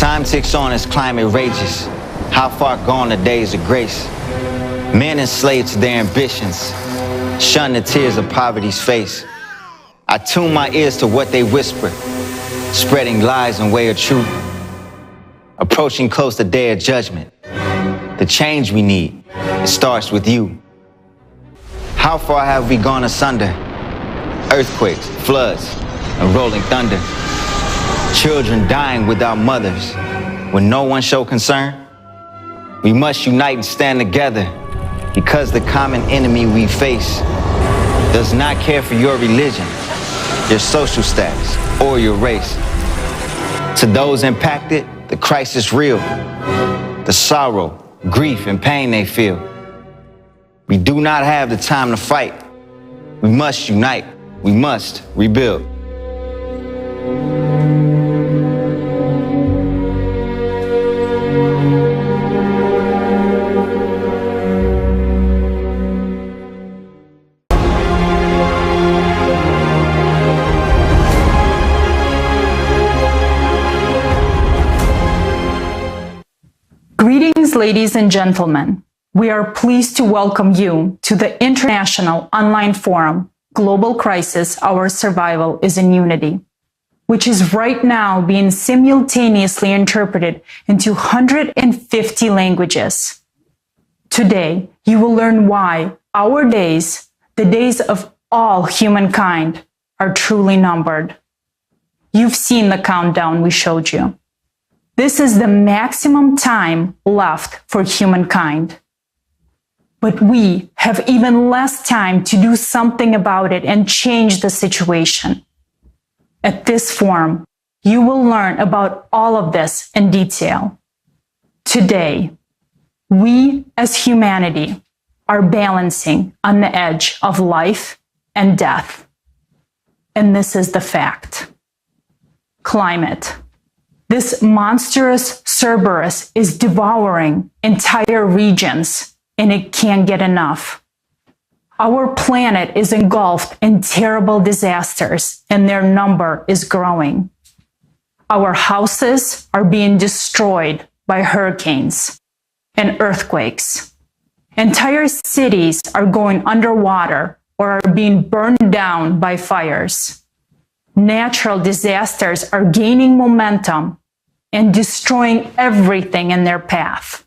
Time ticks on as climate rages. How far gone the days of grace? Men enslaved to their ambitions, shun the tears of poverty's face. I tune my ears to what they whisper, spreading lies and way of truth. Approaching close the day of judgment. The change we need, it starts with you. How far have we gone asunder? Earthquakes, floods, and rolling thunder. Children dying without mothers, when no one show concern. We must unite and stand together, because the common enemy we face does not care for your religion, your social status, or your race. To those impacted, the crisis real, the sorrow, grief, and pain they feel. We do not have the time to fight. We must unite. We must rebuild. Greetings, ladies and gentlemen. We are pleased to welcome you to the International Online Forum, Global Crisis, Our Survival is in Unity, which is right now being simultaneously interpreted into 150 languages. Today, you will learn why our days, the days of all humankind, are truly numbered. You've seen the countdown we showed you. This is the maximum time left for humankind. But we have even less time to do something about it and change the situation. At this forum, you will learn about all of this in detail. Today, we as humanity are balancing on the edge of life and death. And this is the fact. Climate. This monstrous Cerberus is devouring entire regions, and it can't get enough. Our planet is engulfed in terrible disasters, and their number is growing. Our houses are being destroyed by hurricanes and earthquakes. Entire cities are going underwater or are being burned down by fires. Natural disasters are gaining momentum and destroying everything in their path.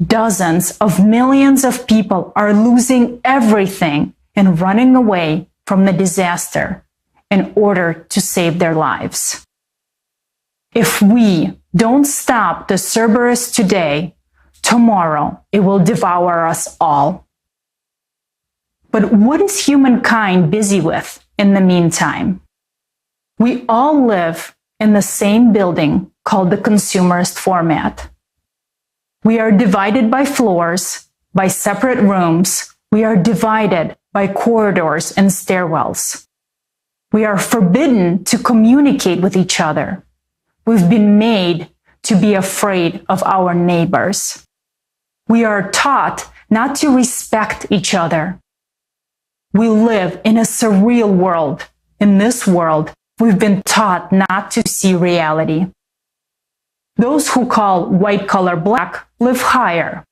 Dozens of millions of people are losing everything and running away from the disaster in order to save their lives. If we don't stop the Cerberus today, tomorrow it will devour us all. But what is humankind busy with in the meantime? We all live in the same building called the consumerist format. We are divided by floors, by separate rooms. We are divided by corridors and stairwells. We are forbidden to communicate with each other. We've been made to be afraid of our neighbors. We are taught not to respect each other. We live in a surreal world. In this world, we've been taught not to see reality. Those who call white color black live higher.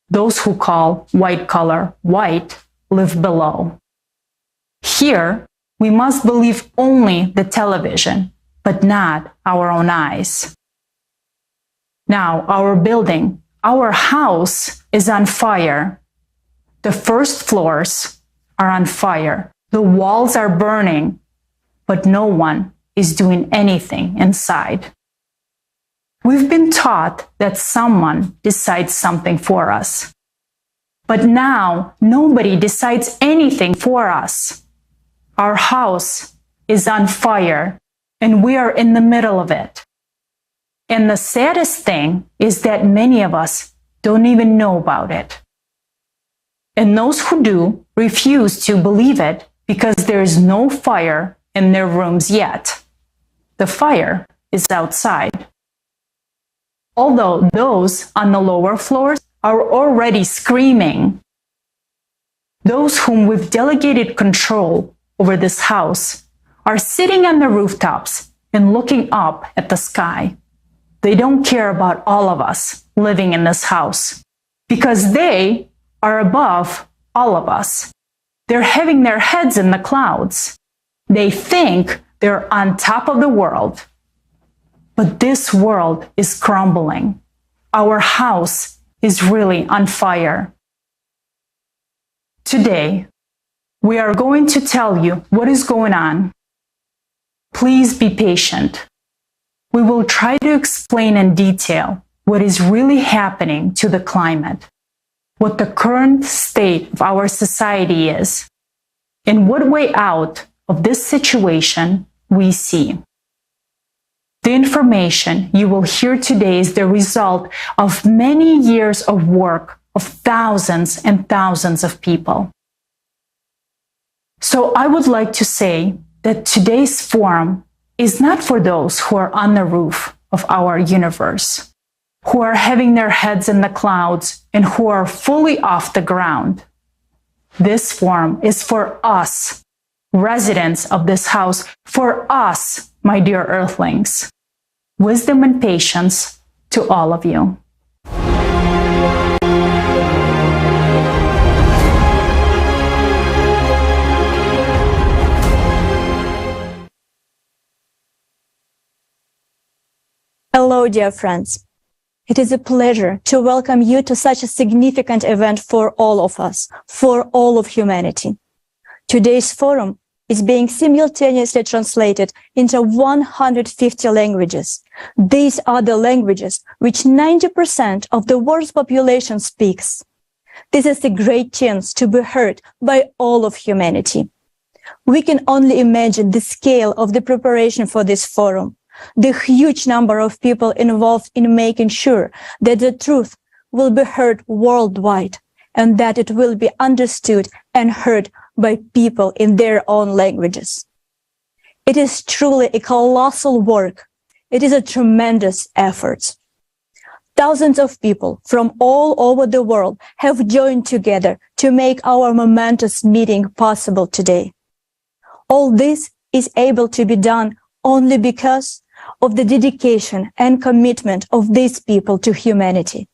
Those who call white color white live below. Here, we must believe only the television, but not our own eyes. Now, our building, our house is on fire. The first floors are on fire. The walls are burning, but no one is doing anything inside. We've been taught that someone decides something for us. But now nobody decides anything for us. Our house is on fire and we are in the middle of it. And the saddest thing is that many of us don't even know about it. And those who do refuse to believe it because there is no fire in their rooms yet. The fire is outside. Although those on the lower floors are already screaming. Those whom we've delegated control over this house are sitting on the rooftops and looking up at the sky. they don't care about all of us living in this house because they are above all of us. They're having their heads in the clouds. They think they're on top of the world. But this world is crumbling. Our house is really on fire. Today, we are going to tell you what is going on. Please be patient. We will try to explain in detail what is really happening to the climate, what the current state of our society is, and what way out of this situation we see. The information you will hear today is the result of many years of work of thousands and thousands of people. So I would like to say that today's forum is not for those who are on the roof of our universe, who are having their heads in the clouds and who are fully off the ground. This forum is for us, residents of this house, for us, my dear earthlings. Wisdom and patience to all of you. Hello, dear friends. It is a pleasure to welcome you to such a significant event for all of us, for all of humanity. Today's forum is being simultaneously translated into 150 languages. These are the languages which 90% of the world's population speaks. This is a great chance to be heard by all of humanity. We can only imagine the scale of the preparation for this forum, the huge number of people involved in making sure that the truth will be heard worldwide and that it will be understood and heard by people in their own languages. It is truly a colossal work. It is a tremendous effort. Thousands of people from all over the world have joined together to make our momentous meeting possible today. All this is able to be done only because of the dedication and commitment of these people to humanity,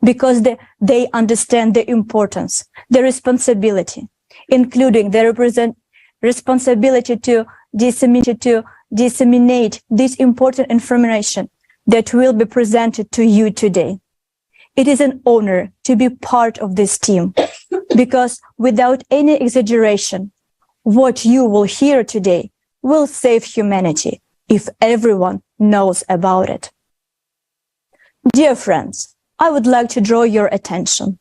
because they understand the importance, the responsibility, including the responsibility to disseminate this important information that will be presented to you today. It is an honor to be part of this team, because without any exaggeration, what you will hear today will save humanity if everyone knows about it. Dear friends, I would like to draw your attention.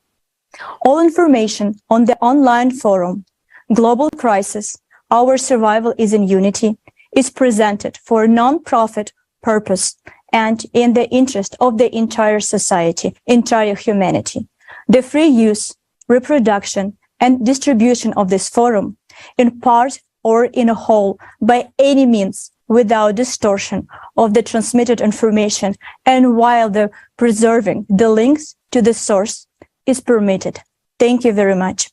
All information on the online forum, Global Crisis, Our Survival is in Unity, is presented for a non-profit purpose and in the interest of the entire society, entire humanity. The free use, reproduction, and distribution of this forum, in part or in a whole, by any means, without distortion of the transmitted information and while preserving the links to the source is permitted. Thank you very much.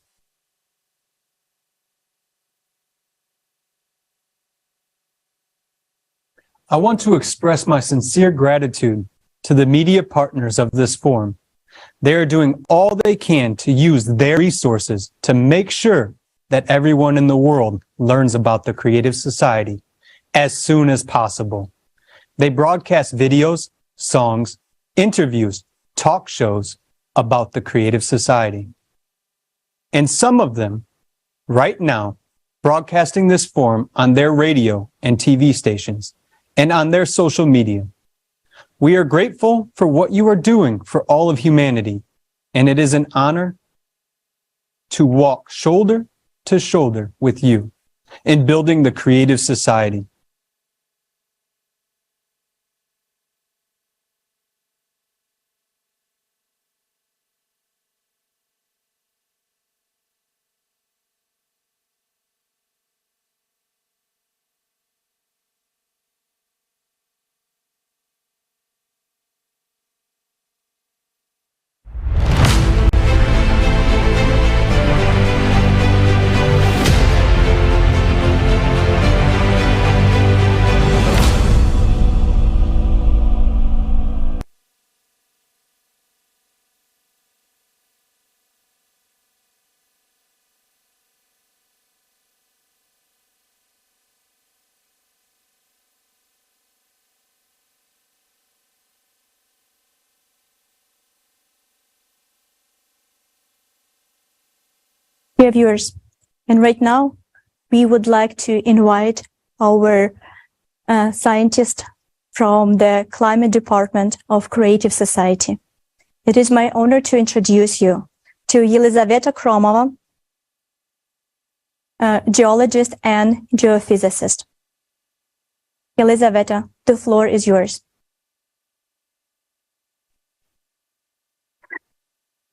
I want to express my sincere gratitude to the media partners of this forum. They are doing all they can to use their resources to make sure that everyone in the world learns about the Creative Society as soon as possible. They broadcast videos, songs, interviews, talk shows about the Creative Society. And some of them, right now, broadcasting this forum on their radio and TV stations and on their social media. We are grateful for what you are doing for all of humanity, and it is an honor to walk shoulder to shoulder with you in building the Creative Society. Dear viewers, and right now we would like to invite our scientist from the Climate Department of Creative Society. It is my honor to introduce you to Елизавета Kromova, geologist and geophysicist. Елизавета, the floor is yours.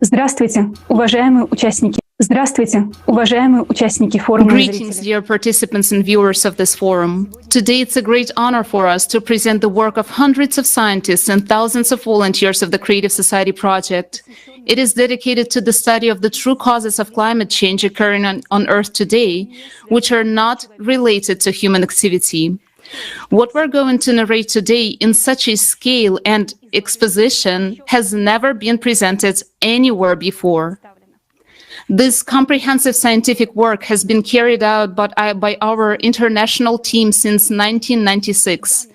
Здравствуйте, уважаемые участники. Здравствуйте, уважаемые участники форума. Greetings, dear participants and viewers of this forum. Today it's a great honor for us to present the work of hundreds of scientists and thousands of volunteers of the Creative Society project. It is dedicated to the study of the true causes of climate change occurring on Earth today, which are not related to human activity. What we're going to narrate today in such a scale and exposition has never been presented anywhere before. This comprehensive scientific work has been carried out by our international team since 1996.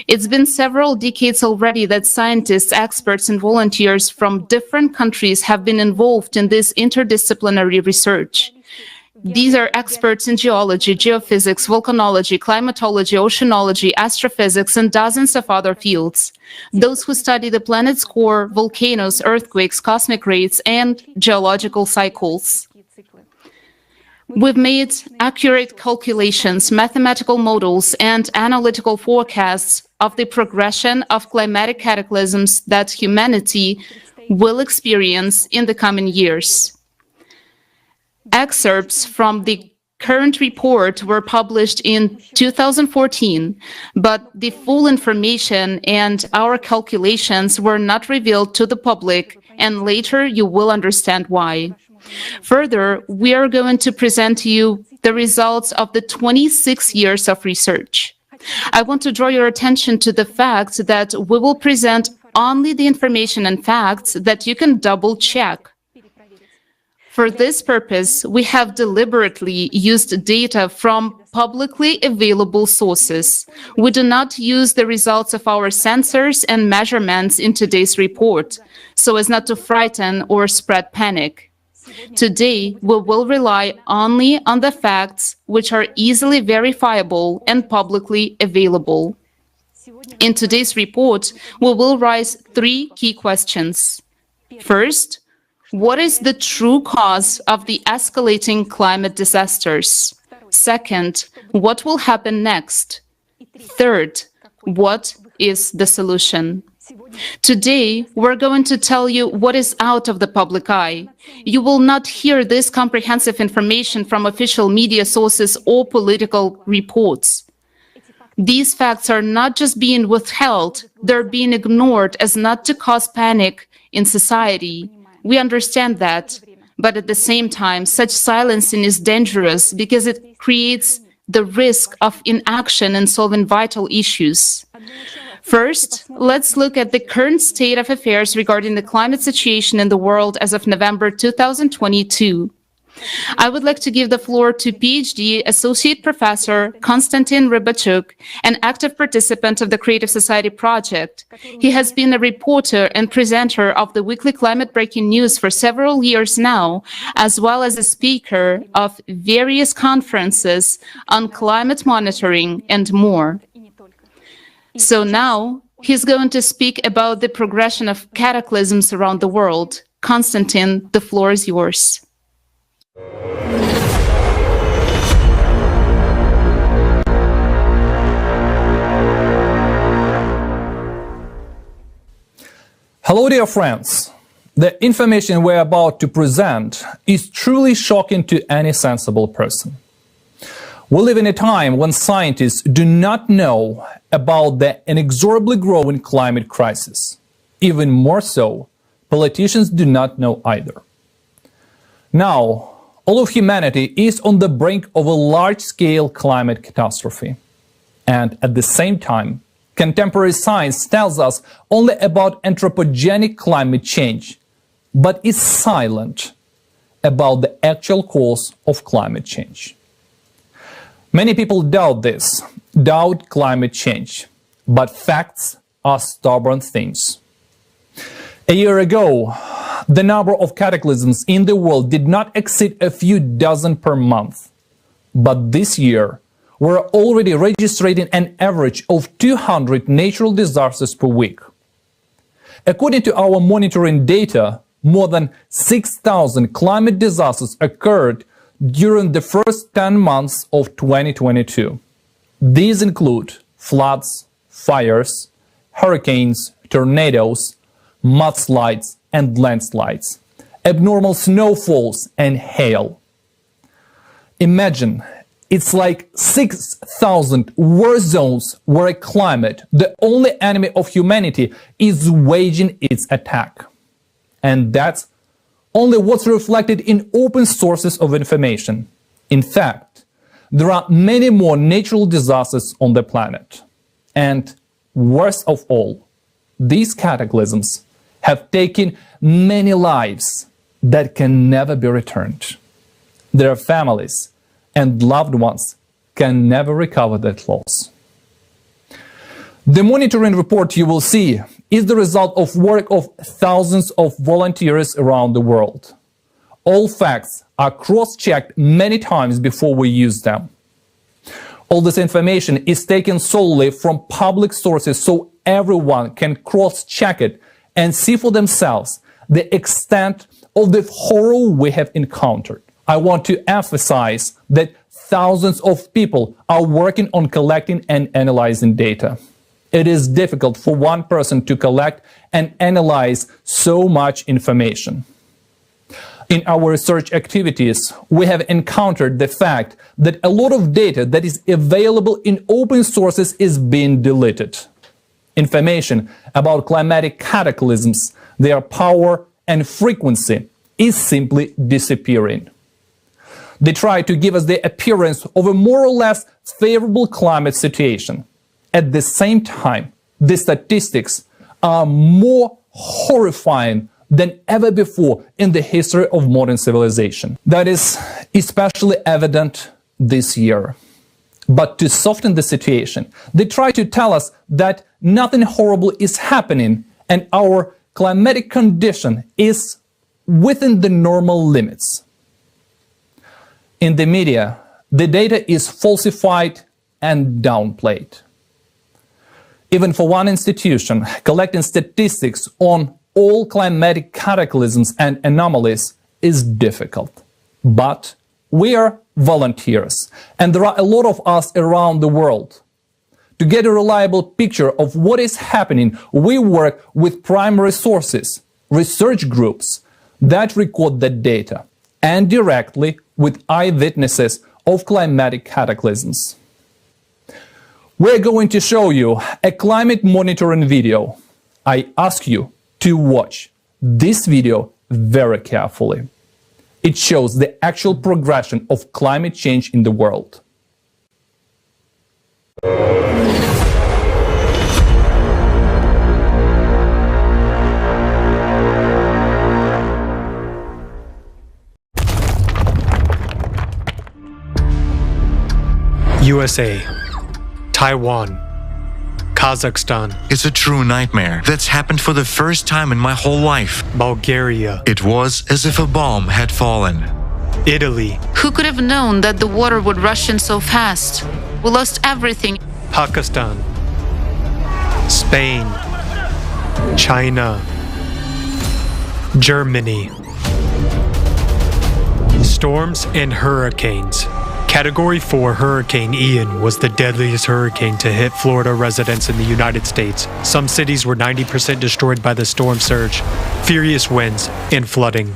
It's been several decades already that scientists, experts, and volunteers from different countries have been involved in this interdisciplinary research. These are experts in geology, geophysics, volcanology, climatology, oceanology, astrophysics, and dozens of other fields. Those who study the planet's core, volcanoes, earthquakes, cosmic rays, and geological cycles. We've made accurate calculations, mathematical models, and analytical forecasts of the progression of climatic cataclysms that humanity will experience in the coming years. Excerpts from the current report were published in 2014, but the full information and our calculations were not revealed to the public, and later you will understand why. Further, we are going to present to you the results of the 26 years of research. I want to draw your attention to the fact that we will present only the information and facts that you can double-check. For this purpose, we have deliberately used data from publicly available sources. We do not use the results of our sensors and measurements in today's report, so as not to frighten or spread panic. Today, we will rely only on the facts which are easily verifiable and publicly available. In today's report, we will raise three key questions. First, what is the true cause of the escalating climate disasters? Second, what will happen next? Third, what is the solution? Today, we're going to tell you what is out of the public eye. You will not hear this comprehensive information from official media sources or political reports. These facts are not just being withheld, they're being ignored as not to cause panic in society. We understand that, but at the same time, such silencing is dangerous because it creates the risk of inaction in solving vital issues. First, let's look at the current state of affairs regarding the climate situation in the world as of November 2022. I would like to give the floor to PhD Associate Professor Konstantin Rybachuk, an active participant of the Creative Society project. He has been a reporter and presenter of the weekly climate breaking news for several years now, as well as a speaker of various conferences on climate monitoring and more. So now, he's going to speak about the progression of cataclysms around the world. Konstantin, the floor is yours. Hello, dear friends. The information we're about to present is truly shocking to any sensible person. We live in a time when scientists do not know about the inexorably growing climate crisis. Even more so, politicians do not know either. Now, all of humanity is on the brink of a large-scale climate catastrophe. And at the same time, contemporary science tells us only about anthropogenic climate change, but is silent about the actual cause of climate change. Many people doubt this, doubt climate change, but facts are stubborn things. A year ago, The number of cataclysms in the world did not exceed a few dozen per month. But this year, we're already registering an average of 200 natural disasters per week. According to our monitoring data, more than 6,000 climate disasters occurred during the first 10 months of 2022. These include floods, fires, hurricanes, tornadoes, mudslides and landslides, abnormal snowfalls and hail. Imagine, it's like 6,000 war zones where a climate, the only enemy of humanity, is waging its attack. And that's only what's reflected in open sources of information. In fact, there are many more natural disasters on the planet. And worst of all, these cataclysms have taken many lives that can never be returned. Their families and loved ones can never recover that loss. The monitoring report you will see is the result of work of thousands of volunteers around the world. All facts are cross-checked many times before we use them. All this information is taken solely from public sources so everyone can cross-check it and see for themselves the extent of the horror we have encountered. I want to emphasize that thousands of people are working on collecting and analyzing data. It is difficult for one person to collect and analyze so much information. In our research activities, we have encountered the fact that a lot of data that is available in open sources is being deleted. Information about climatic cataclysms, their power and frequency is simply disappearing. They try to give us the appearance of a more or less favorable climate situation. At the same time, the statistics are more horrifying than ever before in the history of modern civilization. That is especially evident this year. But to soften the situation, they try to tell us that nothing horrible is happening and our climatic condition is within the normal limits. In the media, the data is falsified and downplayed. Even for one institution, collecting statistics on all climatic cataclysms and anomalies is difficult. But we are volunteers, and there are a lot of us around the world. To get a reliable picture of what is happening, we work with primary sources, research groups that record the data, and directly with eyewitnesses of climatic cataclysms. We're going to show you a climate monitoring video. I ask you to watch this video very carefully. It shows the actual progression of climate change in the world. USA, Taiwan, Kazakhstan. It's a true nightmare that's happened for the first time in my whole life. Bulgaria. It was as if a bomb had fallen. Italy. Who could have known that the water would rush in so fast? We lost everything. Pakistan, Spain, China, Germany. Storms and hurricanes. Category 4 Hurricane Ian was the deadliest hurricane to hit Florida residents in the United States. Some cities were 90% destroyed by the storm surge, furious winds, and flooding.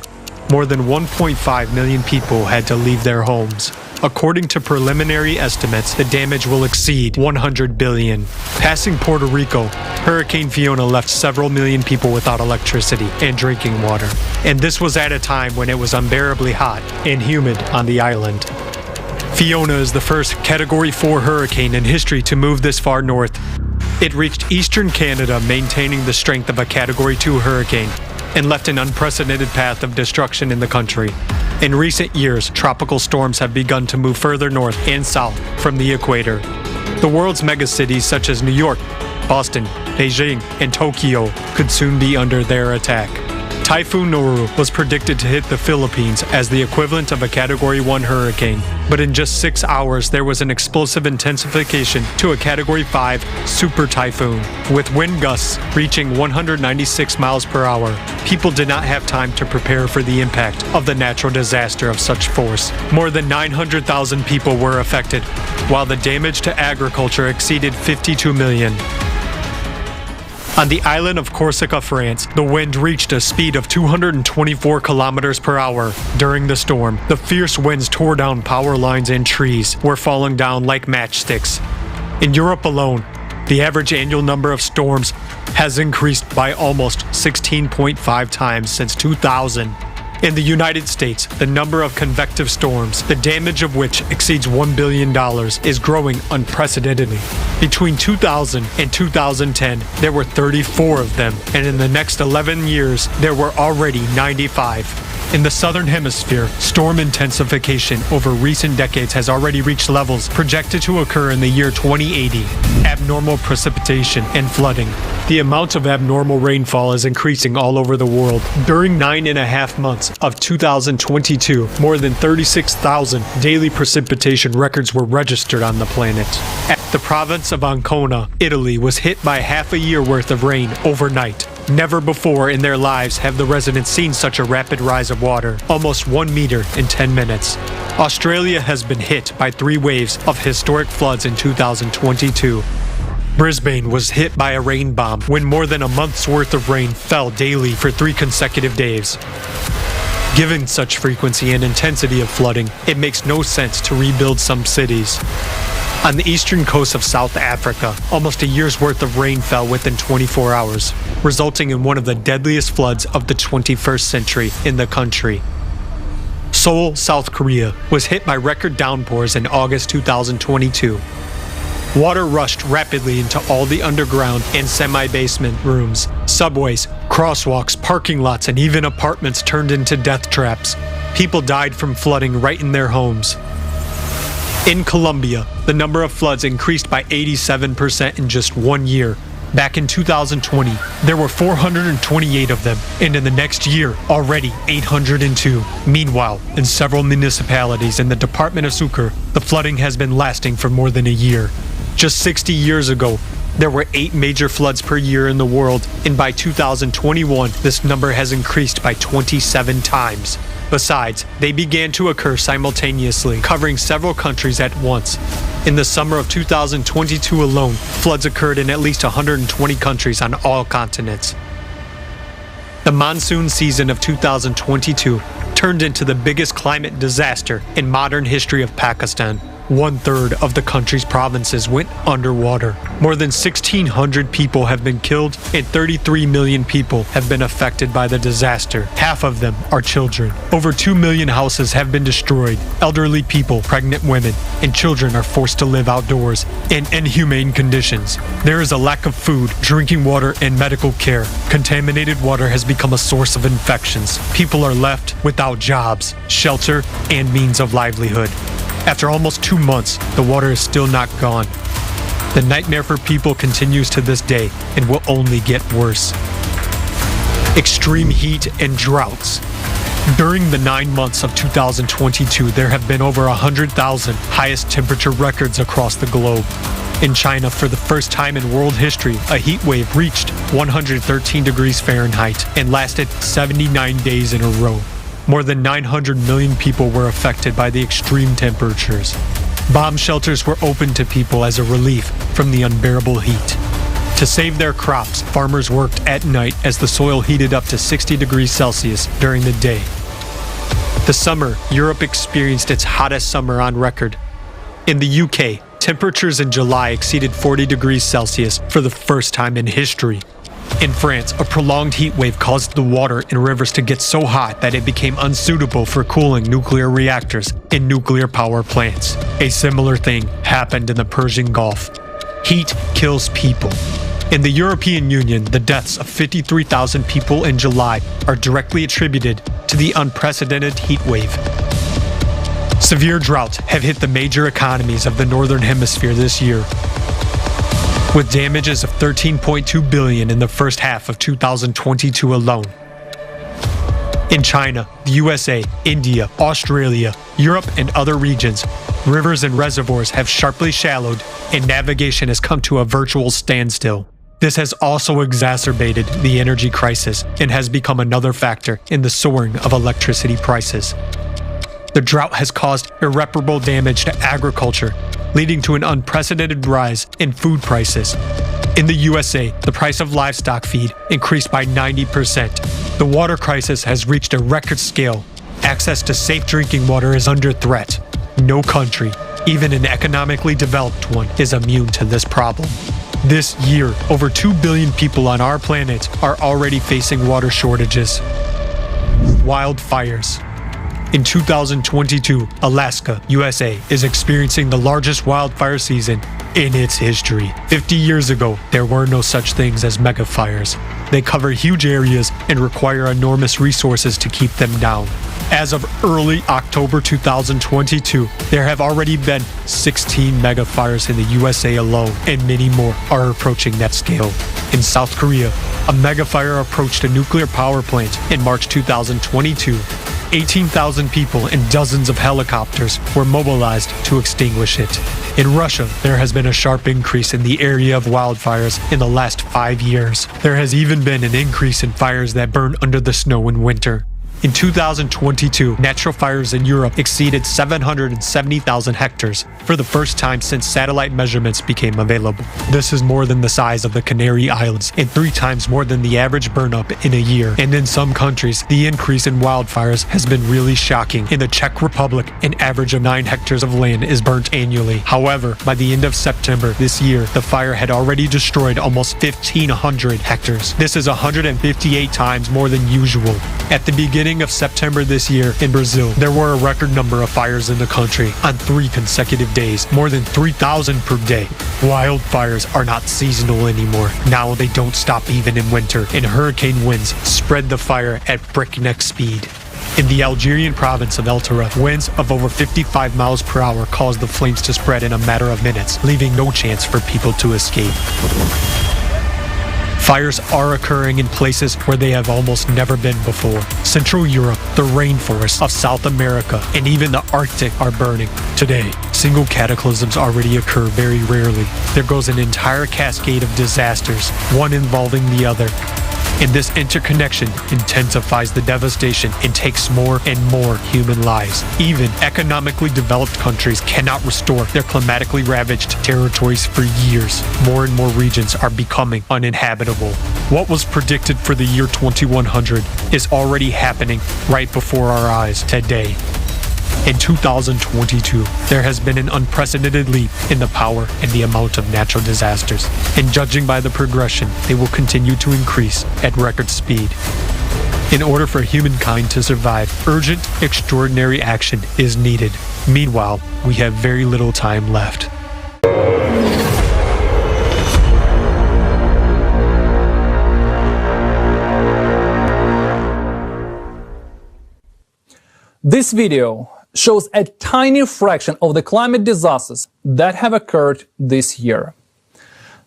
More than 1.5 million people had to leave their homes. According to preliminary estimates, the damage will exceed 100 billion. Passing Puerto Rico, Hurricane Fiona left several million people without electricity and drinking water. And this was at a time when it was unbearably hot and humid on the island. Fiona is the first Category 4 hurricane in history to move this far north. It reached eastern Canada, maintaining the strength of a Category 2 hurricane, and left an unprecedented path of destruction in the country. In recent years, tropical storms have begun to move further north and south from the equator. The world's megacities such as New York, Boston, Beijing, and Tokyo could soon be under their attack. Typhoon Noru was predicted to hit the Philippines as the equivalent of a Category 1 hurricane, but in just 6 hours there was an explosive intensification to a Category 5 super typhoon, with wind gusts reaching 196 miles per hour. People did not have time to prepare for the impact of the natural disaster of such force. More than 900,000 people were affected, while the damage to agriculture exceeded 52 million. On the island of Corsica, France, the wind reached a speed of 224 kilometers per hour. During the storm, the fierce winds tore down power lines and trees were falling down like matchsticks. In Europe alone, the average annual number of storms has increased by almost 16.5 times since 2000. In the United States, the number of convective storms, the damage of which exceeds $1 billion, is growing unprecedentedly. Between 2000 and 2010, there were 34 of them, and in the next 11 years, there were already 95. In the southern hemisphere, storm intensification over recent decades has already reached levels projected to occur in the year 2080. Abnormal precipitation and flooding. The amount of abnormal rainfall is increasing all over the world. During 9.5 months of 2022, more than 36,000 daily precipitation records were registered on the planet. The province of Ancona, Italy, was hit by half a year worth of rain overnight. Never before in their lives have the residents seen such a rapid rise of water, almost 1 meter in 10 minutes. Australia has been hit by 3 waves of historic floods in 2022. Brisbane was hit by a rain bomb when more than a month's worth of rain fell daily for 3 consecutive days. Given such frequency and intensity of flooding, it makes no sense to rebuild some cities. On the eastern coast of South Africa, almost a year's worth of rain fell within 24 hours, resulting in one of the deadliest floods of the 21st century in the country. Seoul, South Korea, was hit by record downpours in August 2022. Water rushed rapidly into all the underground and semi-basement rooms. Subways, crosswalks, parking lots, and even apartments turned into death traps. People died from flooding right in their homes. In Colombia, the number of floods increased by 87% in just 1 year. Back in 2020, there were 428 of them, and in the next year, already 802. Meanwhile, in several municipalities in the department of Sucre, the flooding has been lasting for more than a year. Just 60 years ago, there were 8 major floods per year in the world, and by 2021, this number has increased by 27 times. Besides, they began to occur simultaneously, covering several countries at once. In the summer of 2022 alone, floods occurred in at least 120 countries on all continents. The monsoon season of 2022 turned into the biggest climate disaster in modern history of Pakistan. 1/3 of the country's provinces went underwater. More than 1,600 people have been killed and 33 million people have been affected by the disaster. Half of them are children. Over 2 million houses have been destroyed. Elderly people, pregnant women, and children are forced to live outdoors in inhumane conditions. There is a lack of food, drinking water, and medical care. Contaminated water has become a source of infections. People are left without jobs, shelter, and means of livelihood. After almost 2 months, the water is still not gone. The nightmare for people continues to this day and will only get worse. Extreme heat and droughts. During the 9 months of 2022, there have been over 100,000 highest temperature records across the globe. In China, for the first time in world history, a heat wave reached 113 degrees Fahrenheit and lasted 79 days in a row. More than 900 million people were affected by the extreme temperatures. Bomb shelters were opened to people as a relief from the unbearable heat. To save their crops, farmers worked at night as the soil heated up to 60 degrees Celsius during the day. This summer, Europe experienced its hottest summer on record. In the UK, temperatures in July exceeded 40 degrees Celsius for the first time in history. In France, a prolonged heat wave caused the water in rivers to get so hot that it became unsuitable for cooling nuclear reactors in nuclear power plants. A similar thing happened in the Persian Gulf. Heat kills people. In the European Union, the deaths of 53,000 people in July are directly attributed to the unprecedented heat wave. Severe droughts have hit the major economies of the Northern Hemisphere this year, with damages of $13.2 billion in the first half of 2022 alone. In China, the USA, India, Australia, Europe, and other regions, rivers and reservoirs have sharply shallowed, and navigation has come to a virtual standstill. This has also exacerbated the energy crisis and has become another factor in the soaring of electricity prices. The drought has caused irreparable damage to agriculture, leading to an unprecedented rise in food prices. In the USA, the price of livestock feed increased by 90%. The water crisis has reached a record scale. Access to safe drinking water is under threat. No country, even an economically developed one, is immune to this problem. This year, over 2 billion people on our planet are already facing water shortages. Wildfires. In 2022, Alaska, USA, is experiencing the largest wildfire season in its history. 50 years ago, there were no such things as megafires. They cover huge areas and require enormous resources to keep them down. As of early October 2022, there have already been 16 megafires in the USA alone, and many more are approaching that scale. In South Korea, a megafire approached a nuclear power plant in March 2022. 18,000 people and dozens of helicopters were mobilized to extinguish it. In Russia, there has been a sharp increase in the area of wildfires in the last 5 years. There has even been an increase in fires that burn under the snow in winter. In 2022, natural fires in Europe exceeded 770,000 hectares for the first time since satellite measurements became available. This is more than the size of the Canary Islands and 3 times more than the average burn-up in a year. And in some countries, the increase in wildfires has been really shocking. In the Czech Republic, an average of 9 hectares of land is burnt annually. However, by the end of September this year, the fire had already destroyed almost 1,500 hectares. This is 158 times more than usual. At the beginning of September this year in Brazil, there were a record number of fires in the country on 3 consecutive days, more than 3,000 per day. Wildfires are not seasonal anymore. Now they don't stop even in winter, and hurricane winds spread the fire at breakneck speed. In the Algerian province of El Taref, winds of over 55 miles per hour caused the flames to spread in a matter of minutes, leaving no chance for people to escape. Fires are occurring in places where they have almost never been before. Central Europe, the rainforests of South America, and even the Arctic are burning. Today, single cataclysms already occur very rarely. There goes an entire cascade of disasters, one involving the other. And this interconnection intensifies the devastation and takes more and more human lives. Even economically developed countries cannot restore their climatically ravaged territories for years. More and more regions are becoming uninhabitable. What was predicted for the year 2100 is already happening right before our eyes today. In 2022, there has been an unprecedented leap in the power and the amount of natural disasters, and judging by the progression, they will continue to increase at record speed. In order for humankind to survive, urgent, extraordinary action is needed. Meanwhile, we have very little time left. This video shows a tiny fraction of the climate disasters that have occurred this year.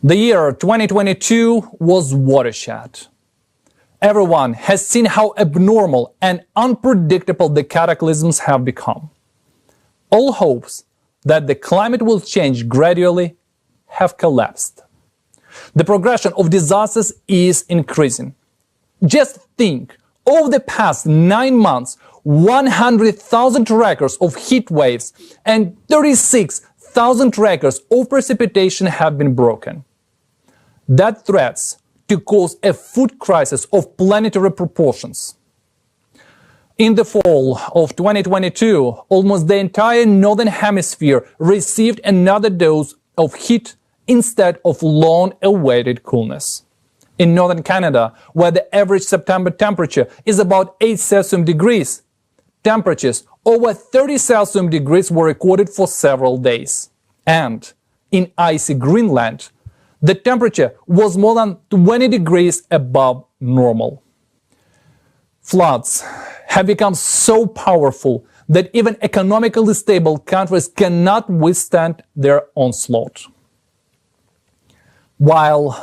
The year 2022 was watershed. Everyone has seen how abnormal and unpredictable the cataclysms have become. All hopes that the climate will change gradually have collapsed. The progression of disasters is increasing. Just think, over the past 9 months, 100,000 records of heat waves and 36,000 records of precipitation have been broken. That threats to cause a food crisis of planetary proportions. In the fall of 2022, almost the entire northern hemisphere received another dose of heat instead of long-awaited coolness. In northern Canada, where the average September temperature is about 8 Celsius degrees, temperatures over 30 Celsius degrees were recorded for several days. And in icy Greenland, the temperature was more than 20 degrees above normal. Floods have become so powerful that even economically stable countries cannot withstand their onslaught. While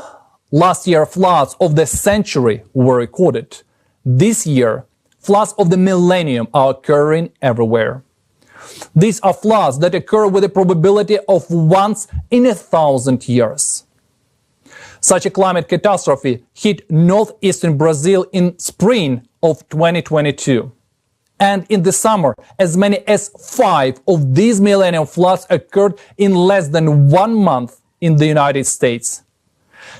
last year floods of the century were recorded, this year floods of the millennium are occurring everywhere. These are floods that occur with a probability of once in 1,000 years. Such a climate catastrophe hit northeastern Brazil in spring of 2022. And in the summer, as many as 5 of these millennium floods occurred in less than 1 month in the United States.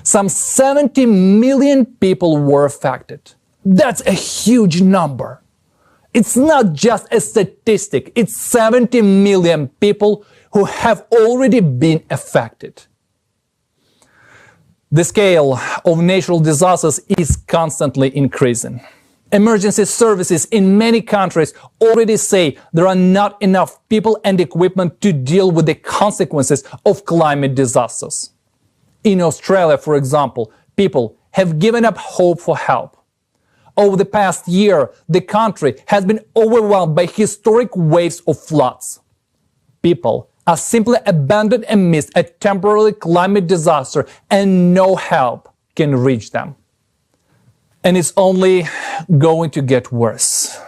Some 70 million people were affected. That's a huge number. It's not just a statistic, it's 70 million people who have already been affected. The scale of natural disasters is constantly increasing. Emergency services in many countries already say there are not enough people and equipment to deal with the consequences of climate disasters. In Australia, for example, people have given up hope for help. Over the past year, the country has been overwhelmed by historic waves of floods. People are simply abandoned amidst a temporary climate disaster and no help can reach them. And it's only going to get worse.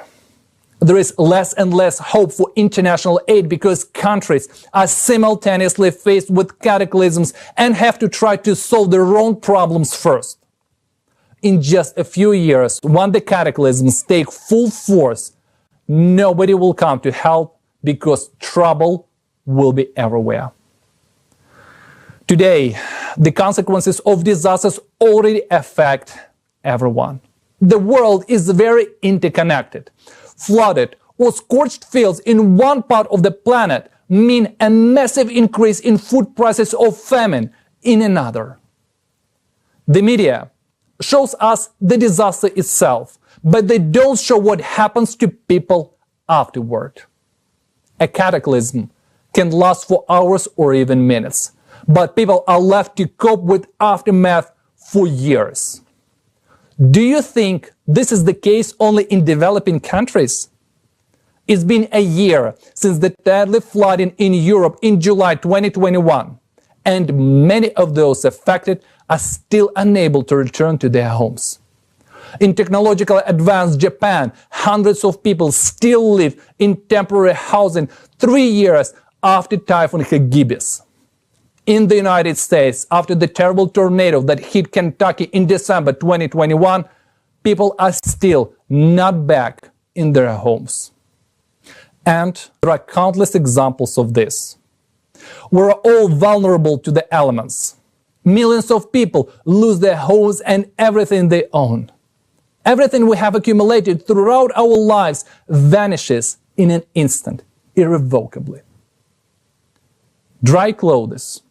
There is less and less hope for international aid because countries are simultaneously faced with cataclysms and have to try to solve their own problems first. In just a few years, when the cataclysms take full force, nobody will come to help because trouble will be everywhere. Today, the consequences of disasters already affect everyone. The world is very interconnected. Flooded or scorched fields in one part of the planet mean a massive increase in food prices or famine in another. The media shows us the disaster itself, but they don't show what happens to people afterward. A cataclysm can last for hours or even minutes, but people are left to cope with aftermath for years. Do you think this is the case only in developing countries? It's been a year since the deadly flooding in Europe in July 2021, and many of those affected are still unable to return to their homes. In technologically advanced Japan, hundreds of people still live in temporary housing 3 years after Typhoon Hagibis. In the United States, after the terrible tornado that hit Kentucky in December 2021, people are still not back in their homes. And there are countless examples of this. We're all vulnerable to the elements. Millions of people lose their homes and everything they own. Everything we have accumulated throughout our lives vanishes in an instant, irrevocably. Dry clothes,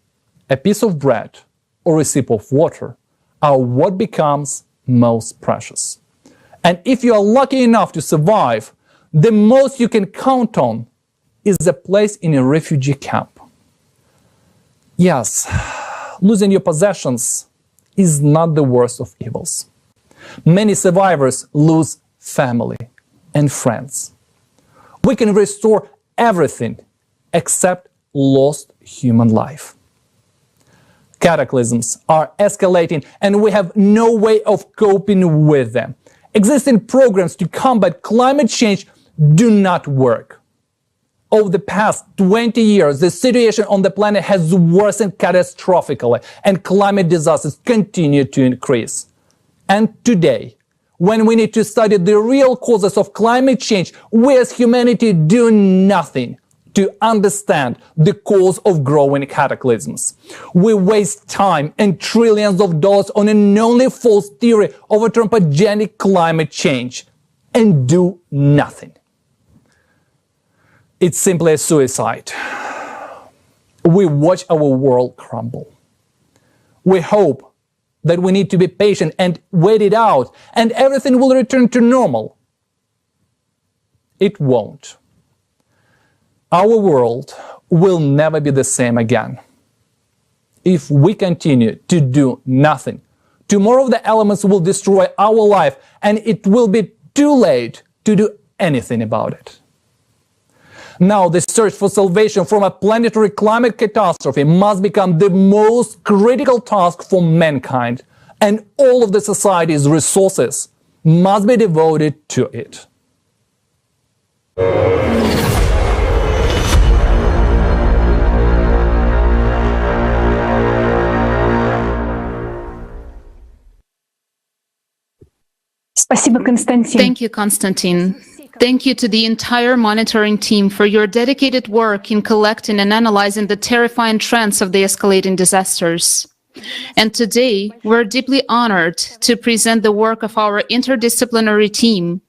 a piece of bread, or a sip of water are what becomes most precious. And if you are lucky enough to survive, the most you can count on is a place in a refugee camp. Yes, losing your possessions is not the worst of evils. Many survivors lose family and friends. We can restore everything except lost human life. Cataclysms are escalating and we have no way of coping with them. Existing programs to combat climate change do not work. Over the past 20 years, the situation on the planet has worsened catastrophically and climate disasters continue to increase. And today, when we need to study the real causes of climate change, we as humanity do nothing to understand the cause of growing cataclysms. We waste time and trillions of dollars on an only false theory of anthropogenic climate change and do nothing. It's simply a suicide. We watch our world crumble. We hope that we need to be patient and wait it out and everything will return to normal. It won't. Our world will never be the same again. If we continue to do nothing, tomorrow the elements will destroy our life and it will be too late to do anything about it. Now, the search for salvation from a planetary climate catastrophe must become the most critical task for mankind, and all of the society's resources must be devoted to it. Thank you, Konstantin. Thank you to the entire monitoring team for your dedicated work in collecting and analyzing the terrifying trends of the escalating disasters. And today, we're deeply honored to present the work of our interdisciplinary team.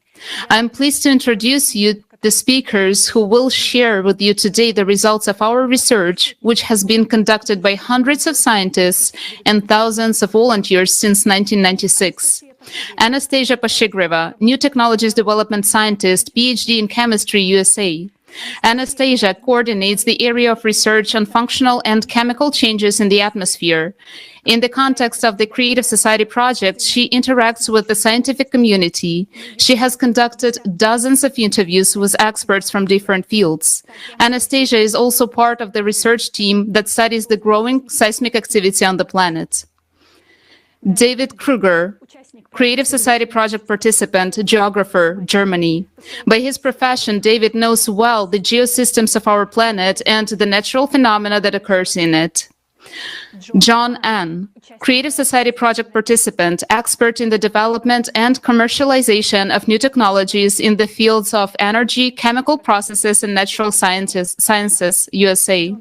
I'm pleased to introduce you the speakers who will share with you today the results of our research, which has been conducted by hundreds of scientists and thousands of volunteers since 1996. Anastasia Pashigreva, New Technologies Development Scientist, PhD in Chemistry, USA. Anastasia coordinates the area of research on functional and chemical changes in the atmosphere. In the context of the Creative Society project, she interacts with the scientific community. She has conducted dozens of interviews with experts from different fields. Anastasia is also part of the research team that studies the growing seismic activity on the planet. David Kruger, Creative Society project participant, geographer, Germany. By his profession, David knows well the geosystems of our planet and the natural phenomena that occurs in it. John Ann, Creative Society project participant, expert in the development and commercialization of new technologies in the fields of energy, chemical processes, and natural sciences, USA.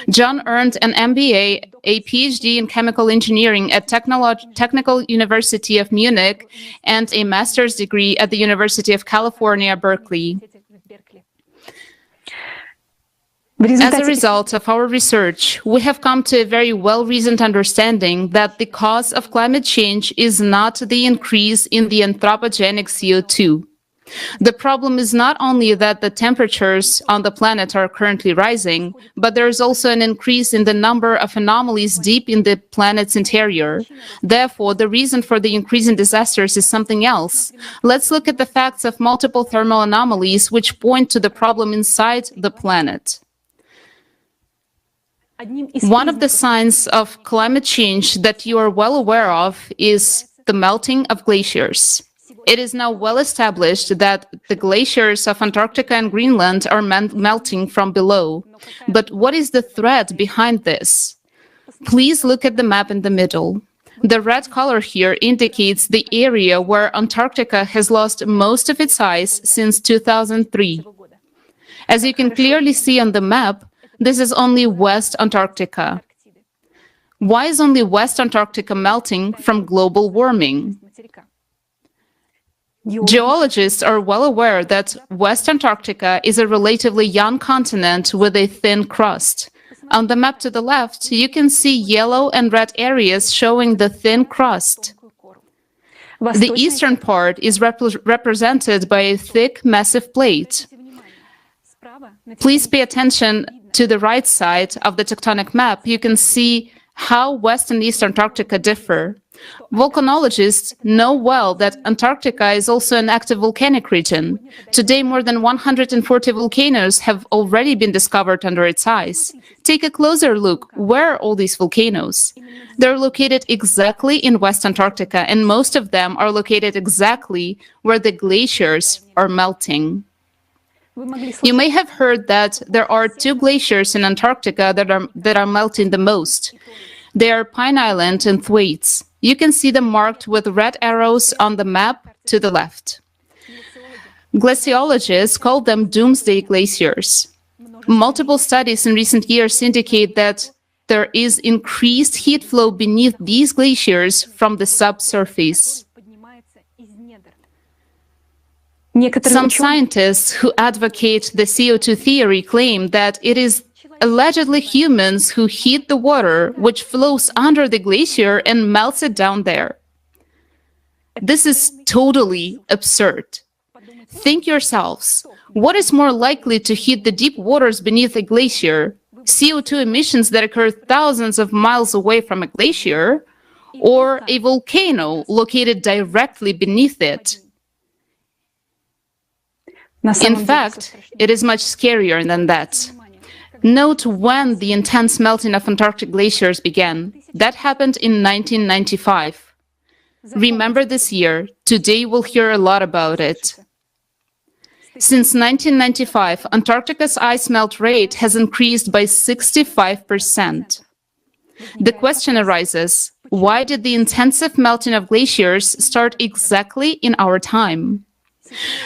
John earned an MBA, a PhD in chemical engineering at Technical University of Munich, and a master's degree at the University of California, Berkeley. As a result of our research, we have come to a very well-reasoned understanding that the cause of climate change is not the increase in the anthropogenic CO2. The problem is not only that the temperatures on the planet are currently rising, but there is also an increase in the number of anomalies deep in the planet's interior. Therefore, the reason for the increase in disasters is something else. Let's look at the facts of multiple thermal anomalies which point to the problem inside the planet. One of the signs of climate change that you are well aware of is the melting of glaciers. It is now well established that the glaciers of Antarctica and Greenland are melting from below. But what is the threat behind this? Please look at the map in the middle. The red color here indicates the area where Antarctica has lost most of its ice since 2003. As you can clearly see on the map, this is only West Antarctica. Why is only West Antarctica melting from global warming? Geologists are well aware that West Antarctica is a relatively young continent with a thin crust. On the map to the left, you can see yellow and red areas showing the thin crust. The eastern part is represented by a thick, massive plate. Please pay attention to the right side of the tectonic map. You can see how West and East Antarctica differ. Volcanologists know well that Antarctica is also an active volcanic region. Today, more than 140 volcanoes have already been discovered under its ice. Take a closer look. Where are all these volcanoes? They're located exactly in West Antarctica, and most of them are located exactly where the glaciers are melting. You may have heard that there are two glaciers in Antarctica that are melting the most. They are Pine Island and Thwaites. You can see them marked with red arrows on the map to the left. Glaciologists call them doomsday glaciers. Multiple studies in recent years indicate that there is increased heat flow beneath these glaciers from the subsurface. Some scientists who advocate the CO2 theory claim that it is allegedly humans who heat the water which flows under the glacier and melts it down there. This is totally absurd. Think yourselves, what is more likely to heat the deep waters beneath a glacier? CO2 emissions that occur thousands of miles away from a glacier, or a volcano located directly beneath it? In fact, it is much scarier than that. Note when the intense melting of Antarctic glaciers began. That happened in 1995. Remember this year. Today we'll hear a lot about it. Since 1995, Antarctica's ice melt rate has increased by 65%. The question arises, why did the intensive melting of glaciers start exactly in our time?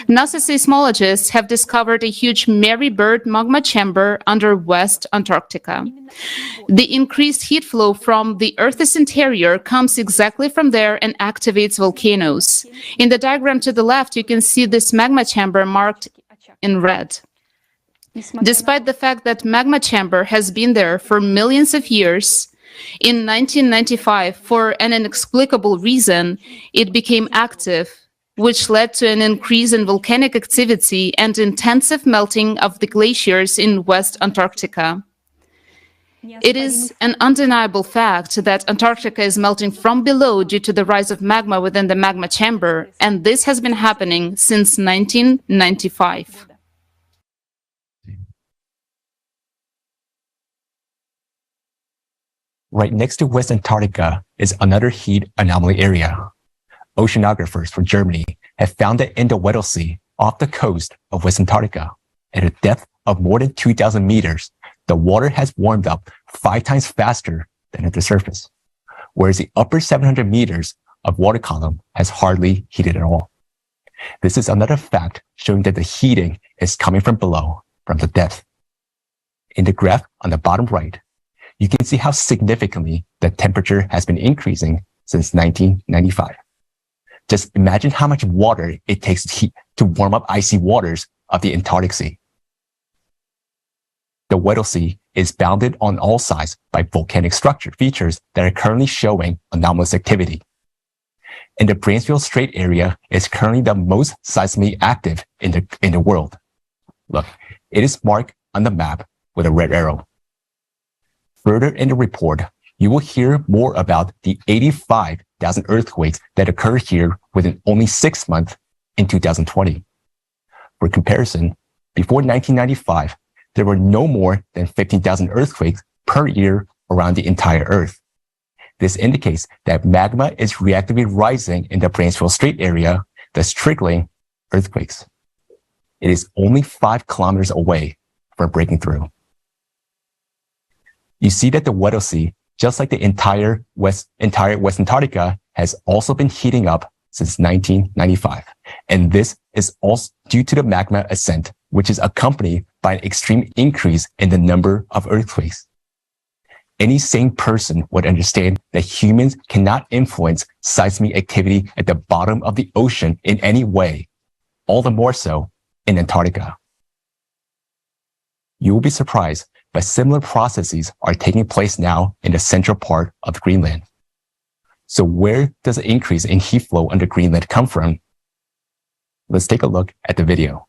NASA seismologists have discovered a huge Mary Bird magma chamber under West Antarctica. The increased heat flow from the Earth's interior comes exactly from there and activates volcanoes. In the diagram to the left, you can see this magma chamber marked in red. Despite the fact that magma chamber has been there for millions of years, in 1995, for an inexplicable reason, it became active, which led to an increase in volcanic activity and intensive melting of the glaciers in West Antarctica. It is an undeniable fact that Antarctica is melting from below due to the rise of magma within the magma chamber, and this has been happening since 1995. Right next to West Antarctica is another heat anomaly area. Oceanographers from Germany have found that in the Weddell Sea off the coast of West Antarctica, at a depth of more than 2,000 meters, the water has warmed up 5 times faster than at the surface, whereas the upper 700 meters of water column has hardly heated at all. This is another fact showing that the heating is coming from below, from the depth. In the graph on the bottom right, you can see how significantly the temperature has been increasing since 1995. Just imagine how much water it takes to warm up icy waters of the Antarctic Sea. The Weddell Sea is bounded on all sides by volcanic structure features that are currently showing anomalous activity. And the Bransfield Strait area is currently the most seismically active in the world. Look, it is marked on the map with a red arrow. Further in the report, you will hear more about the 85,000 earthquakes that occurred here within only 6 months in 2020. For comparison, before 1995, there were no more than 15,000 earthquakes per year around the entire Earth. This indicates that magma is reactively rising in the Bransfield Strait area, thus triggering earthquakes. It is only 5 kilometers away from breaking through. You see that the Weddell Sea, just like the entire West Antarctica, has also been heating up since 1995. And this is also due to the magma ascent, which is accompanied by an extreme increase in the number of earthquakes. Any sane person would understand that humans cannot influence seismic activity at the bottom of the ocean in any way, all the more so in Antarctica. You will be surprised, but similar processes are taking place now in the central part of Greenland. So where does the increase in heat flow under Greenland come from? Let's take a look at the video.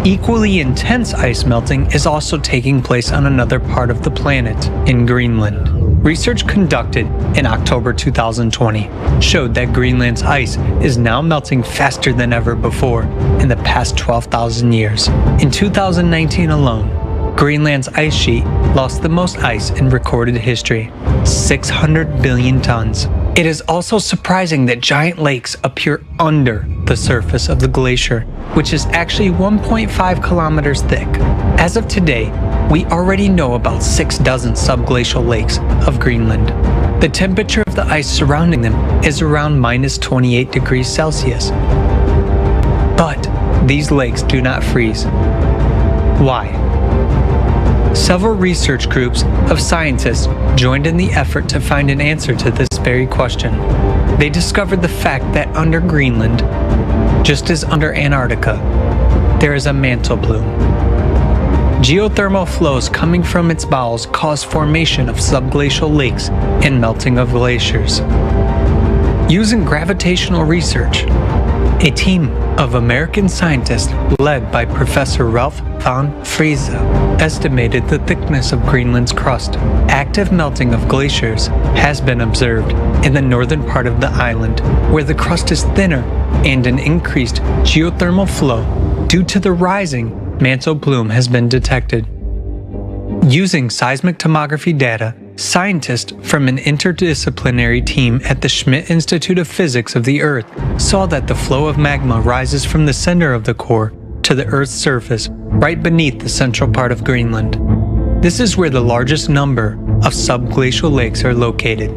Equally intense ice melting is also taking place on another part of the planet, in Greenland. Research conducted in October 2020 showed that Greenland's ice is now melting faster than ever before in the past 12,000 years. In 2019 alone, Greenland's ice sheet lost the most ice in recorded history, 600 billion tons. It is also surprising that giant lakes appear under the surface of the glacier, which is actually 1.5 kilometers thick. As of today, we already know about 6 dozen subglacial lakes of Greenland. The temperature of the ice surrounding them is around minus 28 degrees Celsius. But these lakes do not freeze. Why? Several research groups of scientists joined in the effort to find an answer to this very question. They discovered the fact that under Greenland, just as under Antarctica, there is a mantle plume. Geothermal flows coming from its bowels cause formation of subglacial lakes and melting of glaciers. Using gravitational research, a team of American scientists led by Professor Ralph von Friese estimated the thickness of Greenland's crust. Active melting of glaciers has been observed in the northern part of the island, where the crust is thinner and an increased geothermal flow due to the rising mantle plume has been detected. Using seismic tomography data, scientists from an interdisciplinary team at the Schmidt Institute of Physics of the Earth saw that the flow of magma rises from the center of the core to the Earth's surface right beneath the central part of Greenland. This is where the largest number of subglacial lakes are located.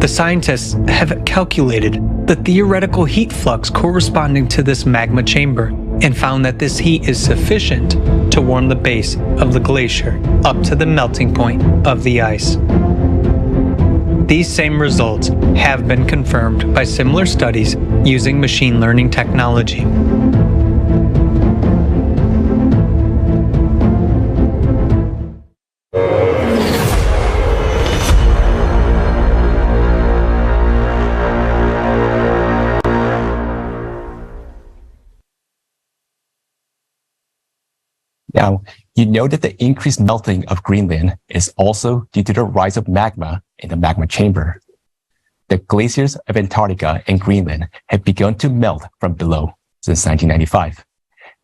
The scientists have calculated the theoretical heat flux corresponding to this magma chamber and found that this heat is sufficient to warm the base of the glacier up to the melting point of the ice. These same results have been confirmed by similar studies using machine learning technology. Now, you know that the increased melting of Greenland is also due to the rise of magma in the magma chamber. The glaciers of Antarctica and Greenland have begun to melt from below since 1995.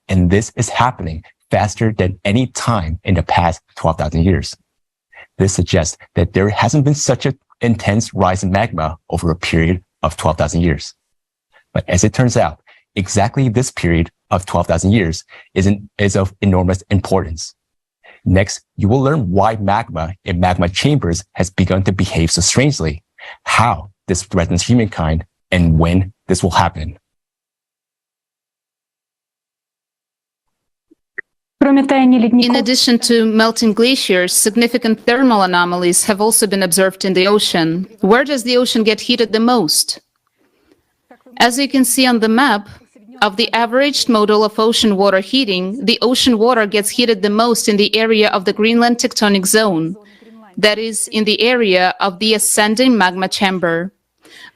And this is happening faster than any time in the past 12,000 years. This suggests that there hasn't been such an intense rise in magma over a period of 12,000 years. But as it turns out, exactly this period of 12,000 years is of enormous importance. Next, you will learn why magma in magma chambers has begun to behave so strangely, how this threatens humankind, and when this will happen. In addition to melting glaciers, significant thermal anomalies have also been observed in the ocean. Where does the ocean get heated the most? As you can see on the map, of the averaged model of ocean water heating, the ocean water gets heated the most in the area of the Greenland tectonic zone, that is, in the area of the ascending magma chamber.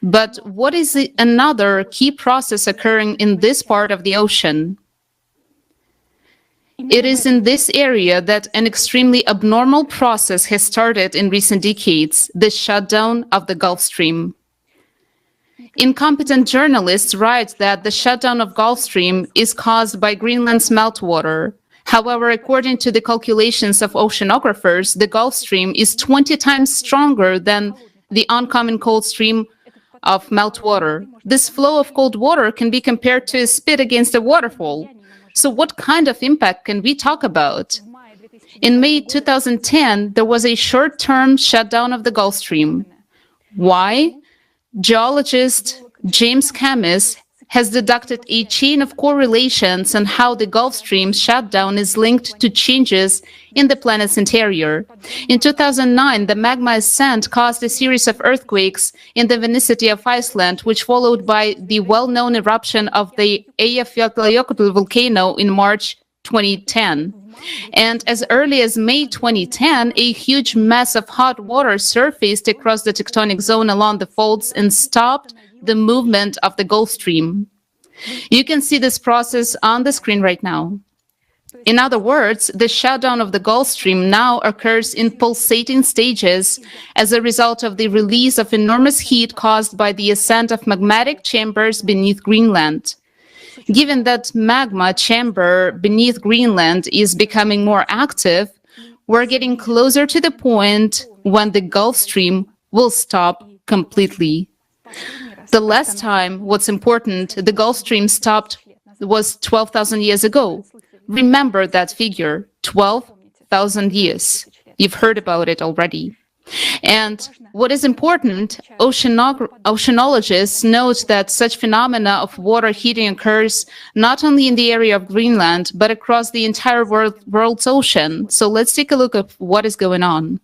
But what is another key process occurring in this part of the ocean? It is in this area that an extremely abnormal process has started in recent decades, the shutdown of the Gulf Stream. Incompetent journalists write that the shutdown of Gulf Stream is caused by Greenland's meltwater. However, according to the calculations of oceanographers, the Gulf Stream is 20 times stronger than the oncoming cold stream of meltwater. This flow of cold water can be compared to a spit against a waterfall. So what kind of impact can we talk about? In May 2010, there was a short-term shutdown of the Gulf Stream. Why? Geologist James Camis has deducted a chain of correlations on how the Gulf Stream shutdown is linked to changes in the planet's interior. In 2009, the magma ascent caused a series of earthquakes in the vicinity of Iceland, which followed by the well-known eruption of the Eyjafjallajökull volcano in March 2010. And as early as May 2010, a huge mass of hot water surfaced across the tectonic zone along the faults and stopped the movement of the Gulf Stream. You can see this process on the screen right now. In other words, the shutdown of the Gulf Stream now occurs in pulsating stages as a result of the release of enormous heat caused by the ascent of magmatic chambers beneath Greenland. Given that magma chamber beneath Greenland is becoming more active, we're getting closer to the point when the Gulf Stream will stop completely. The last time, what's important, the Gulf Stream stopped was 12,000 years ago. Remember that figure, 12,000 years. You've heard about it already. And what is important, oceanologists note that such phenomena of water heating occurs not only in the area of Greenland, but across the entire world's ocean. So let's take a look at what is going on.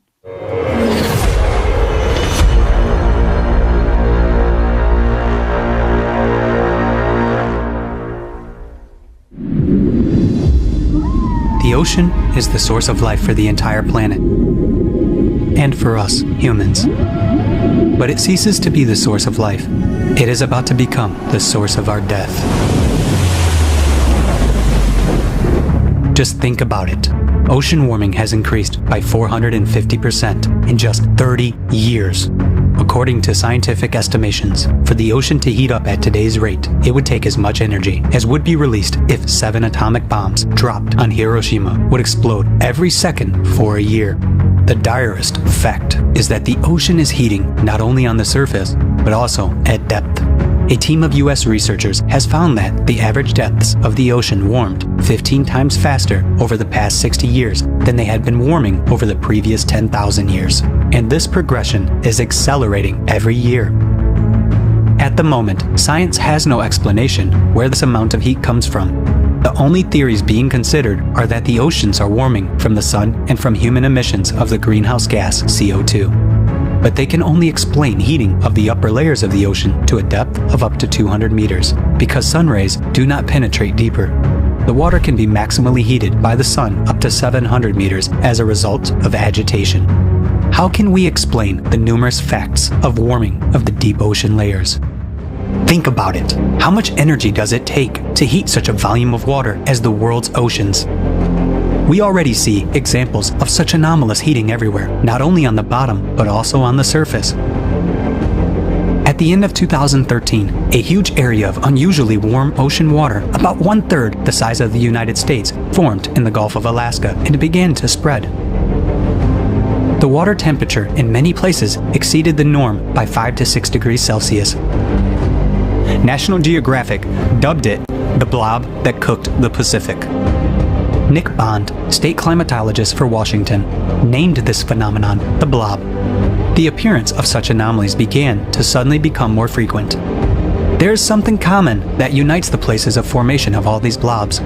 The ocean is the source of life for the entire planet, and for us, humans. But it ceases to be the source of life. It is about to become the source of our death. Just think about it. Ocean warming has increased by 450% in just 30 years. According to scientific estimations, for the ocean to heat up at today's rate, it would take as much energy as would be released if 7 atomic bombs dropped on Hiroshima would explode every second for a year. The direst fact is that the ocean is heating not only on the surface, but also at depth. A team of US researchers has found that the average depths of the ocean warmed 15 times faster over the past 60 years than they had been warming over the previous 10,000 years. And this progression is accelerating every year. At the moment, science has no explanation where this amount of heat comes from. The only theories being considered are that the oceans are warming from the sun and from human emissions of the greenhouse gas CO2. But they can only explain heating of the upper layers of the ocean to a depth of up to 200 meters, because sun rays do not penetrate deeper. The water can be maximally heated by the sun up to 700 meters as a result of agitation. How can we explain the numerous facts of warming of the deep ocean layers? Think about it. How much energy does it take to heat such a volume of water as the world's oceans? We already see examples of such anomalous heating everywhere, not only on the bottom, but also on the surface. At the end of 2013, a huge area of unusually warm ocean water, about 1/3 the size of the United States, formed in the Gulf of Alaska, and it began to spread. The water temperature in many places exceeded the norm by 5 to 6 degrees Celsius. National Geographic dubbed it the blob that cooked the Pacific. Nick Bond, state climatologist for Washington, named this phenomenon the blob. The appearance of such anomalies began to suddenly become more frequent. There is something common that unites the places of formation of all these blobs.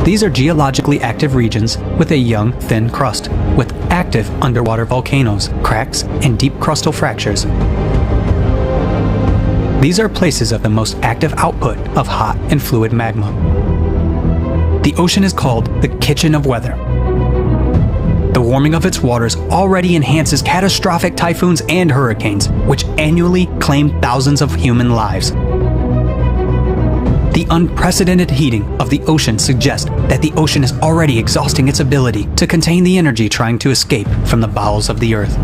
These are geologically active regions with a young, thin crust, with active underwater volcanoes, cracks, and deep crustal fractures. These are places of the most active output of hot and fluid magma. The ocean is called the kitchen of weather. The warming of its waters already enhances catastrophic typhoons and hurricanes, which annually claim thousands of human lives. The unprecedented heating of the ocean suggests that the ocean is already exhausting its ability to contain the energy trying to escape from the bowels of the earth.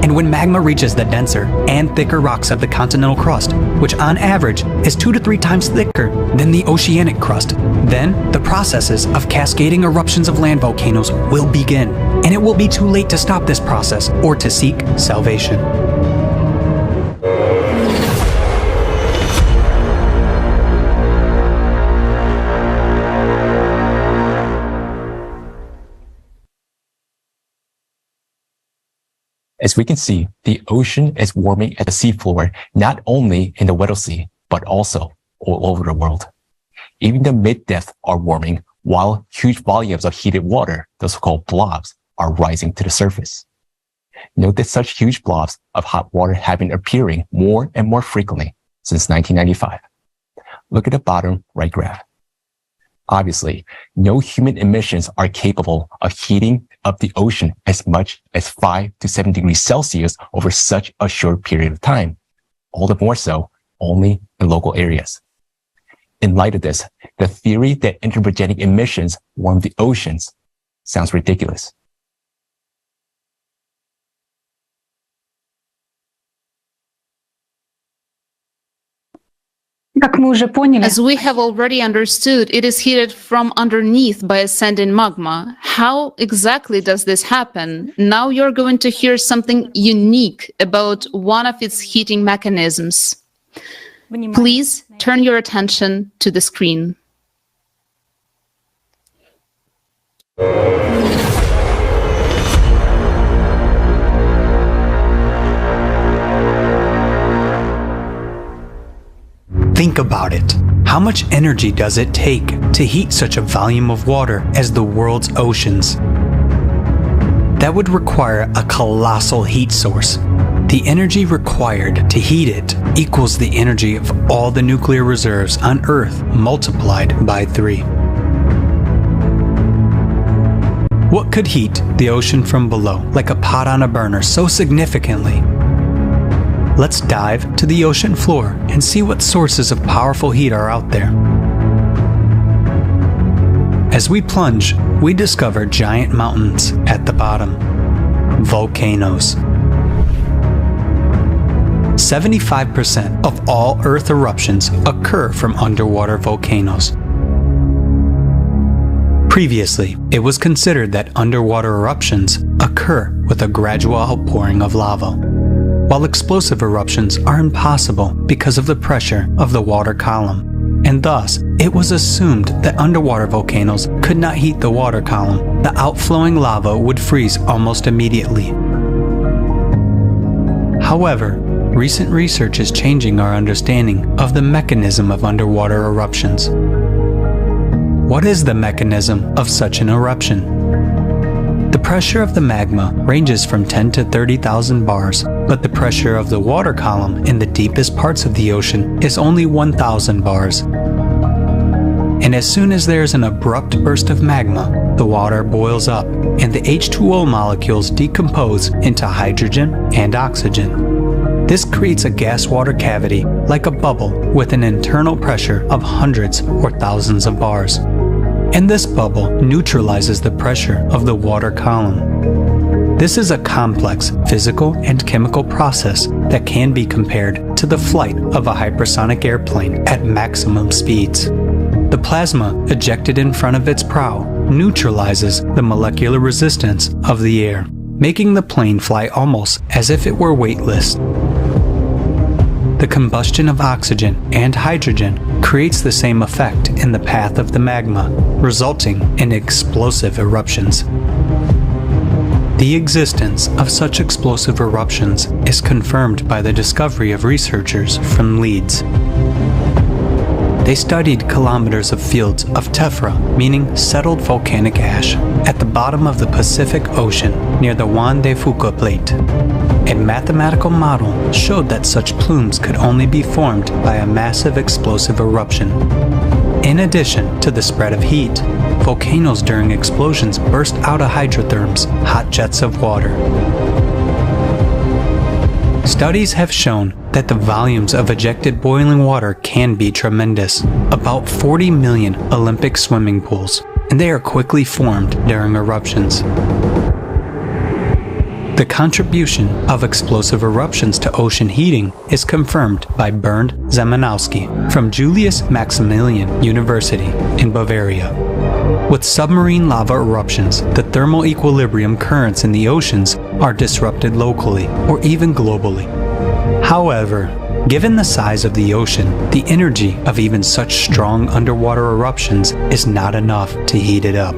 And when magma reaches the denser and thicker rocks of the continental crust, which on average is 2 to 3 times thicker than the oceanic crust, then the processes of cascading eruptions of land volcanoes will begin, and it will be too late to stop this process or to seek salvation. As we can see, the ocean is warming at the seafloor, not only in the Weddell Sea, but also all over the world. Even the mid-depth are warming, while huge volumes of heated water, the so-called blobs, are rising to the surface. Note that such huge blobs of hot water have been appearing more and more frequently since 1995. Look at the bottom right graph. Obviously, no human emissions are capable of heating up the ocean as much as 5 to 7 degrees Celsius over such a short period of time. All the more so, only in local areas. In light of this, the theory that anthropogenic emissions warm the oceans sounds ridiculous. As we have already understood, it is heated from underneath by ascending magma. How exactly does this happen? Now you're going to hear something unique about one of its heating mechanisms. Please turn your attention to the screen. Think about it. How much energy does it take to heat such a volume of water as the world's oceans? That would require a colossal heat source. The energy required to heat it equals the energy of all the nuclear reserves on Earth multiplied by 3. What could heat the ocean from below like a pot on a burner so significantly? Let's dive to the ocean floor and see what sources of powerful heat are out there. As we plunge, we discover giant mountains at the bottom, volcanoes. 75% of all Earth eruptions occur from underwater volcanoes. Previously, it was considered that underwater eruptions occur with a gradual outpouring of lava, while explosive eruptions are impossible because of the pressure of the water column, and thus it was assumed that underwater volcanoes could not heat the water column. The outflowing lava would freeze almost immediately. However, recent research is changing our understanding of the mechanism of underwater eruptions. What is the mechanism of such an eruption? The pressure of the magma ranges from 10 to 30,000 bars, but the pressure of the water column in the deepest parts of the ocean is only 1,000 bars. And as soon as there is an abrupt burst of magma, the water boils up and the H2O molecules decompose into hydrogen and oxygen. This creates a gas-water cavity like a bubble with an internal pressure of hundreds or thousands of bars. And this bubble neutralizes the pressure of the water column. This is a complex physical and chemical process that can be compared to the flight of a hypersonic airplane at maximum speeds. The plasma ejected in front of its prow neutralizes the molecular resistance of the air, making the plane fly almost as if it were weightless. The combustion of oxygen and hydrogen creates the same effect in the path of the magma, resulting in explosive eruptions. The existence of such explosive eruptions is confirmed by the discovery of researchers from Leeds. They studied kilometers of fields of tephra, meaning settled volcanic ash, at the bottom of the Pacific Ocean near the Juan de Fuca Plate. A mathematical model showed that such plumes could only be formed by a massive explosive eruption. In addition to the spread of heat, volcanoes during explosions burst out of hydrotherms, hot jets of water. Studies have shown that the volumes of ejected boiling water can be tremendous, about 40 million Olympic swimming pools, and they are quickly formed during eruptions. The contribution of explosive eruptions to ocean heating is confirmed by Bernd Zemanowski from Julius Maximilian University in Bavaria. With submarine lava eruptions, the thermal equilibrium currents in the oceans are disrupted locally or even globally. However, given the size of the ocean, the energy of even such strong underwater eruptions is not enough to heat it up.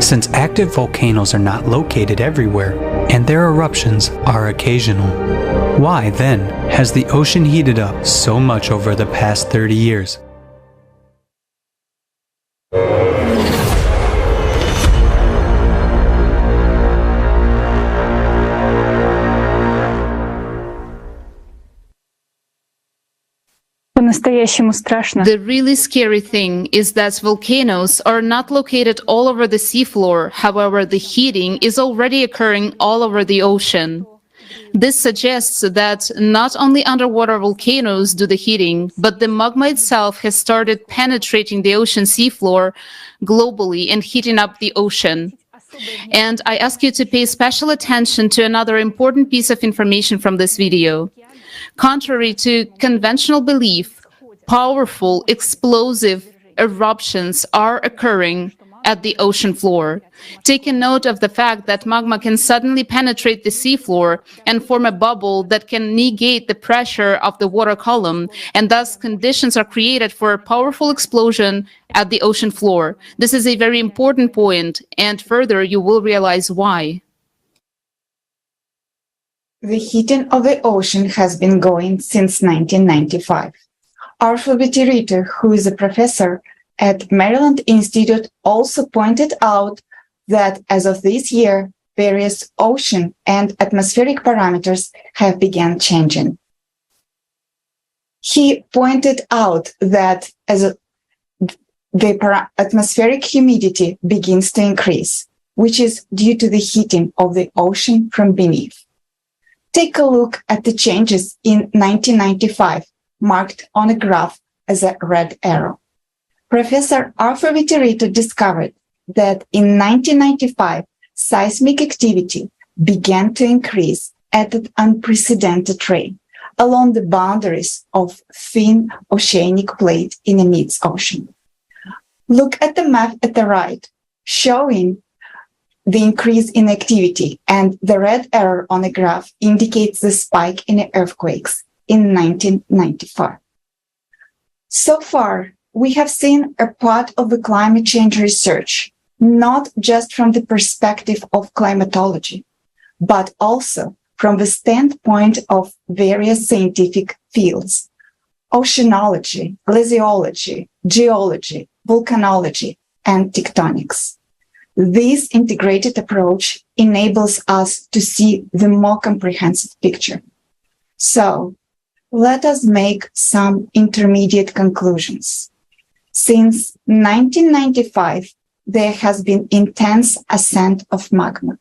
Since active volcanoes are not located everywhere, and their eruptions are occasional, why then has the ocean heated up so much over the past 30 years? По-настоящему страшно. The really scary thing is that volcanoes are not located all over the seafloor. However, the heating is already occurring all over the ocean. This suggests that not only underwater volcanoes do the heating, but the magma itself has started penetrating the ocean seafloor globally and heating up the ocean. And I ask you to pay special attention to another important piece of information from this video. Contrary to conventional belief, powerful explosive eruptions are occurring at the ocean floor. Take a note of the fact that magma can suddenly penetrate the seafloor and form a bubble that can negate the pressure of the water column, and thus conditions are created for a powerful explosion at the ocean floor. This is a very important point, and further you will realize why. The heating of the ocean has been going since 1995. Arthur Vittirito, who is a professor at Maryland Institute, also pointed out that as of this year, various ocean and atmospheric parameters have begun changing. He pointed out that as the atmospheric humidity begins to increase, which is due to the heating of the ocean from beneath. Take a look at the changes in 1995, marked on a graph as a red arrow. Professor Arthur Vittirito discovered that in 1995, seismic activity began to increase at an unprecedented rate, along the boundaries of thin oceanic plate in the mid-ocean. Look at the map at the right, showing the increase in activity, and the red arrow on the graph indicates the spike in the earthquakes in 1995. So far, we have seen a part of the climate change research, not just from the perspective of climatology, but also from the standpoint of various scientific fields: oceanology, glaciology, geology, volcanology, and tectonics. This integrated approach enables us to see the more comprehensive picture. So, let us make some intermediate conclusions. Since 1995, there has been intense ascent of magma.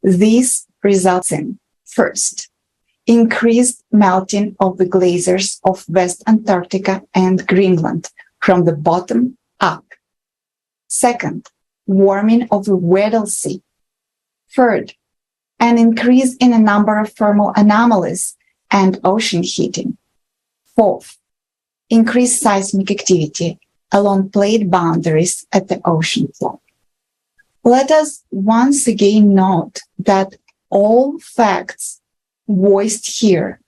This results in, first, increased melting of the glaciers of West Antarctica and Greenland from the bottom up. Second, warming of the Weddell Sea. Third, an increase in a number of thermal anomalies and ocean heating. Fourth, increased seismic activity along plate boundaries at the ocean floor. Let us once again note that all facts voiced here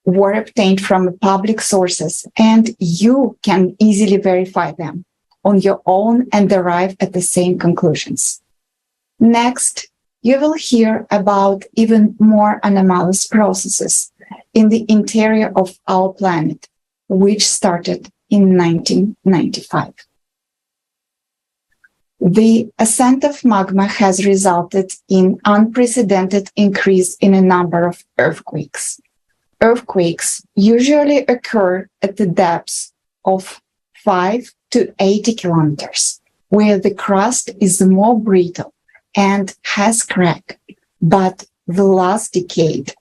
were obtained from public sources, and you can easily verify them on your own and arrive at the same conclusions. Next, you will hear about even more anomalous processes in the interior of our planet, which started in 1995. The ascent of magma has resulted in unprecedented increase in a number of earthquakes. Earthquakes usually occur at the depths of 5 to 80 kilometers, where the crust is more brittle and has cracked. But the last decade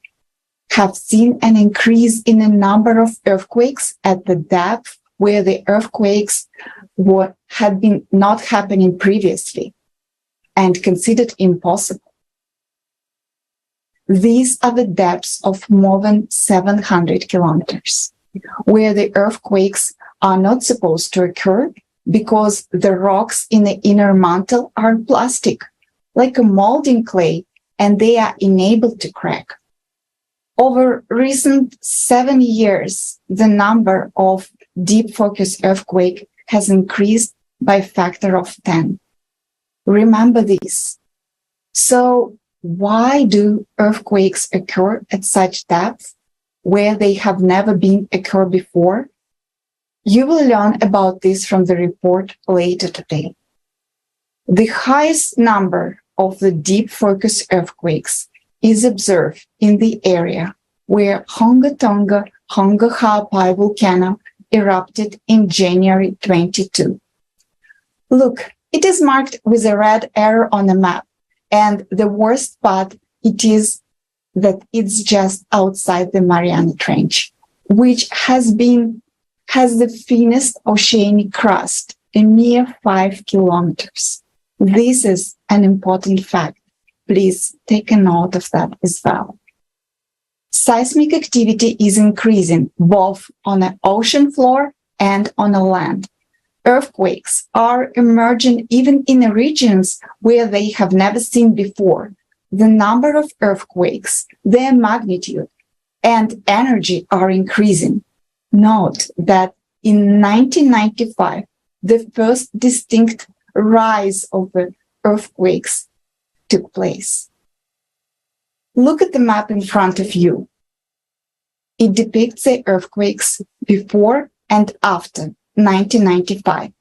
have seen an increase in the number of earthquakes at the depth where the earthquakes had been not happening previously and considered impossible. These are the depths of more than 700 kilometers, where the earthquakes are not supposed to occur because the rocks in the inner mantle are plastic, like a molding clay, and they are enabled to crack. Over recent 7 years, the number of deep focus earthquake has increased by a factor of 10. Remember this. So why do earthquakes occur at such depth where they have never been occurred before? You will learn about this from the report later today. The highest number of the deep focus earthquakes is observed in the area where Honga Tonga Honga Ha'apai volcano erupted in January 22. Look, it is marked with a red arrow on the map, and the worst part it is that it's just outside the Mariana Trench, which has the thinnest oceanic crust, a mere 5 kilometers. This is an important fact. Please take a note of that as well. Seismic activity is increasing both on the ocean floor and on the land. Earthquakes are emerging even in the regions where they have never seen before. The number of earthquakes, their magnitude, and energy are increasing. Note that in 1995, the first distinct rise of the earthquakes took place. Look at the map in front of you. It depicts the earthquakes before and after 1995.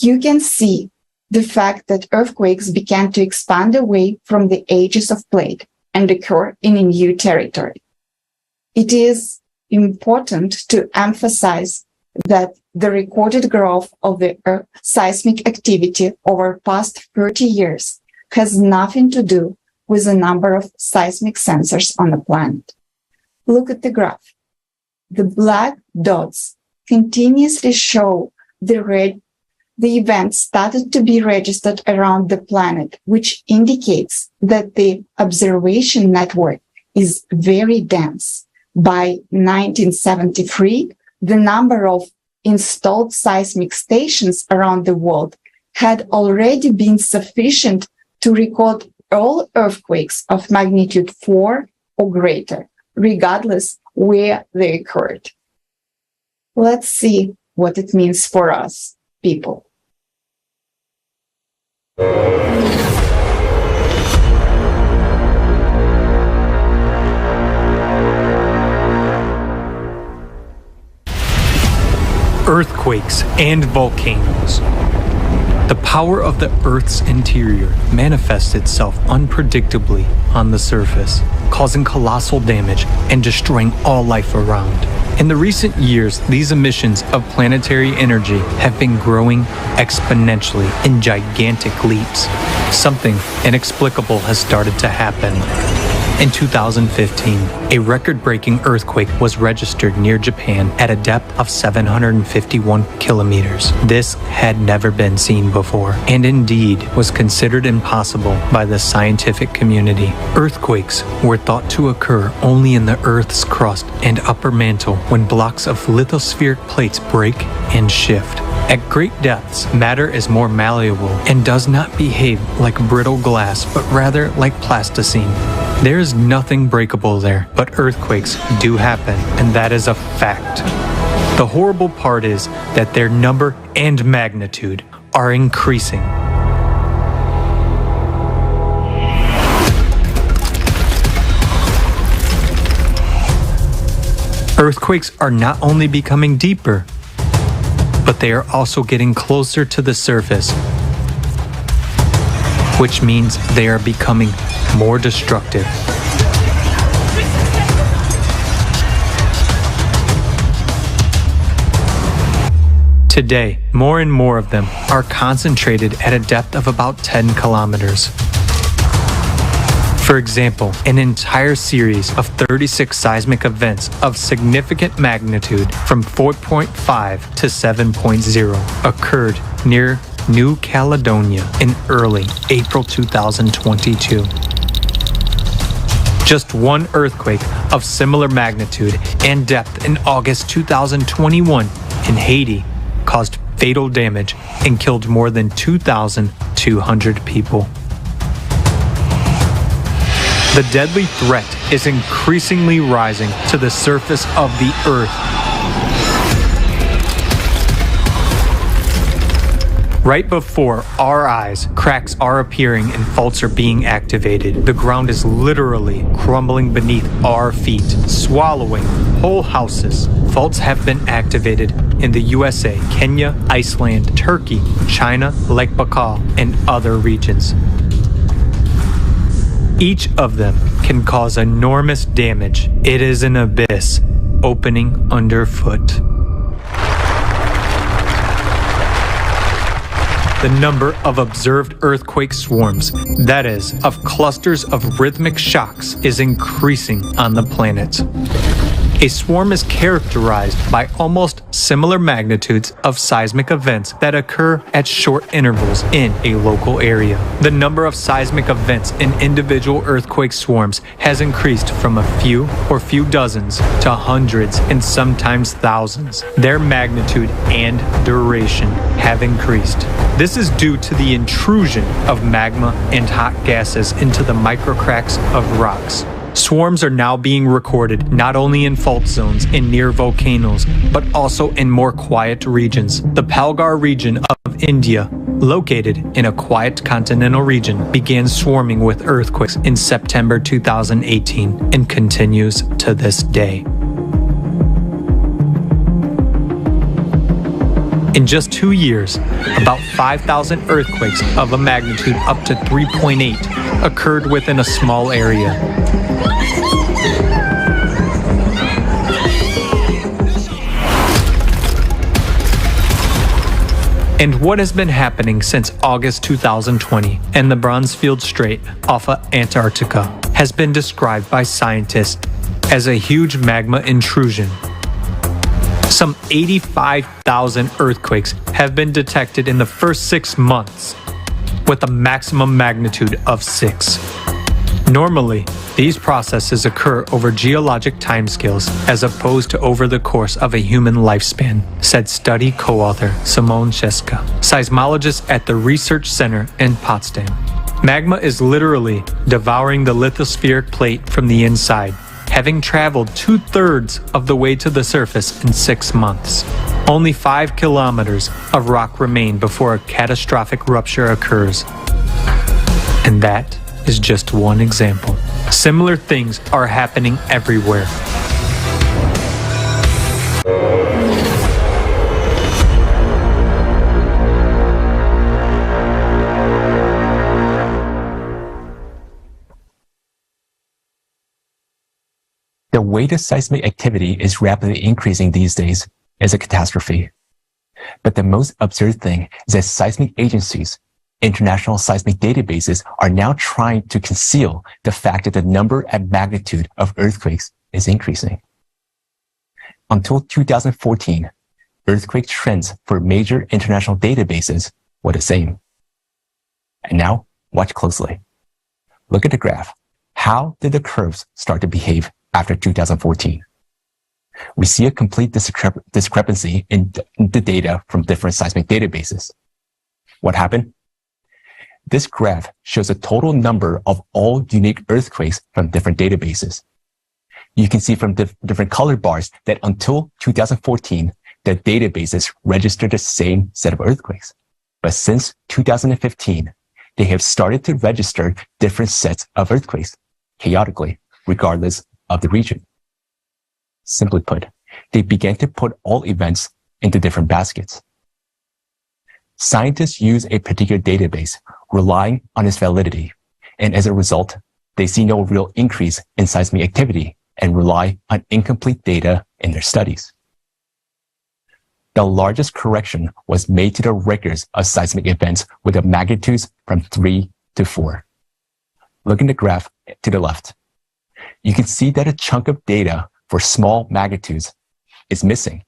You can see the fact that earthquakes began to expand away from the edges of plate and occur in a new territory. It is important to emphasize that the recorded growth of the seismic activity over past 30 years has nothing to do with the number of seismic sensors on the planet. Look at the graph. The black dots continuously show the events started to be registered around the planet, which indicates that the observation network is very dense. By 1973, the number of installed seismic stations around the world had already been sufficient to record all earthquakes of magnitude 4 or greater, regardless where they occurred. Let's see what it means for us, people. Earthquakes and volcanoes. The power of the Earth's interior manifests itself unpredictably on the surface, causing colossal damage and destroying all life around. In the recent years, these emissions of planetary energy have been growing exponentially in gigantic leaps. Something inexplicable has started to happen. In 2015, a record-breaking earthquake was registered near Japan at a depth of 751 kilometers. This had never been seen before, and indeed was considered impossible by the scientific community. Earthquakes were thought to occur only in the Earth's crust and upper mantle when blocks of lithospheric plates break and shift. At great depths, matter is more malleable and does not behave like brittle glass, but rather like plasticine. There is nothing breakable there, but earthquakes do happen, and that is a fact. The horrible part is that their number and magnitude are increasing. Earthquakes are not only becoming deeper, but they are also getting closer to the surface, which means they are becoming more destructive. Today, more and more of them are concentrated at a depth of about 10 kilometers. For example, an entire series of 36 seismic events of significant magnitude from 4.5 to 7.0 occurred near New Caledonia in early April 2022. Just one earthquake of similar magnitude and depth in August 2021 in Haiti caused fatal damage and killed more than 2,200 people. The deadly threat is increasingly rising to the surface of the Earth. Right before our eyes, cracks are appearing and faults are being activated. The ground is literally crumbling beneath our feet, swallowing whole houses. Faults have been activated in the USA, Kenya, Iceland, Turkey, China, Lake Baikal, and other regions. Each of them can cause enormous damage. It is an abyss opening underfoot. The number of observed earthquake swarms, that is, of clusters of rhythmic shocks, is increasing on the planet. A swarm is characterized by almost similar magnitudes of seismic events that occur at short intervals in a local area. The number of seismic events in individual earthquake swarms has increased from a few or few dozens to hundreds and sometimes thousands. Their magnitude and duration have increased. This is due to the intrusion of magma and hot gases into the microcracks of rocks. Swarms are now being recorded not only in fault zones and near volcanoes, but also in more quiet regions. The Palghar region of India, located in a quiet continental region, began swarming with earthquakes in September 2018 and continues to this day. In just 2 years, about 5,000 earthquakes of a magnitude up to 3.8 occurred within a small area. And what has been happening since August 2020 and the Bronzefield Strait off of Antarctica has been described by scientists as a huge magma intrusion. Some 85,000 earthquakes have been detected in the first 6 months, with a maximum magnitude of 6. Normally, these processes occur over geologic timescales as opposed to over the course of a human lifespan, said study co-author Simone Scheska, seismologist at the Research Center in Potsdam. Magma is literally devouring the lithospheric plate from the inside, having traveled 2/3 of the way to the surface in 6 months. Only 5 kilometers of rock remain before a catastrophic rupture occurs. And that is just one example. Similar things are happening everywhere. The way the seismic activity is rapidly increasing these days is a catastrophe. But the most absurd thing is that seismic agencies, international seismic databases, are now trying to conceal the fact that the number and magnitude of earthquakes is increasing. Until 2014, earthquake trends for major international databases were the same. And now, watch closely. Look at the graph. How did the curves start to behave after 2014? We see a complete discrepancy in the data from different seismic databases. What happened? This graph shows the total number of all unique earthquakes from different databases. You can see from different color bars that until 2014, the databases registered the same set of earthquakes. But since 2015, they have started to register different sets of earthquakes, chaotically, regardless of the region. Simply put, they began to put all events into different baskets. Scientists use a particular database, relying on its validity, and as a result, they see no real increase in seismic activity and rely on incomplete data in their studies. The largest correction was made to the records of seismic events with the magnitudes from 3 to 4. Look in the graph to the left. You can see that a chunk of data for small magnitudes is missing.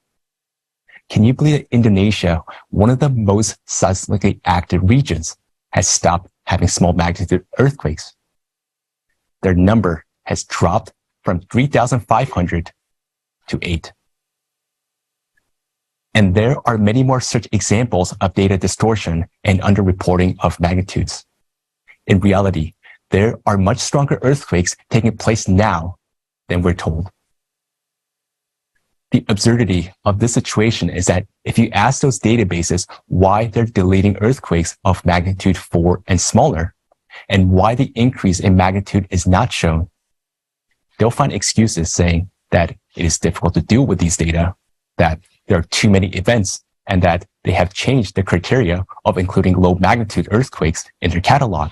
Can you believe that Indonesia, one of the most seismically active regions, has stopped having small magnitude earthquakes? Their number has dropped from 3,500 to 8. And there are many more such examples of data distortion and underreporting of magnitudes. In reality, there are much stronger earthquakes taking place now than we're told. The absurdity of this situation is that if you ask those databases why they're deleting earthquakes of magnitude 4 and smaller, and why the increase in magnitude is not shown, they'll find excuses saying that it is difficult to deal with these data, that there are too many events, and that they have changed the criteria of including low magnitude earthquakes in their catalog.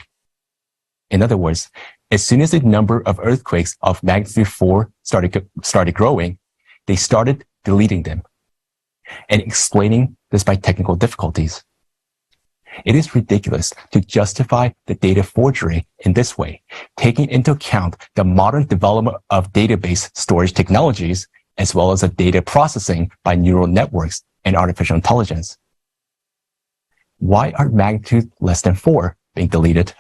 In other words, as soon as the number of earthquakes of magnitude 4 started growing, they started deleting them and explaining this by technical difficulties. It is ridiculous to justify the data forgery in this way, taking into account the modern development of database storage technologies, as well as the data processing by neural networks and artificial intelligence. Why are magnitude less than 4 being deleted?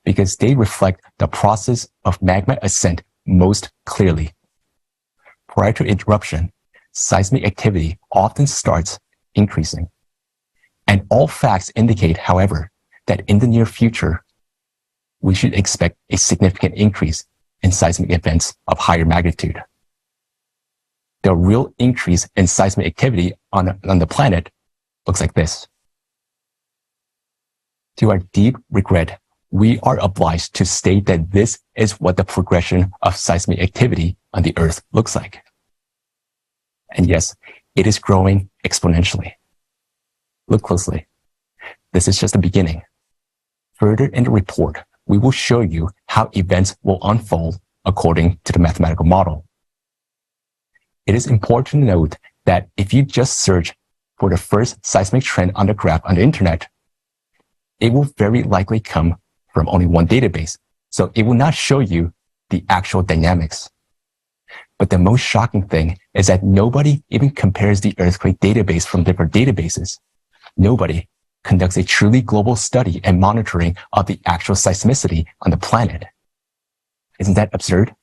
Because they reflect the process of magma ascent most clearly. Prior to interruption, seismic activity often starts increasing. And all facts indicate, however, that in the near future, we should expect a significant increase in seismic events of higher magnitude. The real increase in seismic activity on the planet looks like this. To our deep regret, we are obliged to state that this is what the progression of seismic activity on the Earth looks like. And yes, it is growing exponentially. Look closely. This is just the beginning. Further in the report, we will show you how events will unfold according to the mathematical model. It is important to note that if you just search for the first seismic trend on the graph on the internet, it will very likely come from only one database, so it will not show you the actual dynamics. But the most shocking thing is that nobody even compares the earthquake database from different databases. Nobody, conducts a truly global study and monitoring of the actual seismicity on the planet. Isn't that absurd?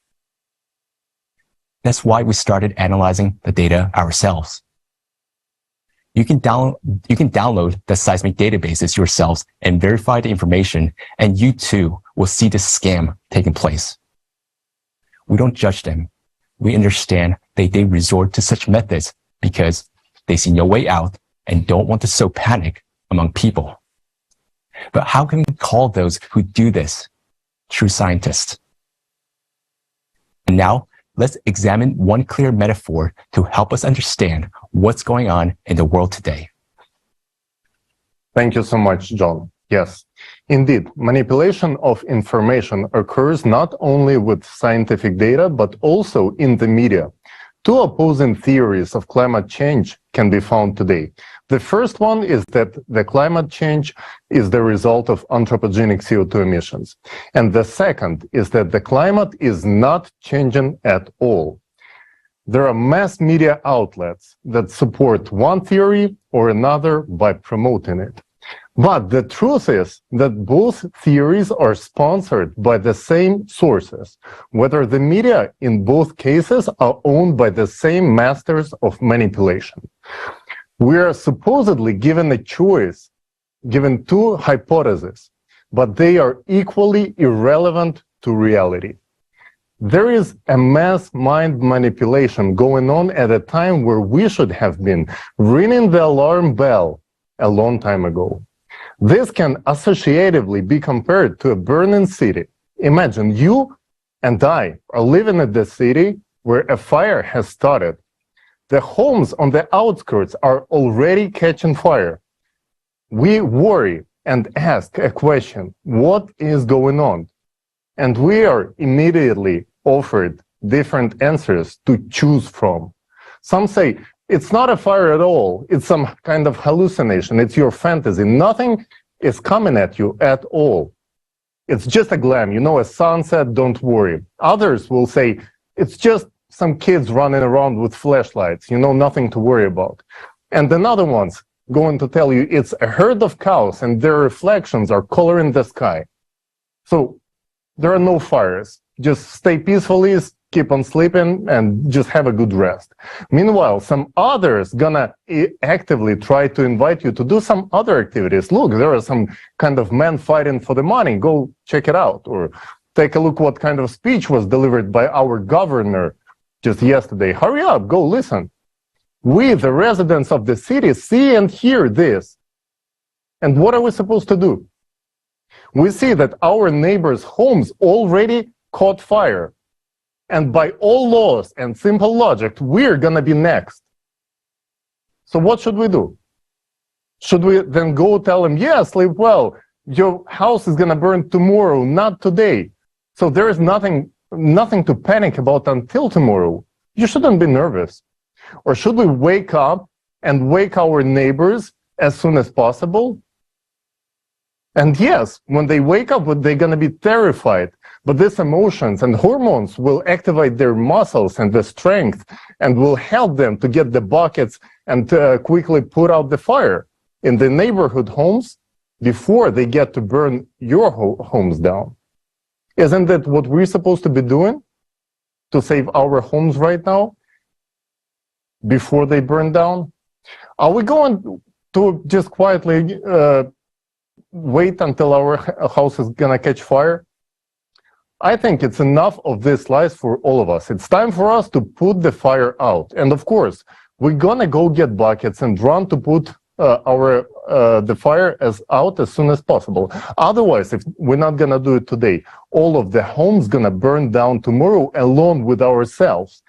That's why we started analyzing the data ourselves. You can download the seismic databases yourselves and verify the information, and you too will see the scam taking place. We don't judge them. We understand that they resort to such methods because they see no way out and don't want to sow panic among people. But how can we call those who do this true scientists? And now, let's examine one clear metaphor to help us understand what's going on in the world today. Thank you so much, John. Yes, indeed, manipulation of information occurs not only with scientific data, but also in the media. Two opposing theories of climate change can be found today. The first one is that the climate change is the result of anthropogenic CO2 emissions. And the second is that the climate is not changing at all. There are mass media outlets that support one theory or another by promoting it. But the truth is that both theories are sponsored by the same sources, whether the media in both cases are owned by the same masters of manipulation. We are supposedly given a choice, given two hypotheses, but they are equally irrelevant to reality. There is a mass mind manipulation going on at a time where we should have been ringing the alarm bell a long time ago. This can associatively be compared to a burning city. Imagine you and I are living in the city where a fire has started. The homes on the outskirts are already catching fire. We worry and ask a question, what is going on? And we are immediately offered different answers to choose from. Some say, it's not a fire at all. It's some kind of hallucination. It's your fantasy. Nothing is coming at you at all. It's just a glam, you know, a sunset, don't worry. Others will say, it's just some kids running around with flashlights, you know, nothing to worry about. And then other ones going to tell you it's a herd of cows and their reflections are coloring the sky. So there are no fires. Just stay peacefully, keep on sleeping, and just have a good rest. Meanwhile, some others gonna actively try to invite you to do some other activities. Look, there are some kind of men fighting for the money. Go check it out. Or take a look what kind of speech was delivered by our governor just yesterday. Hurry up, go listen. We, the residents of the city, see and hear this. And what are we supposed to do? We see that our neighbors' homes already caught fire. And by all laws and simple logic, we're going to be next. So what should we do? Should we then go tell them, yeah, sleep well, your house is going to burn tomorrow, not today. So there is nothing to panic about until tomorrow. You shouldn't be nervous. Or should we wake up and wake our neighbors as soon as possible? And yes, when they wake up, they're going to be terrified. But these emotions and hormones will activate their muscles and the strength and will help them to get the buckets and quickly put out the fire in the neighborhood homes before they get to burn your homes down. Isn't that what we're supposed to be doing to save our homes right now before they burn down? Are we going to just quietly wait until our house is going to catch fire? I think it's enough of these lies for all of us. It's time for us to put the fire out. And of course, we're going to go get buckets and run to put the fire out as soon as possible. Otherwise, if we're not going to do it today, all of the homes going to burn down tomorrow along with ourselves.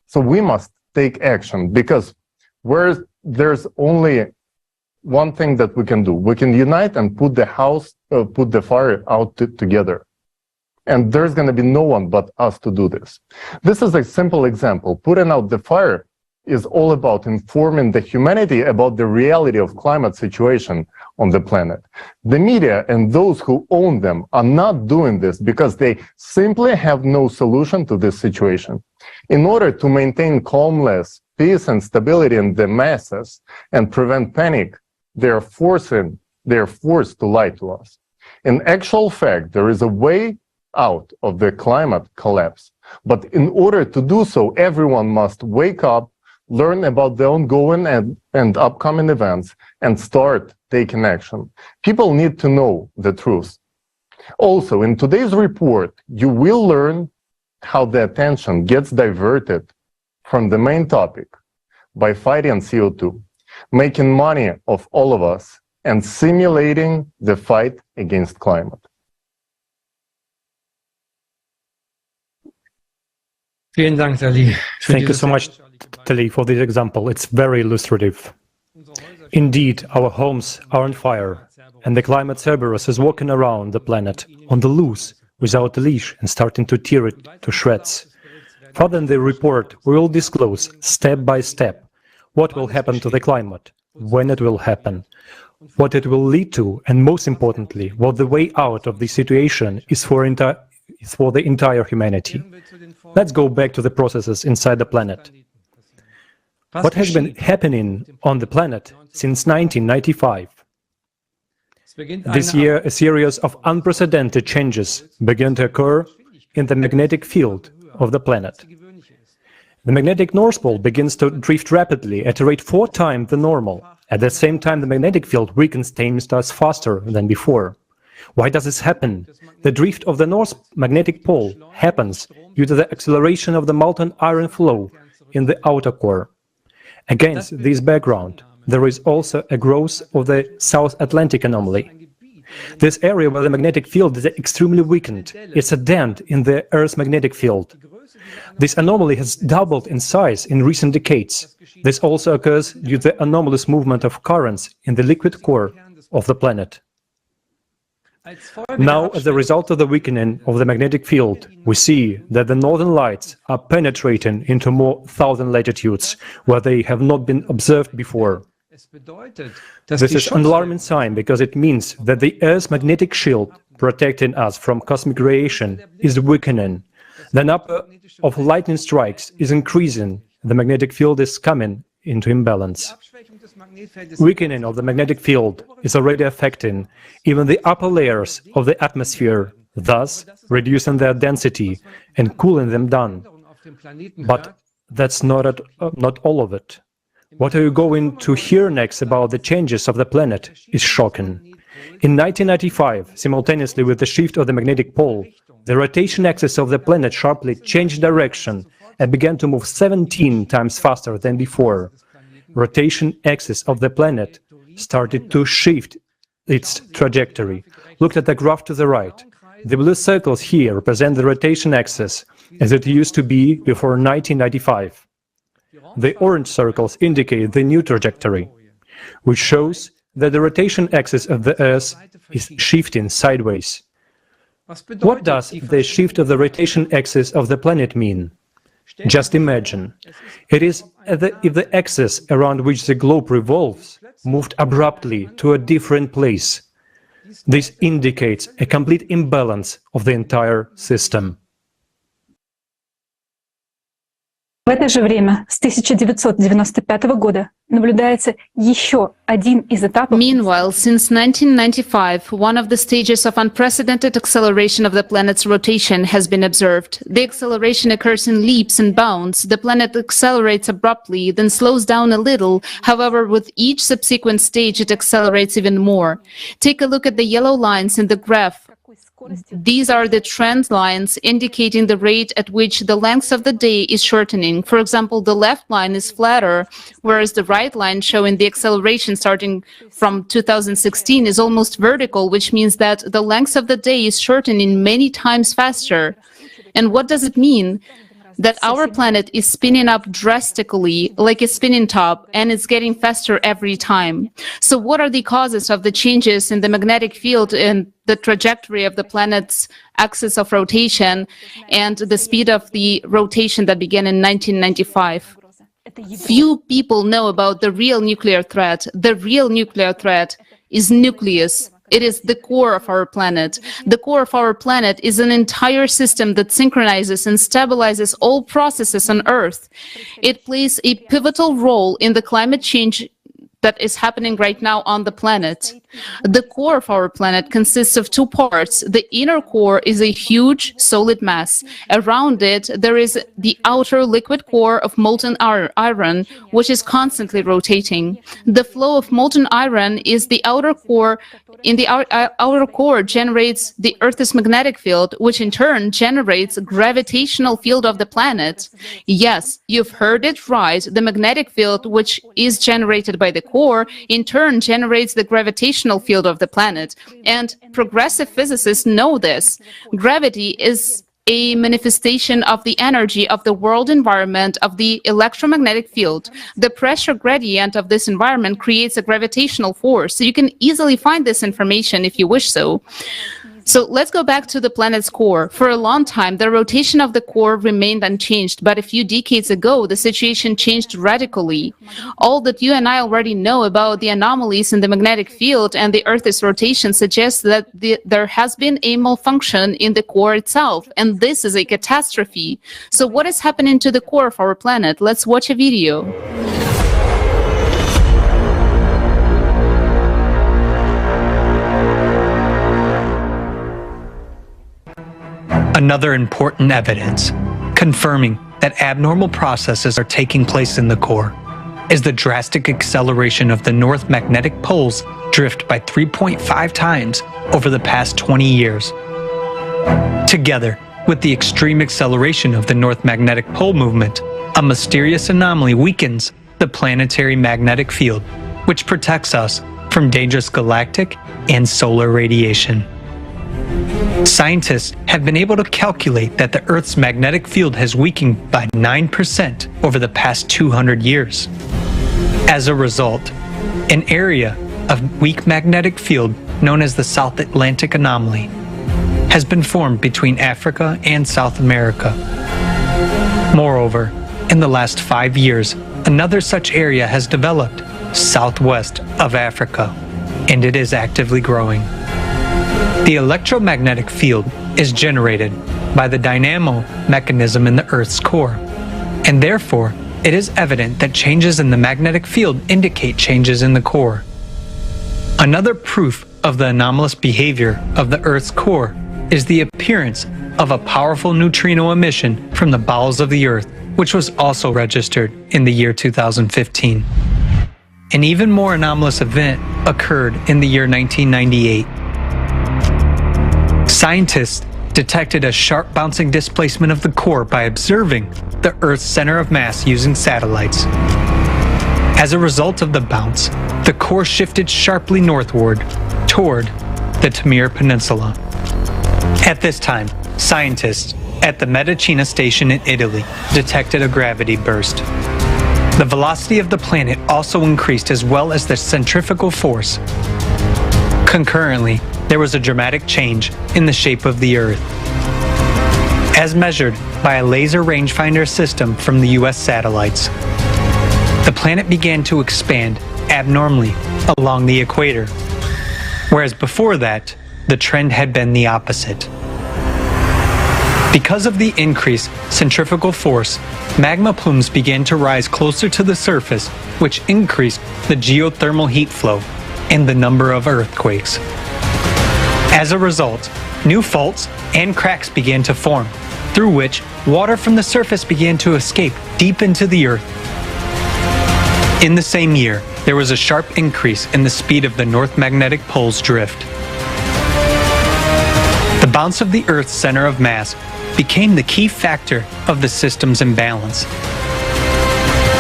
So we must take action, because there's only one thing that we can do. We can unite and put the fire out together. And there's going to be no one but us to do this. This is a simple example. Putting out the fire is all about informing the humanity about the reality of climate situation on the planet. The media and those who own them are not doing this because they simply have no solution to this situation. In order to maintain calmness, peace, and stability in the masses and prevent panic, they are forcing they're forced to lie to us. In actual fact, there is a way out of the climate collapse. But in order to do so, everyone must wake up, learn about the ongoing and upcoming events, and start taking action. People need to know the truth. Also, in today's report, you will learn how the attention gets diverted from the main topic by fighting CO2, making money of all of us, and simulating the fight against climate. Thank you so much, Tali, for this example. It's very illustrative. Indeed, our homes are on fire, and the Climate Cerberus is walking around the planet on the loose, without a leash, and starting to tear it to shreds. Further in the report, we will disclose, step by step, what will happen to the climate, when it will happen, what it will lead to, and most importantly, what the way out of the situation is for the entire humanity. Let's go back to the processes inside the planet. What has been happening on the planet since 1995? This year, a series of unprecedented changes began to occur in the magnetic field of the planet. The magnetic North Pole begins to drift rapidly at a rate 4 times the normal. At the same time, the magnetic field weakens 10 times faster than before. Why does this happen? The drift of the North magnetic pole happens due to the acceleration of the molten iron flow in the outer core. Against this background, there is also a growth of the South Atlantic anomaly. This area where the magnetic field is extremely weakened, it's a dent in the Earth's magnetic field. This anomaly has doubled in size in recent decades. This also occurs due to the anomalous movement of currents in the liquid core of the planet. Now, as a result of the weakening of the magnetic field, we see that the northern lights are penetrating into more southern latitudes, where they have not been observed before. This is an alarming sign because it means that the Earth's magnetic shield protecting us from cosmic radiation is weakening. The number of lightning strikes is increasing. The magnetic field is coming into imbalance. Weakening of the magnetic field is already affecting even the upper layers of the atmosphere, thus reducing their density and cooling them down. But that's not all of it. What are you going to hear next about the changes of the planet is shocking. In 1995, simultaneously with the shift of the magnetic pole, the rotation axis of the planet sharply changed direction and began to move 17 times faster than before. Rotation axis of the planet started to shift its trajectory. Look at the graph to the right. The blue circles here represent the rotation axis as it used to be before 1995. The orange circles indicate the new trajectory, which shows that the rotation axis of the Earth is shifting sideways. What does the shift of the rotation axis of the planet mean? Just imagine. It is if the axis around which the globe revolves moved abruptly to a different place. This indicates a complete imbalance of the entire system. В это же время, с 1995 года, наблюдается еще один из этапов. Meanwhile, since 1995, one of the stages of unprecedented acceleration of the planet's rotation has been observed. The acceleration occurs in leaps and bounds. The planet accelerates abruptly, then slows down a little. However, with each subsequent stage, it accelerates even more. Take a look at the yellow lines in the graph. These are the trend lines indicating the rate at which the length of the day is shortening. For example, the left line is flatter, whereas the right line showing the acceleration starting from 2016 is almost vertical, which means that the length of the day is shortening many times faster. And what does it mean? That our planet is spinning up drastically, like a spinning top, and it's getting faster every time. So what are the causes of the changes in the magnetic field and the trajectory of the planet's axis of rotation and the speed of the rotation that began in 1995? Few people know about the real nuclear threat. The real nuclear threat is nucleus. It is the core of our planet. The core of our planet is an entire system that synchronizes and stabilizes all processes on Earth. It plays a pivotal role in the climate change that is happening right now on the planet. The core of our planet consists of two parts. The inner core is a huge solid mass. Around it, there is the outer liquid core of molten iron, which is constantly rotating. The flow of molten iron is the outer core. In the outer core generates the Earth's magnetic field, which in turn generates gravitational field of the planet. Yes, you've heard it right. The magnetic field, which is generated by the core, in turn generates the gravitational field of the planet. And progressive physicists know this. Gravity is a manifestation of the energy of the world environment of the electromagnetic field. The pressure gradient of this environment creates a gravitational force. So you can easily find this information if you wish so. So let's go back to the planet's core. For a long time, the rotation of the core remained unchanged, but a few decades ago, the situation changed radically. All that you and I already know about the anomalies in the magnetic field and the Earth's rotation suggests that there has been a malfunction in the core itself, and this is a catastrophe. So what is happening to the core of our planet? Let's watch a video. Another important evidence, confirming that abnormal processes are taking place in the core, is the drastic acceleration of the North magnetic poles drift by 3.5 times over the past 20 years. Together with the extreme acceleration of the North magnetic pole movement, a mysterious anomaly weakens the planetary magnetic field, which protects us from dangerous galactic and solar radiation. Scientists have been able to calculate that the Earth's magnetic field has weakened by 9% over the past 200 years. As a result, an area of weak magnetic field known as the South Atlantic Anomaly has been formed between Africa and South America. Moreover, in the last 5 years, another such area has developed southwest of Africa, and it is actively growing. The electromagnetic field is generated by the dynamo mechanism in the Earth's core, and therefore it is evident that changes in the magnetic field indicate changes in the core. Another proof of the anomalous behavior of the Earth's core is the appearance of a powerful neutrino emission from the bowels of the Earth, which was also registered in the year 2015. An even more anomalous event occurred in the year 1998. Scientists detected a sharp bouncing displacement of the core by observing the Earth's center of mass using satellites. As a result of the bounce, the core shifted sharply northward toward the Tamir Peninsula. At this time, scientists at the Medicina station in Italy detected a gravity burst. The velocity of the planet also increased as well as the centrifugal force. Concurrently, there was a dramatic change in the shape of the Earth. As measured by a laser rangefinder system from the US satellites, the planet began to expand abnormally along the equator, whereas before that, the trend had been the opposite. Because of the increased centrifugal force, magma plumes began to rise closer to the surface, which increased the geothermal heat flow and the number of earthquakes. As a result, new faults and cracks began to form, through which water from the surface began to escape deep into the Earth. In the same year, there was a sharp increase in the speed of the North magnetic pole's drift. The bounce of the Earth's center of mass became the key factor of the system's imbalance.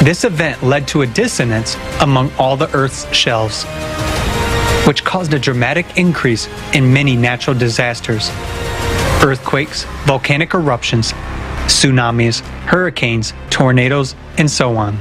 This event led to a dissonance among all the Earth's shelves, which caused a dramatic increase in many natural disasters: earthquakes, volcanic eruptions, tsunamis, hurricanes, tornadoes, and so on.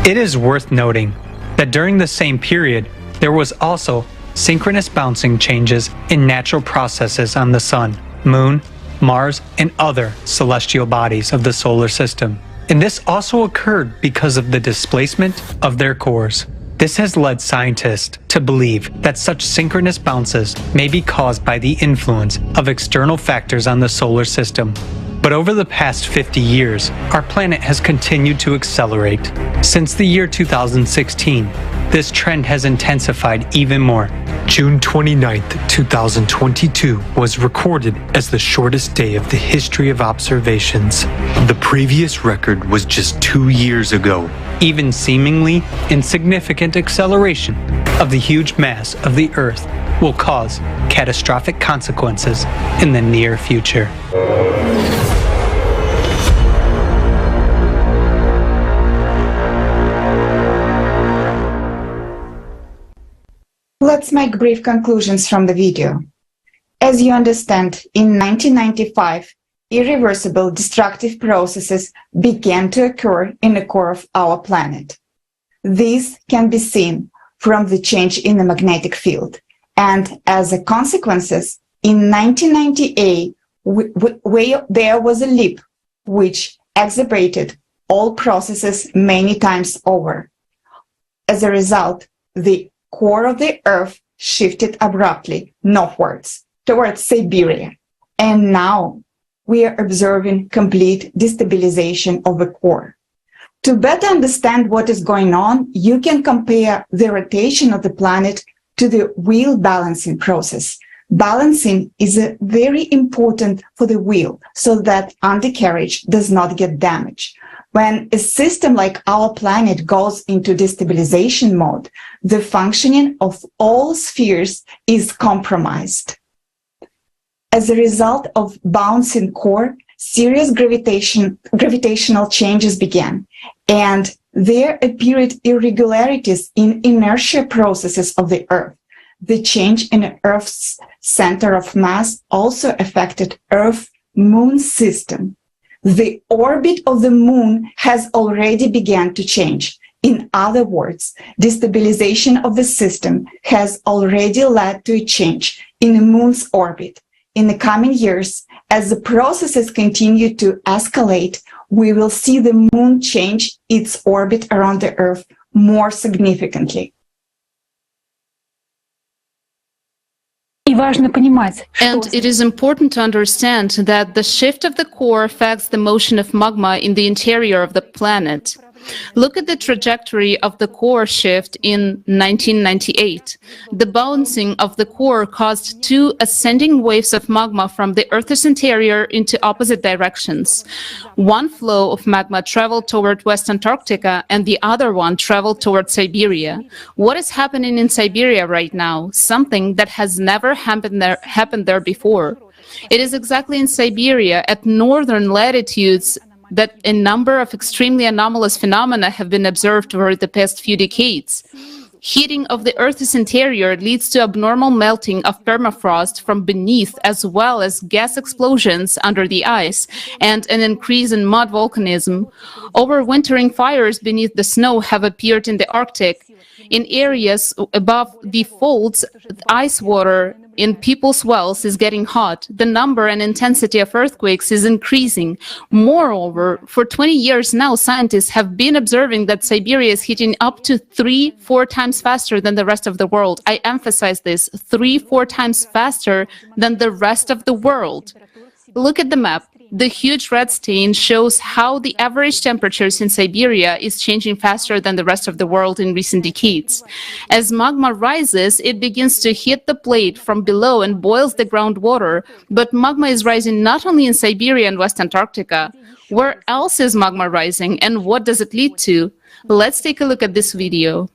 It is worth noting that during the same period, there was also synchronous bouncing changes in natural processes on the Sun, Moon, Mars, and other celestial bodies of the solar system. And this also occurred because of the displacement of their cores. This has led scientists to believe that such synchronous bounces may be caused by the influence of external factors on the solar system. But over the past 50 years, our planet has continued to accelerate. Since the year 2016, this trend has intensified even more. June 29th, 2022 was recorded as the shortest day of the history of observations. The previous record was just 2 years ago. Even seemingly insignificant acceleration of the huge mass of the Earth will cause catastrophic consequences in the near future. Let's make brief conclusions from the video. As you understand, in 1995, irreversible destructive processes began to occur in the core of our planet. This can be seen from the change in the magnetic field. And as a consequence, in 1998, there was a leap which exacerbated all processes many times over. As a result, the core of the Earth shifted abruptly northwards towards Siberia. And now we are observing complete destabilization of the core. To better understand what is going on, you can compare the rotation of the planet to the wheel balancing process. Balancing is very important for the wheel so that undercarriage does not get damaged. When a system like our planet goes into destabilization mode, the functioning of all spheres is compromised. As a result of bouncing core, serious gravitational changes began, and there appeared irregularities in inertia processes of the Earth. The change in Earth's center of mass also affected Earth-Moon system. The orbit of the Moon has already begun to change. In other words, destabilization of the system has already led to a change in the Moon's orbit. In the coming years, as the processes continue to escalate, we will see the Moon change its orbit around the Earth more significantly. And it is important to understand that the shift of the core affects the motion of magma in the interior of the planet. Look at the trajectory of the core shift in 1998. The bouncing of the core caused two ascending waves of magma from the Earth's interior into opposite directions. One flow of magma traveled toward West Antarctica and the other one traveled toward Siberia. What is happening in Siberia right now? Something that has never happened there before. It is exactly in Siberia at northern latitudes that a number of extremely anomalous phenomena have been observed over the past few decades. Heating of the Earth's interior leads to abnormal melting of permafrost from beneath, as well as gas explosions under the ice, and an increase in mud volcanism. Overwintering fires beneath the snow have appeared in the Arctic. In areas above the folds, ice water in people's wells is getting hot. The number and intensity of earthquakes is increasing. Moreover, for 20 years now, scientists have been observing that Siberia is heating up to 3-4 times faster than the rest of the world. I emphasize this, 3-4 times faster than the rest of the world. Look at the map. The huge red stain shows how the average temperatures in Siberia is changing faster than the rest of the world in recent decades. As magma rises, it begins to hit the plate from below and boils the groundwater. But magma is rising not only in Siberia and West Antarctica. Where else is magma rising, and what does it lead to? Let's take a look at this video.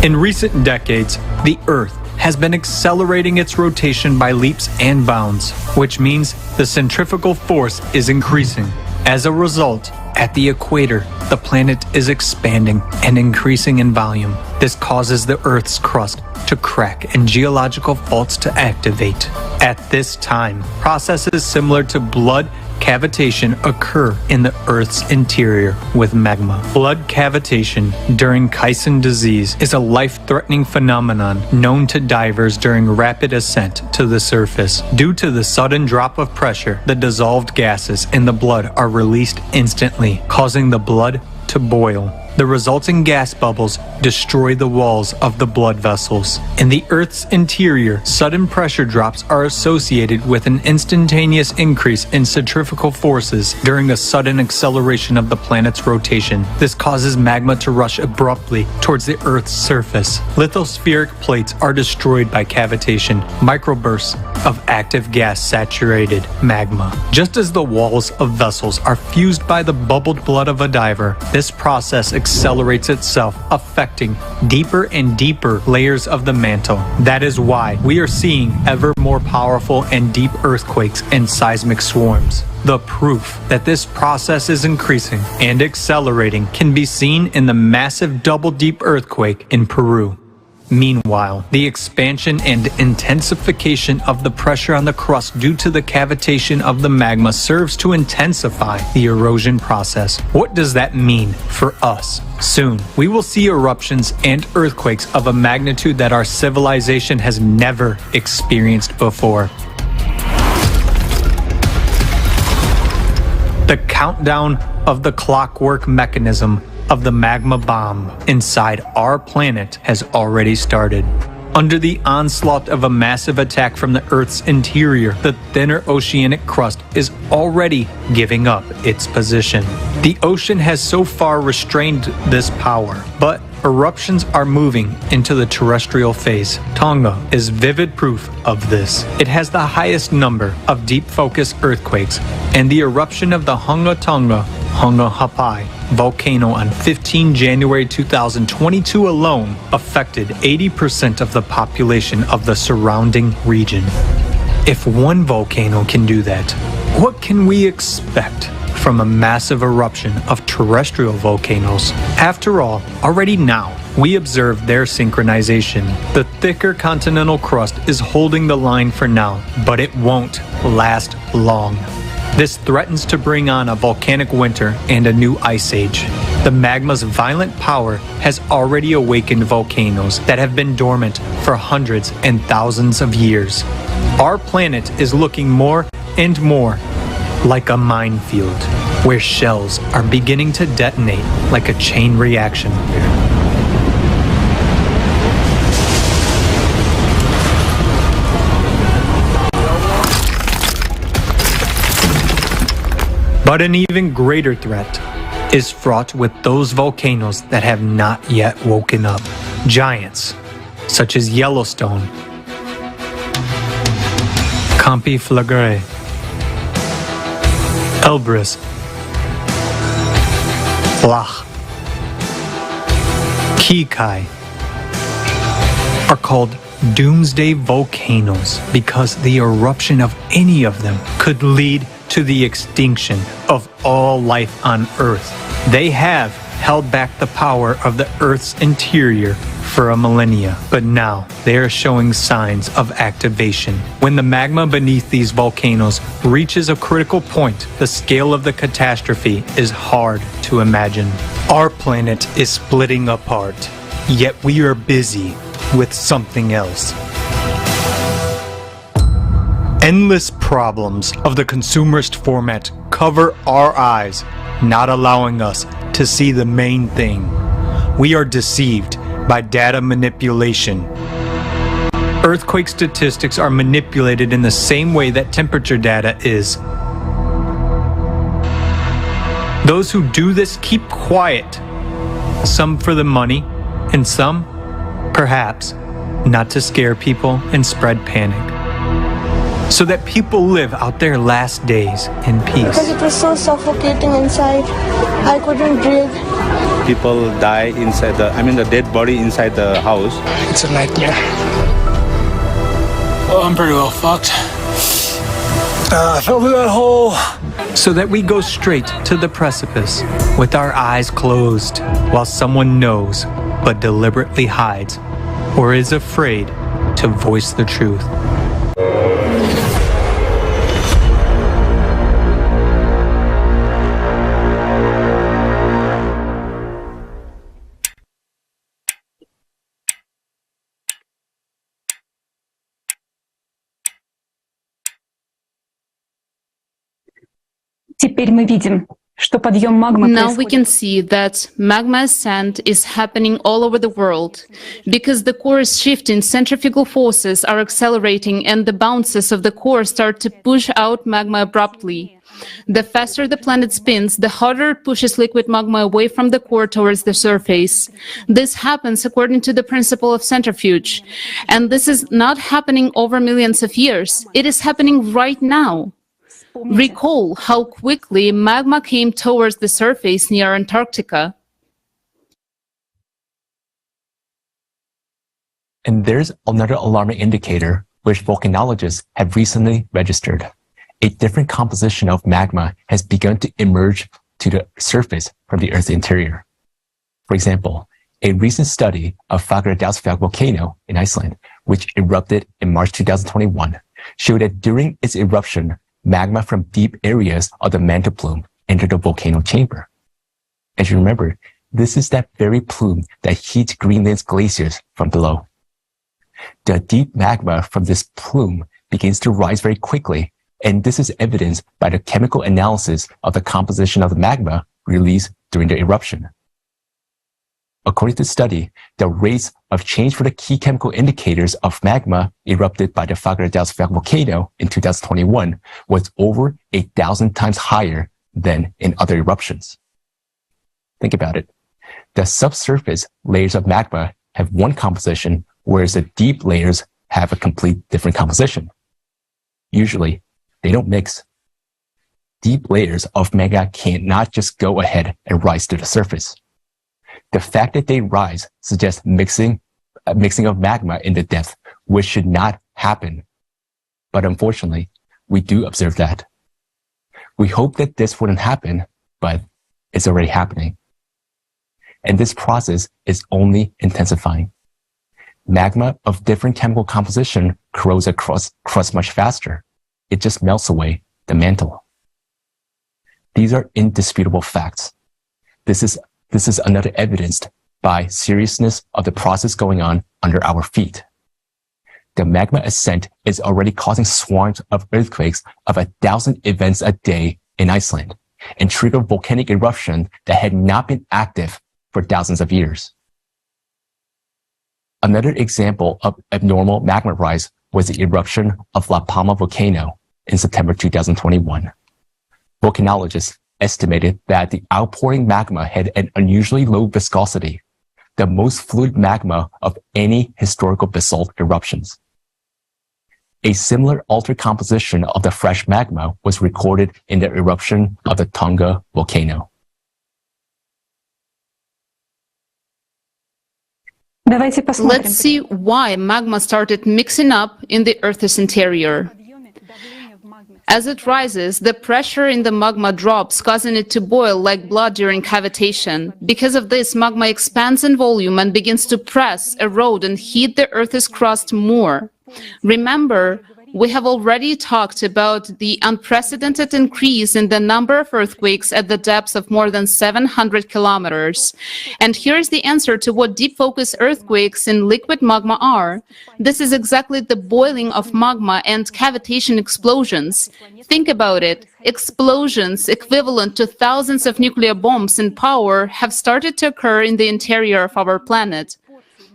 In recent decades, the Earth has been accelerating its rotation by leaps and bounds, which means the centrifugal force is increasing. As a result, at the equator, the planet is expanding and increasing in volume. This causes the Earth's crust to crack and geological faults to activate. At this time, processes similar to blood cavitation occur in the Earth's interior with magma. Blood cavitation during Chyson disease is a life-threatening phenomenon known to divers during rapid ascent to the surface. Due to the sudden drop of pressure, the dissolved gases in the blood are released instantly, causing the blood to boil. The resulting gas bubbles destroy the walls of the blood vessels. In the Earth's interior, sudden pressure drops are associated with an instantaneous increase in centrifugal forces during a sudden acceleration of the planet's rotation. This causes magma to rush abruptly towards the Earth's surface. Lithospheric plates are destroyed by cavitation, microbursts of active gas-saturated magma. Just as the walls of vessels are fused by the bubbled blood of a diver, this process accelerates itself, affecting deeper and deeper layers of the mantle. That is why we are seeing ever more powerful and deep earthquakes and seismic swarms. The proof that this process is increasing and accelerating can be seen in the massive double-deep earthquake in Peru. Meanwhile, the expansion and intensification of the pressure on the crust due to the cavitation of the magma serves to intensify the erosion process. What does that mean for us? Soon, we will see eruptions and earthquakes of a magnitude that our civilization has never experienced before. The countdown of the clockwork mechanism of the magma bomb inside our planet has already started. Under the onslaught of a massive attack from the Earth's interior, the thinner oceanic crust is already giving up its position. The ocean has so far restrained this power, but eruptions are moving into the terrestrial phase. Tonga is vivid proof of this. It has the highest number of deep focus earthquakes, and the eruption of the Hunga Tonga Hapai volcano on 15 January 2022 alone affected 80% of the population of the surrounding region. If one volcano can do that, what can we expect from a massive eruption of terrestrial volcanoes? After all, already now, we observe their synchronization. The thicker continental crust is holding the line for now, but it won't last long. This threatens to bring on a volcanic winter and a new ice age. The magma's violent power has already awakened volcanoes that have been dormant for hundreds and thousands of years. Our planet is looking more and more like a minefield, where shells are beginning to detonate like a chain reaction. But an even greater threat is fraught with those volcanoes that have not yet woken up. Giants, such as Yellowstone, Campi Flagre, Elbrus, Flach, Kikai, are called doomsday volcanoes because the eruption of any of them could lead to the extinction of all life on Earth. They have held back the power of the Earth's interior for a millennia, but now they are showing signs of activation. When the magma beneath these volcanoes reaches a critical point, the scale of the catastrophe is hard to imagine. Our planet is splitting apart, yet we are busy with something else. Endless problems of the consumerist format cover our eyes, not allowing us to see the main thing. We are deceived by data manipulation. Earthquake statistics are manipulated in the same way that temperature data is. Those who do this keep quiet, some for the money, and some, perhaps, not to scare people and spread panic, so that people live out their last days in peace. Because it was so suffocating inside. I couldn't breathe. People die inside the dead body inside the house. It's a nightmare. Oh, I'm pretty well fucked. I fell through that hole. So that we go straight to the precipice with our eyes closed while someone knows but deliberately hides or is afraid to voice the truth. Теперь мы видим, Now we can see that magma ascent is happening all over the world because the core is shifting, centrifugal forces are accelerating, and the bounces of the core start to push out magma abruptly. The faster the planet spins, the harder it pushes liquid magma away from the core towards the surface. This happens according to the principle of centrifuge. And this is not happening over millions of years. It is happening right now. Recall how quickly magma came towards the surface near Antarctica. And there's another alarming indicator which volcanologists have recently registered. A different composition of magma has begun to emerge to the surface from the Earth's interior. For example, a recent study of Fagradalsfjall volcano in Iceland, which erupted in March 2021, showed that during its eruption, magma from deep areas of the mantle plume entered the volcano chamber. As you remember, this is that very plume that heats Greenland's glaciers from below. The deep magma from this plume begins to rise very quickly, and this is evidenced by the chemical analysis of the composition of the magma released during the eruption. According to the study, the rates of change for the key chemical indicators of magma erupted by the Fagradalsfjall volcano in 2021 was over 1,000 times higher than in other eruptions. Think about it. The subsurface layers of magma have one composition, whereas the deep layers have a complete different composition. Usually, they don't mix. Deep layers of magma cannot just go ahead and rise to the surface. The fact that they rise suggests mixing of magma in the depth, which should not happen. But unfortunately, we do observe that. We hope that this wouldn't happen, but it's already happening. And this process is only intensifying. Magma of different chemical composition corrodes across crust much faster. It just melts away the mantle. These are indisputable facts. This is another evidence by seriousness of the process going on under our feet. The magma ascent is already causing swarms of earthquakes of 1,000 events a day in Iceland and trigger volcanic eruption that had not been active for thousands of years. Another example of abnormal magma rise was the eruption of La Palma volcano in September 2021. Volcanologists estimated that the outpouring magma had an unusually low viscosity, the most fluid magma of any historical basalt eruptions. A similar altered composition of the fresh magma was recorded in the eruption of the Tonga volcano. Let's see why magma started mixing up in the Earth's interior. As it rises, the pressure in the magma drops, causing it to boil like blood during cavitation. Because of this, magma expands in volume and begins to press, erode, and heat the Earth's crust more. Remember, we have already talked about the unprecedented increase in the number of earthquakes at the depths of more than 700 kilometers. And here's the answer to what deep focus earthquakes in liquid magma are. This is exactly the boiling of magma and cavitation explosions. Think about it. Explosions equivalent to thousands of nuclear bombs in power have started to occur in the interior of our planet.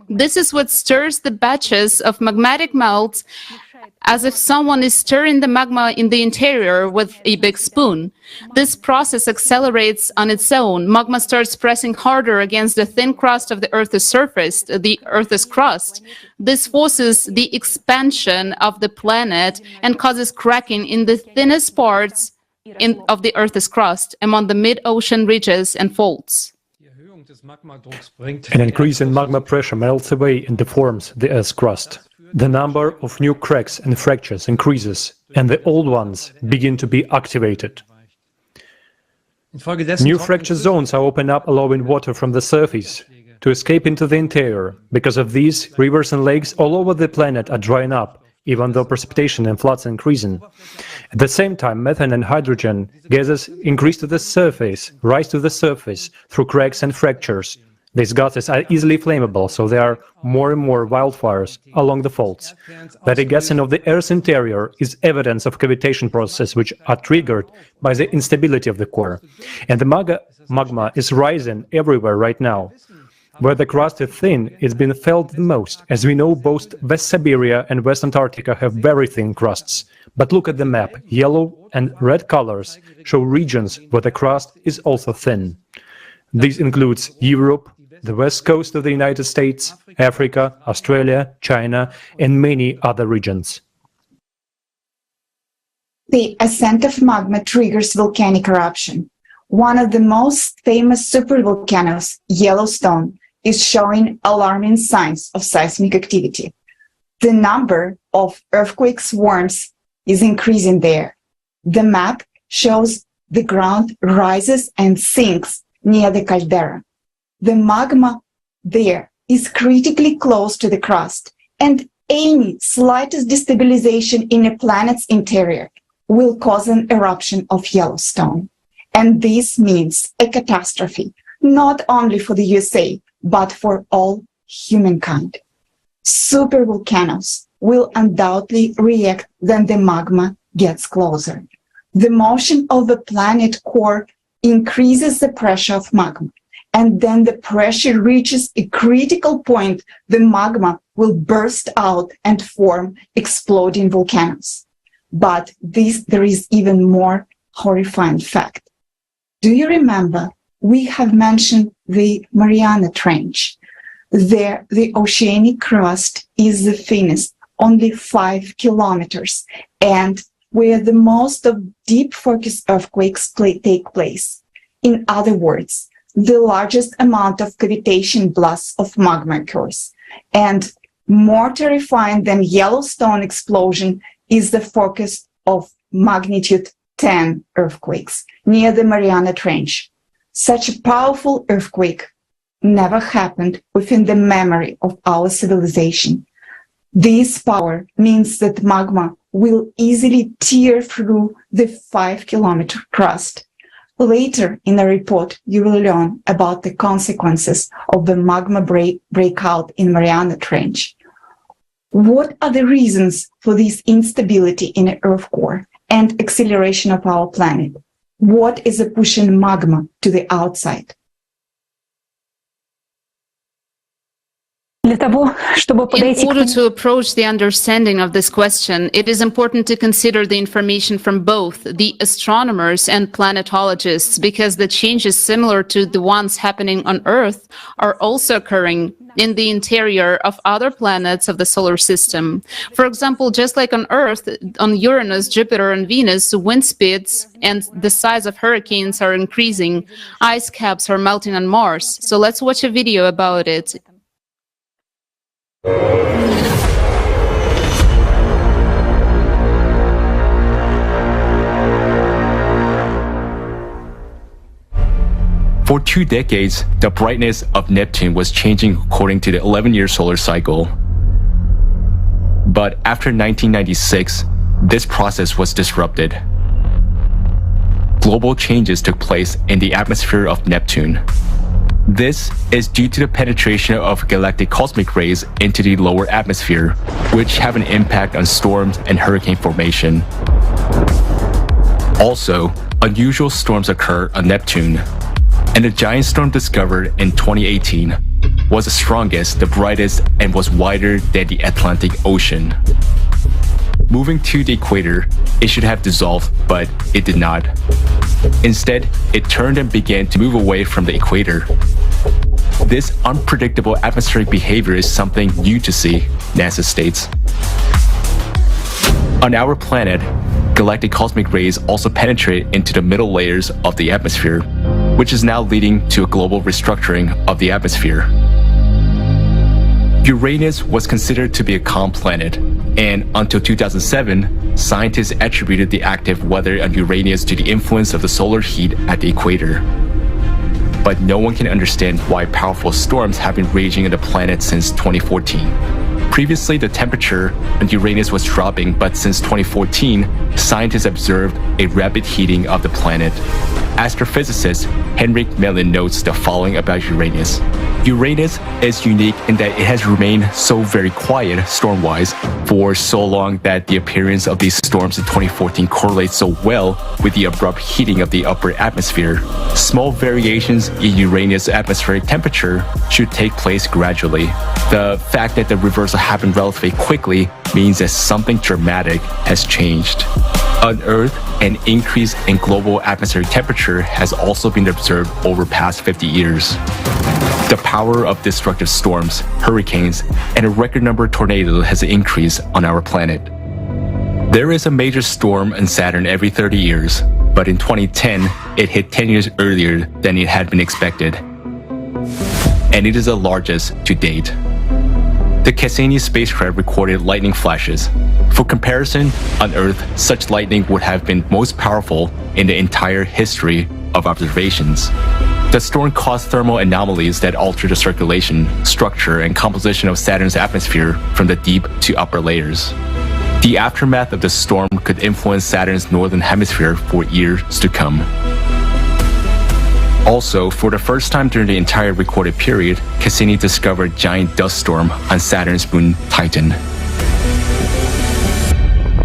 This is what stirs the batches of magmatic melt, as if someone is stirring the magma in the interior with a big spoon. This process accelerates on its own. Magma starts pressing harder against the thin crust of the Earth's surface, the Earth's crust. This forces the expansion of the planet and causes cracking in the thinnest parts of the Earth's crust, among the mid-ocean ridges and faults. An increase in magma pressure melts away and deforms the Earth's crust. The number of new cracks and fractures increases, and the old ones begin to be activated. New fracture zones are opened up, allowing water from the surface to escape into the interior. Because of these, rivers and lakes all over the planet are drying up, even though precipitation and floods are increasing. At the same time, methane and hydrogen gases increase to the surface, rise to the surface through cracks and fractures, These gases are easily flammable, so there are more and more wildfires along the faults. The degassing of the Earth's interior is evidence of cavitation processes which are triggered by the instability of the core. And the magma is rising everywhere right now. Where the crust is thin, it's been felt the most. As we know, both West Siberia and West Antarctica have very thin crusts. But look at the map. Yellow and red colors show regions where the crust is also thin. This includes Europe, the west coast of the United States, Africa, Australia, China, and many other regions. The ascent of magma triggers volcanic eruption. One of the most famous supervolcanoes, Yellowstone, is showing alarming signs of seismic activity. The number of earthquake swarms is increasing there. The map shows the ground rises and sinks near the caldera. The magma there is critically close to the crust, and any slightest destabilization in a planet's interior will cause an eruption of Yellowstone. And this means a catastrophe, not only for the USA, but for all humankind. Supervolcanoes will undoubtedly react when the magma gets closer. The motion of the planet core increases the pressure of magma, and then the pressure reaches a critical point, the magma will burst out and form exploding volcanoes. But there is even more horrifying fact. Do you remember we have mentioned the Mariana Trench? There, the oceanic crust is the thinnest, only 5 kilometers, and where the most of deep focus earthquakes take place. In other words, the largest amount of cavitation blasts of magma occurs. And more terrifying than Yellowstone explosion is the focus of magnitude 10 earthquakes near the Mariana Trench. Such a powerful earthquake never happened within the memory of our civilization. This power means that magma will easily tear through the 5-kilometer crust. Later in the report, you will learn about the consequences of the magma breakout in Mariana Trench. What are the reasons for this instability in the Earth core and acceleration of our planet? What is pushing magma to the outside? In order to approach the understanding of this question, it is important to consider the information from both the astronomers and planetologists, because the changes similar to the ones happening on Earth are also occurring in the interior of other planets of the solar system. For example, just like on Earth, on Uranus, Jupiter, and Venus, wind speeds and the size of hurricanes are increasing. Ice caps are melting on Mars. So let's watch a video about it. For 2 decades, the brightness of Neptune was changing according to the 11-year solar cycle. But after 1996, this process was disrupted. Global changes took place in the atmosphere of Neptune. This is due to the penetration of galactic cosmic rays into the lower atmosphere, which have an impact on storms and hurricane formation. Also, unusual storms occur on Neptune, and the giant storm discovered in 2018 was the strongest, the brightest, and was wider than the Atlantic Ocean. Moving to the equator, it should have dissolved, but it did not. Instead, it turned and began to move away from the equator. This unpredictable atmospheric behavior is something new to see, NASA states. On our planet, galactic cosmic rays also penetrate into the middle layers of the atmosphere, which is now leading to a global restructuring of the atmosphere. Uranus was considered to be a calm planet, and until 2007, scientists attributed the active weather on Uranus to the influence of the solar heat at the equator. But no one can understand why powerful storms have been raging on the planet since 2014. Previously, the temperature on Uranus was dropping, but since 2014, scientists observed a rapid heating of the planet. astrophysicist Henrik Mellin notes the following about Uranus. Uranus is unique in that it has remained so very quiet storm-wise for so long that the appearance of these storms in 2014 correlates so well with the abrupt heating of the upper atmosphere. Small variations in Uranus' atmospheric temperature should take place gradually. The fact that the reversal happened relatively quickly means that something dramatic has changed. On Earth, an increase in global atmospheric temperature has also been observed over past 50 years. The power of destructive storms, hurricanes, and a record number of tornadoes has increased on our planet. There is a major storm on Saturn every 30 years, but in 2010, it hit 10 years earlier than it had been expected. And it is the largest to date. The Cassini spacecraft recorded lightning flashes. For comparison, on Earth, such lightning would have been most powerful in the entire history of observations. The storm caused thermal anomalies that alter the circulation, structure, and composition of Saturn's atmosphere from the deep to upper layers. The aftermath of the storm could influence Saturn's northern hemisphere for years to come. Also, for the first time during the entire recorded period, Cassini discovered a giant dust storm on Saturn's moon Titan.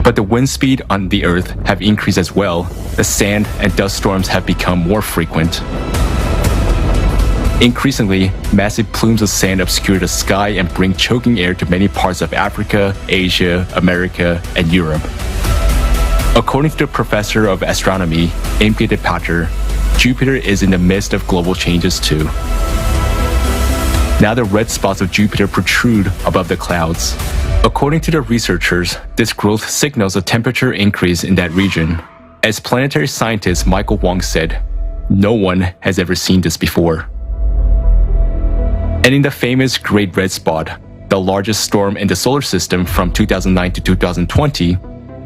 But the wind speed on the Earth have increased as well. The sand and dust storms have become more frequent. Increasingly, massive plumes of sand obscure the sky and bring choking air to many parts of Africa, Asia, America, and Europe. According to the professor of astronomy, Imke de Pater, Jupiter is in the midst of global changes too. Now the red spots of Jupiter protrude above the clouds. According to the researchers, this growth signals a temperature increase in that region. As planetary scientist Michael Wong said, "No one has ever seen this before." And in the famous Great Red Spot, the largest storm in the solar system from 2009 to 2020,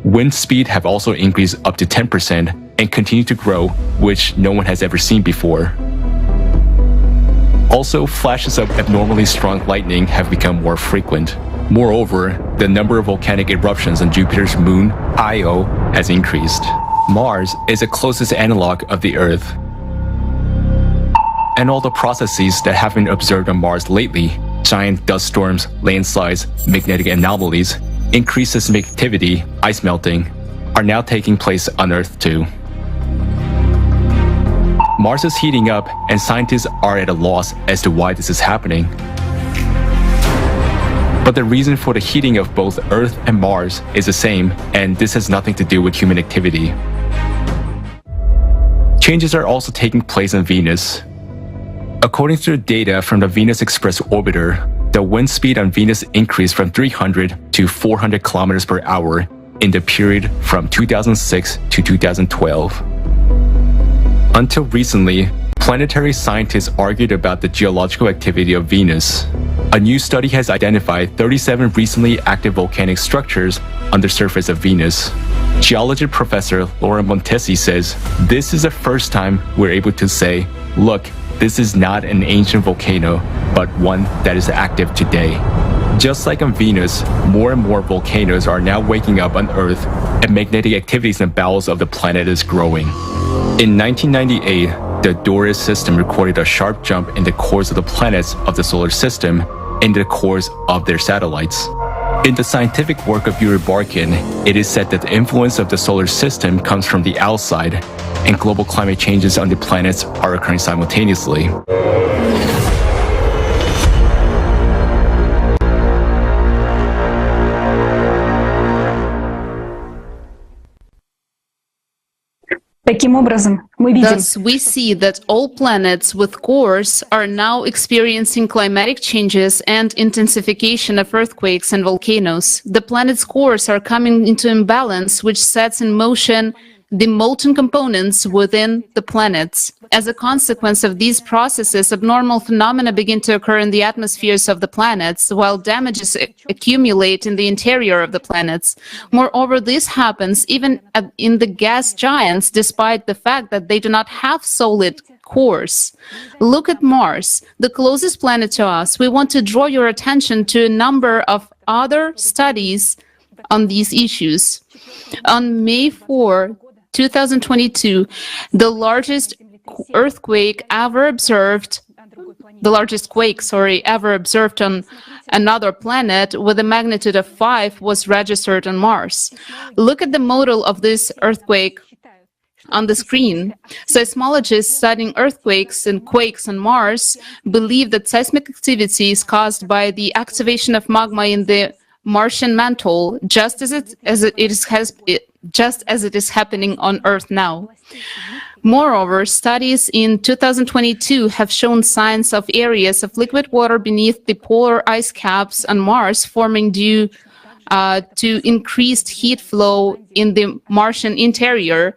wind speed have also increased up to 10% and continue to grow, which no one has ever seen before. Also, flashes of abnormally strong lightning have become more frequent. Moreover, the number of volcanic eruptions on Jupiter's moon, Io, has increased. Mars is the closest analog of the Earth. And all the processes that have been observed on Mars lately, giant dust storms, landslides, magnetic anomalies, increased seismic activity, ice melting, are now taking place on Earth too. Mars is heating up, and scientists are at a loss as to why this is happening. But the reason for the heating of both Earth and Mars is the same, and this has nothing to do with human activity. Changes are also taking place on Venus. According to the data from the Venus Express orbiter, the wind speed on Venus increased from 300 to 400 kilometers per hour in the period from 2006 to 2012. Until recently, planetary scientists argued about the geological activity of Venus. A new study has identified 37 recently active volcanic structures on the surface of Venus. Geology professor Laura Montesi says, "This is the first time we're able to say, look, this is not an ancient volcano, but one that is active today." Just like on Venus, more and more volcanoes are now waking up on Earth, and magnetic activities in the bowels of the planet is growing. In 1998, the Doris system recorded a sharp jump in the cores of the planets of the solar system and the cores of their satellites. In the scientific work of Yuri Barkin, it is said that the influence of the solar system comes from the outside, and global climate changes on the planets are occurring simultaneously. Thus, we see that all planets with cores are now experiencing climatic changes and intensification of earthquakes and volcanoes. The planet's cores are coming into imbalance, which sets in motion the molten components within the planets. As a consequence of these processes, abnormal phenomena begin to occur in the atmospheres of the planets, while damages accumulate in the interior of the planets. Moreover, this happens even in the gas giants, despite the fact that they do not have solid cores. Look at Mars, the closest planet to us. We want to draw your attention to a number of other studies on these issues. On May 4, 2022, the largest earthquake ever observed, the largest quake, ever observed on another planet with a magnitude of 5 was registered on Mars. Look at the model of this earthquake on the screen. Seismologists studying earthquakes and quakes on Mars believe that seismic activity is caused by the activation of magma in the Martian mantle, just as it is happening on Earth now. Moreover, studies in 2022 have shown signs of areas of liquid water beneath the polar ice caps on Mars forming due to increased heat flow in the Martian interior,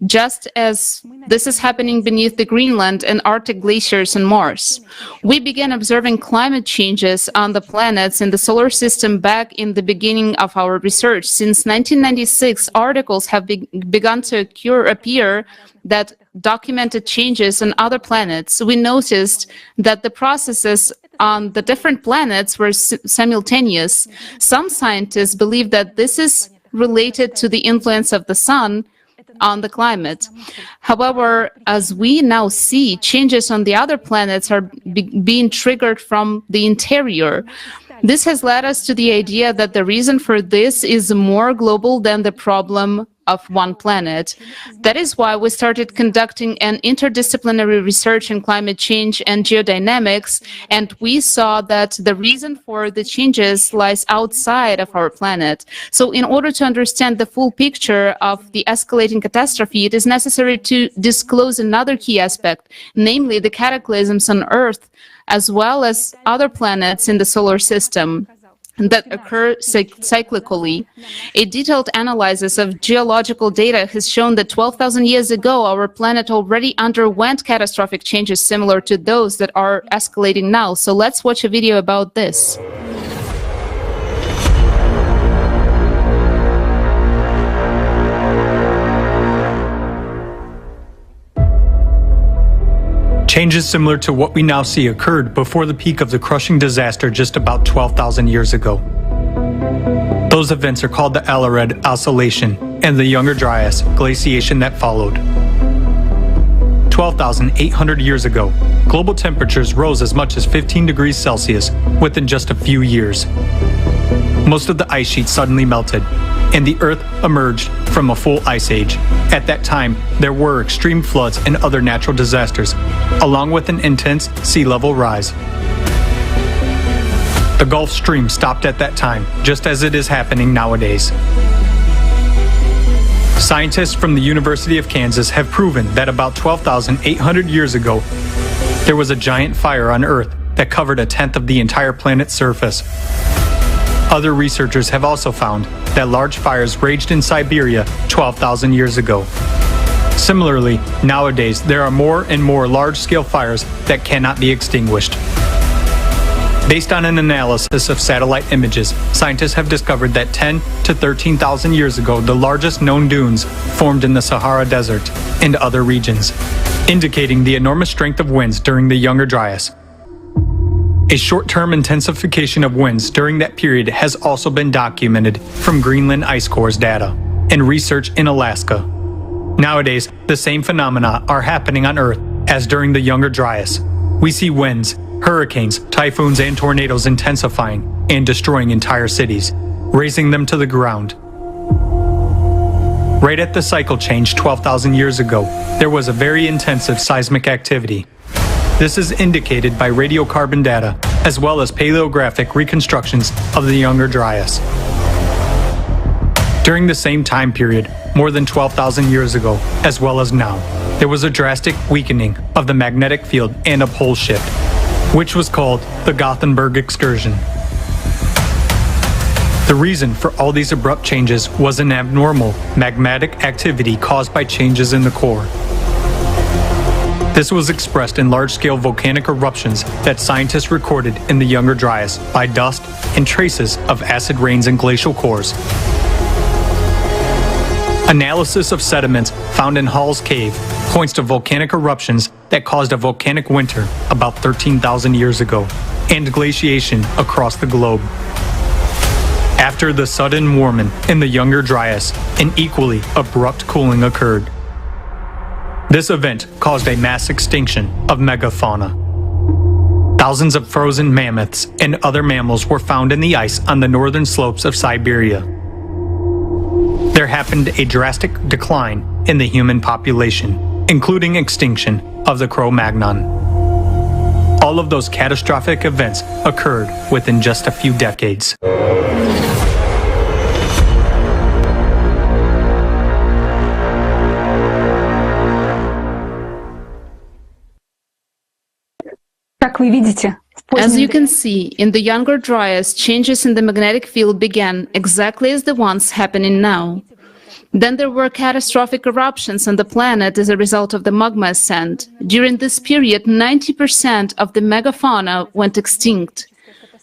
just as this is happening beneath the Greenland and Arctic glaciers on Mars. We began observing climate changes on the planets in the solar system back in the beginning of our research. Since 1996, articles have begun to appear that documented changes on other planets. We noticed that the processes on the different planets were simultaneous. Some scientists believe that this is related to the influence of the sun on the climate. However, as we now see, changes on the other planets are being triggered from the interior. This has led us to the idea that the reason for this is more global than the problem of one planet. That is why we started conducting an interdisciplinary research in climate change and geodynamics, and we saw that the reason for the changes lies outside of our planet. So in order to understand the full picture of the escalating catastrophe, it is necessary to disclose another key aspect, namely the cataclysms on Earth, as well as other planets in the solar system that occur cyclically. A detailed analysis of geological data has shown that 12,000 years ago, our planet already underwent catastrophic changes similar to those that are escalating now. So let's watch a video about this. Changes similar to what we now see occurred before the peak of the crushing disaster just about 12,000 years ago. Those events are called the Ensnared oscillation and the Younger Dryas glaciation that followed. 12,800 years ago, global temperatures rose as much as 15 degrees Celsius within just a few years. Most of the ice sheet suddenly melted, and the Earth emerged from a full ice age. At that time, there were extreme floods and other natural disasters, along with an intense sea level rise. The Gulf Stream stopped at that time, just as it is happening nowadays. Scientists from the University of Kansas have proven that about 12,800 years ago, there was a giant fire on Earth that covered a tenth of the entire planet's surface. Other researchers have also found that large fires raged in Siberia 12,000 years ago. Similarly, nowadays there are more and more large-scale fires that cannot be extinguished. Based on an analysis of satellite images, scientists have discovered that 10 to 13,000 years ago, the largest known dunes formed in the Sahara Desert and other regions, indicating the enormous strength of winds during the Younger Dryas. A short-term intensification of winds during that period has also been documented from Greenland ice cores data and research in Alaska. Nowadays, the same phenomena are happening on Earth as during the Younger Dryas. We see winds, hurricanes, typhoons, and tornadoes intensifying and destroying entire cities, razing them to the ground. Right at the cycle change 12,000 years ago, there was a very intensive seismic activity. This is indicated by radiocarbon data, as well as paleographic reconstructions of the Younger Dryas. During the same time period, more than 12,000 years ago, as well as now, there was a drastic weakening of the magnetic field and a pole shift, which was called the Gothenburg excursion. The reason for all these abrupt changes was an abnormal magmatic activity caused by changes in the core. This was expressed in large-scale volcanic eruptions that scientists recorded in the Younger Dryas by dust and traces of acid rains and glacial cores. Analysis of sediments found in Hall's Cave points to volcanic eruptions that caused a volcanic winter about 13,000 years ago and glaciation across the globe. After the sudden warming in the Younger Dryas, an equally abrupt cooling occurred. This event caused a mass extinction of megafauna. Thousands of frozen mammoths and other mammals were found in the ice on the northern slopes of Siberia. There happened a drastic decline in the human population, including extinction of the Cro-Magnon. All of those catastrophic events occurred within just a few decades. As you can see, in the Younger Dryas, changes in the magnetic field began exactly as the ones happening now. Then there were catastrophic eruptions on the planet as a result of the magma ascent. During this period, 90% of the megafauna went extinct.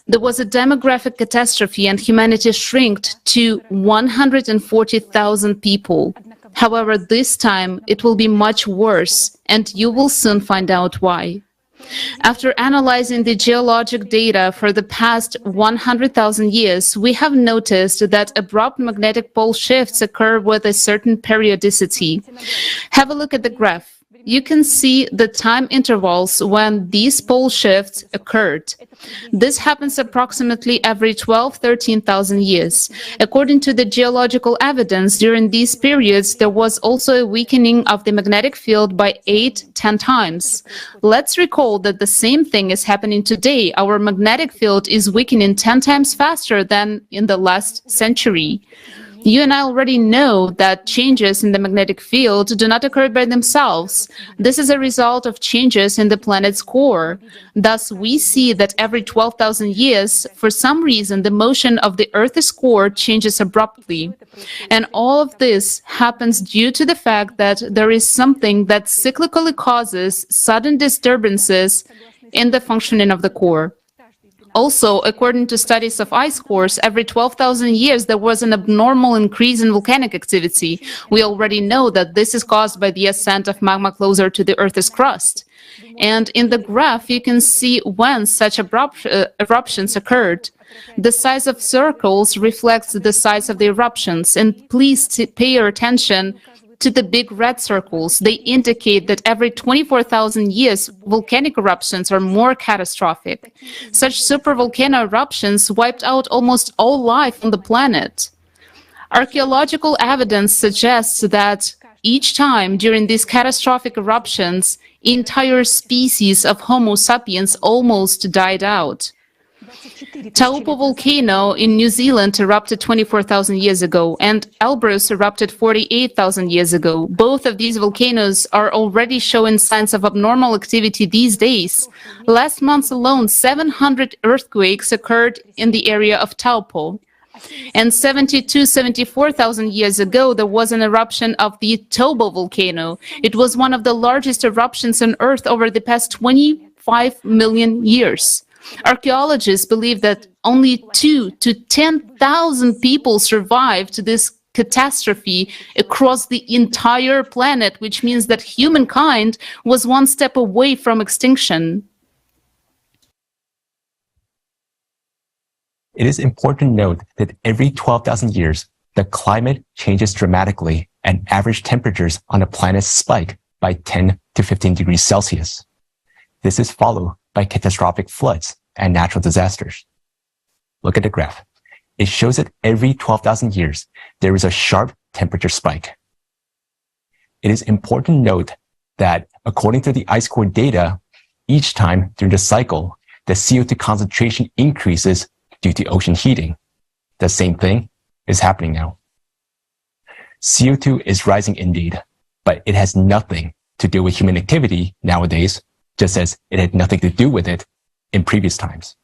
There was a demographic catastrophe and humanity shrinked to 140,000 people. However, this time it will be much worse, and you will soon find out why. After analyzing the geologic data for the past 100,000 years, we have noticed that abrupt magnetic pole shifts occur with a certain periodicity. Have a look at the graph. You can see the time intervals when these pole shifts occurred. This happens approximately every 13,000 years. According to the geological evidence, during these periods, there was also a weakening of the magnetic field by 8-10 times. Let's recall that the same thing is happening today. Our magnetic field is weakening 10 times faster than in the last century. You and I already know that changes in the magnetic field do not occur by themselves. This is a result of changes in the planet's core. Thus, we see that every 12,000 years, for some reason, the motion of the Earth's core changes abruptly. And all of this happens due to the fact that there is something that cyclically causes sudden disturbances in the functioning of the core. Also, according to studies of ice cores, every 12,000 years there was an abnormal increase in volcanic activity. We already know that this is caused by the ascent of magma closer to the Earth's crust. And in the graph, you can see when such eruptions occurred. The size of circles reflects the size of the eruptions, and please pay your attention to the big red circles. They indicate that every 24,000 years, volcanic eruptions are more catastrophic. Such supervolcano eruptions wiped out almost all life on the planet. Archaeological evidence suggests that each time during these catastrophic eruptions, entire species of Homo sapiens almost died out. Taupo volcano in New Zealand erupted 24,000 years ago, and Elbrus erupted 48,000 years ago. Both of these volcanoes are already showing signs of abnormal activity these days. Last month alone, 700 earthquakes occurred in the area of Taupo. And 74,000 years ago, there was an eruption of the Tobo volcano. It was one of the largest eruptions on Earth over the past 25 million years. Archaeologists believe that only 2,000 to 10,000 people survived this catastrophe across the entire planet, which means that humankind was one step away from extinction. It is important to note that every 12,000 years, the climate changes dramatically and average temperatures on the planet spike by 10 to 15 degrees Celsius. This is followed by catastrophic floods and natural disasters. Look at the graph. It shows that every 12,000 years, there is a sharp temperature spike. It is important to note that according to the ice core data, each time during the cycle, the CO2 concentration increases due to ocean heating. The same thing is happening now. CO2 is rising indeed, but it has nothing to do with human activity nowadays, just as it had nothing to do with it in previous times.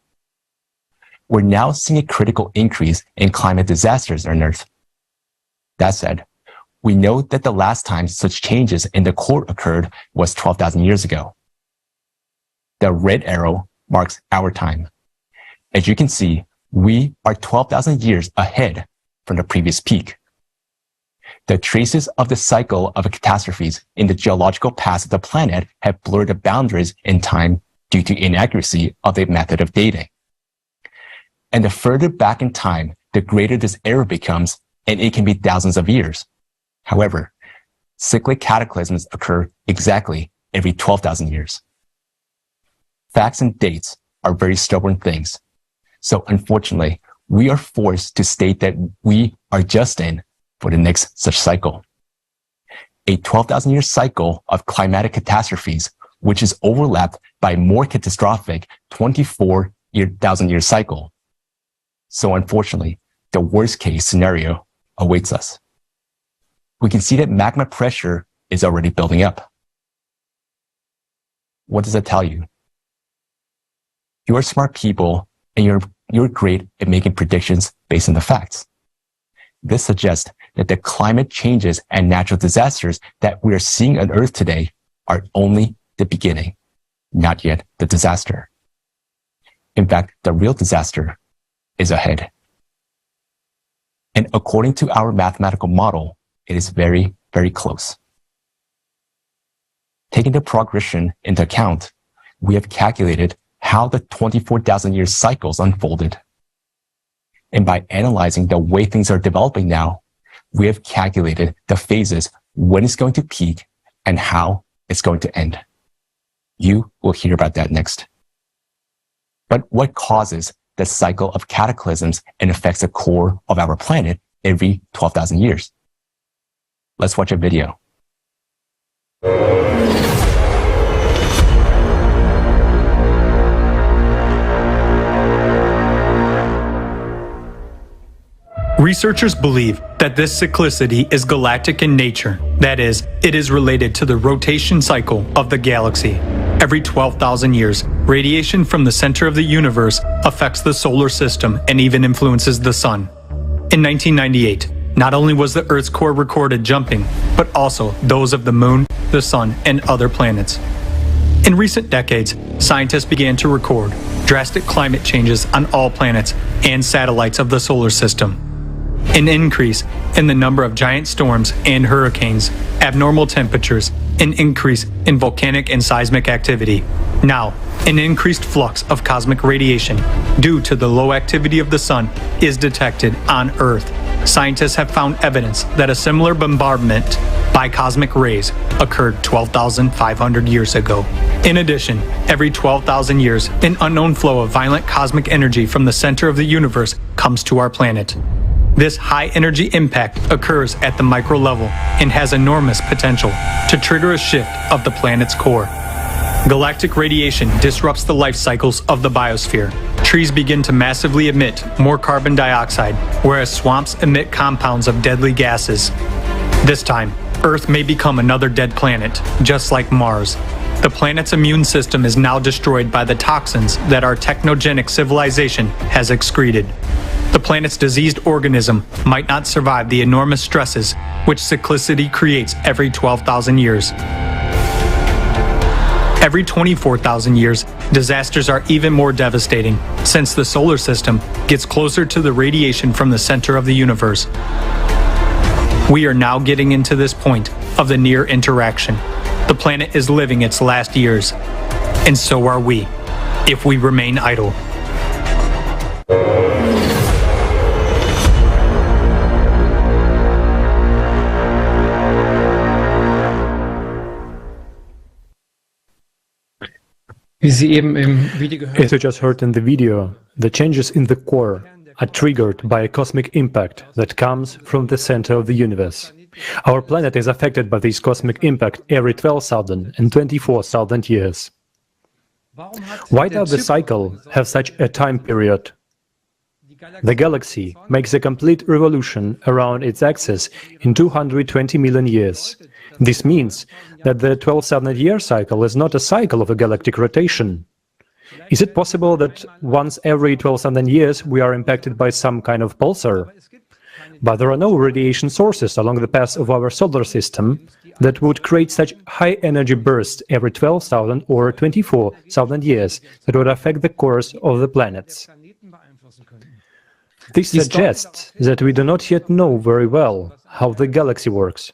We're now seeing a critical increase in climate disasters on Earth. That said, we know that the last time such changes in the core occurred was 12,000 years ago. The red arrow marks our time. As you can see, we are 12,000 years ahead from the previous peak. The traces of the cycle of catastrophes in the geological past of the planet have blurred the boundaries in time due to inaccuracy of the method of dating. And the further back in time the greater this error becomes, and it can be thousands of years. However, cyclic cataclysms occur exactly every 12,000 years. Facts and dates are very stubborn things. So unfortunately, we are forced to state that we are just in for the next such cycle. A 12,000 year cycle of climatic catastrophes, which is overlapped by a more catastrophic 24,000 year cycle. So unfortunately, the worst case scenario awaits us. We can see that magma pressure is already building up. What does that tell you? You are smart people and you're great at making predictions based on the facts. This suggests that the climate changes and natural disasters that we are seeing on Earth today are only the beginning, not yet the disaster. In fact, the real disaster is ahead. And according to our mathematical model, it is very, very close. Taking the progression into account, we have calculated how the 24,000 year cycles unfolded. And by analyzing the way things are developing now, we have calculated the phases when it's going to peak and how it's going to end. You will hear about that next. But what causes the cycle of cataclysms and affects the core of our planet every 12,000 years? Let's watch a video. Researchers believe that this cyclicity is galactic in nature. That is, it is related to the rotation cycle of the galaxy. Every 12,000 years, radiation from the center of the universe affects the solar system and even influences the sun. In 1998, not only was the Earth's core recorded jumping, but also those of the moon, the sun, and other planets. In recent decades, scientists began to record drastic climate changes on all planets and satellites of the solar system. An increase in the number of giant storms and hurricanes, abnormal temperatures, an increase in volcanic and seismic activity. Now, an increased flux of cosmic radiation due to the low activity of the sun is detected on Earth. Scientists have found evidence that a similar bombardment by cosmic rays occurred 12,500 years ago. In addition, every 12,000 years, an unknown flow of violent cosmic energy from the center of the universe comes to our planet. This high-energy impact occurs at the micro level and has enormous potential to trigger a shift of the planet's core. Galactic radiation disrupts the life cycles of the biosphere. Trees begin to massively emit more carbon dioxide, whereas swamps emit compounds of deadly gases. This time, Earth may become another dead planet, just like Mars. The planet's immune system is now destroyed by the toxins that our technogenic civilization has excreted. The planet's diseased organism might not survive the enormous stresses which cyclicity creates every 12,000 years. Every 24,000 years, disasters are even more devastating, since the solar system gets closer to the radiation from the center of the universe. We are now getting into this point of the near interaction. The planet is living its last years, and so are we, if we remain idle. As you just heard in the video, the changes in the core are triggered by a cosmic impact that comes from the center of the universe. Our planet is affected by this cosmic impact every 12,000 and 24,000 years. Why does the cycle have such a time period? The galaxy makes a complete revolution around its axis in 220 million years. This means that the 12,000-year cycle is not a cycle of a galactic rotation. Is it possible that once every 12,000 years we are impacted by some kind of pulsar? But there are no radiation sources along the path of our solar system that would create such high-energy bursts every 12,000 or 24,000 years that would affect the course of the planets. This suggests that we do not yet know very well how the galaxy works.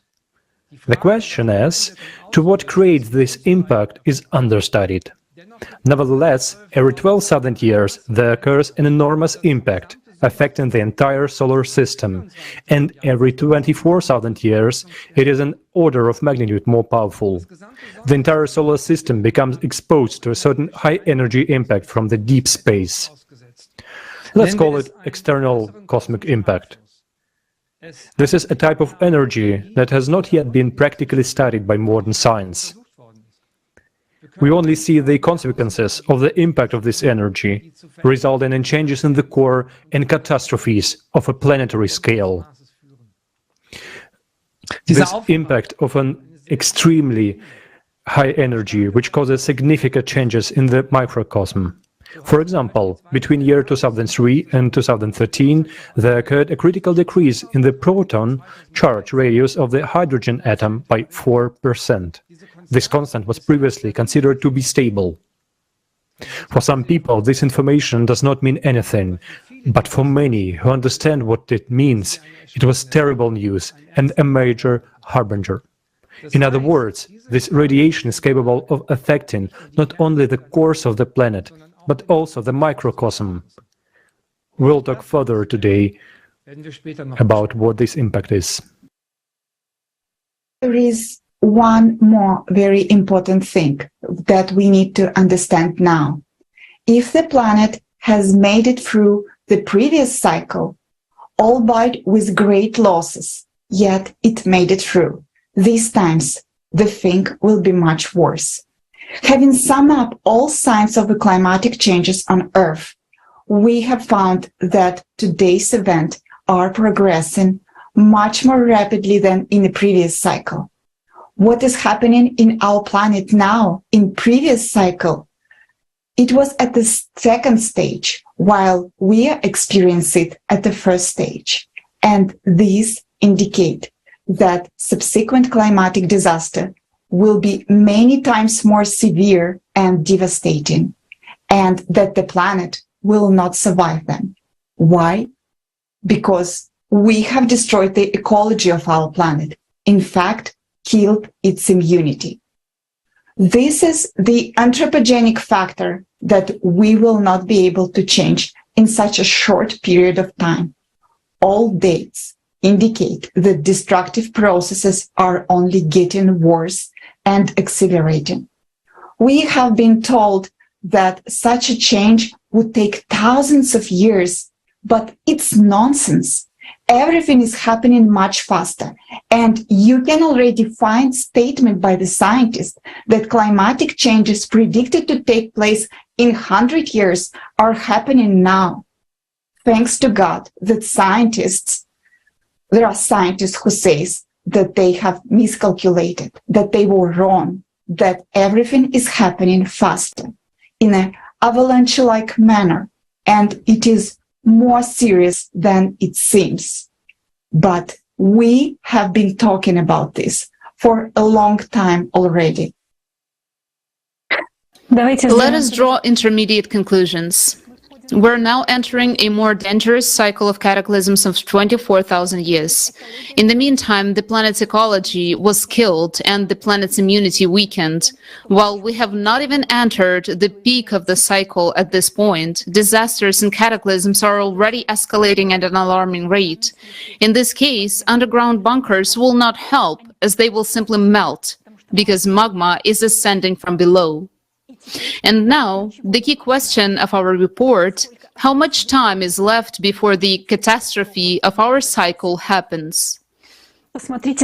The question is, to what creates this impact is understudied. Nevertheless, every 12,000 years there occurs an enormous impact, affecting the entire solar system, and every 24,000 years it is an order of magnitude more powerful. The entire solar system becomes exposed to a certain high-energy impact from the deep space. Let's call it external cosmic impact. This is a type of energy that has not yet been practically studied by modern science. We only see the consequences of the impact of this energy, resulting in changes in the core and catastrophes of a planetary scale. This impact of an extremely high energy, which causes significant changes in the microcosm. For example, between year 2003 and 2013, there occurred a critical decrease in the proton charge radius of the hydrogen atom by 4%. This constant was previously considered to be stable. For some people, this information does not mean anything, but for many who understand what it means, it was terrible news and a major harbinger. In other words, this radiation is capable of affecting not only the course of the planet, but also the microcosm. We'll talk further today about what this impact is. There is one more very important thing that we need to understand now. If the planet has made it through the previous cycle, albeit with great losses, yet it made it through, these times the thing will be much worse. Having summed up all signs of the climatic changes on Earth, we have found that today's events are progressing much more rapidly than in the previous cycle. What is happening in our planet now in previous cycle, it was at the second stage, while we are experiencing it at the first stage. And these indicate that subsequent climatic disaster will be many times more severe and devastating, and that the planet will not survive them. Why? Because we have destroyed the ecology of our planet, in fact, killed its immunity. This is the anthropogenic factor that we will not be able to change in such a short period of time. All dates indicate that destructive processes are only getting worse and accelerating. We have been told that such a change would take thousands of years, but it's nonsense. Everything is happening much faster, and you can already find statement by the scientists that climatic changes predicted to take place in 100 years are happening now. Thanks to God that there are scientists who say that they have miscalculated, that they were wrong, that everything is happening faster in an avalanche-like manner, and it is more serious than it seems. But we have been talking about this for a long time already. Let us draw intermediate conclusions. We're now entering a more dangerous cycle of cataclysms of 24,000 years. In the meantime, the planet's ecology was killed and the planet's immunity weakened. While we have not even entered the peak of the cycle at this point, disasters and cataclysms are already escalating at an alarming rate. In this case, underground bunkers will not help, as they will simply melt, because magma is ascending from below. And now, the key question of our report: how much time is left before the catastrophe of our cycle happens?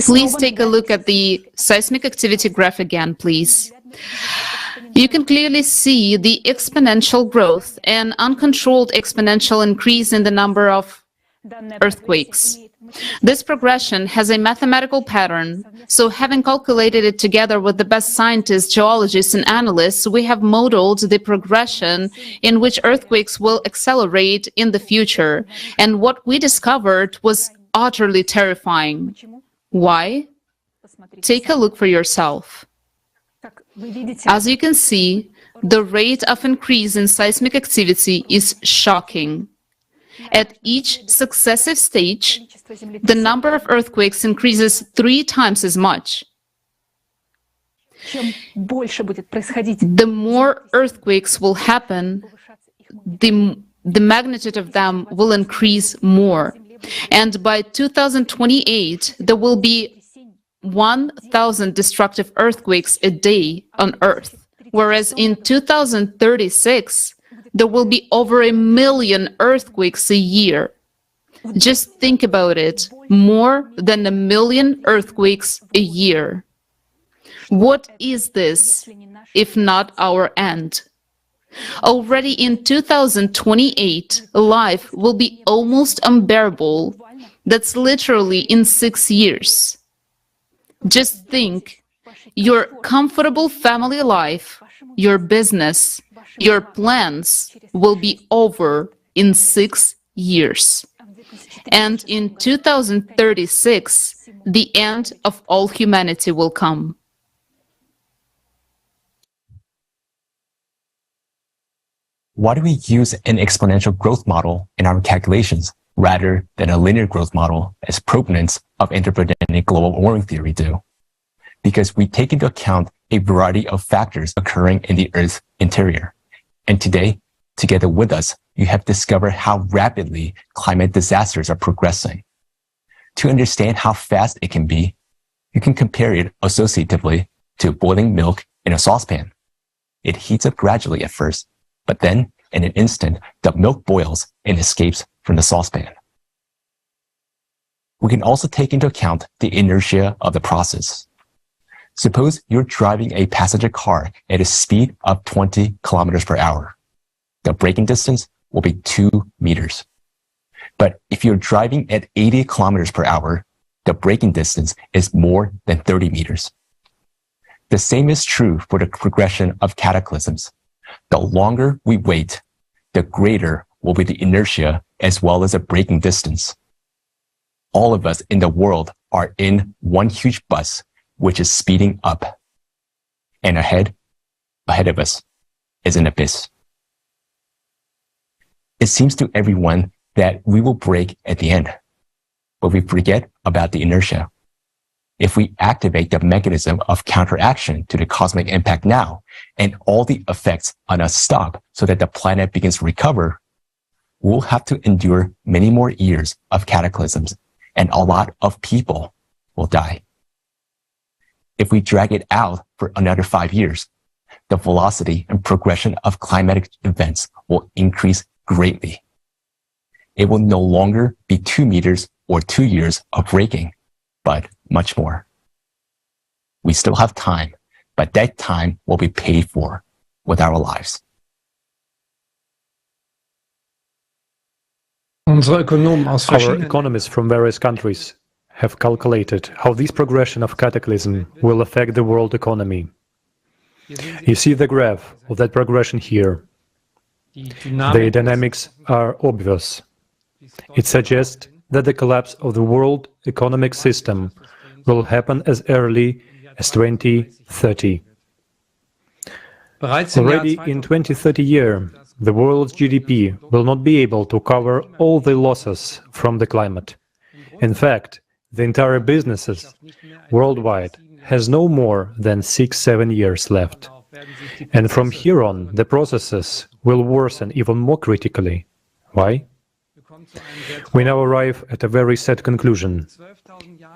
Please take a look at the seismic activity graph again, please. You can clearly see the exponential growth and uncontrolled exponential increase in the number of earthquakes. This progression has a mathematical pattern, so having calculated it together with the best scientists, geologists, and analysts, we have modeled the progression in which earthquakes will accelerate in the future. And what we discovered was utterly terrifying. Why? Take a look for yourself. As you can see, the rate of increase in seismic activity is shocking. At each successive stage, the number of earthquakes increases 3 times as much. The more earthquakes will happen, the magnitude of them will increase more. And by 2028, there will be 1,000 destructive earthquakes a day on Earth, whereas in 2036, there will be over 1 million earthquakes a year. Just think about it, more than 1 million earthquakes a year. What is this, if not our end? Already in 2028, life will be almost unbearable. That's literally in 6 years. Just think, your comfortable family life, your business, your plans will be over in 6 years. And in 2036, the end of all humanity will come. Why do we use an exponential growth model in our calculations rather than a linear growth model as proponents of anthropogenic global warming theory do? Because we take into account a variety of factors occurring in the Earth's interior. And today, together with us, you have discovered how rapidly climate disasters are progressing. To understand how fast it can be, you can compare it associatively to boiling milk in a saucepan. It heats up gradually at first, but then, in an instant, the milk boils and escapes from the saucepan. We can also take into account the inertia of the process. Suppose you're driving a passenger car at a speed of 20 kilometers per hour. The braking distance will be 2 meters. But if you're driving at 80 kilometers per hour, the braking distance is more than 30 meters. The same is true for the progression of cataclysms. The longer we wait, the greater will be the inertia as well as the braking distance. All of us in the world are in one huge bus, which is speeding up. And ahead of us, is an abyss. It seems to everyone that we will break at the end, but we forget about the inertia. If we activate the mechanism of counteraction to the cosmic impact now, and all the effects on us stop so that the planet begins to recover, we'll have to endure many more years of cataclysms, and a lot of people will die. If we drag it out for another 5 years, the velocity and progression of climatic events will increase greatly. It will no longer be 2 meters or 2 years of braking, but much more. We still have time, but that time will be paid for with our lives. Our economists from various countries have calculated how this progression of cataclysm will affect the world economy. You see the graph of that progression here. The dynamics are obvious. It suggests that the collapse of the world economic system will happen as early as 2030. Already in 2030 year, the world's GDP will not be able to cover all the losses from the climate. In fact, the entire businesses worldwide has no more than 6-7 years left. And from here on, the processes will worsen even more critically. Why? We now arrive at a very sad conclusion.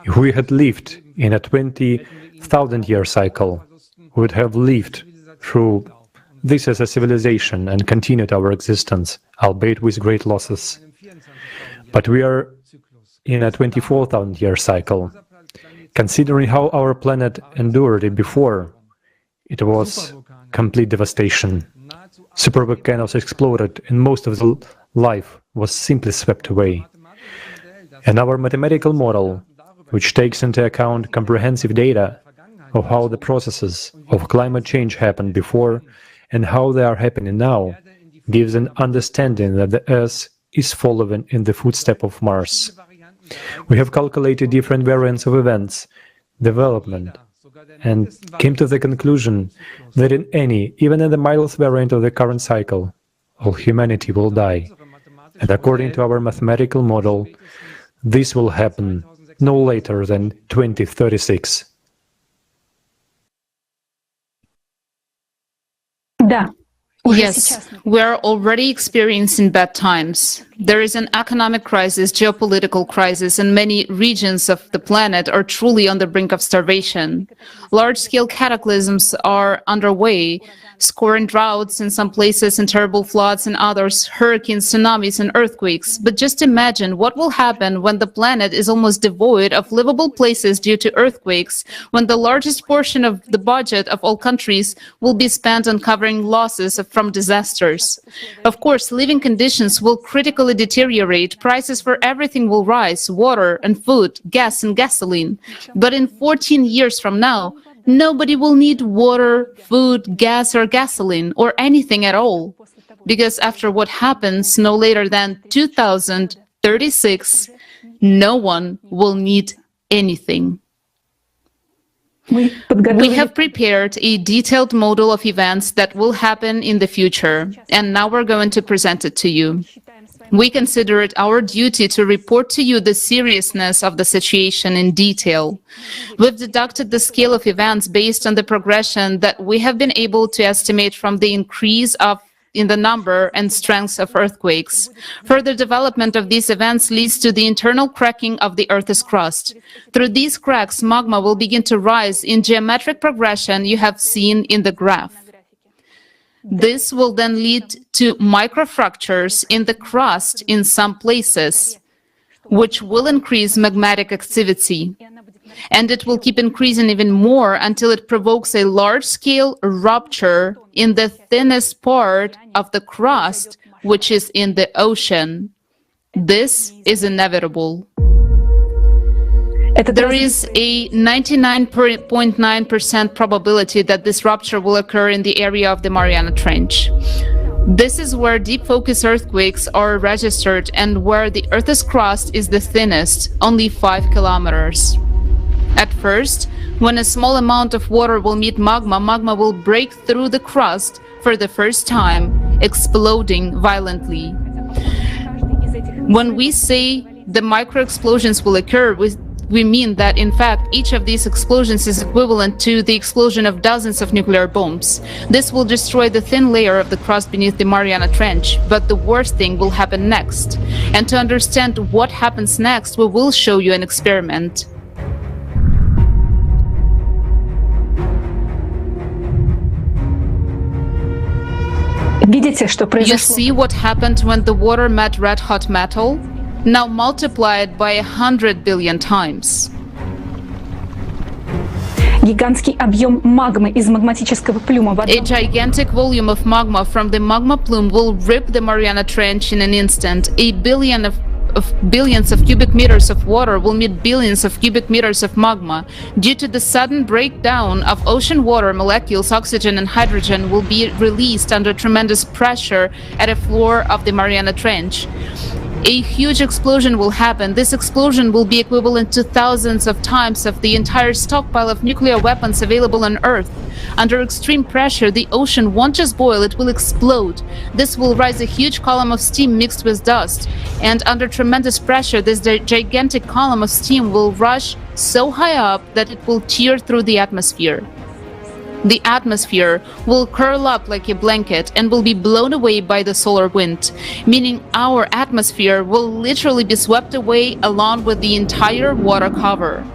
If we had lived in a 20,000-year cycle, we would have lived through this as a civilization and continued our existence, albeit with great losses. But we are in a 24,000-year cycle. Considering how our planet endured it before, it was complete devastation. Supervolcanoes exploded and most of the life was simply swept away. And our mathematical model, which takes into account comprehensive data of how the processes of climate change happened before and how they are happening now, gives an understanding that the Earth is following in the footsteps of Mars. We have calculated different variants of events, development, and came to the conclusion that in any, even in the mildest variant of the current cycle, all humanity will die. And according to our mathematical model, this will happen no later than 2036. Да, Yes, we are already experiencing bad times. There is an economic crisis, geopolitical crisis, and many regions of the planet are truly on the brink of starvation. Large-scale cataclysms are underway, scoring droughts in some places and terrible floods in others, hurricanes, tsunamis, and earthquakes. But just imagine what will happen when the planet is almost devoid of livable places due to earthquakes, when the largest portion of the budget of all countries will be spent on covering losses from disasters. Of course, living conditions will critically deteriorate, prices for everything will rise, water and food, gas and gasoline. But in 14 years from now, nobody will need water, food, gas or gasoline or anything at all. Because after what happens no later than 2036, no one will need anything. We have prepared a detailed model of events that will happen in the future, and now we're going to present it to you. We consider it our duty to report to you the seriousness of the situation in detail. We've deducted the scale of events based on the progression that we have been able to estimate from the increase in the number and strength of earthquakes. Further development of these events leads to the internal cracking of the Earth's crust. Through these cracks, magma will begin to rise in geometric progression you have seen in the graph. This will then lead to microfractures in the crust in some places, which will increase magmatic activity. And it will keep increasing even more until it provokes a large-scale rupture in the thinnest part of the crust, which is in the ocean. This is inevitable. There is a 99.9% probability that this rupture will occur in the area of the Mariana Trench. This is where deep focus earthquakes are registered and where the Earth's crust is the thinnest, only 5 kilometers. At first, when a small amount of water will meet magma, magma will break through the crust for the first time, exploding violently. When we say the micro-explosions will occur, we mean that, in fact, each of these explosions is equivalent to the explosion of dozens of nuclear bombs. This will destroy the thin layer of the crust beneath the Mariana Trench, but the worst thing will happen next. And to understand what happens next, we will show you an experiment. You see what happened when the water met red-hot metal? Now multiply it by 100 billion times. A gigantic volume of magma from the magma plume will rip the Mariana Trench in an instant. Billions of cubic meters of water will meet billions of cubic meters of magma. Due to the sudden breakdown of ocean water molecules, oxygen and hydrogen will be released under tremendous pressure at the floor of the Mariana Trench. A huge explosion will happen. This explosion will be equivalent to thousands of times of the entire stockpile of nuclear weapons available on Earth. Under extreme pressure, the ocean won't just boil, it will explode. This will rise a huge column of steam mixed with dust. And under tremendous pressure, this gigantic column of steam will rush so high up that it will tear through the atmosphere. The atmosphere will curl up like a blanket and will be blown away by the solar wind, meaning our atmosphere will literally be swept away along with the entire water cover.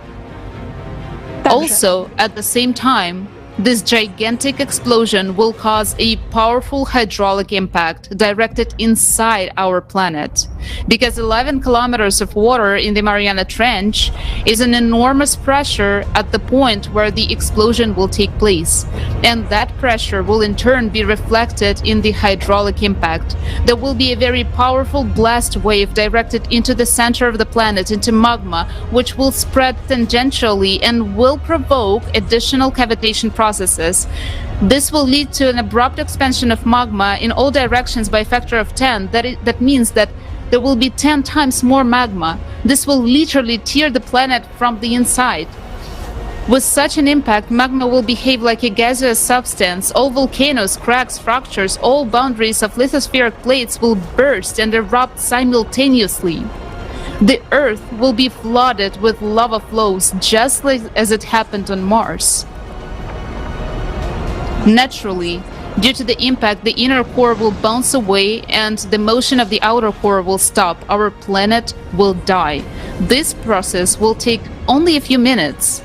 Also, at the same time, this gigantic explosion will cause a powerful hydraulic impact directed inside our planet. Because 11 kilometers of water in the Mariana Trench is an enormous pressure at the point where the explosion will take place. And that pressure will in turn be reflected in the hydraulic impact. There will be a very powerful blast wave directed into the center of the planet, into magma, which will spread tangentially and will provoke additional cavitation processes. This will lead to an abrupt expansion of magma in all directions by a factor of 10. That means that there will be 10 times more magma. This will literally tear the planet from the inside. With such an impact, magma will behave like a gaseous substance. All volcanoes, cracks, fractures, all boundaries of lithospheric plates will burst and erupt simultaneously. The Earth will be flooded with lava flows, just like as it happened on Mars. Naturally, Due to the impact, the inner core will bounce away and the motion of the outer core will stop. Our planet will die. This process will take only a few minutes.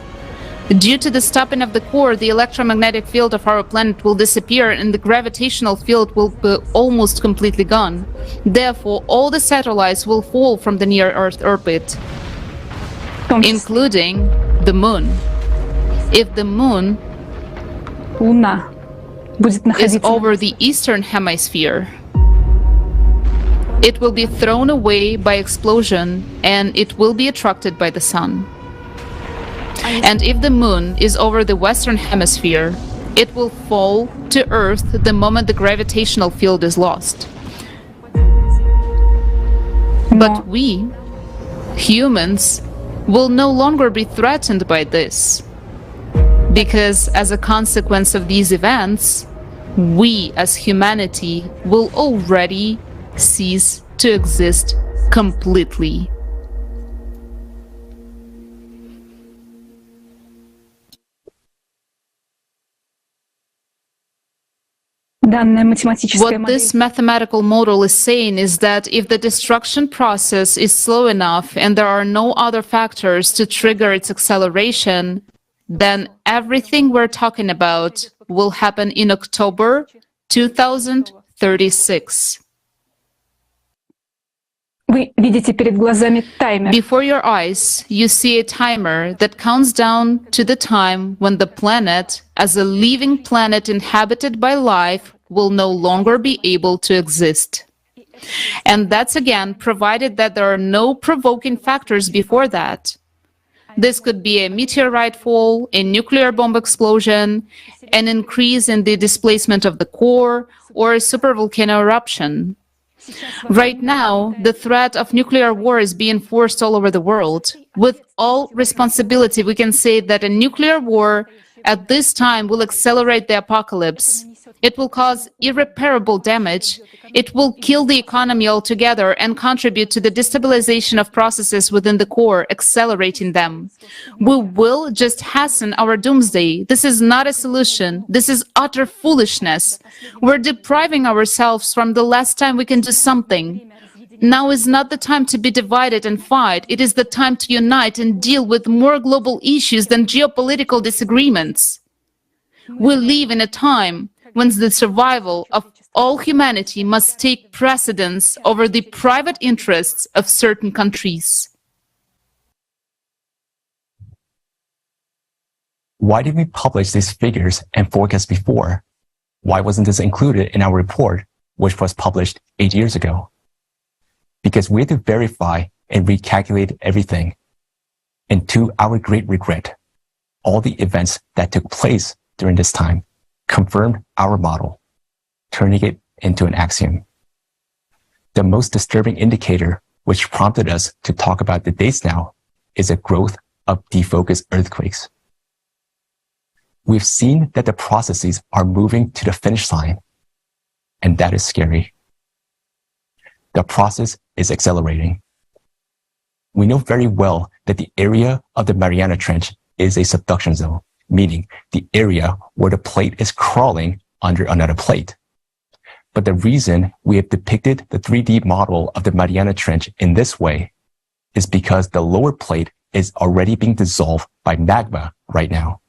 Due to the stopping of the core, the electromagnetic field of our planet will disappear and the gravitational field will be almost completely gone. Therefore, all the satellites will fall from the near-Earth orbit, including the moon. If the moon is over the eastern hemisphere, it will be thrown away by explosion and it will be attracted by the sun. And if the moon is over the western hemisphere, it will fall to Earth the moment the gravitational field is lost. But we, humans, will no longer be threatened by this, because as a consequence of these events, we as humanity will already cease to exist completely. What this mathematical model is saying is that if the destruction process is slow enough and there are no other factors to trigger its acceleration, then everything we're talking about will happen in October 2036. Before your eyes, you see a timer that counts down to the time when the planet, as a living planet inhabited by life, will no longer be able to exist. And that's again provided that there are no provoking factors before that. This could be a meteorite fall, a nuclear bomb explosion, an increase in the displacement of the core, or a supervolcano eruption. Right now, the threat of nuclear war is being forced all over the world. With all responsibility, we can say that a nuclear war at this time will accelerate the apocalypse. It will cause irreparable damage. It will kill the economy altogether and contribute to the destabilization of processes within the core, accelerating them. We will just hasten our doomsday. This is not a solution. This is utter foolishness. We're depriving ourselves from the last time we can do something. Now is not the time to be divided and fight. It is the time to unite and deal with more global issues than geopolitical disagreements. We live in a time when the survival of all humanity must take precedence over the private interests of certain countries. Why did we publish these figures and forecasts before? Why wasn't this included in our report, which was published 8 years ago? Because we had to verify and recalculate everything. And to our great regret, all the events that took place during this time confirmed our model, turning it into an axiom. The most disturbing indicator which prompted us to talk about the dates now is the growth of defocused earthquakes. We've seen that the processes are moving to the finish line, and that is scary. The process is accelerating. We know very well that the area of the Mariana Trench is a subduction zone, meaning the area where the plate is crawling under another plate. But the reason we have depicted the 3D model of the Mariana Trench in this way is because the lower plate is already being dissolved by magma right now.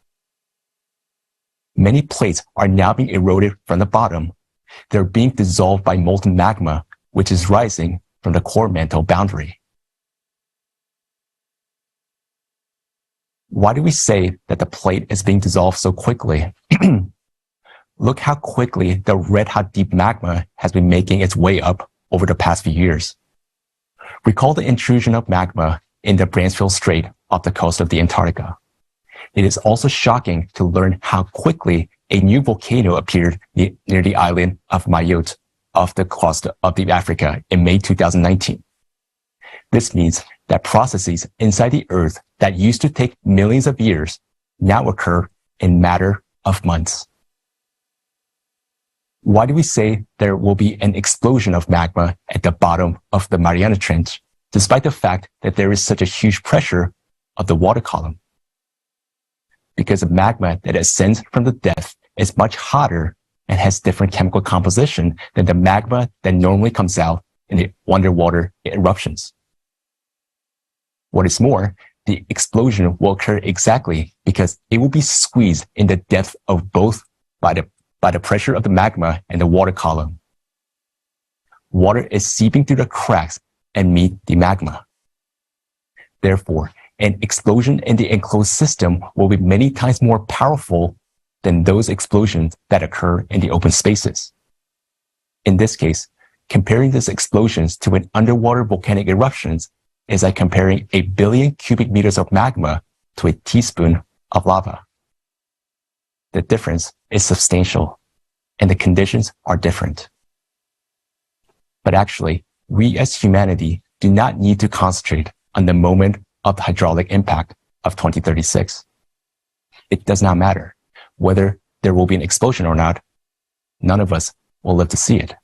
Many plates are now being eroded from the bottom. They're being dissolved by molten magma, which is rising from the core mantle boundary. Why do we say that the plate is being dissolved so quickly? Look how quickly the red-hot deep magma has been making its way up over the past few years. Recall the intrusion of magma in the Bransfield Strait off the coast of the Antarctica. It is also shocking to learn how quickly a new volcano appeared near the island of Mayotte off the coast of Africa in May 2019. This means that processes inside the Earth that used to take millions of years now occur in matter of months. Why do we say there will be an explosion of magma at the bottom of the Mariana Trench, despite the fact that there is such a huge pressure of the water column? Because the magma that ascends from the depth is much hotter and has different chemical composition than the magma that normally comes out in the underwater eruptions. What is more, the explosion will occur exactly because it will be squeezed in the depth of both by the pressure of the magma and the water column. Water is seeping through the cracks and meet the magma. Therefore, an explosion in the enclosed system will be many times more powerful than those explosions that occur in the open spaces. In this case, comparing these explosions to an underwater volcanic eruptions is like comparing 1 billion cubic meters of magma to a teaspoon of lava. The difference is substantial, and the conditions are different. But actually, we as humanity do not need to concentrate on the moment of the hydraulic impact of 2036. It does not matter whether there will be an explosion or not. None of us will live to see it.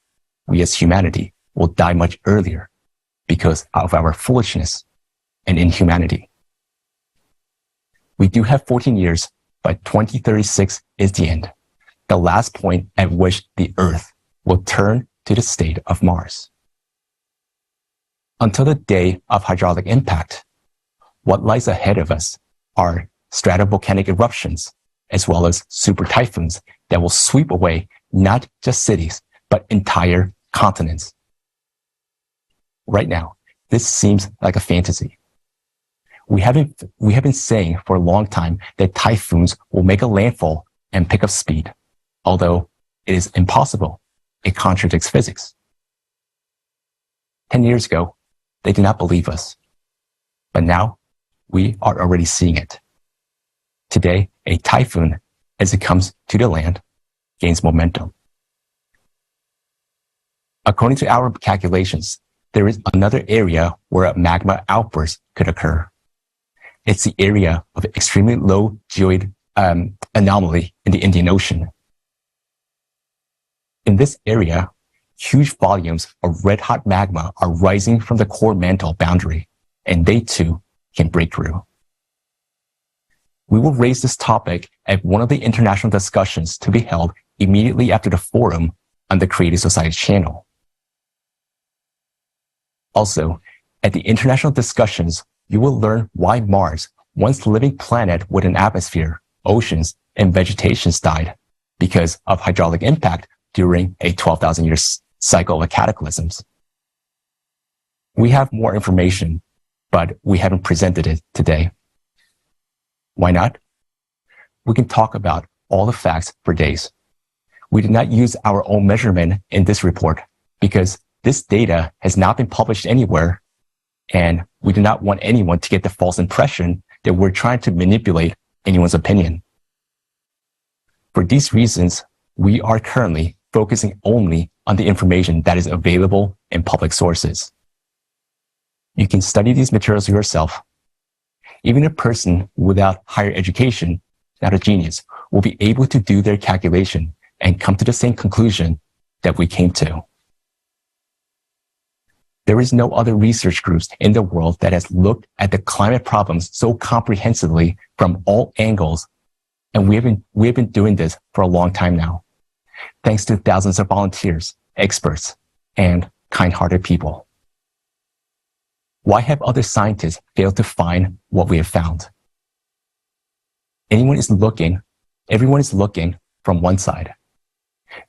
We as humanity will die much earlier because of our foolishness and inhumanity. We do have 14 years, but 2036 is the end, the last point at which the Earth will turn to the state of Mars. Until the day of hydraulic impact, what lies ahead of us are stratovolcanic eruptions, as well as super typhoons that will sweep away not just cities, but entire continents. Right now, this seems like a fantasy. We have been saying for a long time that typhoons will make a landfall and pick up speed, although it is impossible. It contradicts physics. 10 years ago, they did not believe us. But now, we are already seeing it. Today, a typhoon, as it comes to the land, gains momentum. According to our calculations, there is another area where a magma outburst could occur. It's the area of extremely low geoid anomaly in the Indian Ocean. In this area, huge volumes of red-hot magma are rising from the core mantle boundary, and they too can break through. We will raise this topic at one of the international discussions to be held immediately after the forum on the Creative Society channel. Also, at the international discussions, you will learn why Mars, once living planet with an atmosphere, oceans, and vegetation died because of hydraulic impact during a 12,000-year cycle of cataclysms. We have more information, but we haven't presented it today. Why not? We can talk about all the facts for days. We did not use our own measurement in this report because this data has not been published anywhere, and we do not want anyone to get the false impression that we're trying to manipulate anyone's opinion. For these reasons, we are currently focusing only on the information that is available in public sources. You can study these materials yourself. Even a person without higher education, not a genius, will be able to do their calculation and come to the same conclusion that we came to. There is no other research groups in the world that has looked at the climate problems so comprehensively from all angles, and we have been doing this for a long time now, thanks to thousands of volunteers, experts, and kind-hearted people. Why have other scientists failed to find what we have found? Everyone is looking from one side.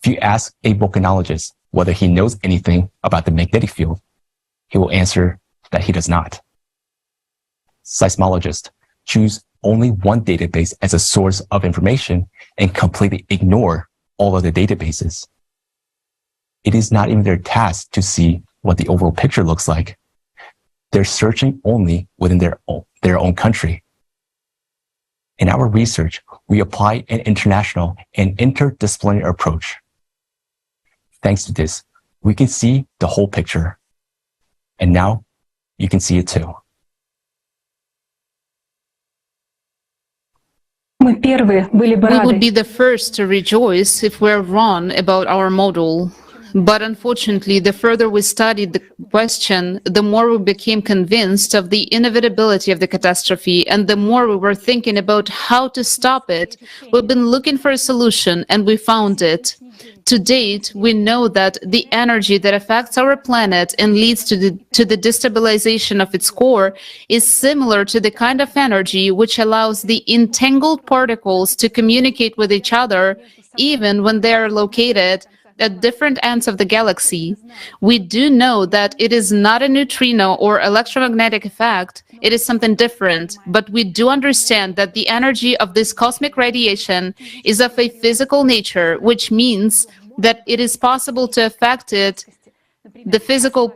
If you ask a volcanologist whether he knows anything about the magnetic field, he will answer that he does not. Seismologists choose only one database as a source of information and completely ignore all other databases. It is not even their task to see what the overall picture looks like. They're searching only within their own country. In our research, we apply an international and interdisciplinary approach. Thanks to this, we can see the whole picture. And now, you can see it too. We would be the first to rejoice if we're wrong about our model. But unfortunately, the further we studied the question, the more we became convinced of the inevitability of the catastrophe, and the more we were thinking about how to stop it. We've been looking for a solution, and we found it. To date, we know that the energy that affects our planet and leads to the destabilization of its core is similar to the kind of energy which allows the entangled particles to communicate with each other even when they are located at different ends of the galaxy. We do know that it is not a neutrino or electromagnetic effect, it is something different, but we do understand that the energy of this cosmic radiation is of a physical nature, which means that it is possible to affect it, the physical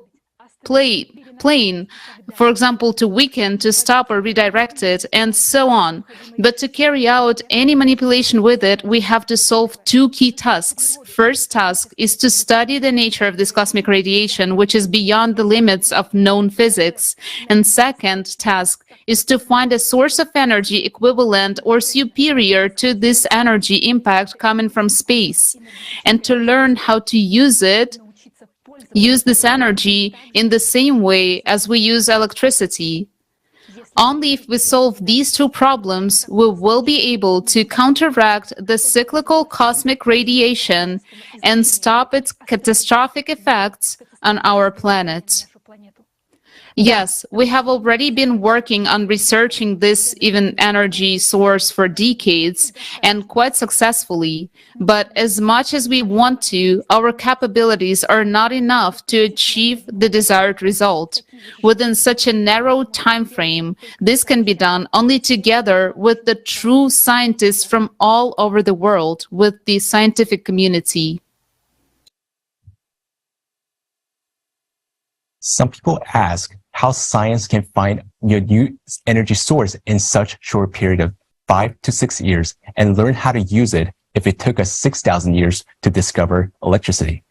plane, for example, to weaken, to stop or redirect it, and so on. But to carry out any manipulation with it, we have to solve two key tasks. First task is to study the nature of this cosmic radiation, which is beyond the limits of known physics. And second task is to find a source of energy equivalent or superior to this energy impact coming from space, and to learn how to use this energy in the same way as we use electricity. Only if we solve these two problems, we will be able to counteract the cyclical cosmic radiation and stop its catastrophic effects on our planet. Yes, we have already been working on researching this even energy source for decades, and quite successfully. But as much as we want to, our capabilities are not enough to achieve the desired result. Within such a narrow time frame, this can be done only together with the true scientists from all over the world, with the scientific community. Some people ask how science can find a new energy source in such short period of 5 to 6 years and learn how to use it if it took us 6,000 years to discover electricity.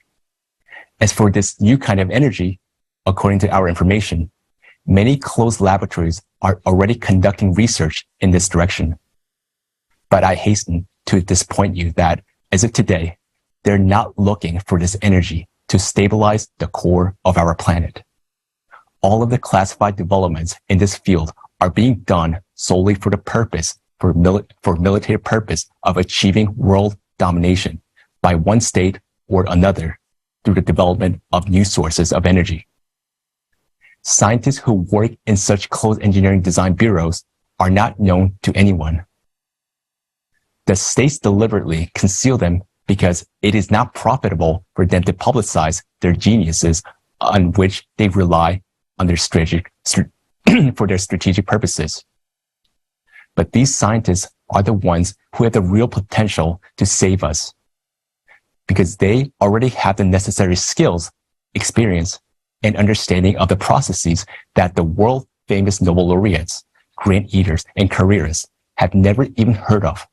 As for this new kind of energy, according to our information, many closed laboratories are already conducting research in this direction. But I hasten to disappoint you that, as of today, they're not looking for this energy to stabilize the core of our planet. All of the classified developments in this field are being done solely for the purpose, for military purpose of achieving world domination by one state or another through the development of new sources of energy. Scientists who work in such closed engineering design bureaus are not known to anyone. The states deliberately conceal them because it is not profitable for them to publicize their geniuses on which they rely on their for their strategic purposes. But these scientists are the ones who have the real potential to save us, because they already have the necessary skills, experience, and understanding of the processes that the world-famous Nobel laureates, grant eaters, and careerists have never even heard of.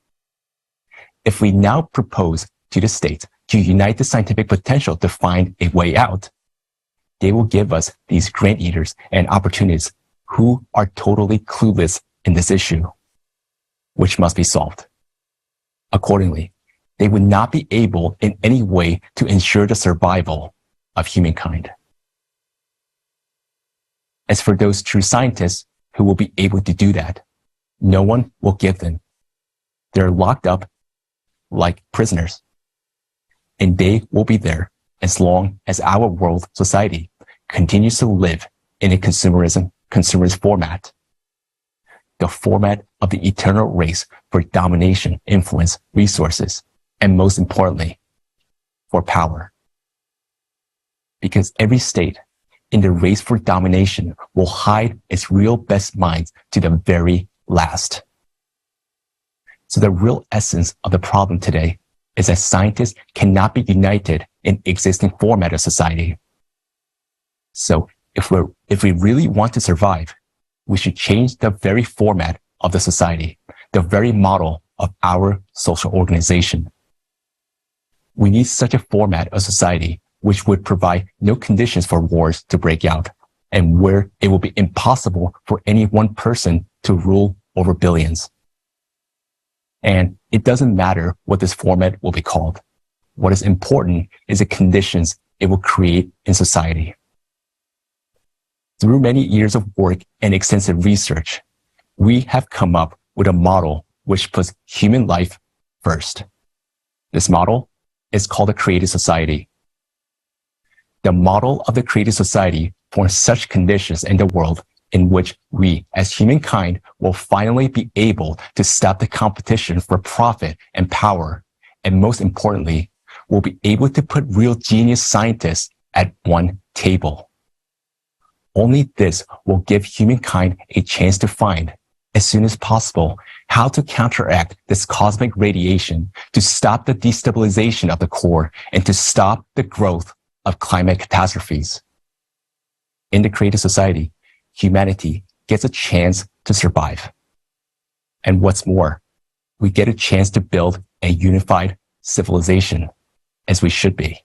If we now propose to the states to unite the scientific potential to find a way out, they will give us these grant eaters and opportunists who are totally clueless in this issue, which must be solved. Accordingly, they would not be able in any way to ensure the survival of humankind. As for those true scientists who will be able to do that, no one will give them. They're locked up like prisoners, and they will be there as long as our world society continues to live in a consumerist format, the format of the eternal race for domination, influence, resources, and most importantly, for power. Because every state in the race for domination will hide its real best minds to the very last. So the real essence of the problem today is that scientists cannot be united in existing format of society. So if we really want to survive, we should change the very format of the society, the very model of our social organization. We need such a format of society which would provide no conditions for wars to break out, and where it will be impossible for any one person to rule over billions. And it doesn't matter what this format will be called. What is important is the conditions it will create in society. Through many years of work and extensive research, we have come up with a model which puts human life first. This model is called a creative society. The model of the creative society forms such conditions in the world in which we, as humankind, will finally be able to stop the competition for profit and power, and most importantly, will be able to put real genius scientists at one table. Only this will give humankind a chance to find, as soon as possible, how to counteract this cosmic radiation, to stop the destabilization of the core, and to stop the growth of climate catastrophes. In the creative society, humanity gets a chance to survive. And what's more, we get a chance to build a unified civilization, as we should be,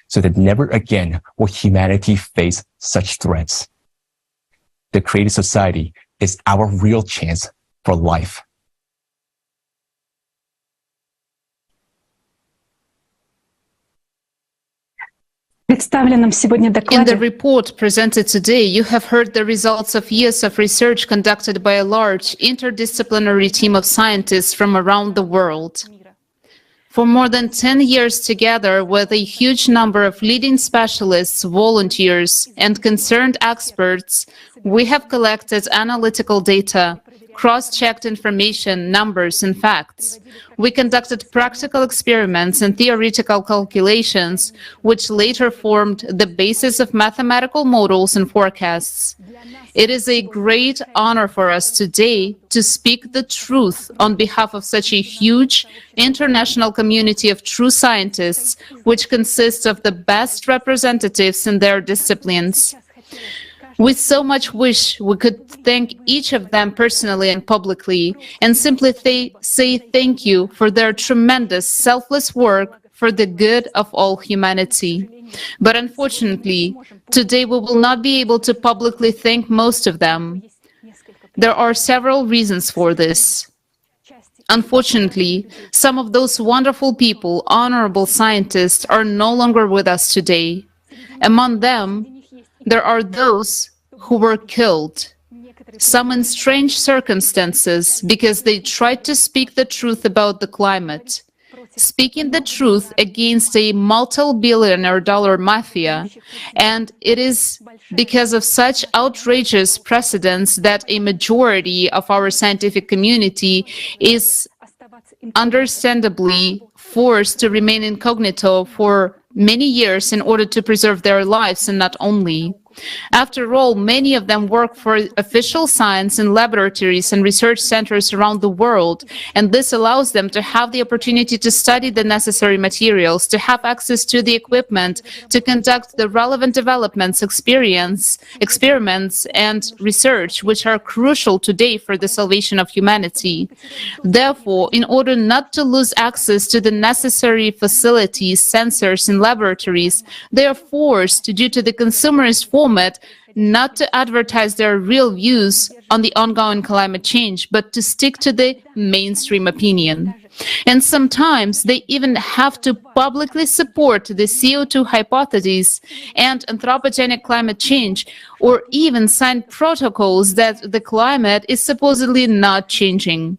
so that never again will humanity face such threats. The creative society is our real chance for life. In the report presented today, you have heard the results of years of research conducted by a large interdisciplinary team of scientists from around the world. For more than 10 years together with a huge number of leading specialists, volunteers, and concerned experts, we have collected analytical data, cross-checked information, numbers, and facts. We conducted practical experiments and theoretical calculations, which later formed the basis of mathematical models and forecasts. It is a great honor for us today to speak the truth on behalf of such a huge international community of true scientists, which consists of the best representatives in their disciplines. We so much wish we could thank each of them personally and publicly, and simply say thank you for their tremendous, selfless work for the good of all humanity. But unfortunately, today we will not be able to publicly thank most of them. There are several reasons for this. Unfortunately, some of those wonderful people, honorable scientists, are no longer with us today. Among them, there are those who were killed, some in strange circumstances because they tried to speak the truth about the climate, speaking the truth against a multi-billion-dollar mafia, and it is because of such outrageous precedents that a majority of our scientific community is understandably forced to remain incognito for many years in order to preserve their lives, and not only. After all, many of them work for official science in laboratories and research centers around the world, and this allows them to have the opportunity to study the necessary materials, to have access to the equipment, to conduct the relevant developments, experiments, and research, which are crucial today for the salvation of humanity. Therefore, in order not to lose access to the necessary facilities, sensors, and laboratories, they are forced, due to the consumerist format, not to advertise their real views on the ongoing climate change, but to stick to the mainstream opinion. And sometimes they even have to publicly support the CO2 hypothesis and anthropogenic climate change, or even sign protocols that the climate is supposedly not changing.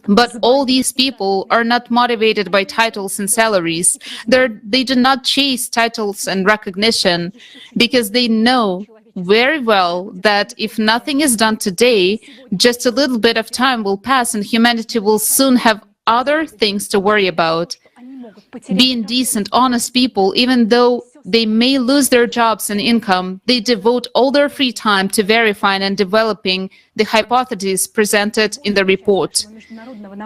But all these people are not motivated by titles and salaries. They do not chase titles and recognition because they know very well that if nothing is done today, just a little bit of time will pass and humanity will soon have other things to worry about. Being decent, honest people, even though they may lose their jobs and income, they devote all their free time to verifying and developing the hypotheses presented in the report.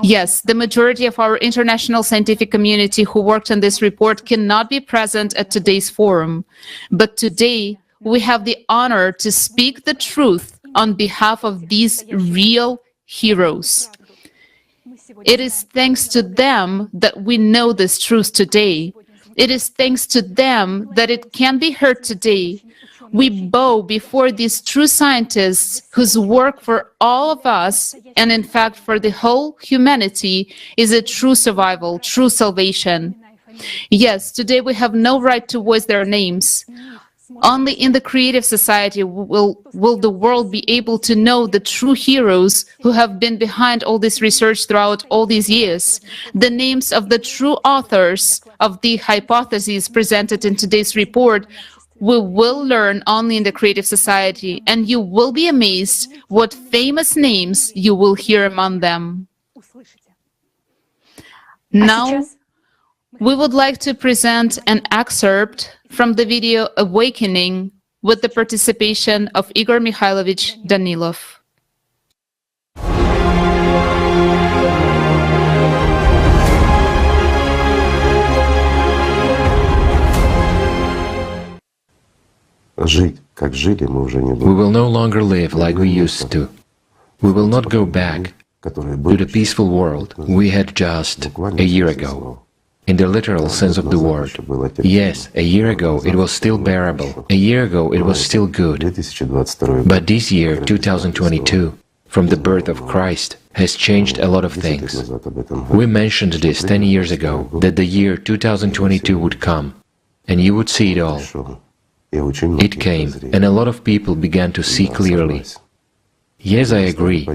Yes, the majority of our international scientific community who worked on this report cannot be present at today's forum. But today, we have the honor to speak the truth on behalf of these real heroes. It is thanks to them that we know this truth today. It is thanks to them that it can be heard today. We bow before these true scientists whose work for all of us, and in fact for the whole humanity, is a true survival, true salvation. Yes, today we have no right to voice their names. Only in the creative society will the world be able to know the true heroes who have been behind all this research throughout all these years, the names of the true authors of the hypotheses presented in today's report. We will learn only in the creative society, and you will be amazed what famous names you will hear among them. Now, we would like to present an excerpt from the video Awakening with the participation of Igor Mikhailovich Danilov. We will no longer live like we used to. We will not go back to the peaceful world we had just a year ago. In the literal sense of the word. Yes, a year ago it was still bearable. A year ago it was still good. But this year, 2022, from the birth of Christ, has changed a lot of things. We mentioned this 10 years ago, that the year 2022 would come, and you would see it all. It came, and a lot of people began to see clearly. Yes, I agree.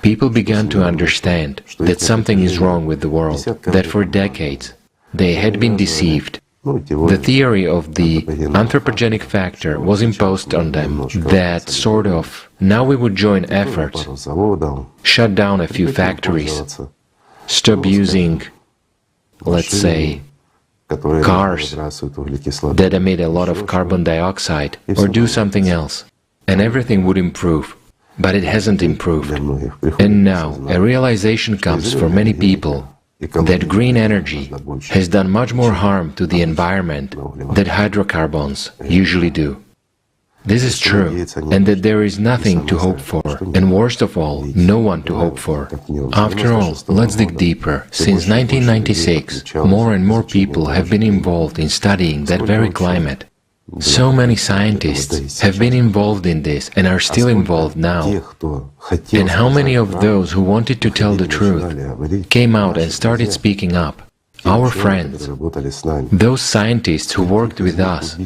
People began to understand that something is wrong with the world, that for decades they had been deceived. The theory of the anthropogenic factor was imposed on them, that sort of, now we would join efforts, shut down a few factories, stop using, let's say, cars that emit a lot of carbon dioxide, or do something else, and everything would improve. But it hasn't improved. And now a realization comes for many people that green energy has done much more harm to the environment than hydrocarbons usually do. This is true, and that there is nothing to hope for, and worst of all, no one to hope for. After all, let's dig deeper. Since 1996, more and more people have been involved in studying that very climate. So many scientists have been involved in this and are still involved now. And how many of those who wanted to tell the truth came out and started speaking up? Our friends, those scientists who worked with us,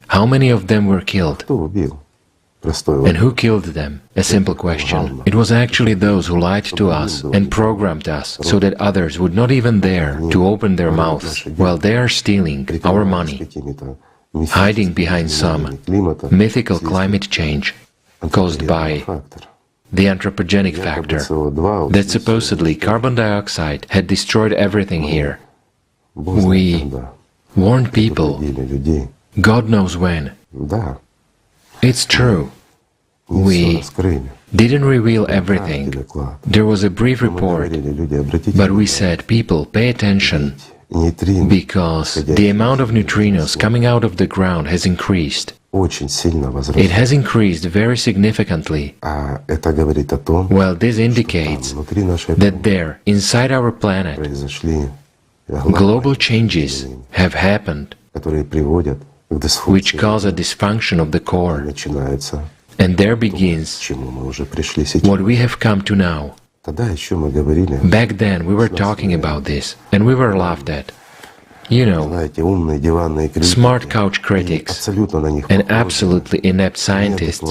how many of them were killed? And who killed them? A simple question. It was actually those who lied to us and programmed us so that others would not even dare to open their mouths while they are stealing our money, hiding behind some mythical climate change caused by the anthropogenic factor, that supposedly carbon dioxide had destroyed everything here. We warned people, God knows when. It's true. We didn't reveal everything. There was a brief report, but we said, people, pay attention, because the amount of neutrinos coming out of the ground has increased. It has increased very significantly. Well, this indicates that there, inside our planet, global changes have happened, which cause a dysfunction of the core. And there begins what we have come to now. Back then we were talking about this, and we were laughed at. You know, smart couch critics and absolutely inept scientists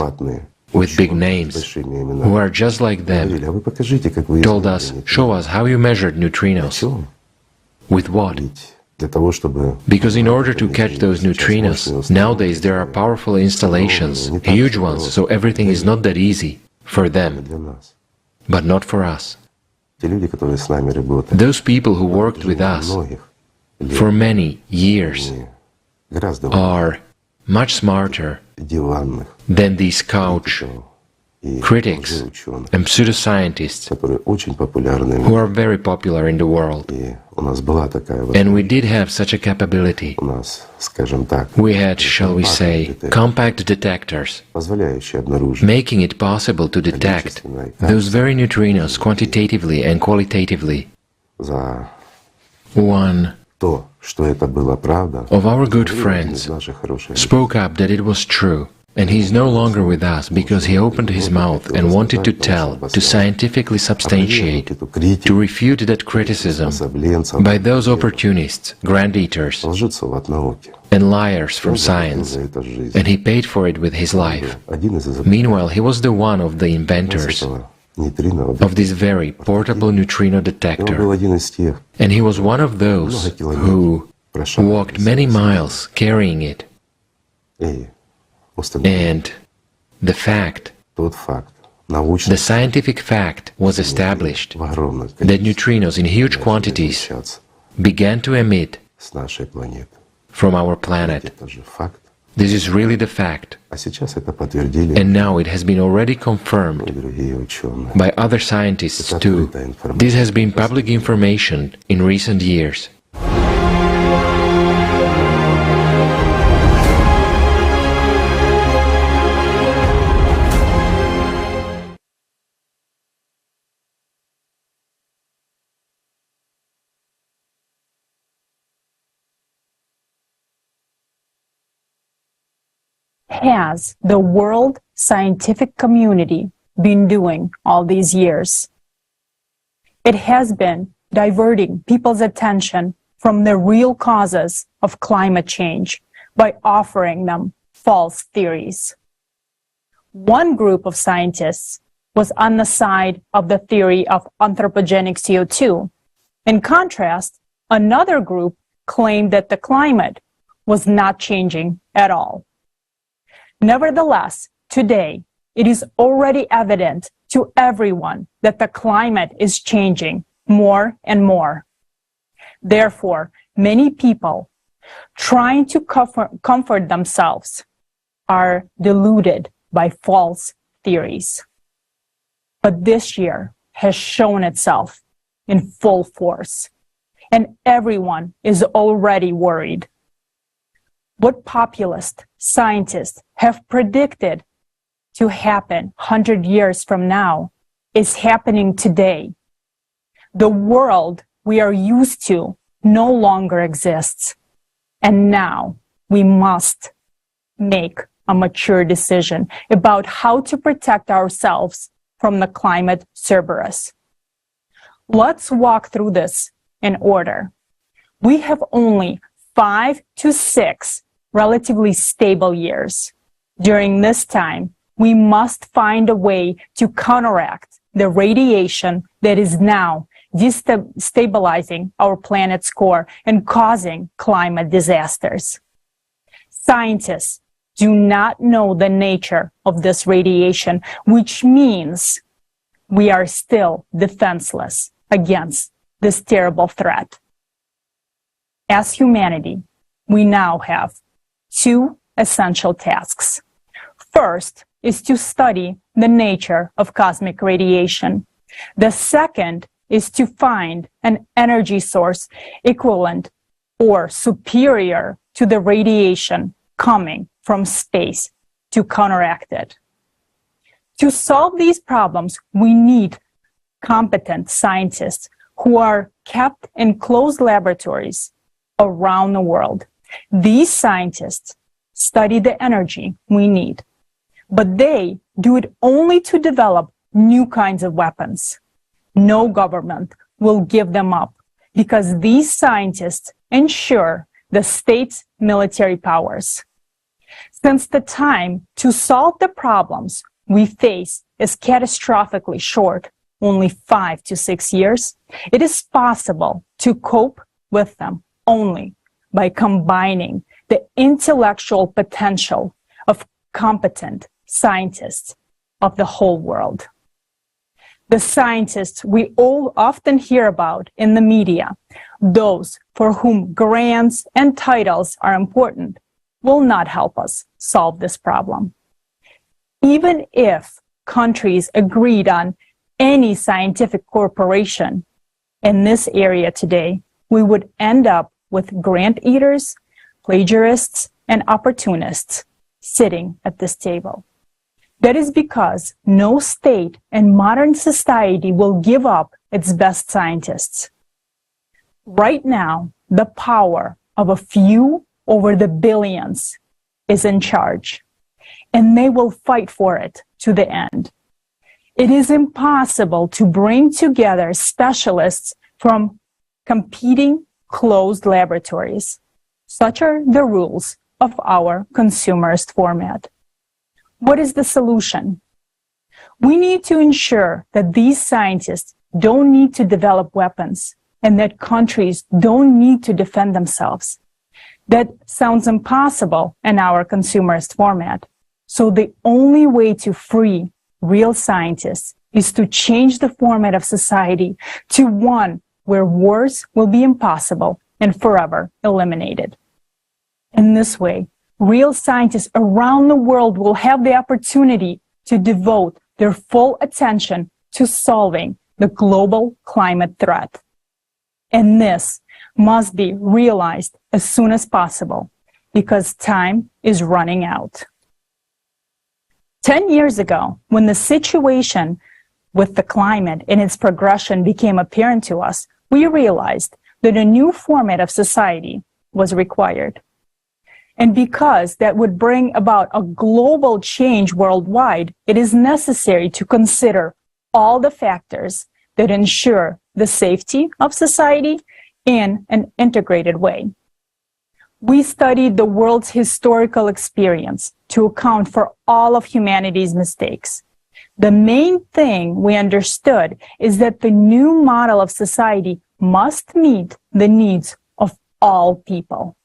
with big names, who are just like them, told us, show us how you measured neutrinos. With what? Because in order to catch those neutrinos, nowadays there are powerful installations, huge ones, so everything is not that easy for them. But not for us. Those people who worked with us for many years are much smarter than these couch critics and pseudoscientists who are very popular in the world. And we did have such a capability. We had, shall we say, compact detectors, making it possible to detect those very neutrinos quantitatively and qualitatively. One of our good friends spoke up that it was true, And he is no longer with us because he opened his mouth and wanted to tell, to scientifically substantiate, to refute that criticism by those opportunists, grand eaters, and liars from science, and he paid for it with his life. Meanwhile, he was the one of the inventors of this very portable neutrino detector, and he was one of those who walked many miles carrying it. And the fact, the scientific fact was established that neutrinos in huge quantities began to emit from our planet. This is really the fact. And now it has been already confirmed by other scientists too. This has been public information in recent years. Has the world scientific community been doing all these years? It has been diverting people's attention from the real causes of climate change by offering them false theories. One group of scientists was on the side of the theory of anthropogenic CO2. In contrast, another group claimed that the climate was not changing at all. Nevertheless, today, it is already evident to everyone that the climate is changing more and more. Therefore, many people trying to comfort themselves are deluded by false theories. But this year has shown itself in full force, and everyone is already worried. What populist scientists have predicted to happen 100 years from now is happening today. The world we are used to no longer exists, and now we must make a mature decision about how to protect ourselves from the Climate Cerberus. Let's walk through this in order. We have only 5 to 6 relatively stable years. During this time, we must find a way to counteract the radiation that is now destabilizing our planet's core and causing climate disasters. Scientists do not know the nature of this radiation, which means we are still defenseless against this terrible threat. As humanity, we now have 2 essential tasks. First is to study the nature of cosmic radiation. The second is to find an energy source equivalent or superior to the radiation coming from space to counteract it. To solve these problems, we need competent scientists who are kept in closed laboratories around the world. These scientists study the energy we need, but they do it only to develop new kinds of weapons. No government will give them up because these scientists ensure the state's military powers. Since the time to solve the problems we face is catastrophically short, only 5 to 6 years, it is possible to cope with them only by combining the intellectual potential of competent scientists of the whole world. The scientists we all often hear about in the media, those for whom grants and titles are important, will not help us solve this problem. Even if countries agreed on any scientific corporation in this area today, we would end up with grant eaters, plagiarists, and opportunists sitting at this table. That is because no state in modern society will give up its best scientists. Right now, the power of a few over the billions is in charge. and they will fight for it to the end. It is impossible to bring together specialists from competing closed laboratories. Such are the rules of our consumerist format. What is the solution? We need to ensure that these scientists don't need to develop weapons and that countries don't need to defend themselves. That sounds impossible in our consumerist format. So the only way to free real scientists is to change the format of society to one where wars will be impossible and forever eliminated. In this way, real scientists around the world will have the opportunity to devote their full attention to solving the global climate threat. And this must be realized as soon as possible because time is running out. 10 years ago, when the situation with the climate and its progression became apparent to us, we realized that a new format of society was required. And because that would bring about a global change worldwide, it is necessary to consider all the factors that ensure the safety of society in an integrated way. We studied the world's historical experience to account for all of humanity's mistakes. The main thing we understood is that the new model of society must meet the needs of all people.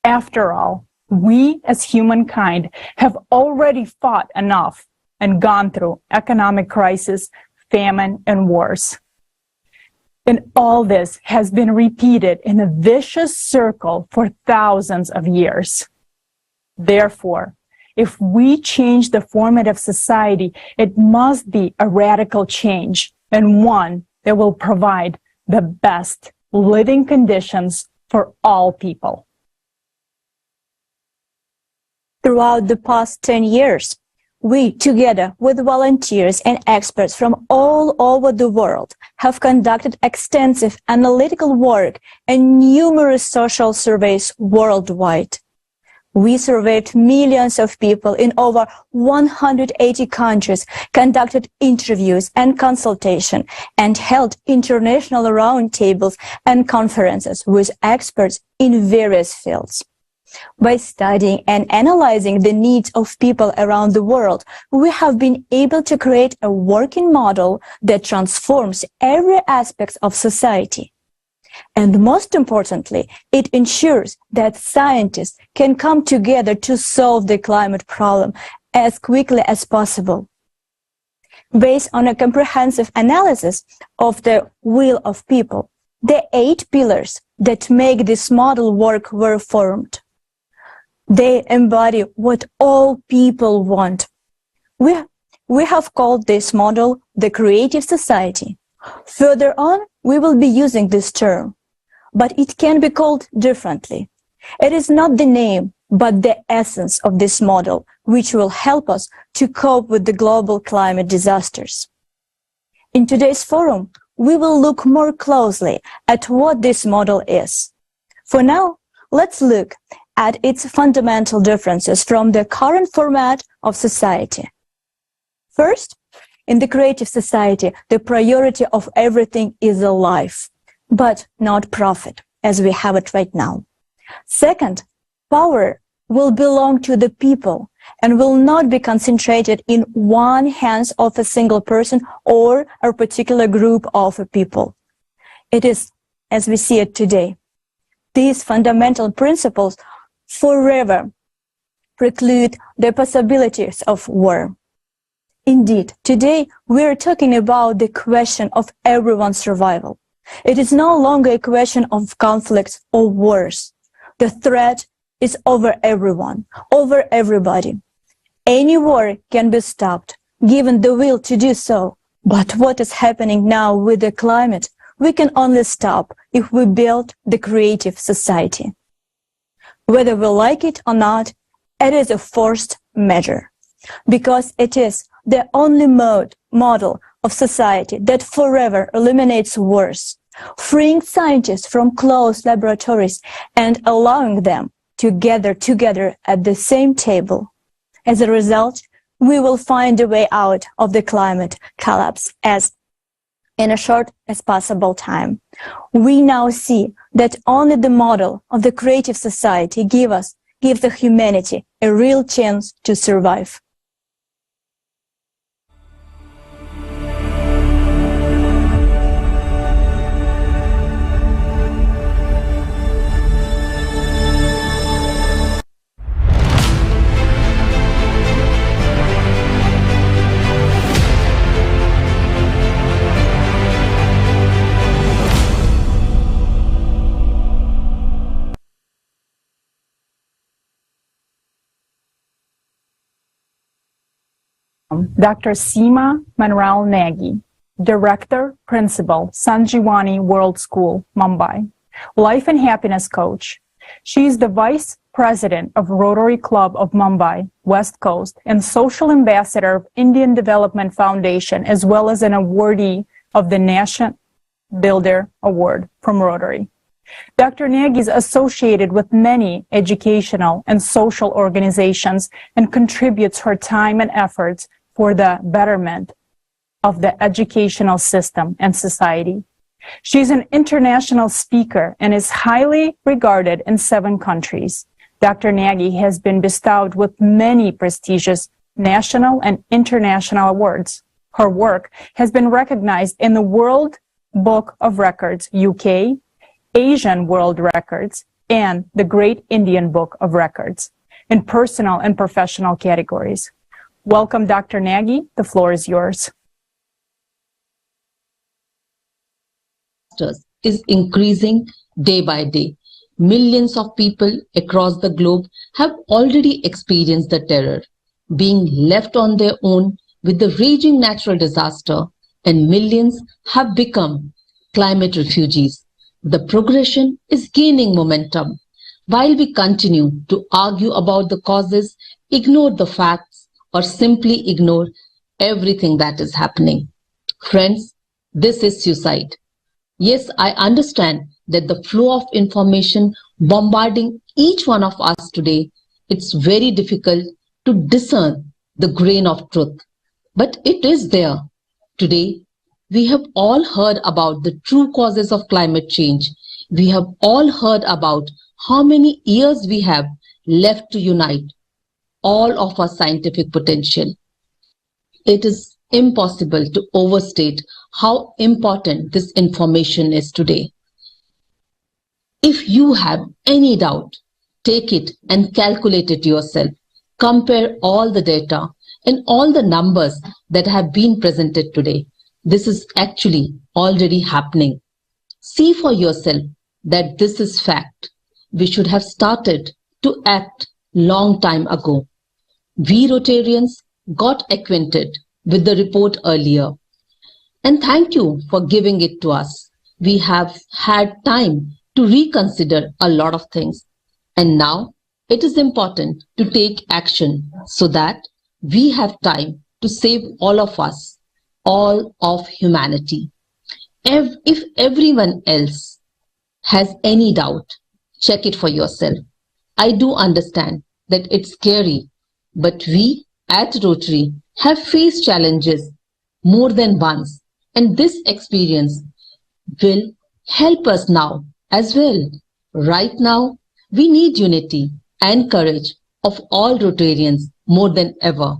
After all, we as humankind have already fought enough and gone through economic crisis, famine, and wars. And all this has been repeated in a vicious circle for thousands of years. Therefore, if we change the format of society, it must be a radical change and one that will provide the best living conditions for all people. Throughout the past 10 years, we, together with volunteers and experts from all over the world, have conducted extensive analytical work and numerous social surveys worldwide. We surveyed millions of people in over 180 countries, conducted interviews and consultation, and held international roundtables and conferences with experts in various fields. By studying and analyzing the needs of people around the world, we have been able to create a working model that transforms every aspect of society. And most importantly, it ensures that scientists can come together to solve the climate problem as quickly as possible. Based on a comprehensive analysis of the will of people, the 8 pillars that make this model work were formed. They embody what all people want. We have called this model the creative society. Further on, we will be using this term, but it can be called differently. It is not the name, but the essence of this model, which will help us to cope with the global climate disasters. In today's forum, we will look more closely at what this model is. For now, let's look at its fundamental differences from the current format of society. First, in the creative society, the priority of everything is life, but not profit, as we have it right now. Second, power will belong to the people and will not be concentrated in one hands of a single person or a particular group of people. It is as we see it today. These fundamental principles forever preclude the possibilities of war. Indeed, today we are talking about the question of everyone's survival. It is no longer a question of conflicts or wars. The threat is over everyone, over everybody. Any war can be stopped, given the will to do so. But what is happening now with the climate, we can only stop if we build the creative society. Whether we like it or not, it is a forced measure, because it is the only model of society that forever eliminates wars, freeing scientists from closed laboratories and allowing them to gather together at the same table. As a result, we will find a way out of the climate collapse as in a short as possible time. We now see that only the model of the creative society gives the humanity a real chance to survive. Dr. Seema Manuel Nagy, Director, Principal, Sanjeevani World School, Mumbai, Life and Happiness Coach. She is the Vice President of Rotary Club of Mumbai, West Coast, and Social Ambassador of Indian Development Foundation, as well as an awardee of the Nation Builder Award from Rotary. Dr. Nagy is associated with many educational and social organizations and contributes her time and efforts for the betterment of the educational system and society. She's an international speaker and is highly regarded in 7 countries. Dr. Nagy has been bestowed with many prestigious national and international awards. Her work has been recognized in the World Book of Records, UK, Asian World Records, and the Great Indian Book of Records in personal and professional categories. Welcome, Dr. Nagy. The floor is yours. Is increasing day by day. Millions of people across the globe have already experienced the terror, being left on their own with the raging natural disaster, and millions have become climate refugees. The progression is gaining momentum. While we continue to argue about the causes, ignore the facts, or simply ignore everything that is happening. Friends, this is suicide. Yes, I understand that the flow of information bombarding each one of us today, it's very difficult to discern the grain of truth. But it is there. Today, we have all heard about the true causes of climate change. We have all heard about how many years we have left to unite all of our scientific potential. It is impossible to overstate how important this information is today. If you have any doubt, take it and calculate it yourself. Compare all the data and all the numbers that have been presented today. This is actually already happening. See for yourself that this is fact. We should have started to act long time ago. We Rotarians got acquainted with the report earlier. And thank you for giving it to us. We have had time to reconsider a lot of things. And now it is important to take action so that we have time to save all of us, all of humanity. If everyone else has any doubt, check it for yourself. I do understand that it's scary, but we at Rotary have faced challenges more than once, and this experience will help us now as well. Right now, we need unity and courage of all Rotarians more than ever.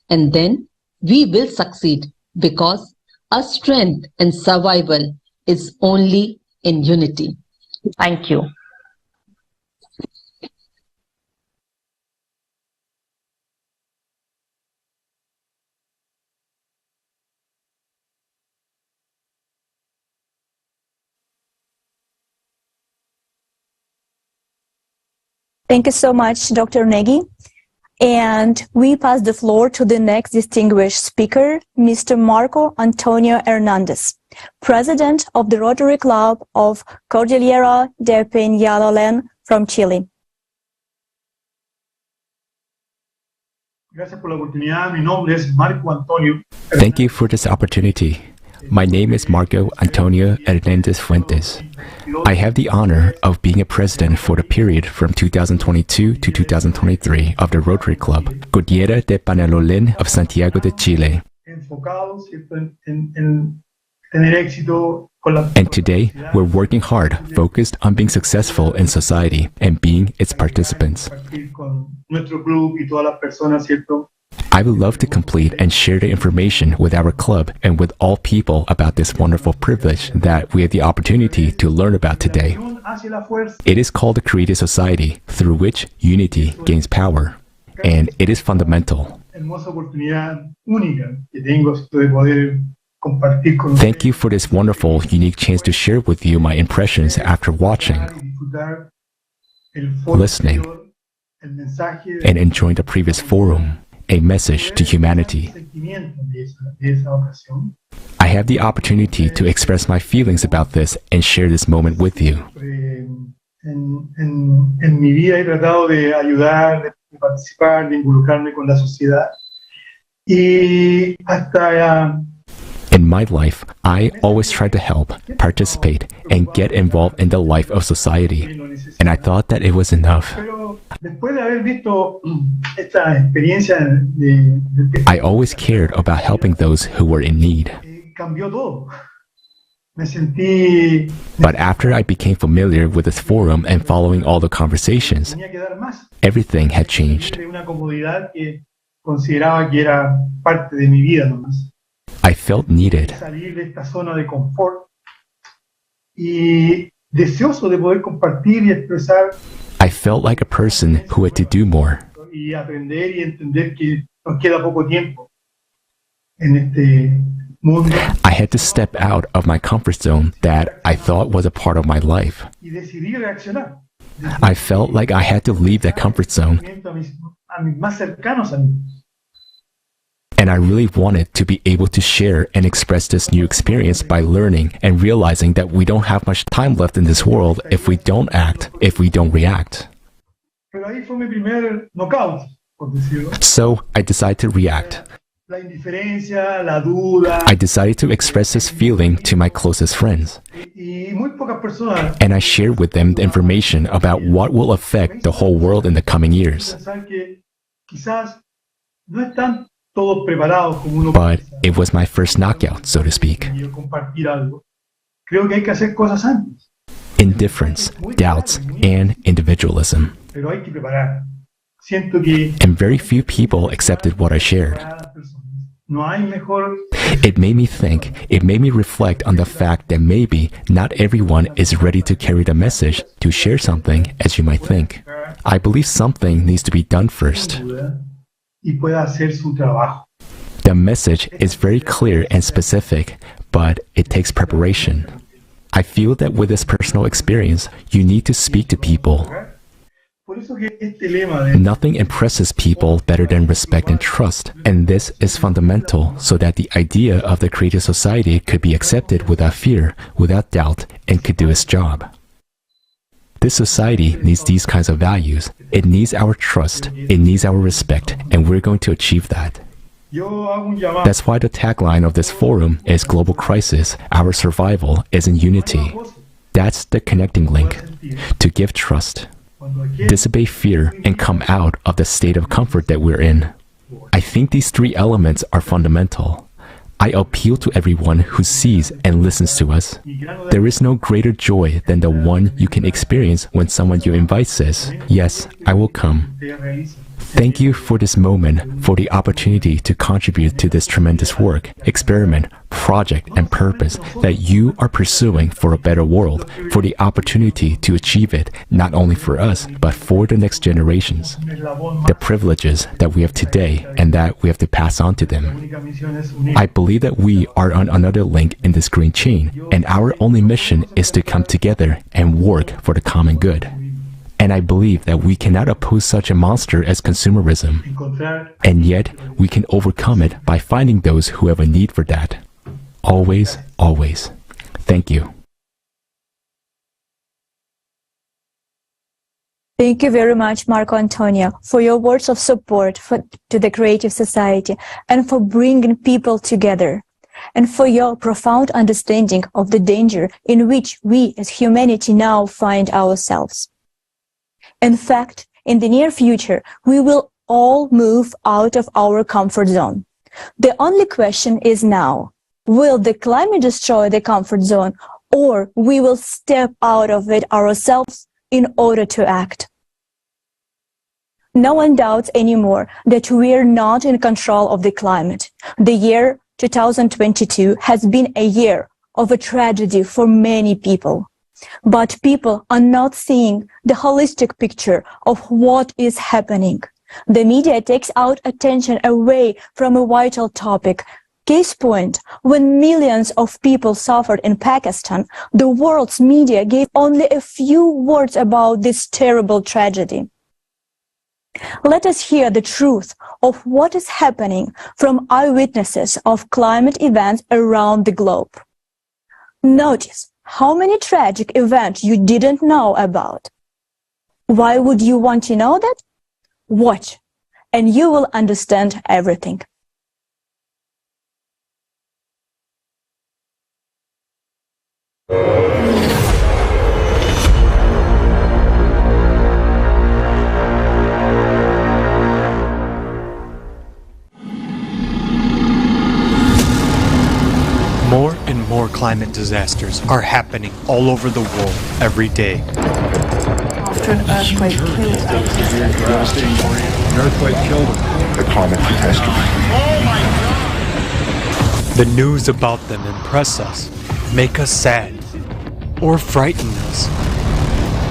And then we will succeed because our strength and survival is only in unity. Thank you. Thank you so much, Dr. Nagy. And we pass the floor to the next distinguished speaker, Mr. Marco Antonio Hernandez, President of the Rotary Club of Cordillera de Peñalolén from Chile. Thank you for this opportunity. My name is Marco Antonio Hernandez Fuentes. I have the honor of being a president for the period from 2022 to 2023 of the Rotary Club, Cordillera de Panalolén of Santiago de Chile. And today, we're working hard, focused on being successful in society and being its participants. I would love to complete and share the information with our club and with all people about this wonderful privilege that we have the opportunity to learn about today. It is called the Creative Society, through which unity gains power, and it is fundamental. Thank you for this wonderful, unique chance to share with you my impressions after watching, listening, and enjoying the previous forum, a message to humanity. I have the opportunity to express my feelings about this and share this moment with you. En mi vida he tratado de ayudar, de participar, de involucrarme con la sociedad. Y hasta in my life, I always try to help, participate, and get involved in the life of society. And I thought that it was enough. I always cared about helping those who were in need. But after I became familiar with this forum and following all the conversations, everything had changed. I felt needed. I felt like a person who had to do more. I had to step out of my comfort zone that I thought was a part of my life. I felt like I had to leave that comfort zone. And I really wanted to be able to share and express this new experience by learning and realizing that we don't have much time left in this world if we don't act, if we don't react. So I decided to react. I decided to express this feeling to my closest friends. And I shared with them the information about what will affect the whole world in the coming years. But it was my first knockout, so to speak. Indifference, doubts, and individualism. And very few people accepted what I shared. It made me think, it made me reflect on the fact that maybe not everyone is ready to carry the message, to share something, as you might think. I believe something needs to be done first. The message is very clear and specific, but it takes preparation. I feel that with this personal experience, you need to speak to people. Nothing impresses people better than respect and trust, and this is fundamental so that the idea of the creative society could be accepted without fear, without doubt, and could do its job. This society needs these kinds of values. It needs our trust, it needs our respect, and we're going to achieve that. That's why the tagline of this forum is Global Crisis, Our Survival is in Unity. That's the connecting link. To give trust, dissipate fear, and come out of the state of comfort that we're in. I think these three elements are fundamental. I appeal to everyone who sees and listens to us. There is no greater joy than the one you can experience when someone you invite says, "Yes, I will come." Thank you for this moment, for the opportunity to contribute to this tremendous work, experiment, project, and purpose that you are pursuing for a better world, for the opportunity to achieve it, not only for us, but for the next generations. The privileges that we have today and that we have to pass on to them. I believe that we are on another link in this green chain, and our only mission is to come together and work for the common good. And I believe that we cannot oppose such a monster as consumerism. And yet, we can overcome it by finding those who have a need for that. Always, always. Thank you. Thank you very much, Marco Antonio, for your words of support to the Creative Society and for bringing people together. and for your profound understanding of the danger in which we as humanity now find ourselves. In fact, in the near future, we will all move out of our comfort zone. The only question is now, will the climate destroy the comfort zone, or we will step out of it ourselves in order to act? No one doubts anymore that we are not in control of the climate. The year 2022 has been a year of a tragedy for many people. But people are not seeing the holistic picture of what is happening. The media takes out attention away from a vital topic. Case point, when millions of people suffered in Pakistan, the world's media gave only a few words about this terrible tragedy. Let us hear the truth of what is happening from eyewitnesses of climate events around the globe. Notice how many tragic events you didn't know about. Why would you want to know that? Watch, and you will understand everything. More and more climate disasters are happening all over the world every day. After an earthquake killed An earthquake killed him. The climate catastrophe. The news about them impress us, make us sad, or frighten us.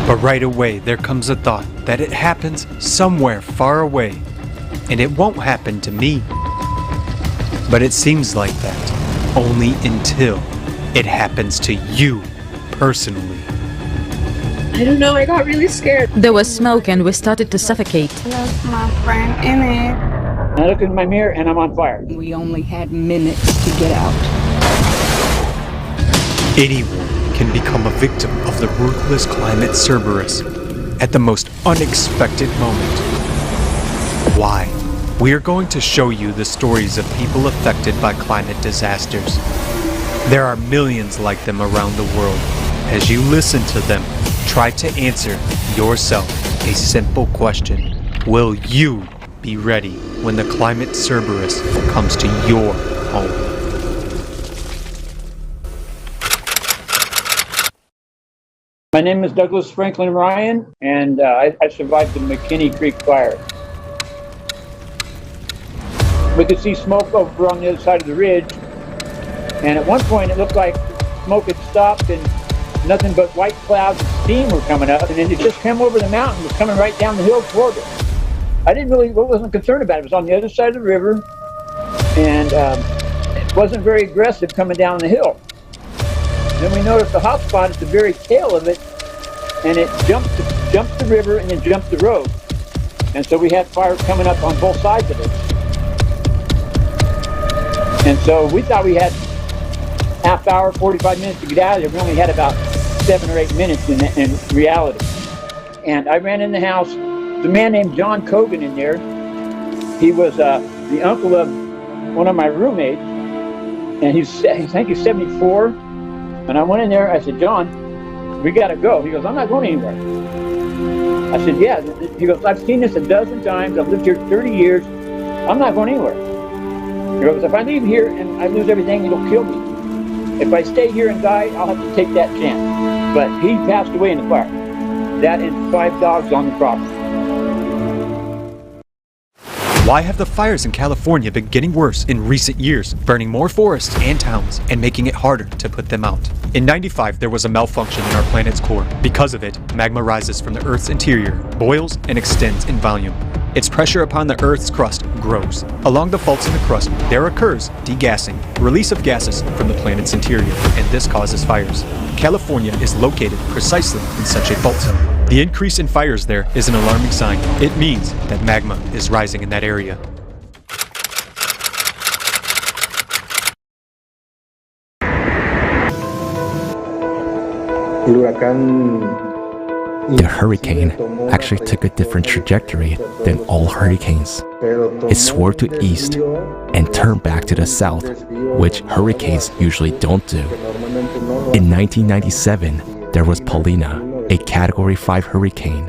But right away there comes a thought that it happens somewhere far away, and it won't happen to me. But it seems like that only until it happens to you personally. I don't know, I got really scared. There was smoke and we started to suffocate. Lost my friend in it. I look in my mirror and I'm on fire. We only had minutes to get out. Anyone can become a victim of the ruthless Climate Cerberus at the most unexpected moment. Why? We are going to show you the stories of people affected by climate disasters. There are millions like them around the world. As you listen to them, try to answer yourself a simple question. Will you be ready when the Climate Cerberus comes to your home? My name is Douglas Franklin Ryan, and I survived the McKinney Creek fire. We could see smoke over on the other side of the ridge, and at one point it looked like smoke had stopped and nothing but white clouds and steam were coming up, and then it just came over the mountain and was coming right down the hill toward us. I wasn't concerned about it. It was on the other side of the river, and it wasn't very aggressive coming down the hill. Then we noticed the hot spot at the very tail of it, and it jumped the river and then jumped the road. And so we had fire coming up on both sides of it. And so we thought we had half hour, 45 minutes to get out of there. We only had about 7 or 8 minutes in reality. And I ran in the house. There's a man named John Cogan in there. He was the uncle of one of my roommates. And I think he's 74. And I went in there, I said, John, we gotta go. He goes, I'm not going anywhere. I said, yeah. He goes, I've seen this a dozen times. I've lived here 30 years. I'm not going anywhere. He goes, if I leave here and I lose everything, it'll kill me. If I stay here and die, I'll have to take that chance. But he passed away in the fire. That and 5 dogs on the property. Why have the fires in California been getting worse in recent years, burning more forests and towns and making it harder to put them out? In '95, there was a malfunction in our planet's core. Because of it, magma rises from the Earth's interior, boils, and extends in volume. Its pressure upon the Earth's crust grows. Along the faults in the crust, there occurs degassing, release of gases from the planet's interior, and this causes fires. California is located precisely in such a fault zone. The increase in fires there is an alarming sign. It means that magma is rising in that area. El huracán The hurricane actually took a different trajectory than all hurricanes. It swerved to east and turned back to the south, which hurricanes usually don't do. In 1997, there was Paulina, a Category 5 hurricane.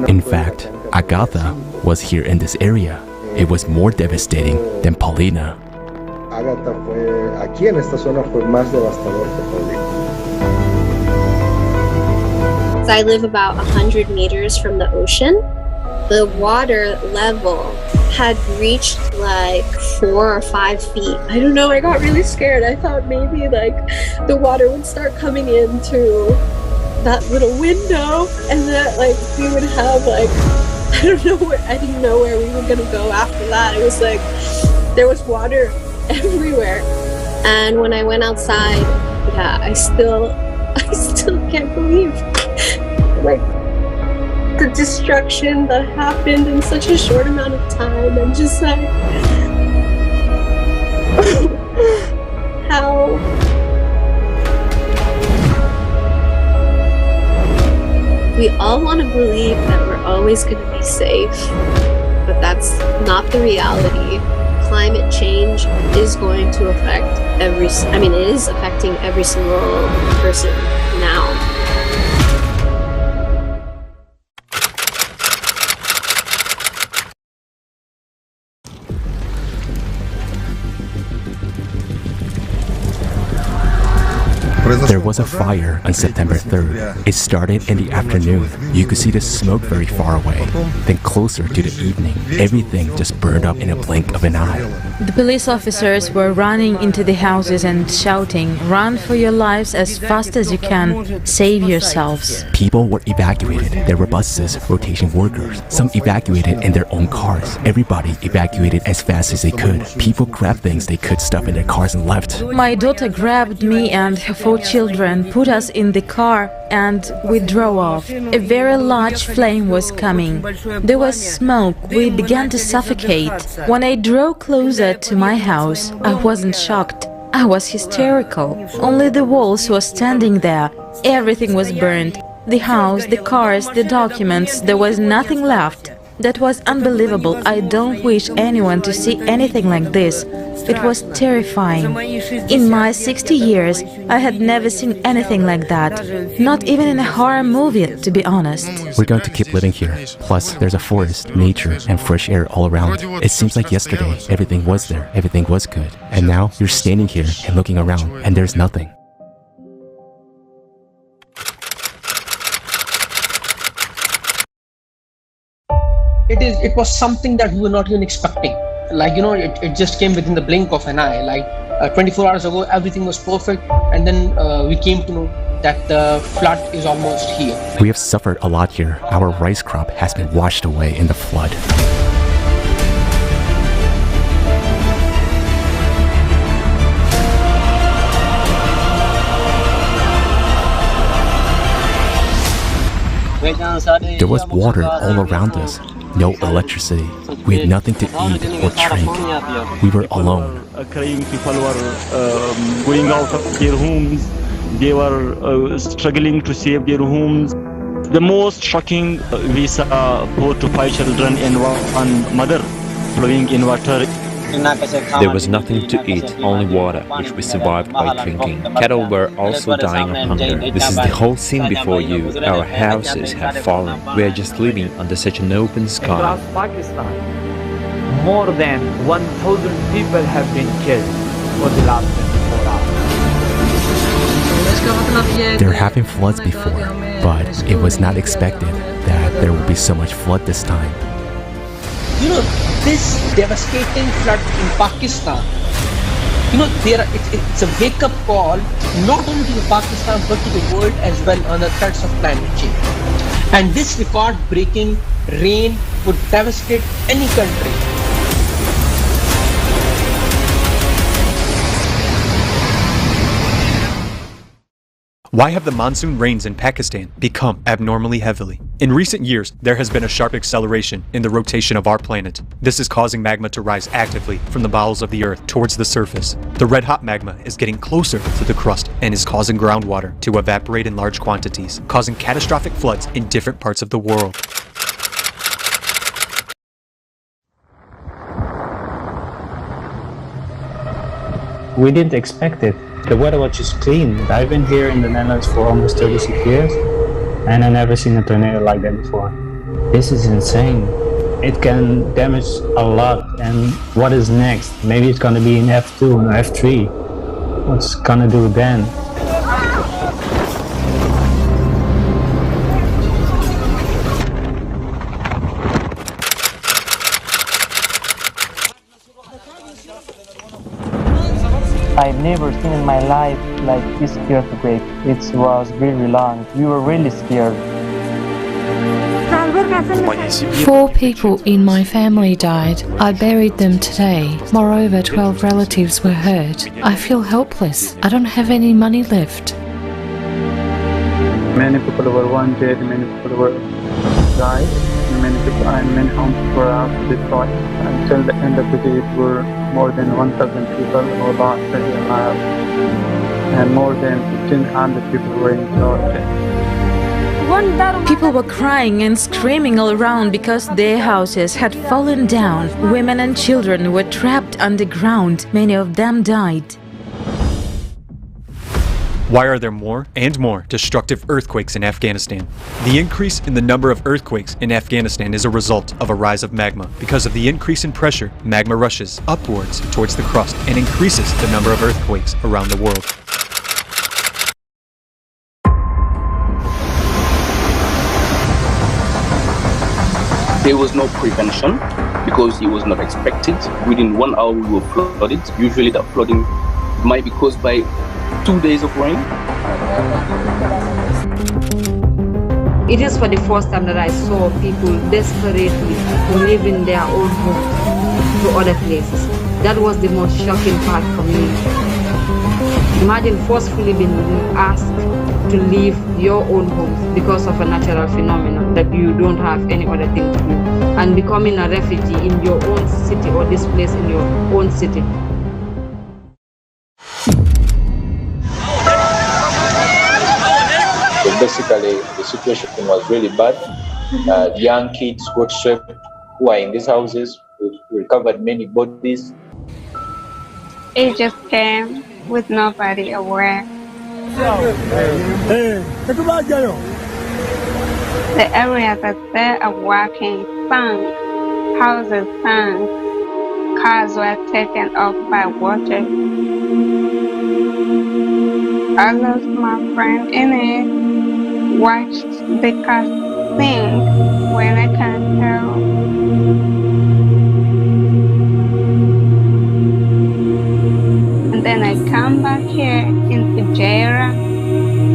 In fact, Agatha was here in this area. It was more devastating than Paulina. Agatha aquí en esta zona fue más devastador que Paulina. I live about 100 meters from the ocean. The water level had reached like 4 or 5 feet. I don't know, I got really scared. I thought maybe like the water would start coming into that little window and that like we would have like, I don't know where, I didn't know where we were gonna go after that. It was like, there was water everywhere. And when I went outside, yeah, I still can't believe like the destruction that happened in such a short amount of time, and just like how we all want to believe that we're always going to be safe, but that's not the reality. Climate change is going to affect it is affecting every single person now. There was a fire on September 3rd. It started in the afternoon. You could see the smoke very far away. Then closer to the evening, everything just burned up in a blink of an eye. The police officers were running into the houses and shouting, "Run for your lives as fast as you can. Save yourselves." People were evacuated. There were buses, rotation workers. Some evacuated in their own cars. Everybody evacuated as fast as they could. People grabbed things they could stuff in their cars and left. My daughter grabbed me and her 4 children, put us in the car, and we drove off. A very large flame was coming. There was smoke. We began to suffocate. When I drove closer to my house, I wasn't shocked. I was hysterical. Only the walls were standing there. Everything was burned. The house, the cars, the documents, there was nothing left. That was unbelievable. I don't wish anyone to see anything like this. It was terrifying. In my 60 years, I had never seen anything like that. Not even in a horror movie, to be honest. We're going to keep living here. Plus, there's a forest, nature, and fresh air all around. It seems like yesterday, everything was there, everything was good. And now, you're standing here and looking around, and there's nothing. It was something that we were not even expecting. Like, you know, it just came within the blink of an eye. Like 24 hours ago, everything was perfect. And then we came to know that the flood is almost here. We have suffered a lot here. Our rice crop has been washed away in the flood. There was water all around us. No electricity. We had nothing to eat or drink. We were alone. Crying people were going out of their homes. They were struggling to save their homes. The most shocking, we saw 4 to 5 children and one mother flowing in water. There was nothing to eat, only water, which we survived by drinking. Cattle were also dying of hunger. This is the whole scene before you. Our houses have fallen. We are just living under such an open sky. Across Pakistan, more than 1,000 people have been killed for the last 24 hours. There have been floods before, but it was not expected that there would be so much flood this time. You know, this devastating flood in Pakistan, you know, it's a wake-up call not only to Pakistan but to the world as well on the threats of climate change. And this record-breaking rain would devastate any country. Why have the monsoon rains in Pakistan become abnormally heavily? In recent years, there has been a sharp acceleration in the rotation of our planet. This is causing magma to rise actively from the bowels of the Earth towards the surface. The red-hot magma is getting closer to the crust and is causing groundwater to evaporate in large quantities, causing catastrophic floods in different parts of the world. We didn't expect it. The weather was just clean. I've been here in the Netherlands for almost 36 years, and I've never seen a tornado like that before. This is insane. It can damage a lot, and what is next? Maybe it's gonna be in F2 or F3. What's gonna do then? I've never seen in my life like this earthquake. It was really long. We were really scared. 4 people in my family died. I buried them today. Moreover, 12 relatives were hurt. I feel helpless. I don't have any money left. Many people were wounded, many people were died, many homes were destroyed. Until the end of the day, it were more than 1,000 people who lost their lives, and more than 1,500 people were injured. People were crying and screaming all around because their houses had fallen down. Women and children were trapped underground. Many of them died. Why are there more and more destructive earthquakes in Afghanistan? The increase in the number of earthquakes in Afghanistan is a result of a rise of magma. Because of the increase in pressure, magma rushes upwards towards the crust and increases the number of earthquakes around the world. There was no prevention because it was not expected. Within 1 hour we were flooded. Usually that flooding might be caused by 2 days of rain. It is for the first time that I saw people desperately leaving their own homes to other places. That was the most shocking part for me. Imagine forcefully being asked to leave your own homes because of a natural phenomenon that you don't have any other thing to do, and becoming a refugee in your own city or displaced in your own city. So basically, the situation was really bad. The young kids got trapped who are in these houses. We recovered many bodies. It just came with nobody aware. The area that they are working sank, houses sank, cars were taken off by water. I lost my friend in it, watched the car sink when I can't tell. And then I come back here in Fujairah,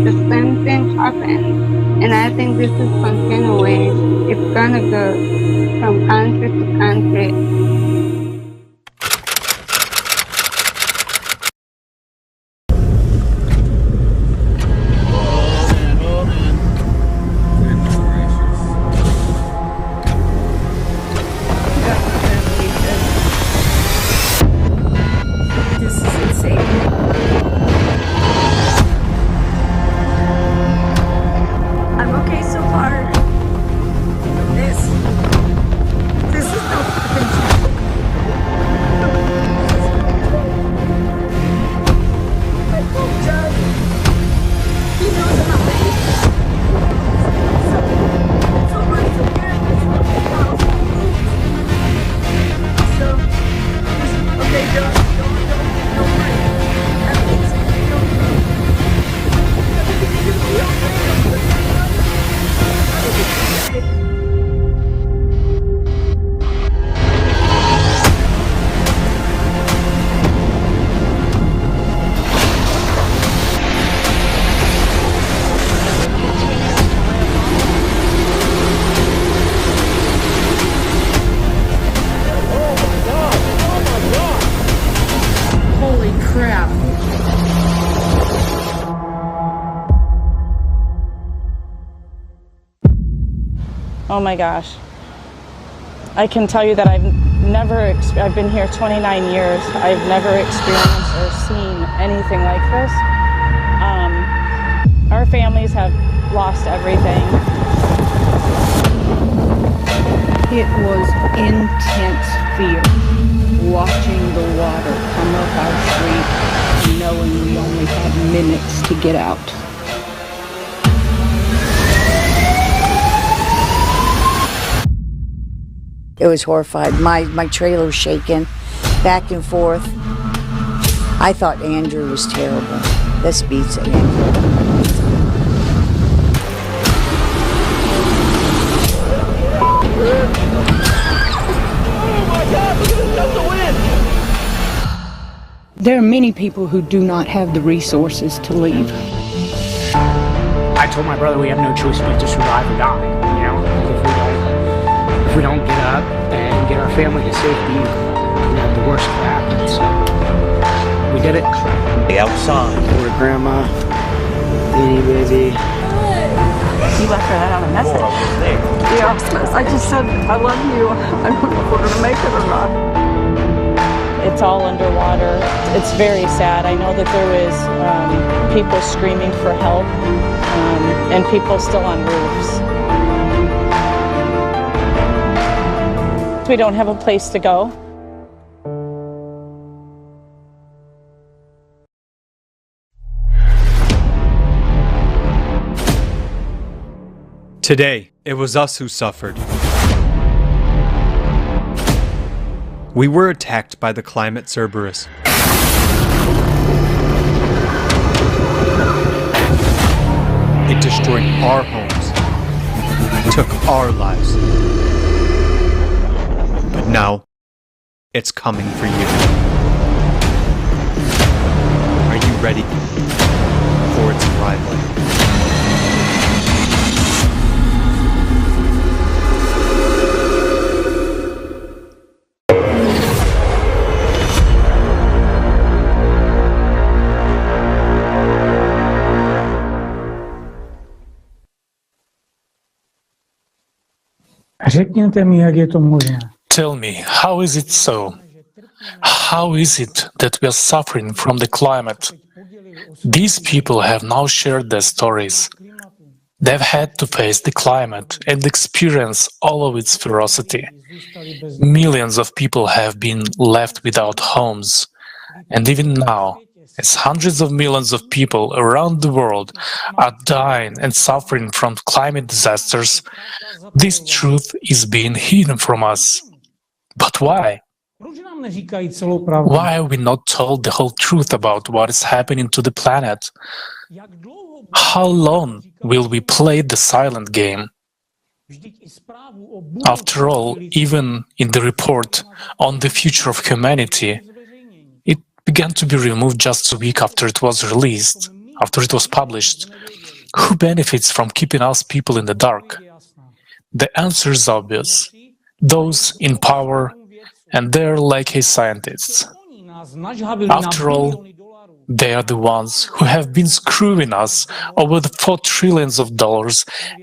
the same thing happened. And I think this is continuing. It's gonna go from country to country. This is insane. I'm okay so far. This is not happening. Oh my gosh. I can tell you that I've been here 29 years. I've never experienced or seen anything like this. Our families have lost everything. It was intense fear, watching the water come up our street and knowing we only had minutes to get out. It was horrified. My trailer was shaking back and forth. I thought Andrew was terrible. This beats Andrew. There are many people who do not have the resources to leave. I told my brother we have no choice but to survive or die. You know, if we don't get up and get our family to safety, the worst could happen. So we did it. Outside. Poor grandma, Beanie Baby. You left her that on a message. Yeah, I just said, I love you. I don't know if we're going to make it or not. It's all underwater. It's very sad. I know that there is people screaming for help and people still on roofs. We don't have a place to go. Today, it was us who suffered. We were attacked by the Climate Cerberus. It destroyed our homes, took our lives. But now, it's coming for you. Are you ready for its arrival? Tell me, how is it so? How is it that we are suffering from the climate? These people have now shared their stories. They've had to face the climate and experience all of its ferocity. Millions of people have been left without homes. And even now, as hundreds of millions of people around the world are dying and suffering from climate disasters, this truth is being hidden from us. But why? Why are we not told the whole truth about what is happening to the planet? How long will we play the silent game? After all, even in the report on the future of humanity, it began to be removed just a week after it was released, after it was published. Who benefits from keeping us people in the dark? The answer is obvious. Those in power and their lackey scientists. After all, they are the ones who have been screwing us over the $4 trillion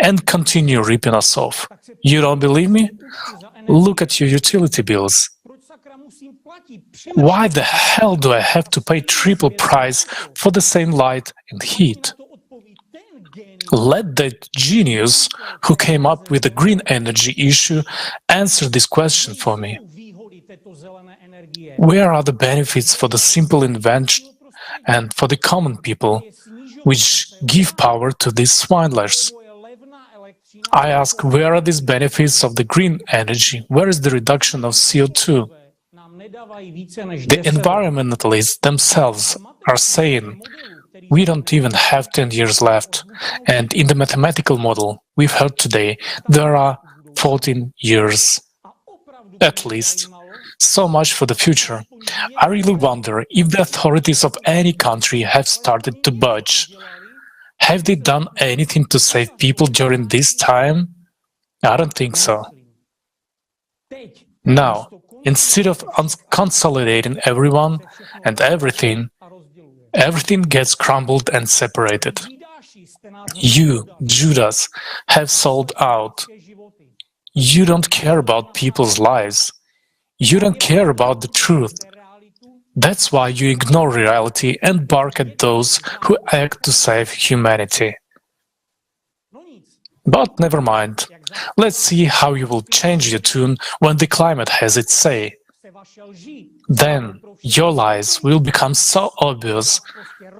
and continue ripping us off. You don't believe me? Look at your utility bills. Why the hell do I have to pay triple price for the same light and heat? Let that genius who came up with the green energy issue answer this question for me. Where are the benefits for the simple invention and for the common people, which give power to these swindlers? I ask, where are these benefits of the green energy? Where is the reduction of CO2? The environmentalists themselves are saying we don't even have 10 years left, and in the mathematical model we've heard today, there are 14 years at least. So much for the future. I really wonder if the authorities of any country have started to budge. Have they done anything to save people during this time? I don't think so. Now, instead of consolidating everyone and everything gets crumbled and separated. You, Judas, have sold out. You don't care about people's lives. You don't care about the truth. That's why you ignore reality and bark at those who act to save humanity. But never mind. Let's see how you will change your tune when the climate has its say. Then your lies will become so obvious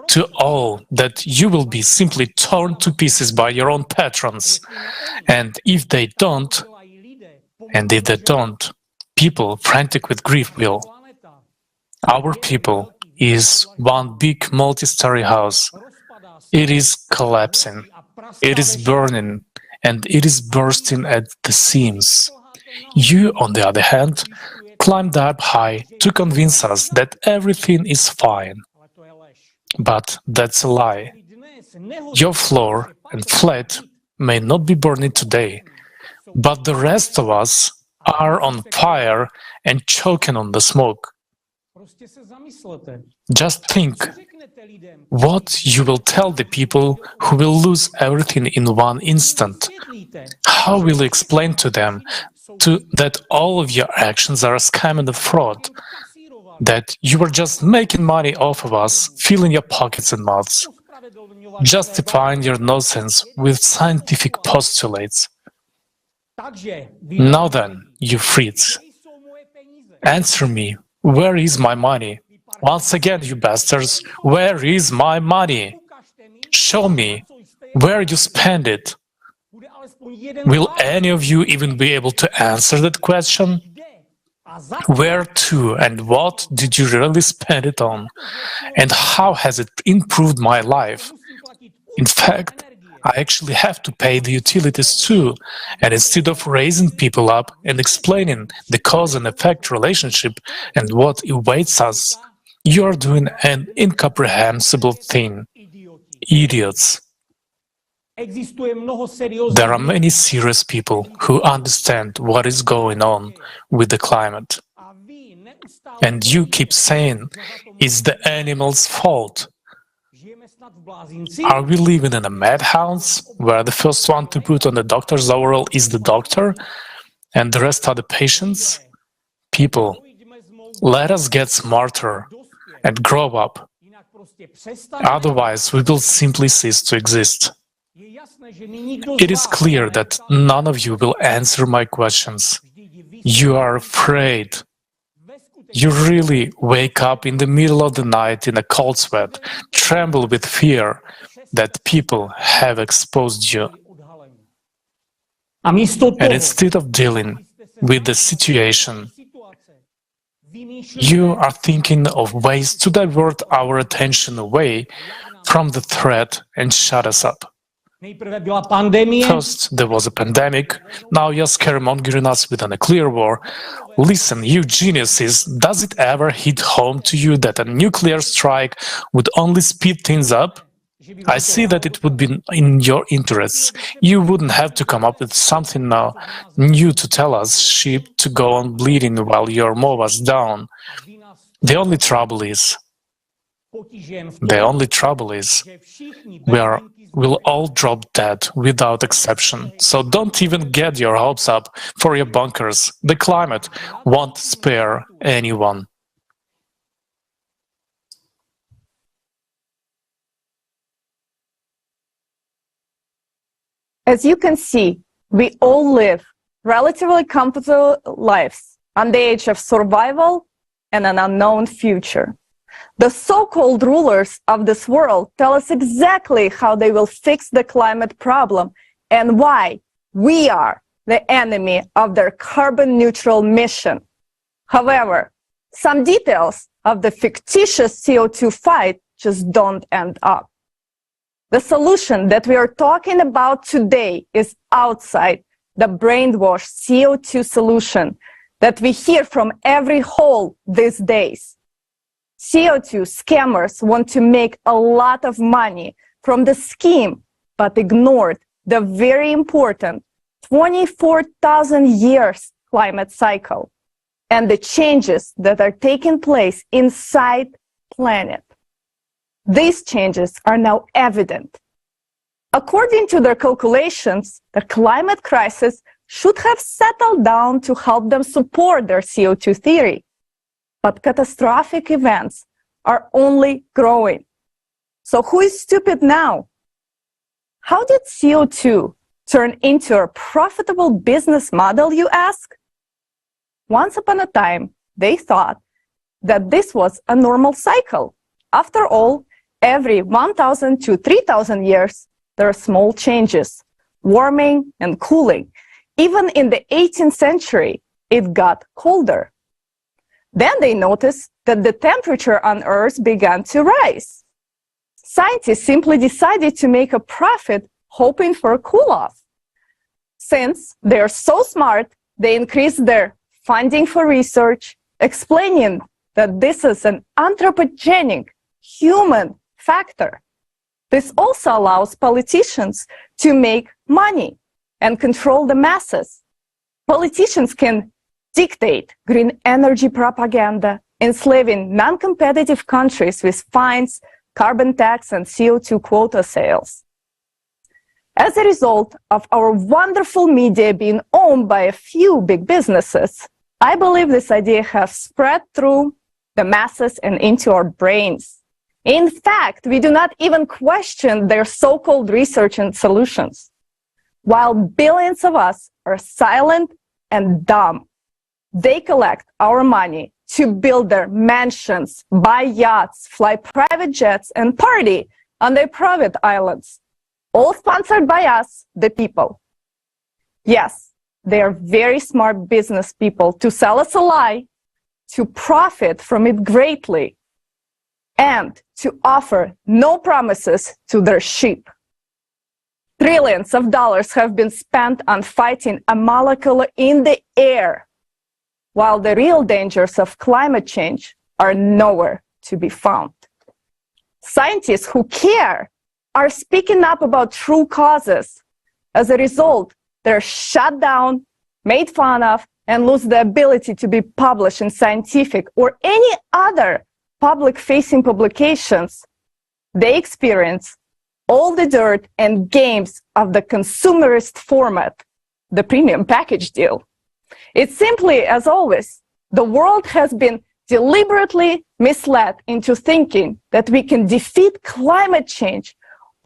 to all that you will be simply torn to pieces by your own patrons. And if they don't, people frantic with grief will. Our people is one big multi-story house. It is collapsing, it is burning, and it is bursting at the seams. You, on the other hand, climbed up high to convince us that everything is fine. But that's a lie. Your floor and flat may not be burning today, but the rest of us are on fire and choking on the smoke. Just think what you will tell the people who will lose everything in one instant. How will you explain to them that all of your actions are a scam and a fraud? That you were just making money off of us, filling your pockets and mouths, justifying your nonsense with scientific postulates. Now then, you freaks, answer me, where is my money? Once again, you bastards, where is my money? Show me where you spend it. Will any of you even be able to answer that question? Where to and what did you really spend it on? And how has it improved my life? In fact, I actually have to pay the utilities too, and instead of raising people up and explaining the cause and effect relationship and what awaits us, you are doing an incomprehensible thing. Idiots. There are many serious people who understand what is going on with the climate. And you keep saying it's the animals' fault. Are we living in a madhouse where the first one to put on the doctor's overall is the doctor and the rest are the patients? People, let us get smarter and grow up. Otherwise, we will simply cease to exist. It is clear that none of you will answer my questions. You are afraid. You really wake up in the middle of the night in a cold sweat, tremble with fear that people have exposed you. And instead of dealing with the situation, you are thinking of ways to divert our attention away from the threat and shut us up. First, there was a pandemic, now you're scaremongering us with a nuclear war. Listen, you geniuses, does it ever hit home to you that a nuclear strike would only speed things up? I see that it would be in your interests. You wouldn't have to come up with something now new to tell us sheep to go on bleeding while your mow us down. The only trouble is we'll all drop dead without exception. So don't even get your hopes up for your bunkers. The climate won't spare anyone. As you can see, we all live relatively comfortable lives on the edge of survival and an unknown future. The so-called rulers of this world tell us exactly how they will fix the climate problem and why we are the enemy of their carbon-neutral mission. However, some details of the fictitious CO2 fight just don't end up. The solution that we are talking about today is outside the brainwashed CO2 solution that we hear from every hole these days. CO2 scammers want to make a lot of money from the scheme, but ignored the very important 24,000 years climate cycle and the changes that are taking place inside the planet. These changes are now evident. According to their calculations, the climate crisis should have settled down to help them support their CO2 theory. But catastrophic events are only growing. So who is stupid now? How did CO2 turn into a profitable business model, you ask? Once upon a time, they thought that this was a normal cycle. After all, every 1,000 to 3,000 years, there are small changes, warming and cooling. Even in the 18th century, it got colder. Then they noticed that the temperature on Earth began to rise. Scientists simply decided to make a profit hoping for a cool-off. Since they're so smart, they increased their funding for research, explaining that this is an anthropogenic human factor. This also allows politicians to make money and control the masses. Politicians can dictate green energy propaganda, enslaving non-competitive countries with fines, carbon tax, and CO2 quota sales. As a result of our wonderful media being owned by a few big businesses, I believe this idea has spread through the masses and into our brains. In fact, we do not even question their so-called research and solutions. While billions of us are silent and dumb, they collect our money to build their mansions, buy yachts, fly private jets, and party on their private islands, all sponsored by us, the people. Yes, they are very smart business people to sell us a lie, to profit from it greatly, and to offer no promises to their sheep. Trillions of dollars have been spent on fighting a molecule in the air, while the real dangers of climate change are nowhere to be found. Scientists who care are speaking up about true causes. As a result, they're shut down, made fun of, and lose the ability to be published in scientific or any other public-facing publications. They experience all the dirt and games of the consumerist format, the premium package deal. It's simply, as always, the world has been deliberately misled into thinking that we can defeat climate change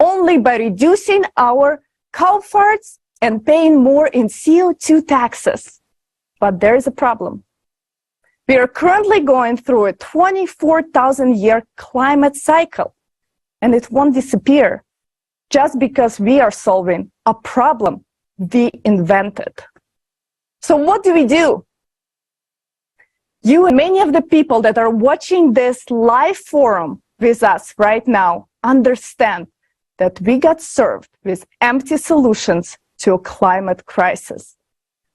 only by reducing our cow farts and paying more in CO2 taxes. But there is a problem. We are currently going through a 24,000-year climate cycle, and it won't disappear just because we are solving a problem we invented. So what do we do? You and many of the people that are watching this live forum with us right now understand that we got served with empty solutions to a climate crisis.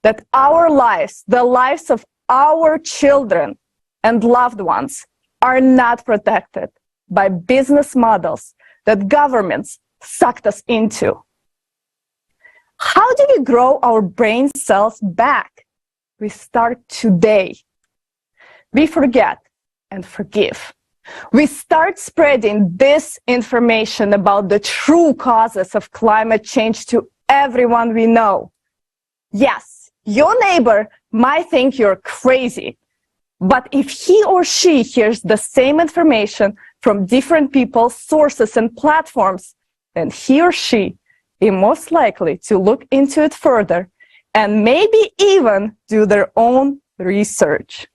That our lives, the lives of our children and loved ones, are not protected by business models that governments sucked us into. How do we grow our brain cells back? We start today. We forget and forgive. We start spreading this information about the true causes of climate change to everyone we know. Yes, your neighbor might think you're crazy, but if he or she hears the same information from different people, sources, and platforms, then he or she is most likely to look into it further and maybe even do their own research.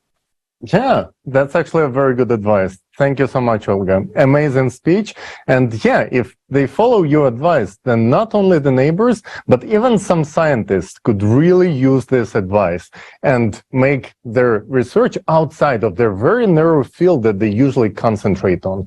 Yeah, that's actually a very good advice. Thank you so much, Olga. Amazing speech. And yeah, if they follow your advice, then not only the neighbors, but even some scientists could really use this advice and make their research outside of their very narrow field that they usually concentrate on.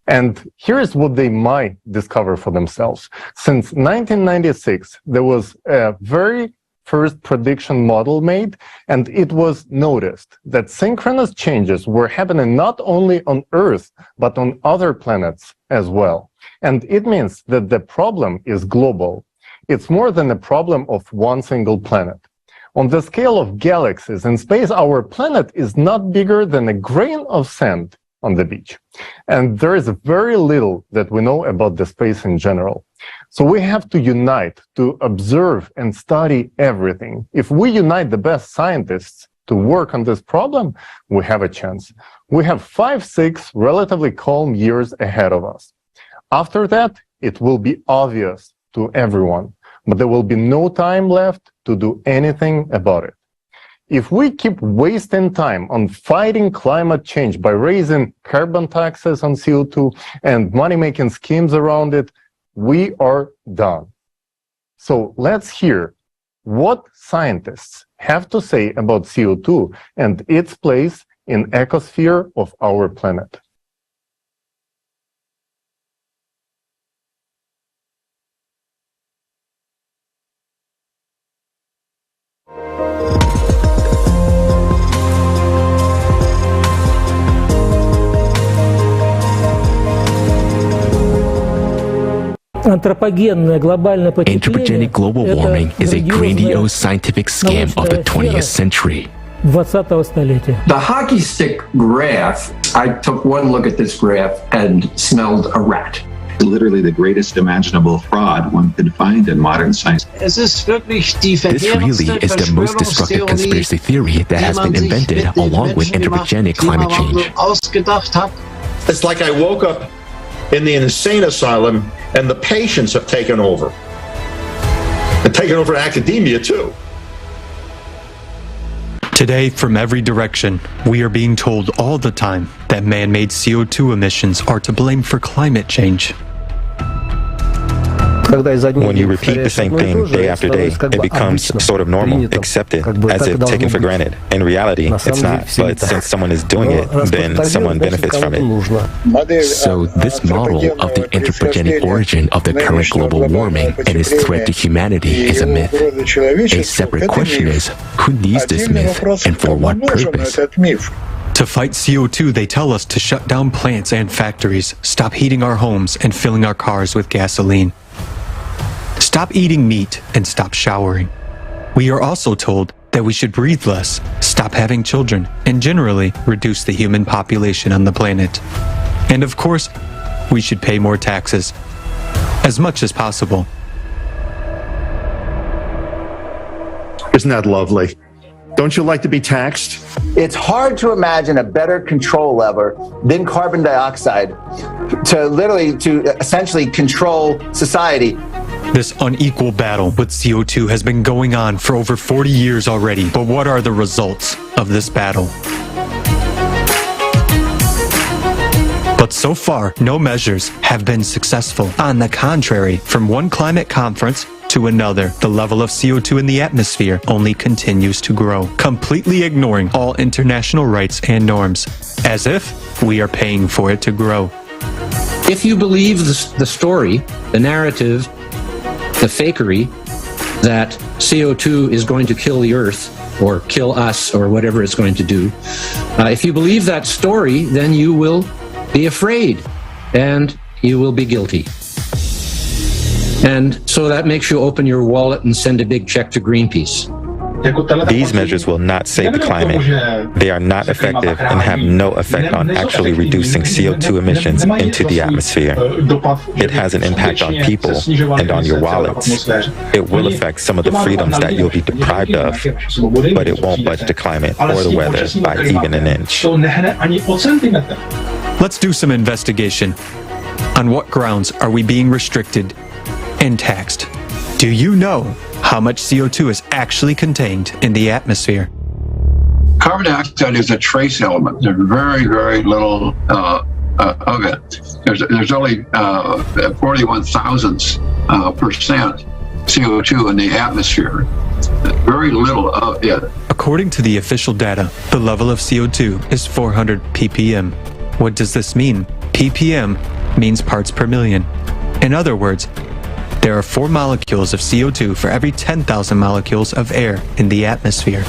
And here's what they might discover for themselves. Since 1996, there was a very first prediction model made, and it was noticed that synchronous changes were happening not only on Earth, but on other planets as well. And it means that the problem is global. It's more than a problem of one single planet. On the scale of galaxies in space, our planet is not bigger than a grain of sand on the beach. And there is very little that we know about the space in general. So we have to unite to observe and study everything. If we unite the best scientists to work on this problem, we have a chance. We have 5-6 relatively calm years ahead of us. After that, it will be obvious to everyone, but there will be no time left to do anything about it. If we keep wasting time on fighting climate change by raising carbon taxes on CO2 and money-making schemes around it, we are done. So let's hear what scientists have to say about CO2 and its place in the ecosphere of our planet. Anthropogenic global warming is a grandiose scientific scam of the 20th century. The hockey stick graph, I took one look at this graph and smelled a rat. Literally the greatest imaginable fraud one could find in modern science. This really is the most destructive conspiracy theory that has been invented along with anthropogenic climate change. It's like I woke up in the insane asylum and the patients have taken over. And taken over academia too. Today, from every direction, we are being told all the time that man-made CO2 emissions are to blame for climate change. When you repeat the same thing day after day, it becomes sort of normal, accepted, as if taken for granted. In reality, it's not, but since someone is doing it, then someone benefits from it. So this model of the anthropogenic origin of the current global warming and its threat to humanity is a myth. A separate question is, who needs this myth and for what purpose? To fight CO2, they tell us to shut down plants and factories, stop heating our homes and filling our cars with gasoline. Stop eating meat and stop showering. We are also told that we should breathe less, stop having children, and generally reduce the human population on the planet. And of course, we should pay more taxes, as much as possible. Isn't that lovely? Don't you like to be taxed? It's hard to imagine a better control lever than carbon dioxide to essentially control society. This unequal battle with CO2 has been going on for over 40 years already, but what are the results of this battle? But so far, no measures have been successful. On the contrary, from one climate conference to another, the level of CO2 in the atmosphere only continues to grow, completely ignoring all international rights and norms, as if we are paying for it to grow. If you believe the story, the narrative, the fakery that CO2 is going to kill the Earth or kill us or whatever it's going to do, if you believe that story, then you will be afraid and you will be guilty. And so that makes you open your wallet and send a big check to Greenpeace. These measures will not save the climate. They are not effective and have no effect on actually reducing CO2 emissions into the atmosphere. It has an impact on people and on your wallets. It will affect some of the freedoms that you'll be deprived of, but it won't budge the climate or the weather by even an inch. Let's do some investigation. On what grounds are we being restricted and taxed? Do you know how much CO2 is actually contained in the atmosphere? Carbon dioxide is a trace element. There's very, very little of it. There's only 41 thousandths percent CO2 in the atmosphere. Very little of it. According to the official data, the level of CO2 is 400 ppm. What does this mean? ppm means parts per million. In other words, there are 4 molecules of CO2 for every 10,000 molecules of air in the atmosphere.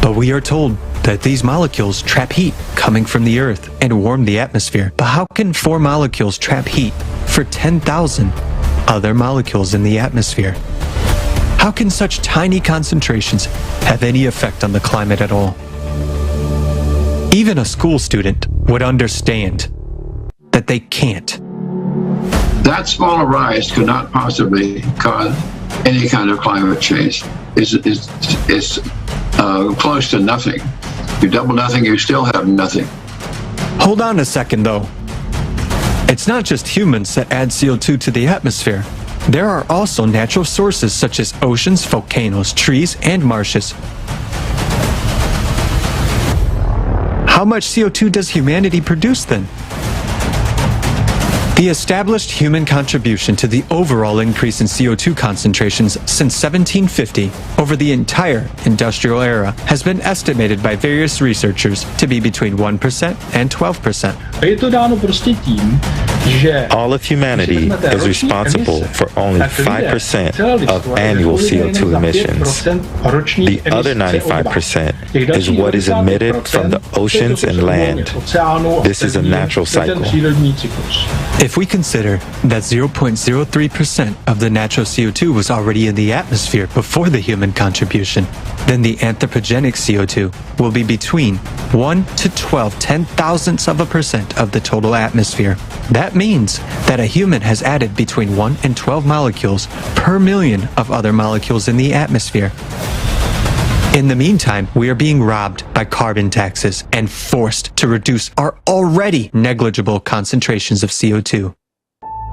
But we are told that these molecules trap heat coming from the Earth and warm the atmosphere. But how can 4 molecules trap heat for 10,000 other molecules in the atmosphere? How can such tiny concentrations have any effect on the climate at all? Even a school student would understand that they can't. That small rise could not possibly cause any kind of climate change. It's close to nothing. You double nothing, you still have nothing. Hold on a second, though. It's not just humans that add CO2 to the atmosphere. There are also natural sources such as oceans, volcanoes, trees, and marshes. How much CO2 does humanity produce then? The established human contribution to the overall increase in CO2 concentrations since 1750 over the entire industrial era has been estimated by various researchers to be between 1% and 12%. All of humanity is responsible for only 5% of annual CO2 emissions. The other 95% is what is emitted from the oceans and land. This is a natural cycle. If we consider that 0.03% of the natural CO2 was already in the atmosphere before the human contribution, then the anthropogenic CO2 will be between 1 to 12 ten-thousandths of a percent of the total atmosphere. That means that a human has added between 1 and 12 molecules per million of other molecules in the atmosphere. In the meantime, we are being robbed by carbon taxes and forced to reduce our already negligible concentrations of CO2.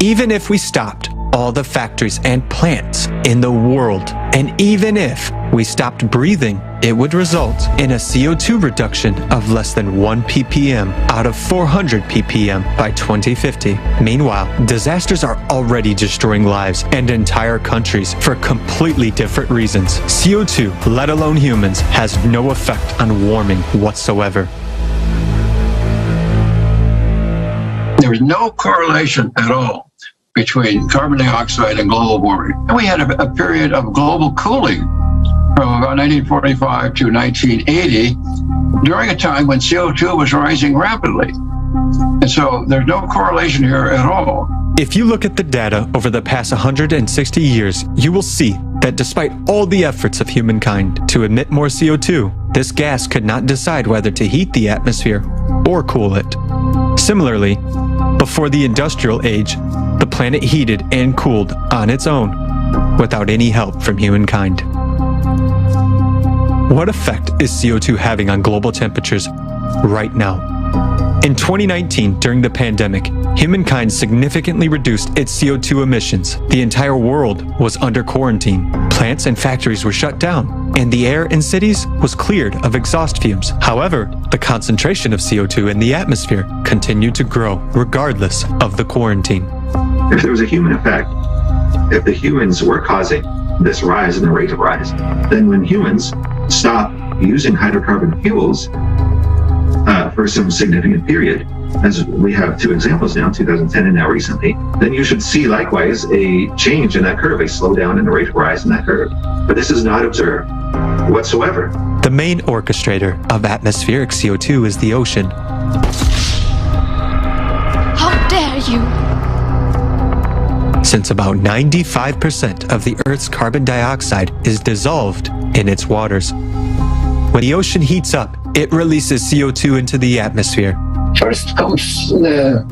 Even if we stopped all the factories and plants in the world, and even if we stopped breathing, it would result in a CO2 reduction of less than 1 ppm out of 400 ppm by 2050. Meanwhile, disasters are already destroying lives and entire countries for completely different reasons. CO2, let alone humans, has no effect on warming whatsoever. There was no correlation at all between carbon dioxide and global warming. And we had a period of global cooling from about 1945 to 1980, during a time when CO2 was rising rapidly. And so there's no correlation here at all. If you look at the data over the past 160 years, you will see that despite all the efforts of humankind to emit more CO2, this gas could not decide whether to heat the atmosphere or cool it. Similarly, before the industrial age, the planet heated and cooled on its own, without any help from humankind. What effect is CO2 having on global temperatures right now? In 2019, during the pandemic, humankind significantly reduced its CO2 emissions. The entire world was under quarantine. Plants and factories were shut down, and the air in cities was cleared of exhaust fumes. However, the concentration of CO2 in the atmosphere continued to grow, regardless of the quarantine. If there was a human effect, if the humans were causing this rise in the rate of rise, then when humans stop using hydrocarbon fuels for some significant period, as we have two examples now, 2010 and now recently, then you should see likewise a change in that curve, a slowdown in the rate of rise in that curve. But this is not observed whatsoever. The main orchestrator of atmospheric CO2 is the ocean. How dare you! Since about 95% of the Earth's carbon dioxide is dissolved in its waters. When the ocean heats up, it releases CO2 into the atmosphere. First comes the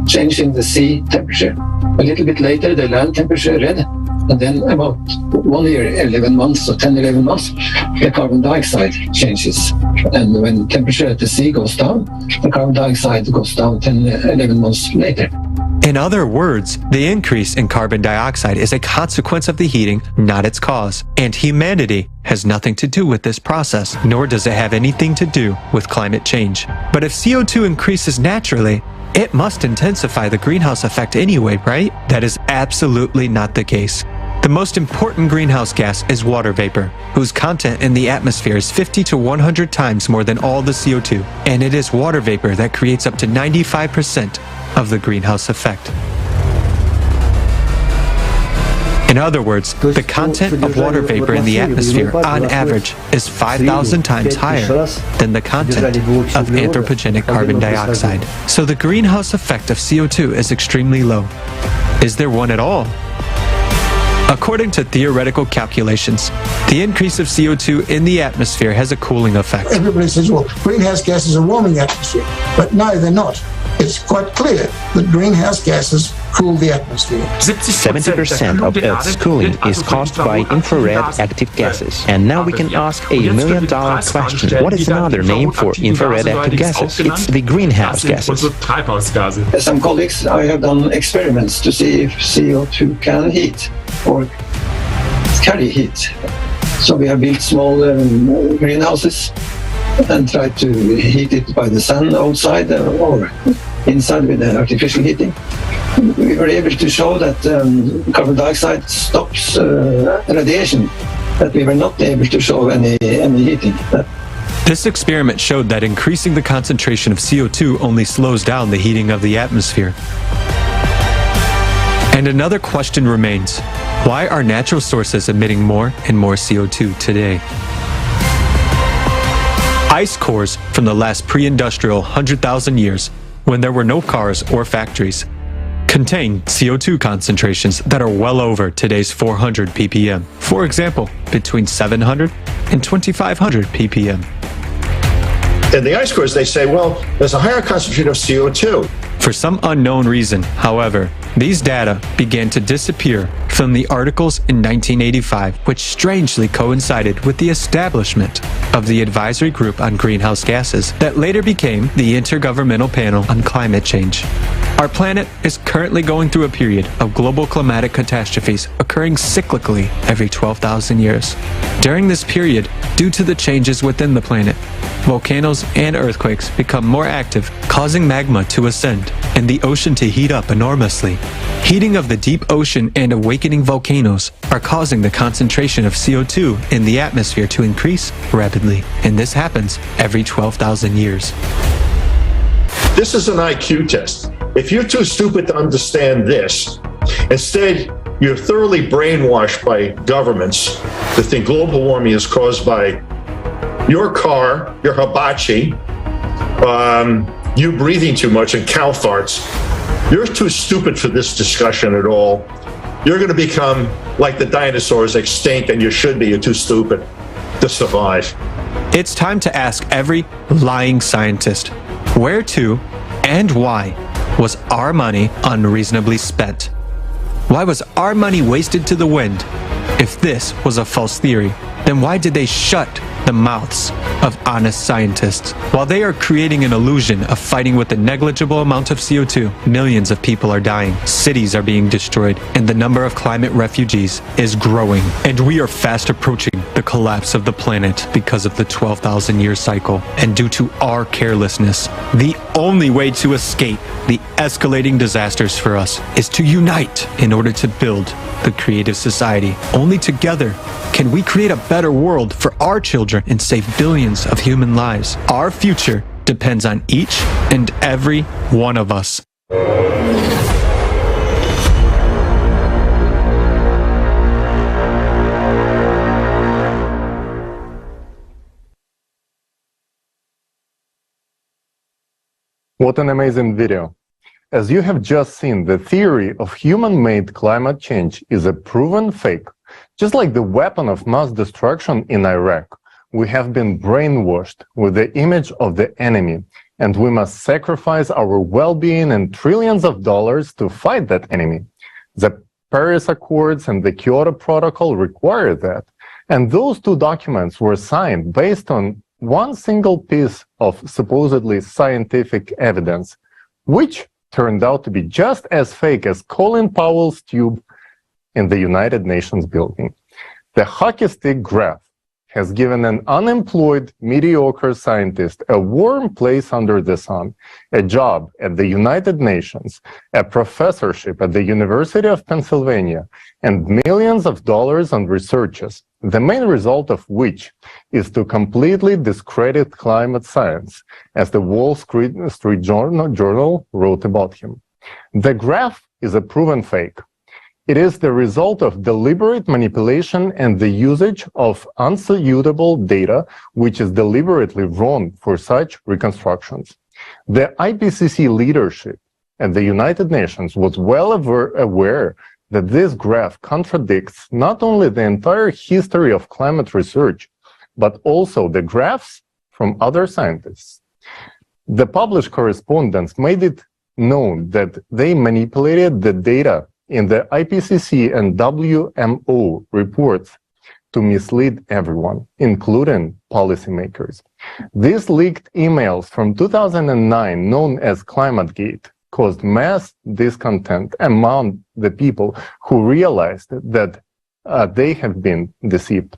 change in the sea temperature. A little bit later, the land temperature red. And then about 1 year, 11 months, or 10, 11 months, the carbon dioxide changes. And when temperature at the sea goes down, the carbon dioxide goes down 10, 11 months later. In other words, the increase in carbon dioxide is a consequence of the heating, not its cause. And humanity has nothing to do with this process, nor does it have anything to do with climate change. But if CO2 increases naturally, it must intensify the greenhouse effect anyway, right? That is absolutely not the case. The most important greenhouse gas is water vapor, whose content in the atmosphere is 50 to 100 times more than all the CO2. And it is water vapor that creates up to 95% of the greenhouse effect. In other words, the content of water vapor in the atmosphere, on average, is 5,000 times higher than the content of anthropogenic carbon dioxide. So the greenhouse effect of CO2 is extremely low. Is there one at all? According to theoretical calculations, the increase of CO2 in the atmosphere has a cooling effect. Everybody says, well, greenhouse gases are warming the atmosphere. But no, they're not. It's quite clear that greenhouse gases cool the atmosphere. 70% of Earth's cooling is caused by infrared active gases. And now we can ask a million-dollar question. What is another name for infrared active gases? It's the greenhouse gases. Some colleagues, I have done experiments to see if CO2 can heat or carry heat. So we have built small greenhouses and tried to heat it by the sun outside or inside with the artificial heating. We were able to show that carbon dioxide stops radiation, but we were not able to show any heating. This experiment showed that increasing the concentration of CO2 only slows down the heating of the atmosphere. And another question remains: why are natural sources emitting more and more CO2 today? Ice cores from the last pre-industrial 100,000 years, when there were no cars or factories, contain CO2 concentrations that are well over today's 400 ppm. For example, between 700 and 2500 ppm. In the ice cores, they say, well, there's a higher concentration of CO2. For some unknown reason, however, these data began to disappear from the articles in 1985, which strangely coincided with the establishment of the Advisory Group on Greenhouse Gases that later became the Intergovernmental Panel on Climate Change. Our planet is currently going through a period of global climatic catastrophes occurring cyclically every 12,000 years. During this period, due to the changes within the planet, volcanoes and earthquakes become more active, causing magma to ascend and the ocean to heat up enormously. Heating of the deep ocean and awakening volcanoes are causing the concentration of CO2 in the atmosphere to increase rapidly, and this happens every 12,000 years. This is an IQ test. If you're too stupid to understand this, instead you're thoroughly brainwashed by governments to think global warming is caused by your car, your hibachi, you breathing too much, and cow farts. You're too stupid for this discussion at all. You're going to become like the dinosaurs, extinct, and you should be. You're too stupid to survive. It's time to ask every lying scientist, where to and why was our money unreasonably spent? Why was our money wasted to the wind? If this was a false theory, then why did they shut the mouths of honest scientists? While they are creating an illusion of fighting with a negligible amount of CO2, millions of people are dying, cities are being destroyed, and the number of climate refugees is growing. And we are fast approaching the collapse of the planet because of the 12,000-year cycle. And due to our carelessness, the only way to escape the escalating disasters for us is to unite in order to build the creative society. Only together can we create a better world for our children and save billions of human lives. Our future depends on each and every one of us. What an amazing video. As you have just seen, the theory of human-made climate change is a proven fake. Just like the weapon of mass destruction in Iraq, we have been brainwashed with the image of the enemy, and we must sacrifice our well-being and trillions of dollars to fight that enemy. The Paris Accords and the Kyoto Protocol require that, and those two documents were signed based on one single piece of supposedly scientific evidence, which turned out to be just as fake as Colin Powell's tube in the United Nations building. The hockey stick graph has given an unemployed, mediocre scientist a warm place under the sun, a job at the United Nations, a professorship at the University of Pennsylvania, and millions of dollars on researches, the main result of which is to completely discredit climate science, as the Wall Street Journal wrote about him. The graph is a proven fake. It is the result of deliberate manipulation and the usage of unsuitable data, which is deliberately wrong for such reconstructions. The IPCC leadership at the United Nations was well aware that this graph contradicts not only the entire history of climate research, but also the graphs from other scientists. The published correspondence made it known that they manipulated the data in the IPCC and WMO reports to mislead everyone, including policymakers. These leaked emails from 2009, known as ClimateGate, caused mass discontent among the people who realized that they have been deceived.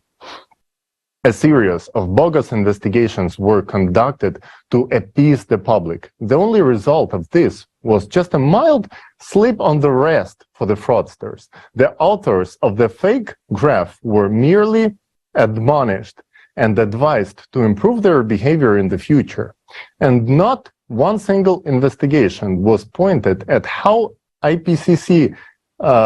A series of bogus investigations were conducted to appease the public. The only result of this was just a mild slip on the wrist for the fraudsters. The authors of the fake graph were merely admonished and advised to improve their behavior in the future. And not one single investigation was pointed at how IPCC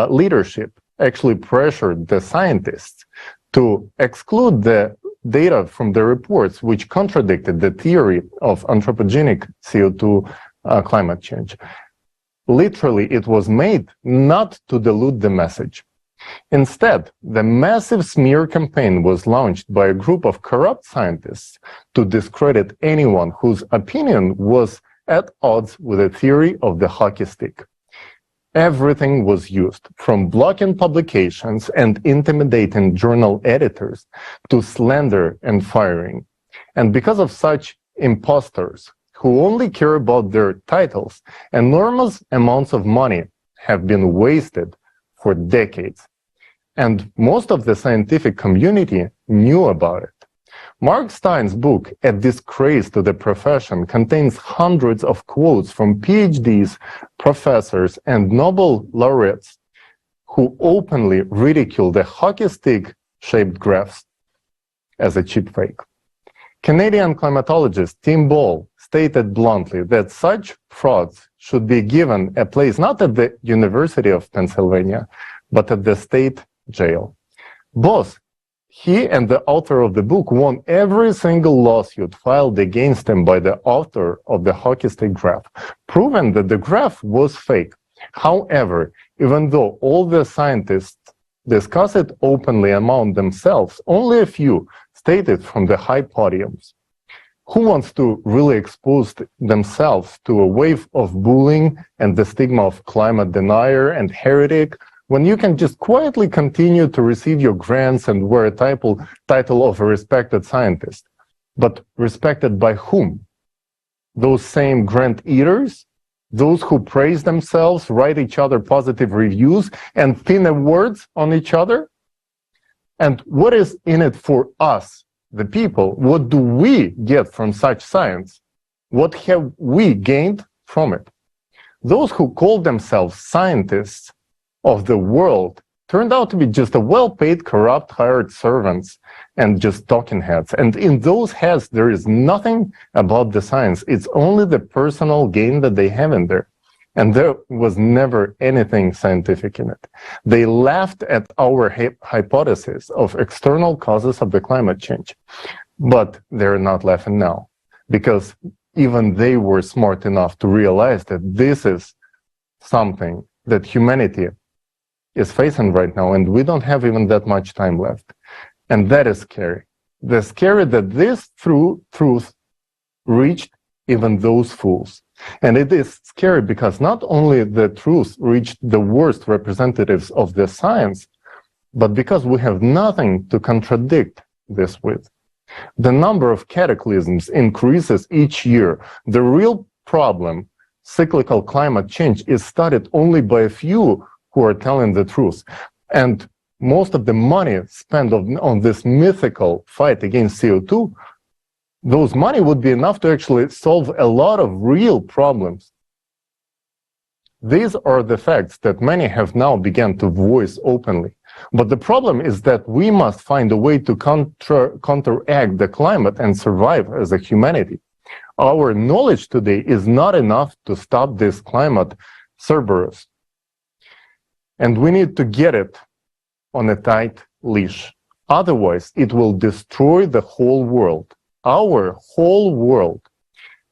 leadership actually pressured the scientists to exclude the data from the reports which contradicted the theory of anthropogenic CO2 climate change. Literally, it was made not to dilute the message. Instead, the massive smear campaign was launched by a group of corrupt scientists to discredit anyone whose opinion was at odds with the theory of the hockey stick. Everything was used, from blocking publications and intimidating journal editors to slander and firing. And because of such imposters who only care about their titles, enormous amounts of money have been wasted for decades. And most of the scientific community knew about it. Mark Stein's book, A Disgrace to the Profession, contains hundreds of quotes from PhDs, professors, and Nobel laureates who openly ridicule the hockey stick-shaped graphs as a cheap fake. Canadian climatologist Tim Ball stated bluntly that such frauds should be given a place not at the University of Pennsylvania, but at the state jail. Both he and the author of the book won every single lawsuit filed against him by the author of the hockey stick graph, proving that the graph was fake. However, even though all the scientists discuss it openly among themselves, only a few state it from the high podiums. Who wants to really expose themselves to a wave of bullying and the stigma of climate denier and heretic, when you can just quietly continue to receive your grants and wear a title of a respected scientist? But respected by whom? Those same grant eaters? Those who praise themselves, write each other positive reviews, and pin awards on each other? And what is in it for us, the people? What do we get from such science? What have we gained from it? Those who call themselves scientists of the world turned out to be just a well-paid, corrupt, hired servants and just talking heads. And in those heads, there is nothing about the science. It's only the personal gain that they have in there. And there was never anything scientific in it. They laughed at our hypothesis of external causes of the climate change. But they're not laughing now, because even they were smart enough to realize that this is something that humanity is facing right now, and we don't have even that much time left. And that is scary. The scary that this truth reached even those fools. And it is scary because not only the truth reached the worst representatives of the science, but because we have nothing to contradict this with. The number of cataclysms increases each year. The real problem, cyclical climate change, is studied only by a few who are telling the truth. And most of the money spent on this mythical fight against CO2, those money would be enough to actually solve a lot of real problems. These are the facts that many have now begun to voice openly. But the problem is that we must find a way to counteract the climate and survive as a humanity. Our knowledge today is not enough to stop this climate Cerberus. And we need to get it on a tight leash. Otherwise, it will destroy the whole world, our whole world.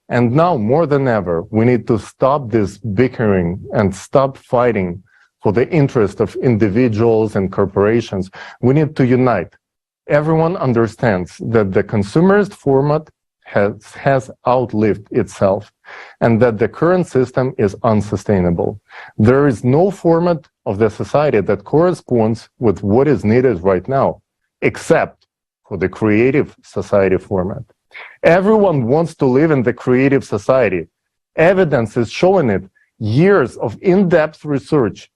And now, more than ever, we need to stop this bickering and stop fighting for the interest of individuals and corporations. We need to unite. Everyone understands that the consumerist format has outlived itself and that the current system is unsustainable. There is no format of the society that corresponds with what is needed right now, except for the creative society format. Everyone wants to live in the creative society. Evidence is showing it. Years of in-depth research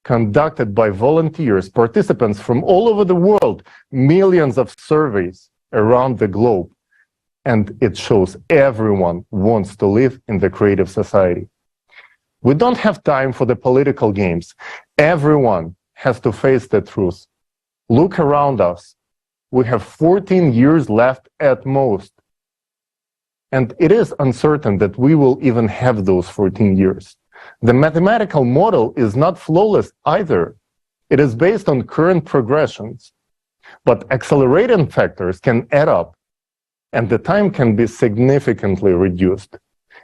conducted by volunteers, participants from all over the world, millions of surveys around the globe. And it shows everyone wants to live in the creative society. We don't have time for the political games. Everyone has to face the truth. Look around us. We have 14 years left at most. And it is uncertain that we will even have those 14 years. The mathematical model is not flawless either. It is based on current progressions. But accelerating factors can add up, and the time can be significantly reduced.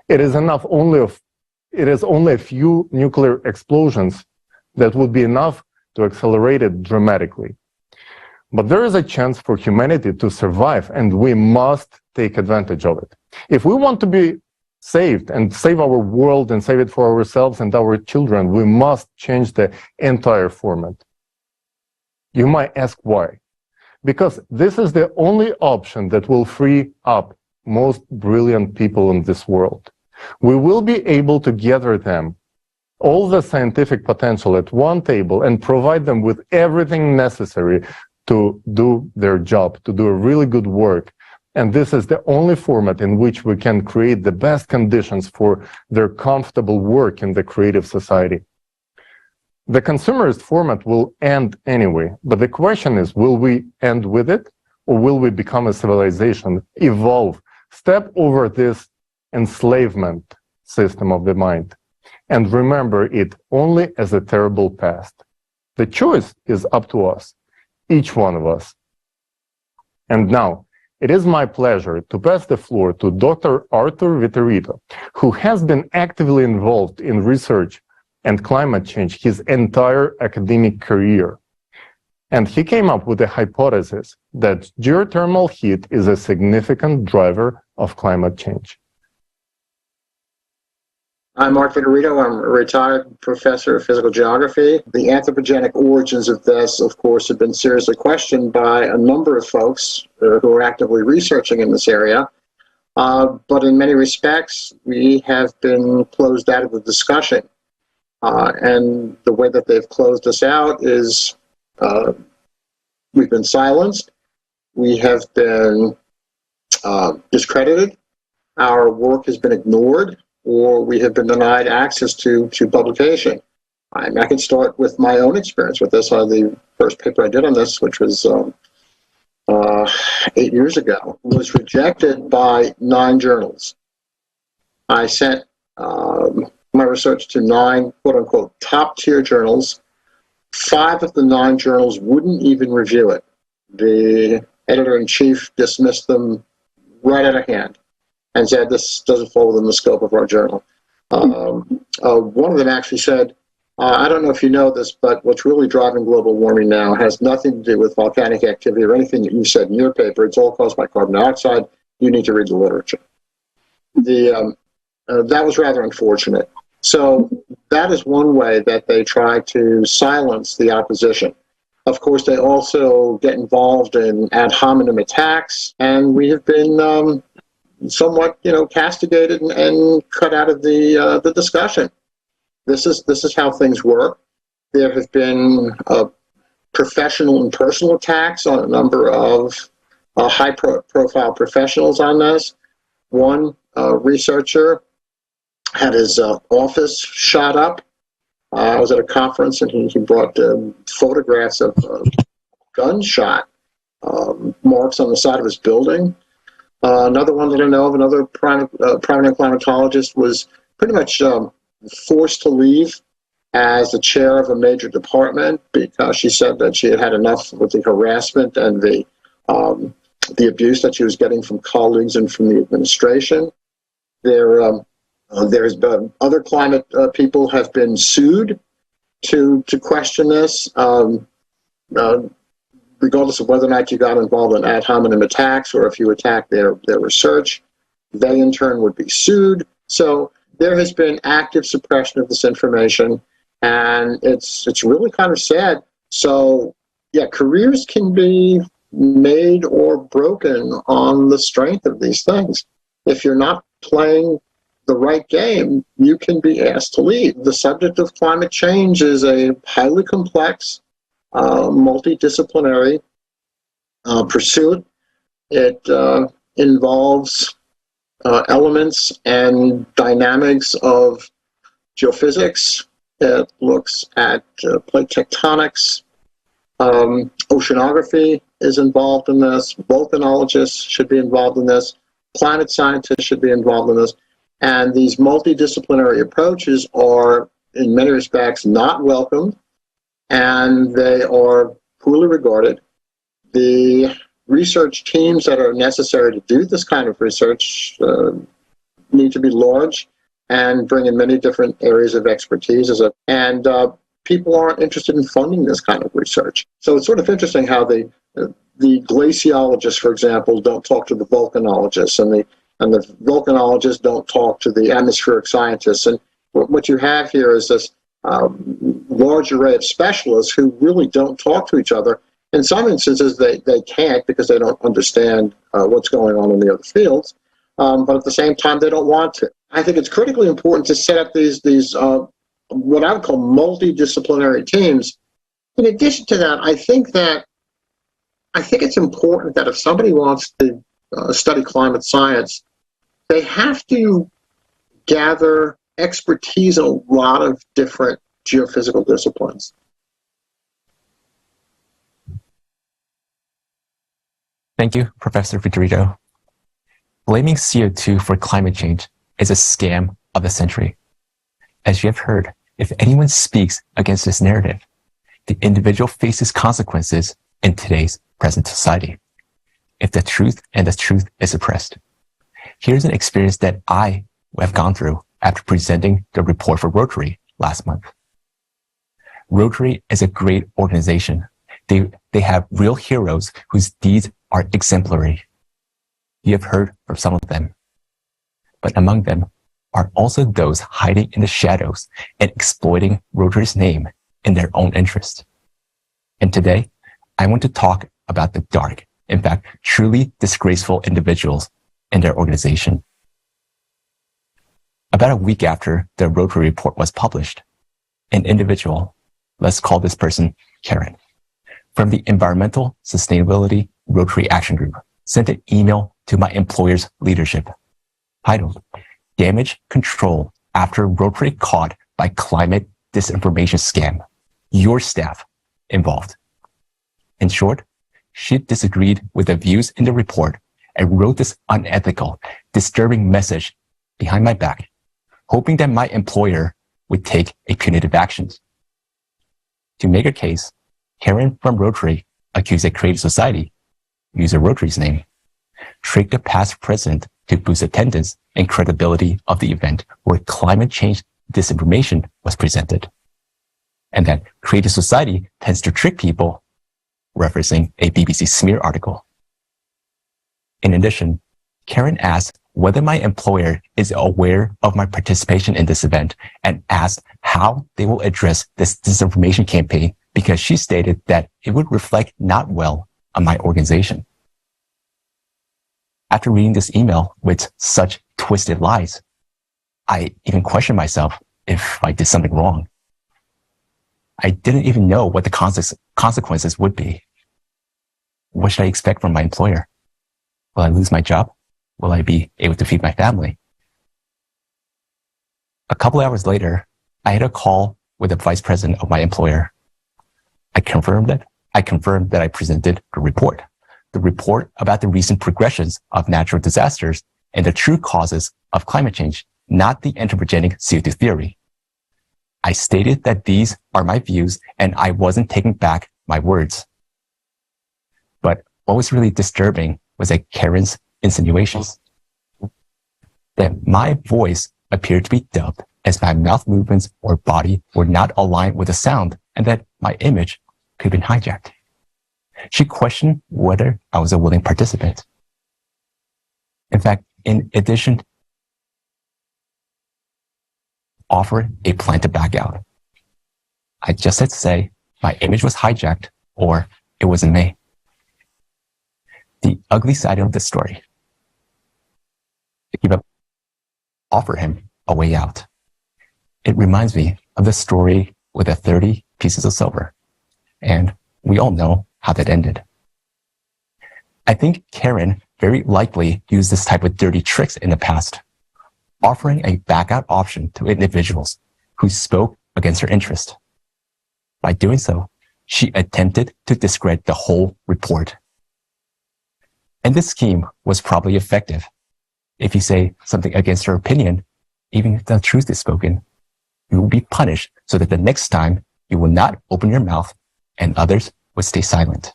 It is only a few nuclear explosions that would be enough to accelerate it dramatically. But there is a chance for humanity to survive, and we must take advantage of it. If we want to be saved and save our world and save it for ourselves and our children, we must change the entire format. You might ask why. Because this is the only option that will free up most brilliant people in this world. We will be able to gather them, all the scientific potential at one table, and provide them with everything necessary to do their job, to do a really good work. And this is the only format in which we can create the best conditions for their comfortable work in the creative society. The consumerist format will end anyway, but the question is, will we end with it, or will we become a civilization, evolve, step over this enslavement system of the mind, and remember it only as a terrible past? The choice is up to us, each one of us. And now, it is my pleasure to pass the floor to Dr. Arthur Viterito, who has been actively involved in research and climate change his entire academic career. And he came up with a hypothesis that geothermal heat is a significant driver of climate change. I'm Mark Viterito. I'm a retired professor of physical geography. The anthropogenic origins of this, of course, have been seriously questioned by a number of folks who are actively researching in this area. But in many respects, we have been closed out of the discussion. And the way that they've closed us out is we've been silenced, we have been discredited, our work has been ignored, or we have been denied access to publication. I can start with my own experience with this. The first paper I did on this, which was 8 years ago, was rejected by 9 journals. I sent my research to 9 quote-unquote top-tier journals. 5 of the 9 journals wouldn't even review it. The editor-in-chief dismissed them right out of hand and said this doesn't fall within the scope of our journal. One of them actually said, I don't know if you know this, but what's really driving global warming now has nothing to do with volcanic activity or anything that you said in your paper. It's all caused by carbon dioxide. You need to read the literature. That was rather unfortunate. So that is one way that they try to silence the opposition. Of course, they also get involved in ad hominem attacks, and we have been somewhat, castigated and cut out of the discussion. This is how things work. There have been professional and personal attacks on a number of high-profile professionals on this. One researcher had his office shot up. I was at a conference and he brought photographs of gunshot marks on the side of his building. Another one that I know of, another prominent climatologist, was pretty much forced to leave as the chair of a major department because she said that she had had enough with the harassment and the abuse that she was getting from colleagues and from the administration. There's been other climate people have been sued to question this, regardless of whether or not you got involved in ad hominem attacks or if you attacked their research. They in turn would be sued. So there has been active suppression of this information, and it's really kind of sad. So yeah, careers can be made or broken on the strength of these things. If you're not playing the right game, you can be asked to leave. The subject of climate change is a highly complex, multidisciplinary pursuit. It involves elements and dynamics of geophysics. It looks at plate tectonics. Oceanography is involved in this. Volcanologists should be involved in this. Climate scientists should be involved in this. And these multidisciplinary approaches are, in many respects, not welcomed, and they are poorly regarded. The research teams that are necessary to do this kind of research need to be large and bring in many different areas of expertise. And people aren't interested in funding this kind of research. So it's sort of interesting how the glaciologists, for example, don't talk to the volcanologists, and the volcanologists don't talk to the atmospheric scientists. And what you have here is this large array of specialists who really don't talk to each other. In some instances, they can't because they don't understand what's going on in the other fields. But at the same time, they don't want to. I think it's critically important to set up these what I would call multidisciplinary teams. In addition to that, I think it's important that if somebody wants to study climate science, they have to gather expertise in a lot of different geophysical disciplines. Thank you, Professor Vitorino. Blaming CO2 for climate change is a scam of the century. As you have heard, if anyone speaks against this narrative, the individual faces consequences in today's present society, if the truth is suppressed. Here's an experience that I have gone through after presenting the report for Rotary last month. Rotary is a great organization. They have real heroes whose deeds are exemplary. You have heard from some of them. But among them are also those hiding in the shadows and exploiting Rotary's name in their own interest. And today, I want to talk about the dark, in fact, truly disgraceful individuals in their organization. About a week after the Rotary report was published, an individual, let's call this person Karen, from the Environmental Sustainability Rotary Action Group, sent an email to my employer's leadership titled, "Damage Control After Rotary Caught by Climate Disinformation Scam. Your staff involved." In short, she disagreed with the views in the report and wrote this unethical, disturbing message behind my back, hoping that my employer would take a punitive action. To make her case, Karen from Rotary accused a creative society, use a Rotary's name, tricked the past president to boost attendance and credibility of the event where climate change disinformation was presented. And that creative society tends to trick people, referencing a BBC smear article. In addition, Karen asked whether my employer is aware of my participation in this event and asked how they will address this disinformation campaign because she stated that it would reflect not well on my organization. After reading this email with such twisted lies, I even questioned myself if I did something wrong. I didn't even know what the consequences would be. What should I expect from my employer? Will I lose my job? Will I be able to feed my family? A couple hours later, I had a call with the vice president of my employer. I confirmed that I presented the report about the recent progressions of natural disasters and the true causes of climate change, not the anthropogenic CO2 theory. I stated that these are my views and I wasn't taking back my words. But what was really disturbing was that Karen's insinuations that my voice appeared to be dubbed as my mouth movements or body were not aligned with the sound and that my image could have been hijacked. She questioned whether I was a willing participant. In fact, in addition, offered a plan to back out. I just had to say my image was hijacked or it wasn't me. The ugly side of the story. To give up, offer him a way out. It reminds me of the story with the 30 pieces of silver. And we all know how that ended. I think Karen very likely used this type of dirty tricks in the past, offering a back out option to individuals who spoke against her interest. By doing so, she attempted to discredit the whole report. And this scheme was probably effective. If you say something against her opinion, even if the truth is spoken, you will be punished so that the next time you will not open your mouth and others would stay silent.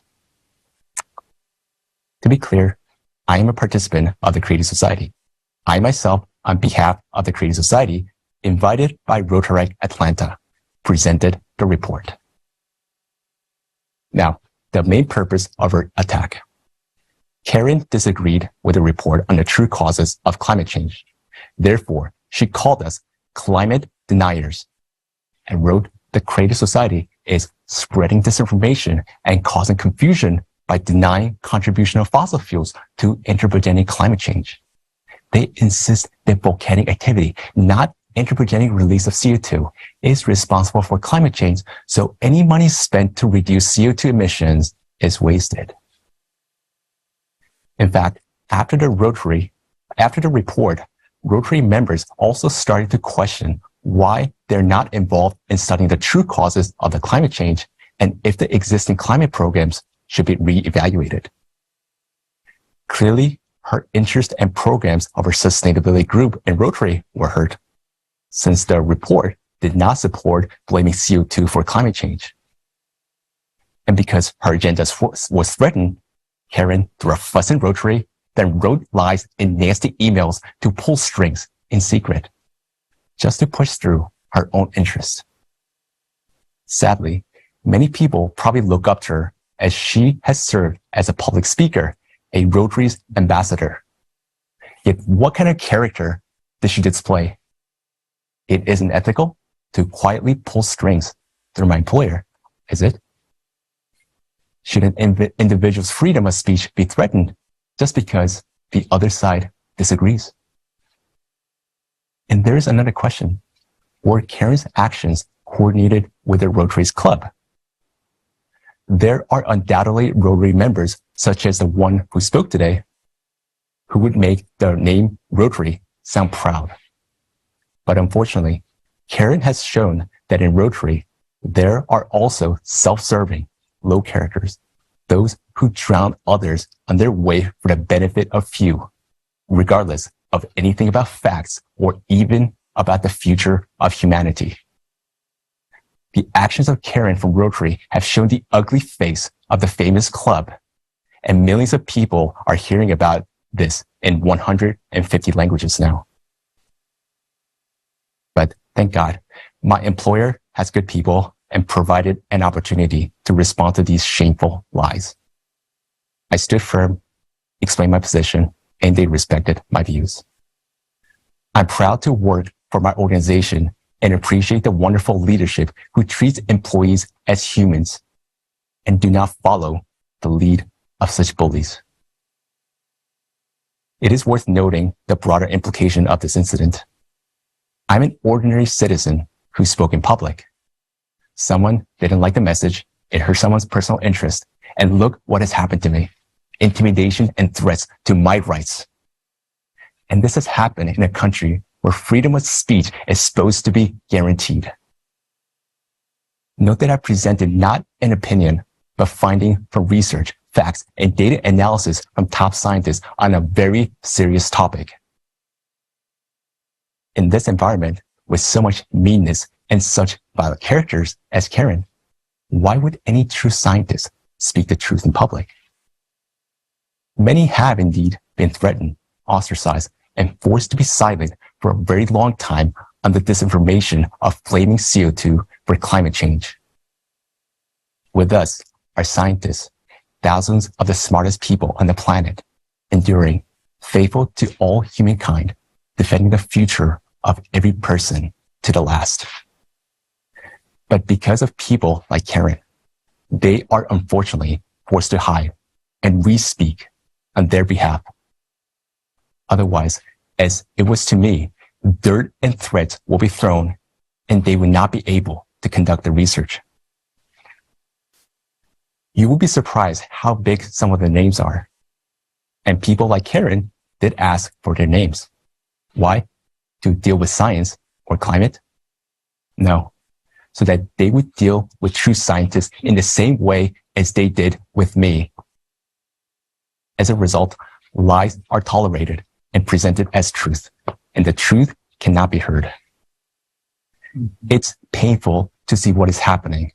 To be clear, I am a participant of the Creative Society. I myself, on behalf of the Creative Society, invited by Rotaract Atlanta, presented the report. Now, the main purpose of her attack. Karen disagreed with the report on the true causes of climate change. Therefore, she called us climate deniers and wrote the Creative Society is spreading disinformation and causing confusion by denying contribution of fossil fuels to anthropogenic climate change. They insist that volcanic activity, not anthropogenic release of CO2, is responsible for climate change, so any money spent to reduce CO2 emissions is wasted. In fact, after the report, Rotary members also started to question why they're not involved in studying the true causes of the climate change and if the existing climate programs should be re-evaluated. Clearly, her interest and programs of her sustainability group in Rotary were hurt, since the report did not support blaming CO2 for climate change. And because her agenda was threatened, Karen threw a fuss in Rotary, then wrote lies in nasty emails to pull strings in secret, just to push through her own interests. Sadly, many people probably look up to her as she has served as a public speaker, a Rotary's ambassador. Yet what kind of character does she display? It isn't ethical to quietly pull strings through my employer, is it? Should an individual's freedom of speech be threatened just because the other side disagrees? And there's another question. Were Karen's actions coordinated with the Rotary's club? There are undoubtedly Rotary members, such as the one who spoke today, who would make the name Rotary sound proud. But unfortunately, Karen has shown that in Rotary, there are also self-serving, low characters, those who drown others on their way for the benefit of few, regardless of anything about facts or even about the future of humanity. The actions of Karen from Rotary have shown the ugly face of the famous club, and millions of people are hearing about this in 150 languages now. But thank God, my employer has good people and provided an opportunity to respond to these shameful lies. I stood firm, explained my position, and they respected my views. I'm proud to work for my organization and appreciate the wonderful leadership who treats employees as humans and do not follow the lead of such bullies. It is worth noting the broader implication of this incident. I'm an ordinary citizen who spoke in public. Someone didn't like the message, it hurt someone's personal interest, and look what has happened to me. Intimidation and threats to my rights. And this has happened in a country where freedom of speech is supposed to be guaranteed. Note that I presented not an opinion, but finding from research, facts, and data analysis from top scientists on a very serious topic. In this environment, with so much meanness and such violent characters as Karen, why would any true scientist speak the truth in public? Many have indeed been threatened, ostracized, and forced to be silent for a very long time on the disinformation of flaming CO2 for climate change. With us are scientists, thousands of the smartest people on the planet, enduring, faithful to all humankind, defending the future of every person to the last. But because of people like Karen, they are unfortunately forced to hide, and we speak on their behalf. Otherwise, as it was to me, dirt and threats will be thrown, and they will not be able to conduct the research. You will be surprised how big some of the names are. And people like Karen did ask for their names. Why? To deal with science or climate? No, so that they would deal with true scientists in the same way as they did with me. As a result, lies are tolerated and presented as truth, and the truth cannot be heard. It's painful to see what is happening,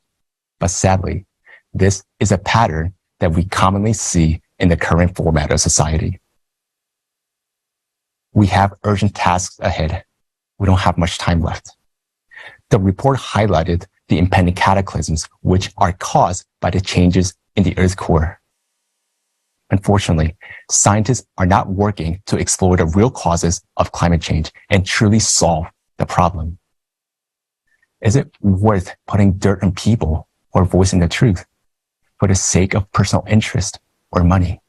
but sadly, this is a pattern that we commonly see in the current format of society. We have urgent tasks ahead. We don't have much time left. The report highlighted the impending cataclysms which are caused by the changes in the Earth's core. Unfortunately, scientists are not working to explore the real causes of climate change and truly solve the problem. Is it worth putting dirt on people or voicing the truth for the sake of personal interest or money?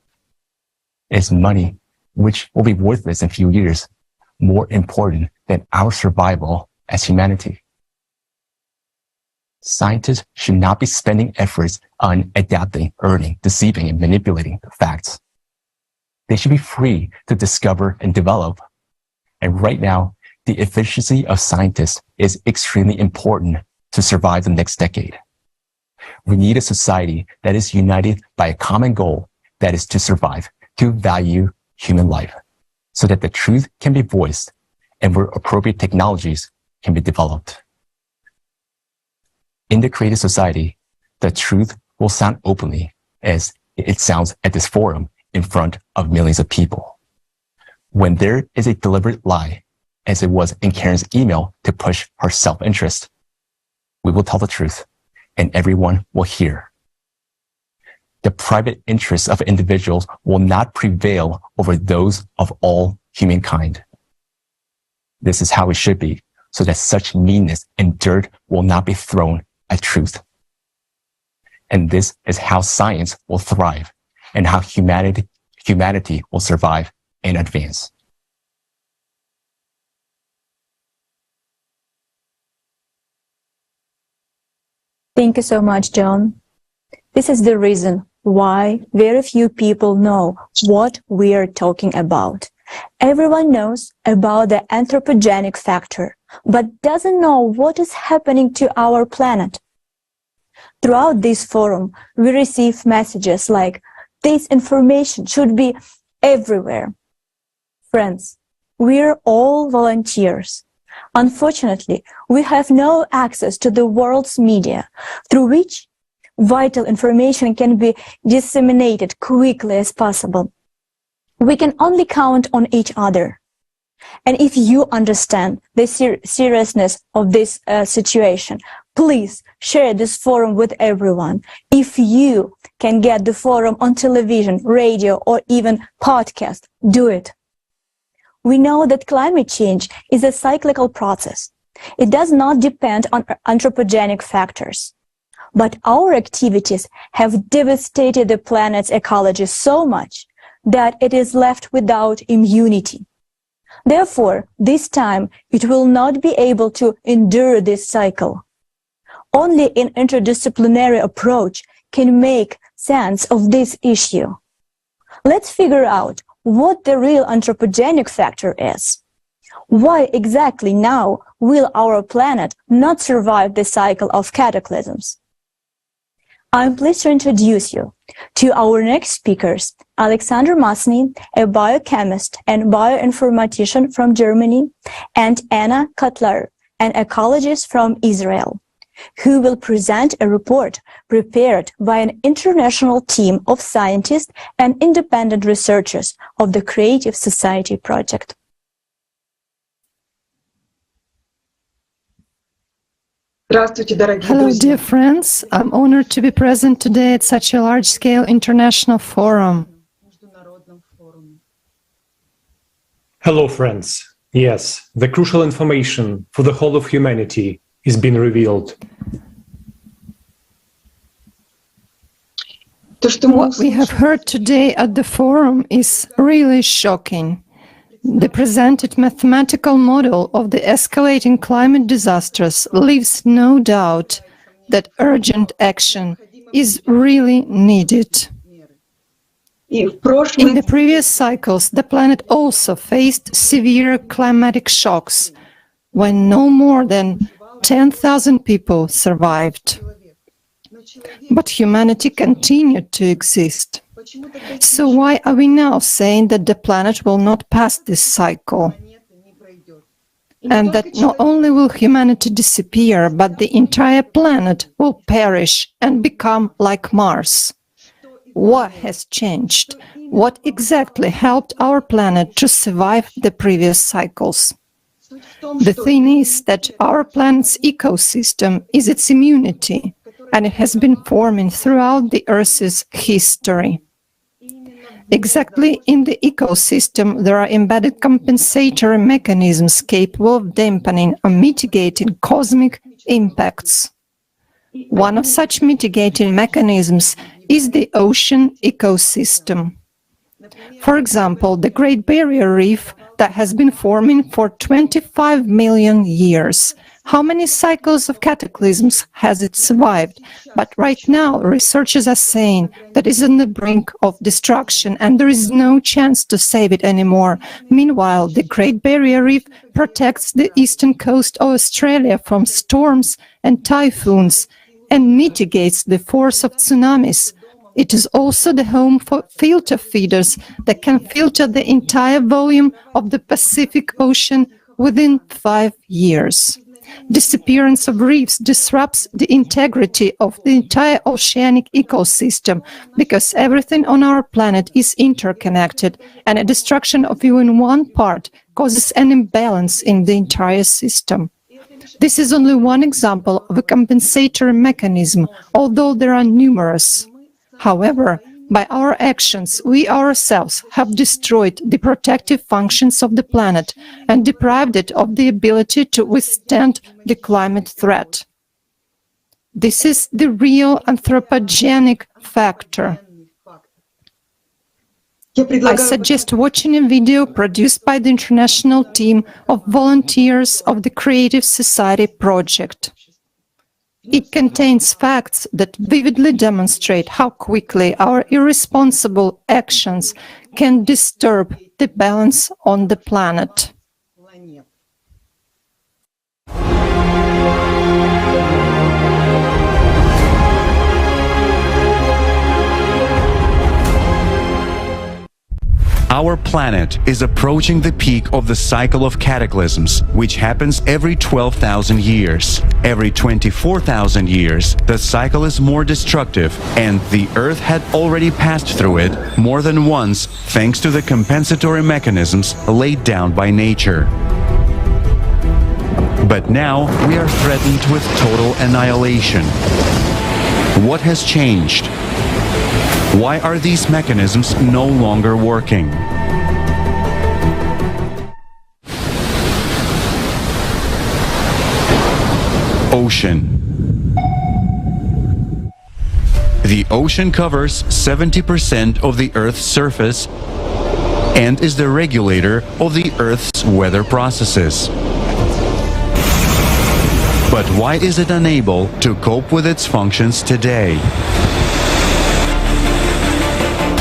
Is money, which will be worthless in a few years, more important than our survival as humanity? Scientists should not be spending efforts on adapting, earning, deceiving, and manipulating the facts. They should be free to discover and develop. And right now, the efficiency of scientists is extremely important to survive the next decade. We need a society that is united by a common goal, that is to survive, to value human life, so that the truth can be voiced and where appropriate technologies can be developed. In the creative society, the truth will sound openly as it sounds at this forum in front of millions of people. When there is a deliberate lie, as it was in Karen's email to push her self-interest, we will tell the truth and everyone will hear. The private interests of individuals will not prevail over those of all humankind. This is how it should be, so that such meanness and dirt will not be thrown at truth. And this is how science will thrive and how humanity will survive and advance. Thank you so much, John. This is the reason why very few people know what we are talking about. Everyone knows about the anthropogenic factor, but doesn't know what is happening to our planet. Throughout this forum, we receive messages like, this information should be everywhere. Friends, we're all volunteers. Unfortunately, we have no access to the world's media, through which vital information can be disseminated quickly as possible. We can only count on each other. And if you understand the seriousness of this situation, please share this forum with everyone. If you can get the forum on television, radio, or even podcast, do it. We know that climate change is a cyclical process. It does not depend on anthropogenic factors. But our activities have devastated the planet's ecology so much that it is left without immunity. Therefore, this time, it will not be able to endure this cycle. Only an interdisciplinary approach can make sense of this issue. Let's figure out what the real anthropogenic factor is. Why exactly now will our planet not survive the cycle of cataclysms? I'm pleased to introduce you to our next speakers, Alexander Masny, a biochemist and bioinformatician from Germany, and Anna Cutler, an ecologist from Israel, who will present a report prepared by an international team of scientists and independent researchers of the Creative Society Project. Hello, dear friends. I'm honored to be present today at such a large-scale international forum. Hello, friends. Yes, the crucial information for the whole of humanity is being revealed. What we have heard today at the forum is really shocking. The presented mathematical model of the escalating climate disasters leaves no doubt that urgent action is really needed. In the previous cycles, the planet also faced severe climatic shocks, when no more than 10,000 people survived. But humanity continued to exist. So why are we now saying that the planet will not pass this cycle? And that not only will humanity disappear, but the entire planet will perish and become like Mars. What has changed? What exactly helped our planet to survive the previous cycles? The thing is that our planet's ecosystem is its immunity, and it has been forming throughout the Earth's history. Exactly in the ecosystem, there are embedded compensatory mechanisms capable of dampening or mitigating cosmic impacts. One of such mitigating mechanisms is the ocean ecosystem. For example, the Great Barrier Reef that has been forming for 25 million years. How many cycles of cataclysms has it survived? But right now, researchers are saying that it's on the brink of destruction and there is no chance to save it anymore. Meanwhile, the Great Barrier Reef protects the eastern coast of Australia from storms and typhoons and mitigates the force of tsunamis. It is also the home for filter feeders that can filter the entire volume of the Pacific Ocean within 5 years. Disappearance of reefs disrupts the integrity of the entire oceanic ecosystem because everything on our planet is interconnected, and a destruction of even one part causes an imbalance in the entire system. This is only one example of a compensatory mechanism, although there are numerous. However, by our actions, we ourselves have destroyed the protective functions of the planet and deprived it of the ability to withstand the climate threat. This is the real anthropogenic factor. I suggest watching a video produced by the international team of volunteers of the Creative Society Project. It contains facts that vividly demonstrate how quickly our irresponsible actions can disturb the balance on the planet. Our planet is approaching the peak of the cycle of cataclysms, which happens every 12,000 years. Every 24,000 years, the cycle is more destructive, and the Earth had already passed through it more than once thanks to the compensatory mechanisms laid down by nature. But now we are threatened with total annihilation. What has changed? Why are these mechanisms no longer working? Ocean. The ocean covers 70% of the Earth's surface and is the regulator of the Earth's weather processes. But why is it unable to cope with its functions today?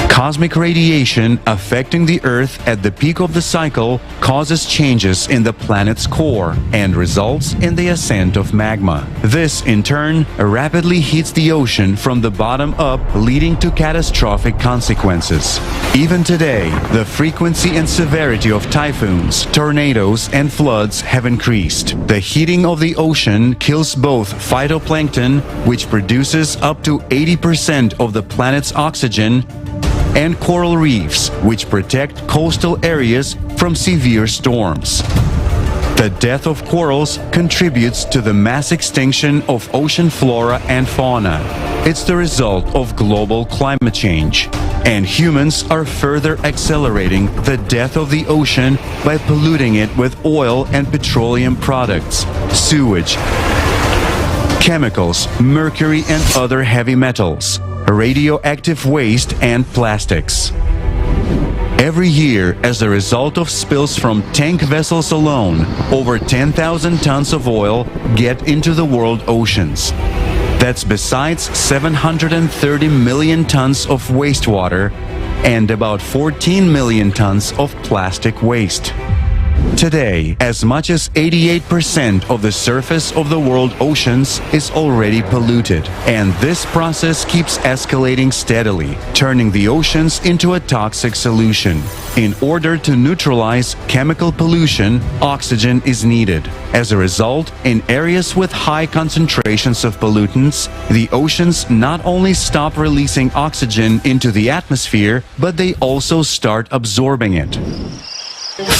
Cosmic radiation affecting the Earth at the peak of the cycle causes changes in the planet's core and results in the ascent of magma. This, in turn, rapidly heats the ocean from the bottom up, leading to catastrophic consequences. Even today, the frequency and severity of typhoons, tornadoes, and floods have increased. The heating of the ocean kills both phytoplankton, which produces up to 80% of the planet's oxygen, and coral reefs, which protect coastal areas from severe storms. The death of corals contributes to the mass extinction of ocean flora and fauna. It's the result of global climate change. And humans are further accelerating the death of the ocean by polluting it with oil and petroleum products, sewage, chemicals, mercury and other heavy metals, radioactive waste and plastics. Every year, as a result of spills from tank vessels alone, over 10,000 tons of oil get into the world oceans. That's besides 730 million tons of wastewater and about 14 million tons of plastic waste. Today, as much as 88% of the surface of the world oceans is already polluted, and this process keeps escalating steadily, turning the oceans into a toxic solution. In order to neutralize chemical pollution, oxygen is needed. As a result, in areas with high concentrations of pollutants, the oceans not only stop releasing oxygen into the atmosphere, but they also start absorbing it.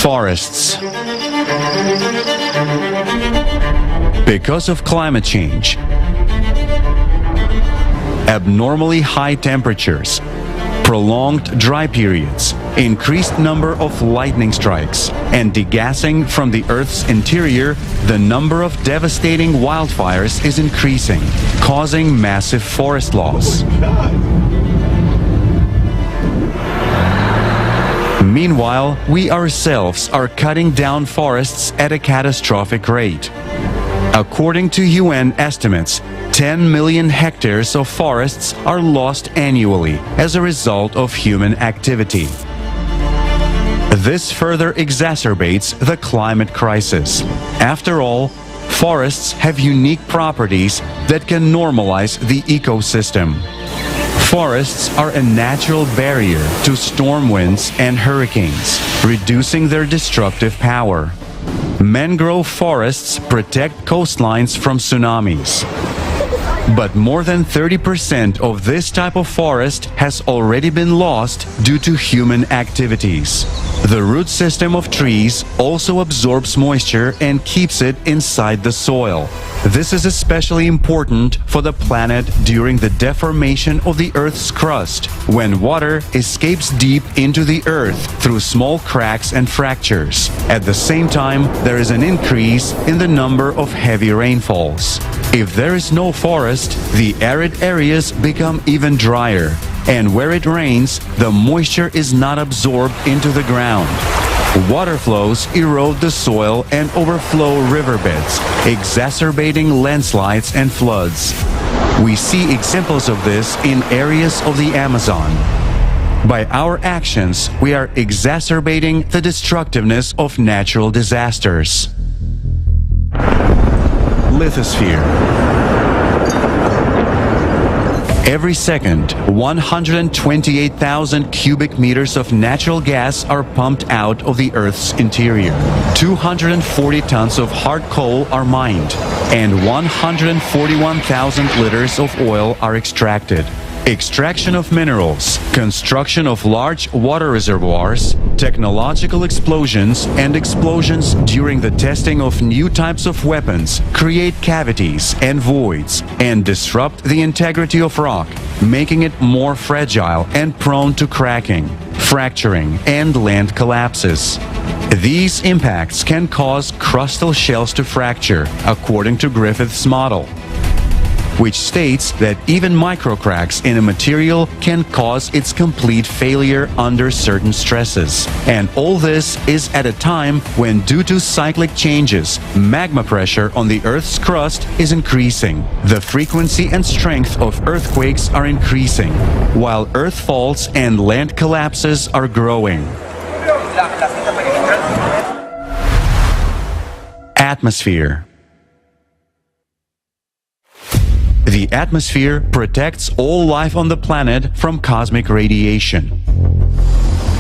Forests. Because of climate change, abnormally high temperatures, prolonged dry periods, increased number of lightning strikes, and degassing from the Earth's interior, the number of devastating wildfires is increasing, causing massive forest loss. Meanwhile, we ourselves are cutting down forests at a catastrophic rate. According to UN estimates, 10 million hectares of forests are lost annually as a result of human activity. This further exacerbates the climate crisis. After all, forests have unique properties that can normalize the ecosystem. Forests are a natural barrier to storm winds and hurricanes, reducing their destructive power. Mangrove forests protect coastlines from tsunamis. But more than 30% of this type of forest has already been lost due to human activities. The root system of trees also absorbs moisture and keeps it inside the soil. This is especially important for the planet during the deformation of the Earth's crust, when water escapes deep into the Earth through small cracks and fractures. At the same time, there is an increase in the number of heavy rainfalls. If there is no forest, the arid areas become even drier, and where it rains, the moisture is not absorbed into the ground. Water flows erode the soil and overflow riverbeds, exacerbating landslides and floods. We see examples of this in areas of the Amazon. By our actions, we are exacerbating the destructiveness of natural disasters. Lithosphere. Every second, 128,000 cubic meters of natural gas are pumped out of the Earth's interior. 240 tons of hard coal are mined, and 141,000 liters of oil are extracted. Extraction of minerals, construction of large water reservoirs, technological explosions, and explosions during the testing of new types of weapons create cavities and voids and disrupt the integrity of rock, making it more fragile and prone to cracking, fracturing, and land collapses. These impacts can cause crustal shells to fracture, according to Griffith's model, which states that even microcracks in a material can cause its complete failure under certain stresses. And all this is at a time when, due to cyclic changes, magma pressure on the Earth's crust is increasing. The frequency and strength of earthquakes are increasing, while earth faults and land collapses are growing. Atmosphere. The atmosphere protects all life on the planet from cosmic radiation.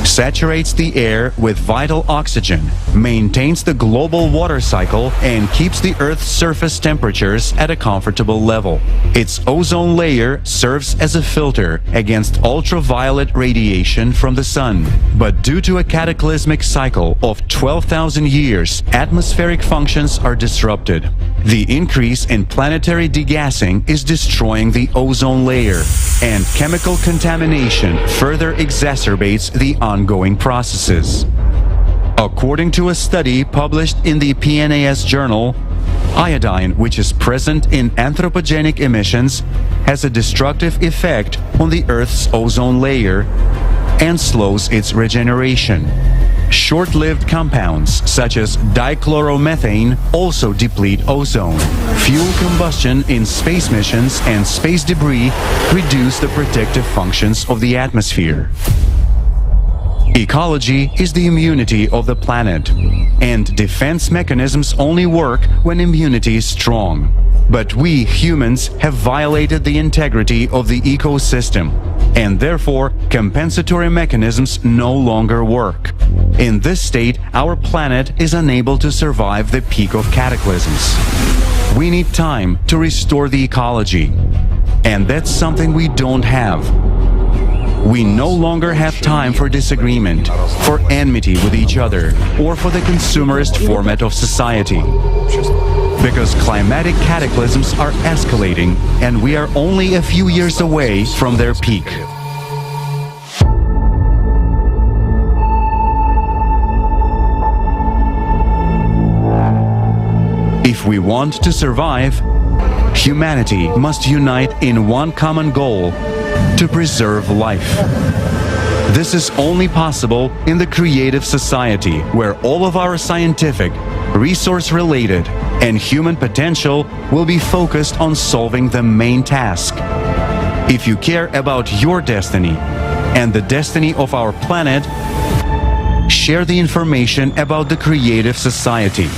saturates the air with vital oxygen, maintains the global water cycle, and keeps the Earth's surface temperatures at a comfortable level. Its ozone layer serves as a filter against ultraviolet radiation from the sun. But due to a cataclysmic cycle of 12,000 years, atmospheric functions are disrupted. The increase in planetary degassing is destroying the ozone layer, and chemical contamination further exacerbates the ongoing processes. According to a study published in the PNAS journal, iodine, which is present in anthropogenic emissions, has a destructive effect on the Earth's ozone layer and slows its regeneration. Short-lived compounds such as dichloromethane also deplete ozone. Fuel combustion in space missions and space debris reduce the protective functions of the atmosphere. Ecology is the immunity of the planet, and defense mechanisms only work when immunity is strong. But we humans have violated the integrity of the ecosystem, and therefore compensatory mechanisms no longer work. In this state, our planet is unable to survive the peak of cataclysms. We need time to restore the ecology, and that's something we don't have. We no longer have time for disagreement, for enmity with each other, or for the consumerist format of society. Because climatic cataclysms are escalating, and we are only a few years away from their peak. If we want to survive, humanity must unite in one common goal: to preserve life. This is only possible in the creative society, where all of our scientific, resource-related, and human potential will be focused on solving the main task. If you care about your destiny and the destiny of our planet, share the information about the creative society.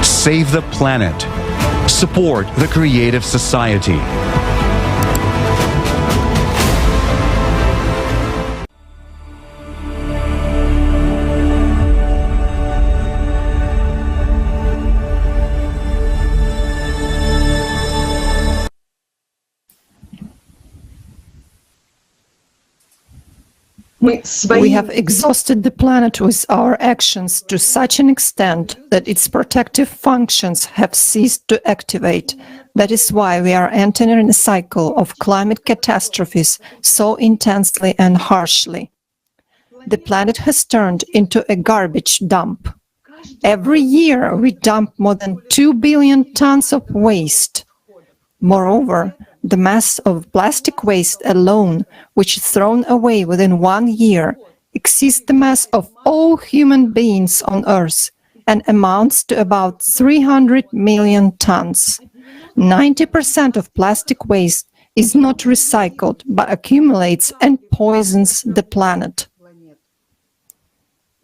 Save the planet. Support the creative society. We have exhausted the planet with our actions to such an extent that its protective functions have ceased to activate. That is why we are entering a cycle of climate catastrophes so intensely and harshly. The planet has turned into a garbage dump. Every year we dump more than 2 billion tons of waste. Moreover, the mass of plastic waste alone, which is thrown away within 1 year, exceeds the mass of all human beings on Earth and amounts to about 300 million tons. 90% of plastic waste is not recycled but accumulates and poisons the planet.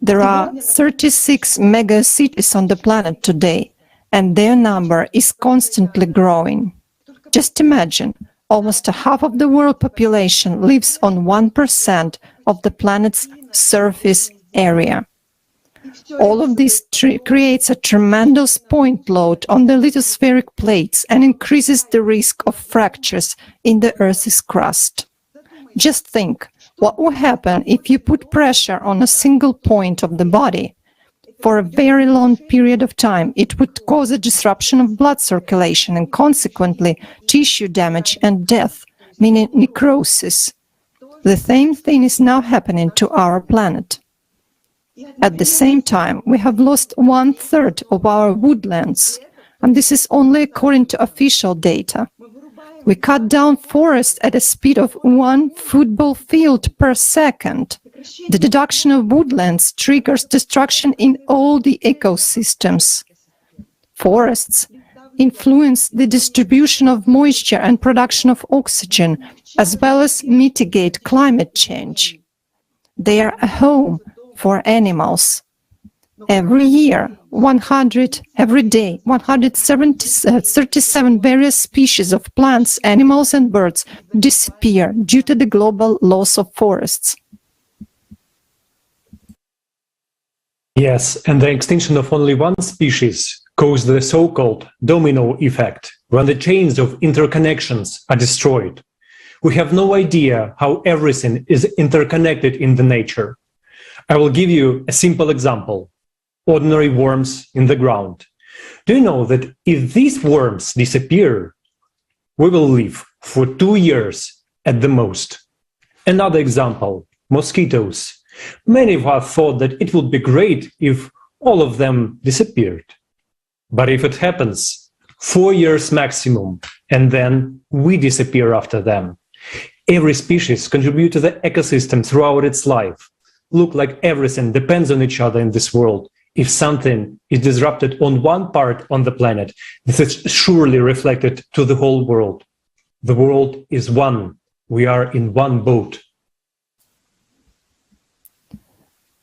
There are 36 megacities on the planet today, and their number is constantly growing. Just imagine, almost half of the world population lives on 1% of the planet's surface area. All of this creates a tremendous point load on the lithospheric plates and increases the risk of fractures in the Earth's crust. Just think, what would happen if you put pressure on a single point of the body? For a very long period of time, it would cause a disruption of blood circulation and consequently tissue damage and death, meaning necrosis. The same thing is now happening to our planet. At the same time, we have lost 1/3 of our woodlands, and this is only according to official data. We cut down forests at a speed of 1 football field per second. The destruction of woodlands triggers destruction in all the ecosystems. Forests influence the distribution of moisture and production of oxygen, as well as mitigate climate change. They are a home for animals. Every day, 137 various species of plants, animals, and birds disappear due to the global loss of forests. Yes, and the extinction of only one species caused the so-called domino effect, when the chains of interconnections are destroyed. We have no idea how everything is interconnected in the nature. I will give you a simple example. Ordinary worms in the ground. Do you know that if these worms disappear, we will live for 2 years at the most? Another example, mosquitoes. Many of us thought that it would be great if all of them disappeared. But if it happens, 4 years maximum, and then we disappear after them. Every species contributes to the ecosystem throughout its life. Look like everything depends on each other in this world. If something is disrupted on one part on the planet, this is surely reflected to the whole world. The world is one. We are in one boat.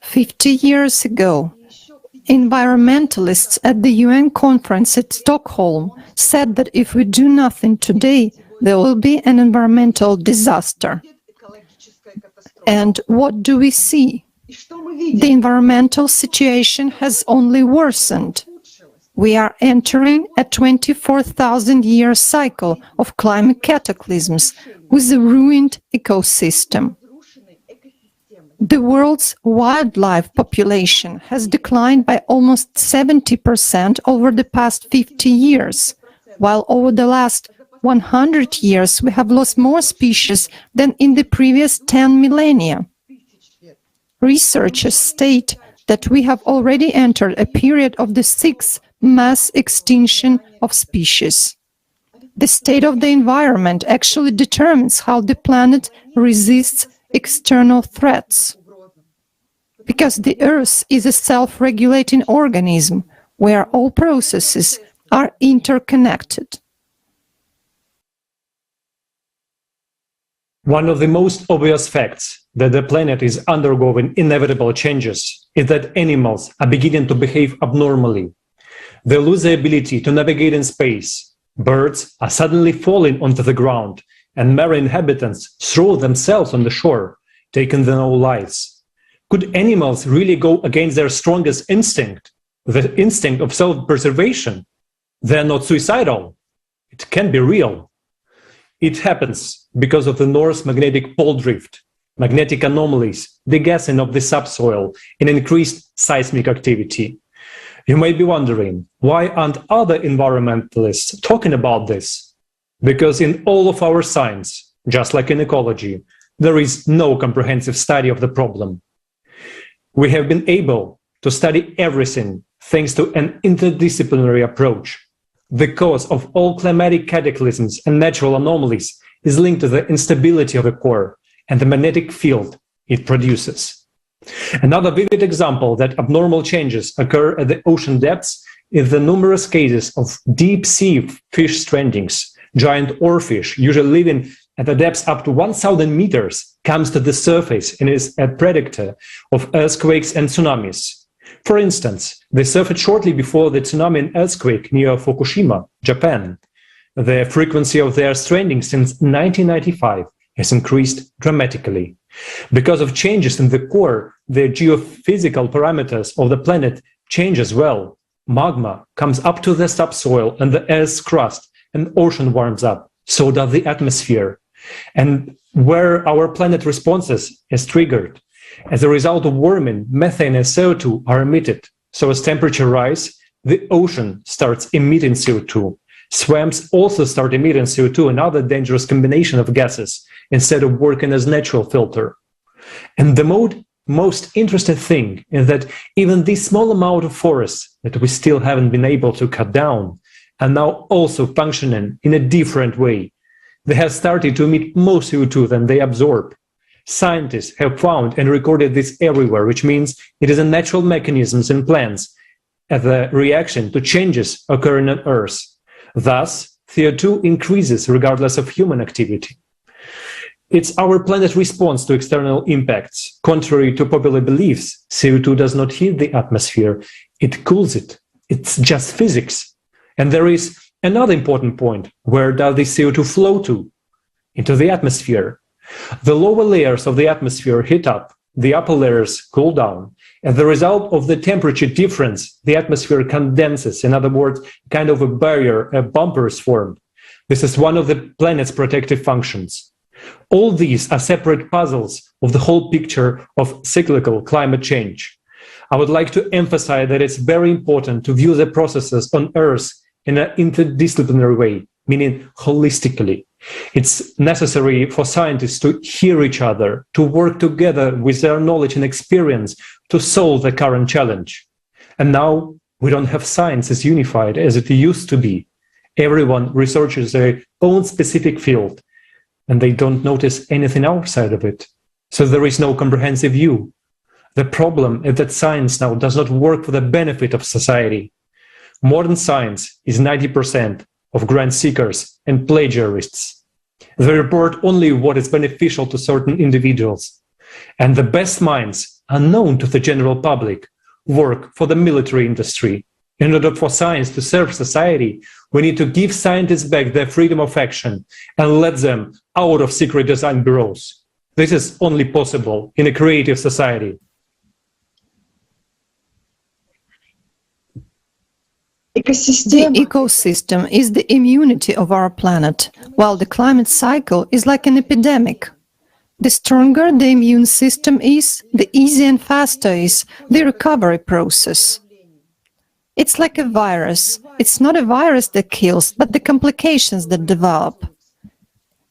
50 years ago, environmentalists at the UN conference at Stockholm said that if we do nothing today, there will be an environmental disaster. And what do we see? The environmental situation has only worsened. We are entering a 24,000-year cycle of climate cataclysms with a ruined ecosystem. The world's wildlife population has declined by almost 70% over the past 50 years, while over the last 100 years we have lost more species than in the previous 10 millennia. Researchers state that we have already entered a period of the sixth mass extinction of species. The state of the environment actually determines how the planet resists external threats. Because the Earth is a self-regulating organism where all processes are interconnected. One of the most obvious facts that the planet is undergoing inevitable changes is that animals are beginning to behave abnormally. They lose the ability to navigate in space. Birds are suddenly falling onto the ground, and marine inhabitants throw themselves on the shore, taking their own lives. Could animals really go against their strongest instinct, the instinct of self-preservation? They're not suicidal. It can be real. It happens because of the North magnetic pole drift, magnetic anomalies, degassing of the subsoil, and increased seismic activity. You may be wondering, why aren't other environmentalists talking about this? Because in all of our science, just like in ecology, there is no comprehensive study of the problem. We have been able to study everything thanks to an interdisciplinary approach. The cause of all climatic cataclysms and natural anomalies is linked to the instability of the core and the magnetic field it produces. Another vivid example that abnormal changes occur at the ocean depths is the numerous cases of deep-sea fish strandings. Giant oarfish, usually living at a depth up to 1,000 meters, comes to the surface and is a predator of earthquakes and tsunamis. For instance, they surfaced shortly before the tsunami and earthquake near Fukushima, Japan. The frequency of their stranding since 1995 has increased dramatically. Because of changes in the core, the geophysical parameters of the planet change as well. Magma comes up to the subsoil and the Earth's crust, and ocean warms up. So does the atmosphere. And where our planet responses is triggered. As a result of warming, methane and CO2 are emitted. So as temperature rises, the ocean starts emitting CO2. Swamps also start emitting CO2, another dangerous combination of gases, instead of working as natural filter. And the most interesting thing is that even this small amount of forests that we still haven't been able to cut down are now also functioning in a different way. They have started to emit more CO2 than they absorb. Scientists have found and recorded this everywhere, which means it is a natural mechanism in plants as a reaction to changes occurring on Earth. Thus, CO2 increases regardless of human activity. It's our planet's response to external impacts. Contrary to popular beliefs, CO2 does not heat the atmosphere, it cools it. It's just physics. And there is another important point. Where does the CO2 flow to? Into the atmosphere. The lower layers of the atmosphere heat up, the upper layers cool down, As a result of the temperature difference, the atmosphere condenses. In other words, kind of a barrier, a bumper is formed. This is one of the planet's protective functions. All these are separate puzzles of the whole picture of cyclical climate change. I would like to emphasize that it's very important to view the processes on Earth in an interdisciplinary way, meaning holistically. It's necessary for scientists to hear each other, to work together with their knowledge and experience to solve the current challenge. And now we don't have science as unified as it used to be. Everyone researches their own specific field, and they don't notice anything outside of it. So there is no comprehensive view. The problem is that science now does not work for the benefit of society. Modern science is 90% of grant seekers and plagiarists. They report only what is beneficial to certain individuals. And the best minds, unknown to the general public, work for the military industry. In order for science to serve society, we need to give scientists back their freedom of action and let them out of secret design bureaus. This is only possible in a creative society. The ecosystem is the immunity of our planet, while the climate cycle is like an epidemic. The stronger the immune system is, the easier and faster is the recovery process. It's like a virus. It's not a virus that kills, but the complications that develop.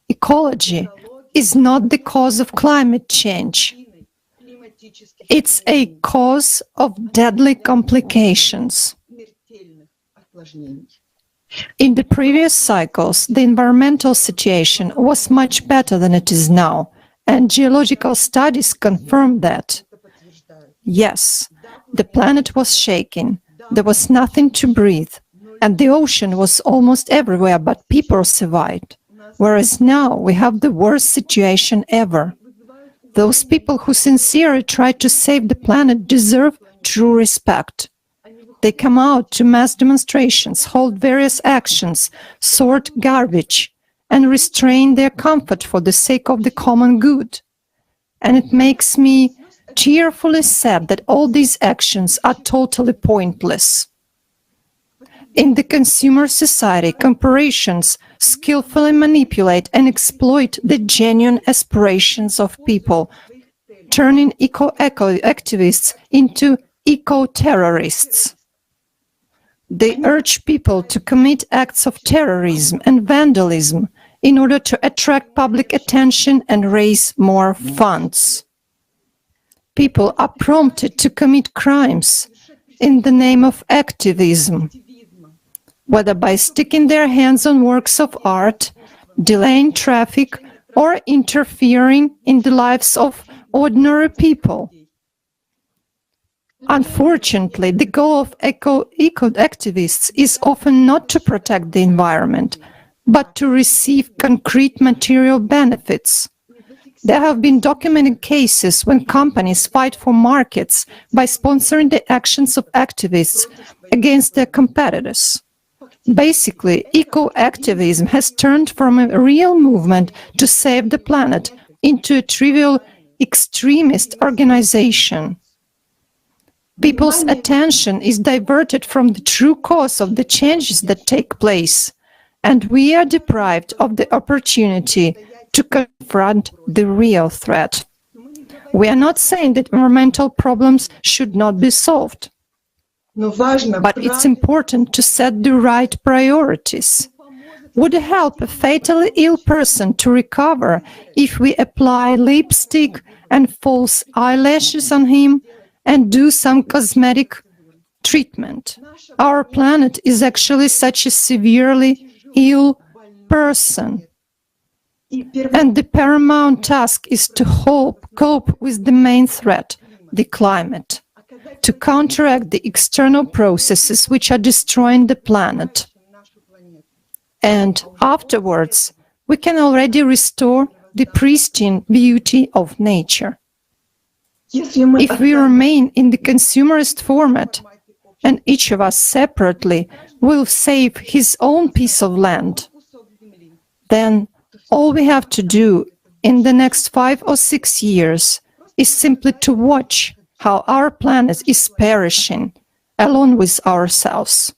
Ecology is not the cause of climate change. It's a cause of deadly complications. In the previous cycles, the environmental situation was much better than it is now, and geological studies confirm that. Yes, the planet was shaking, there was nothing to breathe, and the ocean was almost everywhere, but people survived. Whereas now we have the worst situation ever. Those people who sincerely try to save the planet deserve true respect. They come out to mass demonstrations, hold various actions, sort garbage, and restrain their comfort for the sake of the common good. And it makes me tearfully sad that all these actions are totally pointless. In the consumer society, corporations skillfully manipulate and exploit the genuine aspirations of people, turning eco-activists into eco-terrorists. They urge people to commit acts of terrorism and vandalism in order to attract public attention and raise more funds. People are prompted to commit crimes in the name of activism, whether by sticking their hands on works of art, delaying traffic, or interfering in the lives of ordinary people. Unfortunately, the goal of eco-activists is often not to protect the environment, but to receive concrete material benefits. There have been documented cases when companies fight for markets by sponsoring the actions of activists against their competitors. Basically, eco-activism has turned from a real movement to save the planet into a trivial extremist organization. People's attention is diverted from the true cause of the changes that take place, and we are deprived of the opportunity to confront the real threat. We are not saying that environmental problems should not be solved, but it's important to set the right priorities. Would it help a fatally ill person to recover if we apply lipstick and false eyelashes on him and do some cosmetic treatment? Our planet is actually such a severely ill person. And the paramount task is to cope with the main threat, the climate, to counteract the external processes which are destroying the planet. And afterwards, we can already restore the pristine beauty of nature. If we remain in the consumerist format, and each of us separately will save his own piece of land, then all we have to do in the next 5 or 6 years is simply to watch how our planet is perishing, along with ourselves.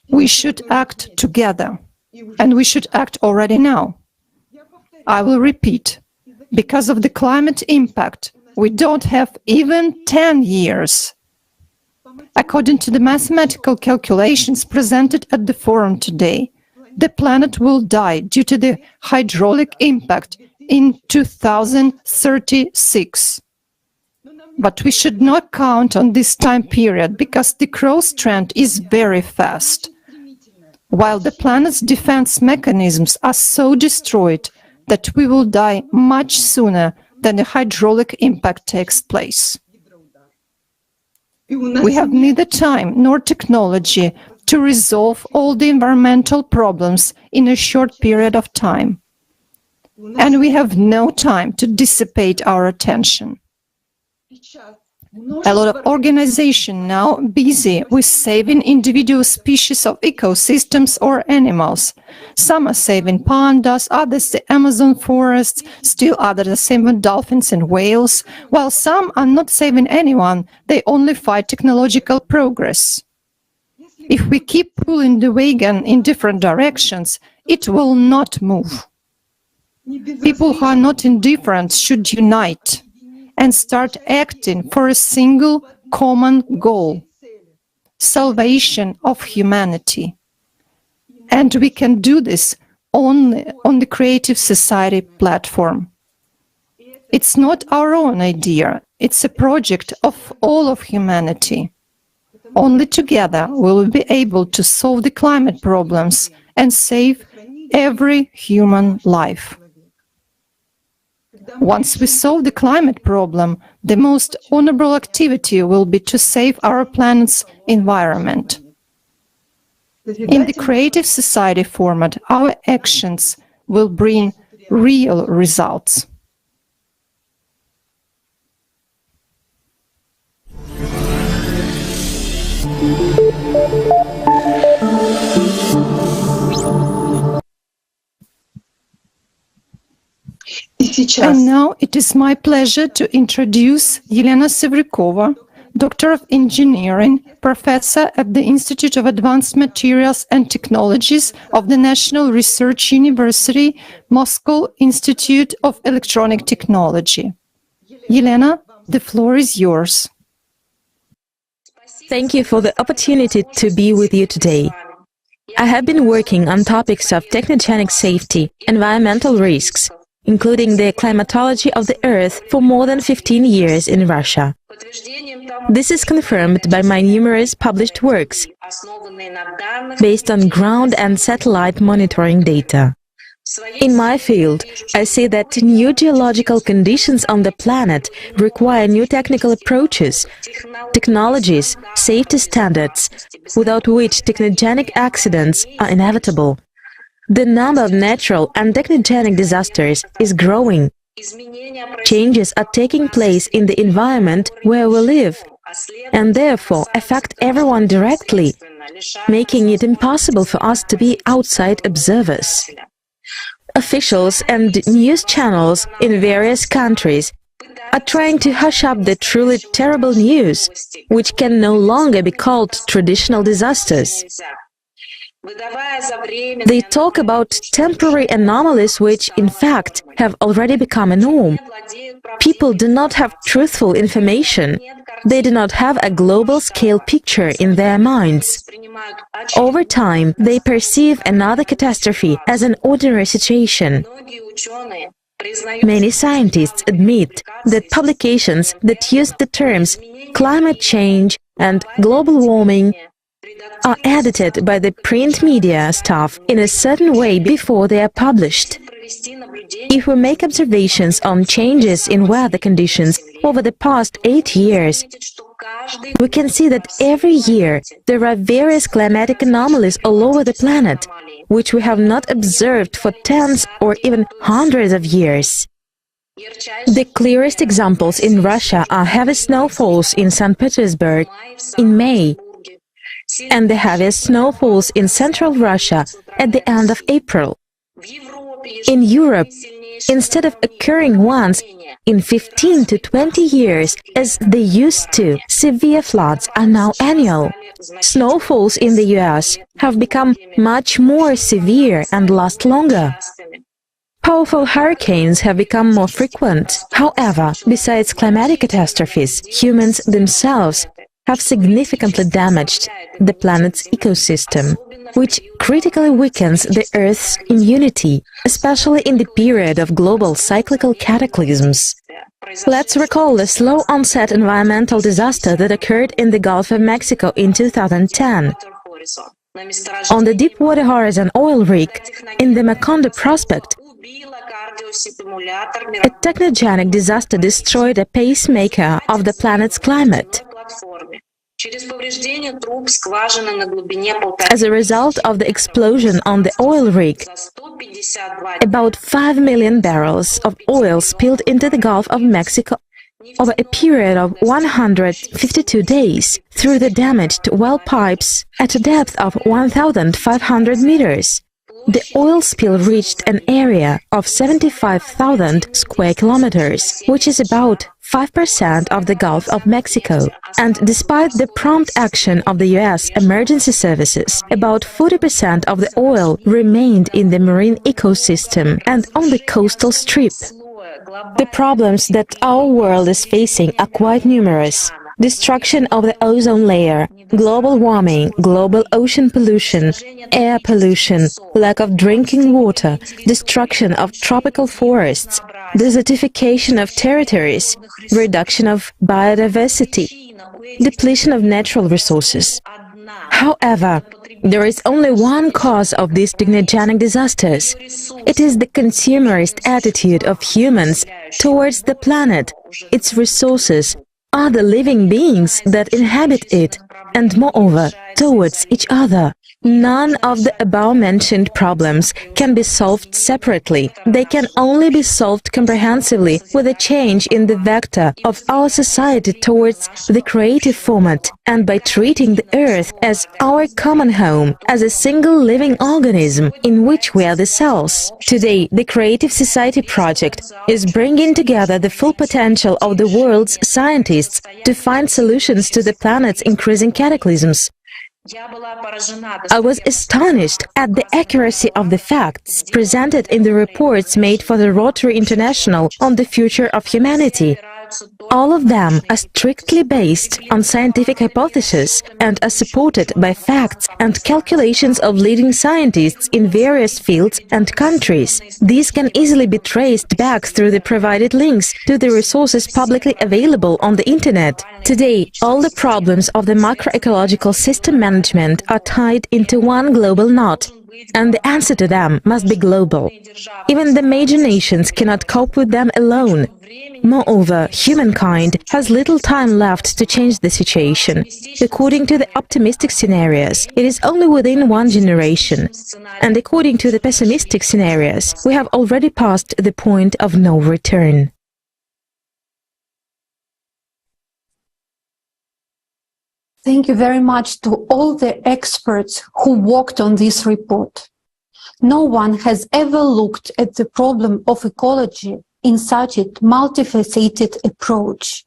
We should act together, and we should act already now. I will repeat, because of the climate impact, we don't have even 10 years. According to the mathematical calculations presented at the forum today, the planet will die due to the hydraulic impact in 2036. But we should not count on this time period because the growth trend is very fast. While the planet's defense mechanisms are so destroyed that we will die much sooner than the hydraulic impact takes place. We have neither time nor technology to resolve all the environmental problems in a short period of time. And we have no time to dissipate our attention. A lot of organizations now busy with saving individual species of ecosystems or animals. Some are saving pandas, others the Amazon forests, still others are saving dolphins and whales, while some are not saving anyone, they only fight technological progress. If we keep pulling the wagon in different directions, it will not move. People who are not indifferent should unite and start acting for a single common goal: salvation of humanity. And we can do this only on the Creative Society platform. It's not our own idea, it's a project of all of humanity. Only together we will be able to solve the climate problems and save every human life. Once we solve the climate problem, the most honorable activity will be to save our planet's environment. In the Creative Society format, our actions will bring real results. And now it is my pleasure to introduce Elena Sevrikova, Doctor of Engineering, Professor at the Institute of Advanced Materials and Technologies of the National Research University, Moscow Institute of Electronic Technology. Elena, the floor is yours. Thank you for the opportunity to be with you today. I have been working on topics of technogenic safety, environmental risks, including the climatology of the Earth for more than 15 years in Russia. This is confirmed by my numerous published works, based on ground and satellite monitoring data. In my field, I see that new geological conditions on the planet require new technical approaches, technologies, safety standards, without which technogenic accidents are inevitable. The number of natural and technogenic disasters is growing. Changes are taking place in the environment where we live, and therefore affect everyone directly, making it impossible for us to be outside observers. Officials and news channels in various countries are trying to hush up the truly terrible news, which can no longer be called traditional disasters. They talk about temporary anomalies which, in fact, have already become a norm. People do not have truthful information. They do not have a global-scale picture in their minds. Over time, they perceive another catastrophe as an ordinary situation. Many scientists admit that publications that use the terms climate change and global warming are edited by the print media staff in a certain way before they are published. If we make observations on changes in weather conditions over the past 8 years, we can see that every year there are various climatic anomalies all over the planet, which we have not observed for tens or even hundreds of years. The clearest examples in Russia are heavy snowfalls in St. Petersburg in May, and the heaviest snowfalls in central Russia at the end of April. In Europe, instead of occurring once in 15 to 20 years as they used to, severe floods are now annual. Snowfalls in the US have become much more severe and last longer. Powerful hurricanes have become more frequent. However, besides climatic catastrophes, humans themselves have significantly damaged the planet's ecosystem, which critically weakens the Earth's immunity, especially in the period of global cyclical cataclysms. Let's recall the slow-onset environmental disaster that occurred in the Gulf of Mexico in 2010. On the Deepwater Horizon oil rig in the Macondo Prospect, a technogenic disaster destroyed a pacemaker of the planet's climate. As a result of the explosion on the oil rig, about 5 million barrels of oil spilled into the Gulf of Mexico over a period of 152 days through the damaged well pipes at a depth of 1,500 meters. The oil spill reached an area of 75,000 square kilometers, which is about 5% of the Gulf of Mexico. And despite the prompt action of the US emergency services, about 40% of the oil remained in the marine ecosystem and on the coastal strip. The problems that our world is facing are quite numerous. Destruction of the ozone layer, global warming, global ocean pollution, air pollution, lack of drinking water, destruction of tropical forests, desertification of territories, reduction of biodiversity, depletion of natural resources. However, there is only one cause of these technogenic disasters. It is the consumerist attitude of humans towards the planet, its resources, other living beings that inhabit it, and moreover, towards each other. None of the above-mentioned problems can be solved separately. They can only be solved comprehensively with a change in the vector of our society towards the creative format and by treating the Earth as our common home, as a single living organism in which we are the cells. Today, the Creative Society project is bringing together the full potential of the world's scientists to find solutions to the planet's increasing cataclysms. I was astonished at the accuracy of the facts presented in the reports made for the Rotary International on the future of humanity. All of them are strictly based on scientific hypotheses and are supported by facts and calculations of leading scientists in various fields and countries. These can easily be traced back through the provided links to the resources publicly available on the Internet. Today, all the problems of the macroecological system management are tied into one global knot, and the answer to them must be global. Even the major nations cannot cope with them alone. Moreover, humankind has little time left to change the situation. According to the optimistic scenarios, it is only within one generation. And according to the pessimistic scenarios, we have already passed the point of no return. Thank you very much to all the experts who worked on this report. No one has ever looked at the problem of ecology in such a multifaceted approach.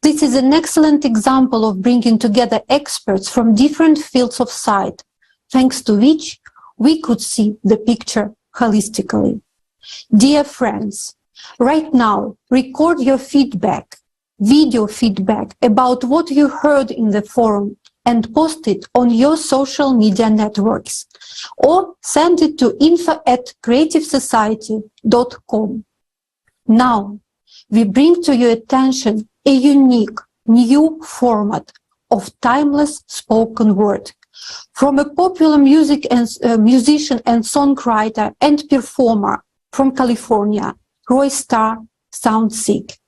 This is an excellent example of bringing together experts from different fields of sight, thanks to which we could see the picture holistically. Dear friends, right now, record your feedback, video feedback about what you heard in the forum and post it on your social media networks, or send it to info@creativesociety.com. Now, we bring to your attention a unique new format of timeless spoken word from a popular musician and songwriter and performer from California, Roy Starr Soundseek.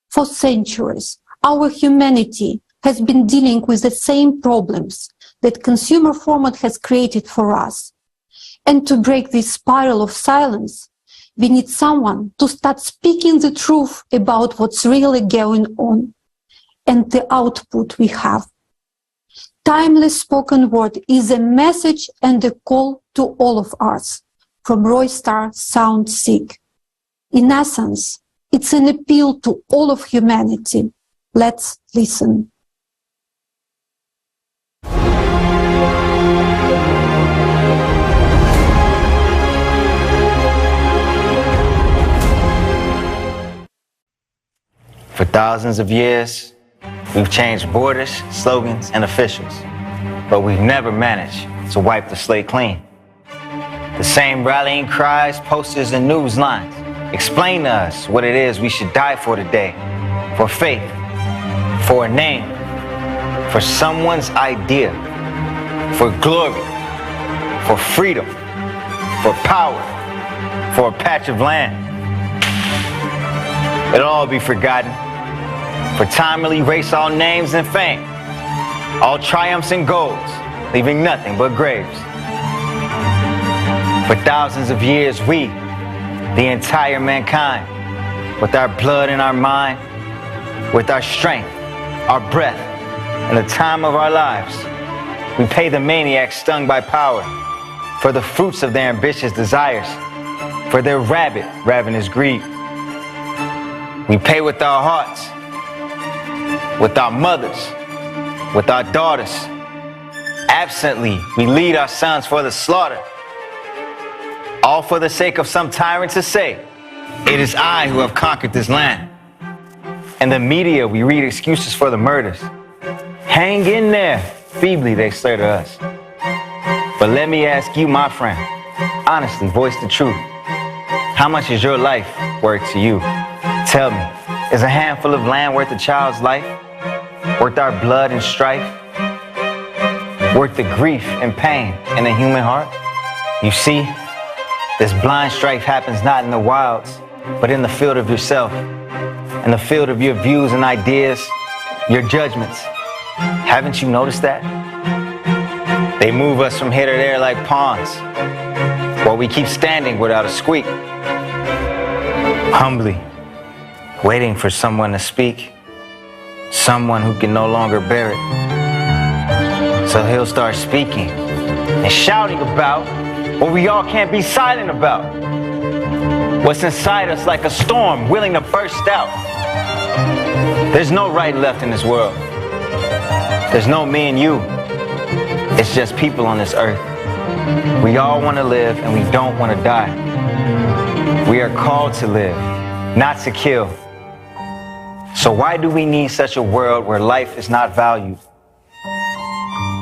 For centuries, our humanity has been dealing with the same problems that consumer format has created for us. And to break this spiral of silence, we need someone to start speaking the truth about what's really going on and the output we have. Timeless spoken word is a message and a call to all of us from Roy Starr Soundseek. In essence, it's an appeal to all of humanity. Let's listen. For thousands of years, we've changed borders, slogans, and officials, but we've never managed to wipe the slate clean. The same rallying cries, posters, and news lines explain to us what it is we should die for today. For faith, for a name, for someone's idea, for glory, for freedom, for power, for a patch of land. It'll all be forgotten. For time will erase all names and fame, all triumphs and goals, leaving nothing but graves. For thousands of years, we, the entire mankind, with our blood and our mind, with our strength, our breath, and the time of our lives, we pay the maniacs stung by power for the fruits of their ambitious desires, for their rabid, ravenous greed. We pay with our hearts, with our mothers, with our daughters. Absently, we lead our sons for the slaughter, all for the sake of some tyrant to say, "It is I who have conquered this land." In the media, we read excuses for the murders. Hang in there, feebly they say to us. But let me ask you, my friend, honestly, voice the truth. How much is your life worth to you? Tell me, is a handful of land worth a child's life? Worth our blood and strife? Worth the grief and pain in the human heart? You see, this blind strife happens not in the wilds, but in the field of yourself, in the field of your views and ideas, your judgments. Haven't you noticed that? They move us from here to there like pawns, while we keep standing without a squeak, humbly waiting for someone to speak, someone who can no longer bear it. So he'll start speaking and shouting about what we all can't be silent about. What's inside us like a storm willing to burst out. There's no right and left in this world. There's no me and you. It's just people on this earth. We all want to live and we don't want to die. We are called to live, not to kill. So why do we need such a world where life is not valued?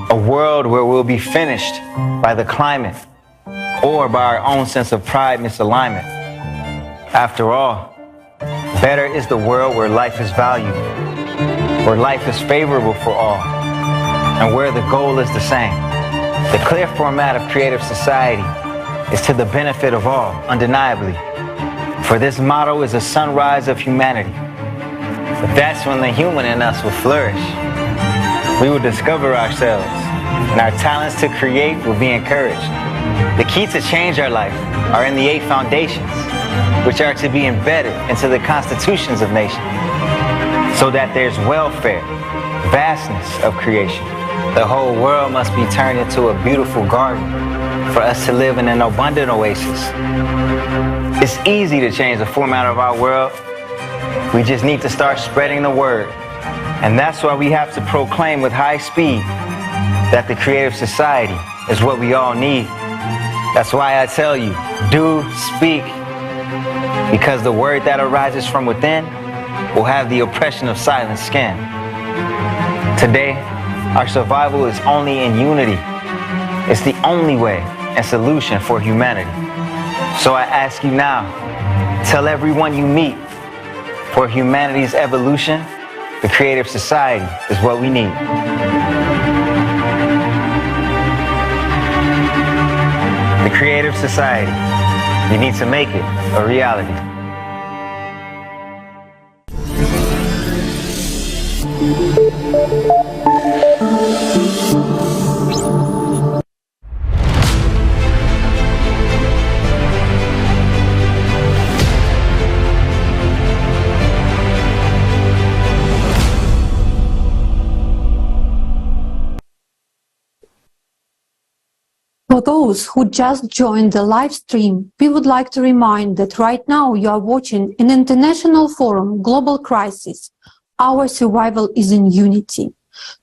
A world where we'll be finished by the climate or by our own sense of pride misalignment. After all, better is the world where life is valued, where life is favorable for all, and where the goal is the same. The clear format of creative society is to the benefit of all, undeniably. For this motto is a sunrise of humanity. But that's when the human in us will flourish. We will discover ourselves, and our talents to create will be encouraged. The key to change our life are in the 8 foundations, which are to be embedded into the constitutions of nations, so that there's welfare, vastness of creation. The whole world must be turned into a beautiful garden for us to live in an abundant oasis. It's easy to change the format of our world. We just need to start spreading the word. And that's why we have to proclaim with high speed that the creative society is what we all need. That's why I tell you, do speak. Because the word that arises from within will have the oppression of silent skin. Today, our survival is only in unity. It's the only way and solution for humanity. So I ask you now, tell everyone you meet, for humanity's evolution, the creative society is what we need. The creative society, you need to make it a reality. For those who just joined the live stream, we would like to remind that right now you are watching an international forum, Global Crisis, Our Survival is in Unity,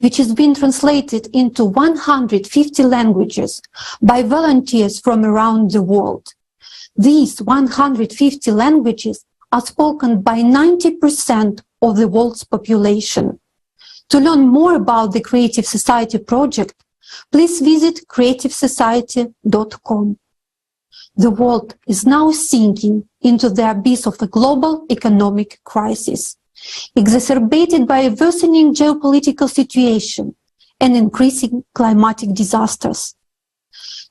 which has been translated into 150 languages by volunteers from around the world. These 150 languages are spoken by 90% of the world's population. To learn more about the Creative Society project, please visit creativesociety.com. The world is now sinking into the abyss of a global economic crisis, exacerbated by a worsening geopolitical situation and increasing climatic disasters.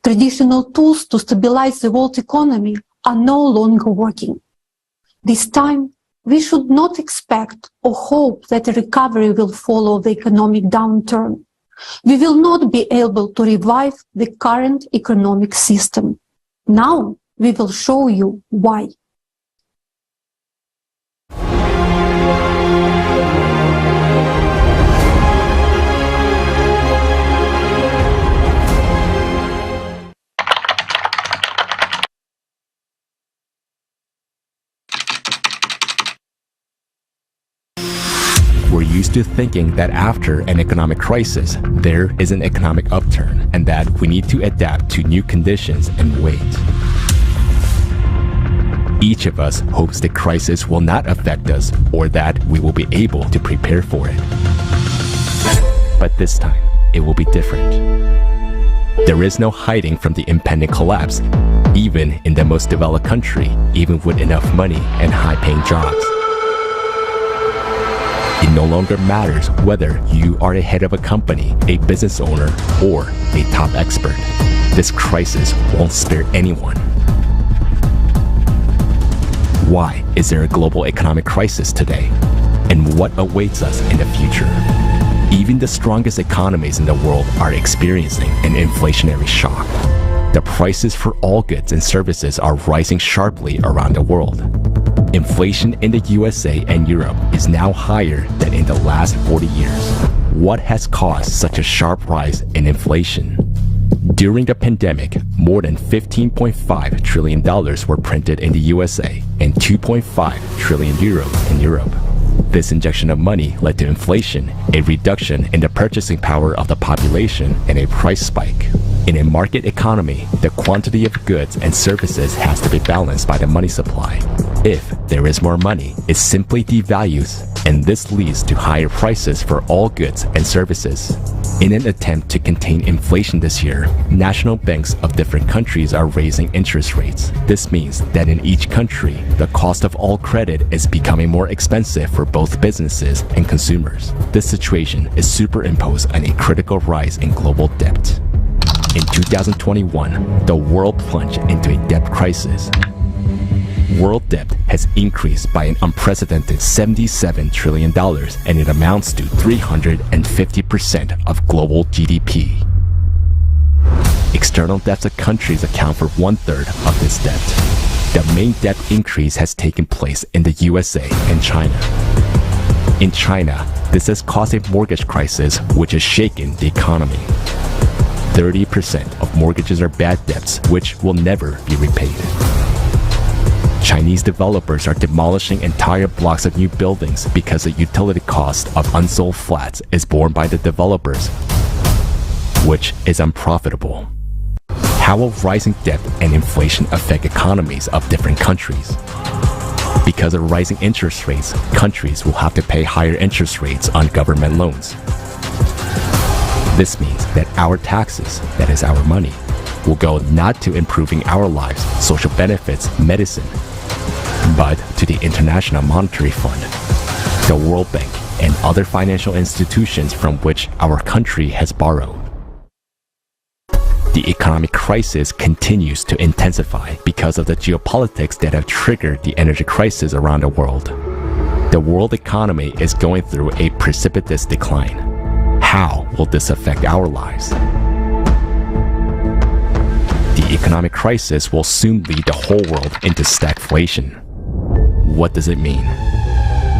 Traditional tools to stabilize the world economy are no longer working. This time, we should not expect or hope that a recovery will follow the economic downturn. We will not be able to revive the current economic system. Now, we will show you why. We're used to thinking that after an economic crisis, there is an economic upturn and that we need to adapt to new conditions and wait. Each of us hopes the crisis will not affect us or that we will be able to prepare for it. But this time, it will be different. There is no hiding from the impending collapse, even in the most developed country, even with enough money and high-paying jobs. It no longer matters whether you are a head of a company, a business owner, or a top expert. This crisis won't spare anyone. Why is there a global economic crisis today? And what awaits us in the future? Even the strongest economies in the world are experiencing an inflationary shock. The prices for all goods and services are rising sharply around the world. Inflation in the USA and Europe is now higher than in the last 40 years. What has caused such a sharp rise in inflation? During the pandemic, more than $15.5 trillion were printed in the USA and 2.5 trillion euros in Europe. This injection of money led to inflation, a reduction in the purchasing power of the population, and a price spike. In a market economy, the quantity of goods and services has to be balanced by the money supply. If there is more money, it simply devalues, and this leads to higher prices for all goods and services. In an attempt to contain inflation this year, national banks of different countries are raising interest rates. This means that in each country, the cost of all credit is becoming more expensive for both businesses and consumers. This situation is superimposed on a critical rise in global debt. In 2021, the world plunged into a debt crisis. World debt has increased by an unprecedented $77 trillion, and it amounts to 350% of global GDP. External debts of countries account for 1/3 of this debt. The main debt increase has taken place in the USA and China. In China, this has caused a mortgage crisis which has shaken the economy. 30% of mortgages are bad debts which will never be repaid. Chinese developers are demolishing entire blocks of new buildings because the utility cost of unsold flats is borne by the developers, which is unprofitable. How will rising debt and inflation affect economies of different countries? Because of rising interest rates, countries will have to pay higher interest rates on government loans. This means that our taxes, that is our money, will go not to improving our lives, social benefits, medicine, but to the International Monetary Fund, the World Bank, and other financial institutions from which our country has borrowed. The economic crisis continues to intensify because of the geopolitics that have triggered the energy crisis around the world. The world economy is going through a precipitous decline. How will this affect our lives? The economic crisis will soon lead the whole world into stagflation. What does it mean?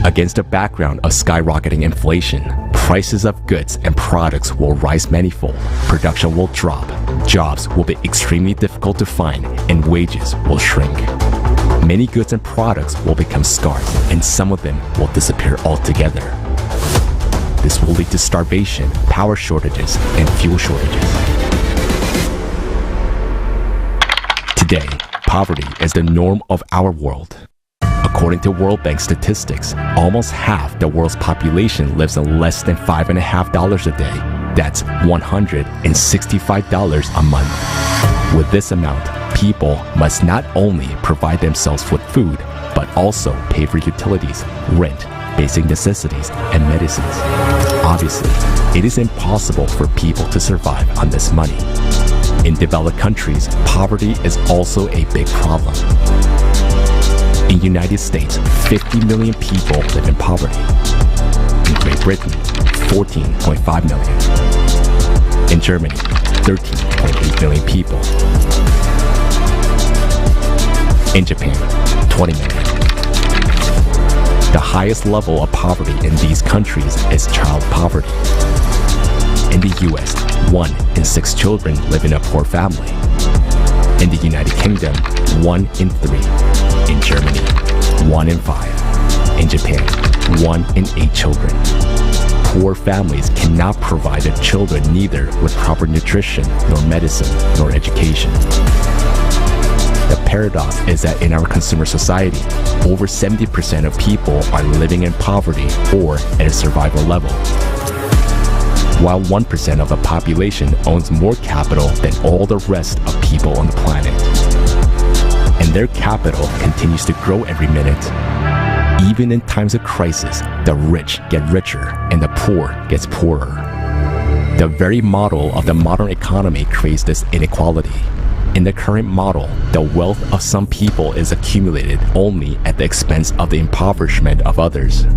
Against the background of skyrocketing inflation, prices of goods and products will rise manifold, production will drop, jobs will be extremely difficult to find, and wages will shrink. Many goods and products will become scarce, and some of them will disappear altogether. This will lead to starvation, power shortages, and fuel shortages. Today, poverty is the norm of our world. According to World Bank statistics, almost half the world's population lives on less than $5.50 a day. That's $165 a month. With this amount, people must not only provide themselves with food, but also pay for utilities, rent, basic necessities, and medicines. Obviously, it is impossible for people to survive on this money. In developed countries, poverty is also a big problem. In the United States, 50 million people live in poverty. In Great Britain, 14.5 million. In Germany, 13.8 million people. In Japan, 20 million. The highest level of poverty in these countries is child poverty. In the US, 1 in 6 children live in a poor family. In the United Kingdom, 1 in 3. In Germany, 1 in 5. In Japan, 1 in 8 children. Poor families cannot provide their children neither with proper nutrition, nor medicine, nor education. The paradox is that in our consumer society, over 70% of people are living in poverty or at a survival level, while 1% of the population owns more capital than all the rest of people on the planet. And their capital continues to grow every minute. Even in times of crisis, the rich get richer and the poor gets poorer. The very model of the modern economy creates this inequality. In the current model, the wealth of some people is accumulated only at the expense of the impoverishment of others.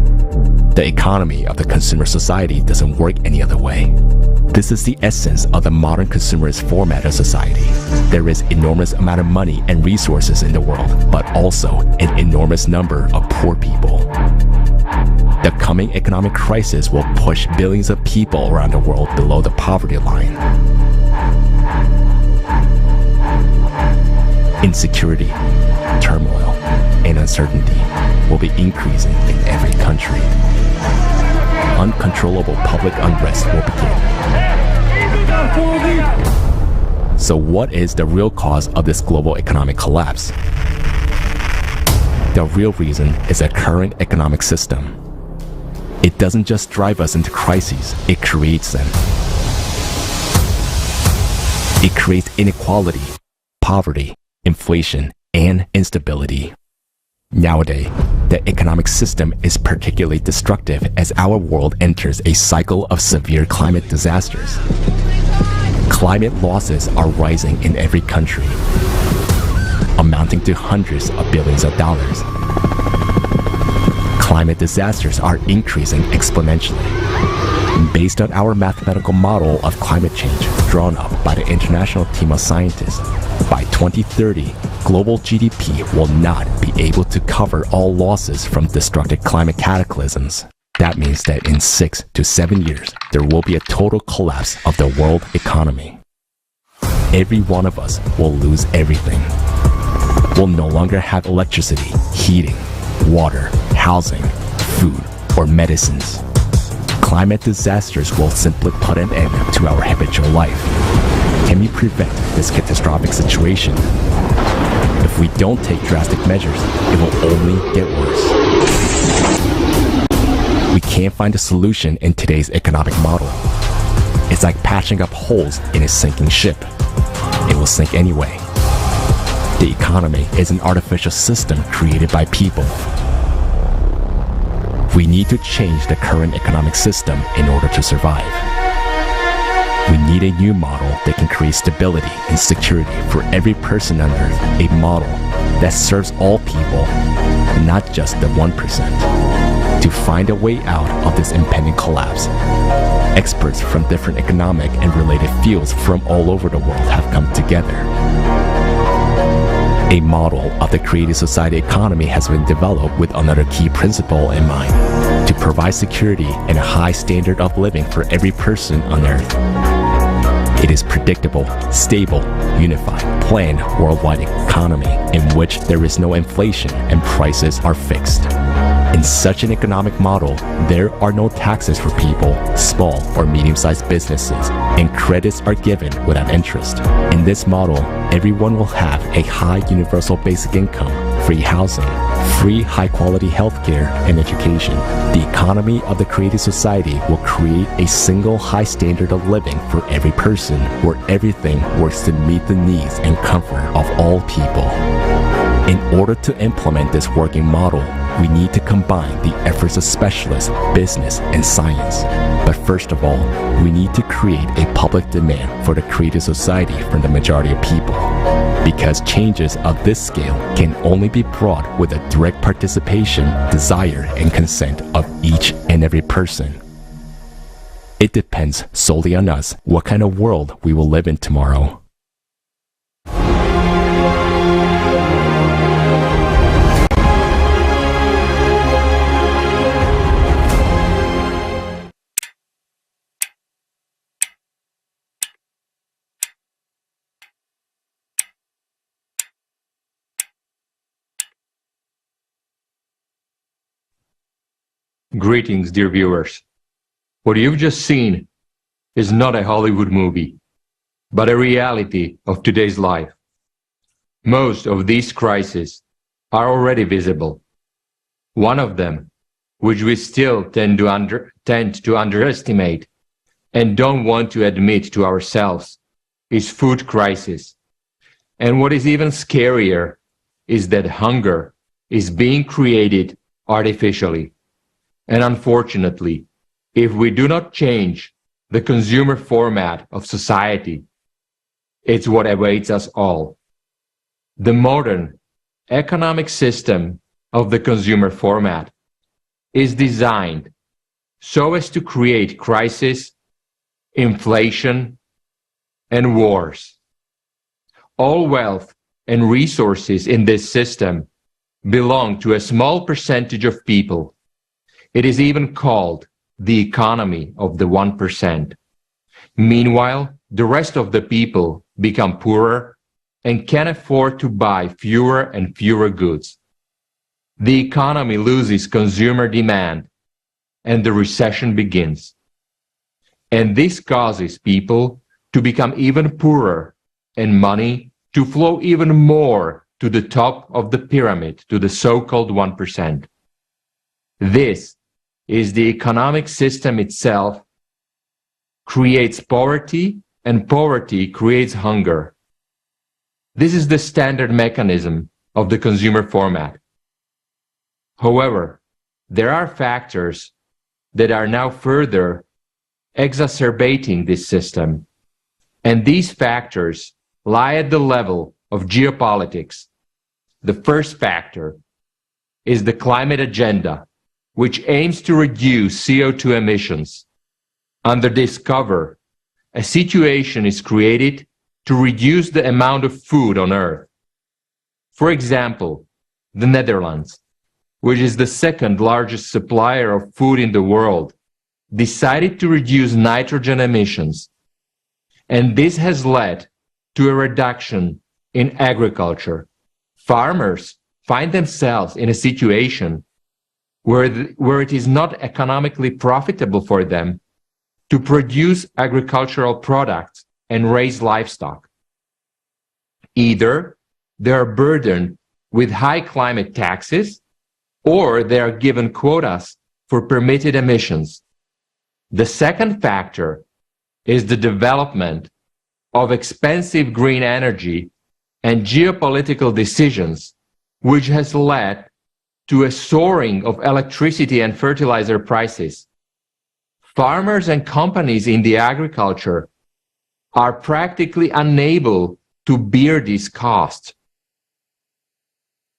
The economy of the consumer society doesn't work any other way. This is the essence of the modern consumerist format of society. There is enormous amount of money and resources in the world, but also an enormous number of poor people. The coming economic crisis will push billions of people around the world below the poverty line. Insecurity, turmoil, and uncertainty will be increasing in every country. Uncontrollable public unrest will begin. So what is the real cause of this global economic collapse? The real reason is a current economic system. It doesn't just drive us into crises, it creates them. It creates inequality, poverty, inflation, and instability. Nowadays, the economic system is particularly destructive as our world enters a cycle of severe climate disasters. Climate losses are rising in every country, amounting to hundreds of billions of dollars. Climate disasters are increasing exponentially. Based on our mathematical model of climate change drawn up by the international team of scientists, by 2030, global GDP will not be able to cover all losses from destructive climate cataclysms. That means that in 6 to 7 years, there will be a total collapse of the world economy. Every one of us will lose everything. We'll no longer have electricity, heating, water, housing, food, or medicines. Climate disasters will simply put an end to our habitual life. Can we prevent this catastrophic situation? If we don't take drastic measures, it will only get worse. We can't find a solution in today's economic model. It's like patching up holes in a sinking ship. It will sink anyway. The economy is an artificial system created by people. We need to change the current economic system in order to survive. We need a new model that can create stability and security for every person on Earth, a model that serves all people, not just the 1%. To find a way out of this impending collapse, experts from different economic and related fields from all over the world have come together. A model of the creative society economy has been developed with another key principle in mind: to provide security and a high standard of living for every person on Earth. It is predictable, stable, unified, planned worldwide economy in which there is no inflation and prices are fixed. In such an economic model, there are no taxes for people, small or medium-sized businesses, and credits are given without interest. In this model, everyone will have a high universal basic income, free housing, free high-quality healthcare and education. The economy of the created society will create a single high standard of living for every person, where everything works to meet the needs and comfort of all people. In order to implement this working model, we need to combine the efforts of specialists, business, and science. But first of all, we need to create a public demand for the created society from the majority of people. Because changes of this scale can only be brought with a direct participation, desire, and consent of each and every person. It depends solely on us what kind of world we will live in tomorrow. Greetings, dear viewers. What you've just seen is not a Hollywood movie, but a reality of today's life. Most of these crises are already visible. One of them, which we still tend to underestimate and don't want to admit to ourselves, is food crisis. And what is even scarier is that hunger is being created artificially. And unfortunately, if we do not change the consumer format of society, it's what awaits us all. The modern economic system of the consumer format is designed so as to create crisis, inflation, and wars. All wealth and resources in this system belong to a small percentage of people. It is even called the economy of the 1%. Meanwhile, the rest of the people become poorer and can afford to buy fewer and fewer goods. The economy loses consumer demand and the recession begins. And this causes people to become even poorer and money to flow even more to the top of the pyramid, to the so-called 1%. This is the economic system itself creates poverty, and poverty creates hunger. This is the standard mechanism of the consumer format. However, there are factors that are now further exacerbating this system, and these factors lie at the level of geopolitics. The first factor is the climate agenda, which aims to reduce CO2 emissions. Under this cover, a situation is created to reduce the amount of food on Earth. For example, the Netherlands, which is the second largest supplier of food in the world, decided to reduce nitrogen emissions. And this has led to a reduction in agriculture. Farmers find themselves in a situation where it is not economically profitable for them to produce agricultural products and raise livestock. Either they are burdened with high climate taxes, or they are given quotas for permitted emissions. The second factor is the development of expensive green energy and geopolitical decisions, which has led to a soaring of electricity and fertilizer prices. Farmers and companies in the agriculture are practically unable to bear these costs.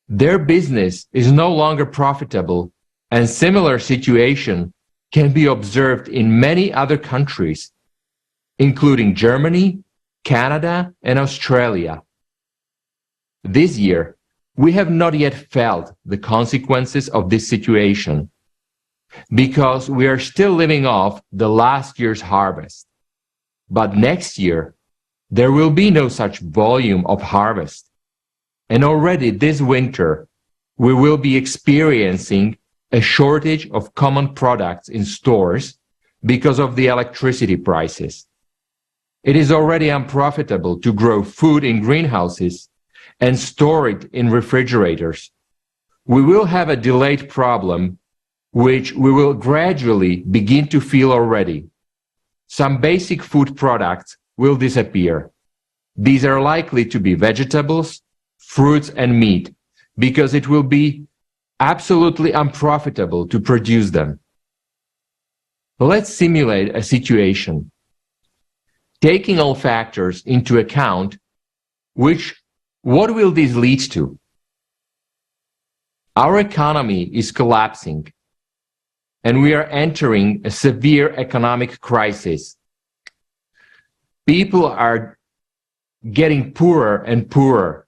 Their business is no longer profitable, and similar situation can be observed in many other countries, including Germany, Canada, and Australia. This year, we have not yet felt the consequences of this situation. because we are still living off the last year's harvest. But next year, there will be no such volume of harvest. And already this winter, we will be experiencing a shortage of common products in stores because of the electricity prices. It is already unprofitable to grow food in greenhouses and store it in refrigerators. We will have a delayed problem, which we will gradually begin to feel already. Some basic food products will disappear. These are likely to be vegetables, fruits, and meat, because it will be absolutely unprofitable to produce them. Let's simulate a situation. Taking all factors into account, what will this lead to? Our economy is collapsing, and we are entering a severe economic crisis. People are getting poorer and poorer.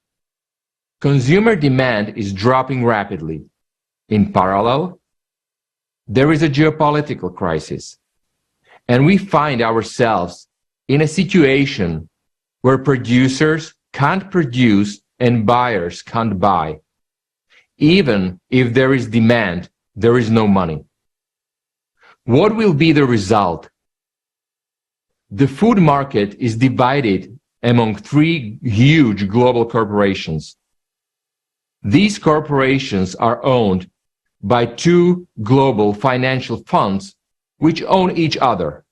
Consumer demand is dropping rapidly. In parallel, there is a geopolitical crisis, and we find ourselves in a situation where producers can't produce and buyers can't buy. Even if there is demand, there is no money. What will be the result? The food market is divided among three huge global corporations. These corporations are owned by two global financial funds which own each other.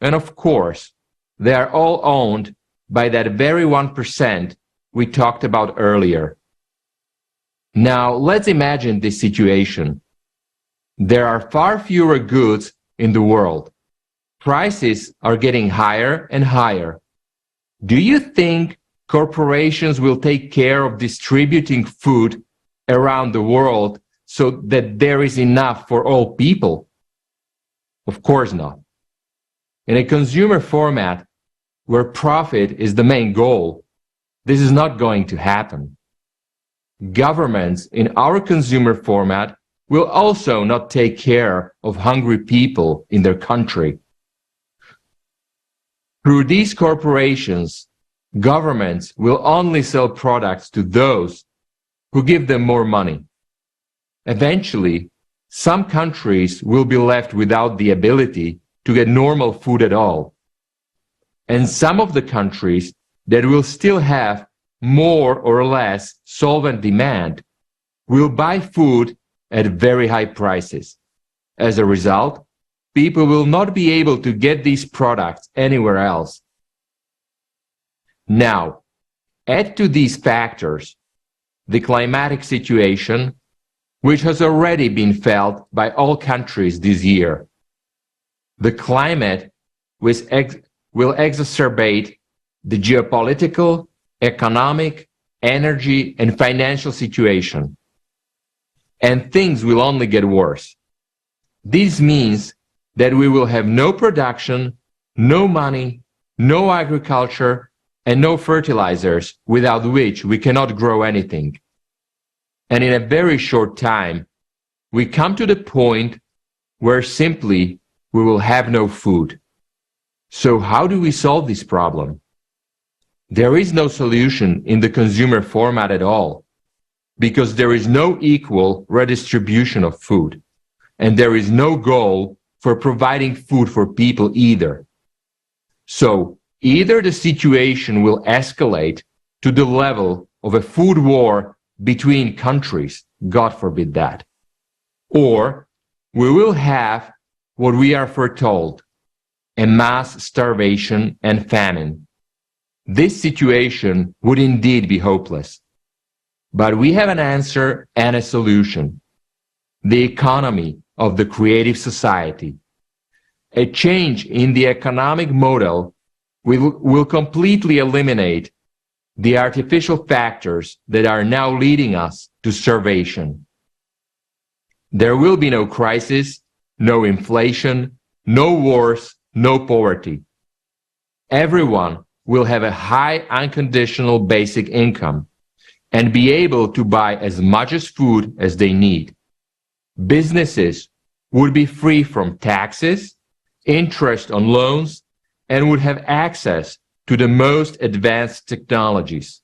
And of course, they are all owned by that very 1% we talked about earlier. Now, let's imagine this situation. There are far fewer goods in the world. Prices are getting higher and higher. Do you think corporations will take care of distributing food around the world so that there is enough for all people? Of course not. In a consumer format where profit is the main goal, this is not going to happen. Governments in our consumer format will also not take care of hungry people in their country. Through these corporations, governments will only sell products to those who give them more money. Eventually, some countries will be left without the ability to get normal food at all. And some of the countries that will still have more or less solvent demand will buy food at very high prices. As a result, people will not be able to get these products anywhere else. Now, add to these factors the climatic situation, which has already been felt by all countries this year. The climate will exacerbate the geopolitical, economic, energy, and financial situation. And things will only get worse. This means that we will have no production, no money, no agriculture, and no fertilizers, without which we cannot grow anything. And in a very short time, we come to the point where simply we will have no food. So how do we solve this problem? There is no solution in the consumer format at all, because there is no equal redistribution of food, and there is no goal for providing food for people either. So either the situation will escalate to the level of a food war between countries, God forbid that, or we will have what we are foretold, a mass starvation and famine. This situation would indeed be hopeless. But we have an answer and a solution: the economy of the creative society. A change in the economic model will completely eliminate the artificial factors that are now leading us to starvation. There will be no crisis, no inflation, no wars, no poverty. Everyone will have a high unconditional basic income and be able to buy as much as food as they need. Businesses would be free from taxes, interest on loans, and would have access to the most advanced technologies.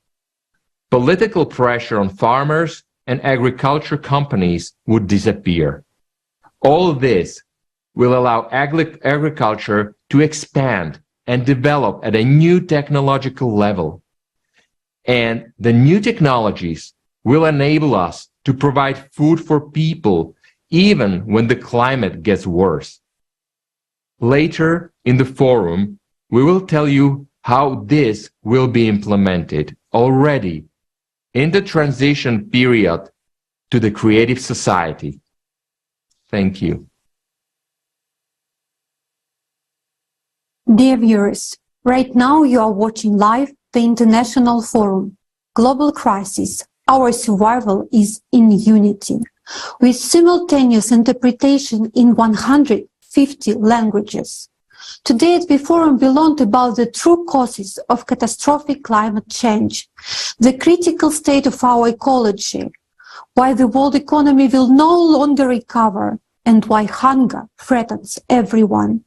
Political pressure on farmers and agriculture companies would disappear. All of this will allow agriculture to expand and develop at a new technological level. And the new technologies will enable us to provide food for people even when the climate gets worse. Later in the forum, we will tell you how this will be implemented already in the transition period to the creative society. Thank you. Dear viewers, right now you are watching live the International Forum, Global Crisis, Our Survival is in Unity, with simultaneous interpretation in 150 languages. Today at the forum we learned about the true causes of catastrophic climate change, the critical state of our ecology, why the world economy will no longer recover, and why hunger threatens everyone.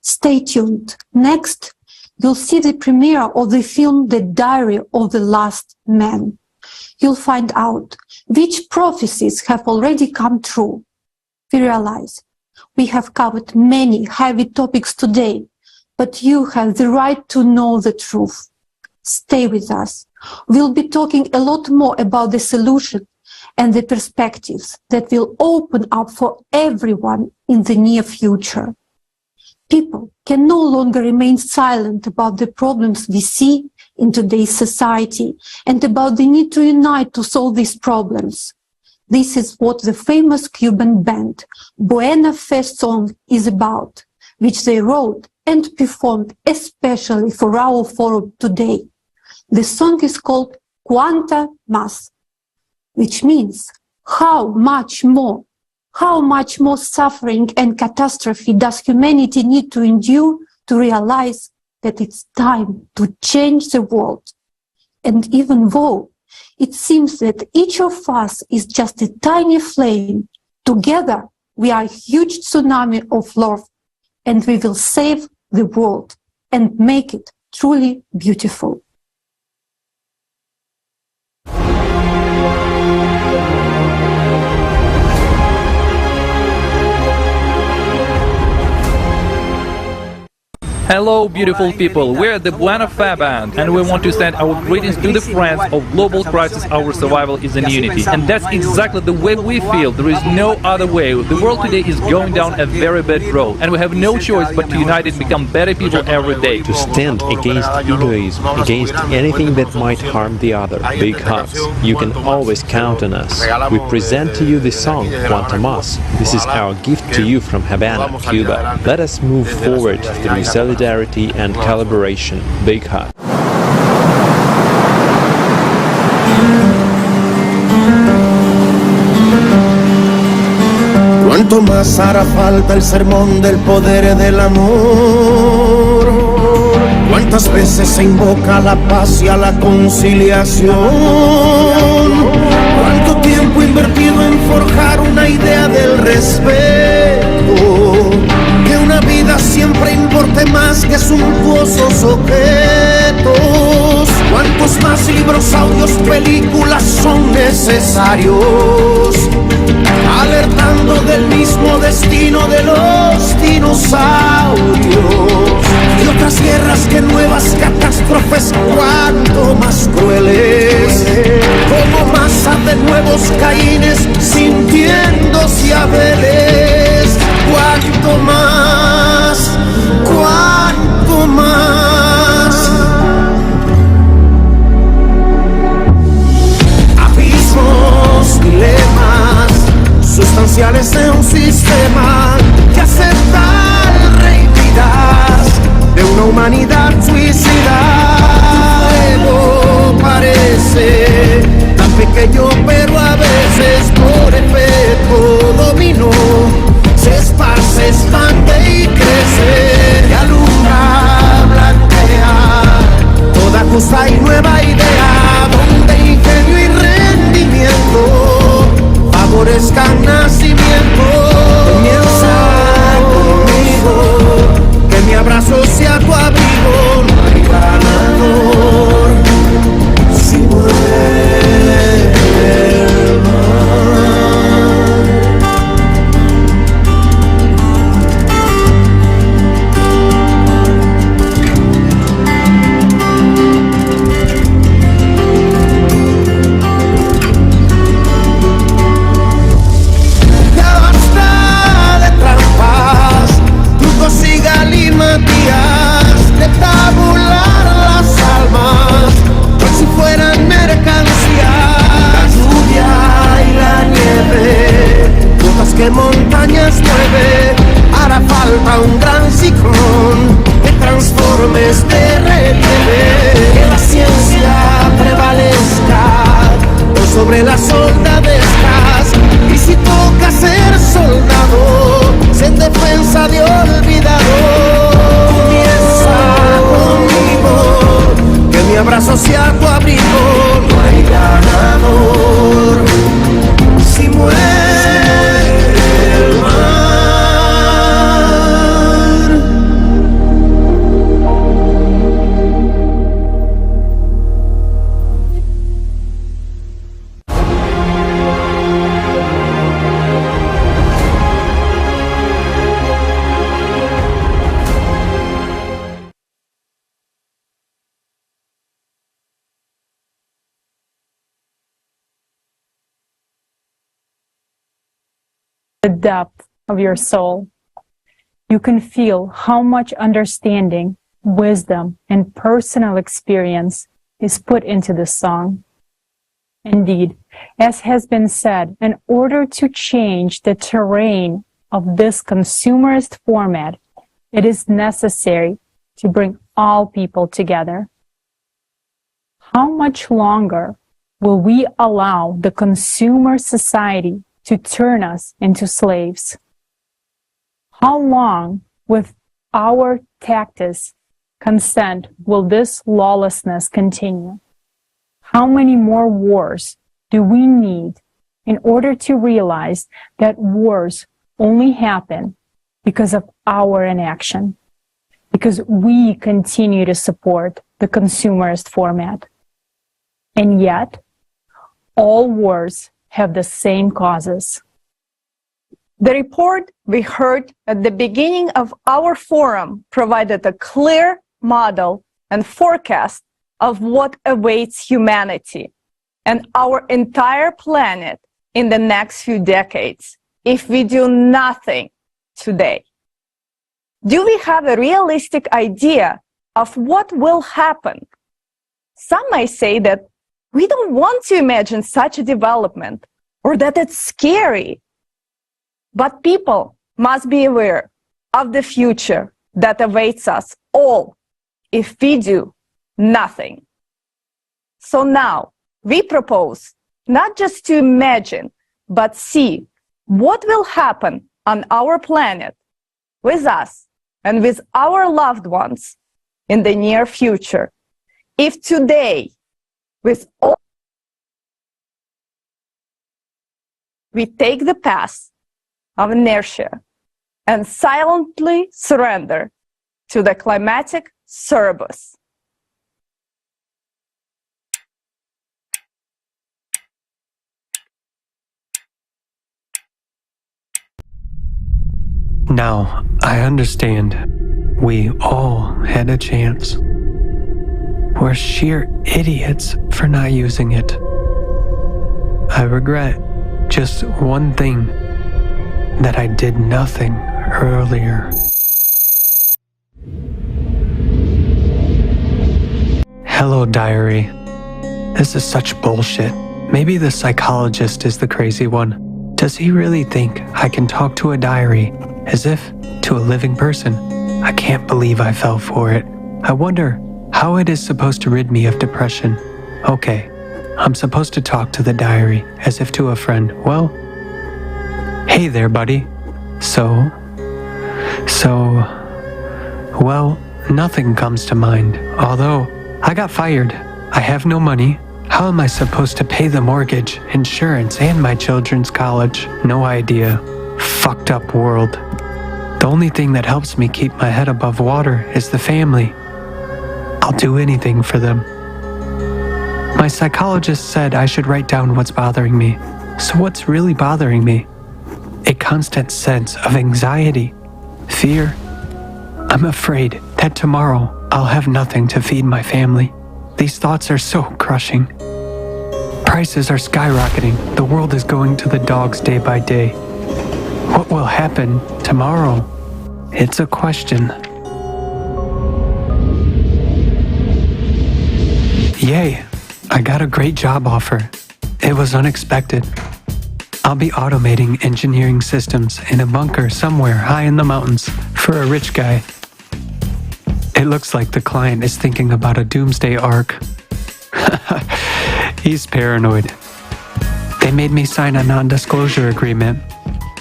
Stay tuned. Next, you'll see the premiere of the film The Diary of the Last Man. You'll find out which prophecies have already come true. We realize we have covered many heavy topics today, but you have the right to know the truth. Stay with us. We'll be talking a lot more about the solution and the perspectives that will open up for everyone in the near future. People can no longer remain silent about the problems we see in today's society and about the need to unite to solve these problems. This is what the famous Cuban band Buena Fe song is about, which they wrote and performed especially for our forum today. The song is called Cuánta Más, which means how much more suffering and catastrophe does humanity need to endure to realize that it's time to change the world. And even though it seems that each of us is just a tiny flame, together we are a huge tsunami of love, and we will save the world and make it truly beautiful. Hello, beautiful people. We're the Buena Fe Band, and we want to send our greetings to the friends of Global Crisis, Our Survival is in Unity. And that's exactly the way we feel. There is no other way. The world today is going down a very bad road, and we have no choice but to unite and become better people every day. To stand against egoism, against anything that might harm the other. Big hugs. You can always count on us. We present to you the song Cuánta Más. This is our gift to you from Havana, Cuba. Let us move forward through solidarity and collaboration. Big hug. Cuánto más hará falta el sermón del poder del amor. Cuántas veces se invoca la paz y a la conciliación. Cuánto tiempo invertido en forjar una idea del respeto. Que una vida siempre importe más que suntuosos objetos. Cuántos más libros, audios, películas son necesarios, alertando del mismo destino de los dinosaurios. Y otras guerras que nuevas catástrofes, cuánto más crueles. Como masa de nuevos Caínes, sintiéndose Abeles. Cuánto más, cuánto más. Abismos, dilemas sustanciales de un sistema que acepta el revidas de una humanidad suicida. Ego parece tan pequeño, pero a veces por efecto dominó se esparce, expande y crece, y alumbra, blanquea toda justa y nueva idea, donde ingenio y rendimiento favorezcan nacimiento. Comienza sobre las soldadescas. Y si toca ser soldado, sé en defensa de olvidado. Comienza conmigo, que mi abrazo sea tu abrigo. No hay ganador si muere el mar. The depth of your soul. You can feel how much understanding, wisdom, and personal experience is put into this song. Indeed, as has been said, in order to change the terrain of this consumerist format, it is necessary to bring all people together. How much longer will we allow the consumer society to turn us into slaves? How long, with our tactless consent, will this lawlessness continue? How many more wars do we need in order to realize that wars only happen because of our inaction? Because we continue to support the consumerist format. And yet, all wars have the same causes. The report we heard at the beginning of our forum provided a clear model and forecast of what awaits humanity and our entire planet in the next few decades if we do nothing today. Do we have a realistic idea of what will happen? Some may say that we don't want to imagine such a development or that it's scary. But people must be aware of the future that awaits us all if we do nothing. So now we propose not just to imagine, but see what will happen on our planet with us and with our loved ones in the near future if today, with all, we take the path of inertia and silently surrender to the Climate Cerberus. Now, I understand. We all had a chance. We're sheer idiots for not using it. I regret just one thing, that I did nothing earlier. Hello, diary. This is such bullshit. Maybe the psychologist is the crazy one. Does he really think I can talk to a diary as if to a living person? I can't believe I fell for it. I wonder how it is supposed to rid me of depression. Okay, I'm supposed to talk to the diary as if to a friend. Well, hey there, buddy. Well, nothing comes to mind. Although, I got fired. I have no money. How am I supposed to pay the mortgage, insurance, and my children's college? No idea. Fucked up world. The only thing that helps me keep my head above water is the family. I'll do anything for them. My psychologist said I should write down what's bothering me. So what's really bothering me? A constant sense of anxiety, fear. I'm afraid that tomorrow I'll have nothing to feed my family. These thoughts are so crushing. Prices are skyrocketing. The world is going to the dogs day by day. What will happen tomorrow? It's a question. Yay, I got a great job offer. It was unexpected. I'll be automating engineering systems in a bunker somewhere high in the mountains for a rich guy. It looks like the client is thinking about a doomsday arc. He's paranoid. They made me sign a non-disclosure agreement.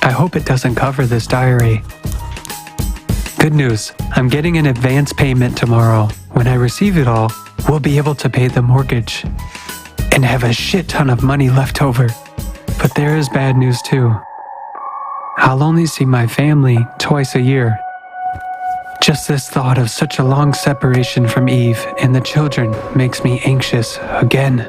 I hope it doesn't cover this diary. Good news, I'm getting an advance payment tomorrow. When I receive it all, we'll be able to pay the mortgage and have a shit ton of money left over. But there is bad news too. I'll only see my family twice a year. Just this thought of such a long separation from Eve and the children makes me anxious again.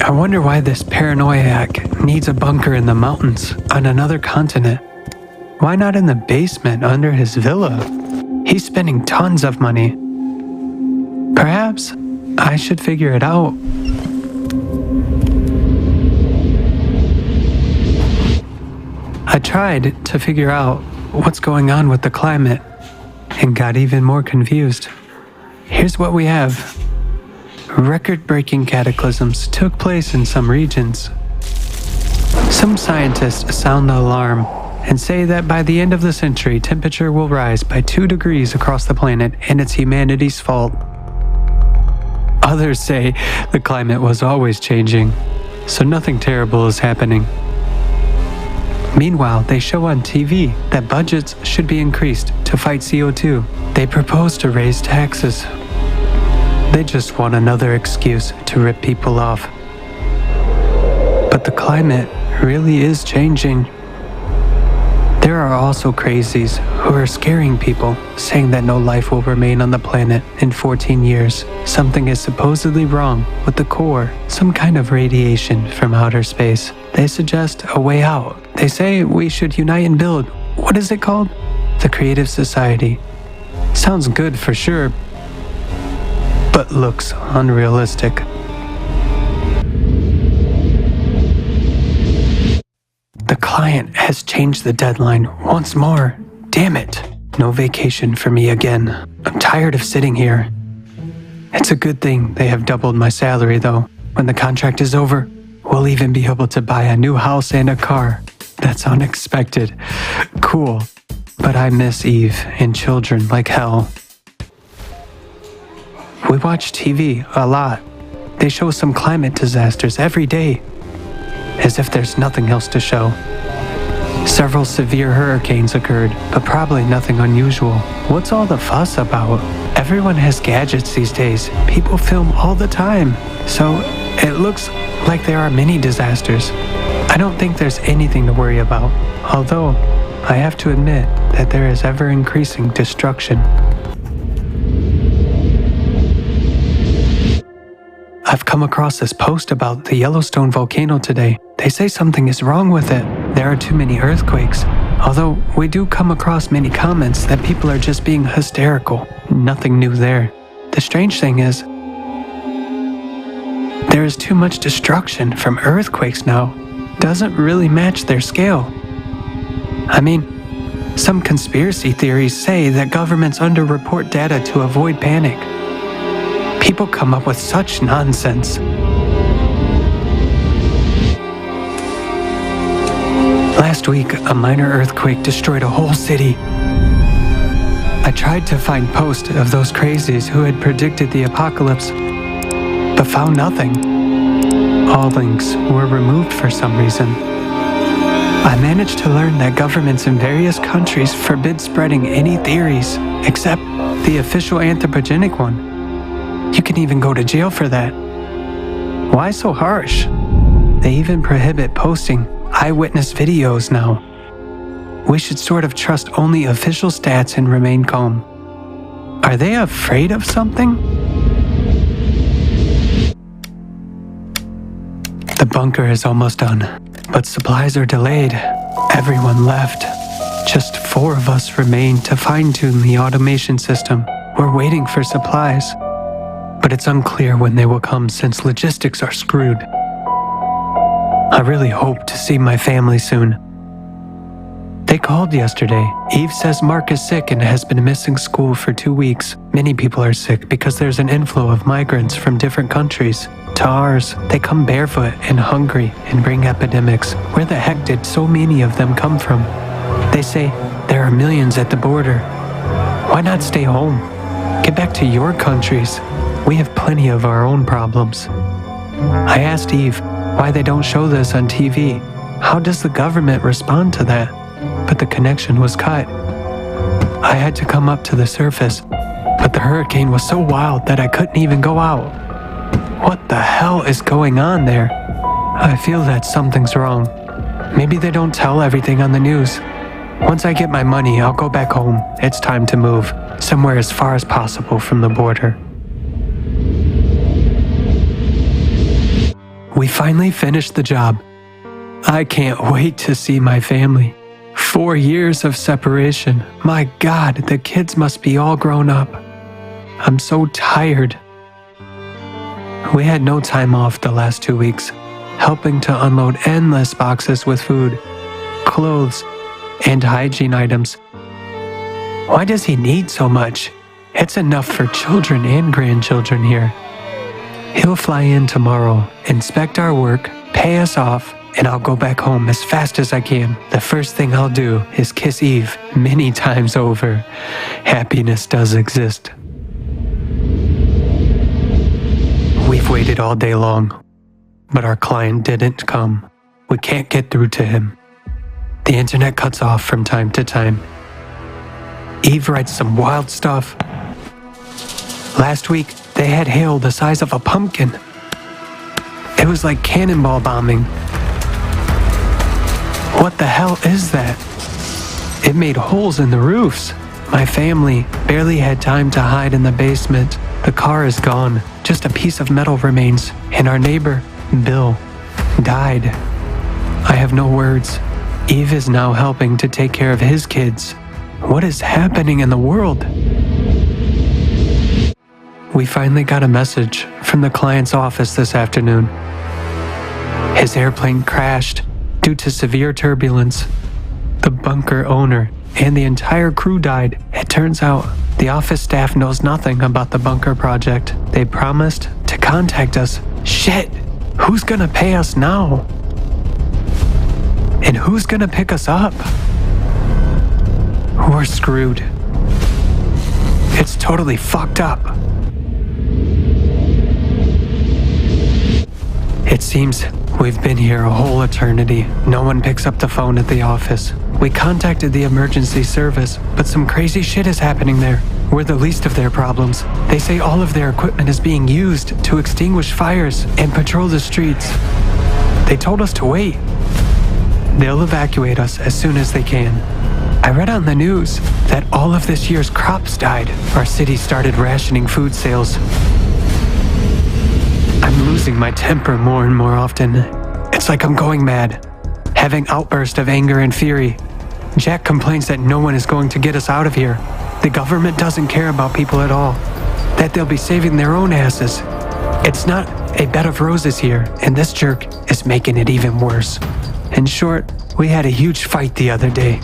I wonder why this paranoiac needs a bunker in the mountains on another continent. Why not in the basement under his villa? He's spending tons of money. Perhaps I should figure it out. I tried to figure out what's going on with the climate and got even more confused. Here's what we have. Record-breaking cataclysms took place in some regions. Some scientists sound the alarm and say that by the end of the century, temperature will rise by 2 degrees across the planet and it's humanity's fault. Others say the climate was always changing, so nothing terrible is happening. Meanwhile, they show on TV that budgets should be increased to fight CO2. They propose to raise taxes. They just want another excuse to rip people off. But the climate really is changing. There are also crazies who are scaring people, saying that no life will remain on the planet in 14 years. Something is supposedly wrong with the core, some kind of radiation from outer space. They suggest a way out. They say we should unite and build, what is it called? The Creative Society. Sounds good for sure, but looks unrealistic. The client has changed the deadline once more. Damn it. No vacation for me again. I'm tired of sitting here. It's a good thing they have doubled my salary though. When the contract is over, we'll even be able to buy a new house and a car. That's unexpected. Cool. But I miss Eve and children like hell. We watch TV a lot. They show some climate disasters every day, as if there's nothing else to show. Several severe hurricanes occurred, but probably nothing unusual. What's all the fuss about? Everyone has gadgets these days. People film all the time. So it looks like there are many disasters. I don't think there's anything to worry about, although I have to admit that there is ever-increasing destruction. I've come across this post about the Yellowstone volcano today. They say something is wrong with it. There are too many earthquakes. Although we do come across many comments that people are just being hysterical. Nothing new there. The strange thing is, there is too much destruction from earthquakes now. Doesn't really match their scale. I mean, some conspiracy theories say that governments underreport data to avoid panic. People come up with such nonsense. Last week, a minor earthquake destroyed a whole city. I tried to find posts of those crazies who had predicted the apocalypse, but found nothing. All links were removed for some reason. I managed to learn that governments in various countries forbid spreading any theories, except the official anthropogenic one. You can even go to jail for that. Why so harsh? They even prohibit posting eyewitness videos now. We should sort of trust only official stats and remain calm. Are they afraid of something? The bunker is almost done, but supplies are delayed. Everyone left. Just 4 of us remain to fine-tune the automation system. We're waiting for supplies, but it's unclear when they will come since logistics are screwed. I really hope to see my family soon. They called yesterday. Eve says Mark is sick and has been missing school for 2 weeks. Many people are sick because there's an inflow of migrants from different countries. To ours, they come barefoot and hungry and bring epidemics. Where the heck did so many of them come from? They say there are millions at the border. Why not stay home? Get back to your countries. We have plenty of our own problems. I asked Eve why they don't show this on TV. How does the government respond to that? But the connection was cut. I had to come up to the surface, but the hurricane was so wild that I couldn't even go out. What the hell is going on there? I feel that something's wrong. Maybe they don't tell everything on the news. Once I get my money, I'll go back home. It's time to move, somewhere as far as possible from the border. We finally finished the job. I can't wait to see my family. 4 years of separation. My God, the kids must be all grown up. I'm so tired. We had no time off the last 2 weeks, helping to unload endless boxes with food, clothes, and hygiene items. Why does he need so much? It's enough for children and grandchildren here. He'll fly in tomorrow, inspect our work, pay us off, and I'll go back home as fast as I can. The first thing I'll do is kiss Eve many times over. Happiness does exist. We've waited all day long, but our client didn't come. We can't get through to him. The internet cuts off from time to time. Eve writes some wild stuff. Last week, they had hail the size of a pumpkin. It was like cannonball bombing. What the hell is that? It made holes in the roofs. My family barely had time to hide in the basement. The car is gone. Just a piece of metal remains. And our neighbor, Bill, died. I have no words. Eve is now helping to take care of his kids. What is happening in the world? We finally got a message from the client's office this afternoon. His airplane crashed due to severe turbulence. The bunker owner and the entire crew died. It turns out the office staff knows nothing about the bunker project. They promised to contact us. Shit! Who's gonna pay us now? And who's gonna pick us up? We're screwed. It's totally fucked up. It seems we've been here a whole eternity. No one picks up the phone at the office. We contacted the emergency service, but some crazy shit is happening there. We're the least of their problems. They say all of their equipment is being used to extinguish fires and patrol the streets. They told us to wait. They'll evacuate us as soon as they can. I read on the news that all of this year's crops died. Our city started rationing food sales. I'm losing my temper more and more often. It's like I'm going mad, having outbursts of anger and fury. Jack complains that no one is going to get us out of here. The government doesn't care about people at all, that they'll be saving their own asses. It's not a bed of roses here, and this jerk is making it even worse. In short, we had a huge fight the other day.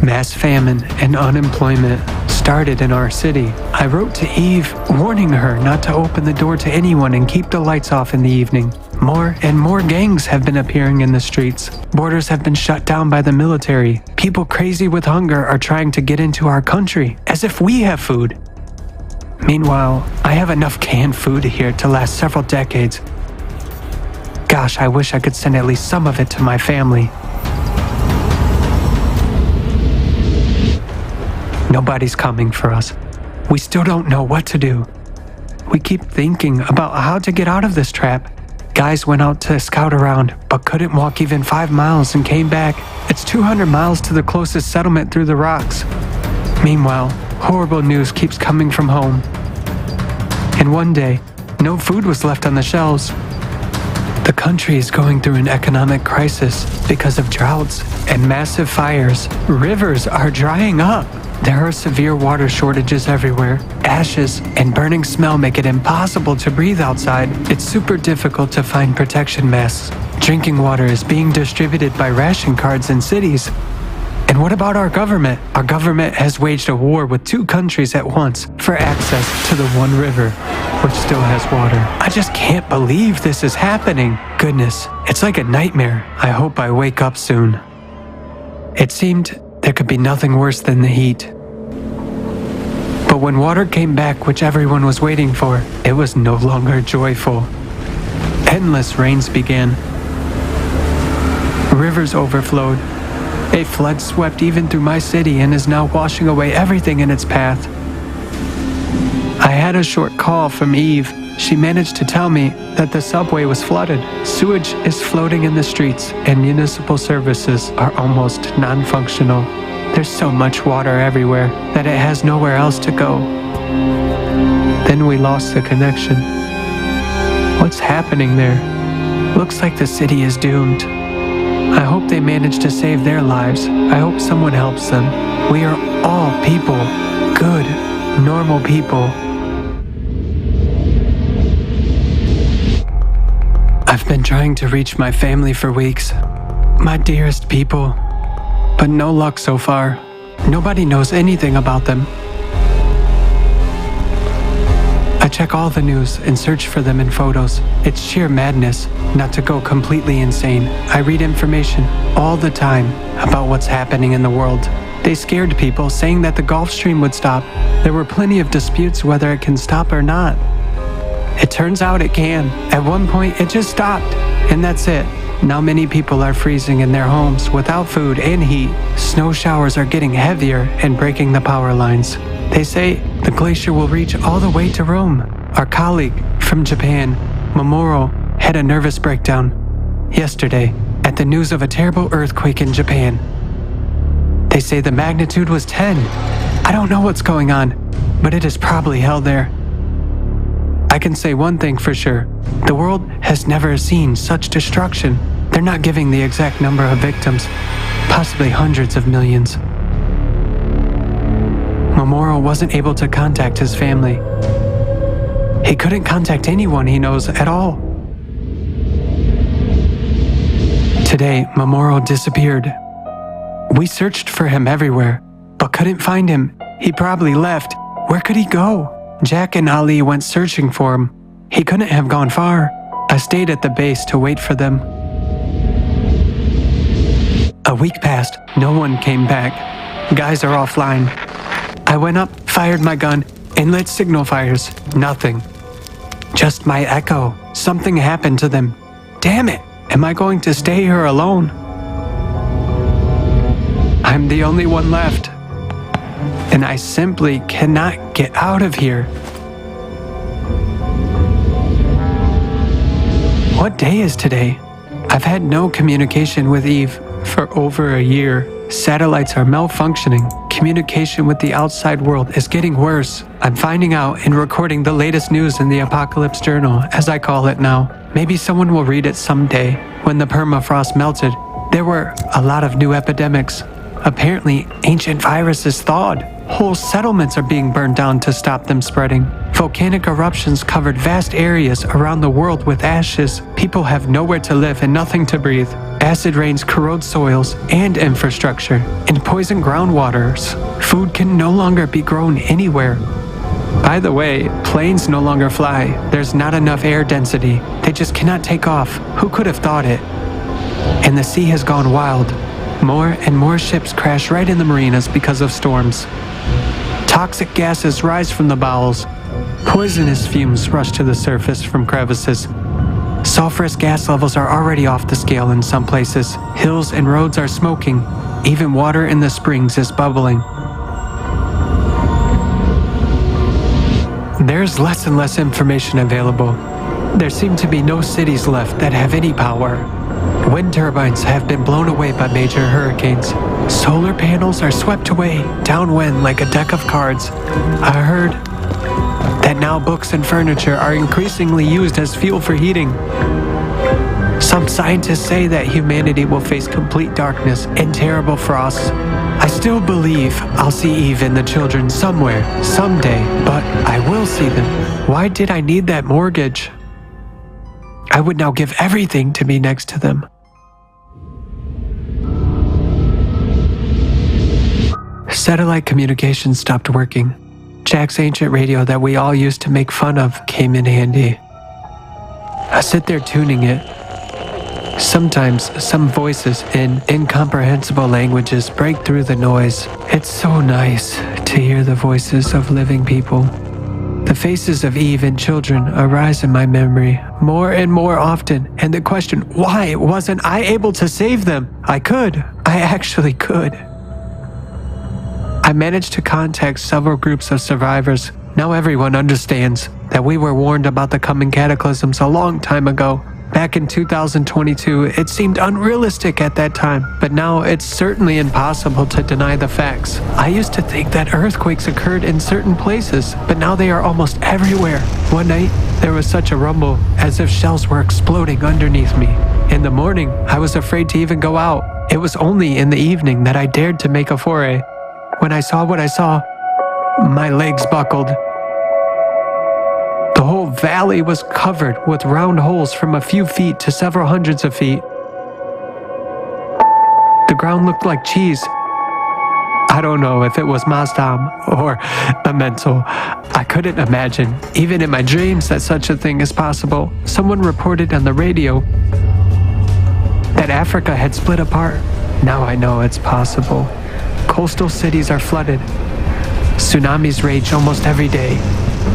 Mass famine and unemployment started in our city. I wrote to Eve, warning her not to open the door to anyone and keep the lights off in the evening. More and more gangs have been appearing in the streets. Borders have been shut down by the military. People crazy with hunger are trying to get into our country, as if we have food. Meanwhile, I have enough canned food here to last several decades. Gosh, I wish I could send at least some of it to my family. Nobody's coming for us. We still don't know what to do. We keep thinking about how to get out of this trap. Guys went out to scout around, but couldn't walk even 5 miles and came back. It's 200 miles to the closest settlement through the rocks. Meanwhile, horrible news keeps coming from home. And one day, no food was left on the shelves. The country is going through an economic crisis because of droughts and massive fires. Rivers are drying up. There are severe water shortages everywhere. Ashes and burning smell make it impossible to breathe outside. It's super difficult to find protection masks. Drinking water is being distributed by ration cards in cities. And what about our government? Our government has waged a war with 2 countries at once for access to the one river, which still has water. I just can't believe this is happening. Goodness, it's like a nightmare. I hope I wake up soon. It seemed there could be nothing worse than the heat. But when water came back, which everyone was waiting for, it was no longer joyful. Endless rains began. Rivers overflowed. A flood swept even through my city and is now washing away everything in its path. I had a short call from Eve. She managed to tell me that the subway was flooded, sewage is floating in the streets, and municipal services are almost non-functional. There's so much water everywhere that it has nowhere else to go. Then we lost the connection. What's happening there? Looks like the city is doomed. I hope they manage to save their lives. I hope someone helps them. We are all people. Good, normal people. I've been trying to reach my family for weeks. My dearest people. But no luck so far. Nobody knows anything about them. I check all the news and search for them in photos. It's sheer madness not to go completely insane. I read information all the time about what's happening in the world. They scared people, saying that the Gulf Stream would stop. There were plenty of disputes whether it can stop or not. It turns out it can. At one point, it just stopped, and that's it. Now many people are freezing in their homes without food and heat. Snow showers are getting heavier and breaking the power lines. They say the glacier will reach all the way to Rome. Our colleague from Japan, Mamoru, had a nervous breakdown yesterday at the news of a terrible earthquake in Japan. They say the magnitude was 10. I don't know what's going on, but it is probably hell there. I can say one thing for sure. The world has never seen such destruction. They're not giving the exact number of victims, possibly hundreds of millions. Mamoru wasn't able to contact his family. He couldn't contact anyone he knows at all. Today, Mamoru disappeared. We searched for him everywhere, but couldn't find him. He probably left. Where could he go? Jack and Ali went searching for him. He couldn't have gone far. I stayed at the base to wait for them. A week passed. No one came back. Guys are offline. I went up, fired my gun, and lit signal fires. Nothing. Just my echo. Something happened to them. Damn it! Am I going to stay here alone? I'm the only one left. And I simply cannot get out of here. What day is today? I've had no communication with Eve for over a year. Satellites are malfunctioning. Communication with the outside world is getting worse. I'm finding out and recording the latest news in the Apocalypse Journal, as I call it now. Maybe someone will read it someday. When the permafrost melted, there were a lot of new epidemics. Apparently, ancient viruses thawed. Whole settlements are being burned down to stop them spreading. Volcanic eruptions covered vast areas around the world with ashes. People have nowhere to live and nothing to breathe. Acid rains corrode soils and infrastructure and poison groundwaters. Food can no longer be grown anywhere. By the way, planes no longer fly. There's not enough air density. They just cannot take off. Who could have thought it? And the sea has gone wild. More and more ships crash right in the marinas because of storms. Toxic gases rise from the bowels. Poisonous fumes rush to the surface from crevices. Sulfurous gas levels are already off the scale in some places. Hills and roads are smoking. Even water in the springs is bubbling. There's less and less information available. There seem to be no cities left that have any power. Wind turbines have been blown away by major hurricanes. Solar panels are swept away downwind like a deck of cards. I heard that now books and furniture are increasingly used as fuel for heating. Some scientists say that humanity will face complete darkness and terrible frosts. I still believe I'll see Eve and the children somewhere, someday, but I will see them. Why did I need that mortgage? I would now give everything to be next to them. Satellite communication stopped working. Jack's ancient radio that we all used to make fun of came in handy. I sit there tuning it. Sometimes some voices in incomprehensible languages break through the noise. It's so nice to hear the voices of living people. The faces of Eve and children arise in my memory more and more often, and the question, why wasn't I able to save them? I actually could. I managed to contact several groups of survivors. Now everyone understands that we were warned about the coming cataclysms a long time ago. Back in 2022, it seemed unrealistic at that time, but now it's certainly impossible to deny the facts. I used to think that earthquakes occurred in certain places, but now they are almost everywhere. One night, there was such a rumble, as if shells were exploding underneath me. In the morning, I was afraid to even go out. It was only in the evening that I dared to make a foray. When I saw what I saw, my legs buckled. The whole valley was covered with round holes from a few feet to several hundreds of feet. The ground looked like cheese. I don't know if it was Mazdam or a mental. I couldn't imagine, even in my dreams, that such a thing is possible. Someone reported on the radio that Africa had split apart. Now I know it's possible. Coastal cities are flooded. Tsunamis rage almost every day.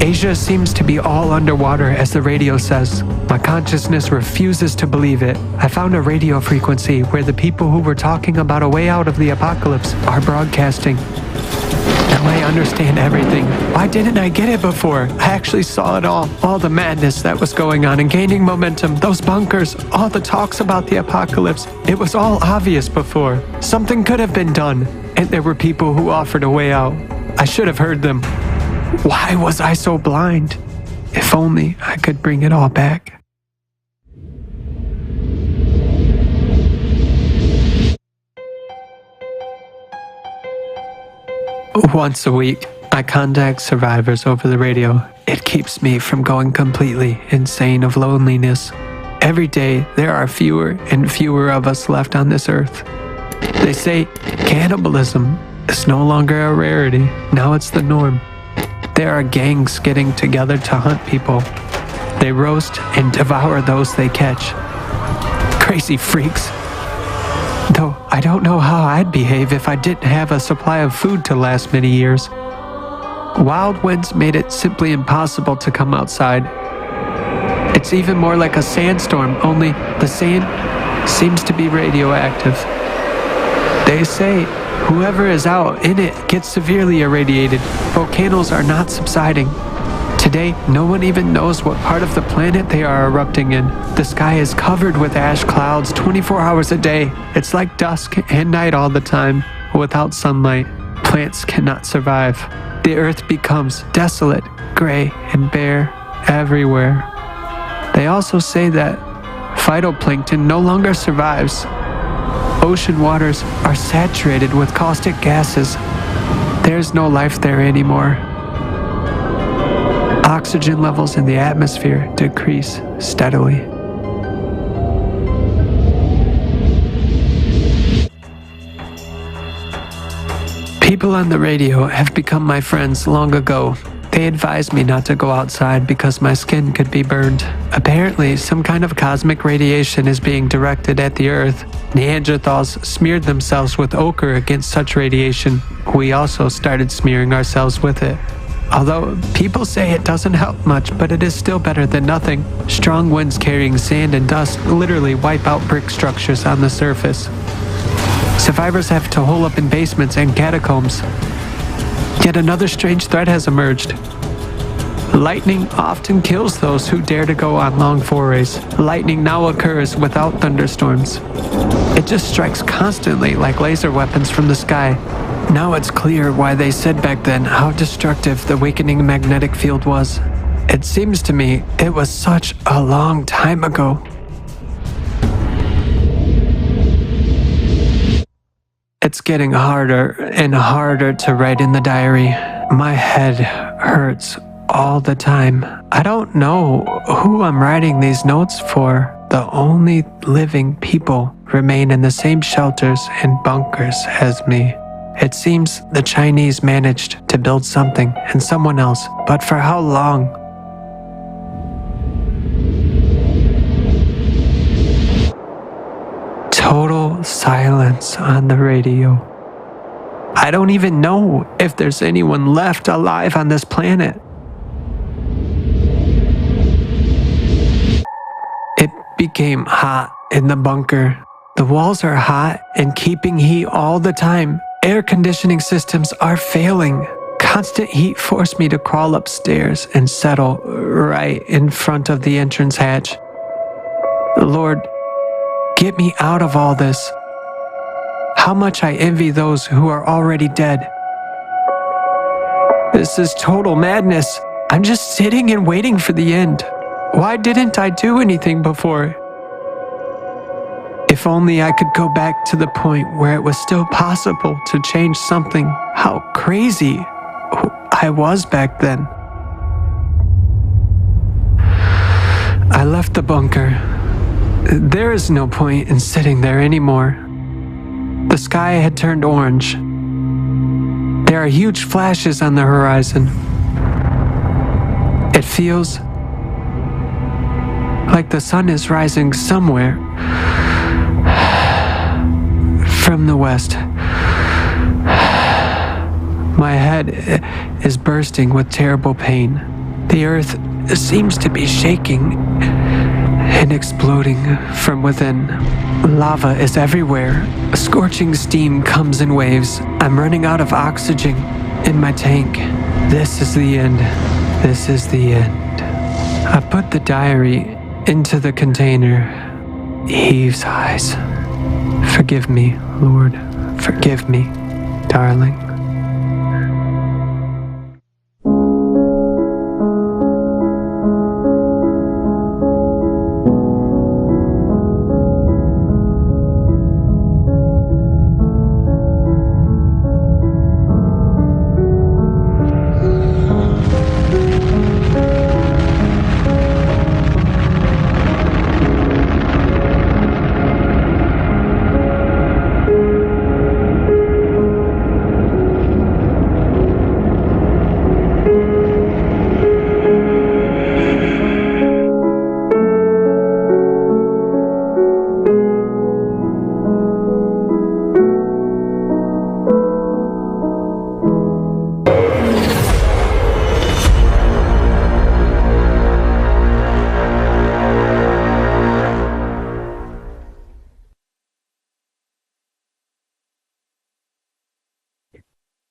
Asia seems to be all underwater, as the radio says. My consciousness refuses to believe it. I found a radio frequency where the people who were talking about a way out of the apocalypse are broadcasting. Now I understand everything. Why didn't I get it before? I actually saw it all the madness that was going on and gaining momentum, those bunkers, all the talks about the apocalypse. It was all obvious before. Something could have been done, and there were people who offered a way out. I should have heard them. Why was I so blind? If only I could bring it all back. Once a week, I contact survivors over the radio. It keeps me from going completely insane of loneliness. Every day, there are fewer and fewer of us left on this earth. They say cannibalism is no longer a rarity. Now it's the norm. There are gangs getting together to hunt people. They roast and devour those they catch. Crazy freaks. Though I don't know how I'd behave if I didn't have a supply of food to last many years. Wild winds made it simply impossible to come outside. It's even more like a sandstorm, only the sand seems to be radioactive. They say whoever is out in it gets severely irradiated. Volcanoes are not subsiding. Today, no one even knows what part of the planet they are erupting in. The sky is covered with ash clouds 24 hours a day. It's like dusk and night all the time. Without sunlight, plants cannot survive. The earth becomes desolate, gray, and bare everywhere. They also say that phytoplankton no longer survives. Ocean waters are saturated with caustic gases. There's no life there anymore. Oxygen levels in the atmosphere decrease steadily. People on the radio have become my friends long ago. They advised me not to go outside because my skin could be burned. Apparently, some kind of cosmic radiation is being directed at the Earth. Neanderthals smeared themselves with ochre against such radiation. We also started smearing ourselves with it. Although people say it doesn't help much, but it is still better than nothing. Strong winds carrying sand and dust literally wipe out brick structures on the surface. Survivors have to hole up in basements and catacombs. Yet another strange threat has emerged. Lightning often kills those who dare to go on long forays. Lightning now occurs without thunderstorms. It just strikes constantly like laser weapons from the sky. Now it's clear why they said back then how destructive the weakening magnetic field was. It seems to me it was such a long time ago. It's getting harder and harder to write in the diary. My head hurts all the time. I don't know who I'm writing these notes for. The only living people remain in the same shelters and bunkers as me. It seems the Chinese managed to build something and someone else, but for how long? silence on the radio. I don't even know if there's anyone left alive on this planet. It became hot in the bunker. The walls are hot and keeping heat all the time. Air conditioning systems are failing. Constant heat forced me to crawl upstairs and settle right in front of the entrance hatch. Lord, get me out of all this. How much I envy those who are already dead. This is total madness. I'm just sitting and waiting for the end. Why didn't I do anything before? If only I could go back to the point where it was still possible to change something. How crazy I was back then. I left the bunker. There is no point in sitting there anymore. The sky had turned orange. There are huge flashes on the horizon. It feels like the sun is rising somewhere from the west. My head is bursting with terrible pain. The earth seems to be shaking and exploding from within. Lava is everywhere. Scorching steam comes in waves. I'm running out of oxygen in my tank. This is the end. This is the end. I put the diary into the container. Heave sighs. Forgive me, Lord. Forgive me, darling.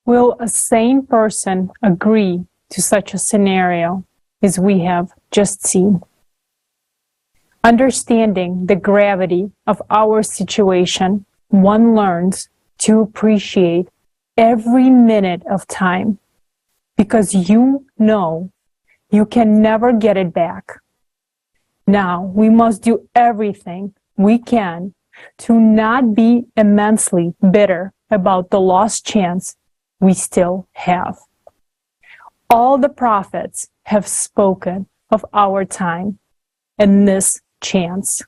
Will a sane person agree to such a scenario as we have just seen? Understanding the gravity of our situation, one learns to appreciate every minute of time because you know you can never get it back. Now we must do everything we can to not be immensely bitter about the lost chance we still have. All the prophets have spoken of our time and this chance.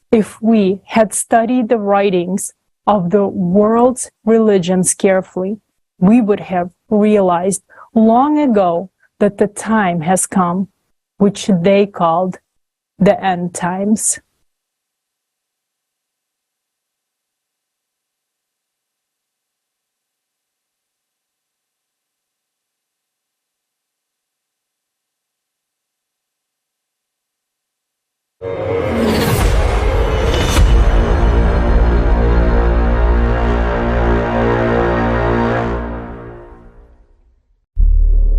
If we had studied the writings of the world's religions carefully, we would have realized long ago that the time has come, which they called the end times.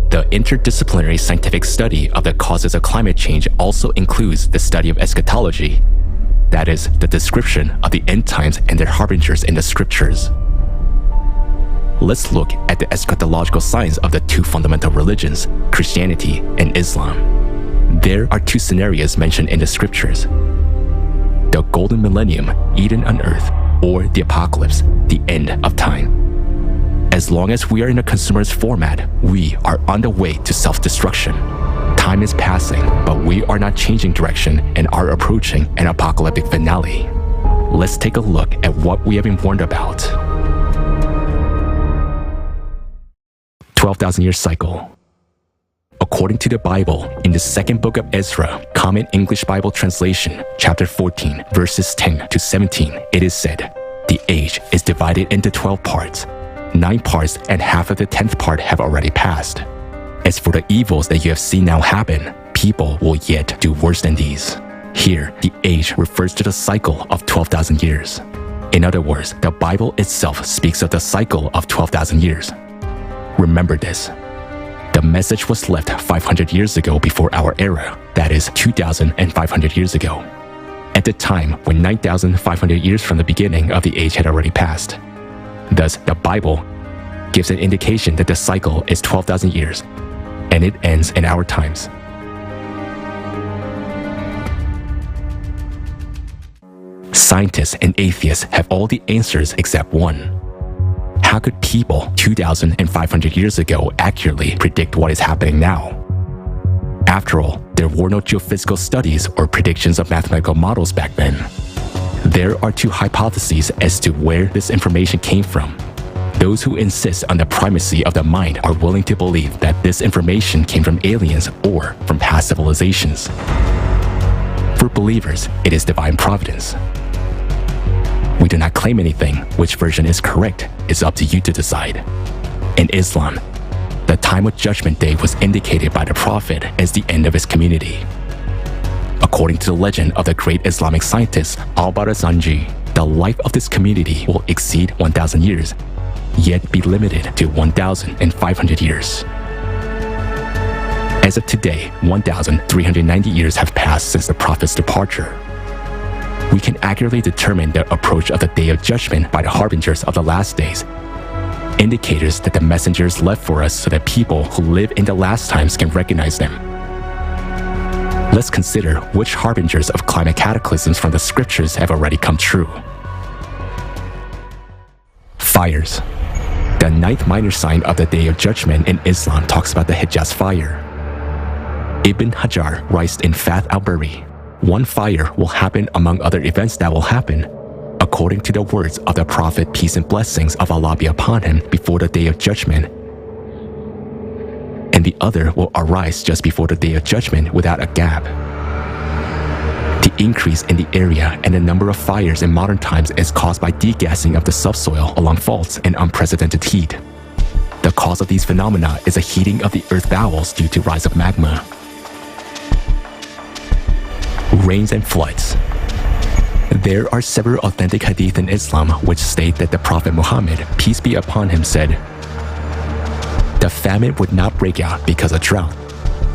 The interdisciplinary scientific study of the causes of climate change also includes the study of eschatology, that is, the description of the end times and their harbingers in the scriptures. Let's look at the eschatological signs of the two fundamental religions, Christianity and Islam. There are two scenarios mentioned in the scriptures: the golden millennium, Eden on earth, or the apocalypse, the end of time. As long as we are in a consumerist format, we are on the way to self-destruction. Time is passing, but we are not changing direction and are approaching an apocalyptic finale. Let's take a look at what we have been warned about. 12,000 year cycle. According to the Bible, in the second book of Ezra, Common English Bible Translation, chapter 14, verses 10 to 17, it is said, The age is divided into 12 parts. 9 parts and half of the 10th part have already passed. As for the evils that you have seen now happen, people will yet do worse than these. Here, the age refers to the cycle of 12,000 years. In other words, the Bible itself speaks of the cycle of 12,000 years. Remember this. The message was left 500 years ago before our era, that is 2,500 years ago. At the time when 9,500 years from the beginning of the age had already passed. Thus, the Bible gives an indication that the cycle is 12,000 years, and it ends in our times. Scientists and atheists have all the answers except one. How could people 2,500 years ago accurately predict what is happening now? After all, there were no geophysical studies or predictions of mathematical models back then. There are 2 hypotheses as to where this information came from. Those who insist on the primacy of the mind are willing to believe that this information came from aliens or from past civilizations. For believers, it is divine providence. We do not claim anything. Which version is correct is up to you to decide. In Islam, the time of Judgment Day was indicated by the Prophet as the end of his community. According to the legend of the great Islamic scientist Al-Barazanji, the life of this community will exceed 1,000 years, yet be limited to 1,500 years. As of today, 1,390 years have passed since the Prophet's departure. We can accurately determine the approach of the Day of Judgment by the harbingers of the last days, indicators that the messengers left for us so that people who live in the last times can recognize them. Let's consider which harbingers of climate cataclysms from the scriptures have already come true. Fires. The 9th minor sign of the Day of Judgment in Islam talks about the Hijaz fire. Ibn Hajar writes in Fath al-Bari, one fire will happen among other events that will happen, according to the words of the Prophet, peace and blessings of Allah be upon him, before the Day of Judgment. And the other will arise just before the Day of Judgment without a gap. The increase in the area and the number of fires in modern times is caused by degassing of the subsoil along faults and unprecedented heat. The cause of these phenomena is a heating of the earth bowels due to rise of magma. Rains and floods. There are several authentic hadith in Islam which state that the Prophet Muhammad, peace be upon him, said, "The famine would not break out because of drought,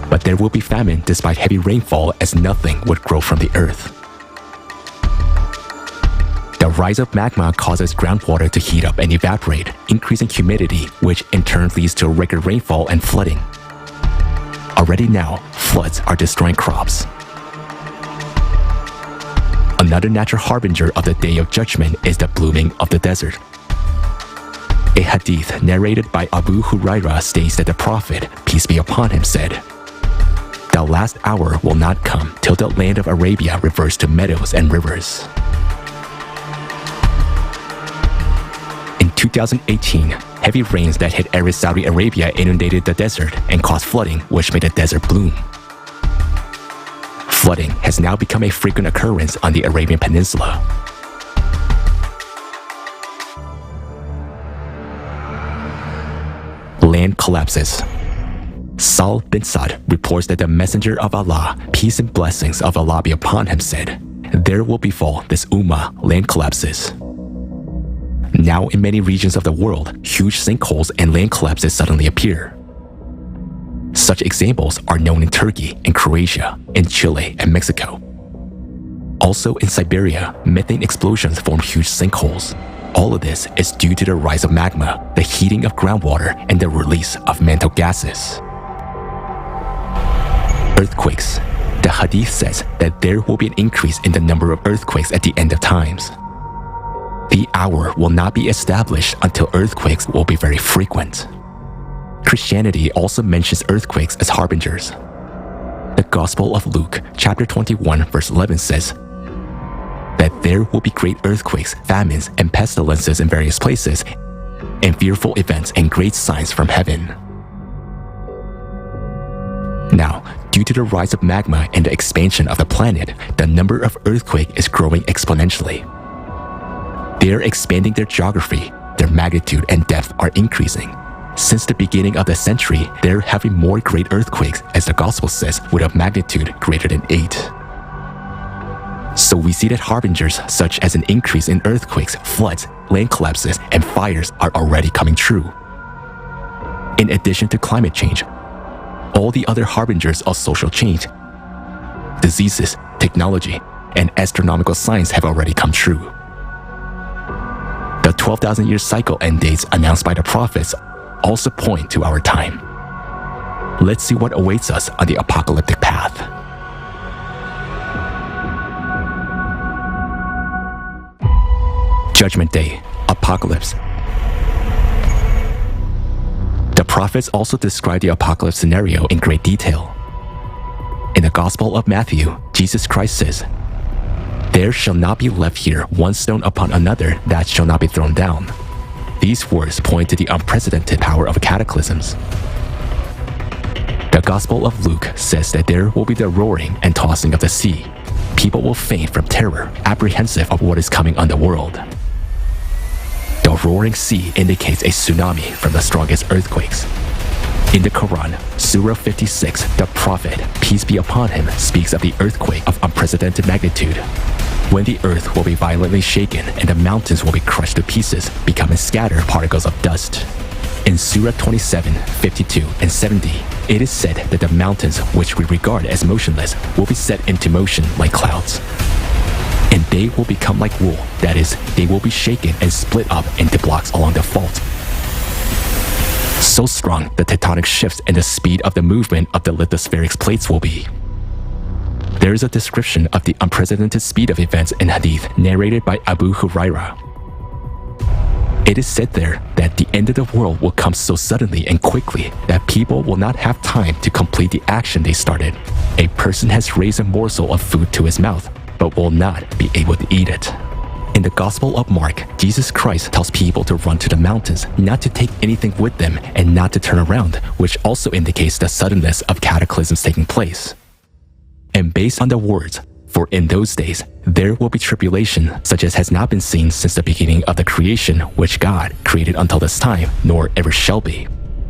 but there will be famine despite heavy rainfall, as nothing would grow from the earth." The rise of magma causes groundwater to heat up and evaporate, increasing humidity, which in turn leads to record rainfall and flooding. Already now, floods are destroying crops. Another natural harbinger of the Day of Judgment is the blooming of the desert. A hadith narrated by Abu Hurairah states that the Prophet, peace be upon him, said, "The last hour will not come till the land of Arabia reverts to meadows and rivers." In 2018, heavy rains that hit arid Saudi Arabia inundated the desert and caused flooding, which made the desert bloom. Flooding has now become a frequent occurrence on the Arabian Peninsula. Land collapses. Sahl bin Sa'd reports that the Messenger of Allah, peace and blessings of Allah be upon him, said, "There will befall this ummah land collapses." Now in many regions of the world, huge sinkholes and land collapses suddenly appear. Such examples are known in Turkey and Croatia, in Chile and Mexico. Also in Siberia, methane explosions form huge sinkholes. All of this is due to the rise of magma, the heating of groundwater, and the release of mantle gases. Earthquakes. The hadith says that there will be an increase in the number of earthquakes at the end of times. The hour will not be established until earthquakes will be very frequent. Christianity also mentions earthquakes as harbingers. The Gospel of Luke, chapter 21, verse 11 says that there will be great earthquakes, famines, and pestilences in various places, and fearful events and great signs from heaven. Now, due to the rise of magma and the expansion of the planet, the number of earthquakes is growing exponentially. They are expanding their geography. Their magnitude and depth are increasing. Since the beginning of the century, they're having more great earthquakes, as the Gospel says, with a magnitude greater than 8. So we see that harbingers such as an increase in earthquakes, floods, land collapses, and fires are already coming true. In addition to climate change, all the other harbingers of social change, diseases, technology, and astronomical science have already come true. The 12,000-year cycle end dates announced by the prophets also point to our time. Let's see what awaits us on the apocalyptic path. Judgment Day, Apocalypse. The prophets also describe the apocalypse scenario in great detail. In the Gospel of Matthew, Jesus Christ says, "There shall not be left here one stone upon another that shall not be thrown down." These words point to the unprecedented power of cataclysms. The Gospel of Luke says that there will be the roaring and tossing of the sea. People will faint from terror, apprehensive of what is coming on the world. The roaring sea indicates a tsunami from the strongest earthquakes. In the Quran, Surah 56, the Prophet, peace be upon him, speaks of the earthquake of unprecedented magnitude, when the earth will be violently shaken and the mountains will be crushed to pieces, becoming scattered particles of dust. In Surah 27, 52, and 70, it is said that the mountains, which we regard as motionless, will be set into motion like clouds. And they will become like wool, that is, they will be shaken and split up into blocks along the fault. So strong the tectonic shifts and the speed of the movement of the lithospheric plates will be. There is a description of the unprecedented speed of events in Hadith narrated by Abu Huraira. It is said there that the end of the world will come so suddenly and quickly that people will not have time to complete the action they started. A person has raised a morsel of food to his mouth, but will not be able to eat it. In the Gospel of Mark, Jesus Christ tells people to run to the mountains, not to take anything with them, and not to turn around, which also indicates the suddenness of cataclysms taking place. And based on the words, "For in those days there will be tribulation such as has not been seen since the beginning of the creation which God created until this time, nor ever shall be,"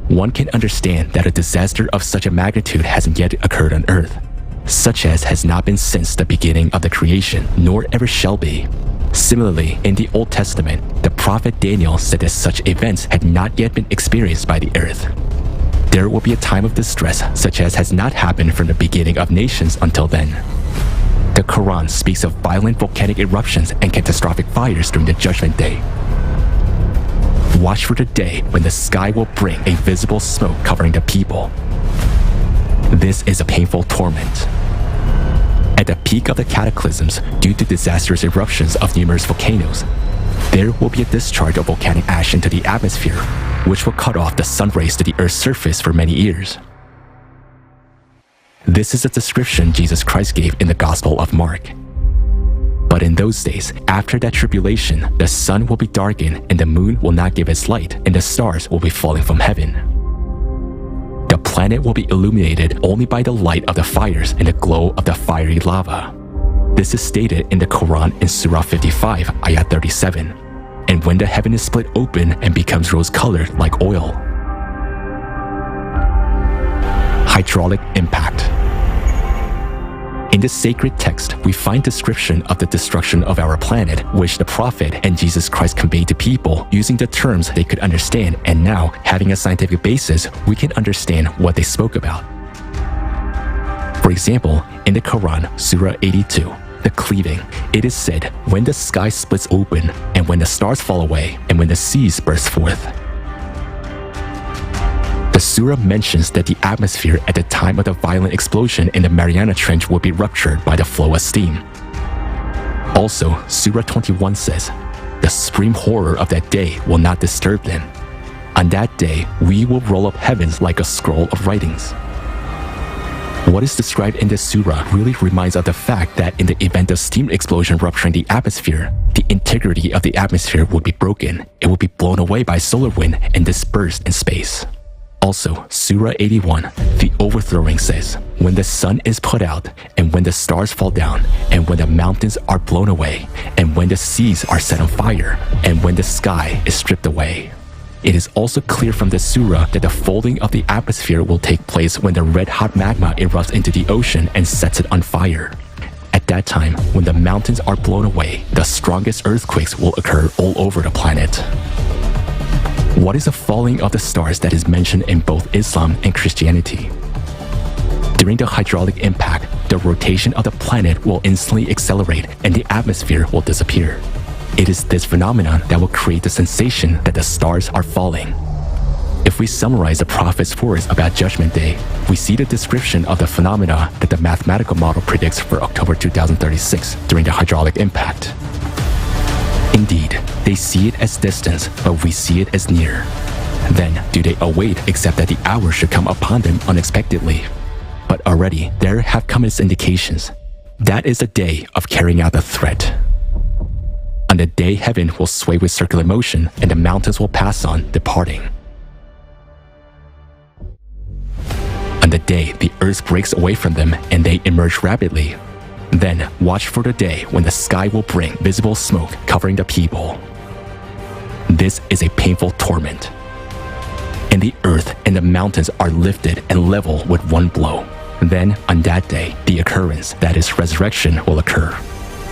one can understand that a disaster of such a magnitude hasn't yet occurred on earth, such as has not been since the beginning of the creation, nor ever shall be. Similarly, in the Old Testament, the prophet Daniel said that such events had not yet been experienced by the earth. There will be a time of distress such as has not happened from the beginning of nations until then. The Quran speaks of violent volcanic eruptions and catastrophic fires during the Judgment Day. Watch for the day when the sky will bring a visible smoke covering the people. This is a painful torment. At the peak of the cataclysms, due to disastrous eruptions of numerous volcanoes, there will be a discharge of volcanic ash into the atmosphere, which will cut off the sun rays to the Earth's surface for many years. This is a description Jesus Christ gave in the Gospel of Mark. But in those days, after that tribulation, the sun will be darkened and the moon will not give its light, and the stars will be falling from heaven. The planet will be illuminated only by the light of the fires and the glow of the fiery lava. This is stated in the Quran in Surah 55, Ayat 37. And when the heaven is split open and becomes rose-colored like oil. Hydraulic impact. In the sacred text, we find description of the destruction of our planet, which the Prophet and Jesus Christ conveyed to people using the terms they could understand, and now, having a scientific basis, we can understand what they spoke about. For example, in the Quran, Surah 82, the cleaving, it is said, when the sky splits open, and when the stars fall away, and when the seas burst forth. The surah mentions that the atmosphere at the time of the violent explosion in the Mariana Trench will be ruptured by the flow of steam. Also, Surah 21 says, the supreme horror of that day will not disturb them. On that day, we will roll up heavens like a scroll of writings. What is described in this surah really reminds of the fact that in the event of steam explosion rupturing the atmosphere, the integrity of the atmosphere would be broken, it would be blown away by solar wind and dispersed in space. Also, Surah 81, the overthrowing says, when the sun is put out, and when the stars fall down, and when the mountains are blown away, and when the seas are set on fire, and when the sky is stripped away. It is also clear from the surah that the folding of the atmosphere will take place when the red-hot magma erupts into the ocean and sets it on fire. At that time, when the mountains are blown away, the strongest earthquakes will occur all over the planet. What is the falling of the stars that is mentioned in both Islam and Christianity? During the hydraulic impact, the rotation of the planet will instantly accelerate and the atmosphere will disappear. It is this phenomenon that will create the sensation that the stars are falling. If we summarize the Prophet's words about Judgment Day, we see the description of the phenomena that the mathematical model predicts for October 2036 during the hydraulic impact. Indeed, they see it as distance, but we see it as near. Then, do they await except that the hour should come upon them unexpectedly? But already, there have come its indications. That is the day of carrying out the threat. On the day, heaven will sway with circular motion, and the mountains will pass on, departing. On the day, the earth breaks away from them, and they emerge rapidly. Then, watch for the day when the sky will bring visible smoke covering the people. This is a painful torment. And the earth and the mountains are lifted and level with one blow. Then, on that day, the occurrence, that is resurrection, will occur.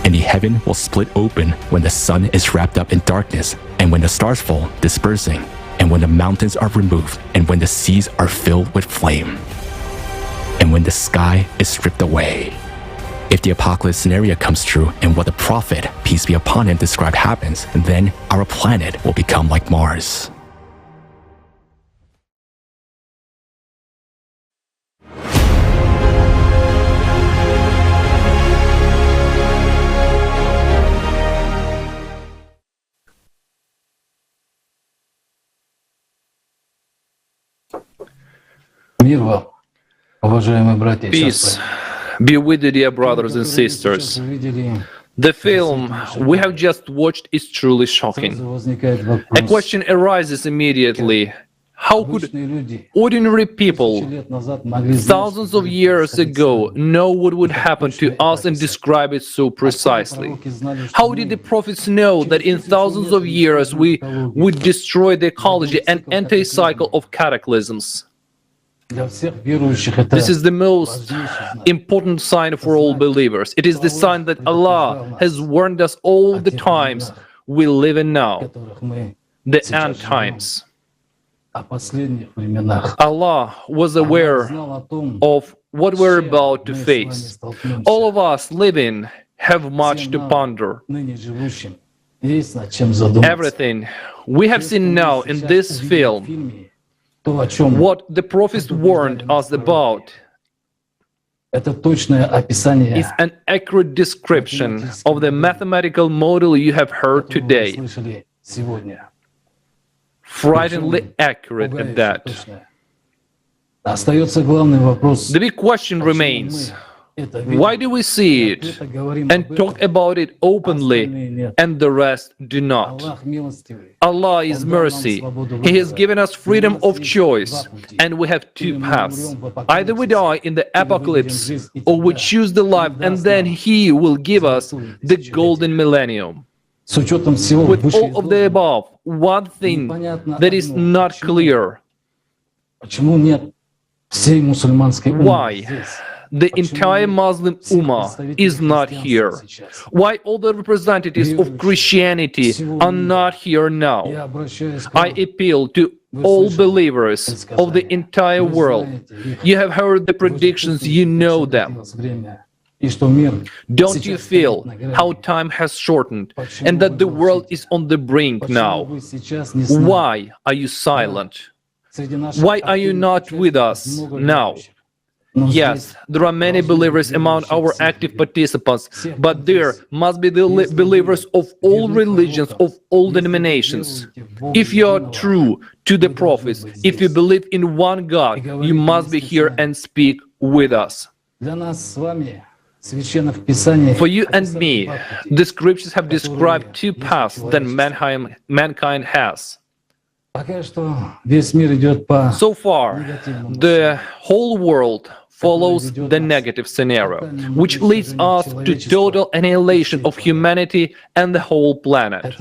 And the heaven will split open when the sun is wrapped up in darkness, and when the stars fall, dispersing, and when the mountains are removed, and when the seas are filled with flame, and when the sky is stripped away. If the apocalypse scenario comes true and what the prophet, peace be upon him, described happens, then our planet will become like Mars. Peace be with you, dear brothers and sisters. The film we have just watched is truly shocking. A question arises immediately. How could ordinary people thousands of years ago know what would happen to us and describe it so precisely? How did the prophets know that in thousands of years we would destroy the ecology and enter a cycle of cataclysms? This is the most important sign for all believers. It is the sign that Allah has warned us all the times we live in now, the end times. Allah was aware of what we're about to face. All of us living have much to ponder. Everything we have seen now in this film, what the prophets warned us about, is an accurate description of the mathematical model you have heard today. Frighteningly accurate at that. The big question remains, why do we see it and talk about it openly and the rest do not? Allah is mercy. He has given us freedom of choice, and we have two paths. Either we die in the apocalypse or we choose the life, and then He will give us the golden millennium. With all of the above, one thing that is not clear: why the entire Muslim Ummah is not here? Why all the representatives of Christianity are not here now? I appeal to all believers of the entire world. You have heard the predictions, you know them. Don't you feel how time has shortened and that the world is on the brink now? Why are you silent? Why are you not with us now? Yes, there are many believers among our active participants, but there must be the believers of all religions, of all denominations. If you are true to the prophets, if you believe in one God, you must be here and speak with us. For you and me, the scriptures have described two paths that mankind has. So far, the whole world follows the negative scenario, which leads us to total annihilation of humanity and the whole planet.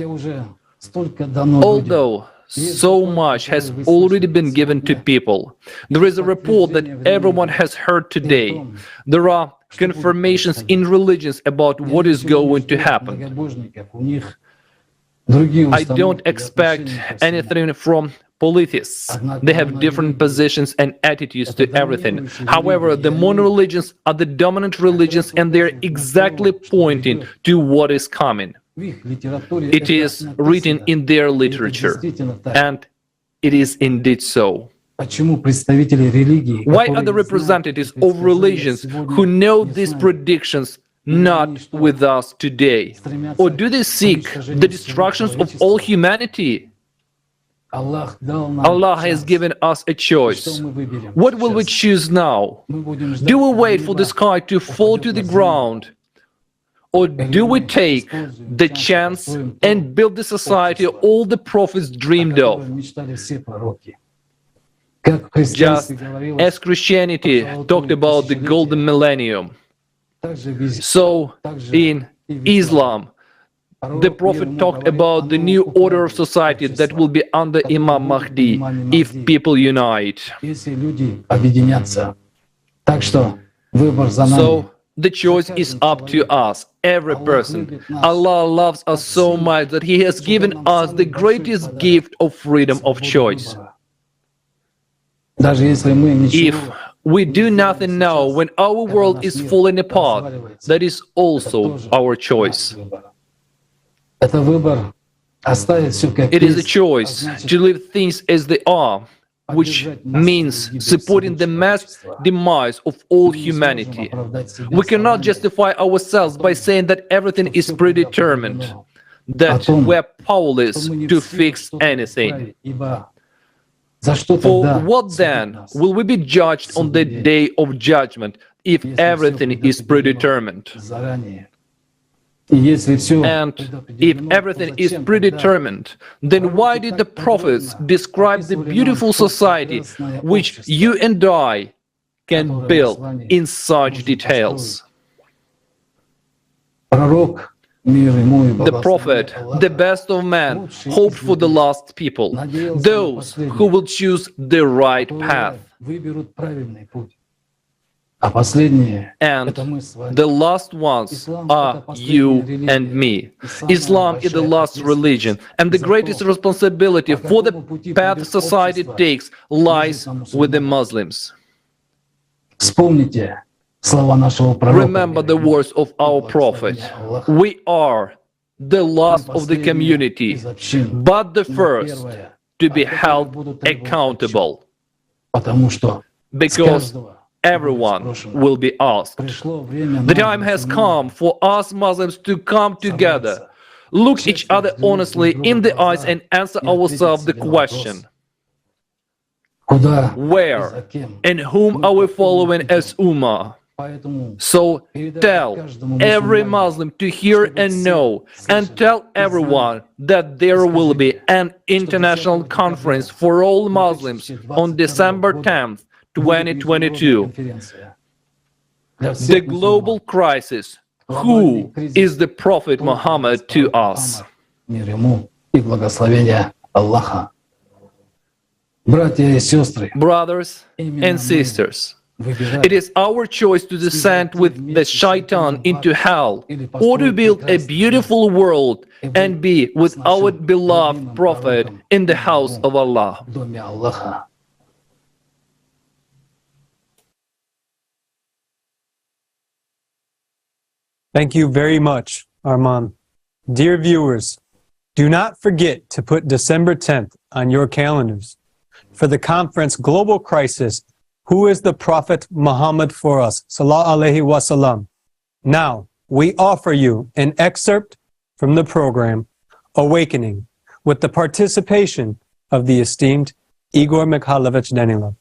Although so much has already been given to people, there is a report that everyone has heard today. There are confirmations in religions about what is going to happen. I don't expect anything from polytheists. They have different positions and attitudes to everything. However, the mono-religions are the dominant religions, and they're exactly pointing to what is coming. It is written in their literature, and it is indeed so. Why are the representatives of religions who know these predictions not with us today? Or do they seek the destructions of all humanity? Allah has given us a choice. What will we choose now? Do we wait for the sky to fall to the ground? Or do we take the chance and build the society all the prophets dreamed of? Just as Christianity talked about the golden millennium, so in Islam, the Prophet talked about the new order of society that will be under Imam Mahdi if people unite. So the choice is up to us, every person. Allah loves us so much that He has given us the greatest gift of freedom of choice. If we do nothing now when our world is falling apart, that is also our choice. It is a choice to leave things as they are, which means supporting the mass demise of all humanity. We cannot justify ourselves by saying that everything is predetermined, that we're powerless to fix anything. For what then will we be judged on the day of judgment if everything is predetermined? And if everything is predetermined, then why did the prophets describe the beautiful society which you and I can build in such details? The prophet, the best of men, hoped for the last people, those who will choose the right path. And the last ones are you and me. Islam is the last religion, and the greatest responsibility for the path society takes lies with the Muslims. Remember the words of our Prophet. We are the last of the community, but the first to be held accountable. Because everyone will be asked. The time has come for us Muslims to come together, look each other honestly in the eyes and answer ourselves the question: where and whom are we following as Ummah? So tell every Muslim to hear and know, and tell everyone that there will be an international conference for all Muslims on December 10th, 2022. The global crisis. Who is the Prophet Muhammad to us? Brothers and sisters, it is our choice to descend with the shaitan into hell, or to build a beautiful world and be with our beloved Prophet in the house of Allah. Thank you very much, Arman. Dear viewers, do not forget to put December 10th on your calendars for the conference Global Crisis, Who is the Prophet Muhammad for us? Sallallahu Alaihi Wasallam. Now, we offer you an excerpt from the program, Awakening, with the participation of the esteemed Igor Mikhailovich Danilov.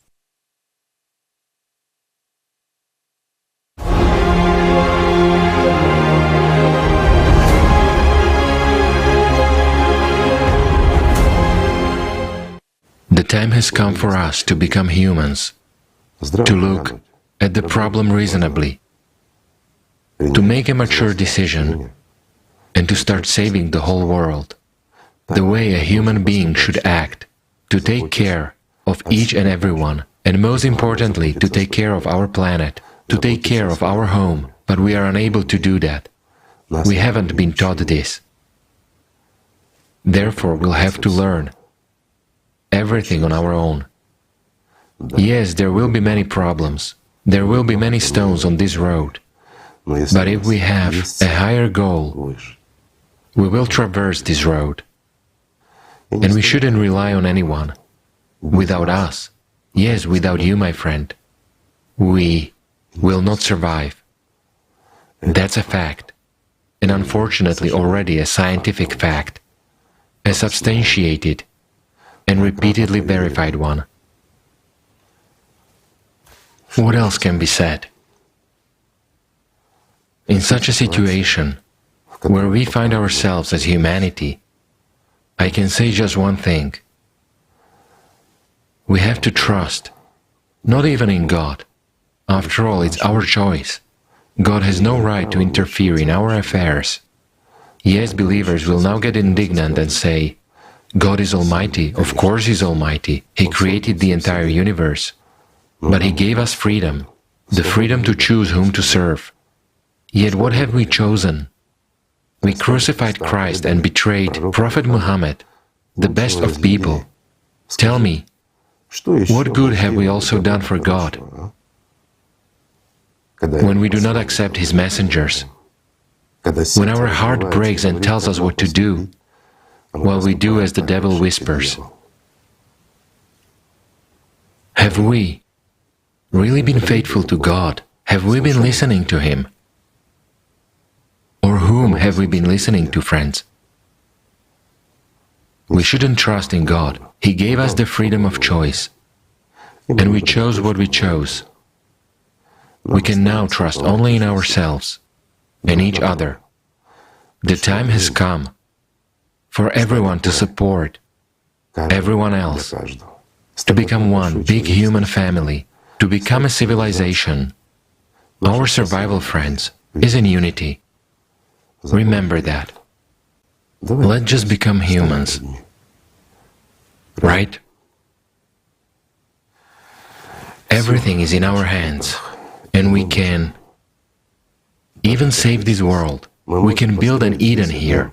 The time has come for us to become humans, to look at the problem reasonably, to make a mature decision, and to start saving the whole world, the way a human being should act, to take care of each and everyone, and most importantly, to take care of our planet, to take care of our home, but we are unable to do that. We haven't been taught this. Therefore, we'll have to learn everything on our own. Yes, there will be many problems. There will be many stones on this road. But if we have a higher goal, we will traverse this road. And we shouldn't rely on anyone. Without us, yes, without you, my friend, we will not survive. That's a fact. And unfortunately already a scientific fact. A substantiated and repeatedly verified one. What else can be said? In such a situation, where we find ourselves as humanity, I can say just one thing. We have to trust, not even in God. After all, it's our choice. God has no right to interfere in our affairs. Yes, believers will now get indignant and say, God is almighty, of course He's almighty, He created the entire universe. But He gave us freedom, the freedom to choose whom to serve. Yet what have we chosen? We crucified Christ and betrayed Prophet Muhammad, the best of people. Tell me, what good have we also done for God? When we do not accept His messengers, when our heart breaks and tells us what to do, while we do as the devil whispers. Have we really been faithful to God? Have we been listening to Him? Or whom have we been listening to, friends? We shouldn't trust in God. He gave us the freedom of choice, and we chose what we chose. We can now trust only in ourselves and each other. The time has come for everyone to support everyone else, to become one big human family, to become a civilization. Our survival, friends, is in unity. Remember that. Let's just become humans. Right? Everything is in our hands, and we can even save this world. We can build an Eden here.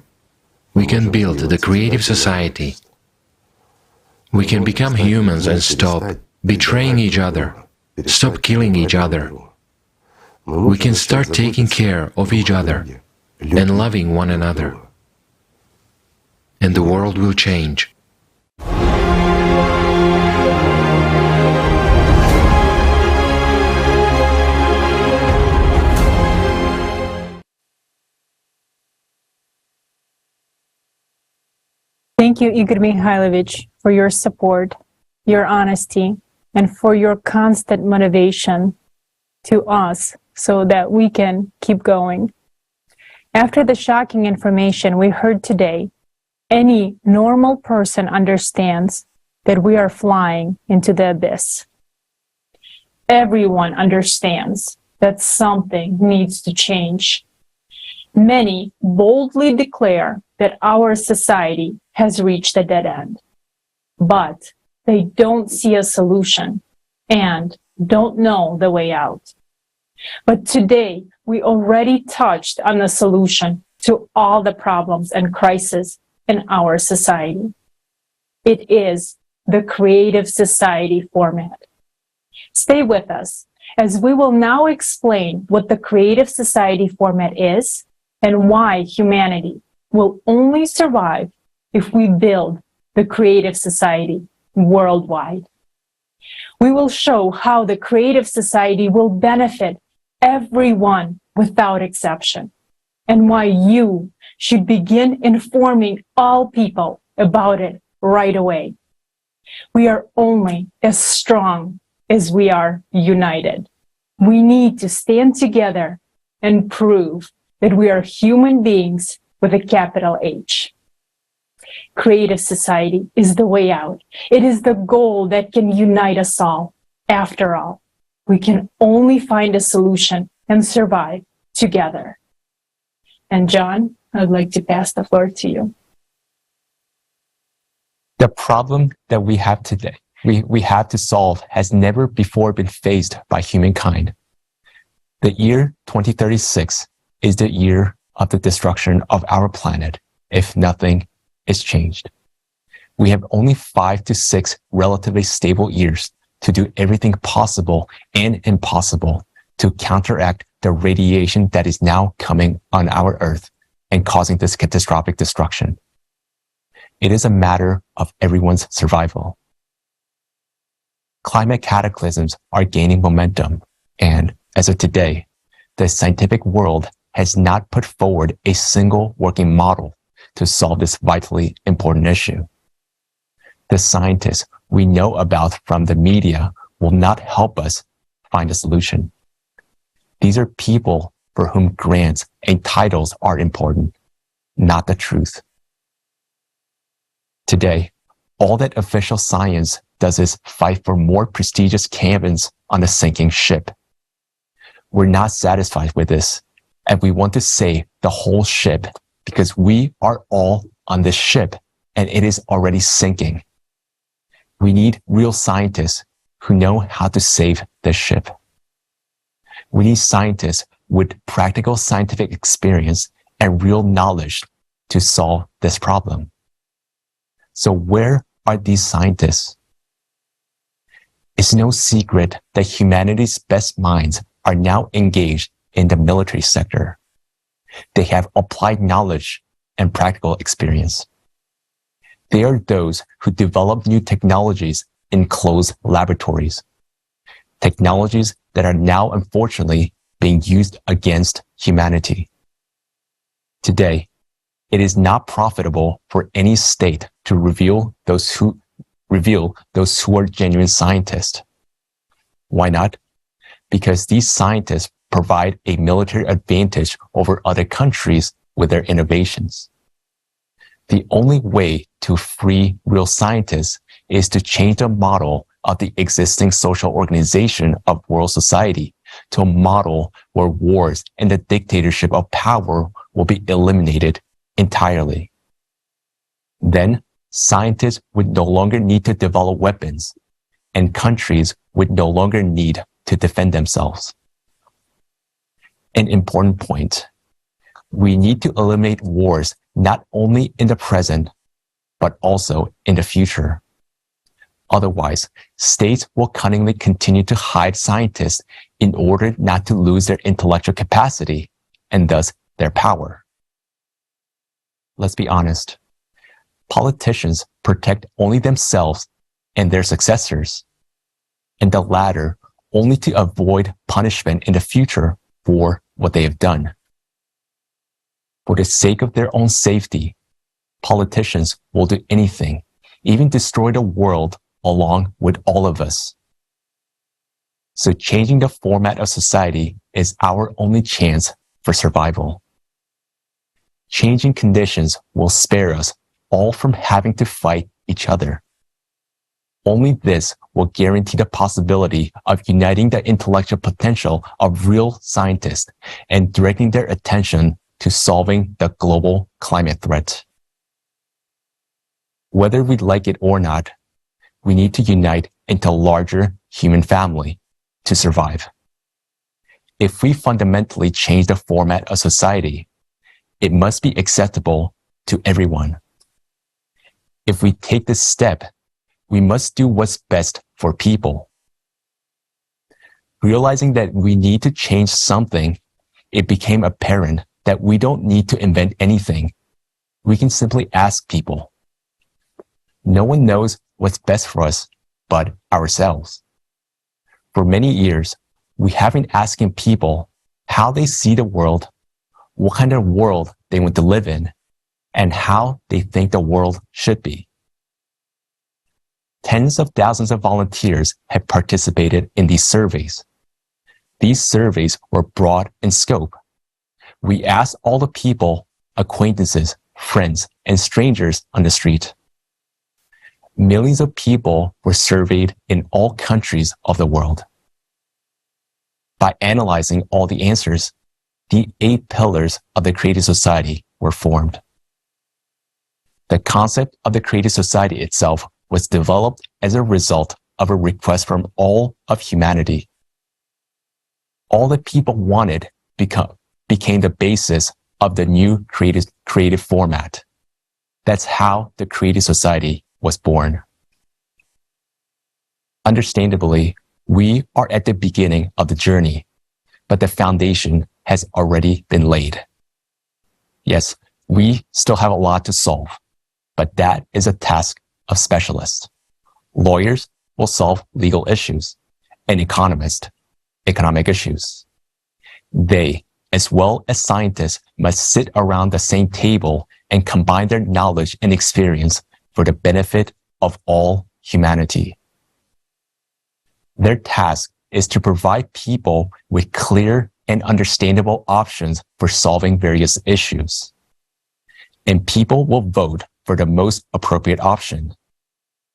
We can build the creative society. We can become humans and stop betraying each other, stop killing each other. We can start taking care of each other and loving one another. And the world will change. Thank you, Igor Mikhailovich, for your support, your honesty, and for your constant motivation to us so that we can keep going. After the shocking information we heard today, any normal person understands that we are flying into the abyss. Everyone understands that something needs to change. Many boldly declare that our society has reached a dead end, but they don't see a solution and don't know the way out. But today, we already touched on the solution to all the problems and crises in our society. It is the creative society format. Stay with us as we will now explain what the creative society format is and why humanity will only survive if we build the creative society worldwide. We will show how the creative society will benefit everyone without exception, and why you should begin informing all people about it right away. We are only as strong as we are united. We need to stand together and prove that we are human beings with a capital H. Creative society is the way out. It is the goal that can unite us all. After all, we can only find a solution and survive together. And John, I'd like to pass the floor to you. The problem that we have today, we have to solve has never before been faced by humankind. The year 2036 is the year of the destruction of our planet if nothing is changed. We have only 5 to 6 relatively stable years to do everything possible and impossible to counteract the radiation that is now coming on our Earth and causing this catastrophic destruction. It is a matter of everyone's survival. Climate cataclysms are gaining momentum, and as of today, the scientific world has not put forward a single working model to solve this vitally important issue. The scientists we know about from the media will not help us find a solution. These are people for whom grants and titles are important, not the truth. Today, all that official science does is fight for more prestigious cabins on a sinking ship. We're not satisfied with this, and we want to save the whole ship because we are all on this ship and it is already sinking. We need real scientists who know how to save the ship. We need scientists with practical scientific experience and real knowledge to solve this problem. So where are these scientists? It's no secret that humanity's best minds are now engaged in the military sector. They have applied knowledge and practical experience. They are those who develop new technologies in closed laboratories, technologies that are now unfortunately being used against humanity. Today, it is not profitable for any state to reveal those who are genuine scientists. Why not? Because these scientists provide a military advantage over other countries with their innovations. The only way to free real scientists is to change the model of the existing social organization of world society to a model where wars and the dictatorship of power will be eliminated entirely. Then scientists would no longer need to develop weapons, and countries would no longer need to defend themselves. An important point. We need to eliminate wars not only in the present, but also in the future. Otherwise, states will cunningly continue to hide scientists in order not to lose their intellectual capacity and thus their power. Let's be honest. Politicians protect only themselves and their successors, and the latter only to avoid punishment in the future for what they have done. For the sake of their own safety, politicians will do anything, even destroy the world along with all of us. So changing the format of society is our only chance for survival. Changing conditions will spare us all from having to fight each other. Only this will guarantee the possibility of uniting the intellectual potential of real scientists and directing their attention to solving the global climate threat. Whether we like it or not, we need to unite into a larger human family to survive. If we fundamentally change the format of society, it must be acceptable to everyone. If we take this step, we must do what's best for people. Realizing that we need to change something, it became apparent that we don't need to invent anything. We can simply ask people. No one knows what's best for us but ourselves. For many years, we have been asking people how they see the world, what kind of world they want to live in, and how they think the world should be. Tens of thousands of volunteers have participated in these surveys. These surveys were broad in scope. We asked all the people, acquaintances, friends, and strangers on the street. Millions of people were surveyed in all countries of the world. By analyzing all the answers, the 8 pillars of the created society were formed. The concept of the created society itself was developed as a result of a request from all of humanity. All that people wanted became the basis of the new creative format. That's how the created society was born. Understandably, we are at the beginning of the journey, but the foundation has already been laid. Yes, we still have a lot to solve, but that is a task of specialists. Lawyers will solve legal issues, and economists, economic issues. They, as well as scientists, must sit around the same table and combine their knowledge and experience for the benefit of all humanity. Their task is to provide people with clear and understandable options for solving various issues. And people will vote for the most appropriate option.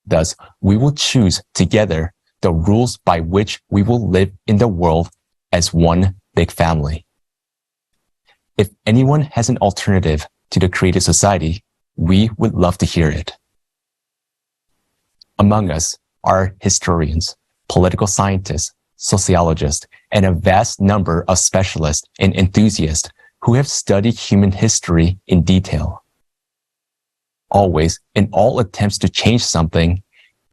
Thus, we will choose together the rules by which we will live in the world as one big family. If anyone has an alternative to the created society, we would love to hear it. Among us are historians, political scientists, sociologists, and a vast number of specialists and enthusiasts who have studied human history in detail. Always, in all attempts to change something,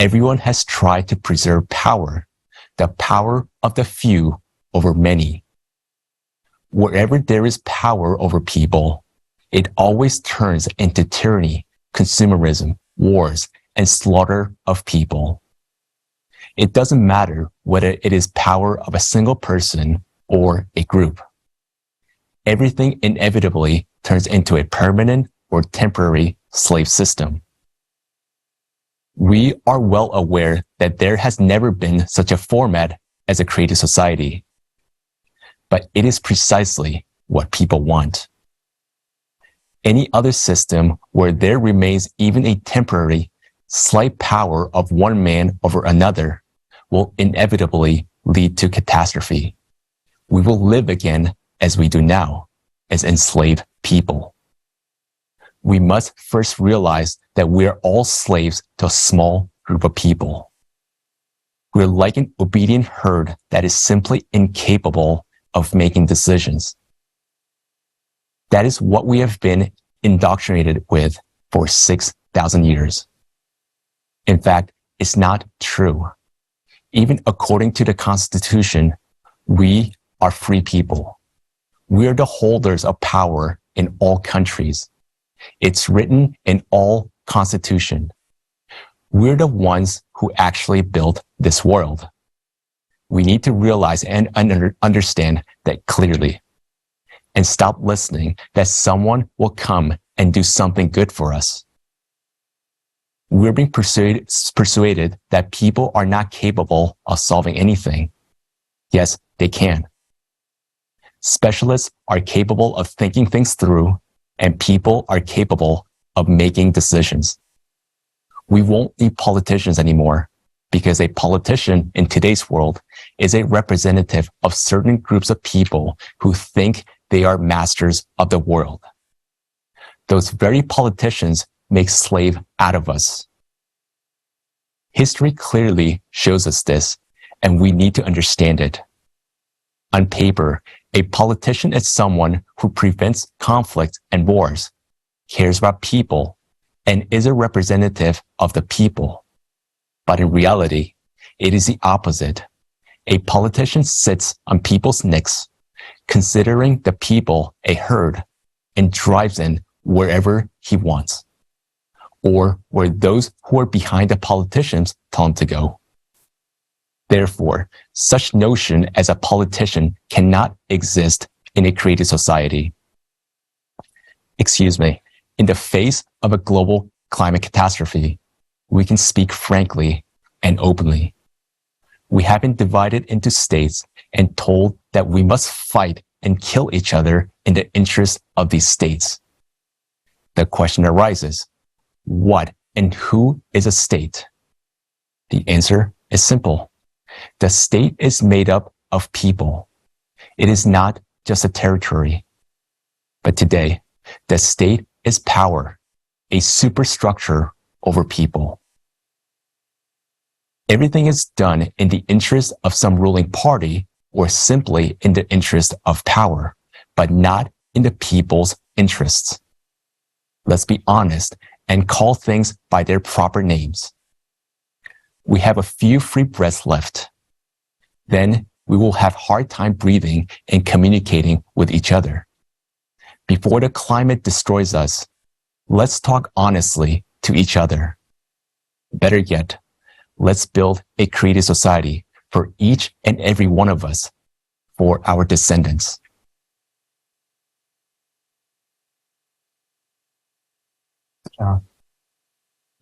everyone has tried to preserve power, the power of the few over many. Wherever there is power over people, it always turns into tyranny, consumerism, wars, and slaughter of people. It doesn't matter whether it is power of a single person or a group. Everything inevitably turns into a permanent or temporary slave system. We are well aware that there has never been such a format as a created society. But it is precisely what people want. Any other system where there remains even a temporary, slight power of one man over another will inevitably lead to catastrophe. We will live again as we do now, as enslaved people. We must first realize that we are all slaves to a small group of people. We're like an obedient herd that is simply incapable of making decisions. That is what we have been indoctrinated with for 6,000 years. In fact, it's not true. Even according to the Constitution, we are free people. We are the holders of power in all countries. It's written in all constitution. We're the ones who actually built this world. We need to realize and understand that clearly, and stop listening that someone will come and do something good for us. We're being persuaded that people are not capable of solving anything. Yes, they can. Specialists are capable of thinking things through, and people are capable of making decisions. We won't need politicians anymore, because a politician in today's world is a representative of certain groups of people who think they are masters of the world. Those very politicians make slave out of us. History clearly shows us this, and we need to understand it. On paper, a politician is someone who prevents conflict and wars, cares about people, and is a representative of the people. But in reality, it is the opposite. A politician sits on people's necks, considering the people a herd, and drives in wherever he wants, or where those who are behind the politicians tell him to go. Therefore, such notion as a politician cannot exist in a created society. In the face of a global climate catastrophe, we can speak frankly and openly. We have been divided into states and told that we must fight and kill each other in the interest of these states. The question arises, what and who is a state? The answer is simple. The state is made up of people. It is not just a territory. But today, the state is power, a superstructure over people. Everything is done in the interest of some ruling party or simply in the interest of power, but not in the people's interests. Let's be honest and call things by their proper names. We have a few free breaths left. Then we will have hard time breathing and communicating with each other. Before the climate destroys us, let's talk honestly to each other. Better yet, let's build a creative society for each and every one of us, for our descendants.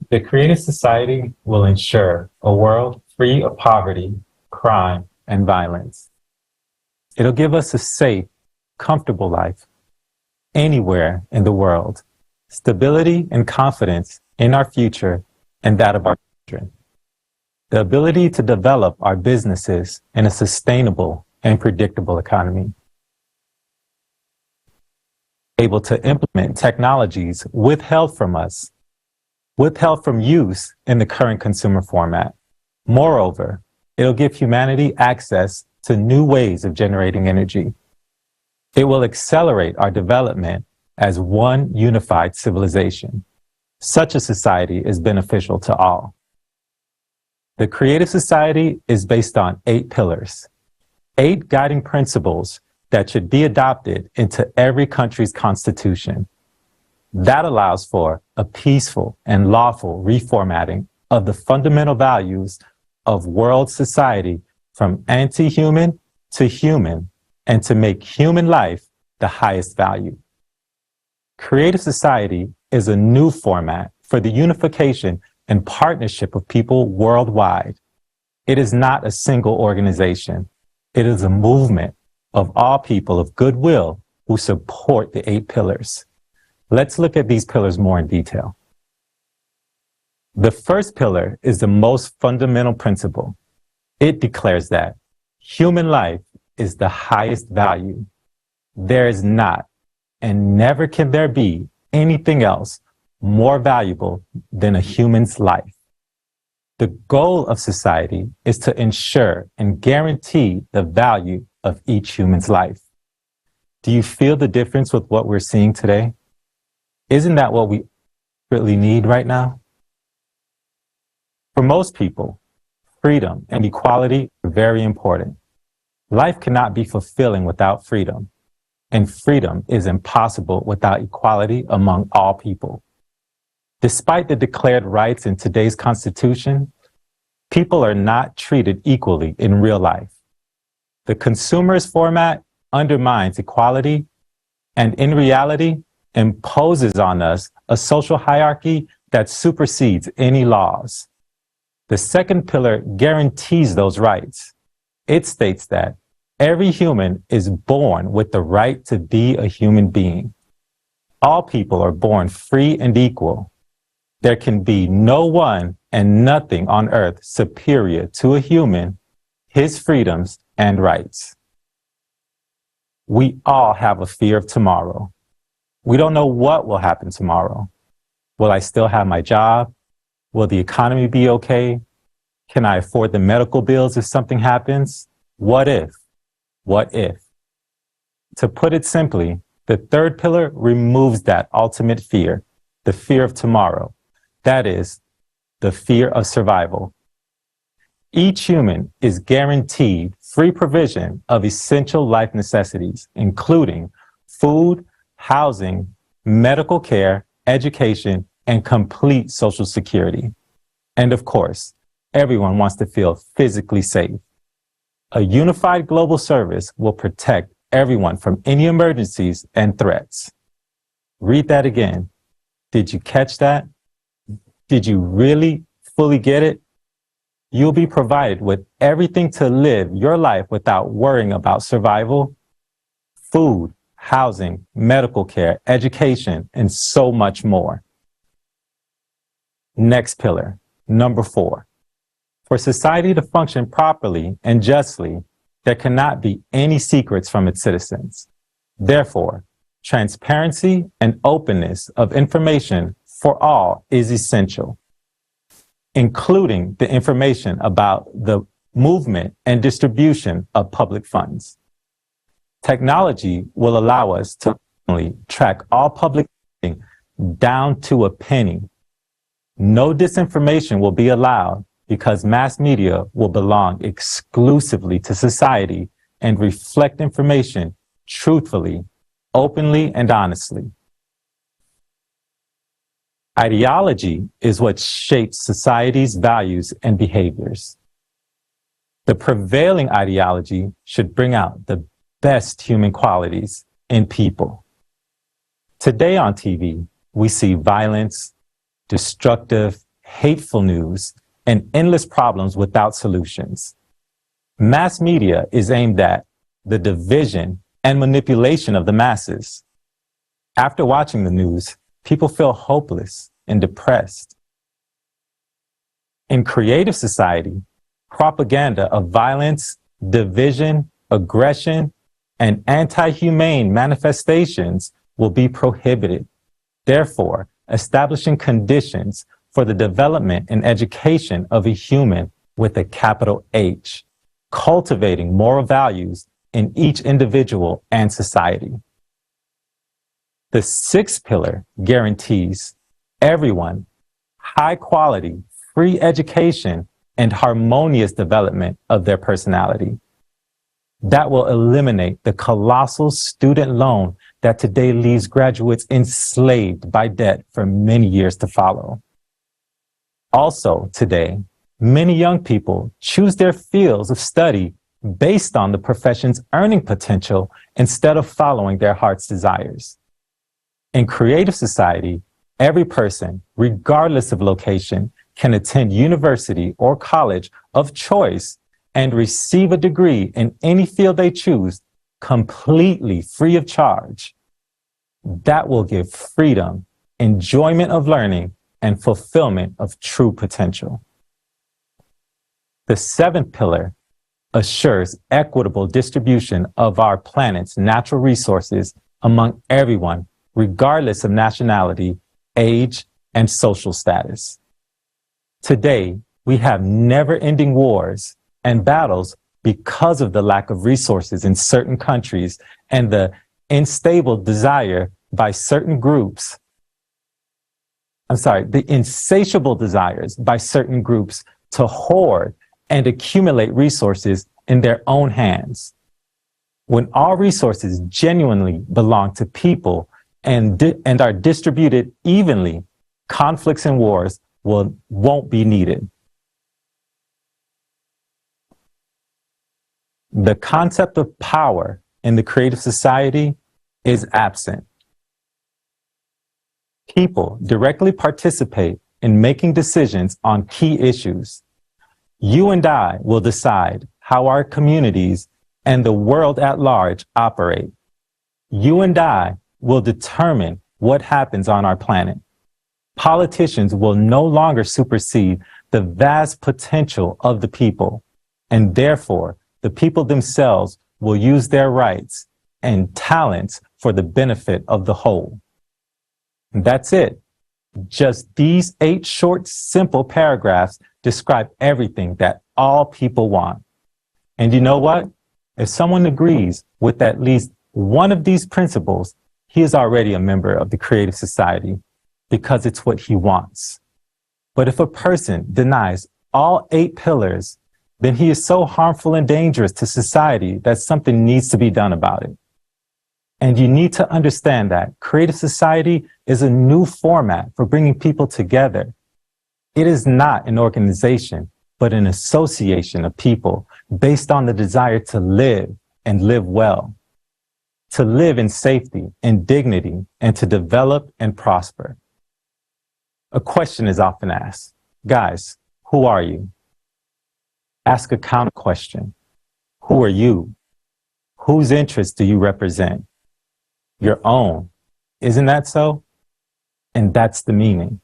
The creative society will ensure a world free of poverty, crime, and violence. It'll give us a safe, comfortable life anywhere in the world, stability and confidence in our future and that of our children, the ability to develop our businesses in a sustainable and predictable economy, able to implement technologies withheld from us, withheld from use in the current consumer format. Moreover, it'll give humanity access to new ways of generating energy. It will accelerate our development as one unified civilization. Such a society is beneficial to all. The creative society is based on 8 pillars, 8 guiding principles that should be adopted into every country's constitution. That allows for a peaceful and lawful reformatting of the fundamental values of world society from anti-human to human, and to make human life the highest value. Creative society is a new format for the unification and partnership of people worldwide. It is not a single organization. It is a movement of all people of goodwill who support the 8 pillars. Let's look at these pillars more in detail. The first pillar is the most fundamental principle. It declares that human life is the highest value. There is not, and never can there be, anything else more valuable than a human's life. The goal of society is to ensure and guarantee the value of each human's life. Do you feel the difference with what we're seeing today? Isn't that what we really need right now? For most people, freedom and equality are very important. Life cannot be fulfilling without freedom, and freedom is impossible without equality among all people. Despite the declared rights in today's Constitution, people are not treated equally in real life. The consumerist format undermines equality and, in reality, imposes on us a social hierarchy that supersedes any laws. The second pillar guarantees those rights. It states that every human is born with the right to be a human being. All people are born free and equal. There can be no one and nothing on earth superior to a human, his freedoms and rights. We all have a fear of tomorrow. We don't know what will happen tomorrow. Will I still have my job? Will the economy be okay? Can I afford the medical bills if something happens? What if? What if? To put it simply, the third pillar removes that ultimate fear, the fear of tomorrow. That is, the fear of survival. Each human is guaranteed free provision of essential life necessities, including food, housing, medical care, education, and complete social security. And of course, everyone wants to feel physically safe. A unified global service will protect everyone from any emergencies and threats. Read that again. Did you catch that? Did you really fully get it? You'll be provided with everything to live your life without worrying about survival: food, housing, medical care, education, and so much more. Next pillar, number 4. For society to function properly and justly, there cannot be any secrets from its citizens. Therefore, transparency and openness of information for all is essential, including the information about the movement and distribution of public funds. Technology will allow us to track all public spending down to a penny. No disinformation will be allowed because mass media will belong exclusively to society and reflect information truthfully, openly, and honestly. Ideology is what shapes society's values and behaviors. The prevailing ideology should bring out the best human qualities in people. Today on TV, we see violence, destructive, hateful news, and endless problems without solutions. Mass media is aimed at the division and manipulation of the masses. After watching the news, people feel hopeless and depressed. In creative society, propaganda of violence, division, aggression, and anti-humane manifestations will be prohibited. Therefore, establishing conditions for the development and education of a human with a capital H, cultivating moral values in each individual and society. The 6th pillar guarantees everyone high quality, free education, and harmonious development of their personality. That will eliminate the colossal student loan that today leaves graduates enslaved by debt for many years to follow. Also today, many young people choose their fields of study based on the profession's earning potential instead of following their heart's desires. In creative society, every person, regardless of location, can attend university or college of choice and receive a degree in any field they choose, completely free of charge. That will give freedom, enjoyment of learning, and fulfillment of true potential. The 7th pillar assures equitable distribution of our planet's natural resources among everyone, regardless of nationality, age, and social status. Today, we have never-ending wars and battles because of the lack of resources in certain countries and the unstable desire by certain groups. The insatiable desires by certain groups to hoard and accumulate resources in their own hands. When all resources genuinely belong to people and are distributed evenly, conflicts and wars won't be needed. The concept of power in the creative society is absent. People directly participate in making decisions on key issues. You and I will decide how our communities and the world at large operate. You and I will determine what happens on our planet. Politicians will no longer supersede the vast potential of the people, and therefore the people themselves will use their rights and talents for the benefit of the whole. And that's it. Just these 8 short, simple paragraphs describe everything that all people want. And you know what? If someone agrees with at least one of these principles, he is already a member of the creative society because it's what he wants. But if a person denies all 8 pillars, then he is so harmful and dangerous to society that something needs to be done about it. And you need to understand that creative society is a new format for bringing people together. It is not an organization, but an association of people based on the desire to live and live well, to live in safety and dignity, and to develop and prosper. A question is often asked, guys, who are you? Ask a counter question. Who are you? Whose interests do you represent? your own. Isn't that so? And that's the meaning.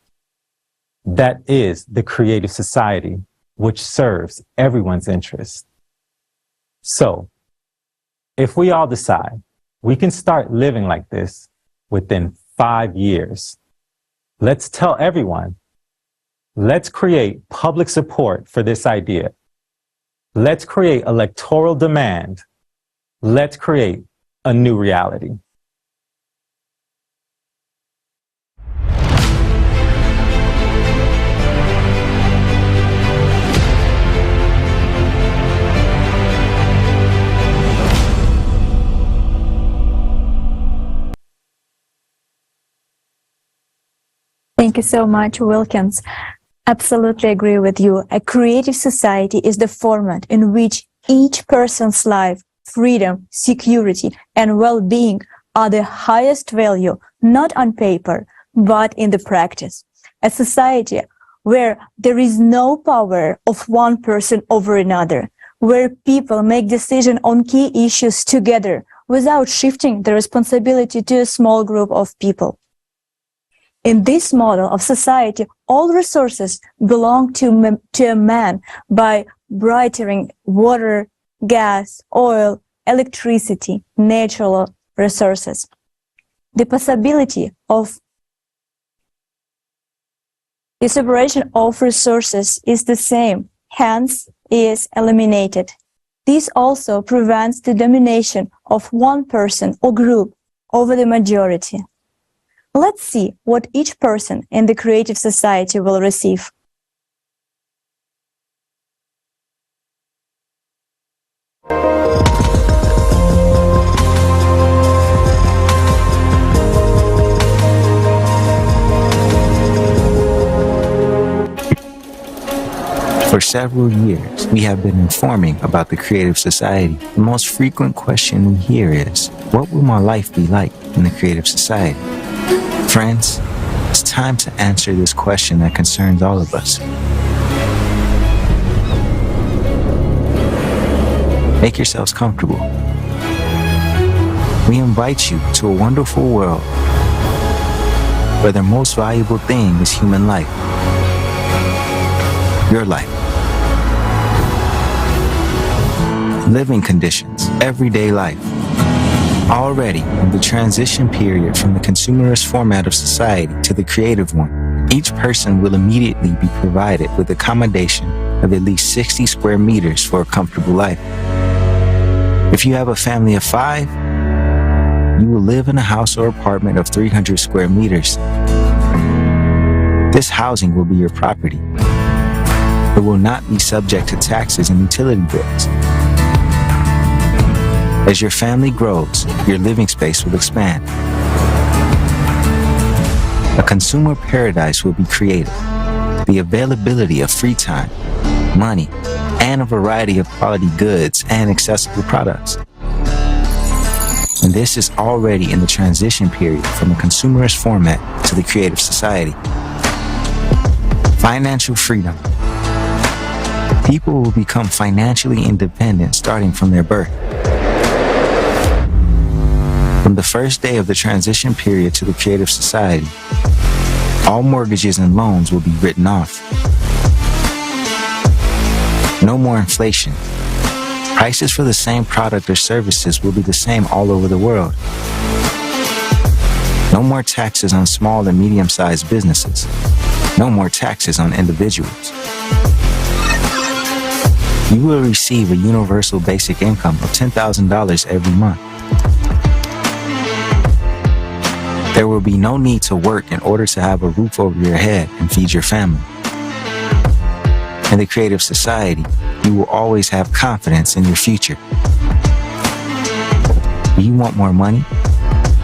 That is the creative society, which serves everyone's interest. So, if we all decide we can start living like this within 5 years, let's tell everyone, let's create public support for this idea. Let's create electoral demand. Let's create a new reality. Thank you so much, Wilkins. Absolutely agree with you. A creative society is the format in which each person's life, freedom, security, and well-being are the highest value, not on paper, but in the practice. A society where there is no power of one person over another, where people make decisions on key issues together without shifting the responsibility to a small group of people. In this model of society, all resources belong to a man by bartering water, gas, oil, electricity, natural resources. The possibility of the separation of resources is the same, hence is eliminated. This also prevents the domination of one person or group over the majority. Let's see what each person in the creative society will receive. For several years, we have been informing about the creative society. The most frequent question we hear is, what will my life be like in the creative society? Friends, it's time to answer this question that concerns all of us. Make yourselves comfortable. We invite you to a wonderful world where the most valuable thing is human life. Your life. Living conditions, everyday life. Already in the transition period from the consumerist format of society to the creative one, each person will immediately be provided with accommodation of at least 60 square meters for a comfortable life. If you have a family of 5, you will live in a house or apartment of 300 square meters. This housing will be your property. It will not be subject to taxes and utility bills. As your family grows, your living space will expand. A consumer paradise will be created. The availability of free time, money, and a variety of quality goods and accessible products. And this is already in the transition period from the consumerist format to the creative society. Financial freedom. People will become financially independent starting from their birth. From the first day of the transition period to the creative society, all mortgages and loans will be written off. No more inflation. Prices for the same product or services will be the same all over the world. No more taxes on small and medium-sized businesses. No more taxes on individuals. You will receive a universal basic income of $10,000 every month. There will be no need to work in order to have a roof over your head and feed your family. In the creative society, you will always have confidence in your future. Do you want more money?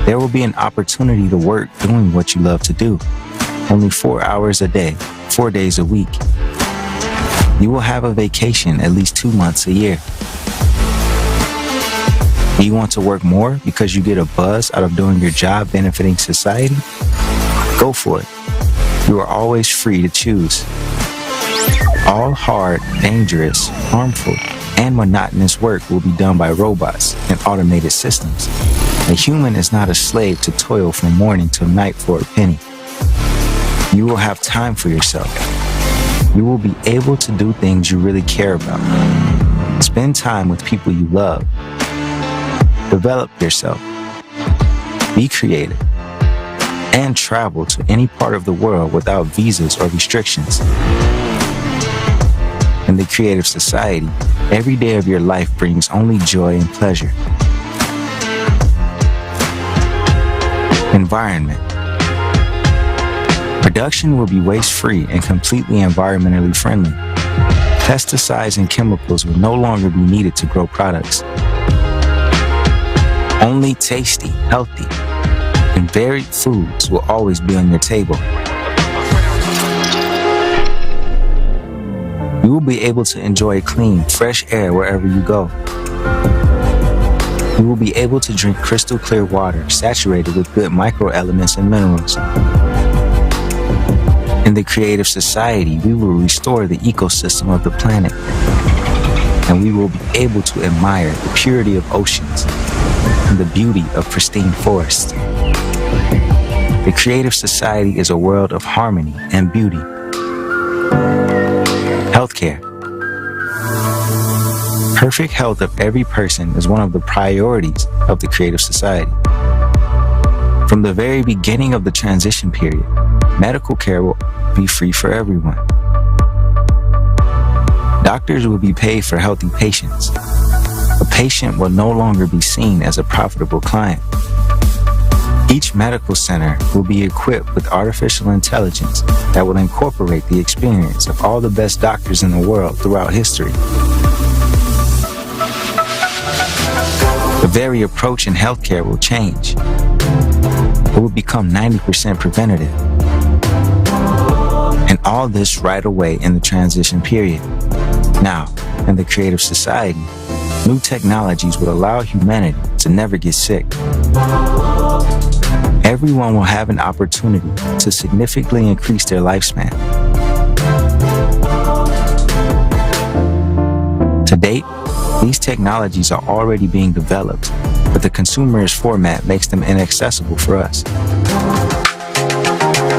There will be an opportunity to work doing what you love to do. Only 4 hours a day, 4 days a week. You will have a vacation at least 2 months a year. Do you want to work more because you get a buzz out of doing your job benefiting society? Go for it. You are always free to choose. All hard, dangerous, harmful, and monotonous work will be done by robots and automated systems. A human is not a slave to toil from morning till night for a penny. You will have time for yourself. You will be able to do things you really care about. Spend time with people you love. Develop yourself. Be creative. And travel to any part of the world without visas or restrictions. In the creative society, every day of your life brings only joy and pleasure. Environment. Production will be waste-free and completely environmentally friendly. Pesticides and chemicals will no longer be needed to grow products. Only tasty, healthy, and varied foods will always be on your table. You will be able to enjoy clean, fresh air wherever you go. You will be able to drink crystal clear water saturated with good microelements and minerals. In the creative society, we will restore the ecosystem of the planet, and we will be able to admire the purity of oceans and the beauty of pristine forests. The creative society is a world of harmony and beauty. Healthcare. Perfect health of every person is one of the priorities of the creative society. From the very beginning of the transition period, medical care will be free for everyone. Doctors will be paid for healthy patients. A patient will no longer be seen as a profitable client. Each medical center will be equipped with artificial intelligence that will incorporate the experience of all the best doctors in the world throughout history. The very approach in healthcare will change. It will become 90% preventative. And all this right away in the transition period. Now, in the creative society, new technologies will allow humanity to never get sick. Everyone will have an opportunity to significantly increase their lifespan. To date, these technologies are already being developed, but the consumerist format makes them inaccessible for us.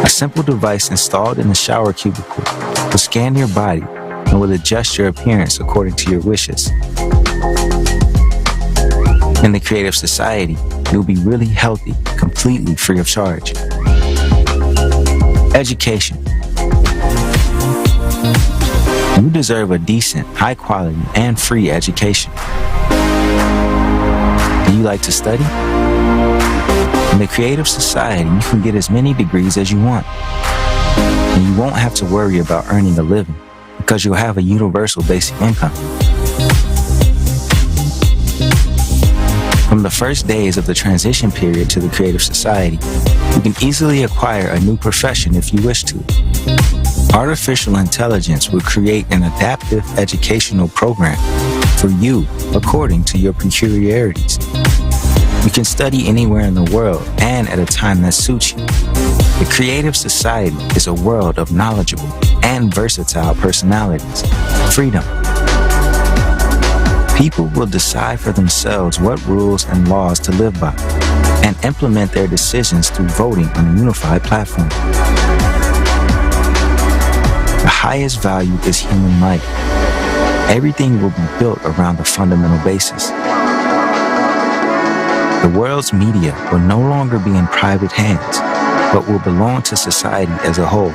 A simple device installed in the shower cubicle will scan your body and will adjust your appearance according to your wishes. In the creative society, you'll be really healthy, completely free of charge. Education. You deserve a decent, high quality, and free education. Do you like to study? In the creative society, you can get as many degrees as you want. And you won't have to worry about earning a living because you'll have a universal basic income. From the first days of the transition period to the creative society, you can easily acquire a new profession if you wish to. Artificial intelligence will create an adaptive educational program for you according to your peculiarities. You can study anywhere in the world and at a time that suits you. The creative society is a world of knowledgeable and versatile personalities. Freedom. People will decide for themselves what rules and laws to live by and implement their decisions through voting on a unified platform. The highest value is human life. Everything will be built around the fundamental basis. The world's media will no longer be in private hands, but will belong to society as a whole.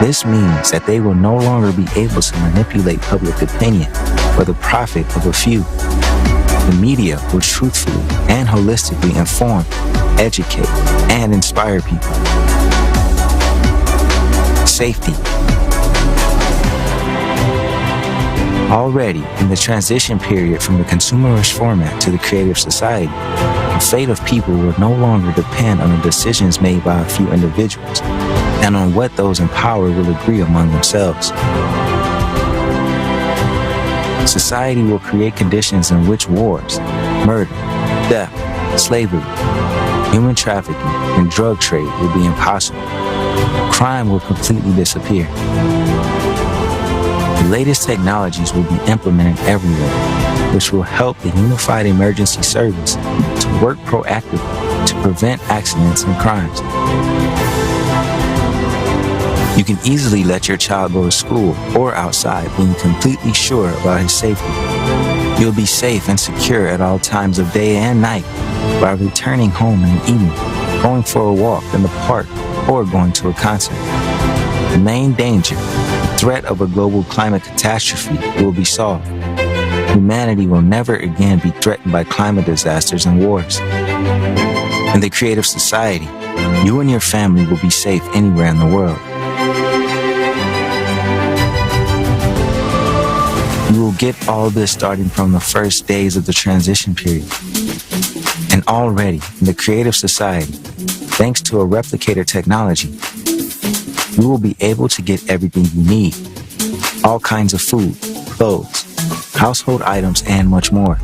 This means that they will no longer be able to manipulate public opinion for the profit of a few. The media will truthfully and holistically inform, educate, and inspire people. Safety. Already, in the transition period from the consumerist format to the creative society, the fate of people will no longer depend on the decisions made by a few individuals and on what those in power will agree among themselves. Society will create conditions in which wars, murder, death, slavery, human trafficking, and drug trade will be impossible. Crime will completely disappear. The latest technologies will be implemented everywhere, which will help the Unified Emergency Service to work proactively to prevent accidents and crimes. You can easily let your child go to school or outside being completely sure about his safety. You'll be safe and secure at all times of day and night by returning home in the evening, going for a walk in the park, or going to a concert. The main danger, the threat of a global climate catastrophe, will be solved. Humanity will never again be threatened by climate disasters and wars. In the creative society, you and your family will be safe anywhere in the world. You will get all this starting from the first days of the transition period. And already, in the creative society, thanks to a replicator technology, you will be able to get everything you need. All kinds of food, clothes, household items, and much more.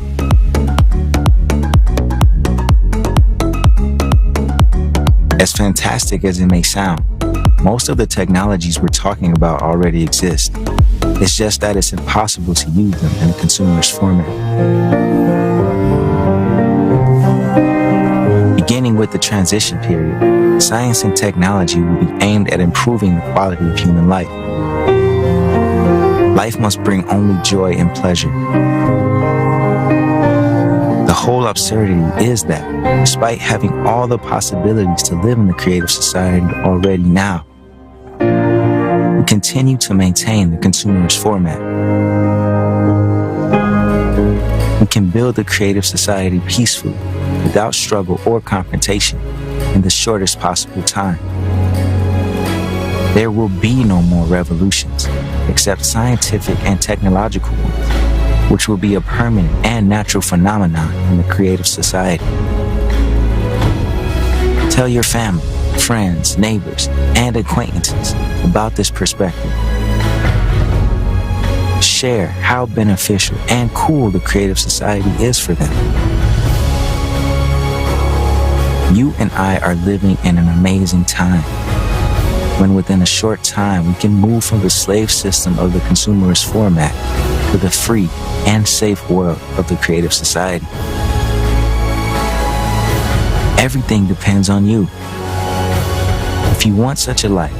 As fantastic as it may sound, most of the technologies we're talking about already exist. It's just that it's impossible to use them in a consumerist format. Beginning with the transition period, science and technology will be aimed at improving the quality of human life. Life must bring only joy and pleasure. The whole absurdity is that, despite having all the possibilities to live in the creative society already now, we continue to maintain the consumerist format. We can build the creative society peacefully, without struggle or confrontation, in the shortest possible time. There will be no more revolutions, except scientific and technological ones, which will be a permanent and natural phenomenon in the creative society. Tell your family, friends, neighbors, and acquaintances about this perspective. Share how beneficial and cool the creative society is for them. You and I are living in an amazing time, when within a short time we can move from the slave system of the consumerist format to the free and safe world of the creative society. Everything depends on you. If you want such a life,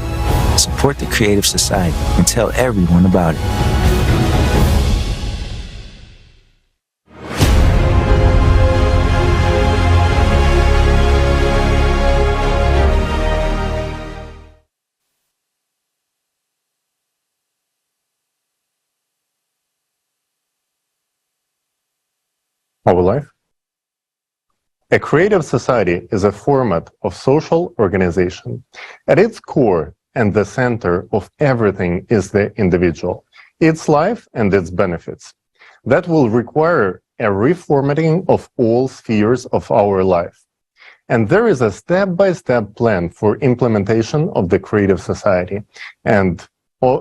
support the creative society and tell everyone about it. Our life? A creative society is a format of social organization. At its core and the center of everything is the individual, its life and its benefits. That will require a reformatting of all spheres of our life. And there is a step-by-step plan for implementation of the creative society. And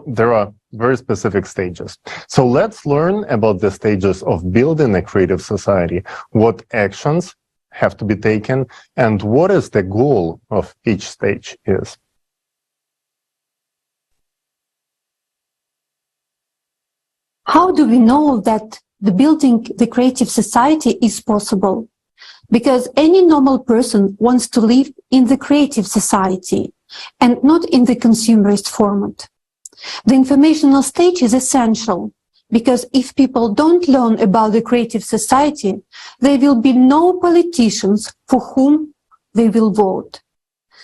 there are very specific stages. So let's learn about the stages of building a creative society, what actions have to be taken, and what is the goal of each stage is. How do we know that building the creative society is possible? Because any normal person wants to live in the creative society and not in the consumerist format. The informational stage is essential, because if people don't learn about the creative society, there will be no politicians for whom they will vote.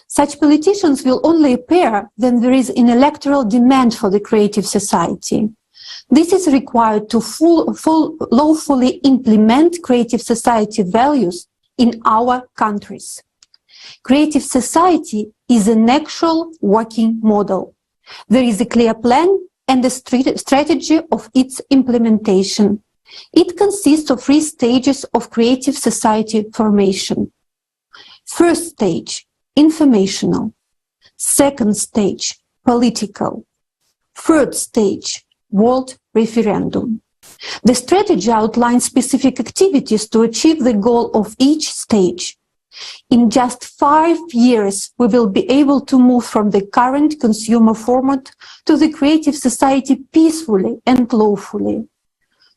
Such politicians will only appear when there is an electoral demand for the creative society. This is required to lawfully implement creative society values in our countries. Creative society is an actual working model. There is a clear plan and a strategy of its implementation. It consists of 3 stages of creative society formation. First stage, informational. Second stage, political. Third stage, world referendum. The strategy outlines specific activities to achieve the goal of each stage. In just 5 years, we will be able to move from the current consumer format to the creative society peacefully and lawfully.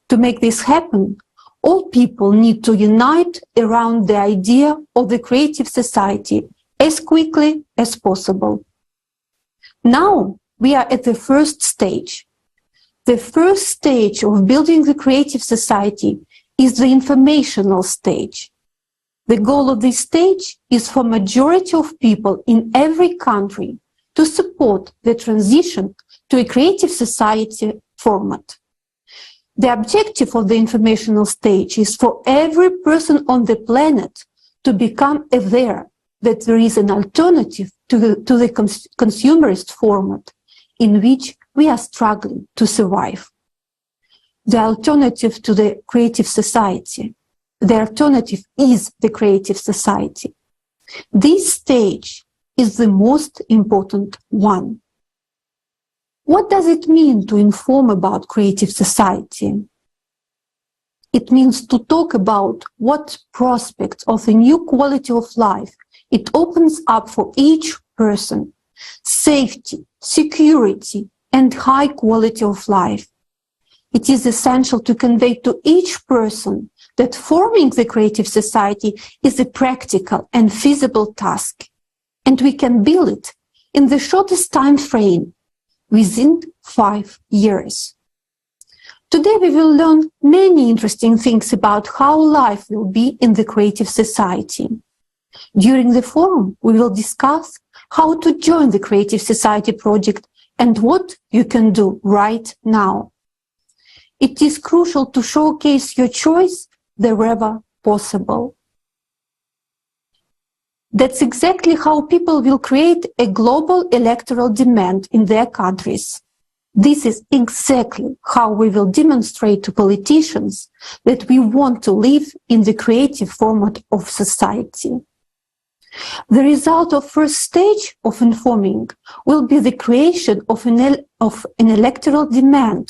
To make this happen, All people need to unite around the idea of the creative society as quickly as possible. Now we are at the first stage. The first stage of building the creative society is the informational stage. The goal of this stage is for majority of people in every country to support the transition to a creative society format. The objective of the informational stage is for every person on the planet to become aware that there is an alternative to the consumerist format in which we are struggling to survive. The alternative to the creative society. The alternative is the creative society. This stage is the most important one. What does it mean to inform about creative society? It means to talk about what prospects of a new quality of life it opens up for each person: safety, security, and high quality of life. It is essential to convey to each person that forming the creative society is a practical and feasible task, and we can build it in the shortest time frame, within 5 years. Today we will learn many interesting things about how life will be in the creative society. During the forum, we will discuss how to join the Creative Society project and what you can do right now. It is crucial to showcase your choice wherever possible. That's exactly how people will create a global electoral demand in their countries. This is exactly how we will demonstrate to politicians that we want to live in the creative format of society. The result of first stage of informing will be the creation of an electoral demand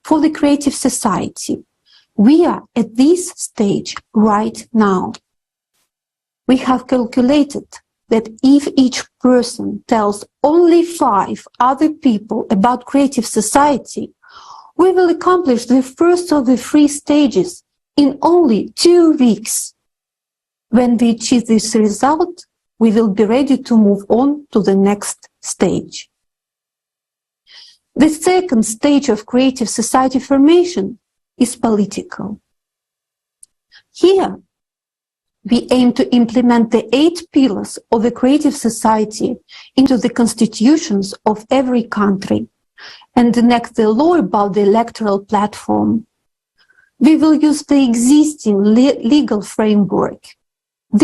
for the creative society. We are at this stage right now. We have calculated that if each person tells only 5 other people about creative society, we will accomplish the first of the 3 stages in only 2 weeks. When we achieve this result, we will be ready to move on to the next stage. The second stage of creative society formation is political. Here, we aim to implement the 8 pillars of the creative society into the constitutions of every country and enact the law about the electoral platform. We will use the existing legal framework.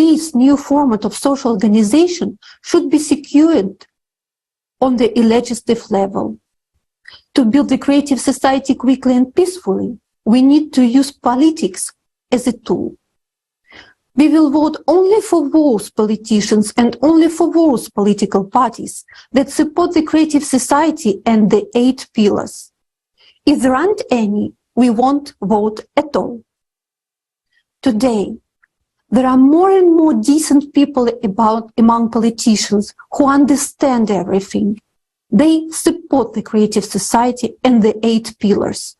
This new format of social organization should be secured on the legislative level. To build the creative society quickly and peacefully, we need to use politics as a tool. We will vote only for those politicians and only for those political parties that support the creative society and the 8 pillars. If there aren't any, we won't vote at all. Today, there are more and more decent people among politicians who understand everything. They support the creative society and the 8 pillars.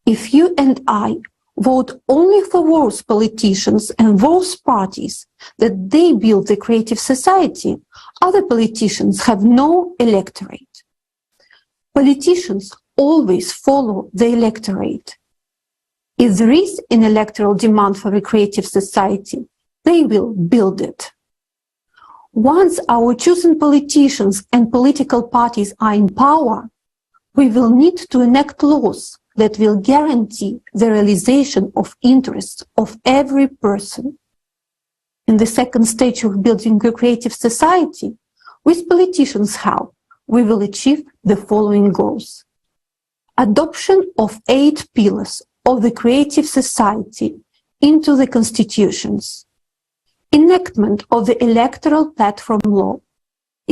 If you and I vote only for those politicians and those parties that they build the creative society, other politicians have no electorate. Politicians always follow the electorate. If there is an electoral demand for a creative society, they will build it. Once our chosen politicians and political parties are in power, we will need to enact laws that will guarantee the realization of interests of every person. In the second stage of building a creative society, with politicians' help, we will achieve the following goals: adoption of 8 pillars of the creative society into the constitutions, enactment of the electoral platform law,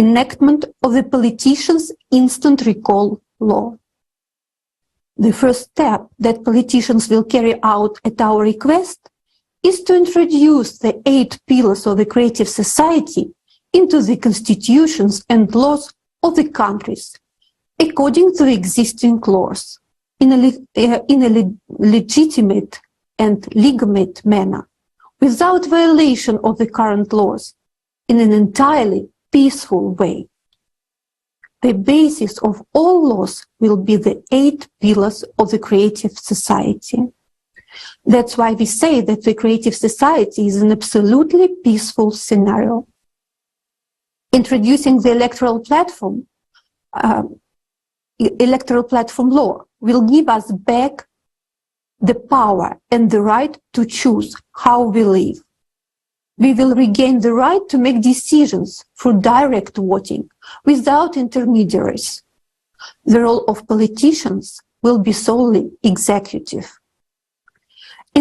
enactment of the politicians' instant recall law. The first step that politicians will carry out at our request is to introduce the 8 pillars of the creative society into the constitutions and laws of the countries, according to the existing laws, in a legitimate and legitimate manner, without violation of the current laws, in an entirely peaceful way. The basis of all laws will be the 8 pillars of the creative society. That's why we say that the creative society is an absolutely peaceful scenario. Introducing the electoral platform law will give us back the power and the right to choose how we live. We will regain the right to make decisions through direct voting without intermediaries. The role of politicians will be solely executive.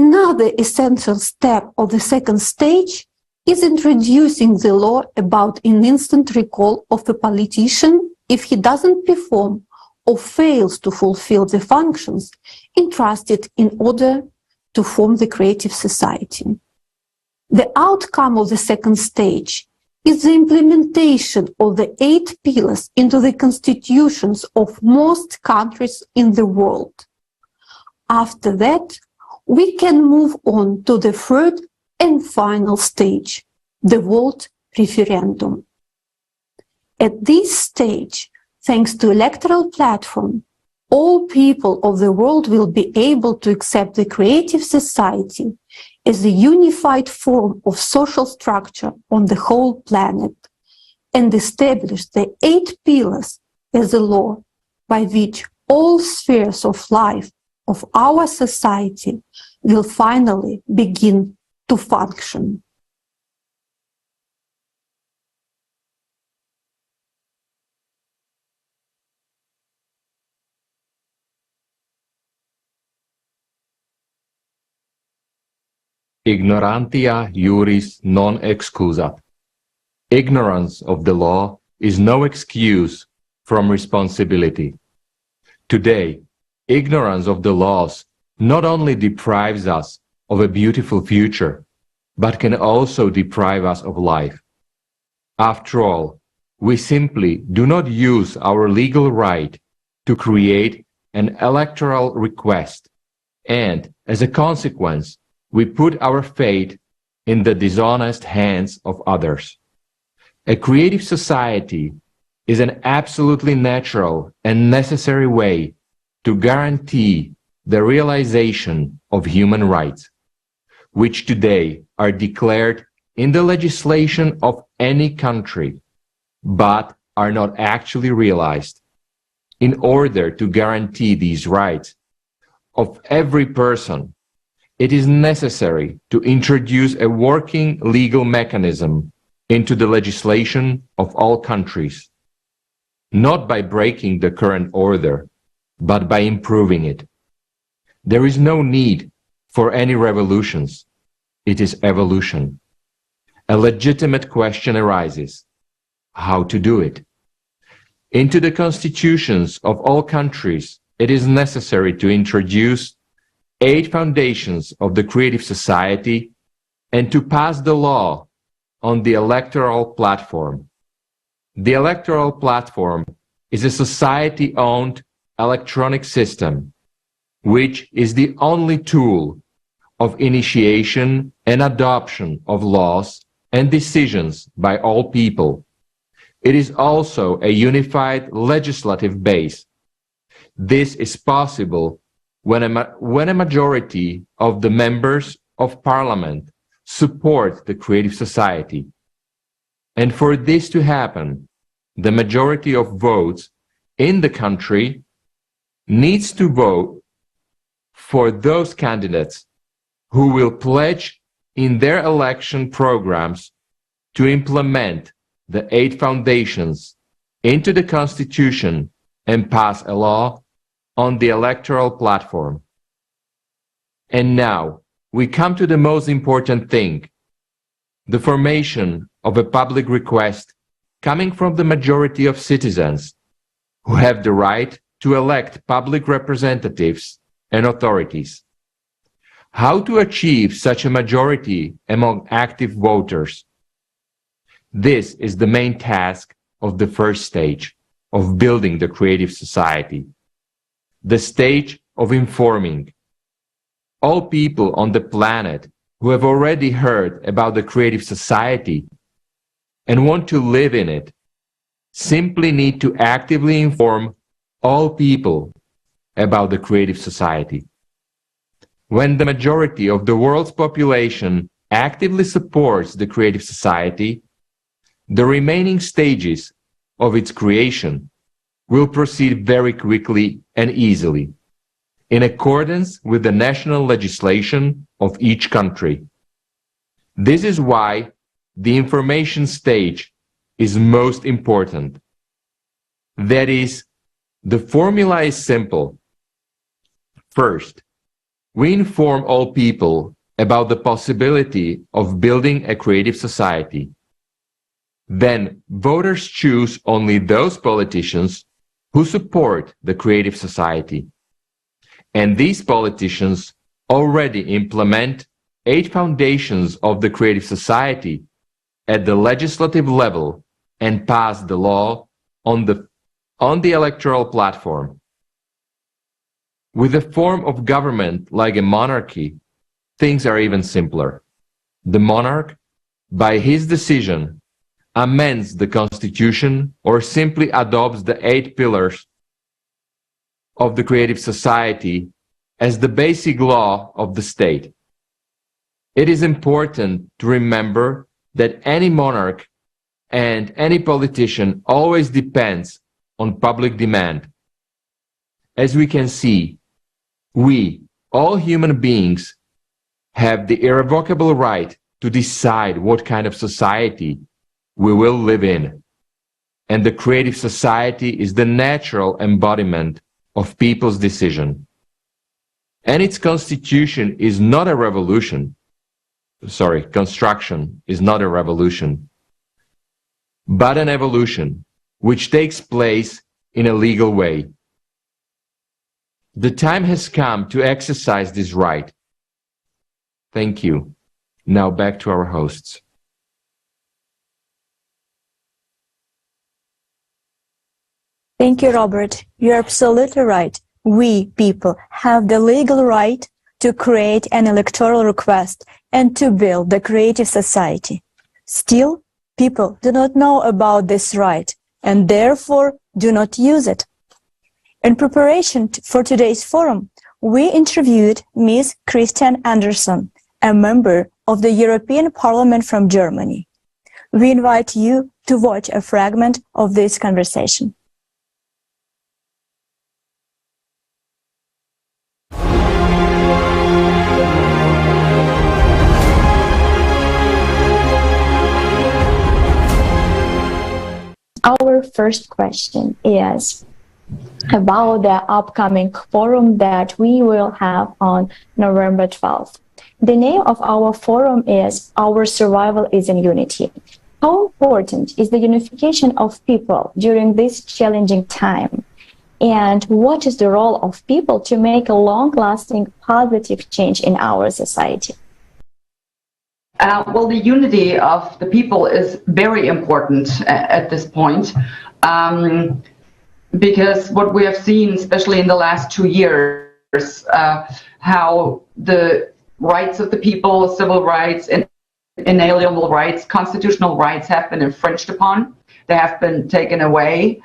Another essential step of the second stage is introducing the law about an instant recall of a politician if he doesn't perform or fails to fulfill the functions entrusted in order to form the creative society. The outcome of the second stage is the implementation of the 8 pillars into the constitutions of most countries in the world. After that, we can move on to the third and final stage, the vote referendum. At this stage, thanks to electoral platform, all people of the world will be able to accept the creative society as a unified form of social structure on the whole planet and establish the 8 pillars as a law by which all spheres of life of our society will finally begin to function. Ignorantia juris non excusat. Ignorance of the law is no excuse from responsibility. Today, ignorance of the laws not only deprives us of a beautiful future, but can also deprive us of life. After all, we simply do not use our legal right to create an electoral request, and as a consequence, we put our fate in the dishonest hands of others. A creative society is an absolutely natural and necessary way to guarantee the realization of human rights, which today are declared in the legislation of any country, but are not actually realized. In order to guarantee these rights of every person, it is necessary to introduce a working legal mechanism into the legislation of all countries, not by breaking the current order, but by improving it. There is no need for any revolutions. It is evolution. A legitimate question arises: how to do it? Into the constitutions of all countries, it is necessary to introduce 8 foundations of the creative society and to pass the law on the electoral platform. The electoral platform is a society-owned electronic system, which is the only tool of initiation and adoption of laws and decisions by all people. It is also a unified legislative base. This is possible when a majority of the members of parliament support the creative society. And for this to happen, the majority of votes in the country needs to vote for those candidates who will pledge in their election programs to implement the 8 foundations into the Constitution and pass a law on the electoral platform. And now we come to the most important thing: the formation of a public request coming from the majority of citizens who have the right to elect public representatives and authorities. How to achieve such a majority among active voters? This is the main task of the first stage of building the creative society, the stage of informing. all people on the planet who have already heard about the creative society and want to live in it simply need to actively inform all people about the creative society. When the majority of the world's population actively supports the creative society, the remaining stages of its creation will proceed very quickly and easily, in accordance with the national legislation of each country. This is why the information stage is most important. That is, the formula is simple. First, we inform all people about the possibility of building a creative society. Then voters choose only those politicians who support the creative society. And these politicians already implement 8 foundations of the creative society at the legislative level and pass the law on the electoral platform. With a form of government like a monarchy, things are even simpler. The monarch, by his decision, amends the constitution or simply adopts the 8 pillars of the creative society as the basic law of the state. It is important to remember that any monarch and any politician always depends on public demand. As we can see, we, all human beings, have the irrevocable right to decide what kind of society we will live in. And the creative society is the natural embodiment of people's decision. And its constitution is not a revolution. Construction is not a revolution, but an evolution which takes place in a legal way. The time has come to exercise this right. Thank you. Now back to our hosts. Thank you, Robert. You're absolutely right. We, people, have the legal right to create an electoral request and to build the creative society. Still, people do not know about this right and therefore do not use it. In preparation for today's forum, we interviewed Ms. Christian Anderson, a member of the European Parliament from Germany. We invite you to watch a fragment of this conversation. Our first question is about the upcoming forum that we will have on November 12th. The name of our forum is Our Survival is in Unity. How important is the unification of people during this challenging time? And what is the role of people to make a long-lasting positive change in our society? Well, the unity of the people is very important at this point, because what we have seen, especially in the last 2 years, how the rights of the people, civil rights, and inalienable rights, constitutional rights have been infringed upon. They have been taken away.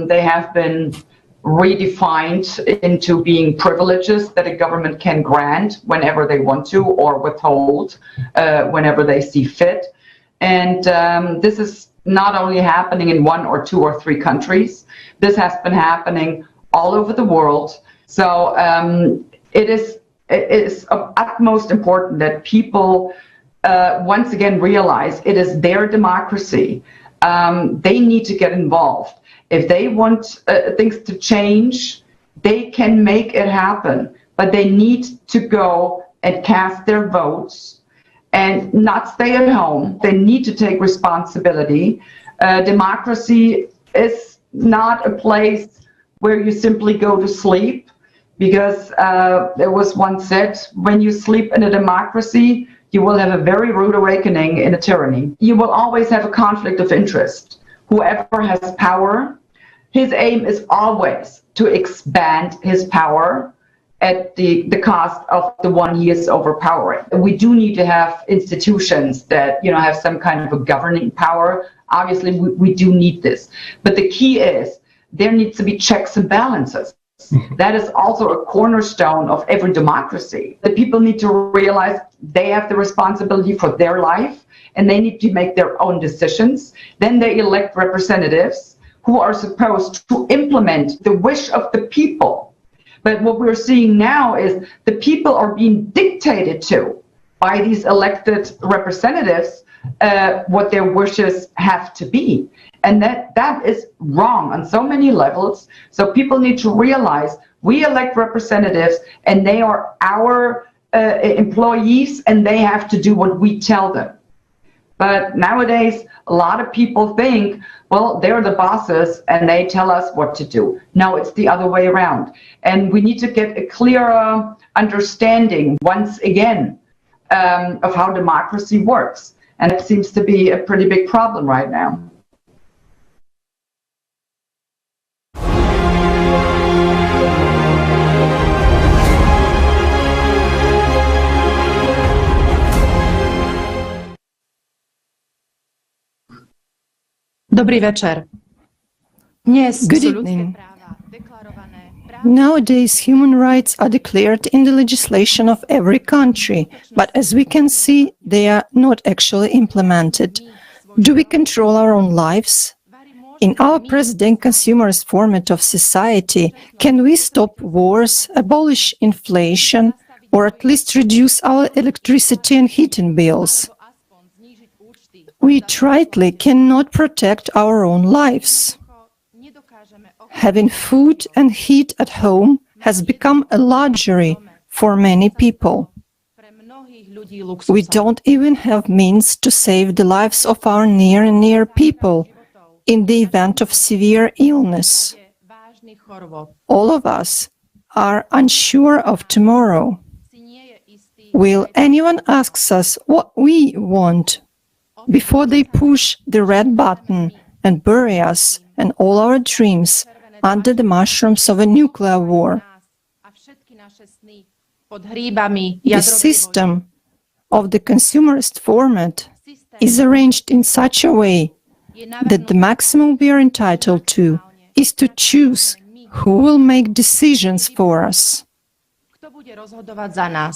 They have been redefined into being privileges that a government can grant whenever they want to or withhold whenever they see fit. And this is not only happening in 1 or 2 or 3 countries. This has been happening all over the world. So it is of utmost importance that people once again realize it is their democracy. They need to get involved. If they want things to change, they can make it happen, but they need to go and cast their votes and not stay at home. They need to take responsibility. Democracy is not a place where you simply go to sleep, because there was once said, when you sleep in a democracy, you will have a very rude awakening in a tyranny. You will always have a conflict of interest. Whoever has power, his aim is always to expand his power at the cost of the one he is overpowering. We do need to have institutions that, have some kind of a governing power. Obviously, we do need this. But the key is there needs to be checks and balances. That is also a cornerstone of every democracy. The people need to realize they have the responsibility for their life and they need to make their own decisions. Then they elect representatives who are supposed to implement the wish of the people. But what we're seeing now is the people are being dictated to by these elected representatives what their wishes have to be. And that is wrong on so many levels. So people need to realize we elect representatives and they are our employees and they have to do what we tell them. But nowadays, a lot of people think, well, they're the bosses and they tell us what to do. No, it's the other way around. And we need to get a clearer understanding once again of how democracy works. And it seems to be a pretty big problem right now. Dobrý večer. Good evening. Nowadays, human rights are declared in the legislation of every country, but as we can see, they are not actually implemented. Do we control our own lives? In our present consumerist format of society, can we stop wars, abolish inflation, or at least reduce our electricity and heating bills? We rightly cannot protect our own lives. Having food and heat at home has become a luxury for many people. We don't even have means to save the lives of our near and near people in the event of severe illness. All of us are unsure of tomorrow. Will anyone ask us what we want before they push the red button and bury us and all our dreams under the mushrooms of a nuclear war? The system of the consumerist format is arranged in such a way that the maximum we are entitled to is to choose who will make decisions for us.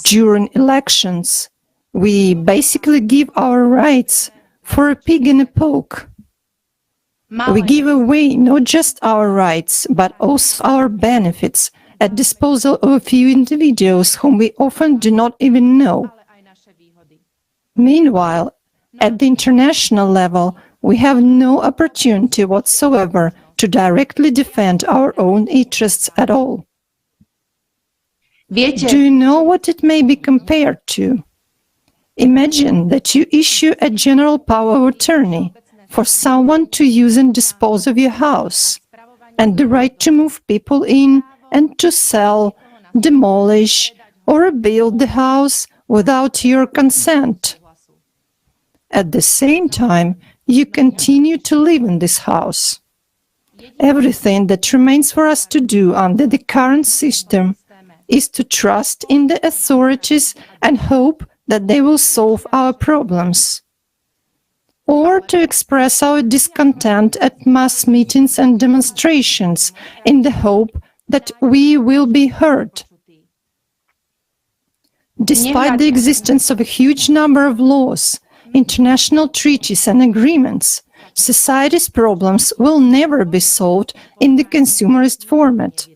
During elections, we basically give our rights for a pig in a poke. We give away not just our rights, but also our benefits at disposal of a few individuals whom we often do not even know. Meanwhile, at the international level, we have no opportunity whatsoever to directly defend our own interests at all. Do you know what it may be compared to? Imagine that you issue a general power of attorney for someone to use and dispose of your house, and the right to move people in and to sell, demolish, or rebuild the house without your consent. At the same time, you continue to live in this house. Everything that remains for us to do under the current system is to trust in the authorities and hope that they will solve our problems, or to express our discontent at mass meetings and demonstrations in the hope that we will be heard. Despite the existence of a huge number of laws, international treaties and agreements, society's problems will never be solved in the consumerist format.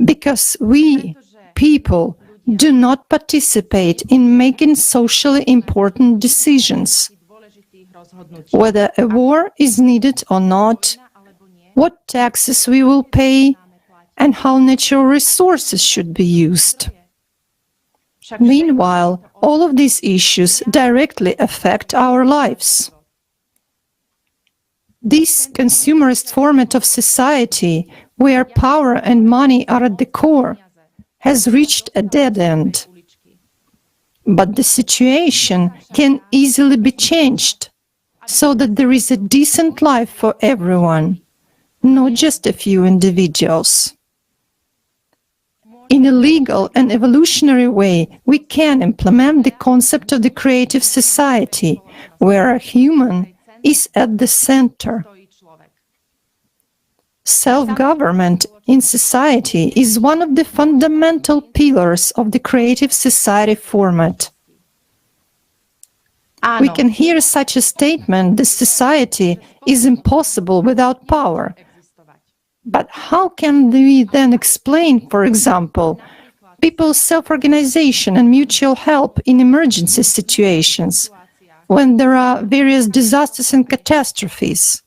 Because we, people, do not participate in making socially important decisions. Whether a war is needed or not, what taxes we will pay, and how natural resources should be used. Meanwhile, all of these issues directly affect our lives. This consumerist format of society, where power and money are at the core, has reached a dead end. But the situation can easily be changed so that there is a decent life for everyone, not just a few individuals. In a legal and evolutionary way, we can implement the concept of the creative society, where a human is at the center. Self-government in society is one of the fundamental pillars of the creative society format. We can hear such a statement: the society is impossible without power. But how can we then explain, for example, people's self-organization and mutual help in emergency situations, when there are various disasters and catastrophes?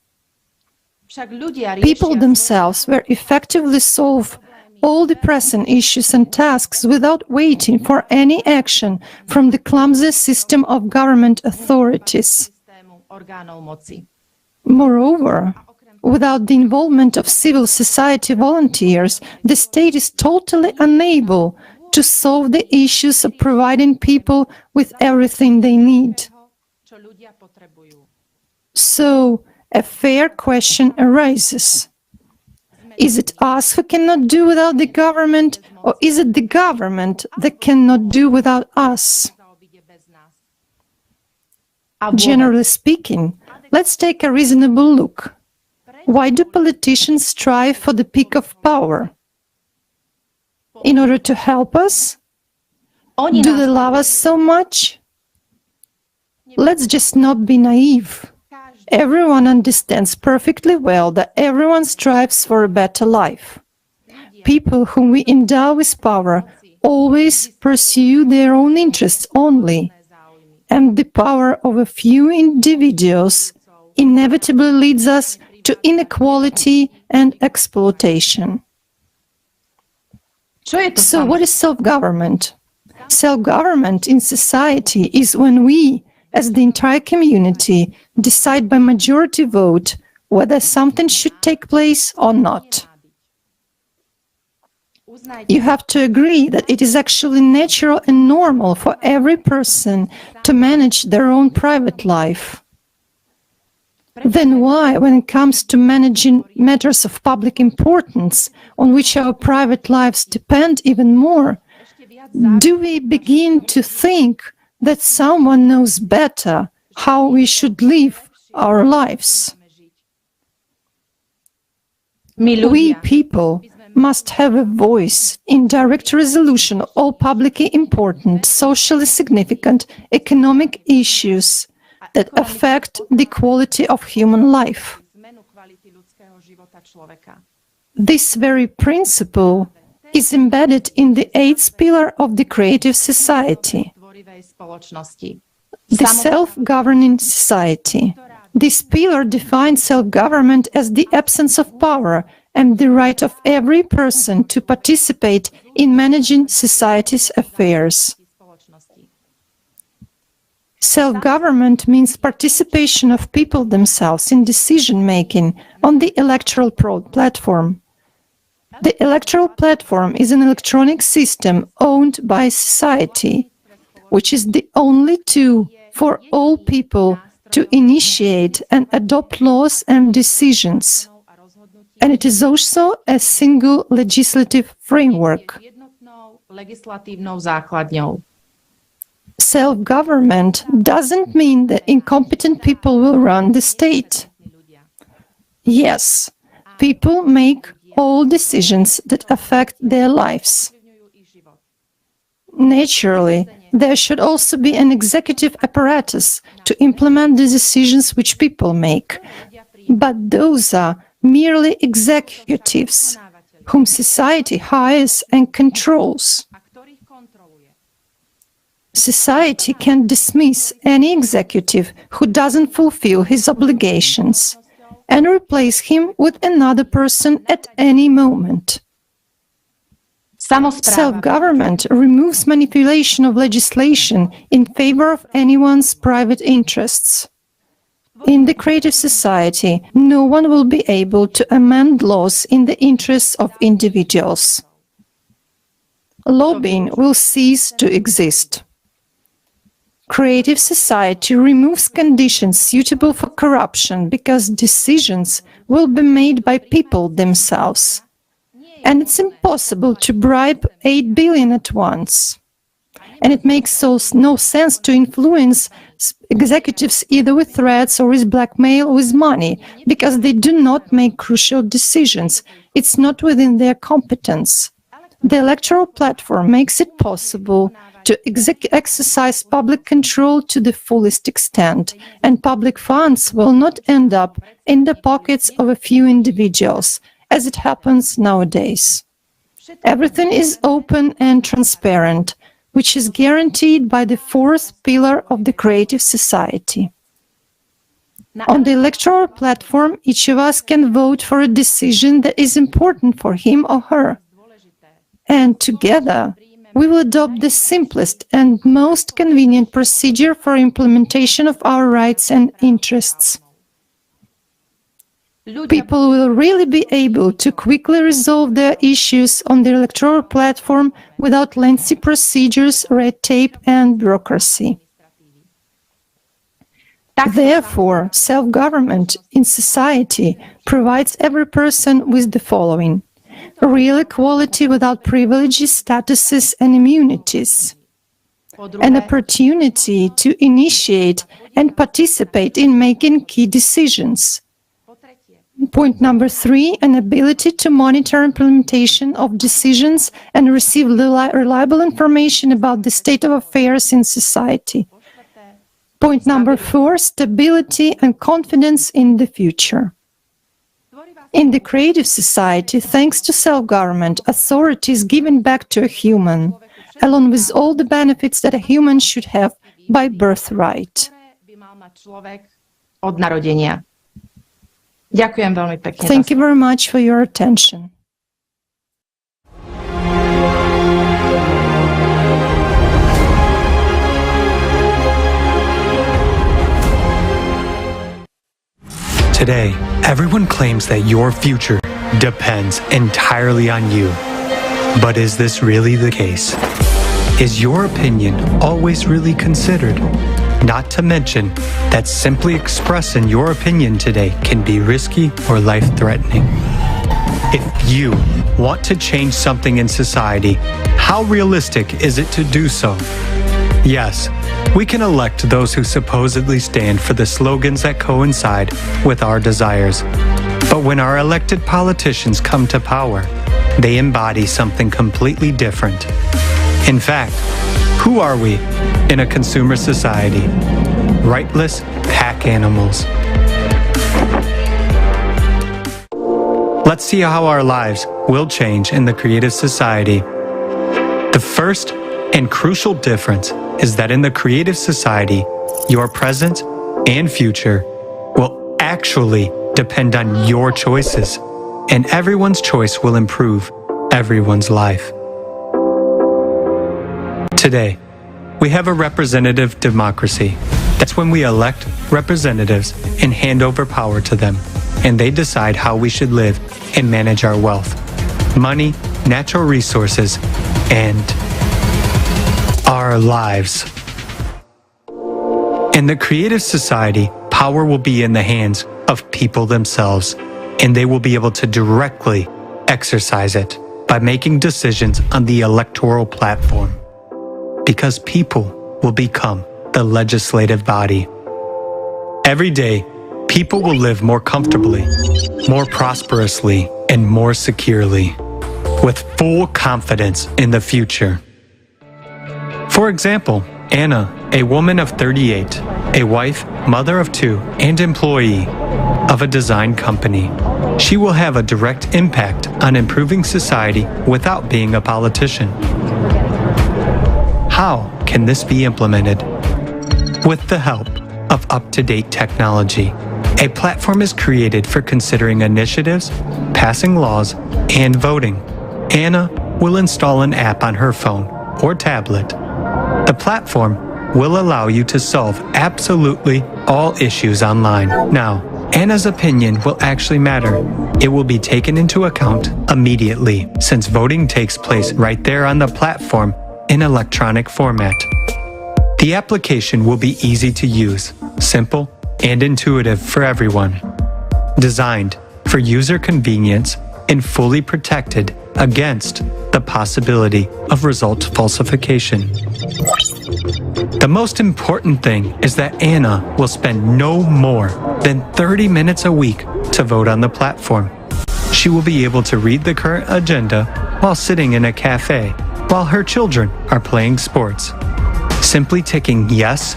People themselves will effectively solve all the pressing issues and tasks without waiting for any action from the clumsy system of government authorities. Moreover, without the involvement of civil society volunteers, the state is totally unable to solve the issues of providing people with everything they need. So, a fair question arises. Is it us who cannot do without the government, or is it the government that cannot do without us? Generally speaking, let's take a reasonable look. Why do politicians strive for the peak of power? In order to help us? Do they love us so much? Let's just not be naive. Everyone understands perfectly well that everyone strives for a better life. People whom we endow with power always pursue their own interests only, and the power of a few individuals inevitably leads us to inequality and exploitation. So what is self-government? Self-government in society is when we, as the entire community, decide by majority vote whether something should take place or not. You have to agree that it is actually natural and normal for every person to manage their own private life. Then why, when it comes to managing matters of public importance, on which our private lives depend even more, do we begin to think that someone knows better how we should live our lives? We people must have a voice in direct resolution of all publicly important, socially significant, economic issues that affect the quality of human life. This very principle is embedded in the eighth pillar of the creative society, the self-governing society. This pillar defines self-government as the absence of power and the right of every person to participate in managing society's affairs. Self-government means participation of people themselves in decision-making on the electoral platform. The electoral platform is an electronic system owned by society, which is the only tool for all people to initiate and adopt laws and decisions. And it is also a single legislative framework. Self-government doesn't mean that incompetent people will run the state. Yes, people make all decisions that affect their lives. Naturally, there should also be an executive apparatus to implement the decisions which people make. But those are merely executives, whom society hires and controls. Society can dismiss any executive who doesn't fulfill his obligations and replace him with another person at any moment. Self-government removes manipulation of legislation in favor of anyone's private interests. In the creative society, no one will be able to amend laws in the interests of individuals. Lobbying will cease to exist. Creative society removes conditions suitable for corruption because decisions will be made by people themselves. And it's impossible to bribe 8 billion at once. And it makes no sense to influence executives either with threats or with blackmail or with money, because they do not make crucial decisions. It's not within their competence. The electoral platform makes it possible to exercise public control to the fullest extent, and public funds will not end up in the pockets of a few individuals, as it happens nowadays. Everything is open and transparent, which is guaranteed by the fourth pillar of the creative society. On the electoral platform, each of us can vote for a decision that is important for him or her. And together, we will adopt the simplest and most convenient procedure for implementation of our rights and interests. People will really be able to quickly resolve their issues on the electoral platform without lengthy procedures, red tape, and bureaucracy. Therefore, self-government in society provides every person with the following: real equality without privileges, statuses, and immunities, an opportunity to initiate and participate in making key decisions. Point number 3, an ability to monitor implementation of decisions and receive reliable information about the state of affairs in society. Point number 4, stability and confidence in the future. In the creative society, thanks to self-government, authority is given back to a human, along with all the benefits that a human should have by birthright. Thank you very much for your attention. Today, everyone claims that your future depends entirely on you. But is this really the case? Is your opinion always really considered? Not to mention that simply expressing your opinion today can be risky or life-threatening. If you want to change something in society, how realistic is it to do so? Yes, we can elect those who supposedly stand for the slogans that coincide with our desires. But when our elected politicians come to power, they embody something completely different. In fact, who are we in a consumer society? Rightless pack animals. Let's see how our lives will change in the creative society. The first and crucial difference is that in the creative society, your present and future will actually depend on your choices, and everyone's choice will improve everyone's life. Today, we have a representative democracy. That's when we elect representatives and hand over power to them, and they decide how we should live and manage our wealth, money, natural resources, and our lives. In the creative society, power will be in the hands of people themselves, and they will be able to directly exercise it by making decisions on the electoral platform. Because people will become the legislative body. Every day, people will live more comfortably, more prosperously, and more securely, with full confidence in the future. For example, Anna, a woman of 38, a wife, mother of 2, and employee of a design company. She will have a direct impact on improving society without being a politician. How can this be implemented? With the help of up-to-date technology. A platform is created for considering initiatives, passing laws, and voting. Anna will install an app on her phone or tablet. The platform will allow you to solve absolutely all issues online. Now, Anna's opinion will actually matter. It will be taken into account immediately, since voting takes place right there on the platform in electronic format. The application will be easy to use, simple, and intuitive for everyone. Designed for user convenience and fully protected against the possibility of result falsification. The most important thing is that Anna will spend no more than 30 minutes a week to vote on the platform. She will be able to read the current agenda while sitting in a cafe while her children are playing sports. Simply ticking yes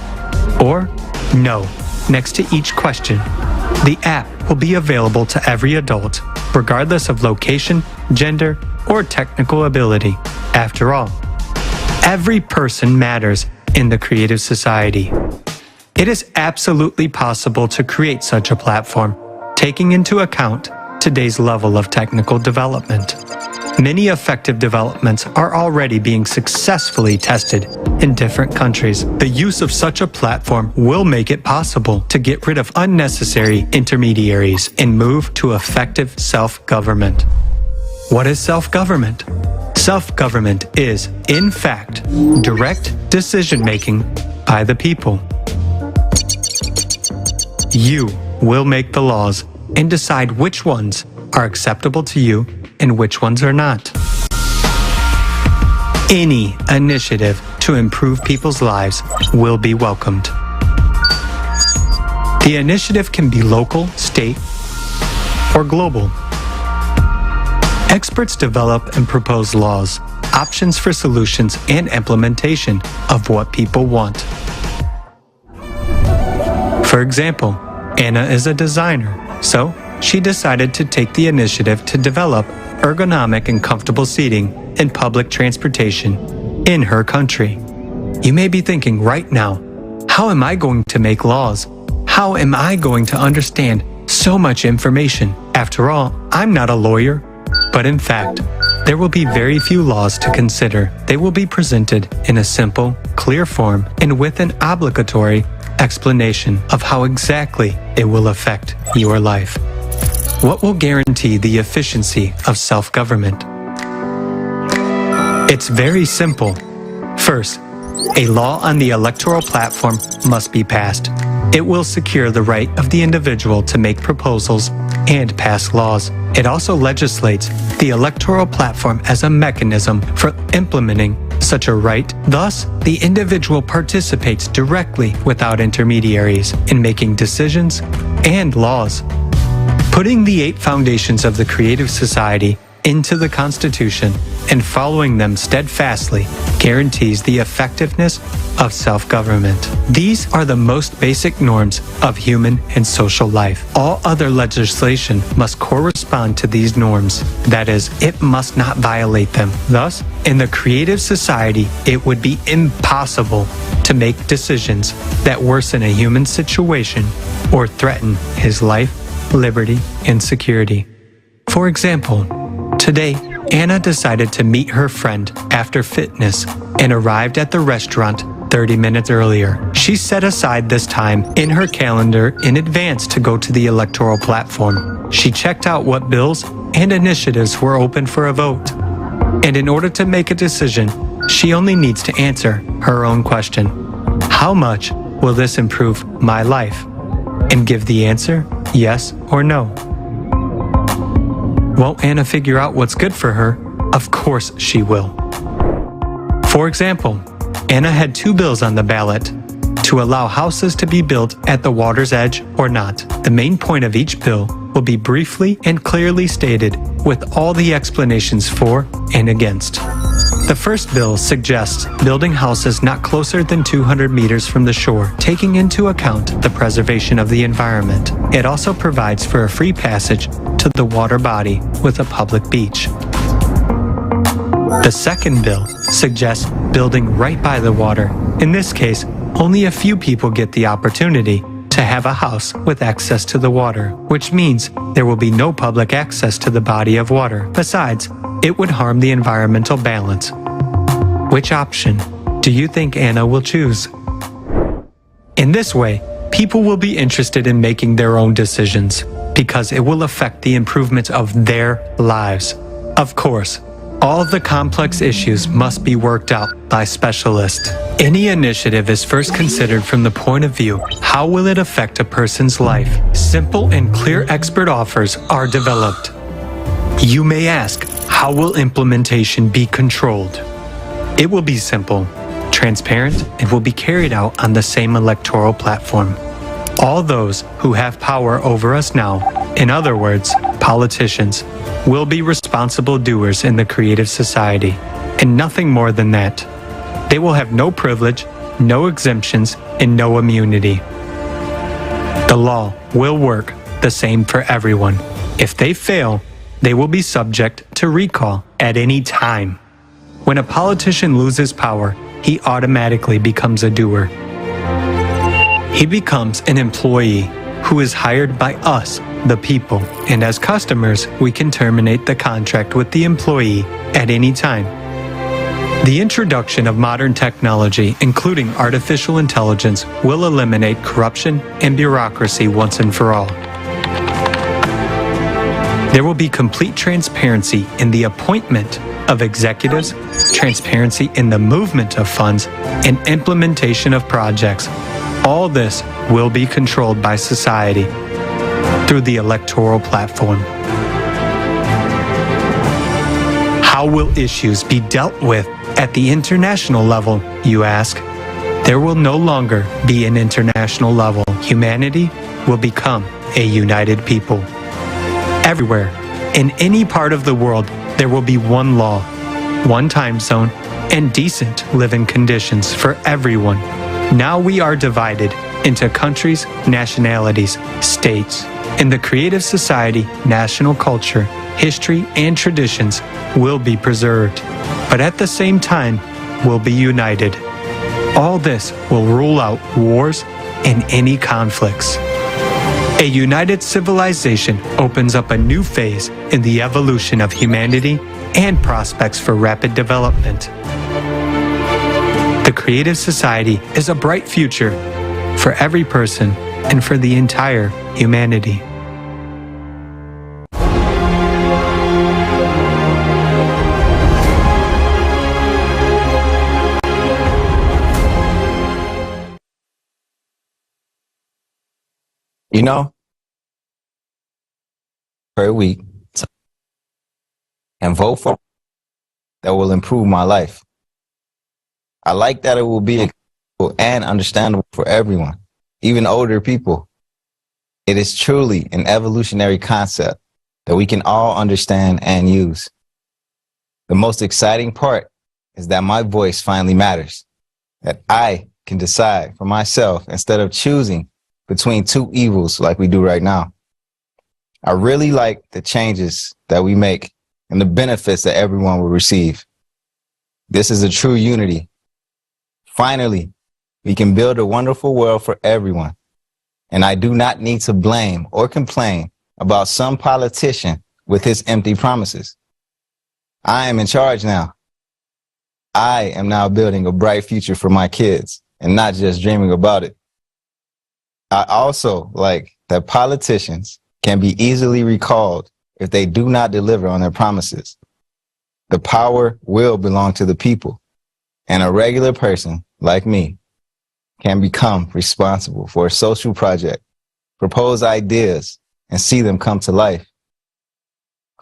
or no next to each question. The app will be available to every adult, regardless of location, gender, or technical ability. After all, every person matters in the creative society. It is absolutely possible to create such a platform, taking into account today's level of technical development. Many effective developments are already being successfully tested in different countries. The use of such a platform will make it possible to get rid of unnecessary intermediaries and move to effective self-government. What is self-government? Self-government is, in fact, direct decision-making by the people. You will make the laws and decide which ones are acceptable to you and which ones are not. Any initiative to improve people's lives will be welcomed. The initiative can be local, state, or global. Experts develop and propose laws, options for solutions, and implementation of what people want. For example, Anna is a designer, so she decided to take the initiative to develop ergonomic and comfortable seating in public transportation in her country. You may be thinking right now, how am I going to make laws? How am I going to understand so much information? After all, I'm not a lawyer. But in fact, there will be very few laws to consider. They will be presented in a simple, clear form and with an obligatory explanation of how exactly it will affect your life. What will guarantee the efficiency of self-government? It's very simple. First, a law on the electoral platform must be passed. It will secure the right of the individual to make proposals and pass laws. It also legislates the electoral platform as a mechanism for implementing such a right. Thus, the individual participates directly without intermediaries in making decisions and laws. Putting the 8 foundations of the creative society into the Constitution and following them steadfastly guarantees the effectiveness of self-government. These are the most basic norms of human and social life. All other legislation must correspond to these norms. That is, it must not violate them. Thus, in the creative society, it would be impossible to make decisions that worsen a human situation or threaten his life, liberty, and security. For example, today, Anna decided to meet her friend after fitness and arrived at the restaurant 30 minutes earlier. She set aside this time in her calendar in advance to go to the electoral platform. She checked out what bills and initiatives were open for a vote. And in order to make a decision, she only needs to answer her own question. How much will this improve my life? And give the answer, yes or no. Won't Anna figure out what's good for her? Of course she will. For example, Anna had 2 bills on the ballot to allow houses to be built at the water's edge or not. The main point of each bill will be briefly and clearly stated with all the explanations for and against. The first bill suggests building houses not closer than 200 meters from the shore, taking into account the preservation of the environment. It also provides for a free passage to the water body with a public beach. The second bill suggests building right by the water. In this case, only a few people get the opportunity to have a house with access to the water, which means there will be no public access to the body of water. Besides, it would harm the environmental balance. Which option do you think Anna will choose? In this way, people will be interested in making their own decisions because it will affect the improvement of their lives. Of course, all the complex issues must be worked out by specialists. Any initiative is first considered from the point of view, how will it affect a person's life? Simple and clear expert offers are developed. You may ask, how will implementation be controlled? It will be simple, transparent, and will be carried out on the same electoral platform. All those who have power over us now, in other words, politicians, will be responsible doers in the creative society, and nothing more than that. They will have no privilege, no exemptions, and no immunity. The law will work the same for everyone. If they fail, they will be subject to recall at any time. When a politician loses power, he automatically becomes a doer. He becomes an employee who is hired by us, the people, and as customers, we can terminate the contract with the employee at any time. The introduction of modern technology, including artificial intelligence, will eliminate corruption and bureaucracy once and for all. There will be complete transparency in the appointment of executives, transparency in the movement of funds, and implementation of projects. All this will be controlled by society through the electoral platform. How will issues be dealt with at the international level, you ask? There will no longer be an international level. Humanity will become a united people. Everywhere, in any part of the world, there will be one law, one time zone, and decent living conditions for everyone. Now we are divided into countries, nationalities, states. In the creative society, national culture, history, and traditions will be preserved, but at the same time will be united. All this will rule out wars and any conflicts. A united civilization opens up a new phase in the evolution of humanity and prospects for rapid development. The creative society is a bright future for every person and for the entire humanity. You know, per week, and vote for that will improve my life. I like that it will be accessible and understandable for everyone, even older people. It is truly an evolutionary concept that we can all understand and use. The most exciting part is that my voice finally matters, that I can decide for myself instead of choosing between two evils like we do right now. I really like the changes that we make and the benefits that everyone will receive. This is a true unity. Finally, we can build a wonderful world for everyone. And I do not need to blame or complain about some politician with his empty promises. I am in charge now. I am now building a bright future for my kids and not just dreaming about it. I also like that politicians can be easily recalled if they do not deliver on their promises. The power will belong to the people, and a regular person like me can become responsible for a social project, propose ideas, and see them come to life.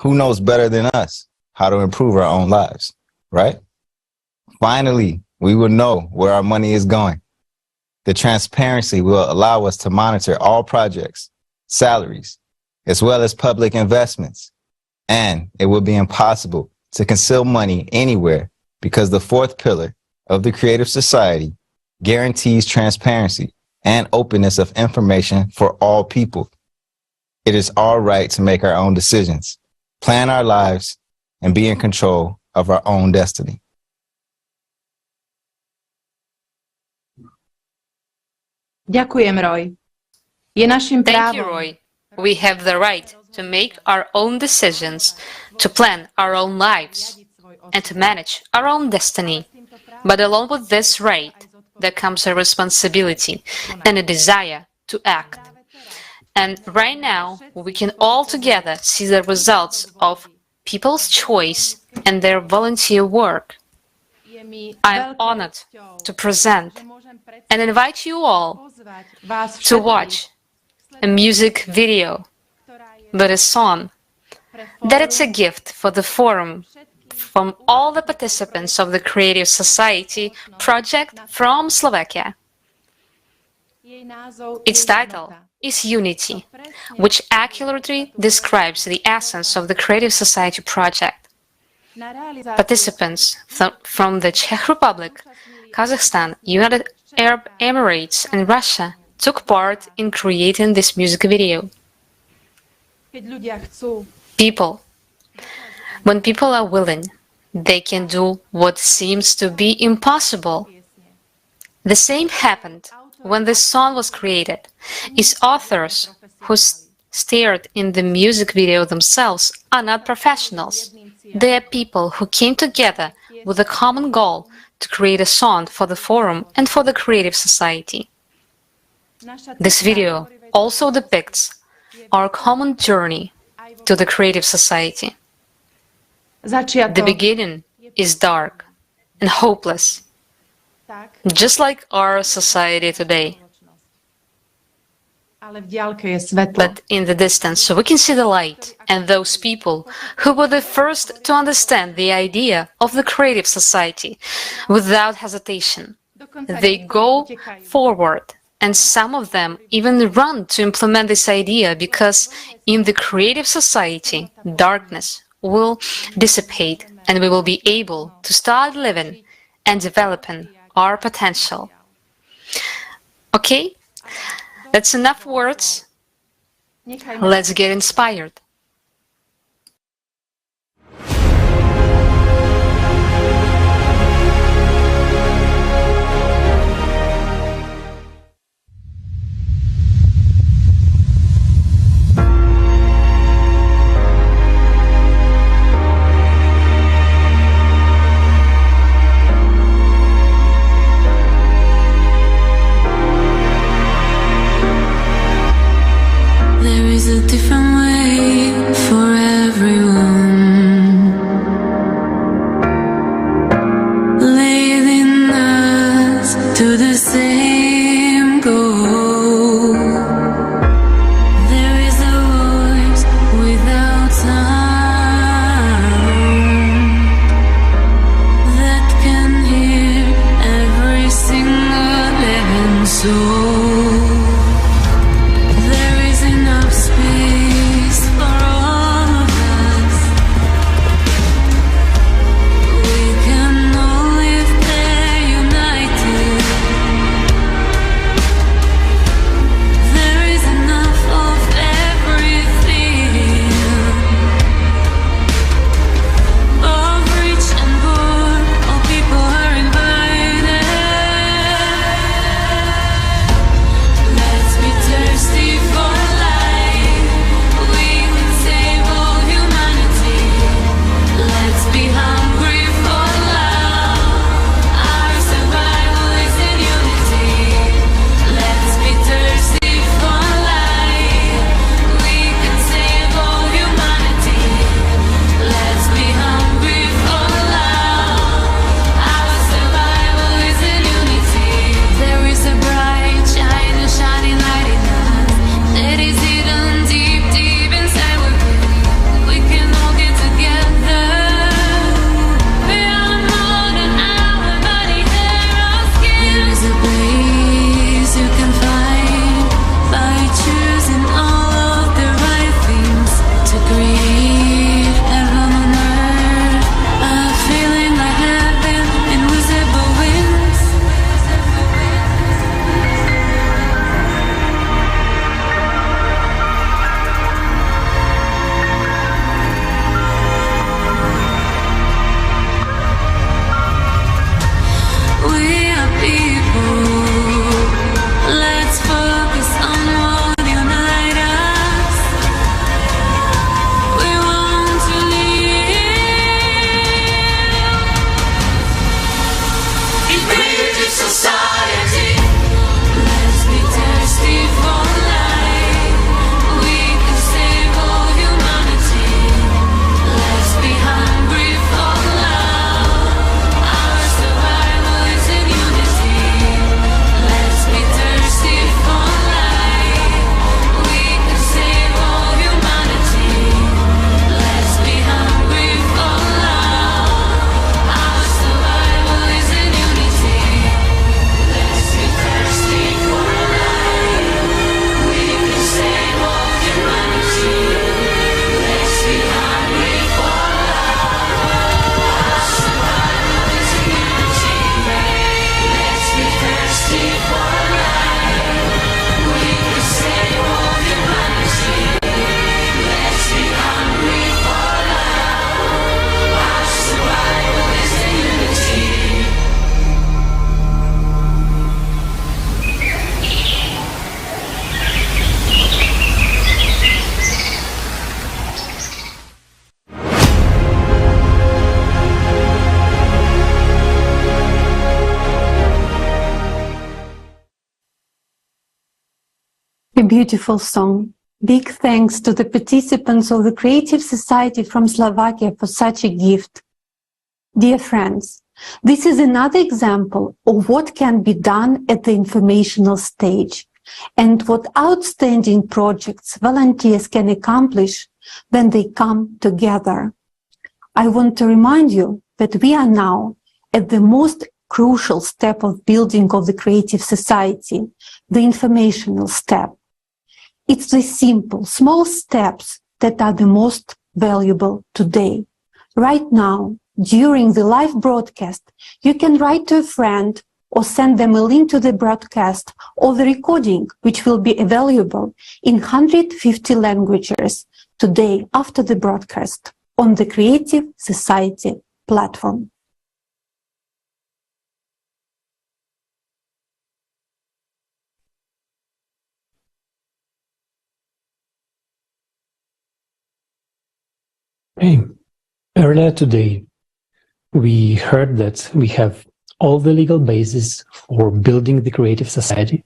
Who knows better than us how to improve our own lives, right? Finally, we will know where our money is going. The transparency will allow us to monitor all projects, salaries, as well as public investments. And it will be impossible to conceal money anywhere because the fourth pillar of the creative society guarantees transparency and openness of information for all people. It is our right to make our own decisions, plan our lives, and be in control of our own destiny. Ďakujem, Roy. Je našim Thank you, právom. Roy. We have the right to make our own decisions, to plan our own lives, and to manage our own destiny. But along with this right, there comes a responsibility and a desire to act. And right now, we can all together see the results of people's choice and their volunteer work. I am honored to present and invite you all to watch a music video, but a song that it's a gift for the forum from all the participants of the Creative Society project from Slovakia. Its title is Unity, which accurately describes the essence of the Creative Society project. Participants from the Czech Republic, Kazakhstan, United Arab Emirates, and Russia took part in creating this music video. When people are willing, they can do what seems to be impossible. The same happened when this song was created. Its authors, who starred in the music video themselves, are not professionals. They are people who came together with a common goal to create a song for the forum and for the Creative Society. This video also depicts our common journey to the Creative Society. The beginning is dark and hopeless, just like our society today. But in the distance, we can see the light and those people who were the first to understand the idea of the Creative Society without hesitation. They go forward, and some of them even run to implement this idea because in the Creative Society, darkness will dissipate and we will be able to start living and developing our potential. Okay? That's enough words. Let's get inspired. There is a different way for everyone, leading us to the same goal. There is a voice without sound that can hear every single living soul. A beautiful song. Big thanks to the participants of the Creative Society from Slovakia for such a gift. Dear friends, this is another example of what can be done at the informational stage and what outstanding projects volunteers can accomplish when they come together. I want to remind you that we are now at the most crucial step of building of the Creative Society, the informational step. It's the simple, small steps that are the most valuable today. Right now, during the live broadcast, you can write to a friend or send them a link to the broadcast or the recording, which will be available in 150 languages today after the broadcast on the Creative Society platform. Hey, earlier today, we heard that we have all the legal basis for building the Creative Society.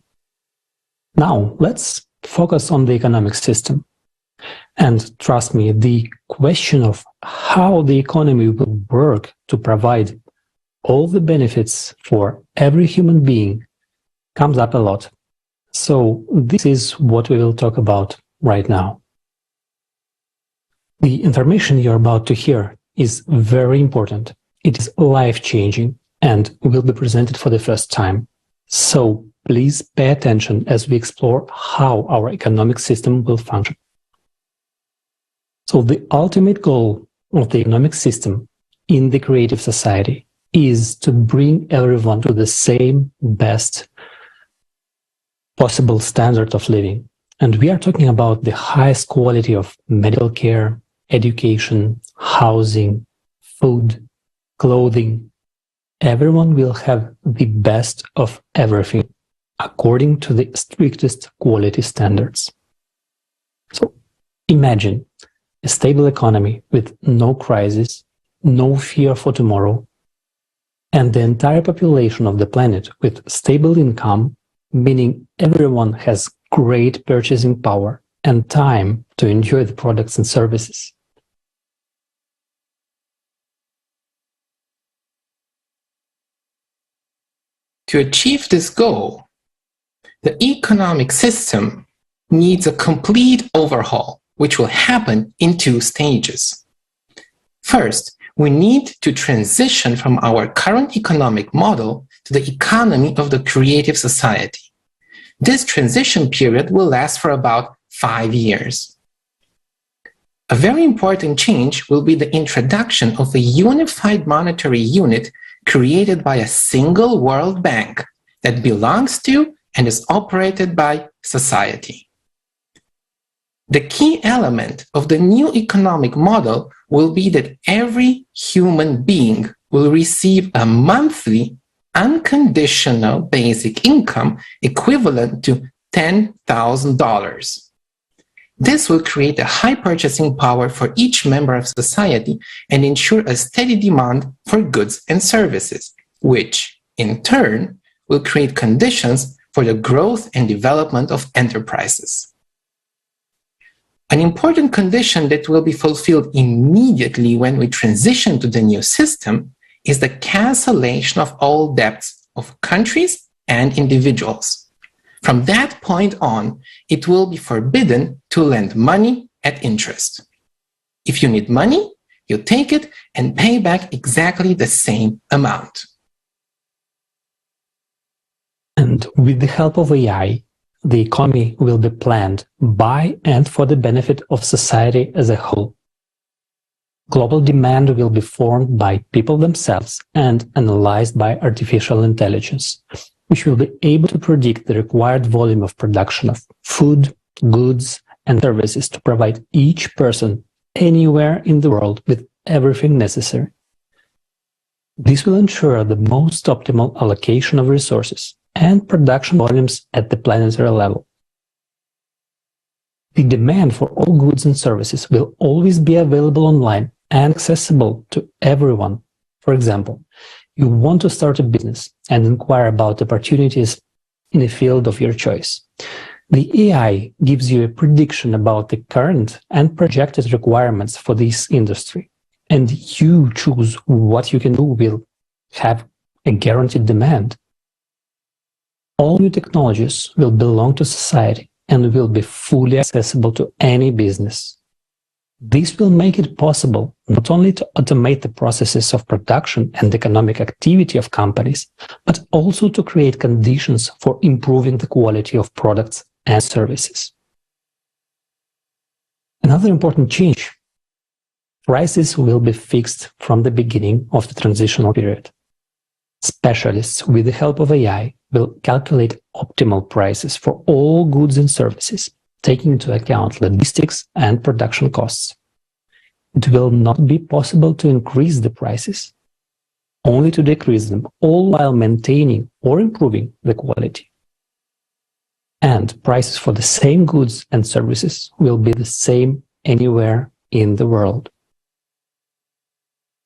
Now, let's focus on the economic system. And trust me, the question of how the economy will work to provide all the benefits for every human being comes up a lot. So this is what we will talk about right now. The information you're about to hear is very important. It is life-changing and will be presented for the first time. So please pay attention as we explore how our economic system will function. So the ultimate goal of the economic system in the Creative Society is to bring everyone to the same best possible standard of living. And we are talking about the highest quality of medical care, education, housing, food, clothing. Everyone will have the best of everything according to the strictest quality standards. So imagine a stable economy with no crisis, no fear for tomorrow, and the entire population of the planet with stable income, meaning everyone has great purchasing power and time to enjoy the products and services. To achieve this goal, the economic system needs a complete overhaul, which will happen in 2 stages. First, we need to transition from our current economic model to the economy of the Creative Society. This transition period will last for about 5 years. A very important change will be the introduction of a unified monetary unit created by a single World Bank that belongs to and is operated by society. The key element of the new economic model will be that every human being will receive a monthly unconditional basic income equivalent to $10,000. This will create a high purchasing power for each member of society and ensure a steady demand for goods and services, which, in turn, will create conditions for the growth and development of enterprises. An important condition that will be fulfilled immediately when we transition to the new system is the cancellation of all debts of countries and individuals. From that point on, it will be forbidden to lend money at interest. If you need money, you take it and pay back exactly the same amount. And with the help of AI, the economy will be planned by and for the benefit of society as a whole. Global demand will be formed by people themselves and analyzed by artificial intelligence, which will be able to predict the required volume of production of food, goods, and services to provide each person anywhere in the world with everything necessary. This will ensure the most optimal allocation of resources and production volumes at the planetary level. The demand for all goods and services will always be available online and accessible to everyone. For example, you want to start a business and inquire about opportunities in the field of your choice. The AI gives you a prediction about the current and projected requirements for this industry, and you choose what you can do will have a guaranteed demand. All new technologies will belong to society and will be fully accessible to any business. This will make it possible not only to automate the processes of production and economic activity of companies, but also to create conditions for improving the quality of products and services. Another important change: prices will be fixed from the beginning of the transitional period. Specialists, with the help of AI, will calculate optimal prices for all goods and services, taking into account logistics and production costs. It will not be possible to increase the prices, only to decrease them, all while maintaining or improving the quality. And prices for the same goods and services will be the same anywhere in the world.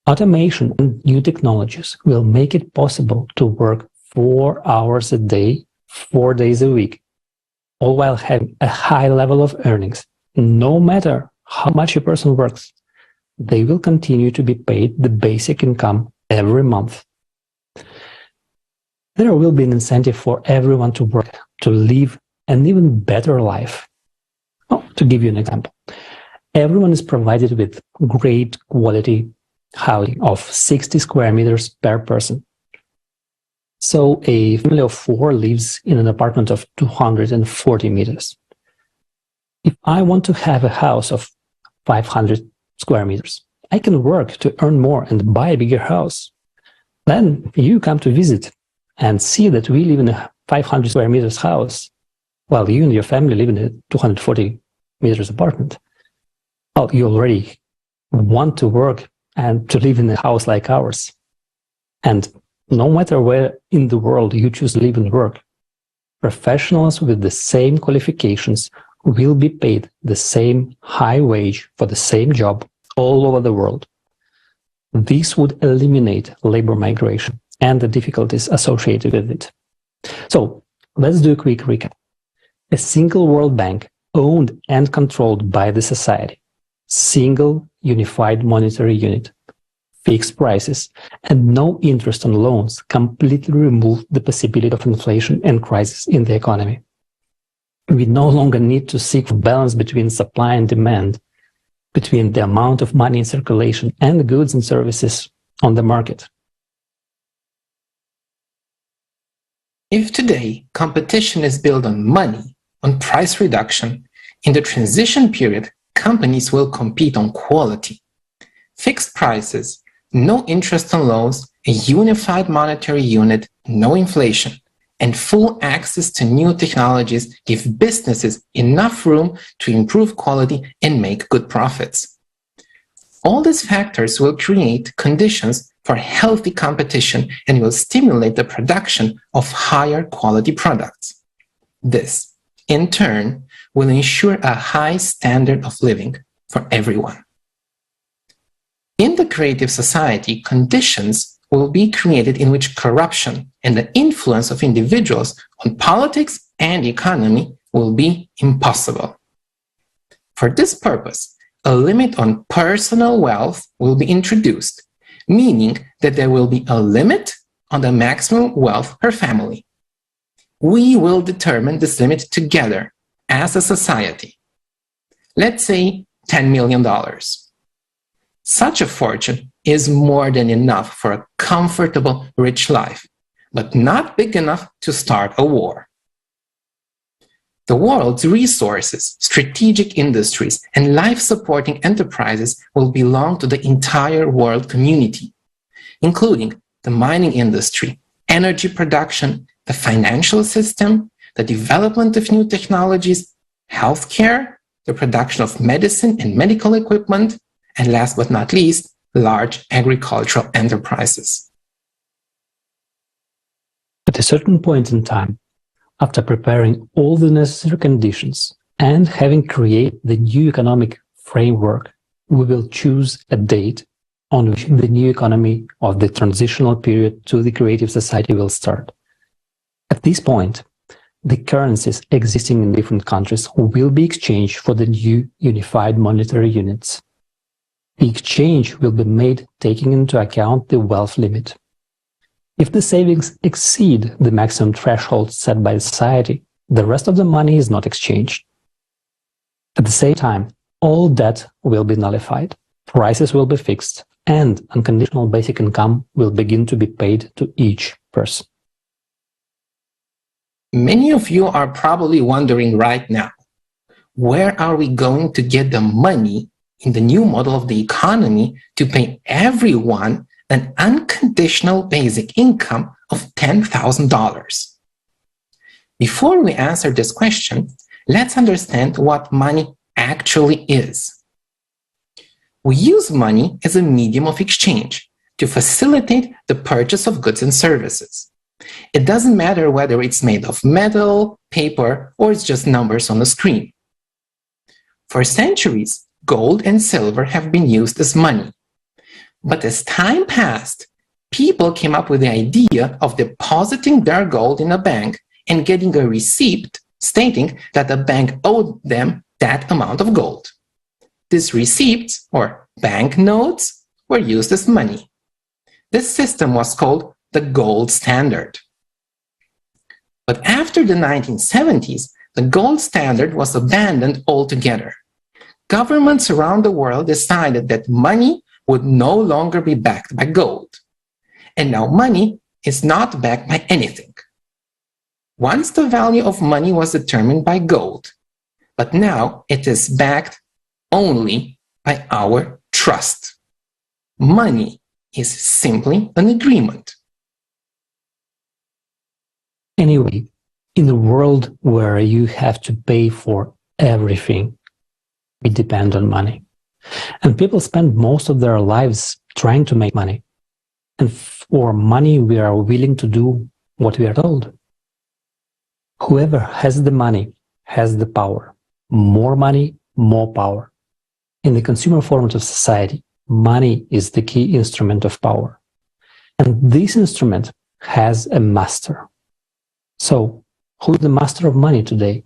Automation and new technologies will make it possible to work 4 hours a day, 4 days a week, all while having a high level of earnings. No matter how much a person works, they will continue to be paid the basic income every month. There will be an incentive for everyone to work, to live an even better life. To give you an example, everyone is provided with great quality housing of 60 square meters per person. So a family of 4 lives in an apartment of 240 meters. If I want to have a house of 500 square meters, I can work to earn more and buy a bigger house. Then you come to visit and see that we live in a 500 square meters house, while you and your family live in a 240 meters apartment. Well, you already want to work and to live in a house like ours. And no matter where in the world you choose to live and work, professionals with the same qualifications will be paid the same high wage for the same job all over the world. This would eliminate labor migration and the difficulties associated with it. So let's do a quick recap. A single World Bank owned and controlled by the society, single unified monetary unit, fixed prices, and no interest on loans completely removed the possibility of inflation and crisis in the economy. We no longer need to seek for balance between supply and demand, between the amount of money in circulation and the goods and services on the market. If today competition is built on money, on price reduction, in the transition period, companies will compete on quality. Fixed prices, no interest on loans, a unified monetary unit, no inflation, and full access to new technologies give businesses enough room to improve quality and make good profits. All these factors will create conditions for healthy competition and will stimulate the production of higher quality products. This, in turn, will ensure a high standard of living for everyone. In the creative society, conditions will be created in which corruption and the influence of individuals on politics and economy will be impossible. For this purpose, a limit on personal wealth will be introduced, meaning that there will be a limit on the maximum wealth per family. We will determine this limit together as a society. Let's say $10 million. Such a fortune is more than enough for a comfortable, rich life, but not big enough to start a war. The world's resources, strategic industries, and life-supporting enterprises will belong to the entire world community, including the mining industry, energy production, the financial system, the development of new technologies, healthcare, the production of medicine and medical equipment, and last but not least, large agricultural enterprises. At a certain point in time, after preparing all the necessary conditions and having created the new economic framework, we will choose a date on which the new economy of the transitional period to the creative society will start. At this point, the currencies existing in different countries will be exchanged for the new unified monetary units. The exchange will be made taking into account the wealth limit. If the savings exceed the maximum threshold set by society, the rest of the money is not exchanged. At the same time, all debt will be nullified, prices will be fixed, and unconditional basic income will begin to be paid to each person. Many of you are probably wondering right now, where are we going to get the money in the new model of the economy to pay everyone an unconditional basic income of $10,000? Before we answer this question, let's understand what money actually is. We use money as a medium of exchange to facilitate the purchase of goods and services. It doesn't matter whether it's made of metal, paper, or it's just numbers on a screen. For centuries, gold and silver have been used as money. But as time passed, people came up with the idea of depositing their gold in a bank and getting a receipt stating that the bank owed them that amount of gold. These receipts, or banknotes, were used as money. This system was called the gold standard. But after the 1970s, the gold standard was abandoned altogether. Governments around the world decided that money would no longer be backed by gold. And now money is not backed by anything. Once the value of money was determined by gold, but now it is backed only by our trust. Money is simply an agreement. Anyway, in a world where you have to pay for everything, we depend on money. And people spend most of their lives trying to make money. And for money, we are willing to do what we are told. Whoever has the money has the power. More money, more power. In the consumer format of society, money is the key instrument of power. And this instrument has a master. So, who is the master of money today?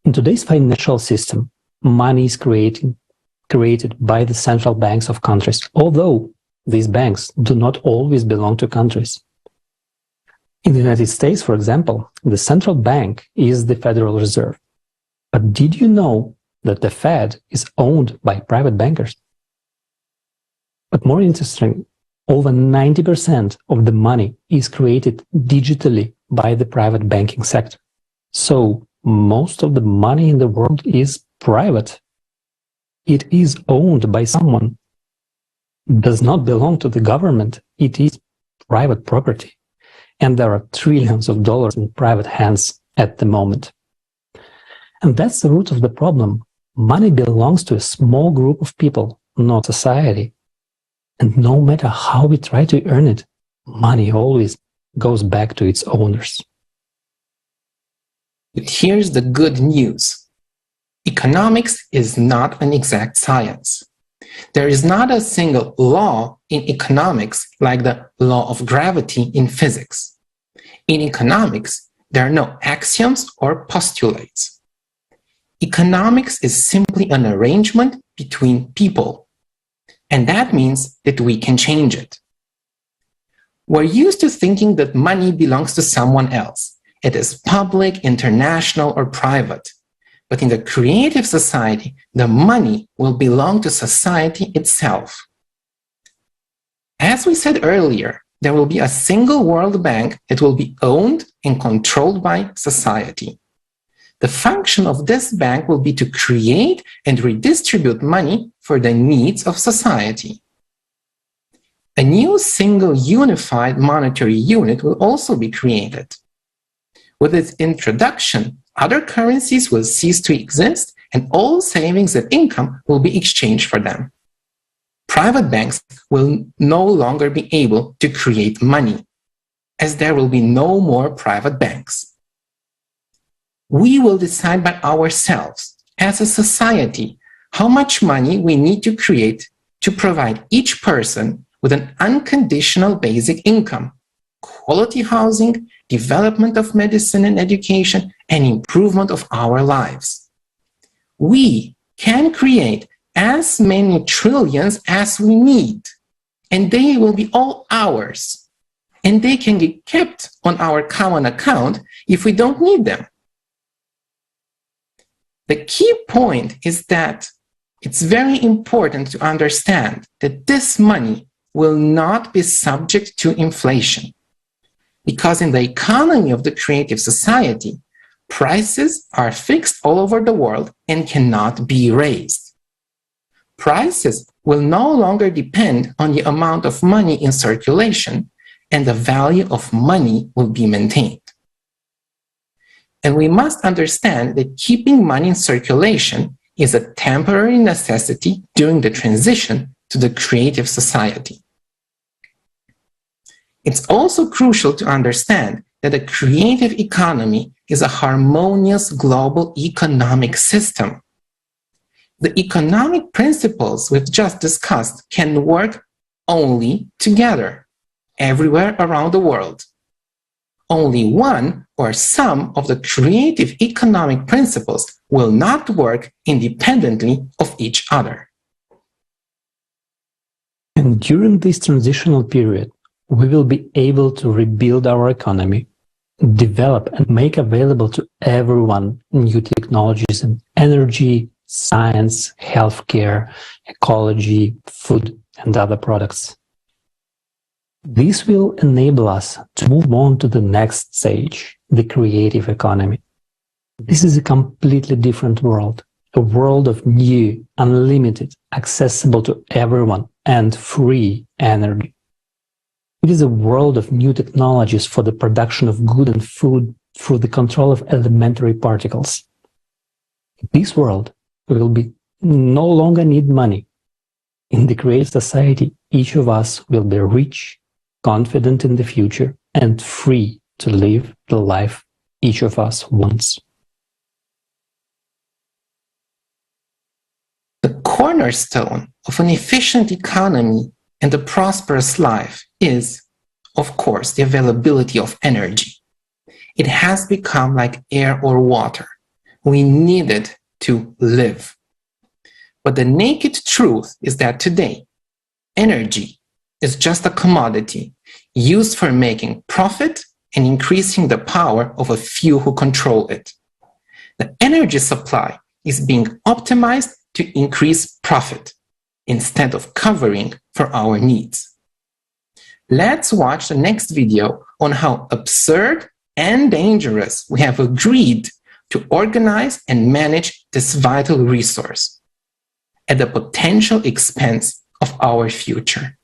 In today's financial system, money is created by the central banks of countries, although these banks do not always belong to countries. In the United States, for example, the central bank is the Federal Reserve. But did you know that the Fed is owned by private bankers? But more interesting, over 90% of the money is created digitally by the private banking sector. So most of the money in the world is private. It is owned by someone. It does not belong to the government. It is private property. And there are trillions of dollars in private hands at the moment. And that's the root of the problem. Money belongs to a small group of people, not society. And no matter how we try to earn it, money always goes back to its owners. But here's the good news. Economics is not an exact science. There is not a single law in economics like the law of gravity in physics. In economics, there are no axioms or postulates. Economics is simply an arrangement between people. And that means that we can change it. We're used to thinking that money belongs to someone else. It is public, international, or private. But in the creative society, the money will belong to society itself. As we said earlier, there will be a single world bank that will be owned and controlled by society. The function of this bank will be to create and redistribute money for the needs of society. A new single unified monetary unit will also be created. With its introduction, other currencies will cease to exist and all savings and income will be exchanged for them. Private banks will no longer be able to create money, as there will be no more private banks. We will decide by ourselves, as a society, how much money we need to create to provide each person with an unconditional basic income, quality housing, development of medicine and education, and improvement of our lives. We can create as many trillions as we need, and they will be all ours. And they can get kept on our common account if we don't need them. The key point is that it's very important to understand that this money will not be subject to inflation. Because in the economy of the creative society, prices are fixed all over the world and cannot be raised. Prices will no longer depend on the amount of money in circulation, and the value of money will be maintained. And we must understand that keeping money in circulation is a temporary necessity during the transition to the creative society. It's also crucial to understand that a creative economy is a harmonious global economic system. The economic principles we've just discussed can work only together, everywhere around the world. Only one or some of the creative economic principles will not work independently of each other. And during this transitional period, we will be able to rebuild our economy, develop and make available to everyone new technologies in energy, science, healthcare, ecology, food, and other products. This will enable us to move on to the next stage, the creative economy. This is a completely different world, a world of new, unlimited, accessible to everyone, and free energy. It is a world of new technologies for the production of good and food through the control of elementary particles. In this world, we will no longer need money. In the creative society, each of us will be rich, confident in the future, and free to live the life each of us wants. The cornerstone of an efficient economy and a prosperous life is, of course, the availability of energy. It has become like air or water. We need it to live. But the naked truth is that today, energy is just a commodity used for making profit and increasing the power of a few who control it. The energy supply is being optimized to increase profit instead of covering for our needs. Let's watch the next video on how absurd and dangerous we have agreed to organize and manage this vital resource at the potential expense of our future.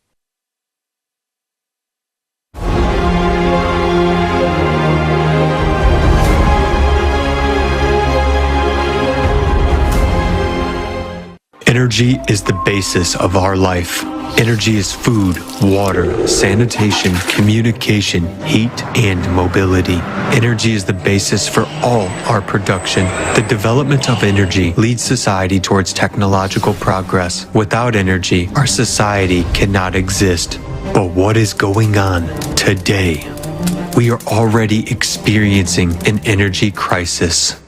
Energy is the basis of our life. Energy is food, water, sanitation, communication, heat, and mobility. Energy is the basis for all our production. The development of energy leads society towards technological progress. Without energy, our society cannot exist. But what is going on today? We are already experiencing an energy crisis.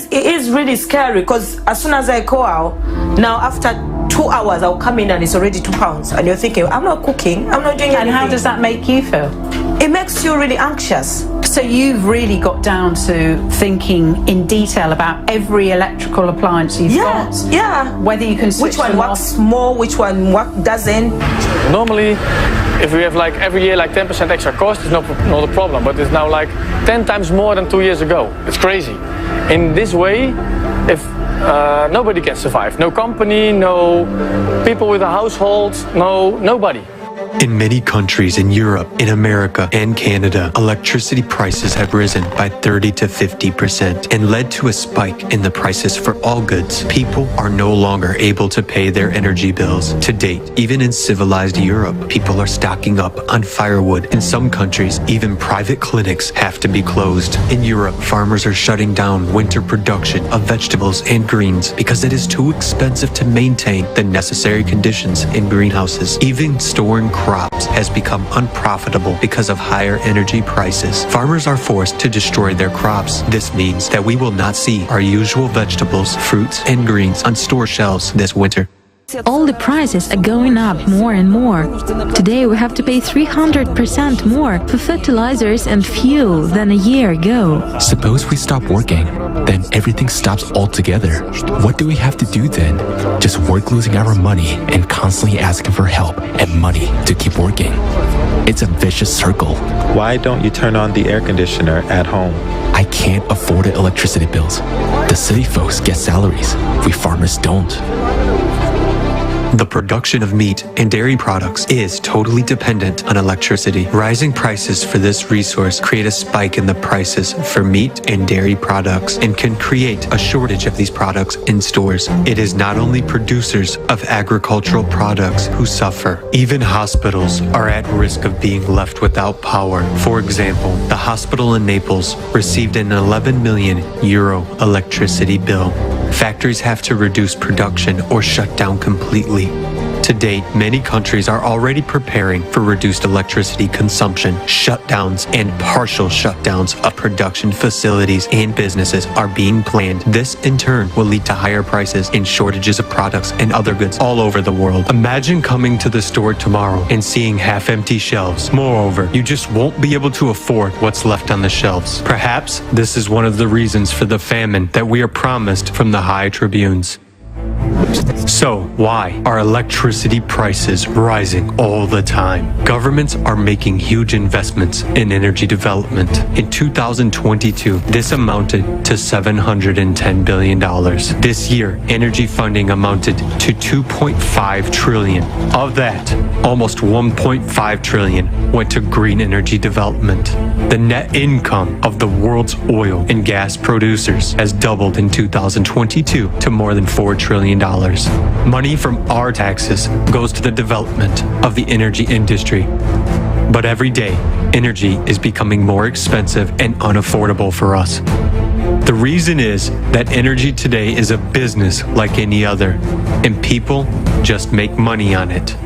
It is really scary because as soon as I go out, now after 2 hours I'll come in and it's already £2 and you're thinking, I'm not cooking, I'm not doing anything. And how does that make you feel? It makes you really anxious. So you've really got down to thinking in detail about every electrical appliance you've got. Yeah. Whether you can switch which one works more, which one doesn't. Normally, if we have like every year like 10% extra cost, it's not a problem. But it's now like 10 times more than 2 years ago. It's crazy. In this way, if nobody can survive. No company, no people with a household, nobody. In many countries in Europe, in America, and Canada, electricity prices have risen by 30 to 50% and led to a spike in the prices for all goods. People are no longer able to pay their energy bills. To date, even in civilized Europe, people are stocking up on firewood. In some countries, even private clinics have to be closed. In Europe, farmers are shutting down winter production of vegetables and greens because it is too expensive to maintain the necessary conditions in greenhouses. Even storing crops has become unprofitable because of higher energy prices. Farmers are forced to destroy their crops. This means that we will not see our usual vegetables, fruits, and greens on store shelves this winter. All the prices are going up more and more. Today we have to pay 300% more for fertilizers and fuel than a year ago. Suppose we stop working, then everything stops altogether. What do we have to do then? Just work losing our money and constantly asking for help and money to keep working. It's a vicious circle. Why don't you turn on the air conditioner at home? I can't afford the electricity bills. The city folks get salaries. We farmers don't. The production of meat and dairy products is totally dependent on electricity. Rising prices for this resource create a spike in the prices for meat and dairy products and can create a shortage of these products in stores. It is not only producers of agricultural products who suffer. Even hospitals are at risk of being left without power. For example, the hospital in Naples received an 11 million euro electricity bill. Factories have to reduce production or shut down completely. To date, many countries are already preparing for reduced electricity consumption. Shutdowns and partial shutdowns of production facilities and businesses are being planned. This, in turn, will lead to higher prices and shortages of products and other goods all over the world. Imagine coming to the store tomorrow and seeing half-empty shelves. Moreover, you just won't be able to afford what's left on the shelves. Perhaps this is one of the reasons for the famine that we are promised from the high tribunes. So, why are electricity prices rising all the time? Governments are making huge investments in energy development. In 2022, this amounted to $710 billion. This year, energy funding amounted to $2.5 trillion. Of that, almost $1.5 trillion went to green energy development. The net income of the world's oil and gas producers has doubled in 2022 to more than $4 trillion. Money from our taxes goes to the development of the energy industry. But every day, energy is becoming more expensive and unaffordable for us. The reason is that energy today is a business like any other, and people just make money on it.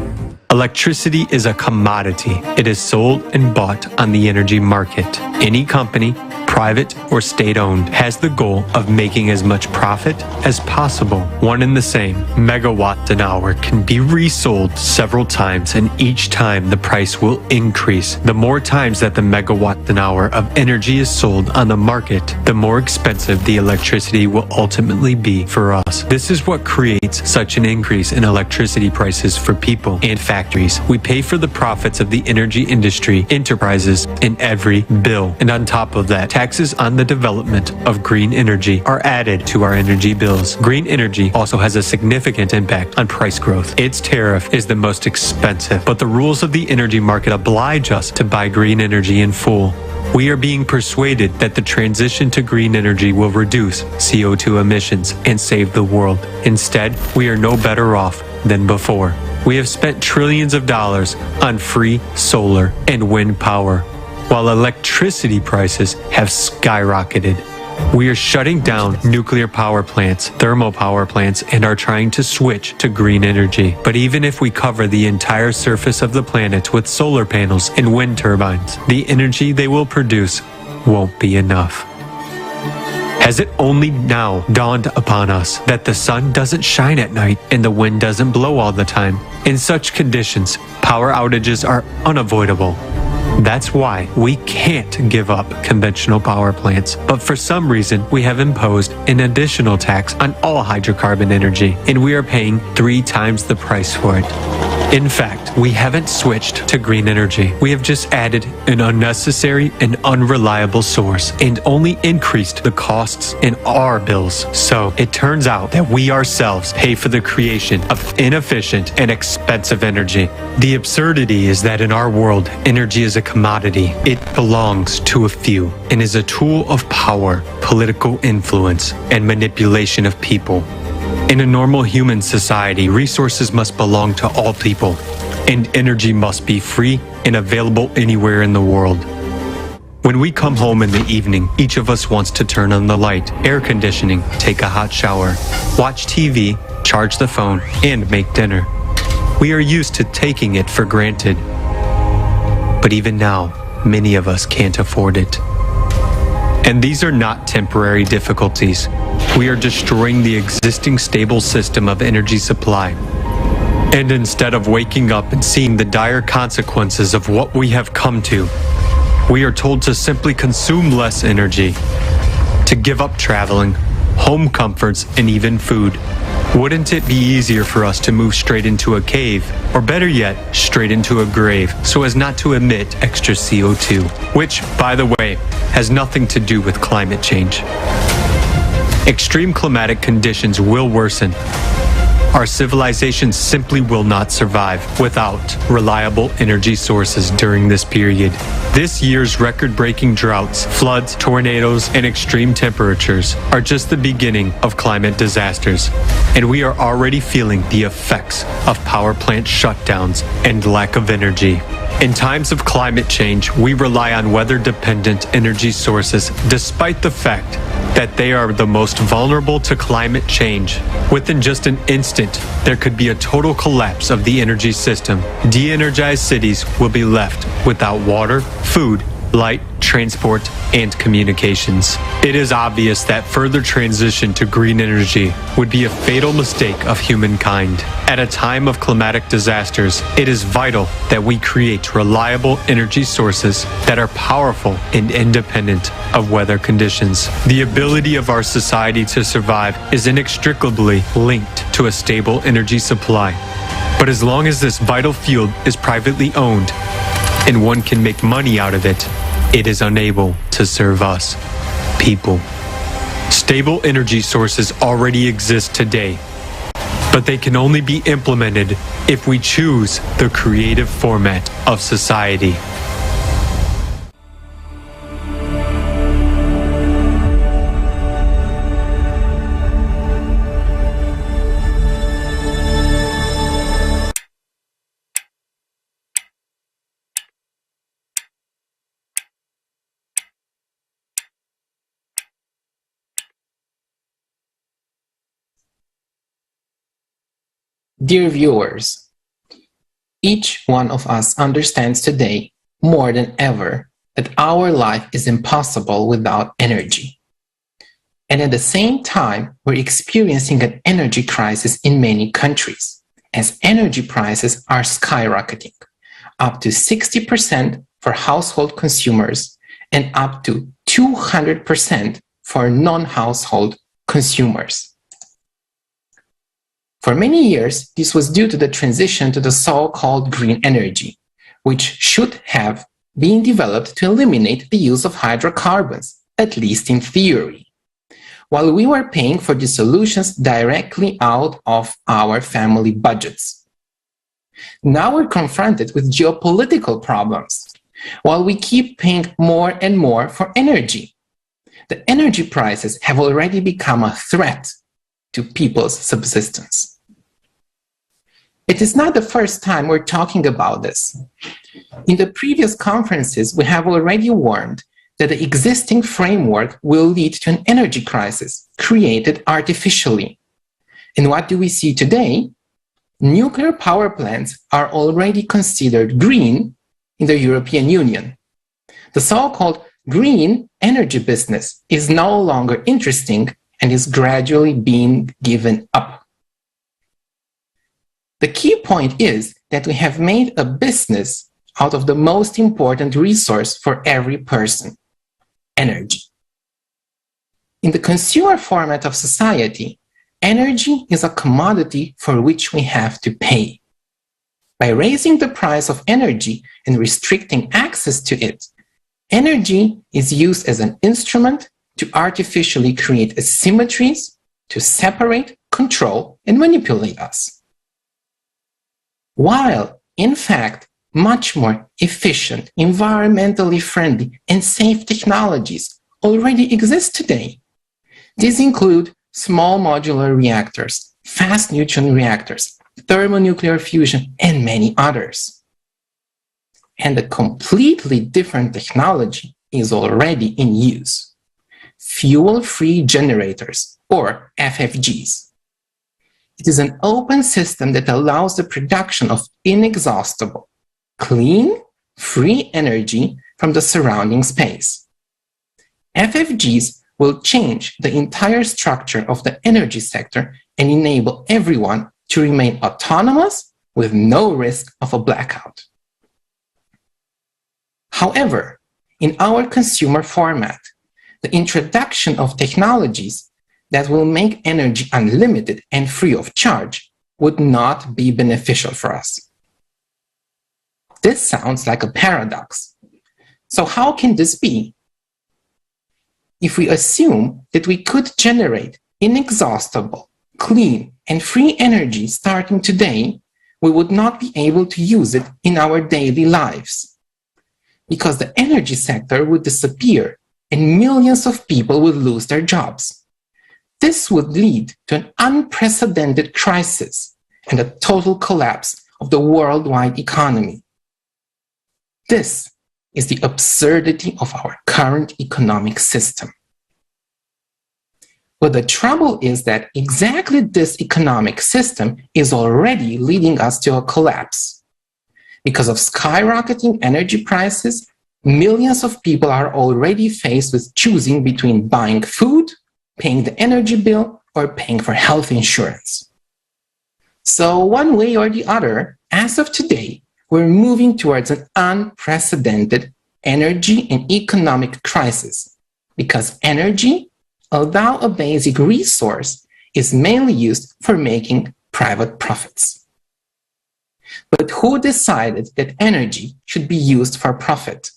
Electricity is a commodity. It is sold and bought on the energy market. Any company, private or state-owned, has the goal of making as much profit as possible. One and the same megawatt an hour can be resold several times, and each time the price will increase. The more times that the megawatt an hour of energy is sold on the market, the more expensive the electricity will ultimately be for us. This is what creates such an increase in electricity prices for people and factories. We pay for the profits of the energy industry enterprises in every bill, and on top of that, taxes on the development of green energy are added to our energy bills. Green energy also has a significant impact on price growth. Its tariff is the most expensive, but the rules of the energy market oblige us to buy green energy in full. We are being persuaded that the transition to green energy will reduce CO2 emissions and save the world. Instead, we are no better off than before. We have spent trillions of dollars on free solar and wind power, while electricity prices have skyrocketed. We are shutting down nuclear power plants, thermal power plants, and are trying to switch to green energy. But even if we cover the entire surface of the planet with solar panels and wind turbines, the energy they will produce won't be enough. Has it only now dawned upon us that the sun doesn't shine at night and the wind doesn't blow all the time? In such conditions, power outages are unavoidable. That's why we can't give up conventional power plants. But for some reason, we have imposed an additional tax on all hydrocarbon energy, and we are paying 3 times the price for it. In fact, we haven't switched to green energy. We have just added an unnecessary and unreliable source and only increased the costs in our bills. So it turns out that we ourselves pay for the creation of inefficient and expensive energy. The absurdity is that in our world, energy is a commodity. It belongs to a few and is a tool of power, political influence, and manipulation of people. In a normal human society, resources must belong to all people, and energy must be free and available anywhere in the world. When we come home in the evening, each of us wants to turn on the light, air conditioning, take a hot shower, watch TV, charge the phone, and make dinner. We are used to taking it for granted. But even now, many of us can't afford it. And these are not temporary difficulties. We are destroying the existing stable system of energy supply. And instead of waking up and seeing the dire consequences of what we have come to, we are told to simply consume less energy, to give up traveling, home comforts, and even food. Wouldn't it be easier for us to move straight into a cave, or better yet, straight into a grave, so as not to emit extra CO2, which, by the way, has nothing to do with climate change. Extreme climatic conditions will worsen. Our civilization simply will not survive without reliable energy sources during this period. This year's record-breaking droughts, floods, tornadoes, and extreme temperatures are just the beginning of climate disasters, and we are already feeling the effects of power plant shutdowns and lack of energy. In times of climate change, we rely on weather-dependent energy sources despite the fact that they are the most vulnerable to climate change. Within just an instant, there could be a total collapse of the energy system. De-energized cities will be left without water, food, light, transport, and communications. It is obvious that further transition to green energy would be a fatal mistake of humankind. At a time of climatic disasters, it is vital that we create reliable energy sources that are powerful and independent of weather conditions. The ability of our society to survive is inextricably linked to a stable energy supply. But as long as this vital field is privately owned, and one can make money out of it, it is unable to serve us, people. Stable energy sources already exist today, but they can only be implemented if we choose the creative format of society. Dear viewers, each one of us understands today more than ever that our life is impossible without energy. And at the same time, we're experiencing an energy crisis in many countries, as energy prices are skyrocketing, up to 60% for household consumers and up to 200% for non-household consumers. For many years, this was due to the transition to the so-called green energy, which should have been developed to eliminate the use of hydrocarbons, at least in theory, while we were paying for the solutions directly out of our family budgets. Now we're confronted with geopolitical problems, while we keep paying more and more for energy. The energy prices have already become a threat to people's subsistence. It is not the first time we're talking about this. In the previous conferences, we have already warned that the existing framework will lead to an energy crisis created artificially. And what do we see today? Nuclear power plants are already considered green in the European Union. The so-called green energy business is no longer interesting and is gradually being given up. The key point is that we have made a business out of the most important resource for every person, energy. In the consumer format of society, energy is a commodity for which we have to pay. By raising the price of energy and restricting access to it, energy is used as an instrument to artificially create asymmetries, to separate, control, and manipulate us. While, in fact, much more efficient, environmentally friendly, and safe technologies already exist today. These include small modular reactors, fast neutron reactors, thermonuclear fusion, and many others. And a completely different technology is already in use: fuel-free generators, or FFGs. It is an open system that allows the production of inexhaustible, clean, free energy from the surrounding space. FFGs will change the entire structure of the energy sector and enable everyone to remain autonomous with no risk of a blackout. However, in our consumer format, the introduction of technologies that will make energy unlimited and free of charge would not be beneficial for us. This sounds like a paradox. So how can this be? If we assume that we could generate inexhaustible, clean, and free energy starting today, we would not be able to use it in our daily lives, because the energy sector would disappear and millions of people would lose their jobs. This would lead to an unprecedented crisis and a total collapse of the worldwide economy. This is the absurdity of our current economic system. But the trouble is that exactly this economic system is already leading us to a collapse. Because of skyrocketing energy prices, millions of people are already faced with choosing between buying food, paying the energy bill, or paying for health insurance. So one way or the other, as of today, we're moving towards an unprecedented energy and economic crisis, because energy, although a basic resource, is mainly used for making private profits. But who decided that energy should be used for profit?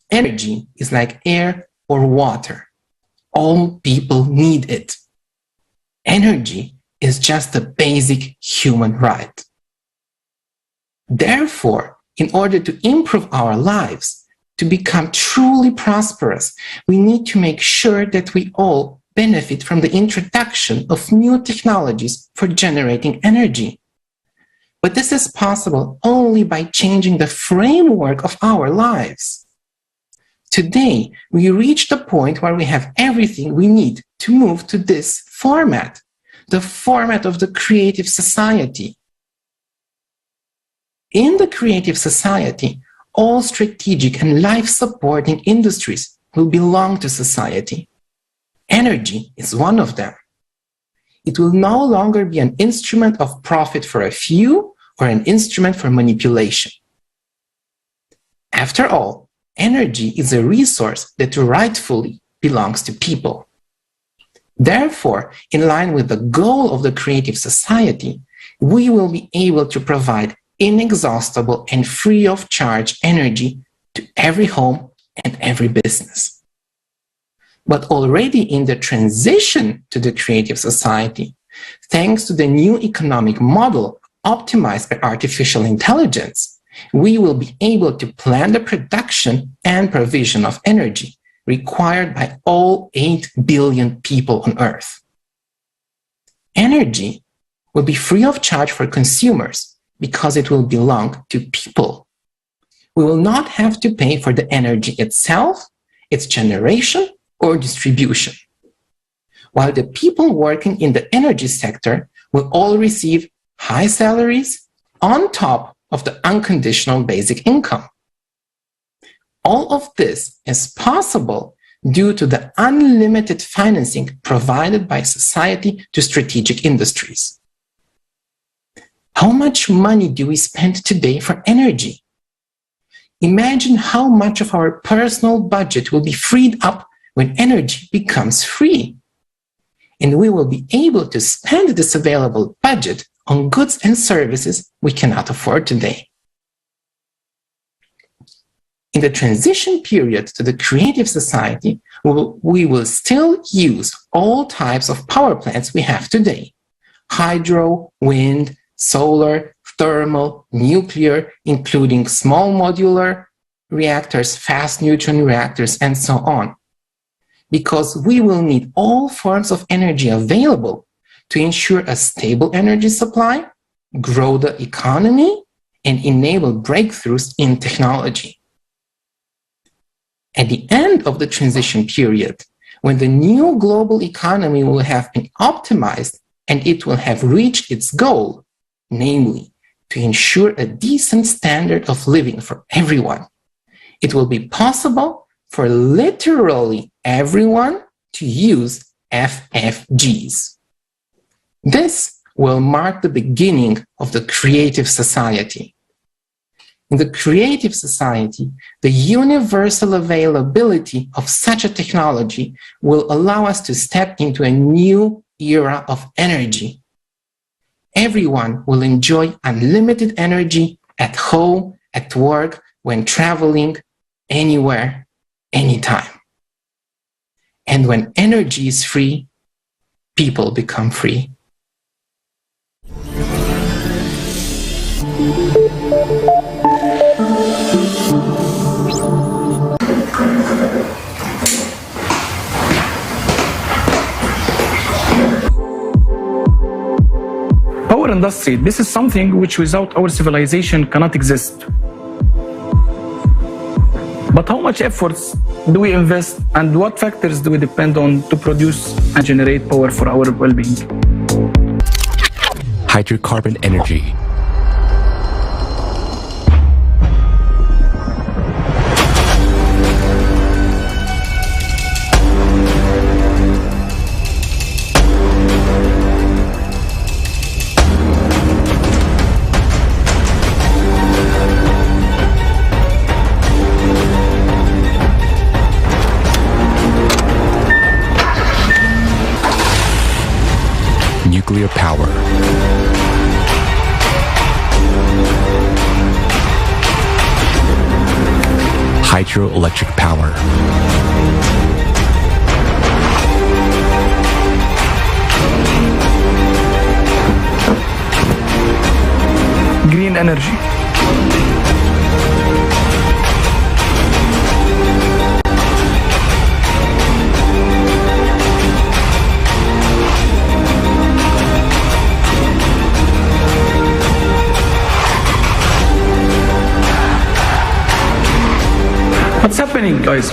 Energy is like air or water. All people need it. Energy is just a basic human right. Therefore, in order to improve our lives, to become truly prosperous, we need to make sure that we all benefit from the introduction of new technologies for generating energy. But this is possible only by changing the framework of our lives. Today, we reach the point where we have everything we need to move to this format, the format of the creative society. In the creative society, all strategic and life-supporting industries will belong to society. Energy is one of them. It will no longer be an instrument of profit for a few or an instrument for manipulation. After all, energy is a resource that rightfully belongs to people. Therefore, in line with the goal of the creative society, we will be able to provide inexhaustible and free of charge energy to every home and every business. But already in the transition to the creative society, thanks to the new economic model optimized by artificial intelligence, we will be able to plan the production and provision of energy required by all 8 billion people on Earth. Energy will be free of charge for consumers because it will belong to people. We will not have to pay for the energy itself, its generation, or distribution. While the people working in the energy sector will all receive high salaries on top of the unconditional basic income. All of this is possible due to the unlimited financing provided by society to strategic industries. How much money do we spend today for energy? Imagine how much of our personal budget will be freed up when energy becomes free. And we will be able to spend this available budget on goods and services we cannot afford today. In the transition period to the creative society, we will still use all types of power plants we have today: hydro, wind, solar, thermal, nuclear, including small modular reactors, fast neutron reactors, and so on. Because we will need all forms of energy available to ensure a stable energy supply, grow the economy, and enable breakthroughs in technology. At the end of the transition period, when the new global economy will have been optimized and it will have reached its goal, namely, to ensure a decent standard of living for everyone. It will be possible for literally everyone to use FFGs. This will mark the beginning of the creative society. In the creative society, the universal availability of such a technology will allow us to step into a new era of energy. Everyone will enjoy unlimited energy at home, at work, when traveling, anywhere, anytime. And when energy is free, people become free. Power industry, this is something which without our civilization cannot exist. But how much efforts do we invest and what factors do we depend on to produce and generate power for our well-being? Hydrocarbon energy. Nuclear power. Hydroelectric power. Green energy. What's happening, guys?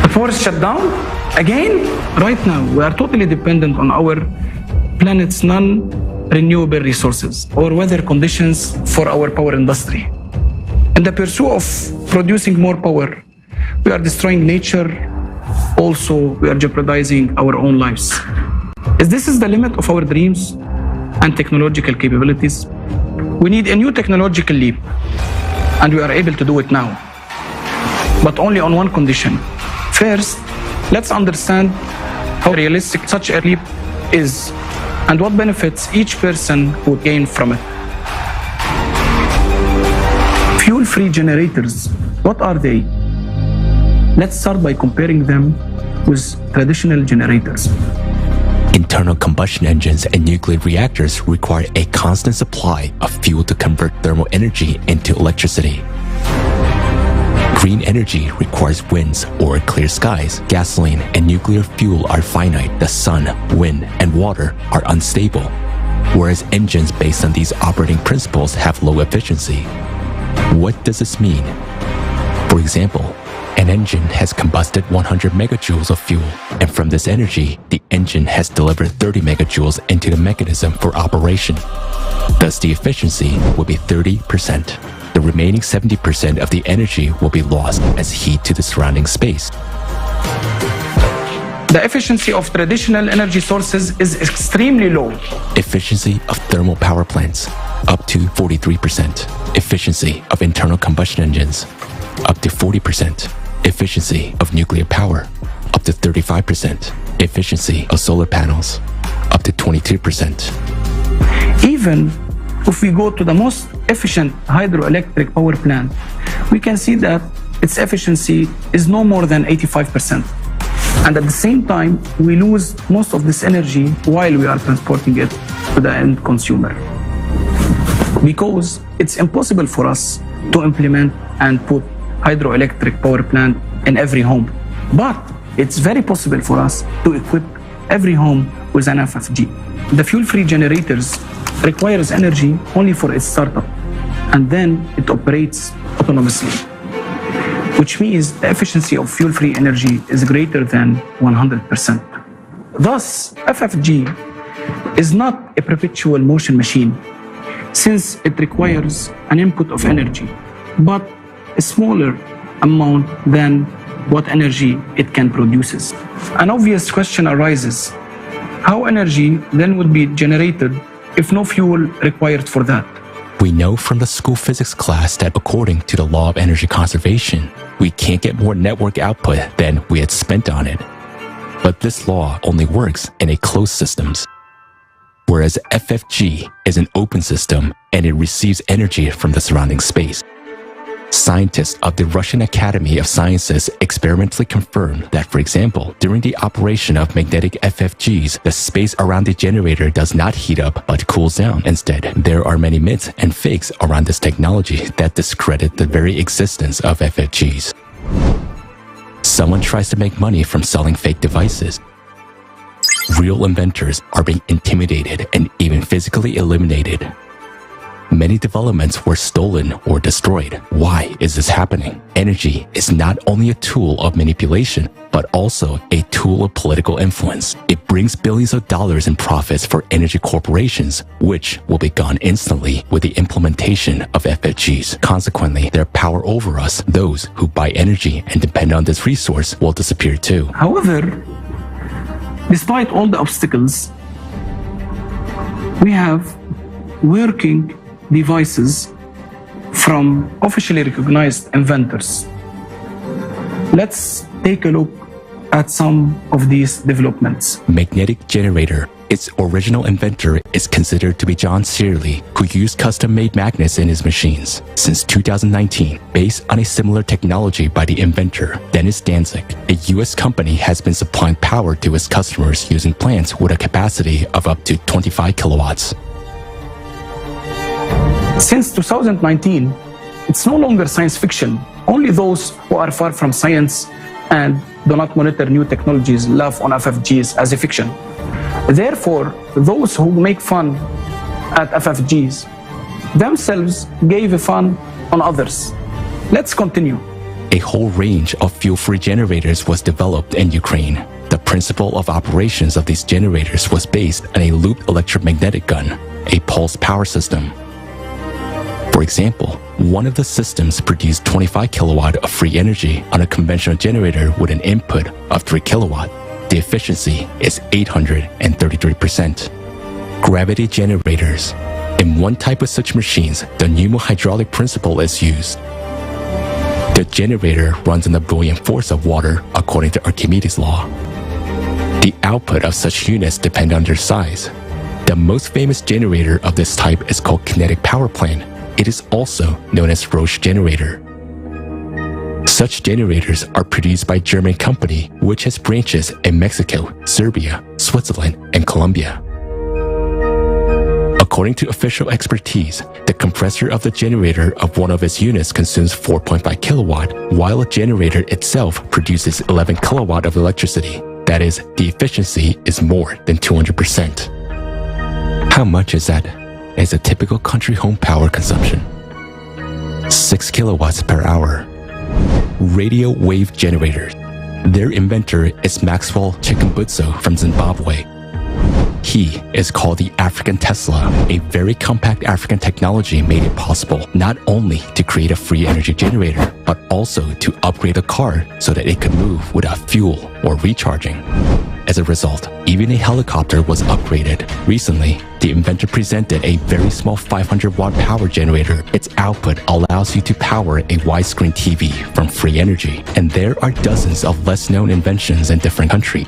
The forest shut down again? Right now, we are totally dependent on our planet's non-renewable resources or weather conditions for our power industry. In the pursuit of producing more power, we are destroying nature. Also, we are jeopardizing our own lives. Is this the limit of our dreams and technological capabilities? We need a new technological leap, and we are able to do it now, but only on one condition. First, let's understand how realistic such a leap is and what benefits each person would gain from it. Fuel-free generators, what are they? Let's start by comparing them with traditional generators. Internal combustion engines and nuclear reactors require a constant supply of fuel to convert thermal energy into electricity. Green energy requires winds or clear skies. Gasoline and nuclear fuel are finite. The sun, wind, and water are unstable, whereas engines based on these operating principles have low efficiency. What does this mean? For example, an engine has combusted 100 megajoules of fuel, and from this energy, the engine has delivered 30 megajoules into the mechanism for operation. Thus, the efficiency will be 30%. The remaining 70% of the energy will be lost as heat to the surrounding space. The efficiency of traditional energy sources is extremely low. Efficiency of thermal power plants, up to 43%. Efficiency of internal combustion engines, up to 40%. Efficiency of nuclear power, up to 35%. Efficiency of solar panels, up to 22%. Even if we go to the most efficient hydroelectric power plant, we can see that its efficiency is no more than 85%. And at the same time, we lose most of this energy while we are transporting it to the end consumer. Because it's impossible for us to implement and put hydroelectric power plant in every home. But it's very possible for us to equip every home with an FFG. The fuel-free generators requires energy only for its startup, and then it operates autonomously. which means the efficiency of fuel-free energy is greater than 100%. Thus, FFG is not a perpetual motion machine, since it requires an input of energy, but a smaller amount than what energy it can produce. An obvious question arises: how energy then would be generated if no fuel required for that? We know from the school physics class that according to the law of energy conservation, we can't get more network output than we had spent on it. But this law only works in a closed systems, whereas FFG is an open system and it receives energy from the surrounding space. Scientists of the Russian Academy of Sciences experimentally confirmed that, for example, during the operation of magnetic FFGs, the space around the generator does not heat up but cools down. Instead, there are many myths and fakes around this technology that discredit the very existence of FFGs. Someone tries to make money from selling fake devices. Real inventors are being intimidated and even physically eliminated. Many developments were stolen or destroyed. Why is this happening? Energy is not only a tool of manipulation, but also a tool of political influence. It brings billions of dollars in profits for energy corporations, which will be gone instantly with the implementation of FFGs. Consequently, their power over us, those who buy energy and depend on this resource, will disappear too. However, despite all the obstacles, we have working devices from officially recognized inventors. Let's take a look at some of these developments. Magnetic generator. Its original inventor is considered to be John Searle, who used custom-made magnets in his machines. Since 2019, based on a similar technology by the inventor, Dennis Danzig, a US company has been supplying power to its customers using plants with a capacity of up to 25 kilowatts. Since 2019, it's no longer science fiction. Only those who are far from science and do not monitor new technologies laugh on FFGs as a fiction. Therefore, those who make fun at FFGs themselves gave a fun on others. Let's continue. A whole range of fuel-free generators was developed in Ukraine. The principle of operations of these generators was based on a looped electromagnetic gun, a pulse power system. For example, one of the systems produced 25 kilowatt of free energy on a conventional generator with an input of 3 kilowatt. The efficiency is 833%. Gravity generators. In one type of such machines, the pneumohydraulic principle is used. The generator runs on the buoyant force of water according to Archimedes' law. The output of such units depend on their size. The most famous generator of this type is called kinetic power plant. It is also known as Roche generator. Such generators are produced by a German company which has branches in Mexico, Serbia, Switzerland, and Colombia. According to official expertise, the compressor of the generator of one of its units consumes 4.5 kilowatt, while a generator itself produces 11 kilowatt of electricity. That is, the efficiency is more than 200%. How much is that? Is a typical country home power consumption. 6 kilowatts per hour. Radio wave generators. Their inventor is Maxwell Chikumbutso from Zimbabwe. He is called the African Tesla. A very compact African technology made it possible not only to create a free energy generator, but also to upgrade a car so that it could move without fuel or recharging. As a result, even a helicopter was upgraded. Recently, the inventor presented a very small 500-watt power generator. Its output allows you to power a widescreen TV from free energy. And there are dozens of less-known inventions in different countries.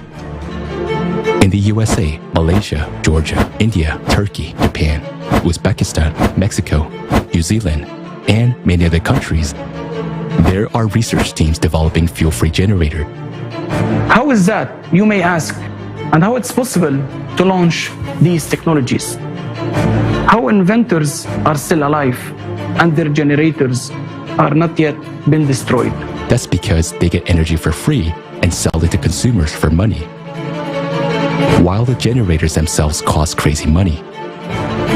In the USA, Malaysia, Georgia, India, Turkey, Japan, Uzbekistan, Mexico, New Zealand, and many other countries, there are research teams developing fuel-free generators. How is that, you may ask, and how it's possible to launch these technologies? How inventors are still alive and their generators are not yet been destroyed? That's because they get energy for free and sell it to consumers for money. While the generators themselves cost crazy money,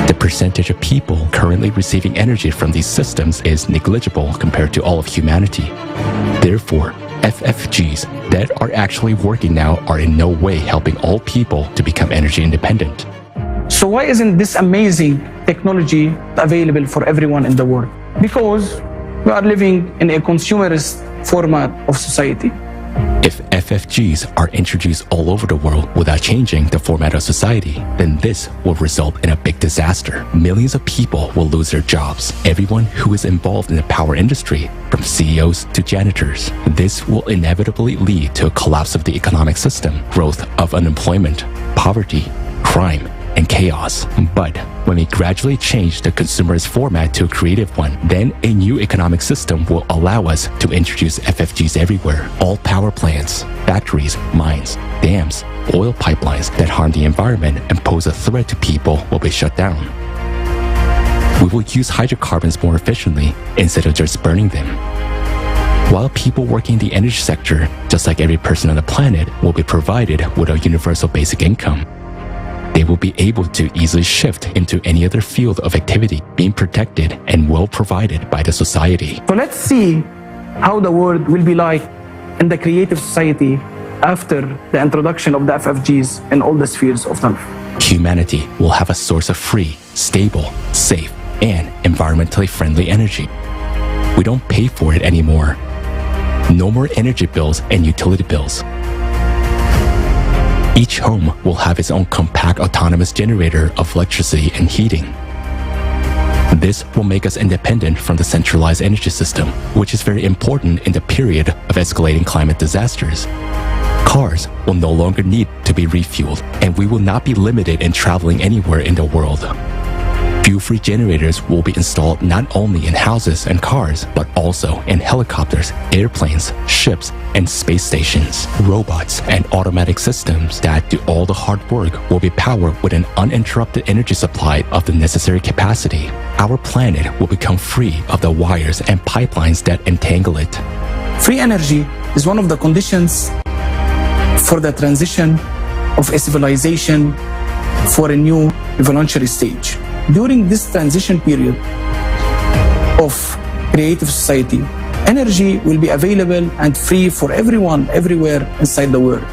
the percentage of people currently receiving energy from these systems is negligible compared to all of humanity. Therefore, FFGs that are actually working now are in no way helping all people to become energy independent. So why isn't this amazing technology available for everyone in the world? Because we are living in a consumerist format of society. If FFGs are introduced all over the world without changing the format of society, then this will result in a big disaster. Millions of people will lose their jobs. Everyone who is involved in the power industry, from CEOs to janitors. This will inevitably lead to a collapse of the economic system, growth of unemployment, poverty, crime, and chaos. But when we gradually change the consumerist format to a creative one, then a new economic system will allow us to introduce FFGs everywhere. All power plants, factories, mines, dams, oil pipelines that harm the environment and pose a threat to people will be shut down. We will use hydrocarbons more efficiently instead of just burning them. While people working in the energy sector, just like every person on the planet, will be provided with a universal basic income, they will be able to easily shift into any other field of activity, being protected and well provided by the society. So let's see how the world will be like in the creative society after the introduction of the FFGs in all the spheres of life. Humanity will have a source of free, stable, safe, and environmentally friendly energy. We don't pay for it anymore. No more energy bills and utility bills. Each home will have its own compact autonomous generator of electricity and heating. This will make us independent from the centralized energy system, which is very important in the period of escalating climate disasters. Cars will no longer need to be refueled, and we will not be limited in traveling anywhere in the world. Fuel-free generators will be installed not only in houses and cars, but also in helicopters, airplanes, ships, and space stations. Robots and automatic systems that do all the hard work will be powered with an uninterrupted energy supply of the necessary capacity. Our planet will become free of the wires and pipelines that entangle it. Free energy is one of the conditions for the transition of a civilization for a new evolutionary stage. During this transition period of creative society, energy will be available and free for everyone, everywhere inside the world.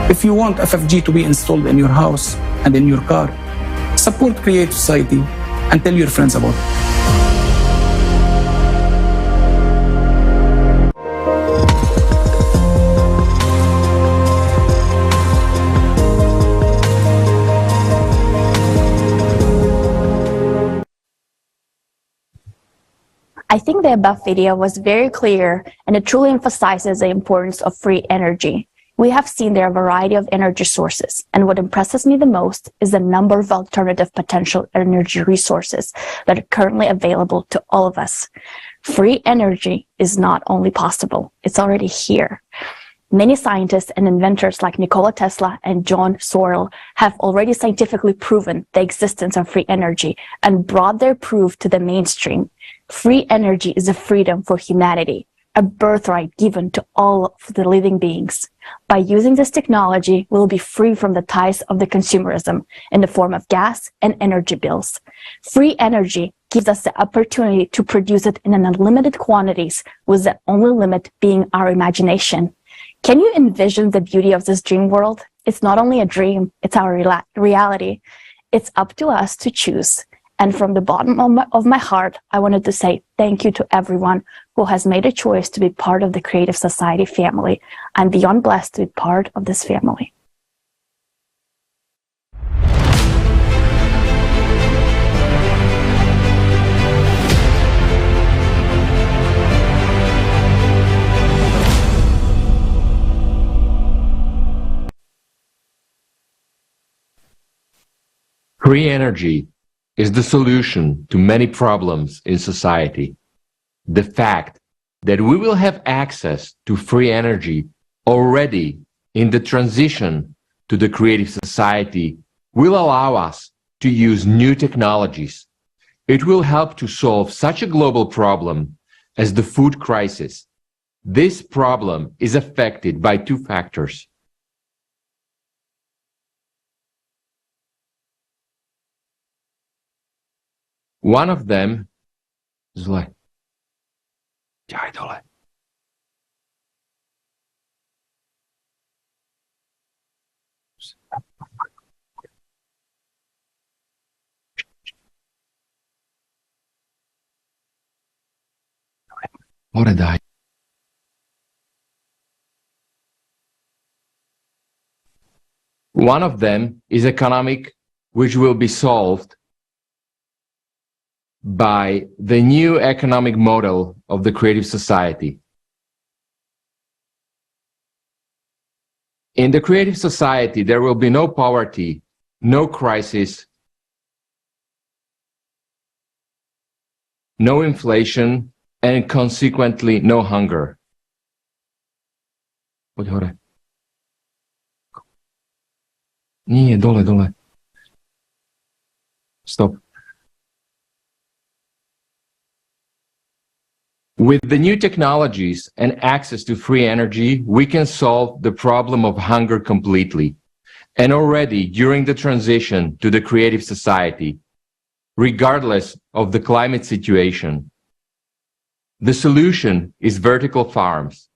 If you want FFG to be installed in your house and in your car, support creative society and tell your friends about it. I think the above video was very clear and it truly emphasizes the importance of free energy. We have seen there are a variety of energy sources, and what impresses me the most is the number of alternative potential energy resources that are currently available to all of us. Free energy is not only possible, it's already here. Many scientists and inventors like Nikola Tesla and John Searle have already scientifically proven the existence of free energy and brought their proof to the mainstream. Free energy is a freedom for humanity, a birthright given to all of the living beings. By using this technology, we'll be free from the ties of the consumerism in the form of gas and energy bills. Free energy gives us the opportunity to produce it in unlimited quantities, with the only limit being our imagination. Can you envision the beauty of this dream world? It's not only a dream, it's our reality. It's up to us to choose. And from the bottom of my heart, I wanted to say thank you to everyone who has made a choice to be part of the Creative Society family. I'm beyond blessed to be part of this family. Free energy is the solution to many problems in society. The fact that we will have access to free energy already in the transition to the creative society will allow us to use new technologies. It will help to solve such a global problem as the food crisis. This problem is affected by two factors. One of them is like, Ora dai. One of them is economic, which will be solved by the new economic model of the creative society. In the creative society, there will be no poverty, no crisis, no inflation, and consequently no hunger. Nije, dole. Stop. With the new technologies and access to free energy, we can solve the problem of hunger completely. And already during the transition to the creative society, regardless of the climate situation, the solution is vertical farms.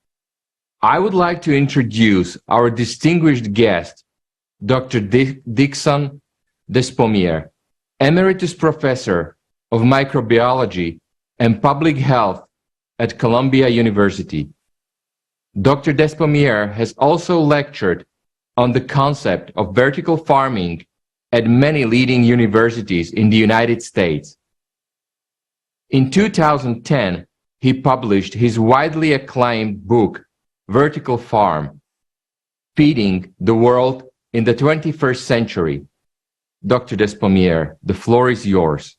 I would like to introduce our distinguished guest, Dr. Dixon Despommier, Emeritus Professor of Microbiology and Public Health at Columbia University. Dr. Despommier has also lectured on the concept of vertical farming at many leading universities in the United States. In 2010, he published his widely acclaimed book, Vertical Farm, Feeding the World in the 21st Century. Dr. Despommier, the floor is yours.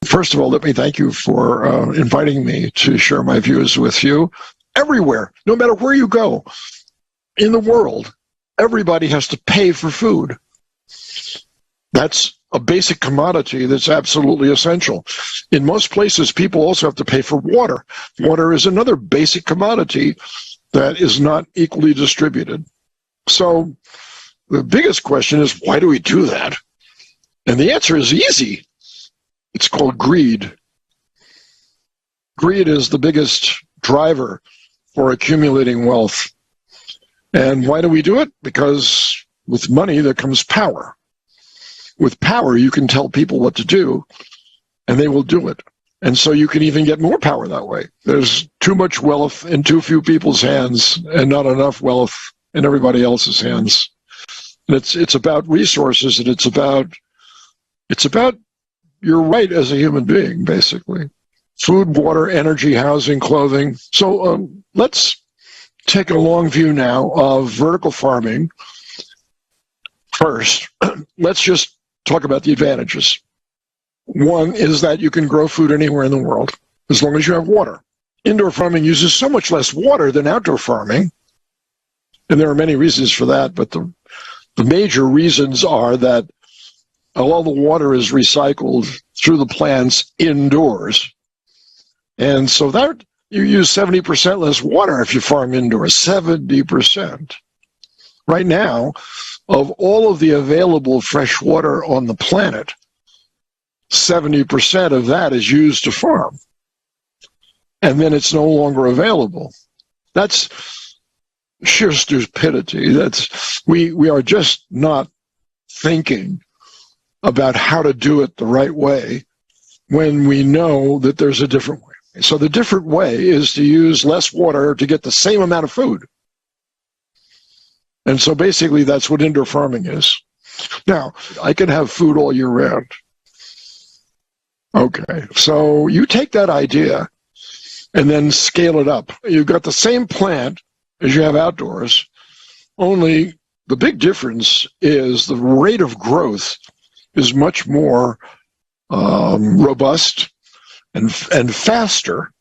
First of all, let me thank you for inviting me to share my views with you. Everywhere, no matter where you go in the world, everybody has to pay for food. That's a basic commodity that's absolutely essential. In most places, people also have to pay for water. Water is another basic commodity that is not equally distributed. So the biggest question is, why do we do that? And the answer is easy. It's called greed. Greed is the biggest driver for accumulating wealth. And why do we do it? Because with money there comes power. With power, you can tell people what to do, and they will do it. And so you can even get more power that way. There's too much wealth in too few people's hands and not enough wealth in everybody else's hands. And it's about resources, and it's about your right as a human being, basically. Food, water, energy, housing, clothing. So let's take a long view now of vertical farming. First, let's just talk about the advantages. One is that you can grow food anywhere in the world, as long as you have water. Indoor farming uses so much less water than outdoor farming, and there are many reasons for that, but the major reasons are that all the water is recycled through the plants indoors. And so that you use 70% less water if you farm indoors, 70%. Right now, of all of the available fresh water on the planet, 70% of that is used to farm. And then it's no longer available. That's sheer stupidity. We are just not thinking about how to do it the right way when we know that there's a different way. So the different way is to use less water to get the same amount of food. And so basically that's what indoor farming is. Now, I can have food all year round. Okay, so you take that idea and then scale it up. You've got the same plant as you have outdoors, only the big difference is the rate of growth is much more robust and faster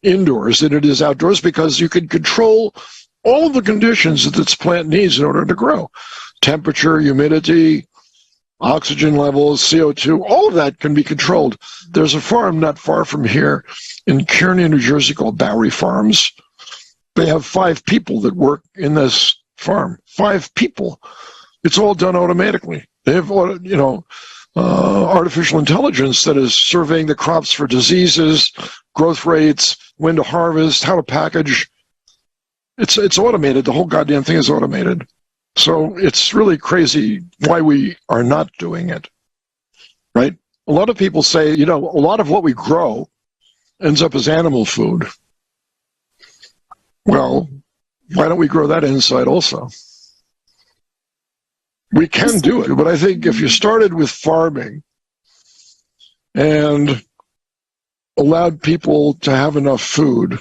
indoors than it is outdoors, because you can control all of the conditions that this plant needs in order to grow. Temperature, humidity, oxygen levels, CO2, all of that can be controlled. There's a farm not far from here in Kearney, New Jersey called Bowery Farms. They have 5 people that work in this farm. 5 people. It's all done automatically. They have, artificial intelligence that is surveying the crops for diseases, growth rates, when to harvest, how to package. It's automated. The whole goddamn thing is automated. So it's really crazy why we are not doing it, right? A lot of people say, a lot of what we grow ends up as animal food. Well, why don't we grow that inside also? We can do it, but I think if you started with farming and allowed people to have enough food,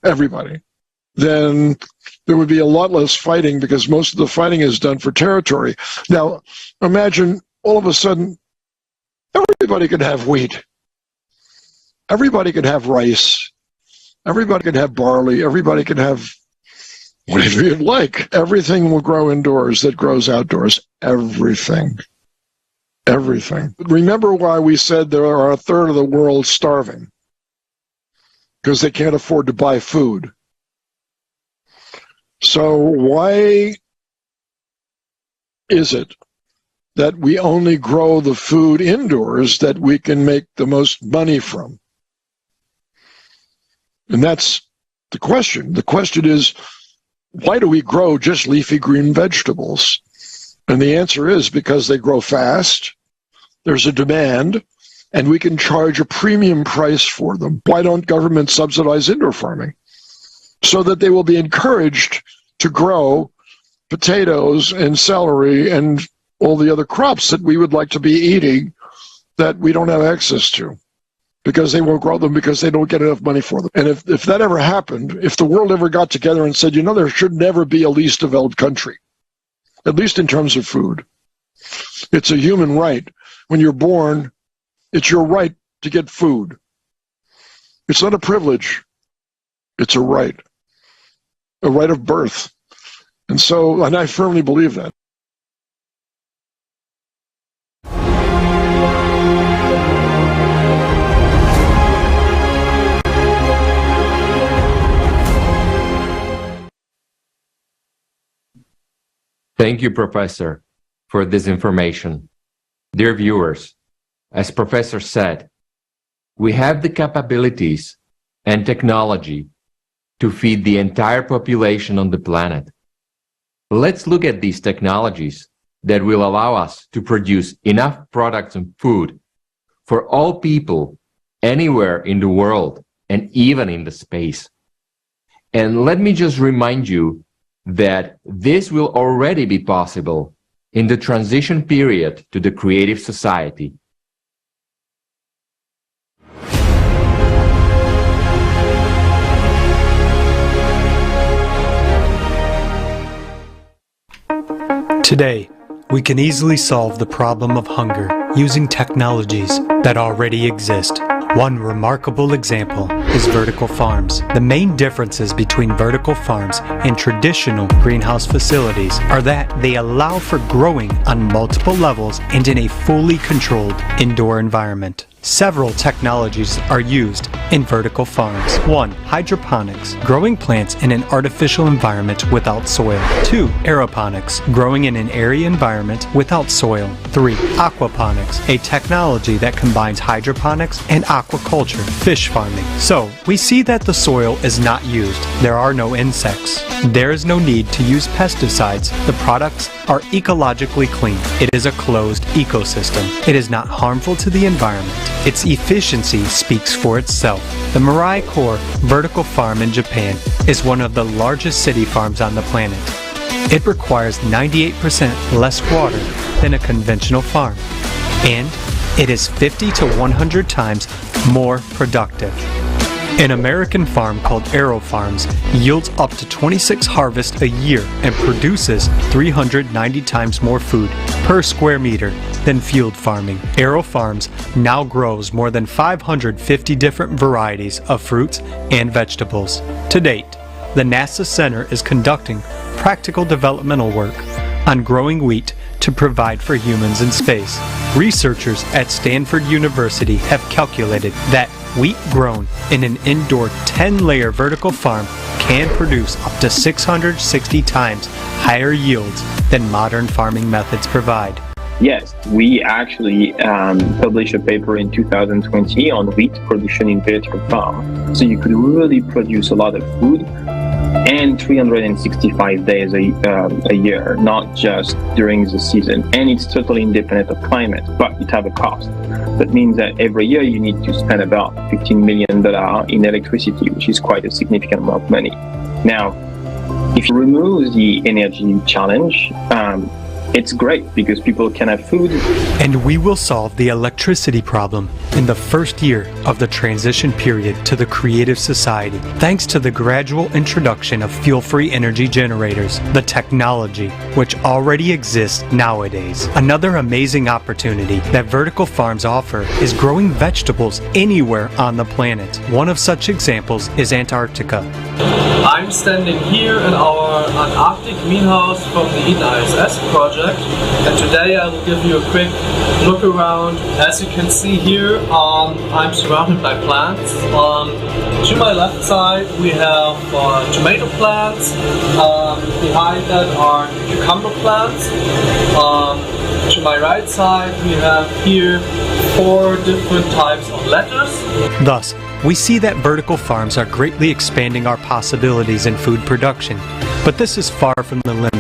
everybody, then there would be a lot less fighting because most of the fighting is done for territory. Now, imagine all of a sudden, everybody could have wheat. Everybody could have rice. Everybody could have barley. Everybody could have whatever you'd like. Everything will grow indoors that grows outdoors. Everything. Everything. Remember why we said there are a third of the world starving? Because they can't afford to buy food. So why is it that we only grow the food indoors that we can make the most money from? And that's the question. The question is, why do we grow just leafy green vegetables? And the answer is because they grow fast, there's a demand, and we can charge a premium price for them. Why don't governments subsidize indoor farming? So that they will be encouraged to grow potatoes and celery and all the other crops that we would like to be eating that we don't have access to, because they won't grow them because they don't get enough money for them. And if that ever happened, if the world ever got together and said, there should never be a least developed country, at least in terms of food. It's a human right. When you're born, it's your right to get food. It's not a privilege. It's a right of birth. And I firmly believe that. Thank you, Professor, for this information. Dear viewers, as Professor said, we have the capabilities and technology to feed the entire population on the planet. Let's look at these technologies that will allow us to produce enough products and food for all people anywhere in the world and even in the space. And let me just remind you that this will already be possible in the transition period to the creative society. Today, we can easily solve the problem of hunger using technologies that already exist. One remarkable example is vertical farms. The main differences between vertical farms and traditional greenhouse facilities are that they allow for growing on multiple levels and in a fully controlled indoor environment. Several technologies are used in vertical farms. 1. Hydroponics, growing plants in an artificial environment without soil. 2. Aeroponics, growing in an airy environment without soil. 3. Aquaponics, a technology that combines hydroponics and aquaculture, fish farming. So, we see that the soil is not used. There are no insects. There is no need to use pesticides. The products are ecologically clean. It is a closed ecosystem. It is not harmful to the environment. Its efficiency speaks for itself. The Mirai Core vertical farm in Japan is one of the largest city farms on the planet. It requires 98% less water than a conventional farm, and it is 50 to 100 times more productive. An American farm called Aero Farms yields up to 26 harvests a year and produces 390 times more food per square meter than field farming. Aero Farms now grows more than 550 different varieties of fruits and vegetables. To date, the NASA Center is conducting practical developmental work on growing wheat to provide for humans in space. Researchers at Stanford University have calculated that wheat grown in an indoor 10-layer vertical farm can produce up to 660 times higher yields than modern farming methods provide. Yes, we actually published a paper in 2020 on wheat production in vertical farm. So you could really produce a lot of food and 365 days a year, not just during the season. And it's totally independent of climate, but it has a cost. That means that every year you need to spend about $15 million in electricity, which is quite a significant amount of money. Now, if you remove the energy challenge, it's great because people can have food. And we will solve the electricity problem in the first year of the transition period to the creative society, thanks to the gradual introduction of fuel-free energy generators, the technology which already exists nowadays. Another amazing opportunity that vertical farms offer is growing vegetables anywhere on the planet. One of such examples is Antarctica. I'm standing here in our Antarctic greenhouse from the Eden ISS project, and today I will give you a quick look around. As you can see here, I'm surrounded by plants. To my left side we have tomato plants, behind that are cucumber plants. To my right side we have here 4 different types of lettuce. Thus, we see that vertical farms are greatly expanding our possibilities in food production, but this is far from the limit.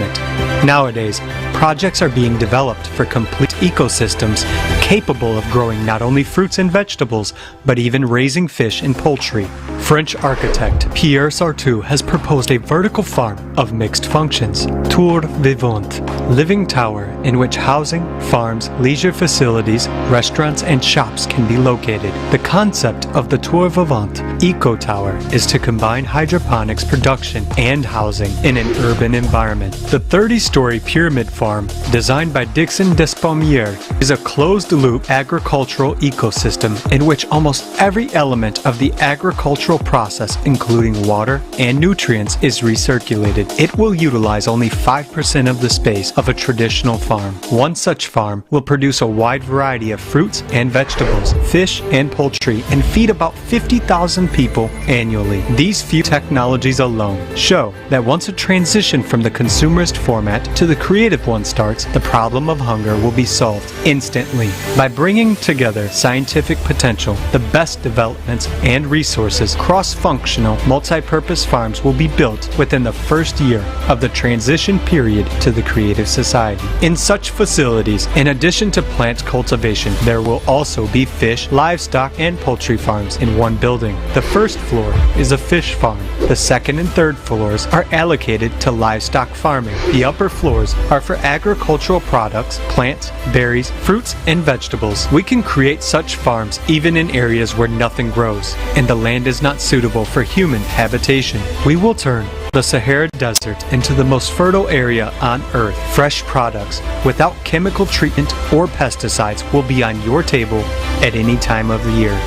Nowadays, projects are being developed for complete ecosystems capable of growing not only fruits and vegetables, but even raising fish and poultry. French architect Pierre Sartou has proposed a vertical farm of mixed functions, Tour Vivant, living tower in which housing, farms, leisure facilities, restaurants, and shops can be located. The concept of the Tour Vivant Eco Tower is to combine hydroponics production and housing in an urban environment. The 30-story pyramid farm, designed by Dixon Despommier, is a closed-loop agricultural ecosystem in which almost every element of the agricultural process, including water and nutrients, is recirculated. It will utilize only 5% of the space of a traditional farm. One such farm will produce a wide variety of fruits and vegetables, fish and poultry, and feed about 50,000 people annually. These few technologies alone show that once a transition from the consumerist format to the creative one starts, the problem of hunger will be solved instantly. By bringing together scientific potential, the best developments and resources, cross-functional, multi-purpose farms will be built within the first year of the transition period to the creative society. In such facilities, in addition to plant cultivation, there will also be fish, livestock, and poultry farms in one building. The first floor is a fish farm. The second and third floors are allocated to livestock farming. The upper floors are for agricultural products, plants, berries, fruits, and vegetables. We can create such farms even in areas where nothing grows and the land is not suitable for human habitation. We will turn the Sahara Desert into the most fertile area on Earth. Fresh products without chemical treatment or pesticides will be on your table at any time of the year,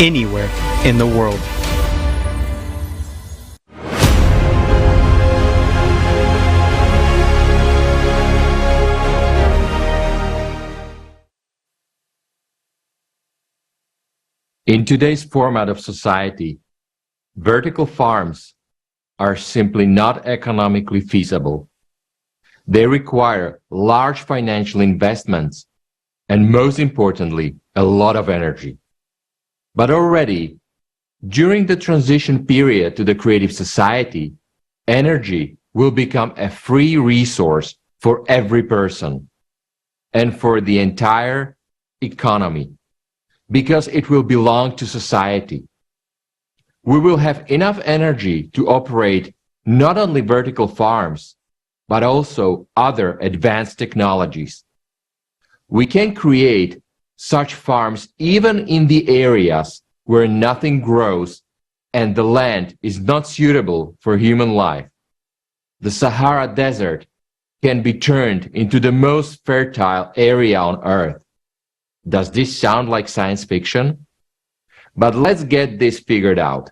anywhere in the world. In today's format of society, vertical farms are simply not economically feasible. They require large financial investments and, most importantly, a lot of energy. But already, during the transition period to the creative society, energy will become a free resource for every person and for the entire economy, because it will belong to society. We will have enough energy to operate not only vertical farms, but also other advanced technologies. We can create such farms even in the areas where nothing grows and the land is not suitable for human life. The Sahara Desert can be turned into the most fertile area on Earth. Does this sound like science fiction? But let's get this figured out.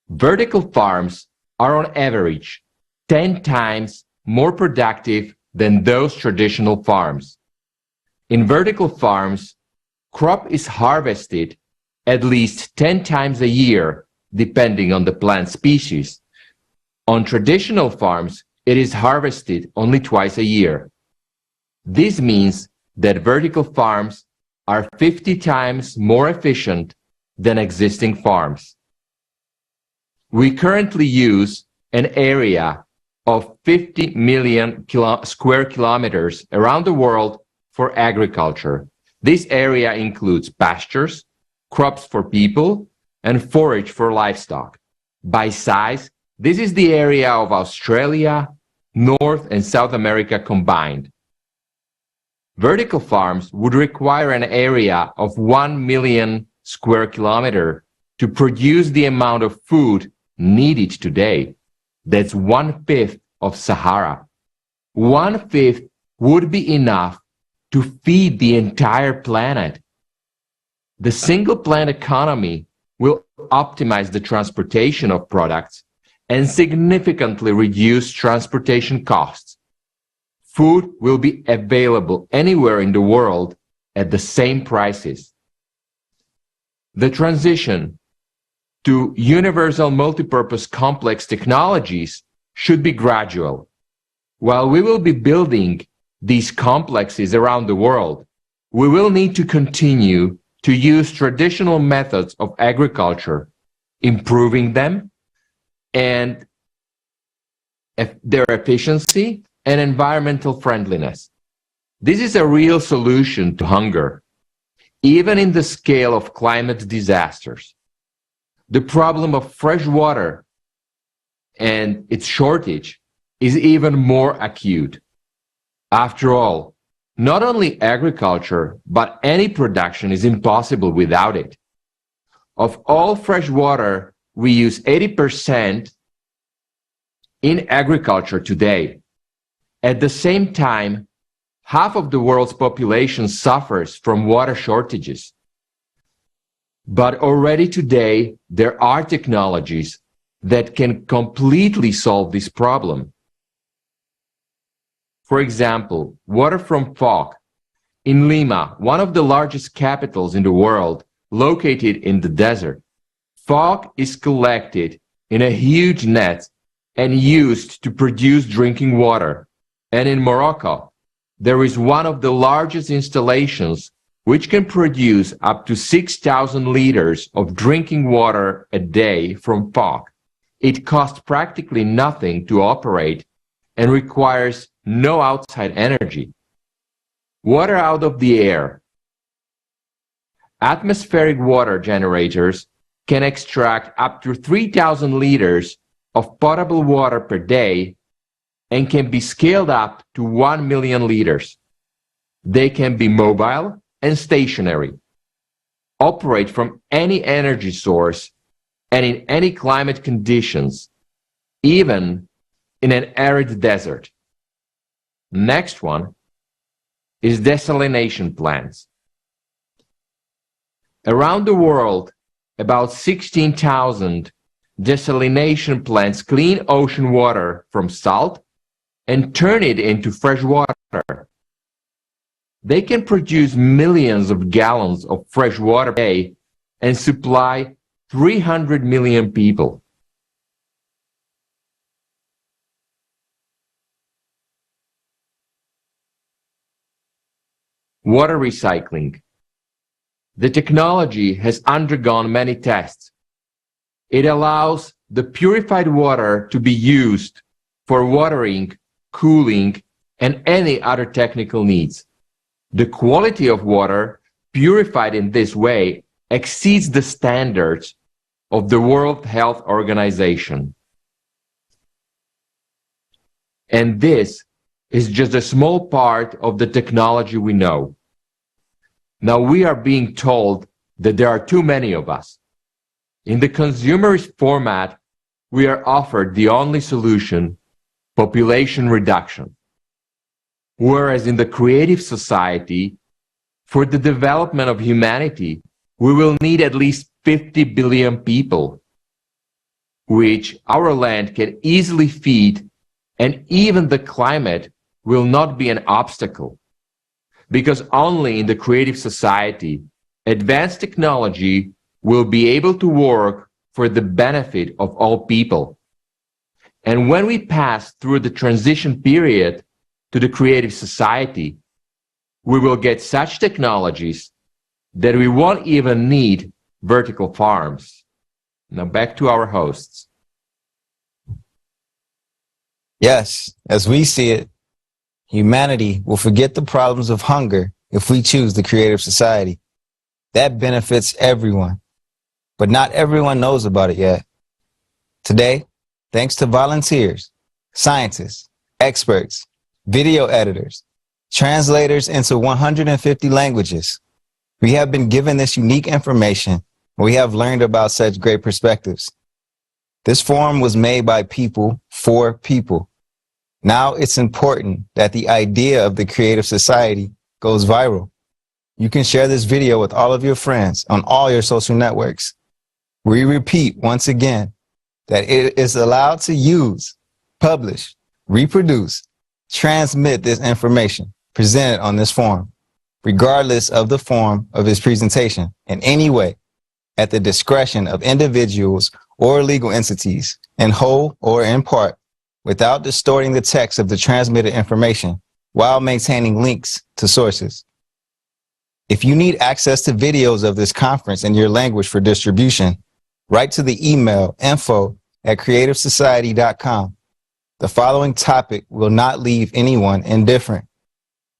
Vertical farms are on average 10 times more productive than those traditional farms. In vertical farms, crop is harvested at least 10 times a year, depending on the plant species. On traditional farms, it is harvested only twice a year. This means that vertical farms are 50 times more efficient than existing farms. We currently use an area of 50 million square kilometers around the world for agriculture. This area includes pastures, crops for people, and forage for livestock. By size, this is the area of Australia, North and South America combined. Vertical farms would require an area of 1 million square kilometer to produce the amount of food needed today. That's 1/5 of Sahara. 1/5 would be enough to feed the entire planet. The single plant economy will optimize the transportation of products and significantly reduce transportation costs. Food will be available anywhere in the world at the same prices. The transition to universal multipurpose complex technologies should be gradual. While we will be building these complexes around the world, we will need to continue to use traditional methods of agriculture, improving them and their efficiency and environmental friendliness. This is a real solution to hunger, even in the scale of climate disasters. The problem of fresh water and its shortage is even more acute. After all, not only agriculture, but any production is impossible without it. Of all fresh water, we use 80% in agriculture today. At the same time, half of the world's population suffers from water shortages. But already today, there are technologies that can completely solve this problem. For example, water from fog. In Lima, one of the largest capitals in the world, located in the desert, fog is collected in a huge net and used to produce drinking water. And in Morocco, there is one of the largest installations which can produce up to 6,000 liters of drinking water a day from fog. It costs practically nothing to operate and requires no outside energy. Water out of the air. Atmospheric water generators can extract up to 3,000 liters of potable water per day and can be scaled up to 1 million liters. They can be mobile and stationary, operate from any energy source and in any climate conditions, even in an arid desert. Next one is desalination plants. Around the world, about 16,000 desalination plants clean ocean water from salt and turn it into fresh water. They can produce millions of gallons of fresh water a day and supply 300 million people. Water recycling. The technology has undergone many tests. It allows the purified water to be used for watering, cooling, and any other technical needs. The quality of water purified in this way exceeds the standards of the World Health Organization. And this is just a small part of the technology we know. Now we are being told that there are too many of us. In the consumerist format, we are offered the only solution, population reduction. Whereas in the creative society, for the development of humanity, we will need at least 50 billion people, which our land can easily feed, and even the climate will not be an obstacle. Because only in the creative society, advanced technology will be able to work for the benefit of all people. And when we pass through the transition period to the creative society, we will get such technologies that we won't even need vertical farms. Now back to our hosts. Yes, as we see it, humanity will forget the problems of hunger if we choose the creative society. That benefits everyone, but not everyone knows about it yet. Today, thanks to volunteers, scientists, experts, video editors, translators into 150 languages, we have been given this unique information and we have learned about such great perspectives. This forum was made by people for people. Now it's important that the idea of the creative society goes viral. You can share this video with all of your friends on all your social networks. We repeat once again that it is allowed to use, publish, reproduce, transmit this information presented on this forum, regardless of the form of its presentation in any way, at the discretion of individuals or legal entities, in whole or in part, without distorting the text of the transmitted information while maintaining links to sources. If you need access to videos of this conference in your language for distribution, write to the email info@creativesociety.com. The following topic will not leave anyone indifferent.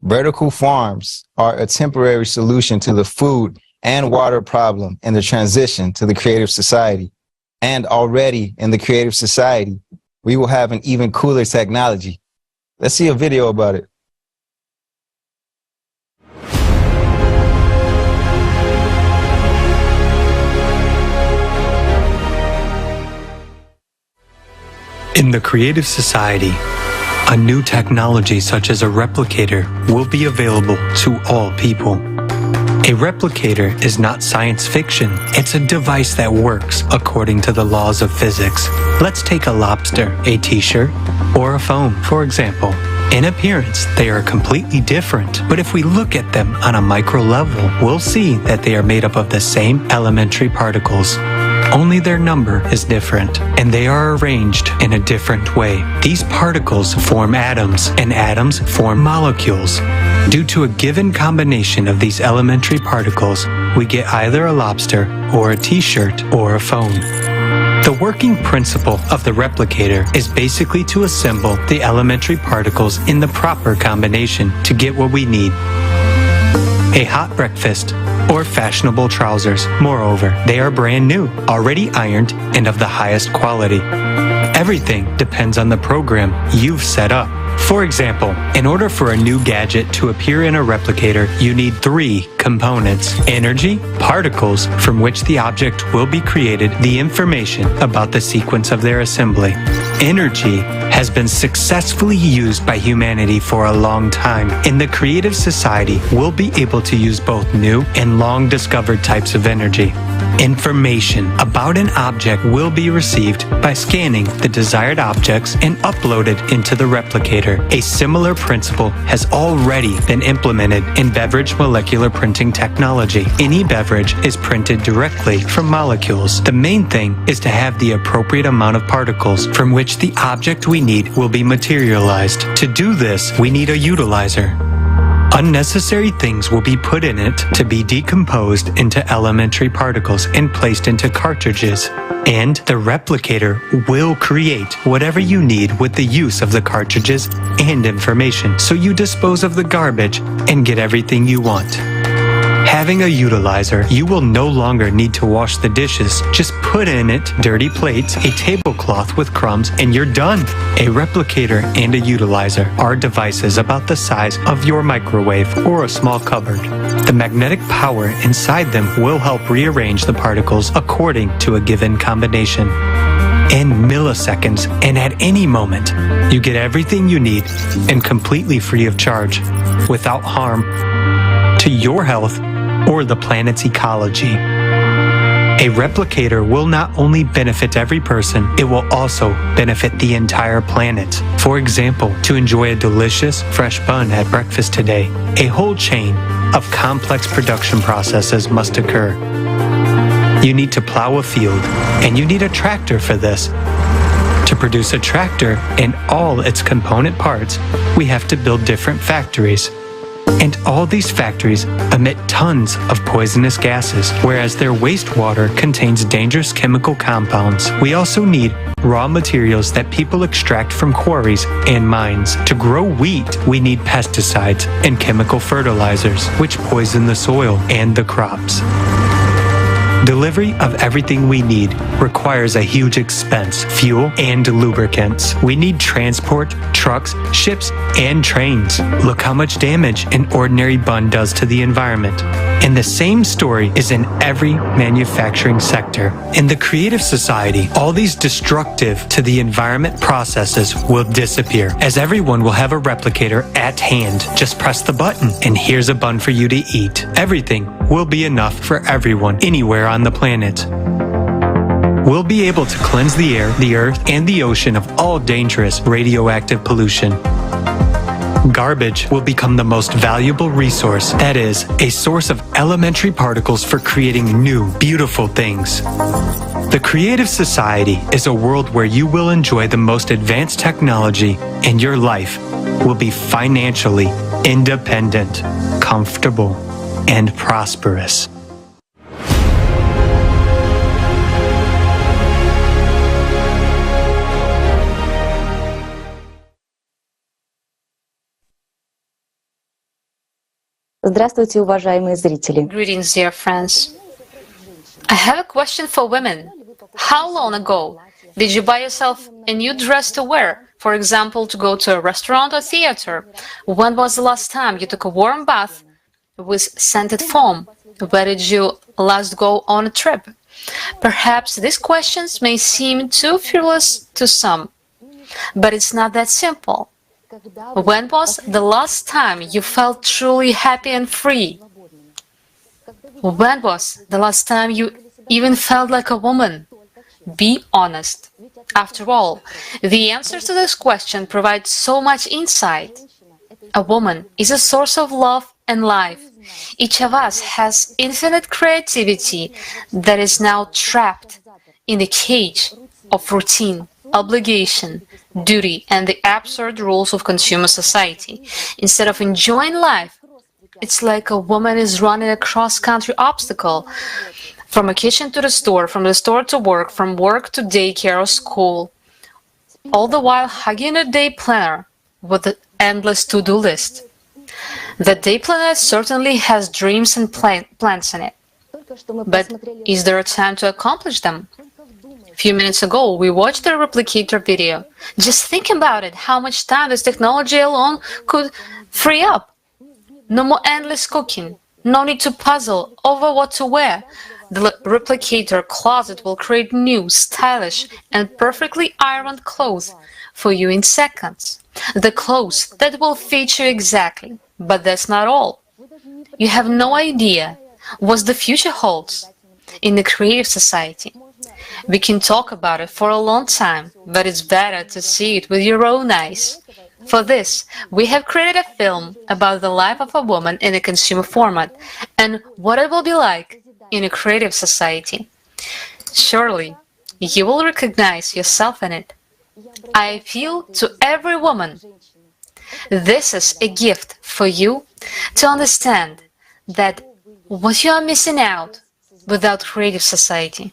Vertical farms are a temporary solution to the food and water problem in the transition to the creative society. And already in the creative society, we will have an even cooler technology. Let's see a video about it. In the creative society, a new technology such as a replicator will be available to all people. A replicator is not science fiction. It's a device that works according to the laws of physics. Let's take a lobster, a t-shirt, or a phone, for example. In appearance, they are completely different, but if we look at them on a micro level, we'll see that they are made up of the same elementary particles. Only their number is different, and they are arranged in a different way. These particles form atoms, and atoms form molecules. Due to a given combination of these elementary particles, we get either a lobster, or a t-shirt, or a phone. The working principle of the replicator is basically to assemble the elementary particles in the proper combination to get what we need. A hot breakfast, or fashionable trousers. Moreover, they are brand new, already ironed, and of the highest quality. Everything depends on the program you've set up. For example, in order for a new gadget to appear in a replicator, you need 3 components: energy, particles from which the object will be created, the information about the sequence of their assembly. Energy has been successfully used by humanity for a long time. In the creative society, we'll be able to use both new and long discovered types of energy. Information about an object will be received by scanning the desired objects and uploaded into the replicator. A similar principle has already been implemented in beverage molecular printing technology. Any beverage is printed directly from molecules. The main thing is to have the appropriate amount of particles from which the object we need will be materialized. To do this, we need a utilizer. Unnecessary things will be put in it to be decomposed into elementary particles and placed into cartridges. And the replicator will create whatever you need with the use of the cartridges and information, so you dispose of the garbage and get everything you want. Having a utilizer, you will no longer need to wash the dishes. Just put in it dirty plates, a tablecloth with crumbs, and you're done. A replicator and a utilizer are devices about the size of your microwave or a small cupboard. The magnetic power inside them will help rearrange the particles according to a given combination. In milliseconds and at any moment, you get everything you need and completely free of charge, without harm to your health or the planet's ecology. A replicator will not only benefit every person, it will also benefit the entire planet. For example, to enjoy a delicious, fresh bun at breakfast today, a whole chain of complex production processes must occur. You need to plow a field, and you need a tractor for this. To produce a tractor and all its component parts, we have to build different factories. And all these factories emit tons of poisonous gases, whereas their wastewater contains dangerous chemical compounds. We also need raw materials that people extract from quarries and mines. To grow wheat, we need pesticides and chemical fertilizers, which poison the soil and the crops. Delivery of everything we need requires a huge expense, fuel and lubricants. We need transport, trucks, ships, and trains. Look how much damage an ordinary bun does to the environment. And the same story is in every manufacturing sector. In the creative society, all these destructive to the environment processes will disappear, as everyone will have a replicator at hand. Just press the button, and here's a bun for you to eat. Everything will be enough for everyone, anywhere on the planet. We'll be able to cleanse the air, the earth, and the ocean of all dangerous radioactive pollution. Garbage will become the most valuable resource, that is, a source of elementary particles for creating new, beautiful things. The creative society is a world where you will enjoy the most advanced technology and your life will be financially independent, comfortable, and prosperous. Здравствуйте, уважаемые зрители. Greetings, dear friends. I have a question for women. How long ago did you buy yourself a new dress to wear? For example, to go to a restaurant or theater? When was the last time you took a warm bath with scented foam? Where did you last go on a trip? Perhaps these questions may seem too frivolous to some, but it's not that simple. When was the last time you felt truly happy and free? When was the last time you even felt like a woman? Be honest. After all, the answer to this question provides so much insight. A woman is a source of love and life. Each of us has infinite creativity that is now trapped in the cage of routine, obligation, duty, and the absurd rules of consumer society. Instead of enjoying life, it's like a woman is running a cross-country obstacle from a kitchen to the store, from the store to work, from work to daycare or school, all the while hugging a day planner with an endless to-do list. The day planner certainly has dreams and plans in it, but is there a time to accomplish them? A few minutes ago, we watched a replicator video. Just think about it, how much time this technology alone could free up. No more endless cooking, no need to puzzle over what to wear. The replicator closet will create new, stylish, and perfectly ironed clothes for you in seconds. The clothes that will fit you exactly. But that's not all. You have no idea what the future holds in the creative society. We can talk about it for a long time, but it's better to see it with your own eyes. For this, we have created a film about the life of a woman in a consumer format and what it will be like in a creative society. Surely, you will recognize yourself in it. I appeal to every woman. This is a gift for you to understand that what you are missing out without creative society.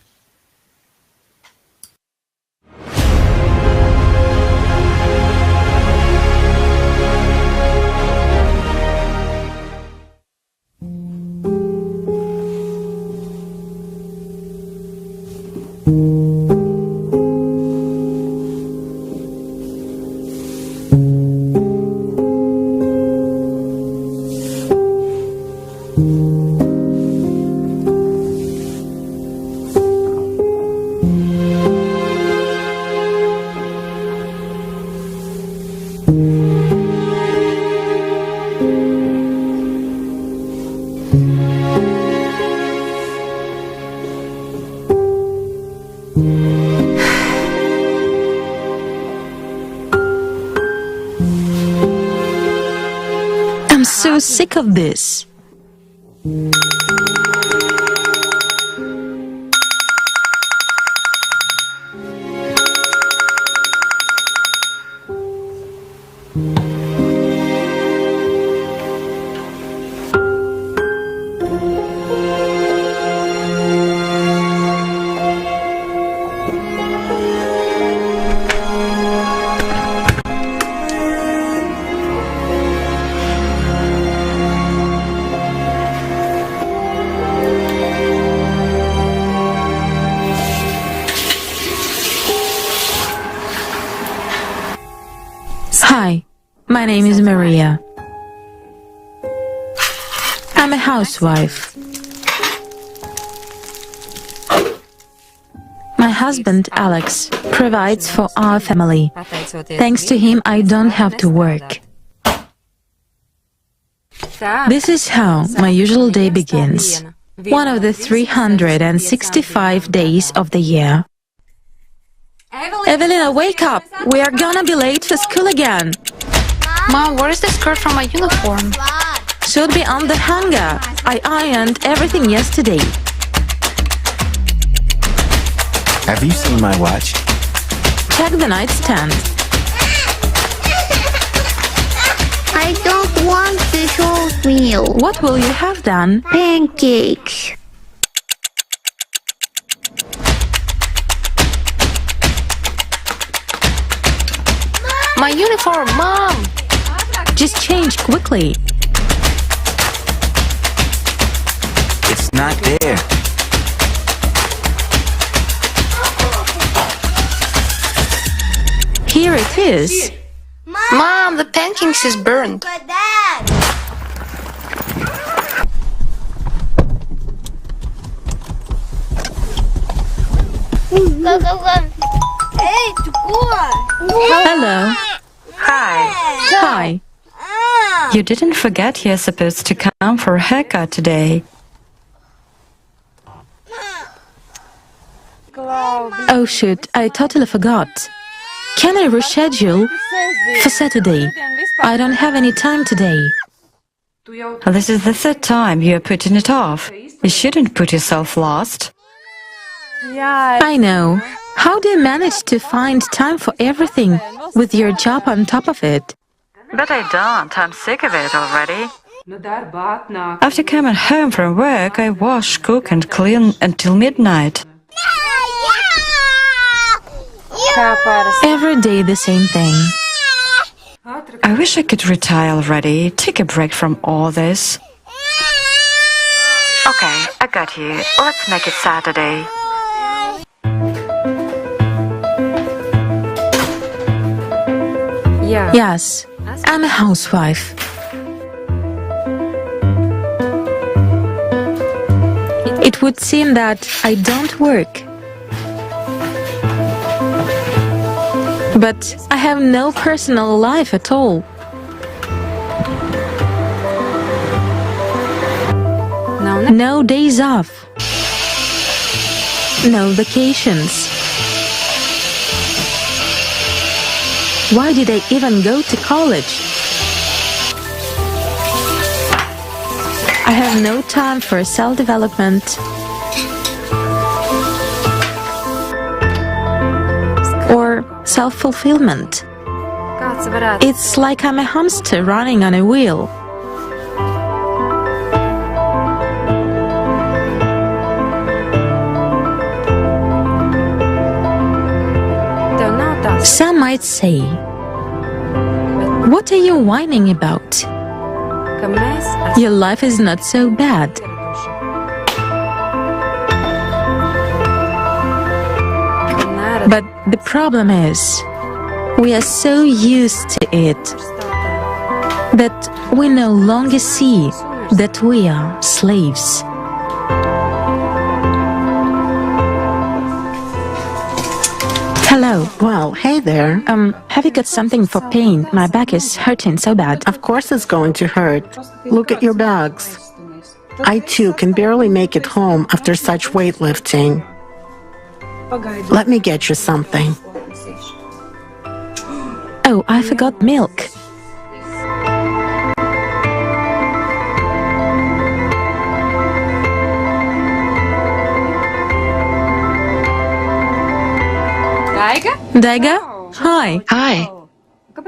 I'm so sick of this. My name is Maria. I'm a housewife. My husband, Alex, provides for our family. Thanks to him, I don't have to work. This is how my usual day begins. One of the 365 days of the year. Evelina, wake up! We are gonna be late for school again. Mom, where is the skirt from my uniform? Should be on the hanger. I ironed everything yesterday. Have you seen my watch? Check the nightstand. I don't want this oatmeal. What will you have then? Pancakes. My uniform, Mom! Just change quickly. It's not there. Here it is. Mom, the pancakes is burned. Go, go, go. Hey, Hello. Hi. You didn't forget you're supposed to come for a haircut today. Oh shoot, I totally forgot. Can I reschedule for Saturday? I don't have any time today. This is the third time you're putting it off. You shouldn't put yourself last. I know. How do you manage to find time for everything with your job on top of it? But I don't. I'm sick of it already. After coming home from work, I wash, cook and clean until midnight. Every day the same thing. I wish I could retire already, take a break from all this. Okay, I got you. Let's make it Saturday. Yes, I'm a housewife. It would seem that I don't work. But I have no personal life at all. No days off. No vacations. Why did I even go to college? I have no time for self-development or self-fulfillment. It's like I'm a hamster running on a wheel. Some might say, what are you whining about? Your life is not so bad. But the problem is, we are so used to it that we no longer see that we are slaves. Hello. Well, hey there. Have you got something for pain? My back is hurting so bad. Of course it's going to hurt. Look at your bags. I too can barely make it home after such weightlifting. Let me get you something. Oh, I forgot milk. Daiga? Hi. Hi.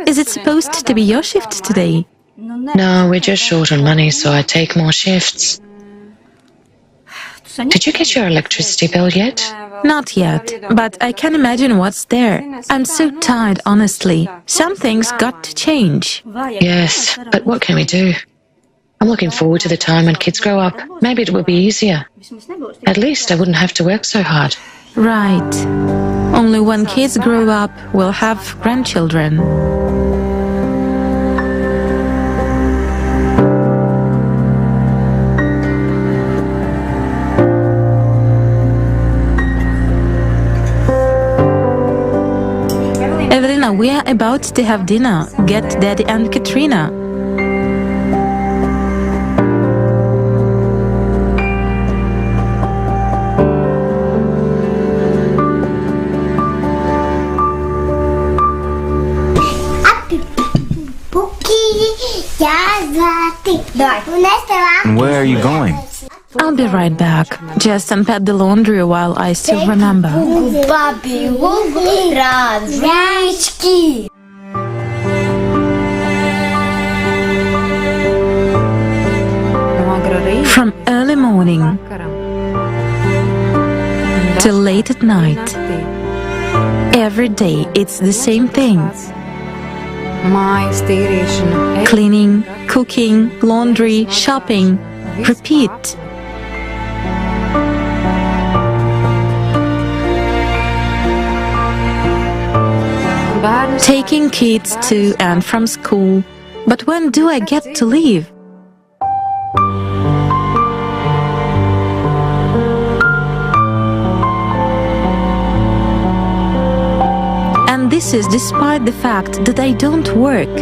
Is it supposed to be your shift today? No, we're just short on money, so I take more shifts. Did you get your electricity bill yet? Not yet, but I can imagine what's there. I'm so tired, honestly. Some things got to change. Yes, but what can we do? I'm looking forward to the time when kids grow up. Maybe it will be easier. At least I wouldn't have to work so hard. Right. Only when kids grow up, we'll have grandchildren. Katrina, we are about to have dinner. Get Daddy and Katrina. And where are you going? I'll be right back. Just unpack the laundry while I still remember. From early morning till late at night, every day it's the same thing. Cleaning, cooking, laundry, shopping, repeat. Taking kids to and from school. But when do I get to leave? And this is despite the fact that I don't work.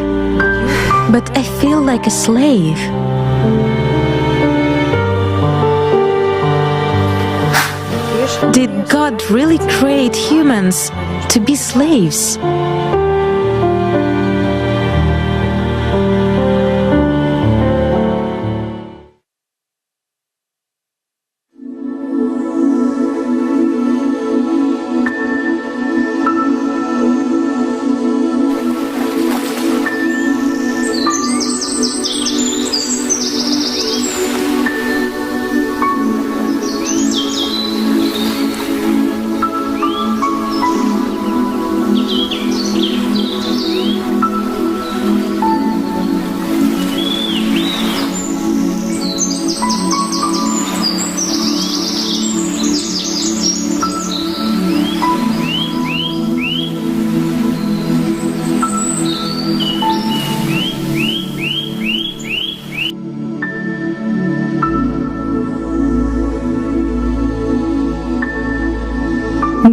But I feel like a slave. Did God really create humans to be slaves?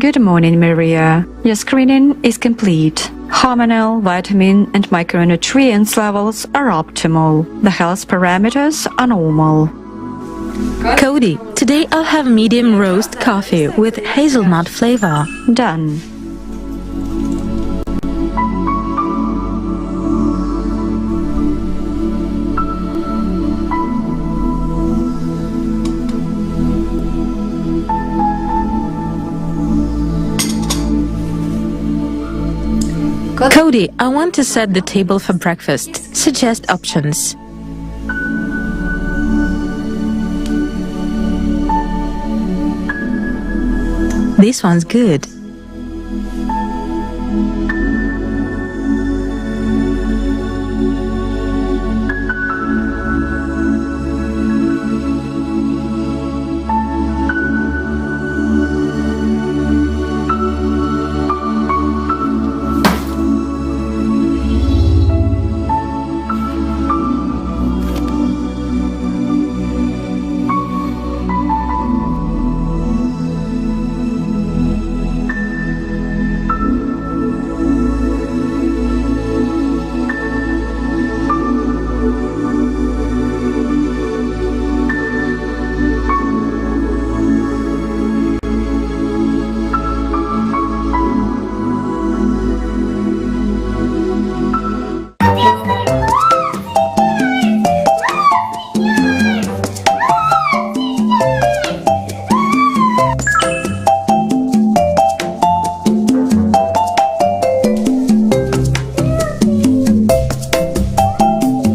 Good morning, Maria. Your screening is complete. Hormonal, vitamin, and micronutrients levels are optimal. The health parameters are normal. Cody, today I'll have medium roast coffee with hazelnut flavor. Done. Cody, I want to set the table for breakfast. Suggest options. This one's good.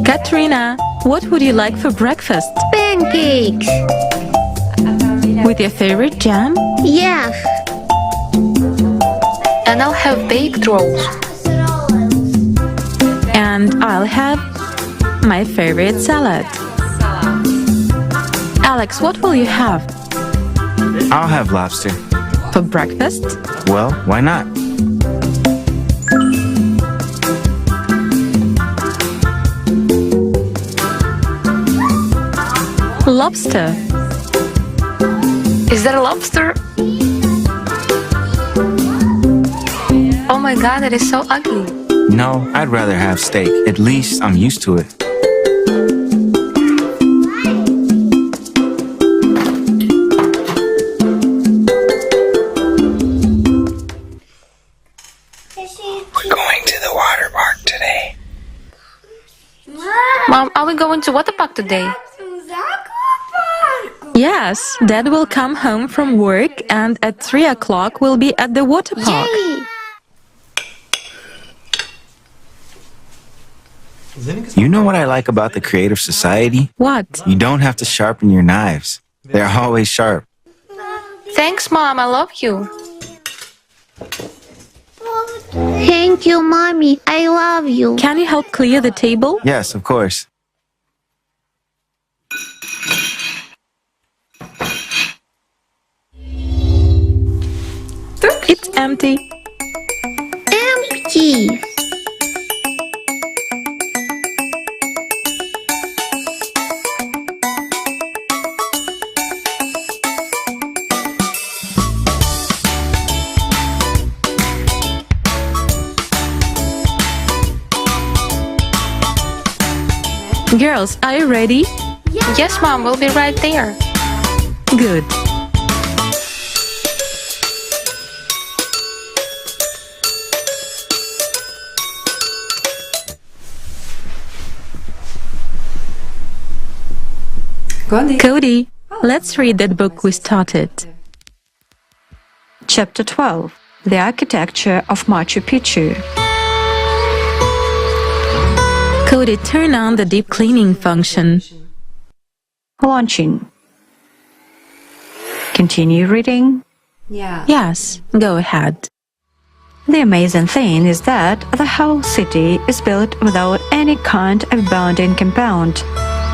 Katrina, what would you like for breakfast? Pancakes. With your favorite jam? Yes. And I'll have baked rolls. And I'll have my favorite salad. Alex, what will you have? I'll have lobster. For breakfast? Well, why not? Lobster. Is that a lobster? Oh my my god, it is so ugly. No, I'd rather have steak. At least I'm used to it. We're going to the water park today. Mom, are we going to water park today? Yes, Dad will come home from work and at 3 o'clock we'll be at the water park. Yay! You know what I like about the Creative Society? What? You don't have to sharpen your knives. They're always sharp. Thanks, Mom, I love you. Thank you, Mommy. I love you. Can you help clear the table? Yes, of course. It's empty. Empty. Girls, are you ready? Yes, Mom, we'll be right there. Good. Cody, let's read that book we started. Chapter 12, The Architecture of Machu Picchu. Cody, turn on the deep cleaning function. Launching. Continue reading? Yes, go ahead. The amazing thing is that the whole city is built without any kind of bonding compound.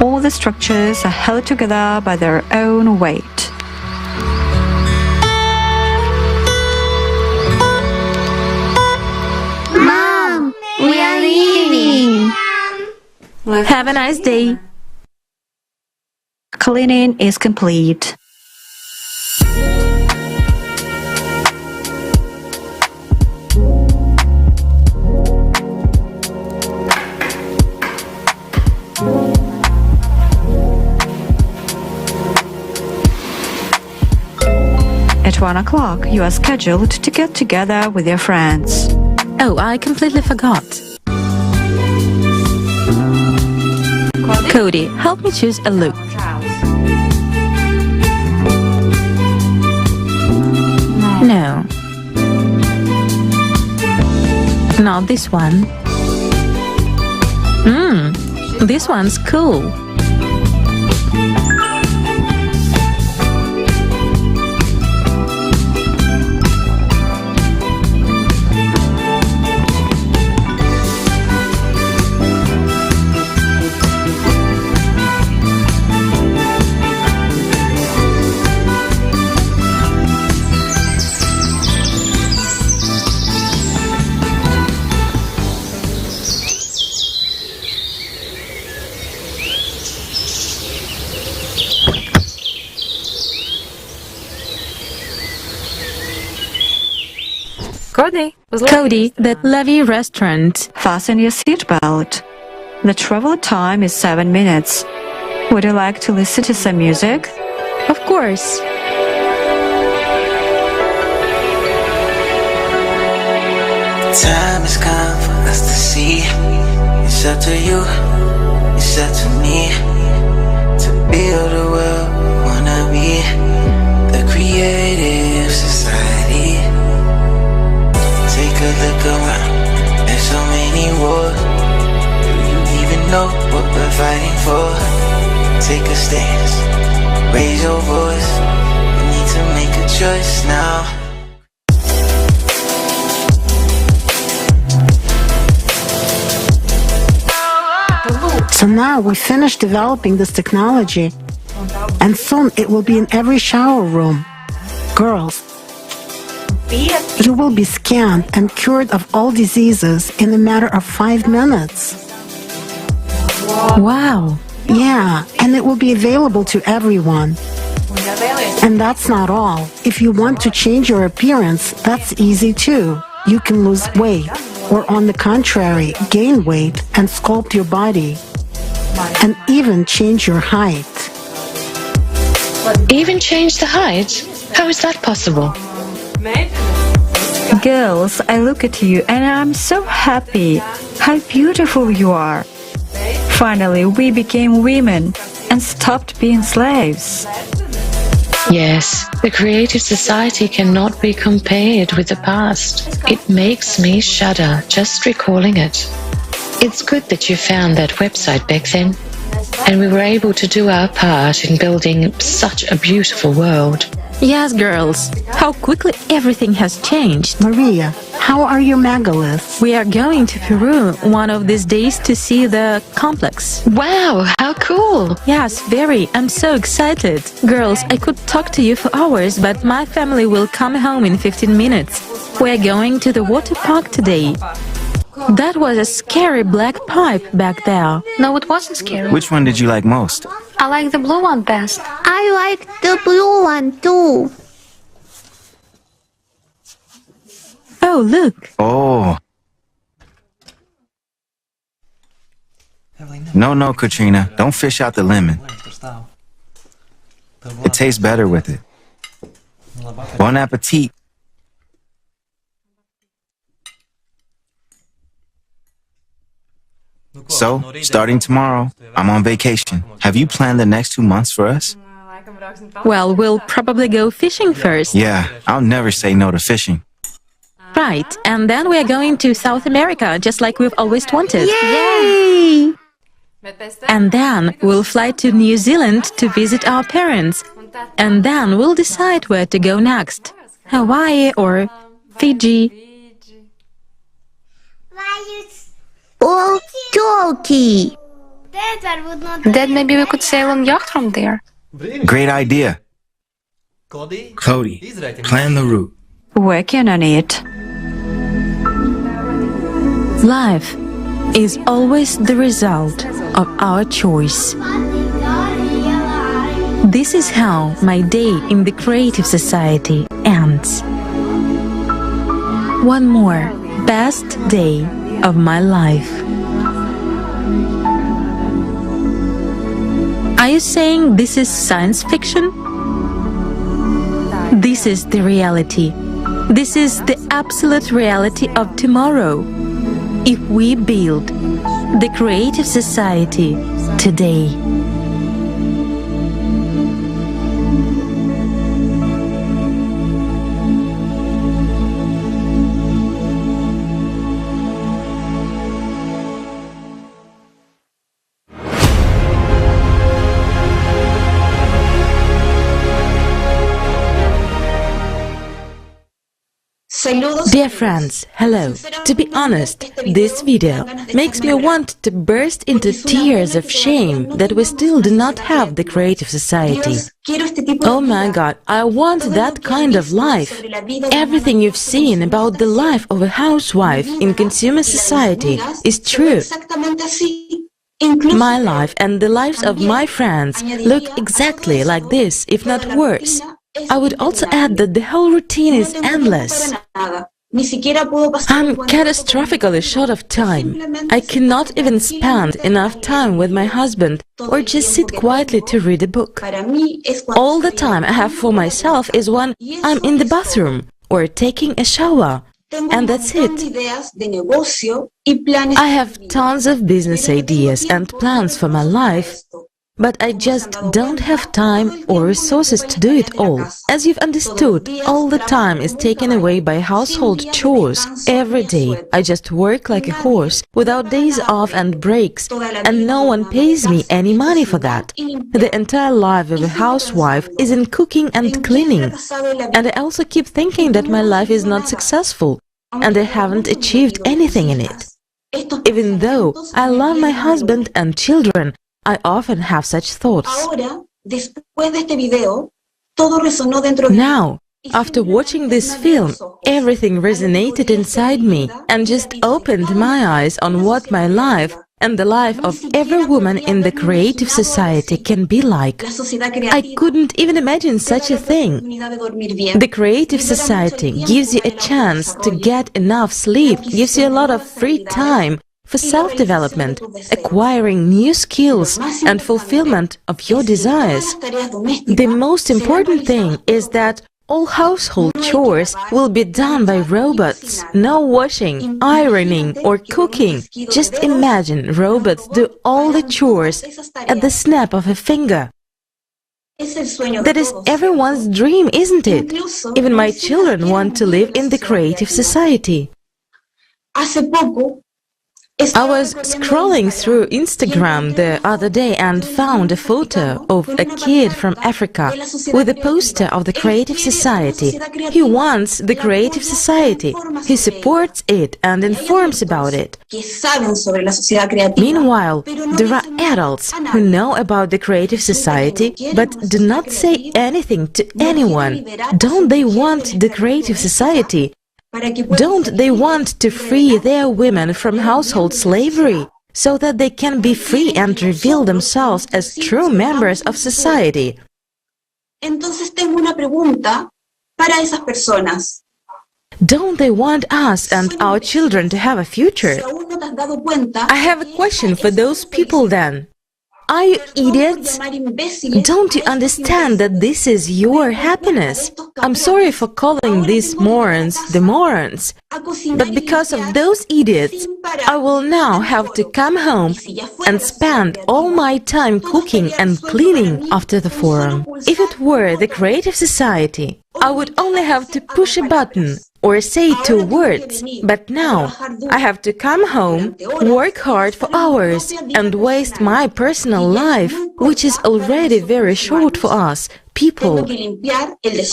All the structures are held together by their own weight. Mom, we are leaving. Have a nice day. Cleaning is complete. At 1 o'clock, you are scheduled to get together with your friends. Oh, I completely forgot. Cody, help me choose a look. No. Not this one. This one's cool. Cody, that Levy restaurant. Fasten your seatbelt. The travel time is 7 minutes. Would you like to listen to some music? Of course. Time has come for us to see. It's up to you, it's up to me to build a world we wanna be, the creative society. Take a look around, there's so many wars. Do you even know what we're fighting for? Take a stance, raise your voice. We need to make a choice now. So now we finished developing this technology, and soon it will be in every shower room. Girls, you will be scanned and cured of all diseases in a matter of 5 minutes. Wow. Yeah, and it will be available to everyone. And that's not all. If you want to change your appearance, that's easy too. You can lose weight, or on the contrary, gain weight and sculpt your body, and even change your height. Even change the height? How is that possible? Girls, I look at you and I'm so happy. How beautiful you are. Finally, we became women and stopped being slaves. Yes, the creative society cannot be compared with the past. It makes me shudder just recalling it. It's good that you found that website back then, and we were able to do our part in building such a beautiful world. Yes, girls. How quickly everything has changed. Maria, how are your megaliths? We are going to Peru one of these days to see the complex. Wow, how cool! Yes, very. I'm so excited. Girls, I could talk to you for hours, but my family will come home in 15 minutes. We're going to the water park today. That was a scary black pipe back there. No, it wasn't scary. Which one did you like most? I like the blue one best. I like the blue one too. Oh, look. Oh. No, Katrina. Don't fish out the lemon. It tastes better with it. Bon appetit. So, starting tomorrow, I'm on vacation. Have you planned the next 2 months for us? Well, we'll probably go fishing first. Yeah, I'll never say no to fishing. Right, and then we are going to South America, just like we've always wanted. Yay! And then we'll fly to New Zealand to visit our parents. And then we'll decide where to go next. Hawaii or Fiji. Or Turkey. Dad, maybe we could sail on yacht from there. Great idea. Cody, plan the route. Working on it. Life is always the result of our choice. This is how my day in the creative society ends. One more best day of my life. Are you saying this is science fiction? This is the reality. This is the absolute reality of tomorrow. If we build the creative society today. Dear friends, hello. To be honest, this video makes me want to burst into tears of shame that we still do not have the creative society. Oh my God, I want that kind of life. Everything you've seen about the life of a housewife in consumer society is true. My life and the lives of my friends look exactly like this, if not worse. I would also add that the whole routine is endless. I'm catastrophically short of time. I cannot even spend enough time with my husband or just sit quietly to read a book. All the time I have for myself is when I'm in the bathroom or taking a shower. And that's it. I have tons of business ideas and plans for my life, but I just don't have time or resources to do it all. As you've understood, all the time is taken away by household chores. Every day I just work like a horse, without days off and breaks, and no one pays me any money for that. The entire life of a housewife is in cooking and cleaning. And I also keep thinking that my life is not successful, and I haven't achieved anything in it. Even though I love my husband and children, I often have such thoughts. Now, after watching this film, everything resonated inside me and just opened my eyes on what my life and the life of every woman in the creative society can be like. I couldn't even imagine such a thing. The creative society gives you a chance to get enough sleep, gives you a lot of free time for self-development, acquiring new skills and fulfillment of your desires. The most important thing is that all household chores will be done by robots. No washing, ironing or cooking. Just imagine robots do all the chores at the snap of a finger. That is everyone's dream, isn't it? Even my children want to live in the creative society. I was scrolling through Instagram the other day and found a photo of a kid from Africa with a poster of the Creative Society. He wants the Creative Society. He supports it and informs about it. Meanwhile, there are adults who know about the Creative Society but do not say anything to anyone. Don't they want the Creative Society? Don't they want to free their women from household slavery so that they can be free and reveal themselves as true members of society? Don't they want us and our children to have a future? I have a question for those people then. Are you idiots? Don't you understand that this is your happiness? I'm sorry for calling these morons the morons, but because of those idiots, I will now have to come home and spend all my time cooking and cleaning after the forum. If it were the Creative Society, I would only have to push a button or say 2 words, but now I have to come home, work hard for hours and waste my personal life, which is already very short for us, people,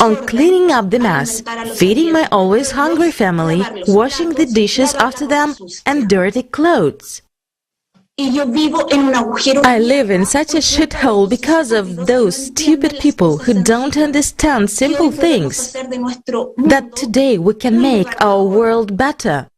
on cleaning up the mess, feeding my always hungry family, washing the dishes after them and dirty clothes. I live in such a shithole because of those stupid people who don't understand simple things, that today we can make our world better,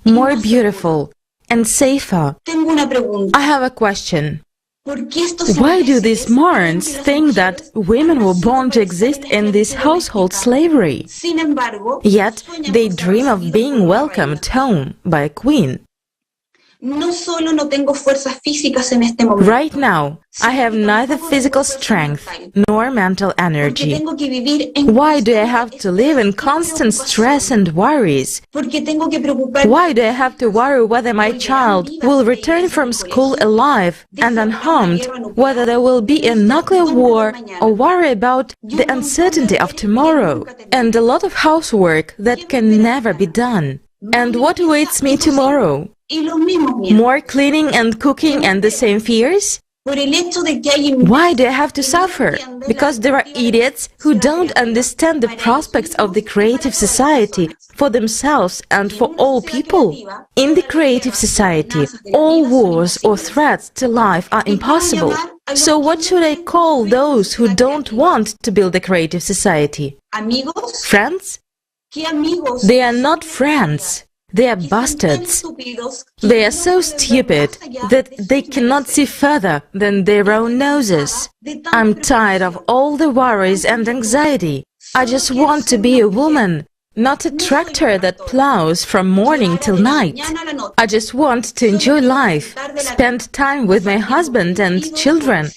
more beautiful and safer. I have a question. Why do these morons think that women were born to exist in this household slavery? Yet they dream of being welcomed home by a queen. Right now, I have neither physical strength nor mental energy. Why do I have to live in constant stress and worries? Why do I have to worry whether my child will return from school alive and unharmed, whether there will be a nuclear war, or worry about the uncertainty of tomorrow, and a lot of housework that can never be done? And what awaits me tomorrow? More cleaning and cooking and the same fears? Why do I have to suffer? Because there are idiots who don't understand the prospects of the Creative Society for themselves and for all people. In the Creative Society, all wars or threats to life are impossible. So what should I call those who don't want to build a Creative Society? Friends? They are not friends. They are bastards. They are so stupid that they cannot see further than their own noses. I'm tired of all the worries and anxiety. I just want to be a woman, not a tractor that plows from morning till night. I just want to enjoy life, spend time with my husband and children,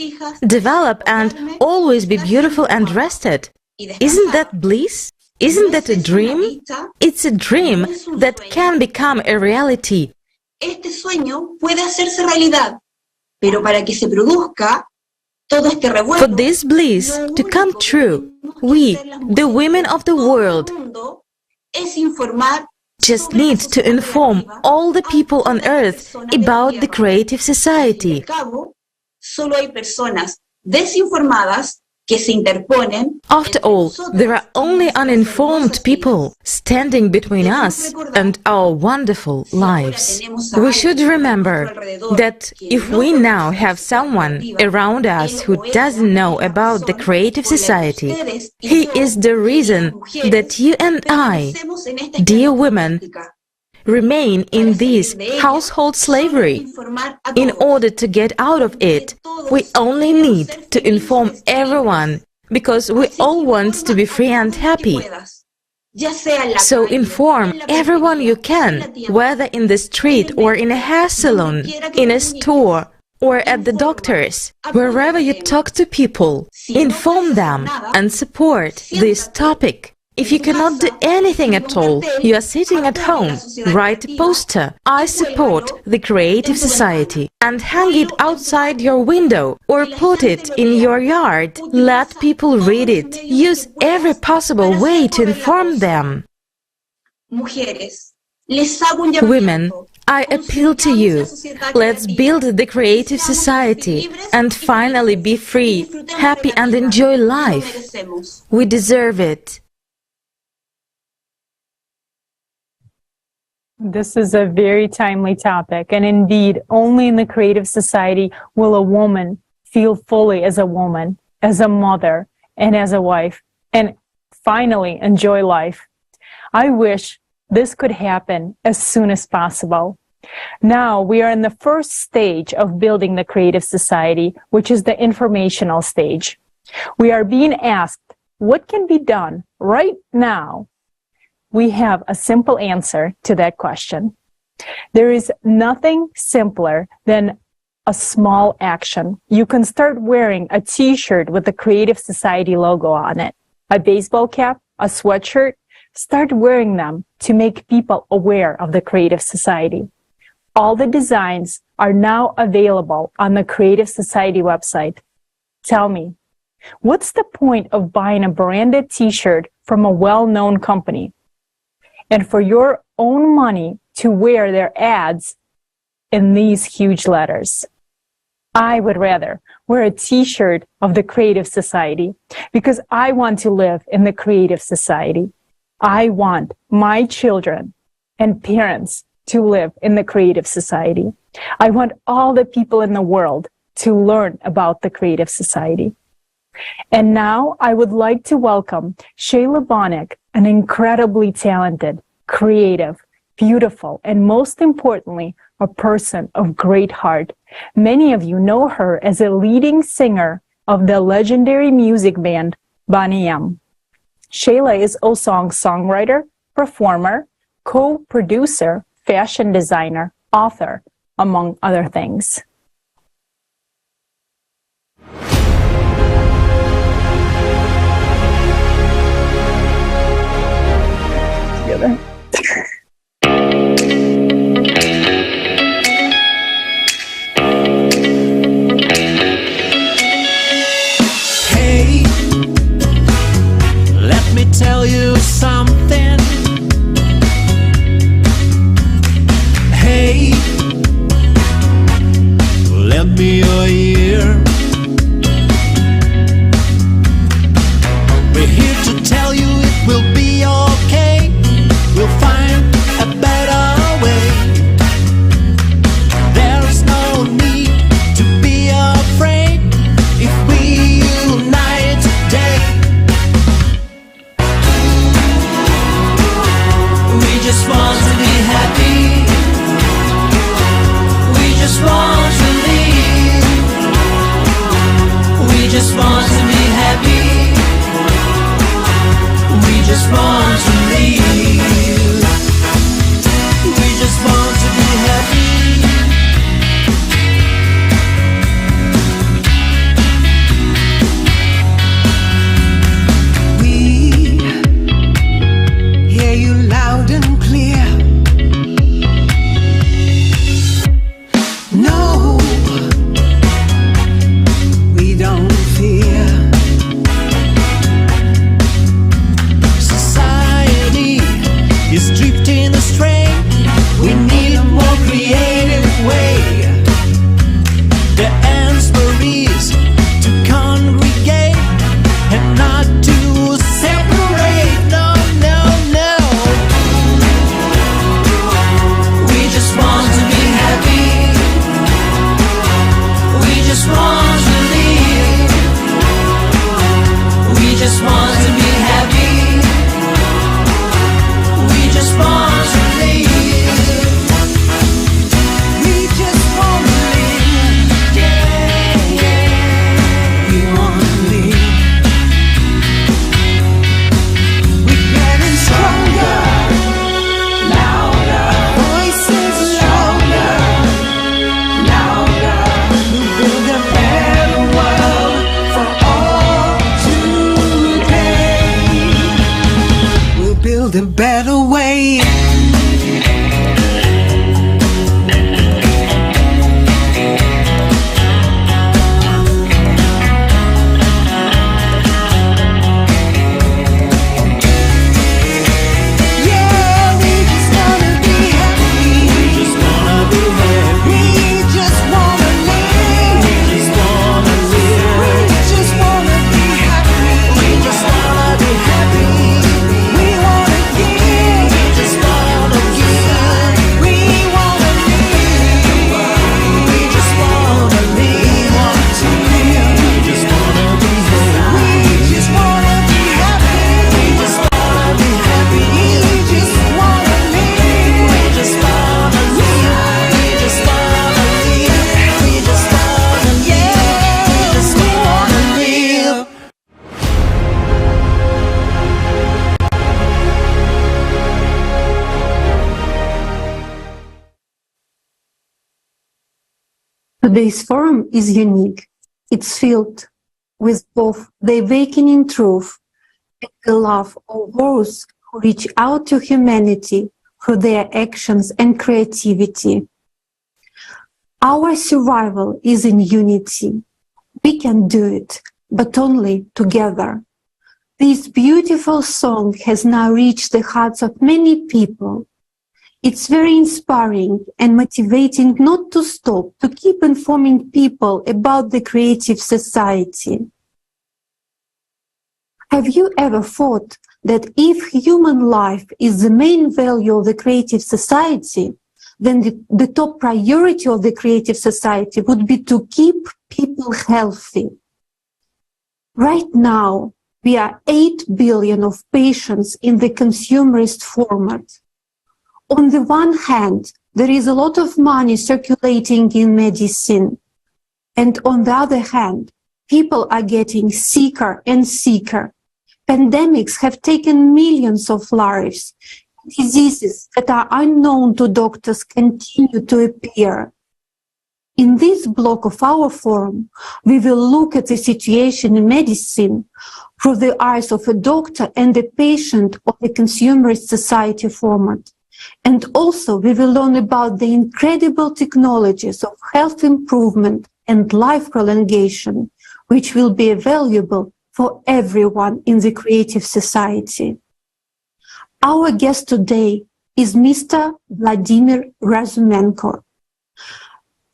develop and always be beautiful and rested. Isn't that bliss? Isn't that a dream? It's a dream that can become a reality. For this bliss to come true, we, the women of the world, just need to inform all the people on earth about the Creative Society. After all, there are only uninformed people standing between us and our wonderful lives. We should remember that if we now have someone around us who doesn't know about the Creative Society, he is the reason that you and I, dear women, remain in this household slavery. In order to get out of it, we only need to inform everyone, because we all want to be free and happy. So inform everyone you can, whether in the street or in a hair salon, in a store, or at the doctor's, wherever you talk to people. Inform them and support this topic. If you cannot do anything at all, you are sitting at home, write a poster, "I support the Creative Society," and hang it outside your window or put it in your yard. Let people read it. Use every possible way to inform them. Women, I appeal to you. Let's build the Creative Society and finally be free, happy and enjoy life. We deserve it. This is a very timely topic, and indeed, only in the Creative Society will a woman feel fully as a woman, as a mother, and as a wife, and finally enjoy life. I wish this could happen as soon as possible. Now we are in the first stage of building the Creative Society, which is the informational stage. We are being asked, what can be done right now? We have a simple answer to that question. There is nothing simpler than a small action. You can start wearing a t-shirt with the Creative Society logo on it, a baseball cap, a sweatshirt. Start wearing them to make people aware of the Creative Society. All the designs are now available on the Creative Society website. Tell me, what's the point of buying a branded t-shirt from a well-known company and for your own money to wear their ads in these huge letters? I would rather wear a t-shirt of the Creative Society because I want to live in the Creative Society. I want my children and parents to live in the Creative Society. I want all the people in the world to learn about the Creative Society. And now I would like to welcome Shayla Bonick, an incredibly talented, creative, beautiful, and most importantly, a person of great heart. Many of you know her as a leading singer of the legendary music band Bonnie M. Shayla is also a songwriter, performer, co-producer, fashion designer, author, among other things. Together. Hey, let me tell you something. Hey, lend me your ear. We're here to tell you it will be okay. We'll find a better way. There's no need to be afraid if we unite today. We just want to be happy. We just want to live. We just want to be happy. We just want to live. We just want to be happy. We hear you loud and clear. No, we don't fear. Society build a better way. Today's forum is unique. It's filled with both the awakening truth and the love of those who reach out to humanity through their actions and creativity. Our survival is in unity. We can do it, but only together. This beautiful song has now reached the hearts of many people. It's very inspiring and motivating not to stop, to keep informing people about the creative society. Have you ever thought that if human life is the main value of the creative society, then the top priority of the creative society would be to keep people healthy? Right now, we are 8 billion of patients in the consumerist format. On the one hand, there is a lot of money circulating in medicine. And on the other hand, people are getting sicker and sicker. Pandemics have taken millions of lives. Diseases that are unknown to doctors continue to appear. In this block of our forum, we will look at the situation in medicine through the eyes of a doctor and a patient of the consumerist society format. And also we will learn about the incredible technologies of health improvement and life prolongation, which will be available for everyone in the creative society. Our guest today is Mr. Vladimir Razumenko.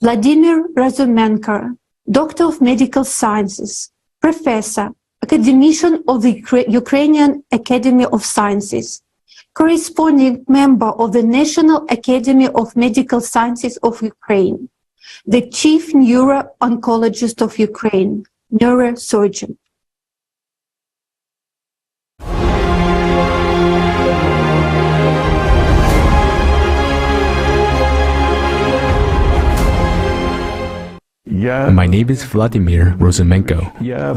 Vladimir Razumenko, Doctor of Medical Sciences, Professor, Academician of the Ukrainian Academy of Sciences, corresponding member of the National Academy of Medical Sciences of Ukraine, the Chief Neuro-Oncologist of Ukraine, neurosurgeon. My name is Vladimir Razumenko.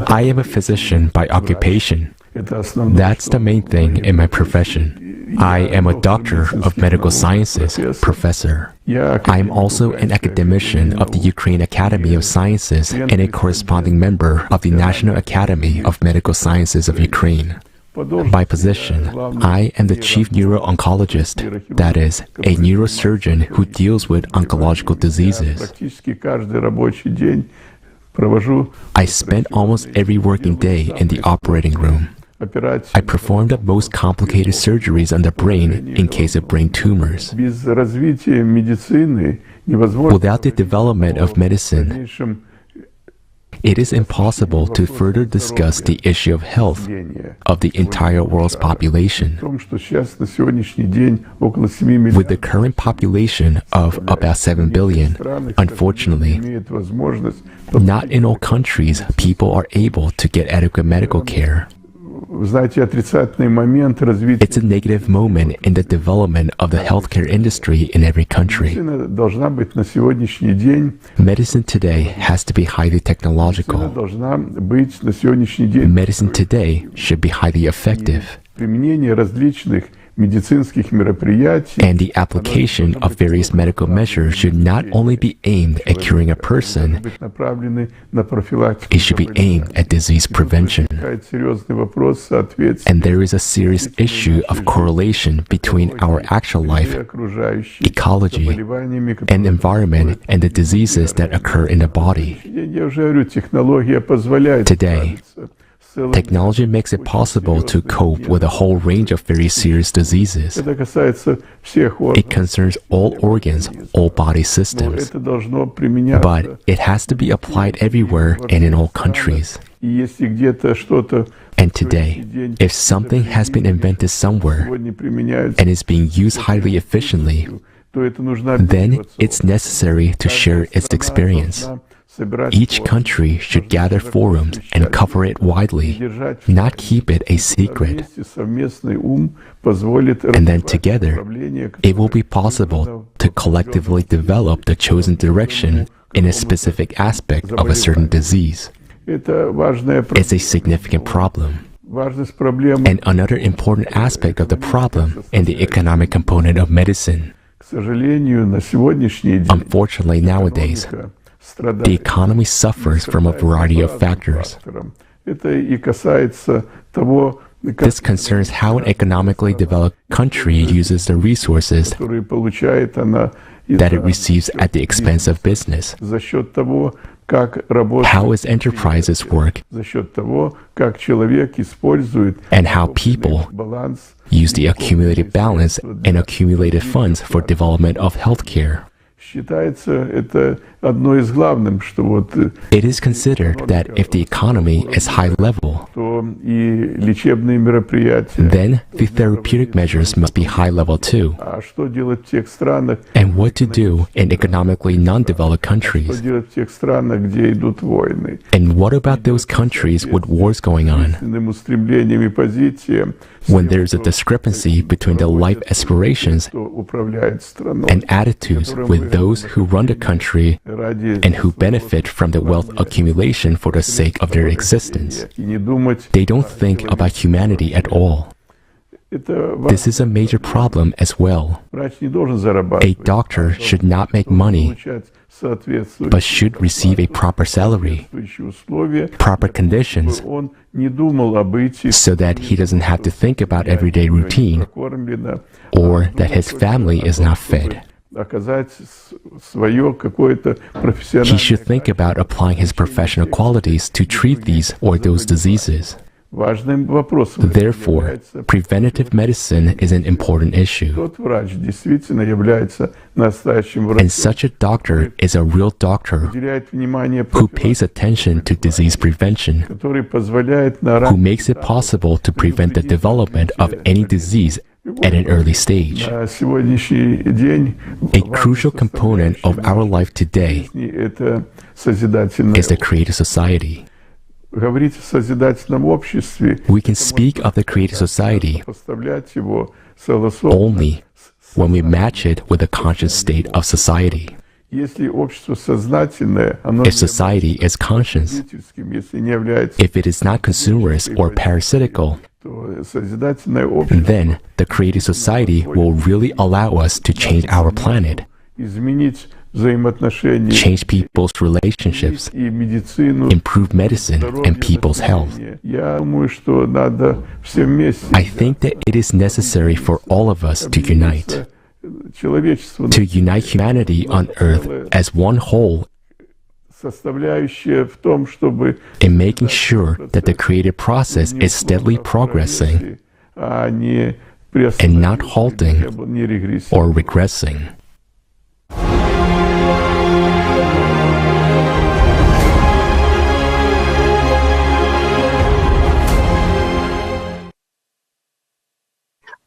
I am a physician by occupation. That's the main thing in my profession. I am a doctor of medical sciences, professor. I am also an academician of the Ukraine Academy of Sciences and a corresponding member of the National Academy of Medical Sciences of Ukraine. By position, I am the chief neuro-oncologist, that is, a neurosurgeon who deals with oncological diseases. I spend almost every working day in the operating room. I perform the most complicated surgeries on the brain in case of brain tumors. Without the development of medicine, it is impossible to further discuss the issue of health of the entire world's population. With the current population of about 7 billion, unfortunately, not in all countries people are able to get adequate medical care. It's a negative moment in the development of the healthcare industry in every country. Medicine today has to be highly technological. Medicine today should be highly effective. And the application of various medical measures should not only be aimed at curing a person, it should be aimed at disease prevention. And there is a serious issue of correlation between our actual life, ecology, and environment and the diseases that occur in the body. Today, technology makes it possible to cope with a whole range of very serious diseases. It concerns all organs, all body systems, but it has to be applied everywhere and in all countries. And today, if something has been invented somewhere and is being used highly efficiently, then it's necessary to share its experience. Each country should gather forums and cover it widely, not keep it a secret. And then together, it will be possible to collectively develop the chosen direction in a specific aspect of a certain disease. It's a significant problem. And another important aspect of the problem is the economic component of medicine. Unfortunately, nowadays, the economy suffers from a variety of factors. This concerns how an economically developed country uses the resources that it receives at the expense of business, how its enterprises work, and how people use the accumulated balance and accumulated funds for development of healthcare. It is considered that if the economy is high level, then the therapeutic measures must be high level too. And what to do in economically non-developed countries? And what about those countries with wars going on? When there is a discrepancy between the life aspirations and attitudes with those who run the country and who benefit from the wealth accumulation for the sake of their existence. They don't think about humanity at all. This is a major problem as well. A doctor should not make money, but should receive a proper salary, proper conditions, so that he doesn't have to think about everyday routine, or that his family is not fed. He should think about applying his professional qualities to treat these or those diseases. Therefore, preventative medicine is an important issue. And such a doctor is a real doctor who pays attention to disease prevention, who makes it possible to prevent the development of any disease at an early stage. A crucial component of our life today is the creative society. We can speak of the creative society only when we match it with the conscious state of society. If society is conscious, if it is not consumerist or parasitical, then the creative society will really allow us to change our planet, change people's relationships, improve medicine and people's health. I think that it is necessary for all of us to unite humanity on Earth as one whole in making sure that the creative process is steadily progressing and not halting or regressing.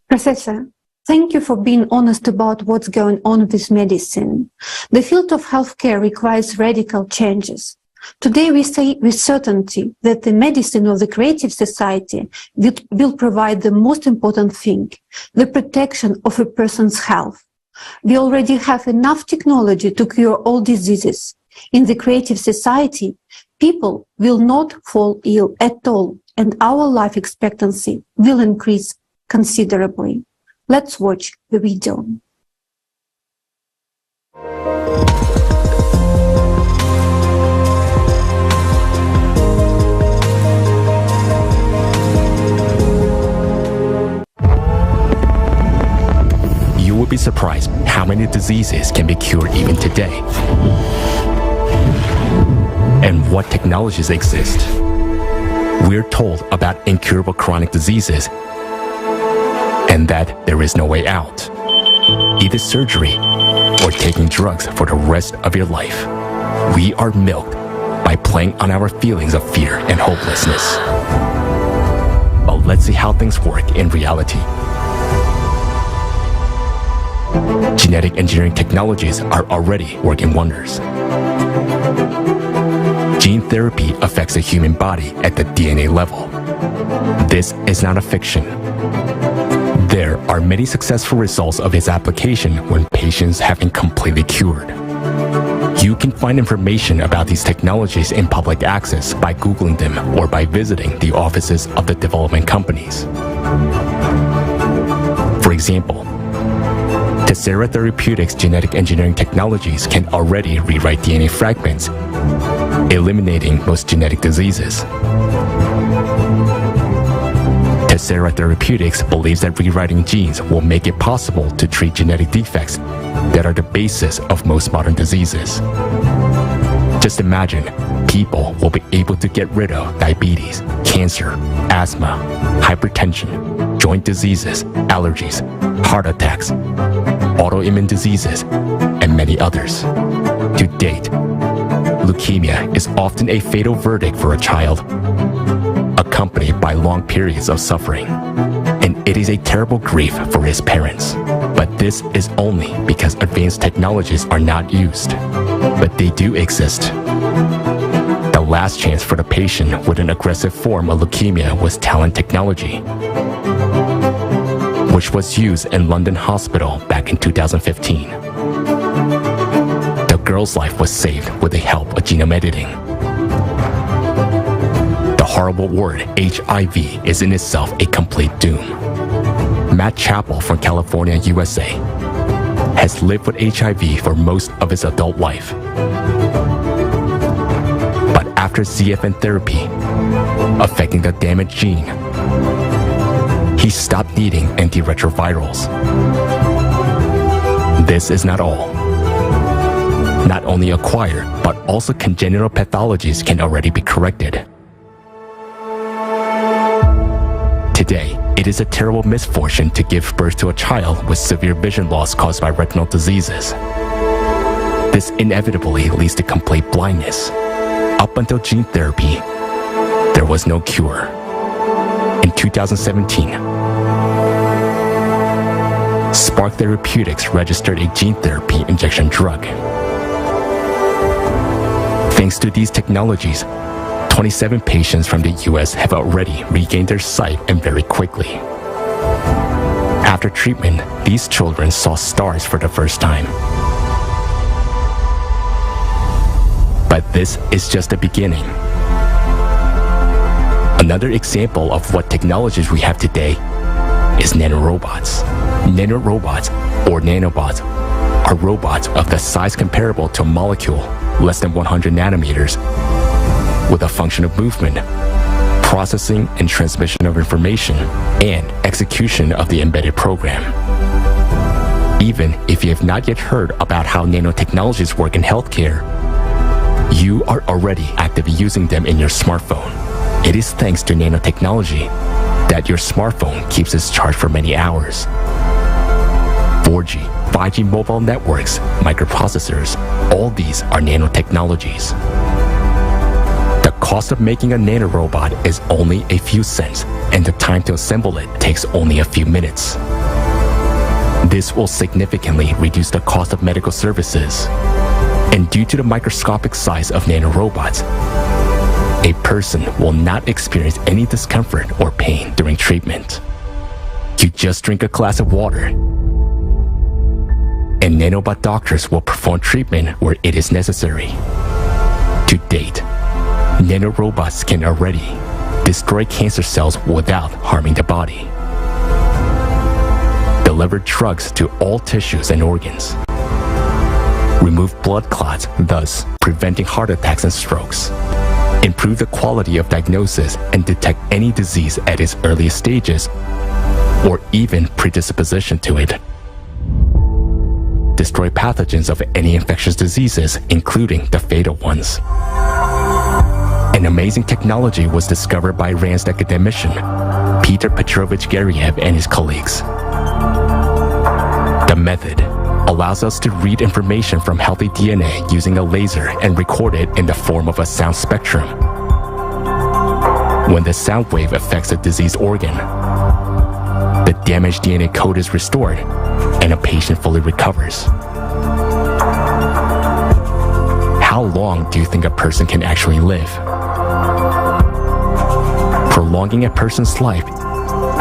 Professor, thank you for being honest about what's going on with medicine. The field of healthcare requires radical changes. Today we say with certainty that the medicine of the creative society will provide the most important thing, the protection of a person's health. We already have enough technology to cure all diseases. In the creative society, people will not fall ill at all, and our life expectancy will increase considerably. Let's watch the video. You will be surprised how many diseases can be cured even today, and what technologies exist. We're told about incurable chronic diseases and that there is no way out, either surgery or taking drugs for the rest of your life. We are milked by playing on our feelings of fear and hopelessness. But let's see how things work in reality. Genetic engineering technologies are already working wonders. Gene therapy affects the human body at the DNA level. This is not a fiction. There are many successful results of its application when patients have been completely cured. You can find information about these technologies in public access by Googling them or by visiting the offices of the development companies. For example, Tessera Therapeutics genetic engineering technologies can already rewrite DNA fragments, eliminating most genetic diseases. Tessera Therapeutics believes that rewriting genes will make it possible to treat genetic defects that are the basis of most modern diseases. Just imagine, people will be able to get rid of diabetes, cancer, asthma, hypertension, joint diseases, allergies, heart attacks, autoimmune diseases, and many others. To date, leukemia is often a fatal verdict for a child, accompanied by long periods of suffering, and it is a terrible grief for his parents. But this is only because advanced technologies are not used, but they do exist. The last chance for the patient with an aggressive form of leukemia was TALENT technology, which was used in London Hospital back in 2015. The girl's life was saved with the help of genome editing. The horrible word HIV is in itself a complete doom. Matt Chappell from California, USA, has lived with HIV for most of his adult life. But after ZFN therapy, affecting the damaged gene, he stopped needing antiretrovirals. This is not all. Not only acquired, but also congenital pathologies can already be corrected. Today, it is a terrible misfortune to give birth to a child with severe vision loss caused by retinal diseases. This inevitably leads to complete blindness. Up until gene therapy, there was no cure. In 2017, Spark Therapeutics registered a gene therapy injection drug. Thanks to these technologies, 27 patients from the US have already regained their sight, and very quickly. After treatment, these children saw stars for the first time. But this is just the beginning. Another example of what technologies we have today is nanorobots. Nanorobots, or nanobots, are robots of the size comparable to a molecule, less than 100 nanometers, with a function of movement, processing and transmission of information, and execution of the embedded program. Even if you have not yet heard about how nanotechnologies work in healthcare, you are already actively using them in your smartphone. It is thanks to nanotechnology that your smartphone keeps its charge for many hours. 4G, 5G mobile networks, microprocessors, all these are nanotechnologies. The cost of making a nanorobot is only a few cents, and the time to assemble it takes only a few minutes. This will significantly reduce the cost of medical services. And due to the microscopic size of nanorobots, a person will not experience any discomfort or pain during treatment. You just drink a glass of water, and nanobot doctors will perform treatment where it is necessary. To date, nanorobots can already destroy cancer cells without harming the body. The deliver drugs to all tissues and organs. Remove blood clots, thus preventing heart attacks and strokes. Improve the quality of diagnosis and detect any disease at its earliest stages, or even predisposition to it. Destroy pathogens of any infectious diseases, including the fatal ones. An amazing technology was discovered by Iran's academician, Peter Petrovich Gariev and his colleagues. The method allows us to read information from healthy DNA using a laser and record it in the form of a sound spectrum. When the sound wave affects a diseased organ, the damaged DNA code is restored and a patient fully recovers. How long do you think a person can actually live? Prolonging a person's life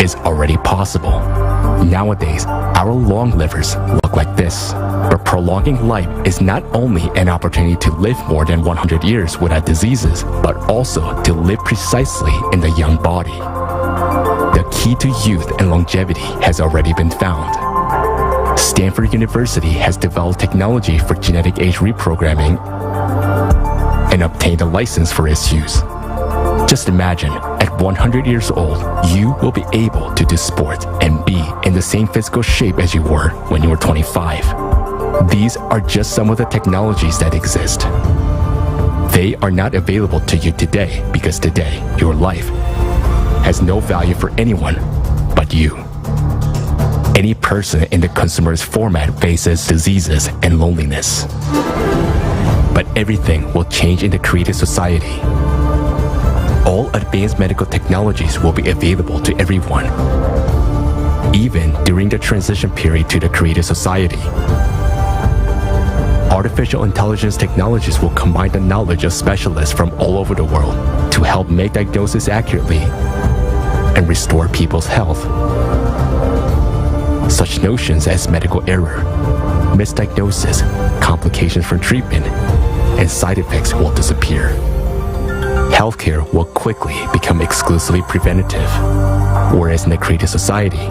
is already possible. Nowadays, our long livers look like this. But prolonging life is not only an opportunity to live more than 100 years without diseases, but also to live precisely in the young body. The key to youth and longevity has already been found. Stanford University has developed technology for genetic age reprogramming and obtained a license for its use. Just imagine, at 100 years old, you will be able to do sport and be in the same physical shape as you were when you were 25. These are just some of the technologies that exist. They are not available to you today because today, your life has no value for anyone but you. Any person in the consumerist format faces diseases and loneliness. But everything will change in the creative society. All advanced medical technologies will be available to everyone, even during the transition period to the creative society. Artificial intelligence technologies will combine the knowledge of specialists from all over the world to help make diagnosis accurately and restore people's health. Such notions as medical error, misdiagnosis, complications from treatment, and side effects will disappear. Healthcare will quickly become exclusively preventative, whereas in the creative society,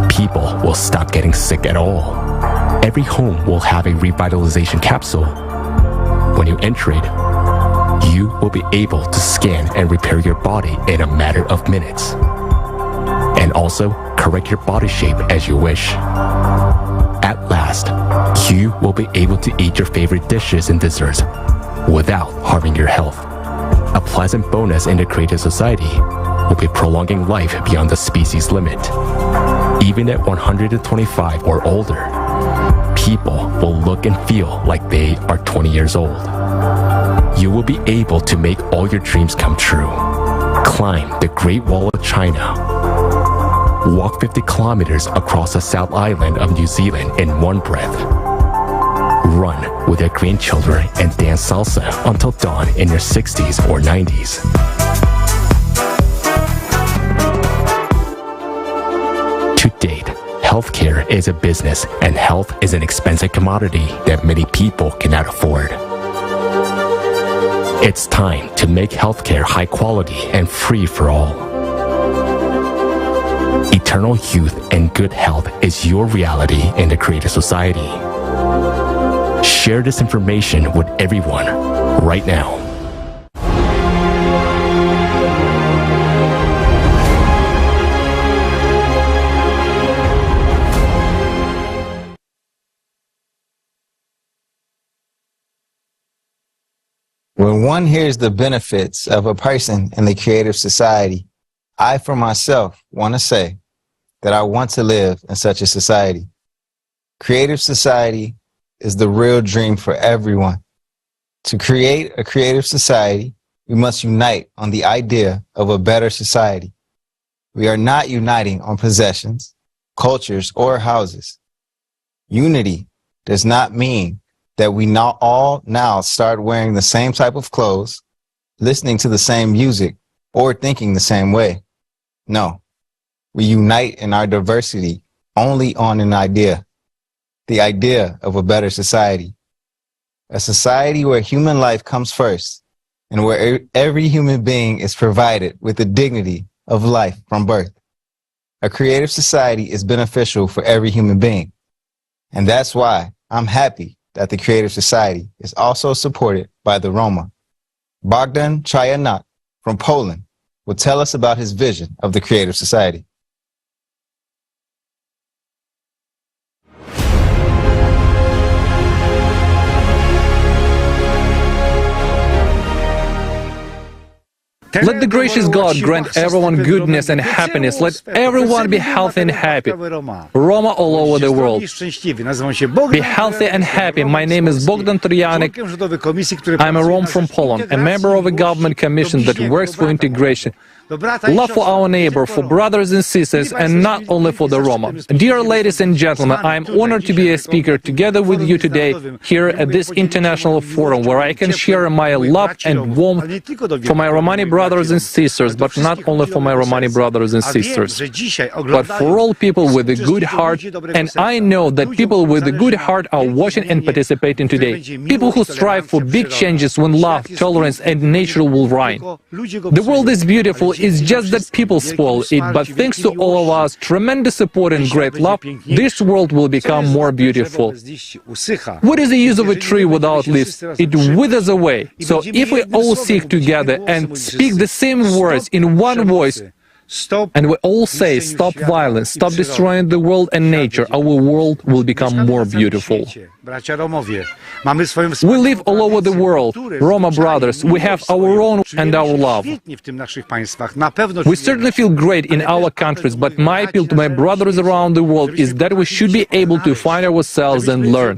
people will stop getting sick at all. Every home will have a revitalization capsule. When you enter it, you will be able to scan and repair your body in a matter of minutes, and also correct your body shape as you wish. At last, you will be able to eat your favorite dishes and desserts without harming your health. A pleasant bonus in the creative society will be prolonging life beyond the species limit. Even at 125 or older, people will look and feel like they are 20 years old. You will be able to make all your dreams come true. Climb the Great Wall of China. Walk 50 kilometers across the South Island of New Zealand in one breath. Run with your grandchildren and dance salsa until dawn in your 60s or 90s. To date, healthcare is a business and health is an expensive commodity that many people cannot afford. It's time to make healthcare high quality and free for all. Eternal youth and good health is your reality in the creative society. Share this information with everyone right now. When one hears the benefits of a person in the creative society, I, for myself, want to say that I want to live in such a society. Creative society is the real dream for everyone. To create a creative society, we must unite on the idea of a better society. We are not uniting on possessions, cultures, or houses. Unity does not mean that we all now start wearing the same type of clothes, listening to the same music, or thinking the same way. No, we unite in our diversity only on an idea, the idea of a better society. A society where human life comes first and where every human being is provided with the dignity of life from birth. A creative society is beneficial for every human being. And that's why I'm happy that the creative society is also supported by the Roma. Bogdan Chayanak from Poland will tell us about his vision of the creative society. Let the gracious God grant everyone goodness and happiness. Let everyone be healthy and happy. Roma all over the world. Be healthy and happy. My name is Bogdan Trianek. I'm a Rome from Poland, a member of a government commission that works for integration. Love for our neighbor, for brothers and sisters, and not only for the Roma. Dear ladies and gentlemen, I am honored to be a speaker together with you today here at this international forum where I can share my love and warmth for my Romani brothers and sisters, but not only for my Romani brothers and sisters, but for all people with a good heart. And I know that people with a good heart are watching and participating today. People who strive for big changes when love, tolerance, and nature will reign. The world is beautiful. It's just that people spoil it, but thanks to all of us, tremendous support and great love, this world will become more beautiful. What is the use of a tree without leaves? It withers away. So if we all seek together and speak the same words in one voice, and we all say, stop violence, stop destroying the world and nature, our world will become more beautiful. We live all over the world, Roma brothers, we have our own and our love. We certainly feel great in our countries, but my appeal to my brothers around the world is that we should be able to find ourselves and learn.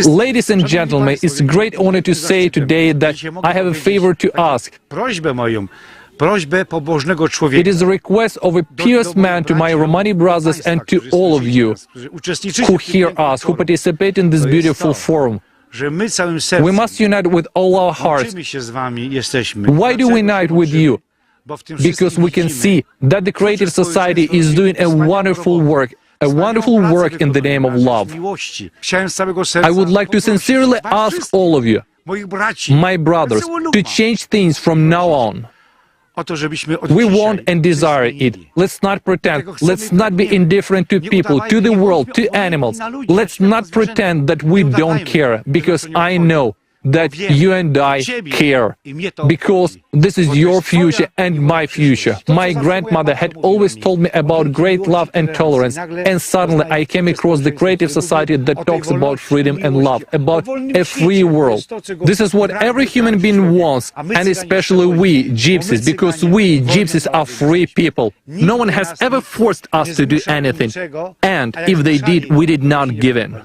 Ladies and gentlemen, it's a great honor to say today that I have a favor to ask. It is a request of a pious man to my Romani brothers and to all of you who hear us, who participate in this beautiful forum. We must unite with all our hearts. Why do we unite with you? Because we can see that the creative society is doing a wonderful work in the name of love. I would like to sincerely ask all of you, my brothers, to change things from now on. We want and desire it. Let's not pretend. Let's not be indifferent to people, to the world, to animals. Let's not pretend that we don't care, because I know that you and I care, because this is your future and my future. My grandmother had always told me about great love and tolerance, and suddenly I came across the creative society that talks about freedom and love, about a free world. This is what every human being wants, and especially we, gypsies, because we, gypsies, are free people. No one has ever forced us to do anything, and if they did, we did not give in.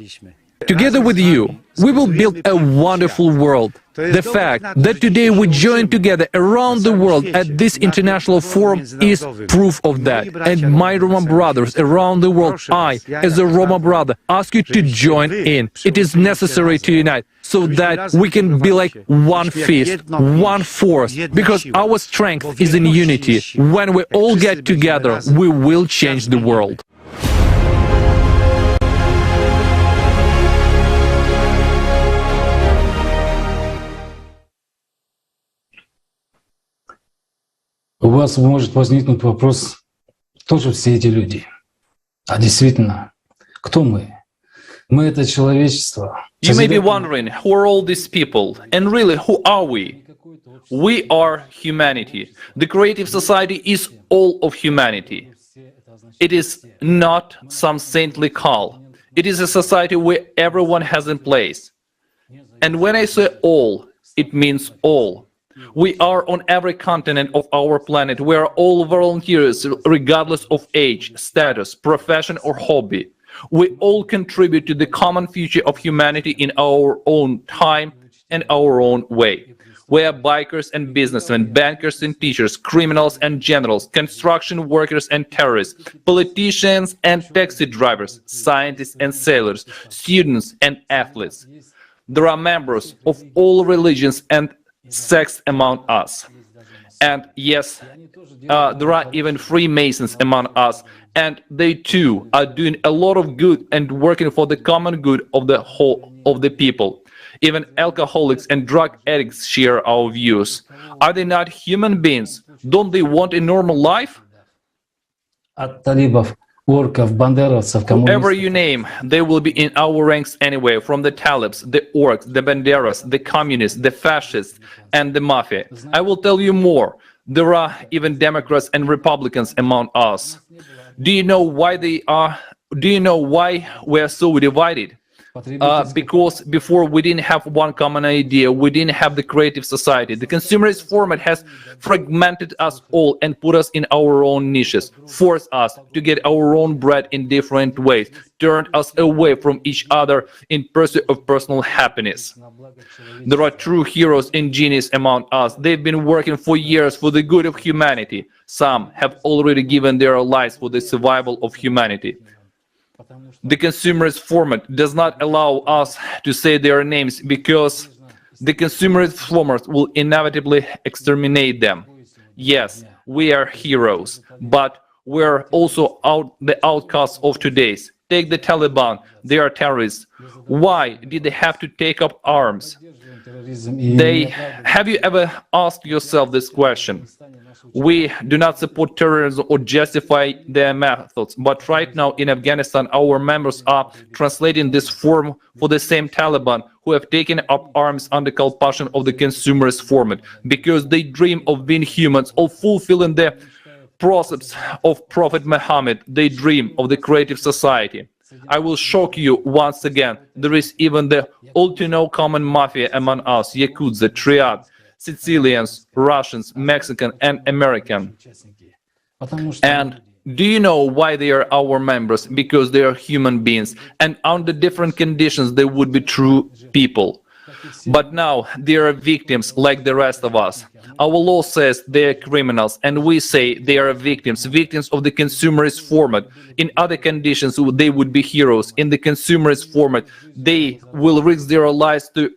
Together with you, we will build a wonderful world. The fact that today we join together around the world at this international forum is proof of that. And my Roma brothers around the world, I, as a Roma brother, ask you to join in. It is necessary to unite so that we can be like one fist, one force, because our strength is in unity. When we all get together, we will change the world. У вас может возникнуть вопрос, кто же все эти люди? А действительно, кто мы? Мы — это человечество. You may be wondering, who are all these people? And really, who are we? We are humanity. The creative society is all of humanity. It is not some saintly call. It is a society where everyone has a place. And when I say all, it means all. We are on every continent of our planet. We are all volunteers, regardless of age, status, profession, or hobby. We all contribute to the common future of humanity in our own time and our own way. We are bikers and businessmen, bankers and teachers, criminals and generals, construction workers and terrorists, politicians and taxi drivers, scientists and sailors, students and athletes. There are members of all religions and sects among us. And yes, there are even Freemasons among us, and they too are doing a lot of good and working for the common good of the whole of the people. Even alcoholics and drug addicts share our views. Are they not human beings? Don't they want a normal life? Whoever you name, they will be in our ranks anyway, from the Talibs, the orcs, the banderas, the communists, the fascists, and the mafia. I will tell you more. There are even Democrats and Republicans among us. Do you know why they are? Do you know why we are so divided? Because before we didn't have one common idea, we didn't have the creative society. The consumerist format has fragmented us all and put us in our own niches, forced us to get our own bread in different ways, turned us away from each other in pursuit of personal happiness. There are true heroes and geniuses among us. They've been working for years for the good of humanity. Some have already given their lives for the survival of humanity. The consumerist format does not allow us to say their names because the consumerist format will inevitably exterminate them. Yes, we are heroes, but we're also the outcasts of today's. Take the Taliban, they are terrorists. Why did they have to take up arms? Have you ever asked yourself this question? We do not support terrorism or justify their methods, but right now in Afghanistan, our members are translating this form for the same Taliban who have taken up arms under compulsion of the consumerist format, because they dream of being humans, of fulfilling the precepts of Prophet Muhammad. They dream of the creative society. I will shock you once again. There is even the all-to-know common mafia among us, Yakuza, Triad, Sicilians, Russians, Mexican, and American. And do you know why they are our members? Because they are human beings, and under different conditions they would be true people. But now they are victims like the rest of us. Our law says they are criminals, and we say they are victims of the consumerist format. In other conditions, they would be heroes. In the consumerist format, they will risk their lives to.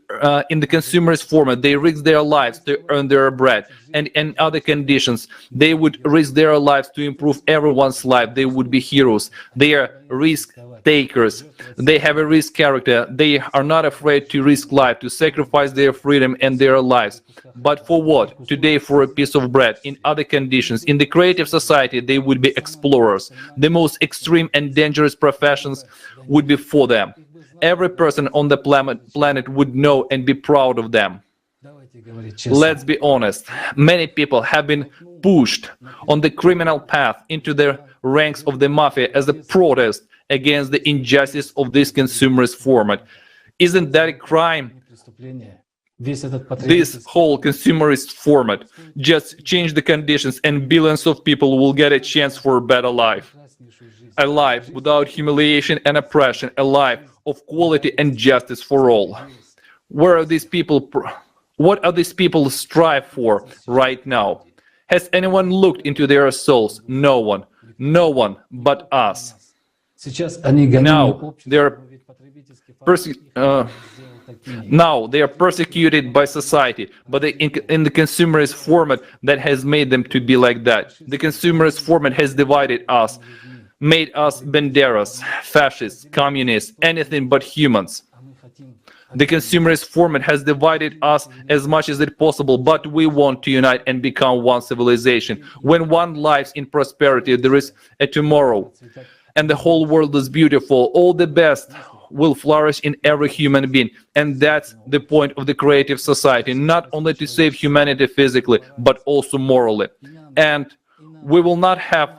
In the consumerist format, they risk their lives to earn their bread. And in other conditions, they would risk their lives to improve everyone's life. They would be heroes. They are risk takers. They have a risk character. They are not afraid to risk life, to sacrifice their freedom and their lives. But for what? Today, for a piece of bread. In other conditions, in the creative society, they would be explorers. The most extreme and dangerous professions would be for them. Every person on the planet would know and be proud of them. Let's be honest. Many people have been pushed on the criminal path into the ranks of the mafia as a protest against the injustice of this consumerist format. Isn't that a crime? This whole consumerist format just change the conditions and billions of people will get a chance for a better life. A life without humiliation and oppression, a life of quality and justice for all. Where are these people? What are these people strive for right now? Has anyone looked into their souls? No one. No one but us. Now they are persecuted by society, but in the consumerist format that has made them to be like that. The consumerist format has divided us, made us banderas, fascists, communists, anything but humans. The consumerist format has divided us as much as it possible, but we want to unite and become one civilization. When one lives in prosperity, there is a tomorrow, and the whole world is beautiful. All the best will flourish in every human being, and that's the point of the creative society, not only to save humanity physically, but also morally. And we will not have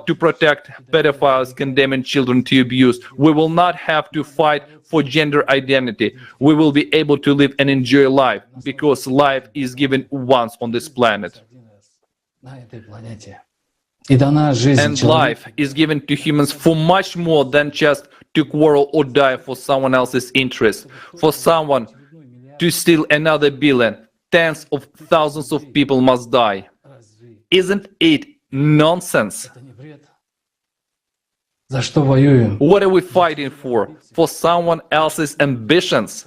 to protect pedophiles condemning children to abuse. We will not have to fight for gender identity. We will be able to live and enjoy life, because life is given once on this planet. And life is given to humans for much more than just to quarrel or die for someone else's interest. For someone to steal another billion, tens of thousands of people must die. Isn't it nonsense? What are we fighting for? For someone else's ambitions?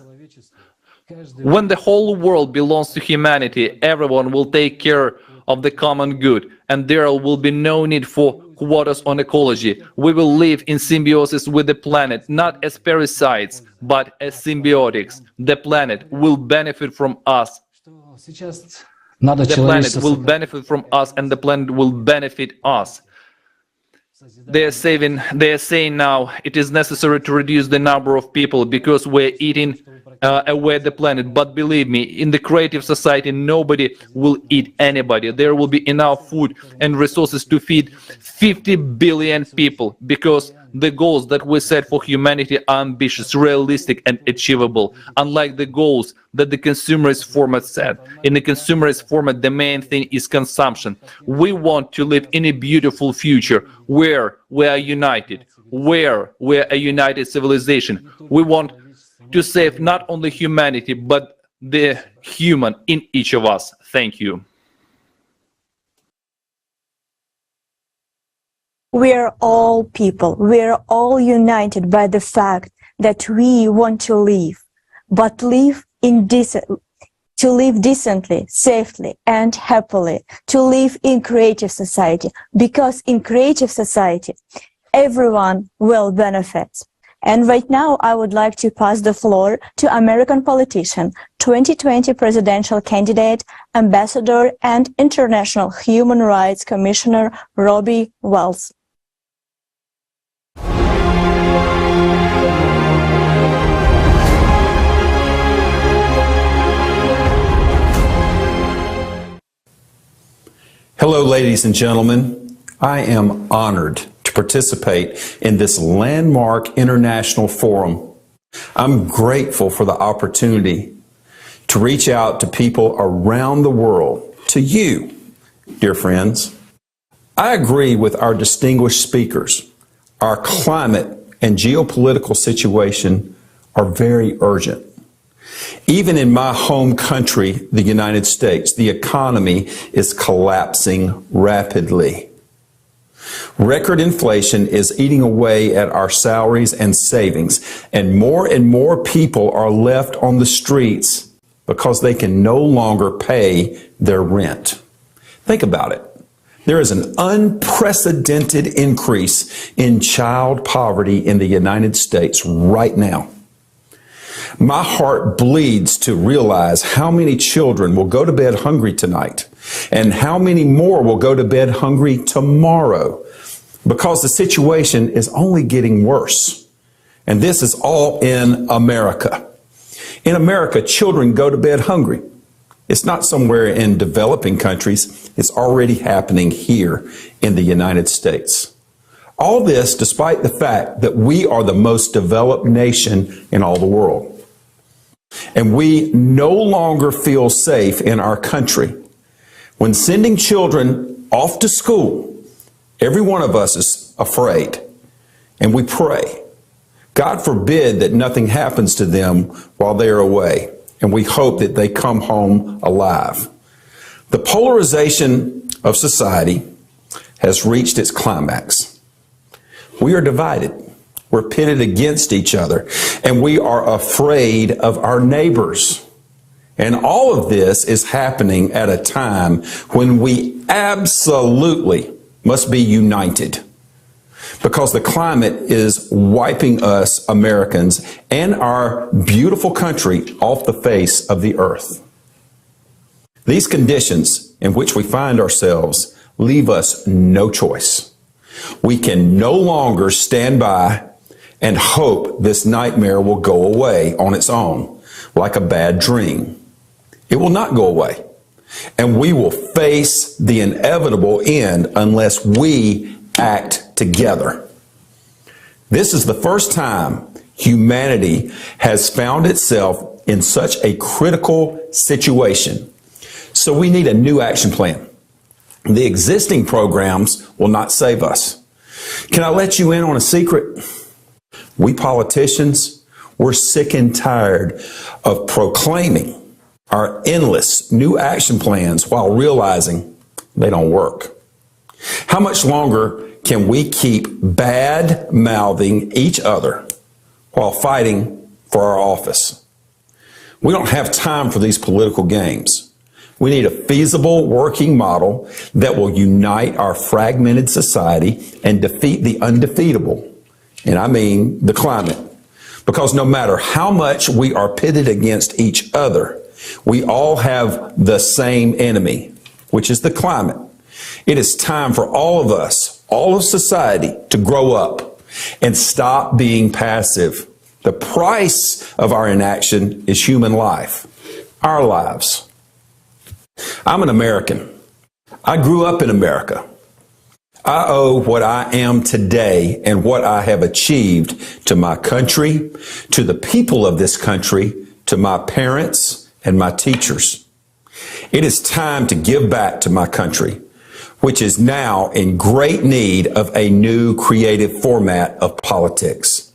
When the whole world belongs to humanity, everyone will take care of the common good, and there will be no need for quotas on ecology. We will live in symbiosis with the planet, not as parasites, but as symbiotics. The planet will benefit from us. The planet will benefit from us, and the planet will benefit us. They are saying now it is necessary to reduce the number of people because we're eating away the planet. But believe me, in the creative society, nobody will eat anybody. There will be enough food and resources to feed 50 billion people because the goals that we set for humanity are ambitious, realistic, and achievable, unlike the goals that the consumerist format set. In the consumerist format, the main thing is consumption. We want to live in a beautiful future where we are united, where we are a united civilization. We want to save not only humanity, but the human in each of us. Thank you. We are all people. We are all united by the fact that we want to live, but live to live decently, safely, and happily, to live in creative society, because in creative society, everyone will benefit. And right now, I would like to pass the floor to American politician, 2020 presidential candidate, ambassador, and International Human Rights Commissioner, Robbie Wells. Hello, ladies and gentlemen. I am honored to participate in this landmark international forum. I'm grateful for the opportunity to reach out to people around the world, to you, dear friends. I agree with our distinguished speakers. Our climate and geopolitical situation are very urgent. Even in my home country, the United States, the economy is collapsing rapidly. Record inflation is eating away at our salaries and savings, and more people are left on the streets because they can no longer pay their rent. Think about it. There is an unprecedented increase in child poverty in the United States right now. My heart bleeds to realize how many children will go to bed hungry tonight and how many more will go to bed hungry tomorrow, because the situation is only getting worse. And this is all in America. In America, children go to bed hungry. It's not somewhere in developing countries. It's already happening here in the United States. All this despite the fact that we are the most developed nation in all the world. And we no longer feel safe in our country. When sending children off to school, every one of us is afraid. And we pray. God forbid that nothing happens to them while they are away. And we hope that they come home alive. The polarization of society has reached its climax. We are divided. We're pitted against each other, and we are afraid of our neighbors. And all of this is happening at a time when we absolutely must be united, because the climate is wiping us Americans and our beautiful country off the face of the earth. These conditions in which we find ourselves leave us no choice. We can no longer stand by and hope this nightmare will go away on its own, like a bad dream. It will not go away. And we will face the inevitable end unless we act together. This is the first time humanity has found itself in such a critical situation. So we need a new action plan. The existing programs will not save us. Can I let you in on a secret? We politicians, we're sick and tired of proclaiming our endless new action plans while realizing they don't work. How much longer can we keep bad-mouthing each other while fighting for our office? We don't have time for these political games. We need a feasible working model that will unite our fragmented society and defeat the undefeatable. And I mean the climate. Because no matter how much we are pitted against each other, we all have the same enemy, which is the climate. It is time for all of us, all of society, to grow up and stop being passive. The price of our inaction is human life, our lives. I'm an American. I grew up in America. I owe what I am today and what I have achieved to my country, to the people of this country, to my parents and my teachers. It is time to give back to my country, which is now in great need of a new creative format of politics.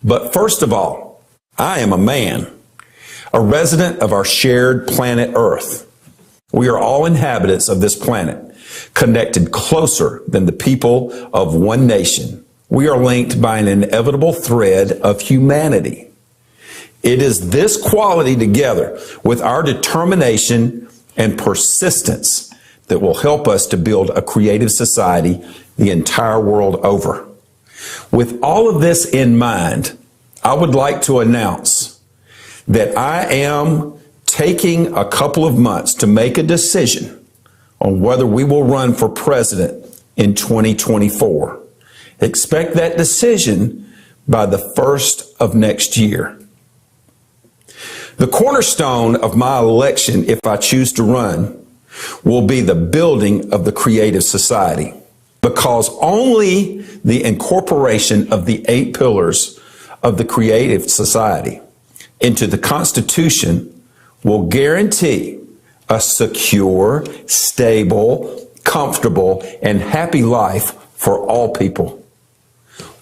But first of all, I am a man, a resident of our shared planet Earth. We are all inhabitants of this planet, connected closer than the people of one nation. We are linked by an inevitable thread of humanity. It is this quality together with our determination and persistence that will help us to build a creative society the entire world over. With all of this in mind, I would like to announce that I am taking a couple of months to make a decision on whether we will run for president in 2024. Expect that decision by the 1st of next year. The cornerstone of my election, if I choose to run, will be the building of the creative society, because only the incorporation of the 8 pillars of the creative society into the Constitution will guarantee a secure, stable, comfortable, and happy life for all people.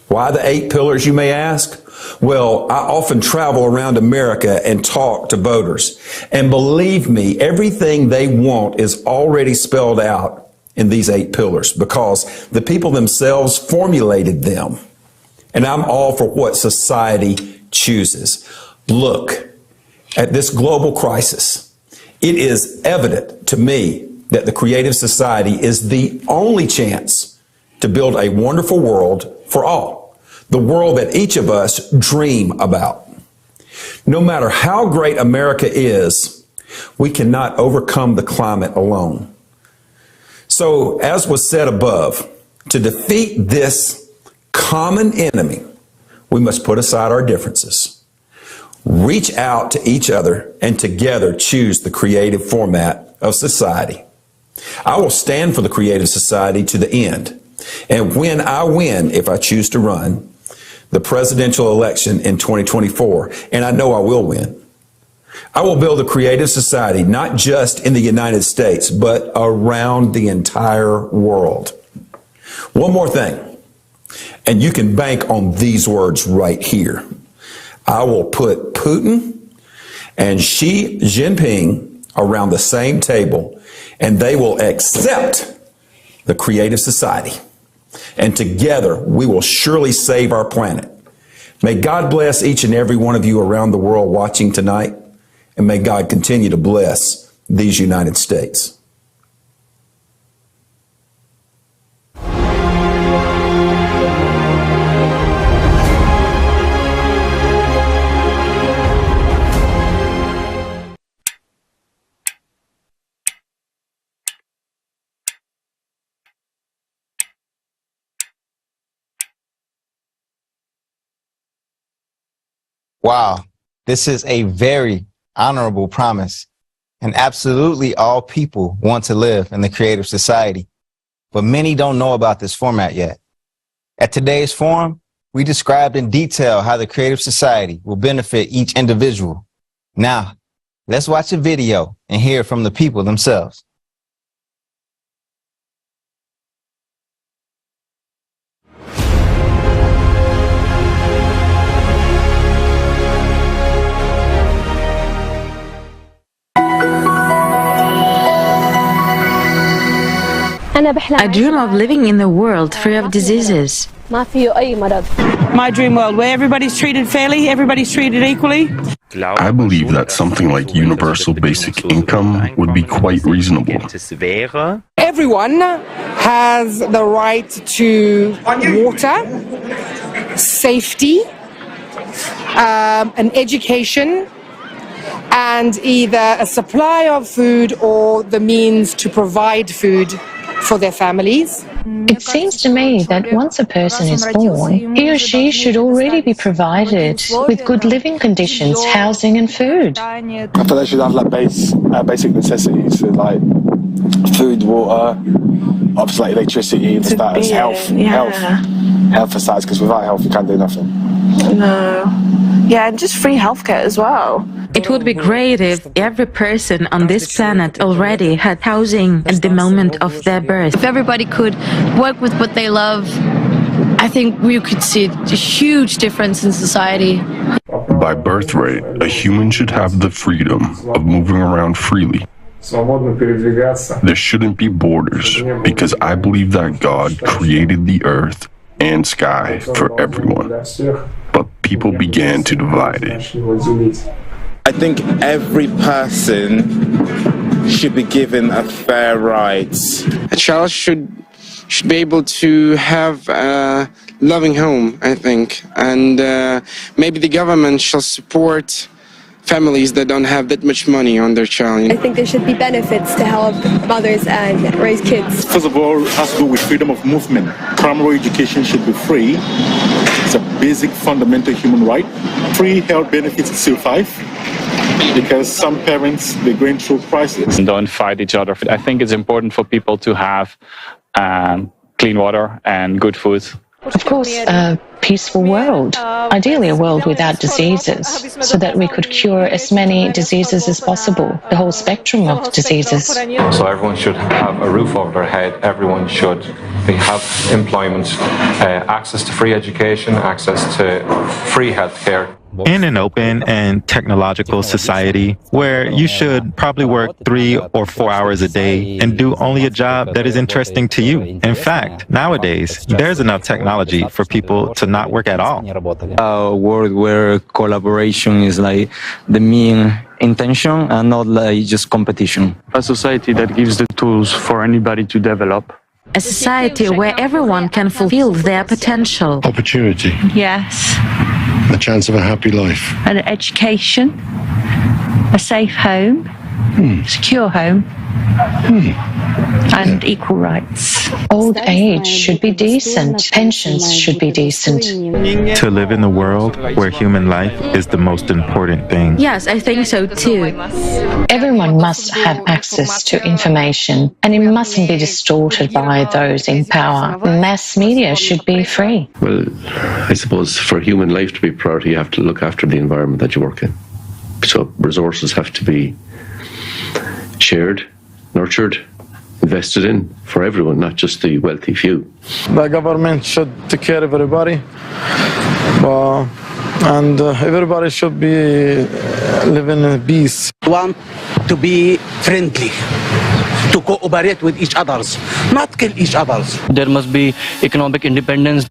Why the 8 pillars, you may ask? Well, I often travel around America and talk to voters. And believe me, everything they want is already spelled out in these 8 pillars because the people themselves formulated them. And I'm all for what society chooses. Look at this global crisis. It is evident to me that the creative society is the only chance to build a wonderful world for all, the world that each of us dream about. No matter how great America is, we cannot overcome the climate alone. So, as was said above, to defeat this common enemy, we must put aside our differences, reach out to each other, and together choose the creative format of society. I will stand for the creative society to the end. And when I win, if I choose to run, the presidential election in 2024, and I know I will win, I will build a creative society not just in the United States, but around the entire world. One more thing, and you can bank on these words right here. I will put Putin and Xi Jinping around the same table, and they will accept the creative society. And together, we will surely save our planet. May God bless each and every one of you around the world watching tonight, and may God continue to bless these United States. Wow, this is a very honorable promise. And absolutely all people want to live in the creative society. But many don't know about this format yet. At today's forum, we described in detail how the creative society will benefit each individual. Now, let's watch a video and hear from the people themselves. I dream of living in a world free of diseases. My dream world where everybody's treated fairly, everybody's treated equally. I believe that something like universal basic income would be quite reasonable. Everyone has the right to water, safety, an education, and either a supply of food or the means to provide food for their families. It seems to me that once a person is born, he or she should already be provided with good living conditions, housing and food. I feel they should have like basic necessities, so like food, water, obviously like electricity, the status, health for starters, because without health you can't do nothing. No. Yeah, and just free healthcare as well. It would be great if every person on this planet already had housing at the moment of their birth. If everybody could work with what they love, I think we could see a huge difference in society. By birthright, a human should have the freedom of moving around freely. There shouldn't be borders, because I believe that God created the earth and sky for everyone, but people began to divide it. I think every person should be given a fair rights. A child should be able to have a loving home, I think, and maybe the government shall support families that don't have that much money on their child. I think there should be benefits to help mothers and raise kids. First of all, it has to do with freedom of movement. Primary education should be free. It's a basic fundamental human right. Free health benefits to survive, because some parents, they're going through crisis. Don't fight each other. I think it's important for people to have clean water and good food. Of course, a peaceful world, ideally a world without diseases, so that we could cure as many diseases as possible, the whole spectrum of diseases. So everyone should have a roof over their head, everyone should have employment, access to free education, access to free healthcare. In an open and technological society where you should probably work 3 or 4 hours a day and do only a job that is interesting to you. In fact, nowadays, there's enough technology for people to not work at all. A world where collaboration is like the main intention and not like just competition. A society that gives the tools for anybody to develop. A society where everyone can fulfill their potential. Opportunity. Yes. A chance of a happy life. An education, a safe home, secure home, and equal rights. Old age should be decent. Pensions should be decent. To live in the world where human life is the most important thing. Yes, I think so too. Everyone must have access to information, and it mustn't be distorted by those in power. Mass media should be free. Well, I suppose for human life to be a priority, you have to look after the environment that you work in. So resources have to be shared, nurtured, invested in for everyone, not just the wealthy few. The government should take care of everybody, and everybody should be living in peace. Want to be friendly, to cooperate with each others, not kill each others. There must be economic independence.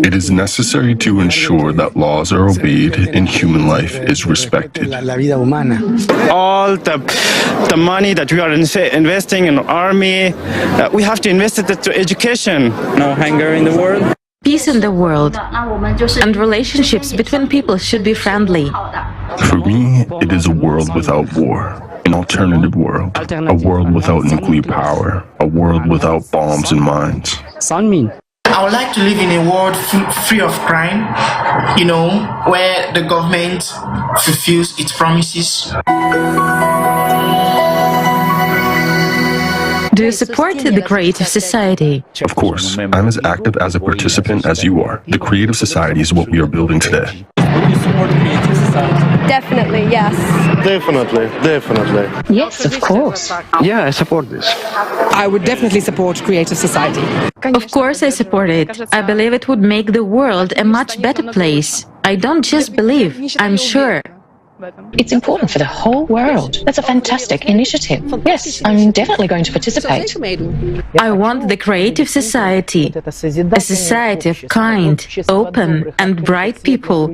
It is necessary to ensure that laws are obeyed and human life is respected. All the money that we are investing in army, we have to invest it into education. No hunger in the world. Peace in the world and relationships between people should be friendly. For me, it is a world without war. An alternative world, a world without nuclear power, a world without bombs and mines. I would like to live in a world free of crime, where the government fulfills its promises. Do you support the creative society? Of course, I'm as active as a participant as you are. The creative society is what we are building today. Definitely, yes. Definitely. Yes, of course. Yeah, I support this. I would definitely support creative society. Of course I support it. I believe it would make the world a much better place. I don't just believe, I'm sure. It's important for the whole world. That's a fantastic initiative. Yes, I'm definitely going to participate. I want the creative society, a society of kind, open and bright people,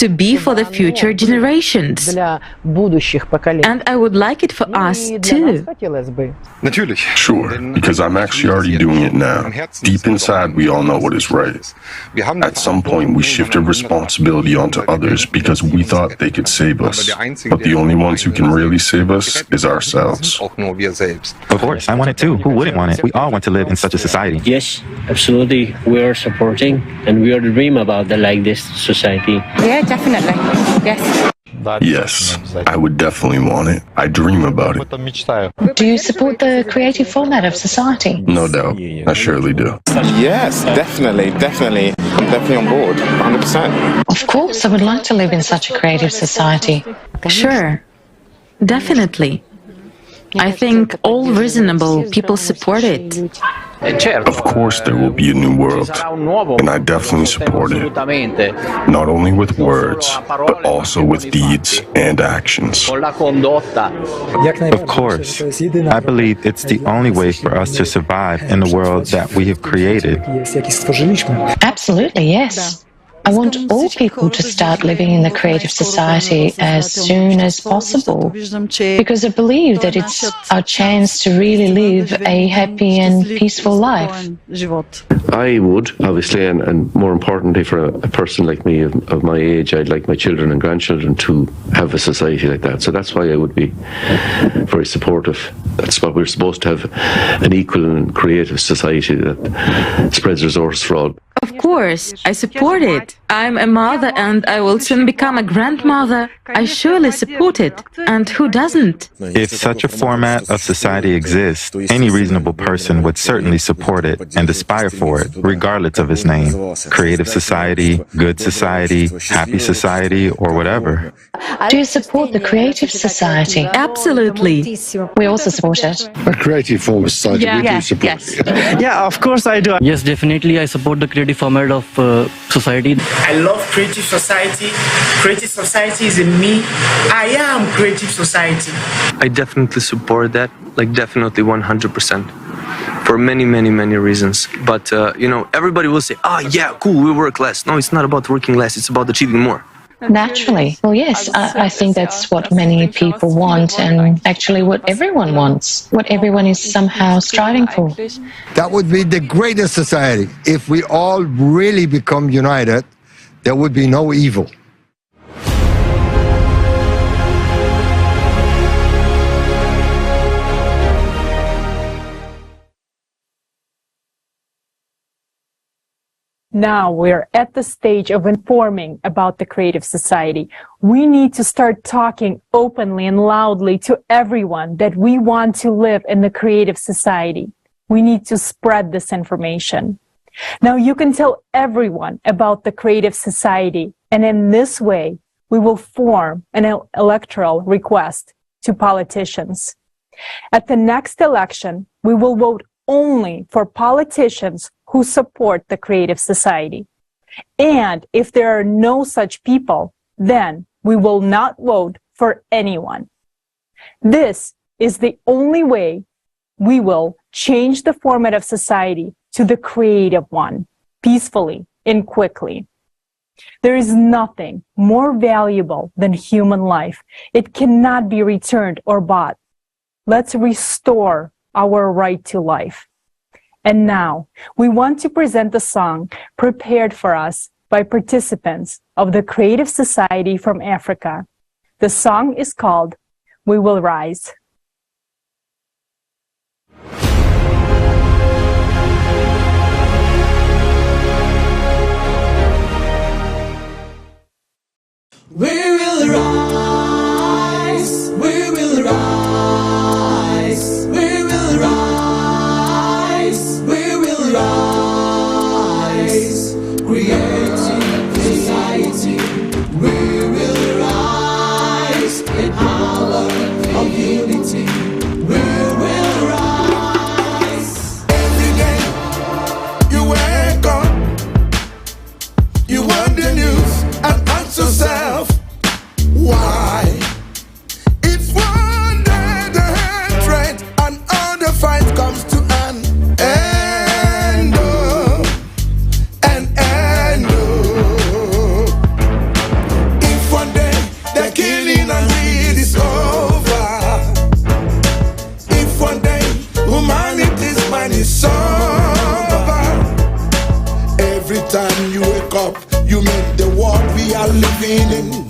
to be for the future generations. And I would like it for us too. Sure, because I'm actually already doing it now. Deep inside, we all know what is right. At some point, we shifted responsibility onto others because we thought they could save us. But the only ones who can really save us is ourselves. Of course, I want it too. Who wouldn't want it? We all want to live in such a society. Yes, absolutely. We are supporting and we are dream about like this society. Yeah, definitely. Yes. Yes, I would definitely want it. I dream about it. Do you support the creative format of society? No doubt. I surely do. Yes, definitely. I'm definitely on board, 100%. Of course, I would like to live in such a creative society. Sure, definitely. I think all reasonable people support it. Of course there will be a new world, and I definitely support it. Not only with words, but also with deeds and actions. Of course. I believe it's the only way for us to survive in the world that we have created. Absolutely, yes. I want all people to start living in the creative society as soon as possible, because I believe that it's our chance to really live a happy and peaceful life. I would, obviously, and more importantly for a person like me of my age, I'd like my children and grandchildren to have a society like that. So that's why I would be very supportive. That's what we're supposed to have, an equal and creative society that spreads resources for all. Of course, I support it. I'm a mother and I will soon become a grandmother. I surely support it. And who doesn't? If such a format of society exists, any reasonable person would certainly support it and aspire for it, regardless of its name. Creative society, good society, happy society, or whatever. Do you support the creative society? Absolutely. We also support it. A creative form of society, we do support it. Yeah, of course I do. Yes, definitely I support the creative format of society. I love creative society. Creative society is in me. I am creative society. I definitely support that, like definitely 100%. For many reasons. But, everybody will say, yeah, cool, we work less. No, it's not about working less, it's about achieving more. Naturally. Well, yes, I think that's what many people want and actually what everyone wants, what everyone is somehow striving for. That would be the greatest society. If we all really become united, there would be no evil. Now we're at the stage of informing about the creative society. We need to start talking openly and loudly to everyone that we want to live in the creative society. We need to spread this information. Now you can tell everyone about the creative society, and in this way, we will form an electoral request to politicians. At the next election, we will vote only for politicians who support the creative society. And if there are no such people, then we will not vote for anyone. This is the only way we will change the format of society to the creative one, peacefully and quickly. There is nothing more valuable than human life. It cannot be returned or bought. Let's restore our right to life. And now, we want to present the song prepared for us by participants of the Creative Society from Africa. The song is called We Will Rise. We will rise, we will rise, we will rise, we will rise, creating society. We will rise in power of unity. We will rise. Every day you wake up, you want the news and ask yourself, why? If one day the hatred and all the fight comes to an end, if one day the killing and greed is over, if one day humanity's mind is sober, every time you wake up, you make the world we are living in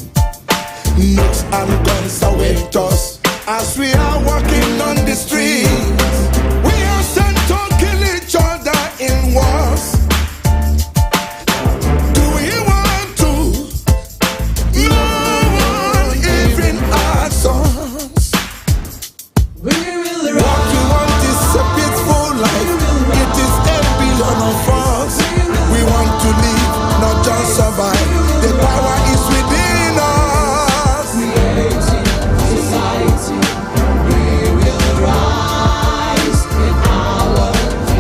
Looks and guns await us as we are walking on the streets. We are sent to kill each other in wars. Do we want to? No one even asks us. What we want is a peaceful life. It is 8 billion of us. We want to live, not just survive. The power is within us. Society, we will rise in power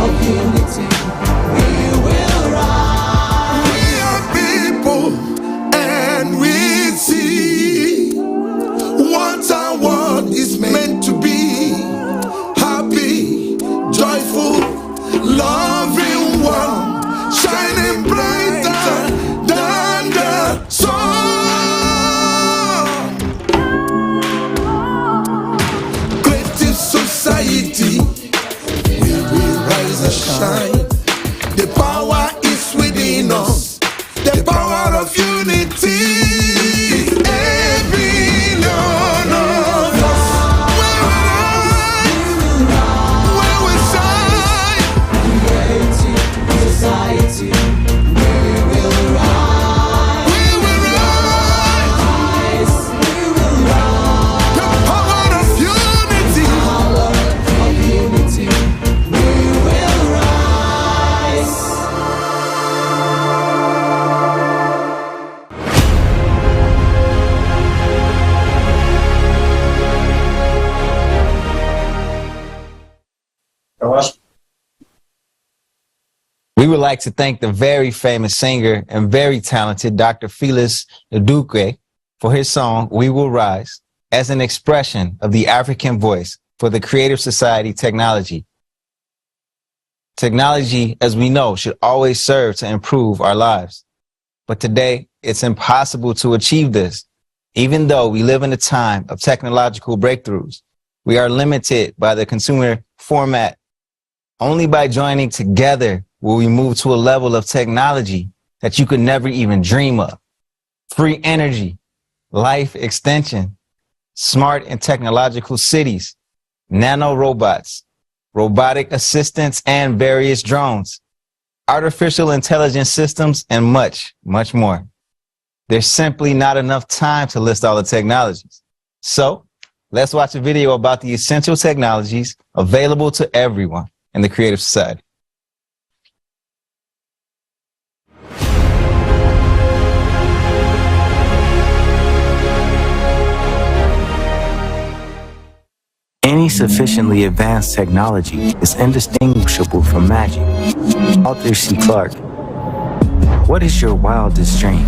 of unity. We will rise. We are people, and we see what our world is meant to be. Happy, joyful, loving one, shining brighter than the sun. Creative society, we will rise and shine. The power is within us, the power of unity. Every one of us, we will shine. Creative society, we will rise. We will rise. We will rise. The power of unity. Power of unity. We will rise. We would like to thank the very famous singer and very talented Dr. Phyllis Duque for his song, We Will Rise, as an expression of the African voice for the Creative Society technology. Technology, as we know, should always serve to improve our lives. But today, it's impossible to achieve this. Even though we live in a time of technological breakthroughs, we are limited by the consumer format. Only by joining together will we move to a level of technology that you could never even dream of. Free energy, life extension, smart and technological cities, nano robots, robotic assistants and various drones, artificial intelligence systems, and much, much more. There's simply not enough time to list all the technologies. So let's watch a video about the essential technologies available to everyone in the Creative Society. Any sufficiently advanced technology is indistinguishable from magic. Arthur C. Clarke. What is your wildest dream?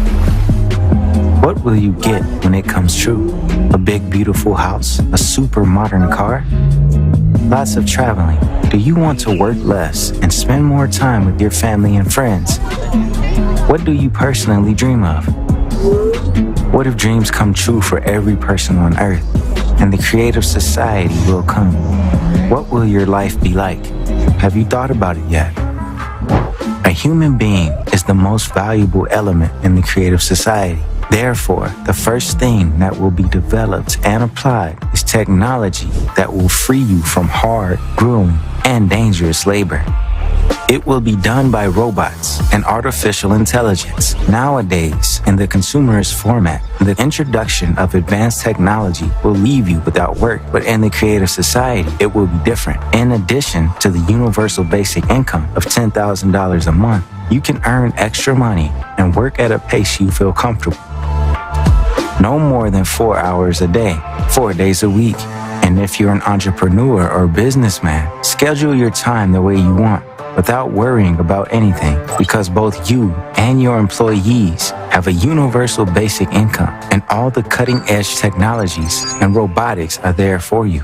What will you get when it comes true? A big, beautiful house? A super modern car? Lots of traveling. Do you want to work less and spend more time with your family and friends? What do you personally dream of? What if dreams come true for every person on Earth and the Creative Society will come? What will your life be like? Have you thought about it yet? A human being is the most valuable element in the Creative Society. Therefore, the first thing that will be developed and applied is technology that will free you from hard, grueling, and dangerous labor. It will be done by robots and artificial intelligence. Nowadays, in the consumerist format, the introduction of advanced technology will leave you without work, but in the Creative Society, it will be different. In addition to the universal basic income of $10,000 a month, you can earn extra money and work at a pace you feel comfortable. No more than 4 hours a day, 4 days a week. And if you're an entrepreneur or businessman, schedule your time the way you want without worrying about anything, because both you and your employees have a universal basic income, and all the cutting-edge technologies and robotics are there for you.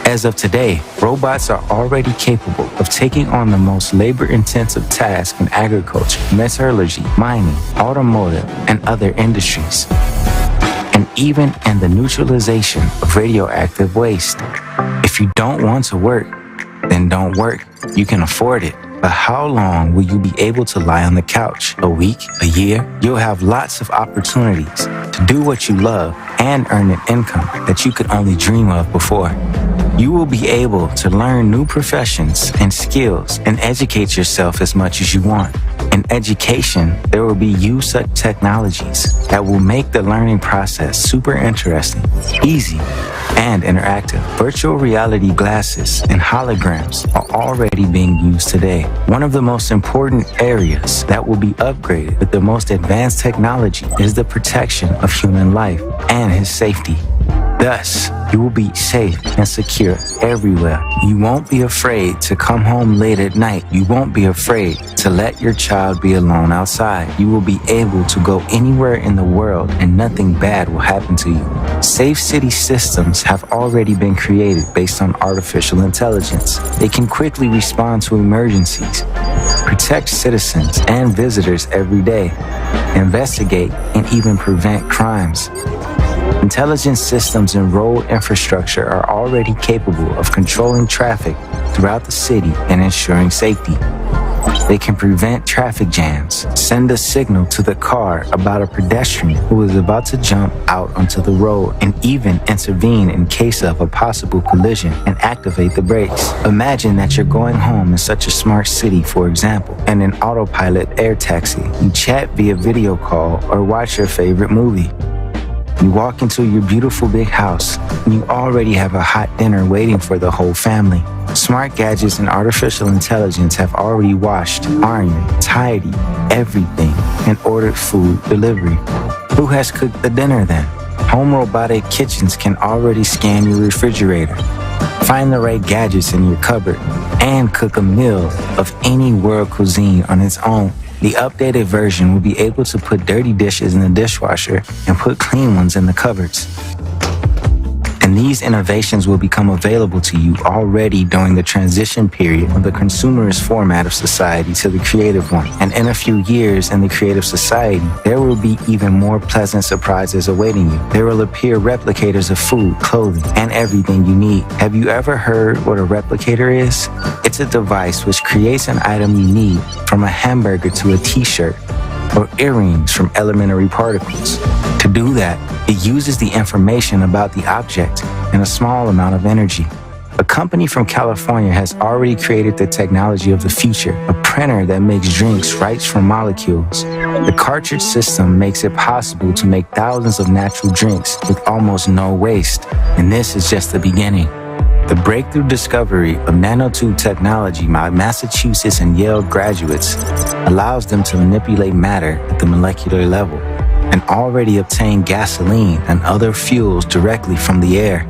As of today, robots are already capable of taking on the most labor-intensive tasks in agriculture, metallurgy, mining, automotive, and other industries, and even in the neutralization of radioactive waste. If you don't want to work, Then don't work. You can afford it. But how long will you be able to lie on the couch? A week? A year? You'll have lots of opportunities to do what you love and earn an income that you could only dream of before. You will be able to learn new professions and skills and educate yourself as much as you want. In education, there will be use of technologies that will make the learning process super interesting, easy, and interactive. Virtual reality glasses and holograms are already being used today. One of the most important areas that will be upgraded with the most advanced technology is the protection of human life and his safety. Thus, you will be safe and secure everywhere. You won't be afraid to come home late at night. You won't be afraid to let your child be alone outside. You will be able to go anywhere in the world and nothing bad will happen to you. Safe city systems have already been created based on artificial intelligence. They can quickly respond to emergencies, protect citizens and visitors every day, investigate and even prevent crimes. Intelligent systems and road infrastructure are already capable of controlling traffic throughout the city and ensuring safety. They can prevent traffic jams, send a signal to the car about a pedestrian who is about to jump out onto the road, and even intervene in case of a possible collision and activate the brakes. Imagine that you're going home in such a smart city, for example, and an autopilot air taxi. You chat via video call or watch your favorite movie. You walk into your beautiful big house and you already have a hot dinner waiting for the whole family. Smart gadgets and artificial intelligence have already washed, ironed, tidied everything and ordered food delivery. Who has cooked the dinner then? Home robotic kitchens can already scan your refrigerator, find the right gadgets in your cupboard, and cook a meal of any world cuisine on its own. The updated version will be able to put dirty dishes in the dishwasher and put clean ones in the cupboards. And these innovations will become available to you already during the transition period from the consumerist format of society to the creative one. And in a few years in the creative society, there will be even more pleasant surprises awaiting you. There will appear replicators of food, clothing, and everything you need. Have you ever heard what a replicator is? It's a device which creates an item you need, from a hamburger to a t-shirt, or earrings from elementary particles. To do that, it uses the information about the object and a small amount of energy. A company from California has already created the technology of the future, a printer that makes drinks right from molecules. The cartridge system makes it possible to make thousands of natural drinks with almost no waste. And this is just the beginning. The breakthrough discovery of nanotube technology by Massachusetts and Yale graduates allows them to manipulate matter at the molecular level and already obtain gasoline and other fuels directly from the air.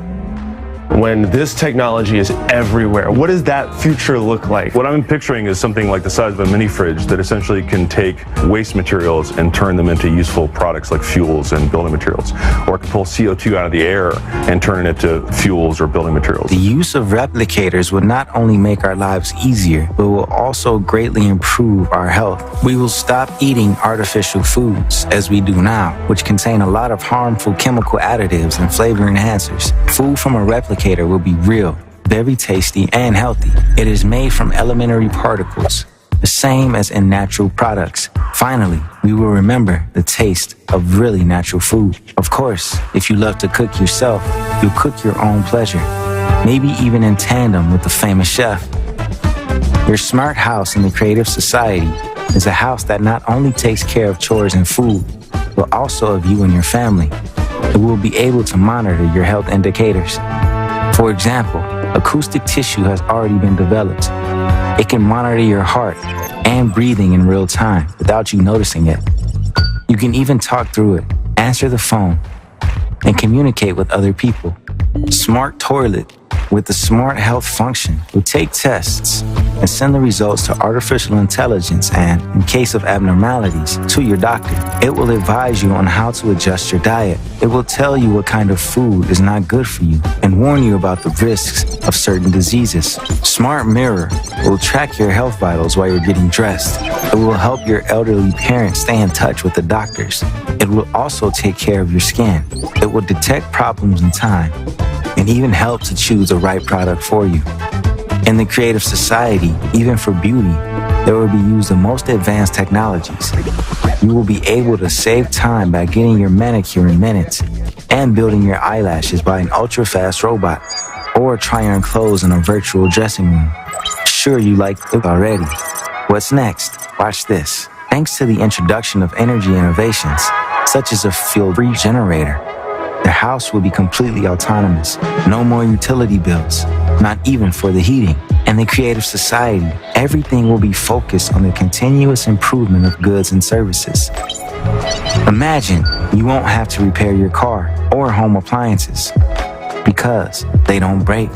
When this technology is everywhere, what does that future look like? What I'm picturing is something like the size of a mini fridge that essentially can take waste materials and turn them into useful products like fuels and building materials. Or it can pull CO2 out of the air and turn it into fuels or building materials. The use of replicators will not only make our lives easier, but will also greatly improve our health. We will stop eating artificial foods, as we do now, which contain a lot of harmful chemical additives and flavor enhancers. Food from a replicator will be real, very tasty, and healthy. It is made from elementary particles, the same as in natural products. Finally, we will remember the taste of really natural food. Of course, if you love to cook yourself, you'll cook your own pleasure, maybe even in tandem with the famous chef. Your smart house in the creative society is a house that not only takes care of chores and food, but also of you and your family. It will be able to monitor your health indicators. For example, acoustic tissue has already been developed. It can monitor your heart and breathing in real time without you noticing it. You can even talk through it, answer the phone, and communicate with other people. Smart toilet with the smart health function will take tests and send the results to artificial intelligence and, in case of abnormalities, to your doctor. It will advise you on how to adjust your diet. It will tell you what kind of food is not good for you and warn you about the risks of certain diseases. Smart mirror will track your health vitals while you're getting dressed. It will help your elderly parents stay in touch with the doctors. It will also take care of your skin. It will detect problems in time and even help to choose the right product for you. In the creative society, even for beauty, there will be used the most advanced technologies. You will be able to save time by getting your manicure in minutes and building your eyelashes by an ultra-fast robot, or try on clothes in a virtual dressing room. Sure, you like it already. What's next? Watch this. Thanks to the introduction of energy innovations, such as a fuel-free generator, the house will be completely autonomous. No more utility bills, not even for the heating. In the creative society, everything will be focused on the continuous improvement of goods and services. Imagine you won't have to repair your car or home appliances because they don't break.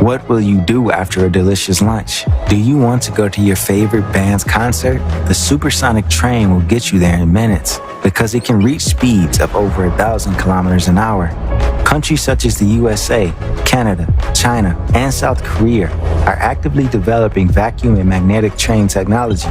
What will you do after a delicious lunch? Do you want to go to your favorite band's concert? The supersonic train will get you there in minutes because it can reach speeds of over 1,000 kilometers an hour. Countries such as the USA, Canada, China, and South Korea are actively developing vacuum and magnetic train technology,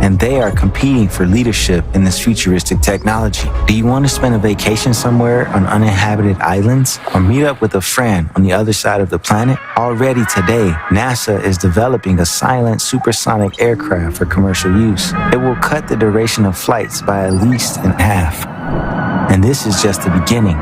and they are competing for leadership in this futuristic technology. Do you want to spend a vacation somewhere on uninhabited islands or meet up with a friend on the other side of the planet? Already today, NASA is developing a silent supersonic aircraft for commercial use. It will cut the duration of flights by at least in half. And this is just the beginning,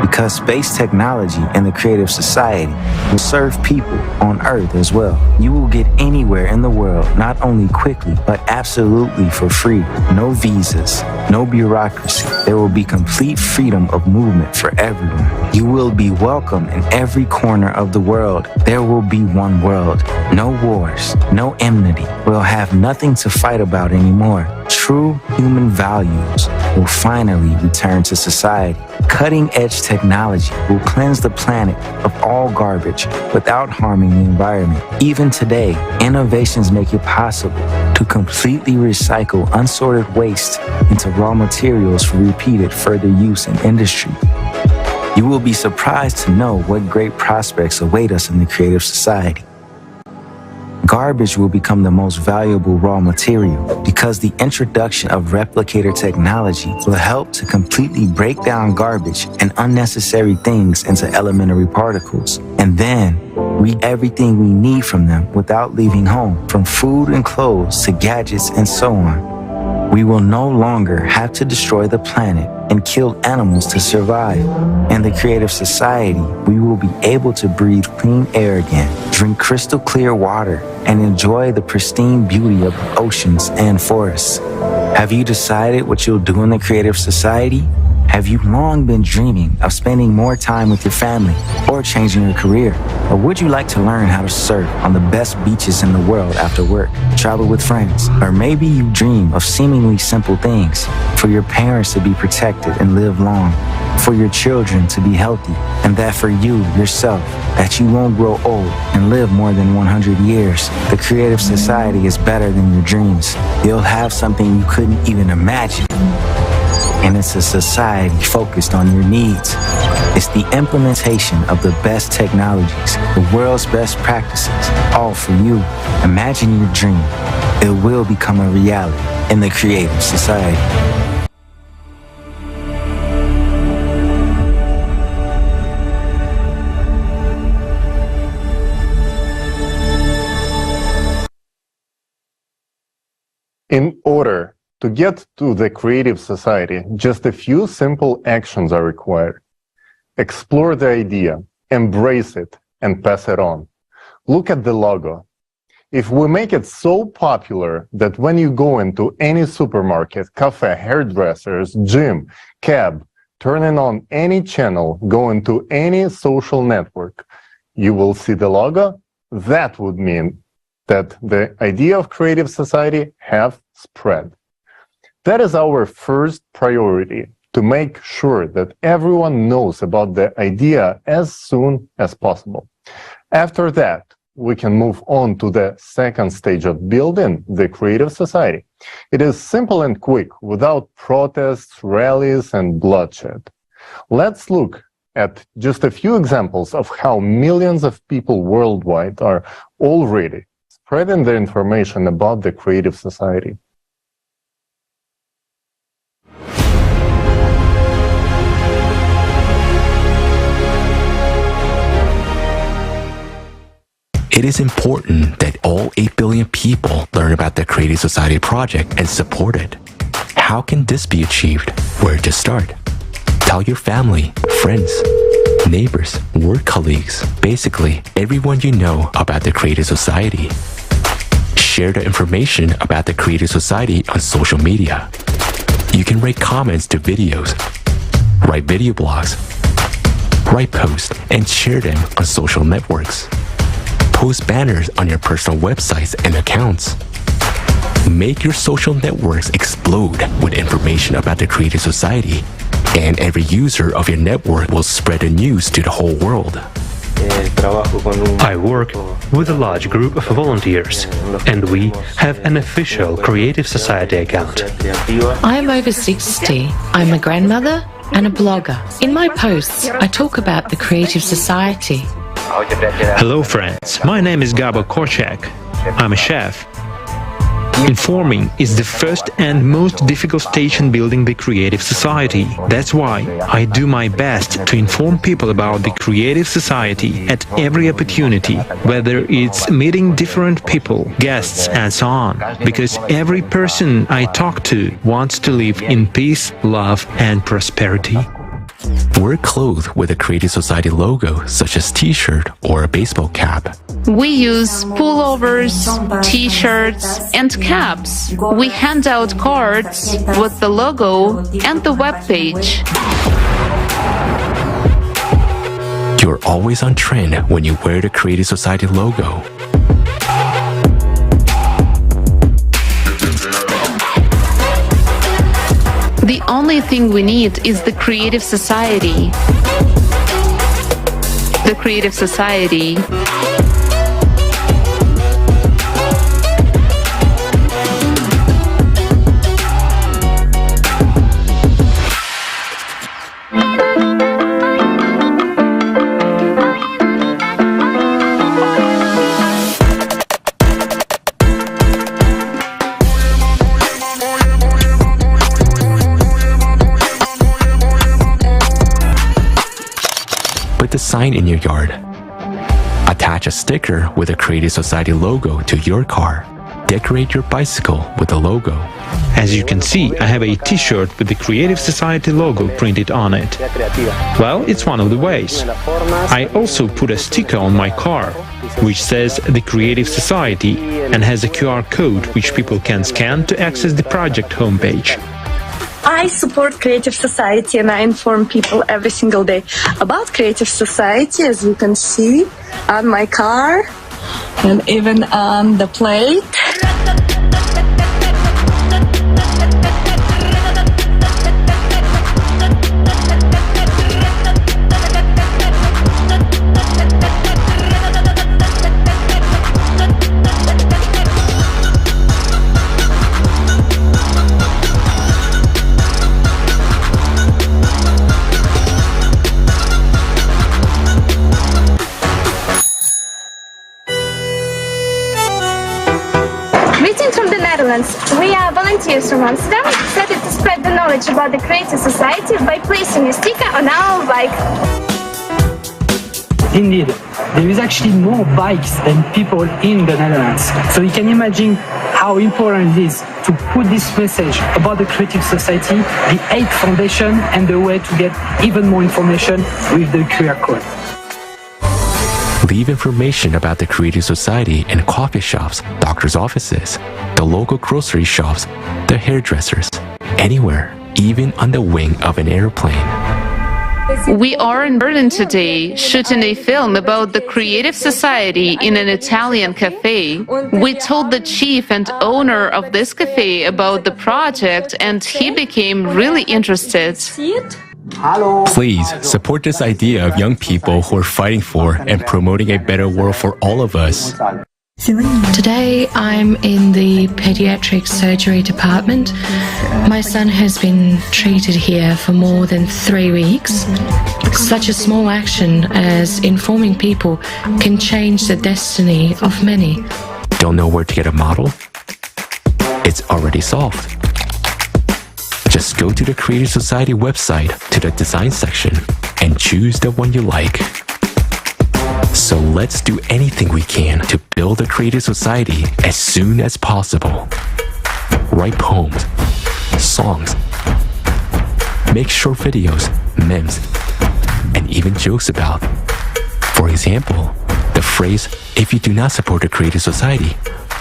because space technology and the creative society will serve people on Earth as well. You will get anywhere in the world, not only quickly, but absolutely for free. No visas, no bureaucracy. There will be complete freedom of movement for everyone. You will be welcome in every corner of the world. There will be one world. No wars, no enmity. We'll have nothing to fight about anymore. True human values will finally return to society. Cutting-edge technology will cleanse the planet of all garbage without harming the environment. Even today, innovations make it possible to completely recycle unsorted waste into raw materials for repeated further use in industry. You will be surprised to know what great prospects await us in the creative society. Garbage will become the most valuable raw material because the introduction of replicator technology will help to completely break down garbage and unnecessary things into elementary particles, and then read everything we need from them without leaving home, from food and clothes to gadgets and so on. We will no longer have to destroy the planet and kill animals to survive. In the creative society, we will be able to breathe clean air again, drink crystal clear water, and enjoy the pristine beauty of the oceans and forests. Have you decided what you'll do in the creative society? Have you long been dreaming of spending more time with your family or changing your career? Or would you like to learn how to surf on the best beaches in the world after work, travel with friends? Or maybe you dream of seemingly simple things, for your parents to be protected and live long, for your children to be healthy, and that for you, yourself, that you won't grow old and live more than 100 years. The creative society is better than your dreams. You'll have something you couldn't even imagine. And it's a society focused on your needs. It's the implementation of the best technologies, the world's best practices, all for you. Imagine your dream. It will become a reality in the creative society. In order to get to the creative society, just a few simple actions are required. Explore the idea, embrace it, and pass it on. Look at the logo. If we make it so popular that when you go into any supermarket, cafe, hairdressers, gym, cab, turning on any channel, go into any social network, you will see the logo, that would mean that the idea of creative society have spread. That is our first priority, to make sure that everyone knows about the idea as soon as possible. After that, we can move on to the second stage of building the creative society. It is simple and quick, without protests, rallies, and bloodshed. Let's look at just a few examples of how millions of people worldwide are already spreading the information about the creative society. It is important that all 8 billion people learn about the Creative Society project and support it. How can this be achieved? Where to start? Tell your family, friends, neighbors, work colleagues, basically everyone you know about the Creative Society. Share the information about the Creative Society on social media. You can write comments to videos, write video blogs, write posts, and share them on social networks. Post banners on your personal websites and accounts. Make your social networks explode with information about the Creative Society, and every user of your network will spread the news to the whole world. I work with a large group of volunteers, and we have an official Creative Society account. I am over 60. I'm a grandmother and a blogger. In my posts, I talk about the Creative Society. Hello friends, my name is Gabo Korchak. I'm a chef. Informing is the first and most difficult stage in building the Creative Society. That's why I do my best to inform people about the Creative Society at every opportunity, whether it's meeting different people, guests, and so on. Because every person I talk to wants to live in peace, love, and prosperity. Wear clothes with a Creative Society logo, such as t-shirt or a baseball cap. We use pullovers, t-shirts, and caps. We hand out cards with the logo and the webpage. You're always on trend when you wear the Creative Society logo. The only thing we need is the Creative Society. The Creative Society. Put a sign in your yard. Attach a sticker with a Creative Society logo to your car. Decorate your bicycle with the logo. As you can see, I have a t-shirt with the Creative Society logo printed on it. Well, it's one of the ways. I also put a sticker on my car, which says the Creative Society and has a QR code which people can scan to access the project homepage. I support Creative Society and I inform people every single day about Creative Society, as you can see on my car and even on the plate. We are volunteers from Amsterdam, excited to spread the knowledge about the Creative Society by placing a sticker on our bike. Indeed, there is actually more bikes than people in the Netherlands. So you can imagine how important it is to put this message about the Creative Society, the 8 Foundation, and the way to get even more information with the QR code. Leave information about the Creative Society in coffee shops, doctor's offices, the local grocery shops, the hairdressers, anywhere, even on the wing of an airplane. We are in Berlin today, shooting a film about the Creative Society in an Italian cafe. We told the chief and owner of this cafe about the project, and he became really interested. Please support this idea of young people who are fighting for and promoting a better world for all of us. Today I'm in the pediatric surgery department. My son has been treated here for more than 3 weeks. Such a small action as informing people can change the destiny of many. Don't know where to get a model? It's already solved. Just go to the Creative Society website to the design section and choose the one you like. So let's do anything we can to build a creative society as soon as possible. Write poems, songs, make short videos, memes, and even jokes about. For example, the phrase, "If you do not support a creative society,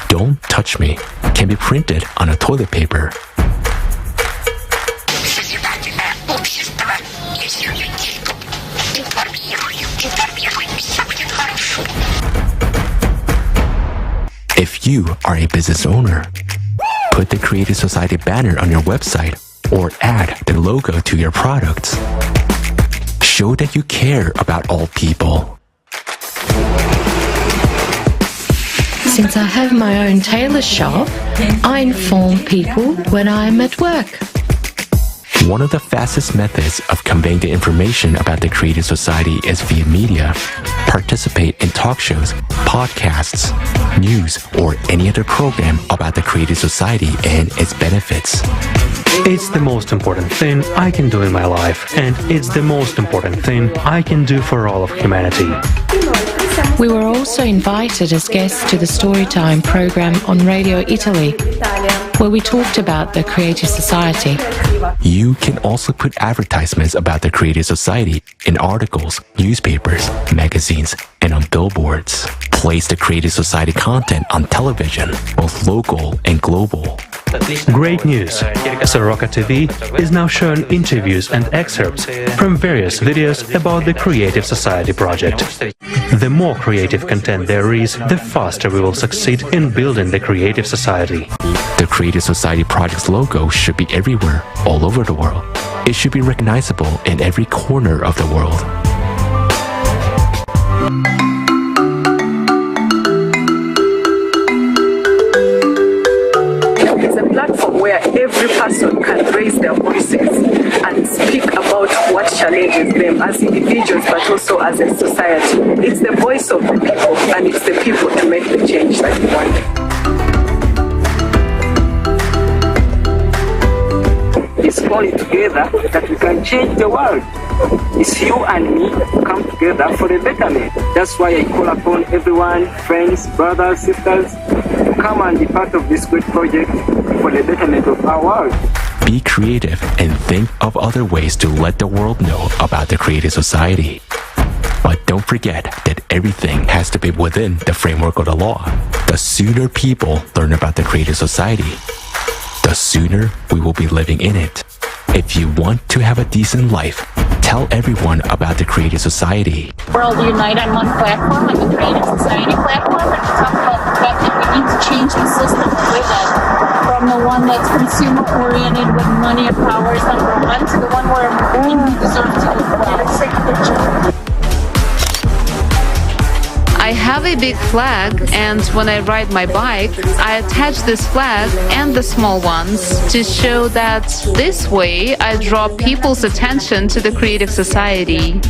don't touch me," can be printed on a toilet paper. If you are a business owner, put the Creative Society banner on your website or add the logo to your products. Show that you care about all people. Since I have my own tailor shop, I inform people when I'm at work. One of the fastest methods of conveying the information about the Creative Society is via media. Participate in talk shows, podcasts, news, or any other program about the Creative Society and its benefits. It's the most important thing I can do in my life, and it's the most important thing I can do for all of humanity. We were also invited as guests to the Storytime program on Radio Italy, where we talked about the Creative Society. You can also put advertisements about the Creative Society in articles, newspapers, magazines, and on billboards. Place the Creative Society content on television, both local and global. Great news! Soroka TV is now showing interviews and excerpts from various videos about the Creative Society project. The more creative content there is, the faster we will succeed in building the Creative Society. The Creative Society project's logo should be everywhere, all over the world. It should be recognizable in every corner of the world. It's a platform where every person can raise their voices and speak about what challenges them as individuals but also as a society. It's the voice of the people and it's the people to make the change that we want. It's only together that we can change the world. It's you and me come together for the betterment. That's why I call upon everyone, friends, brothers, sisters, to come and be part of this great project for the betterment of our world. Be creative and think of other ways to let the world know about the Creative Society. But don't forget that everything has to be within the framework of the law. The sooner people learn about the Creative Society, the sooner we will be living in it. If you want to have a decent life, tell everyone about the Creative Society. We're all unite on one platform, on the Creative Society platform, and we talk about the fact that we need to change the system that we're in, from the one that's consumer-oriented with money and power is number one, to the one where we deserve to live. I have a big flag, and when I ride my bike, I attach this flag and the small ones to show that this way I draw people's attention to the Creative Society.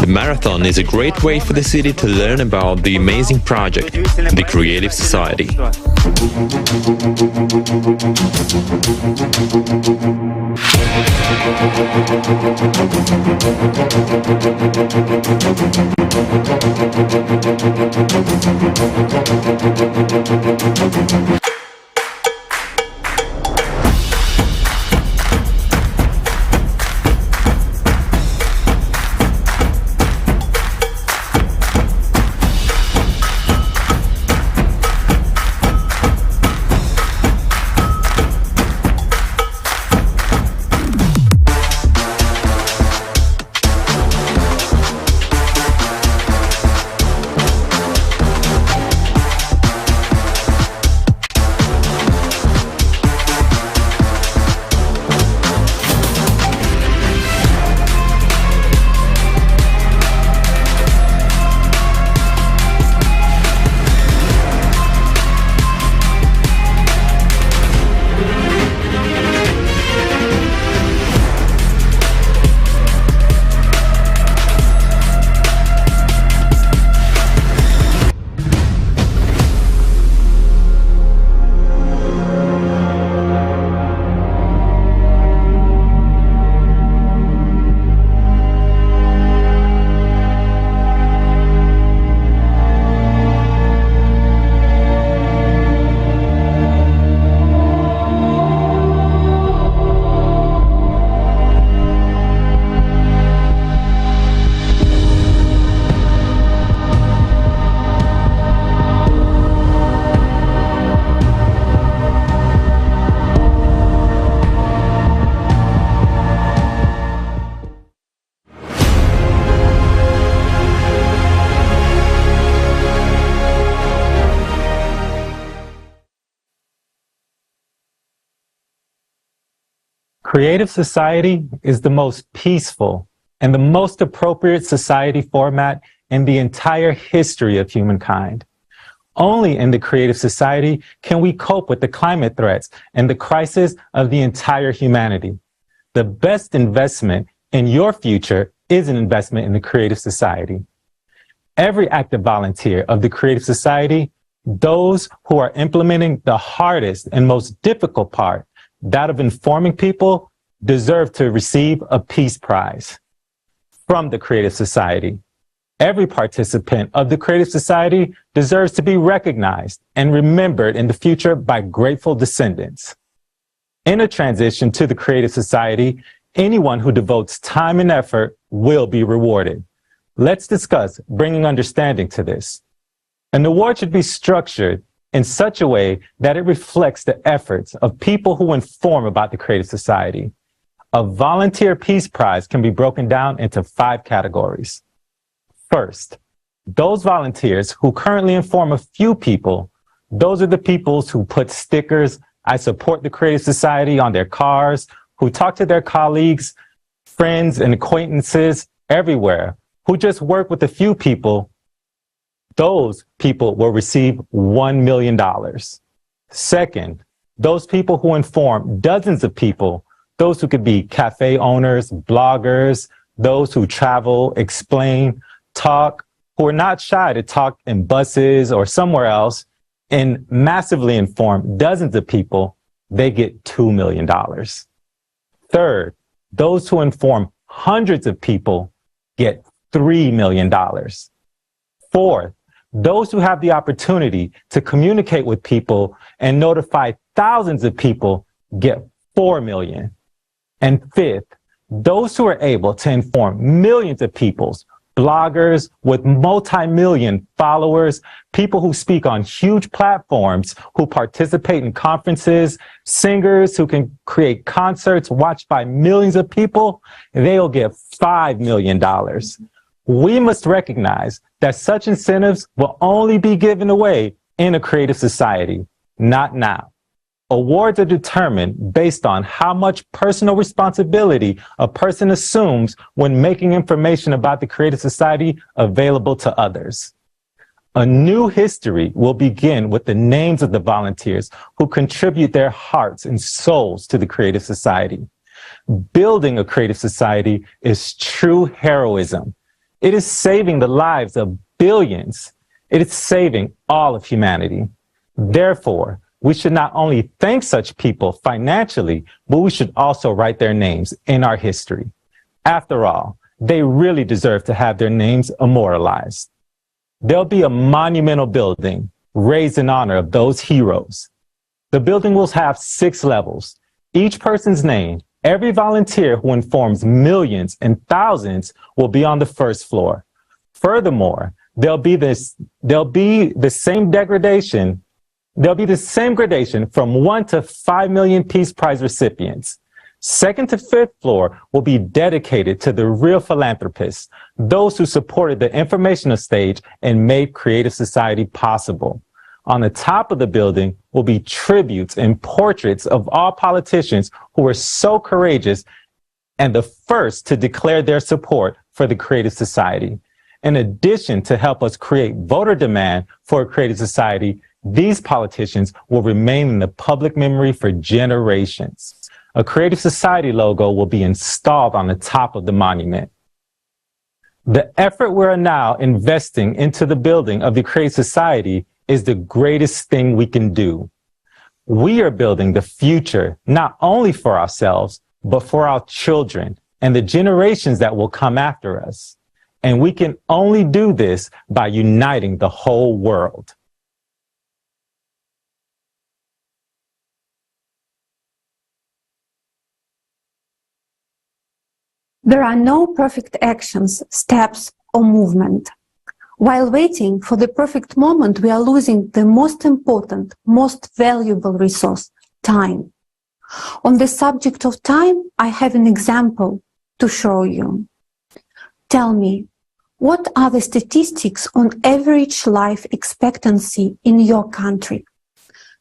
The marathon is a great way for the city to learn about the amazing project, the Creative Society. Creative society is the most peaceful and the most appropriate society format in the entire history of humankind. Only in the creative society can we cope with the climate threats and the crisis of the entire humanity. The best investment in your future is an investment in the creative society. Every active volunteer of the creative society, those who are implementing the hardest and most difficult part, that of informing people, deserve to receive a Peace Prize from the creative society. Every participant of the creative society deserves to be recognized and remembered in the future by grateful descendants. In a transition to the creative society, anyone who devotes time and effort will be rewarded. Let's discuss bringing understanding to this. An award should be structured in such a way that it reflects the efforts of people who inform about the creative society. A volunteer Peace Prize can be broken down into 5 categories. First, those volunteers who currently inform a few people, those are the people who put stickers, "I support the creative society" on their cars, who talk to their colleagues, friends, and acquaintances everywhere, who just work with a few people. Those people will receive $1 million. Second, those people who inform dozens of people, those who could be cafe owners, bloggers, those who travel, explain, talk, who are not shy to talk in buses or somewhere else and massively inform dozens of people, they get $2 million. Third, those who inform hundreds of people get $3 million. Fourth, those who have the opportunity to communicate with people and notify thousands of people get $4 million. And fifth, those who are able to inform millions of people, bloggers with multi-million followers, people who speak on huge platforms, who participate in conferences, singers who can create concerts watched by millions of people, they'll get $5 million. We must recognize that such incentives will only be given away in a creative society, not now. Awards are determined based on how much personal responsibility a person assumes when making information about the creative society available to others. A new history will begin with the names of the volunteers who contribute their hearts and souls to the creative society. Building a creative society is true heroism. It is saving the lives of billions. It is saving all of humanity. Therefore, we should not only thank such people financially, but we should also write their names in our history. After all, they really deserve to have their names immortalized. There'll be a monumental building raised in honor of those heroes. The building will have 6 levels. Each person's name, every volunteer who informs millions and thousands will be on the first floor. Furthermore, there'll be the same gradation from 1 to 5 million Peace Prize recipients. 2nd to 5th floor will be dedicated to the real philanthropists, those who supported the informational stage and made creative society possible. On the top of the building will be tributes and portraits of all politicians who were so courageous and the first to declare their support for the creative society. In addition to help us create voter demand for a creative society, these politicians will remain in the public memory for generations. A creative society logo will be installed on the top of the monument. The effort we are now investing into the building of the creative society is the greatest thing we can do. We are building the future, not only for ourselves, but for our children and the generations that will come after us. And we can only do this by uniting the whole world. There are no perfect actions, steps, or movement. While waiting for the perfect moment, we are losing the most important, most valuable resource, time. On the subject of time, I have an example to show you. Tell me, what are the statistics on average life expectancy in your country?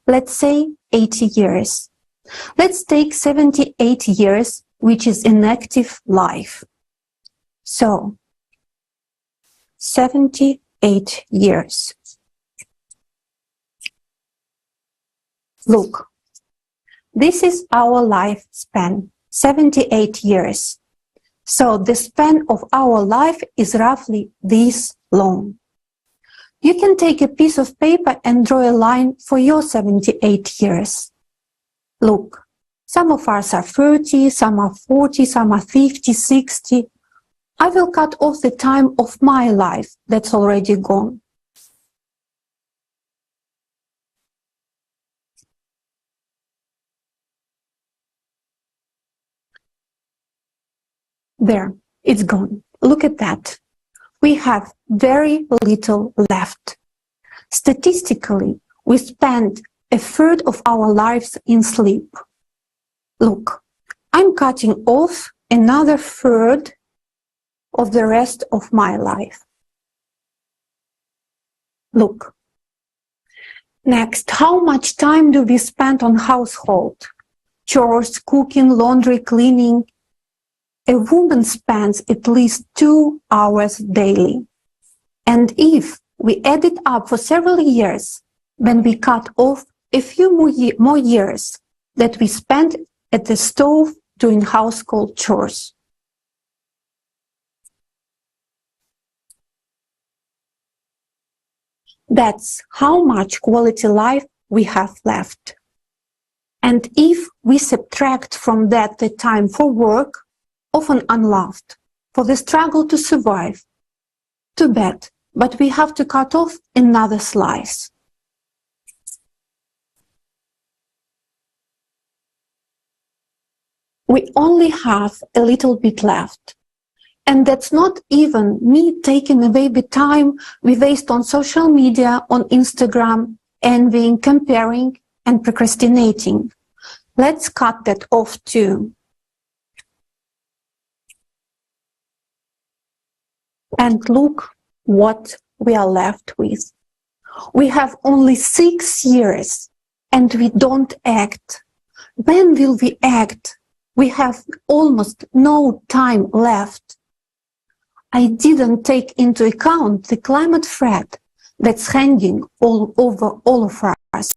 Let's say 80 years. Let's take 78 years, which is inactive life. So, 78 years. Look, this is our lifespan, 78 years. So the span of our life is roughly this long. You can take a piece of paper and draw a line for your 78 years. Look, some of us are 30, some are 40, some are 50, 60. I will cut off the time of my life that's already gone. There, it's gone. Look at that. We have very little left. Statistically, we spend a third of our lives in sleep. Look, I'm cutting off another third of the rest of my life. Look. Next, how much time do we spend on household? Chores, cooking, laundry, cleaning. A woman spends at least 2 hours daily. And if we add it up for several years, then we cut off a few more years that we spend at the stove doing household chores. That's how much quality life we have left. And if we subtract from that the time for work, often unloved, for the struggle to survive, too bad, but we have to cut off another slice. We only have a little bit left. And that's not even me taking away the time we waste on social media, on Instagram, envying, comparing, and procrastinating. Let's cut that off too. And look what we are left with. We have only 6 years and we don't act. When will we act? We have almost no time left. I didn't take into account the climate threat that's hanging all over all of us.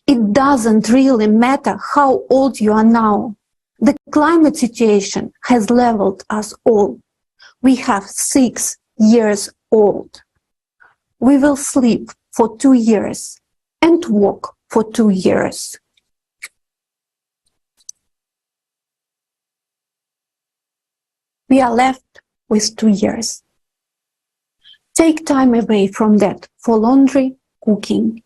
It doesn't really matter how old you are now. The climate situation has leveled us all. We have 6 years old. We will sleep for 2 years and walk for 2 years. We are left with 2 years. Take time away from that for laundry, cooking,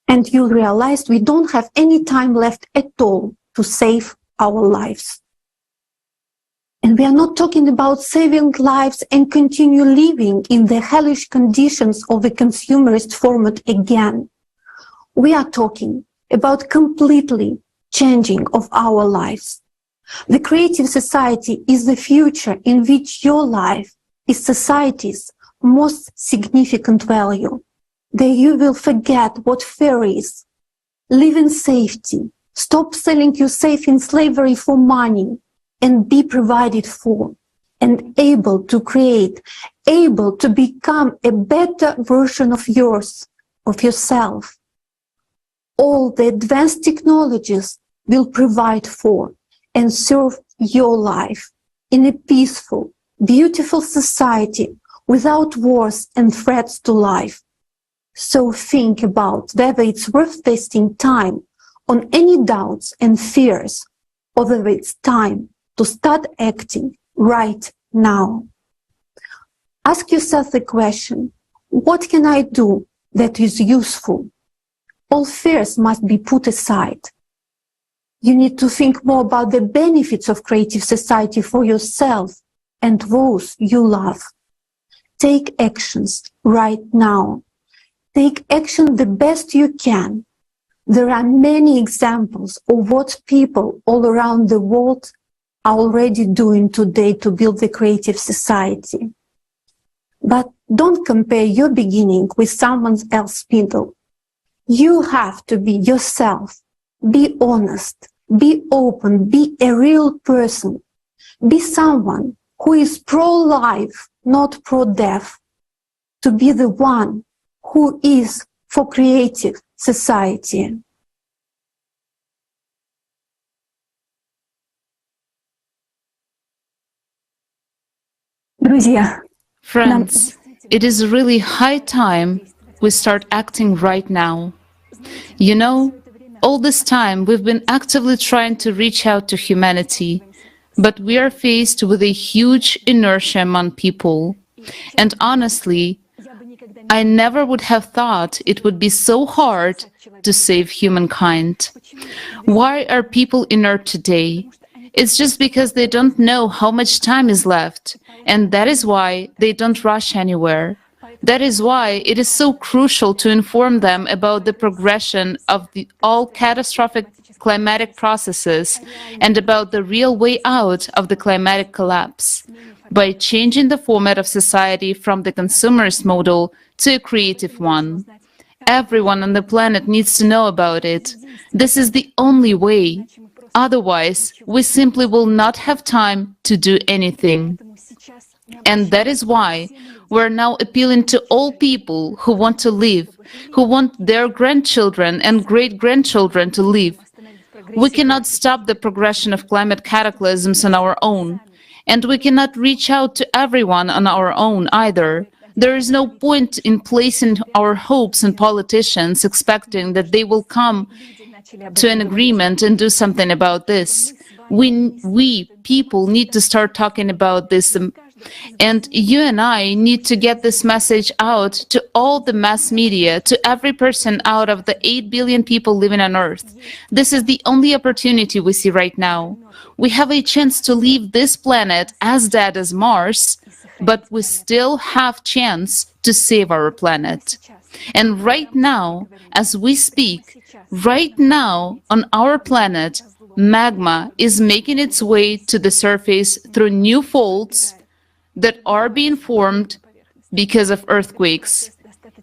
and you'll realize we don't have any time left at all to save our lives. And we are not talking about saving lives and continue living in the hellish conditions of the consumerist format again. We are talking about completely changing of our lives. The creative society is the future in which your life is society's most significant value. There you will forget what fear is. Live in safety. Stop selling yourself in slavery for money and be provided for and able to create, able to become a better version of yourself. All the advanced technologies will provide for and serve your life in a peaceful, beautiful society without wars and threats to life. So think about whether it's worth wasting time on any doubts and fears, or whether it's time to start acting right now. Ask yourself the question, what can I do that is useful? All fears must be put aside. You need to think more about the benefits of creative society for yourself and those you love. Take actions right now. Take action the best you can. There are many examples of what people all around the world are already doing today to build the creative society. But don't compare your beginning with someone else's middle. You have to be yourself. Be honest Be open, be a real person. Be someone who is pro-life, not pro-death. To be the one who is for creative society. Friends, it is really high time we start acting right now. You know, all this time we've been actively trying to reach out to humanity, but we are faced with a huge inertia among people. And honestly, I never would have thought it would be so hard to save humankind. Why are people inert today? It's just because they don't know how much time is left, and that is why they don't rush anywhere. That is why it is so crucial to inform them about the progression of all catastrophic climatic processes and about the real way out of the climatic collapse. By changing the format of society from the consumerist model to a creative one. Everyone on the planet needs to know about it. This is the only way. Otherwise, we simply will not have time to do anything. And that is why we're now appealing to all people who want to live, who want their grandchildren and great-grandchildren to live. We cannot stop the progression of climate cataclysms on our own. And we cannot reach out to everyone on our own either. There is no point in placing our hopes in politicians expecting that they will come to an agreement and do something about this. We people need to start talking about this. And you and I need to get this message out to all the mass media, to every person out of the 8 billion people living on Earth. This is the only opportunity we see right now. We have a chance to leave this planet as dead as Mars, but we still have chance to save our planet. And right now, as we speak, right now on our planet, magma is making its way to the surface through new faults that are being formed because of earthquakes.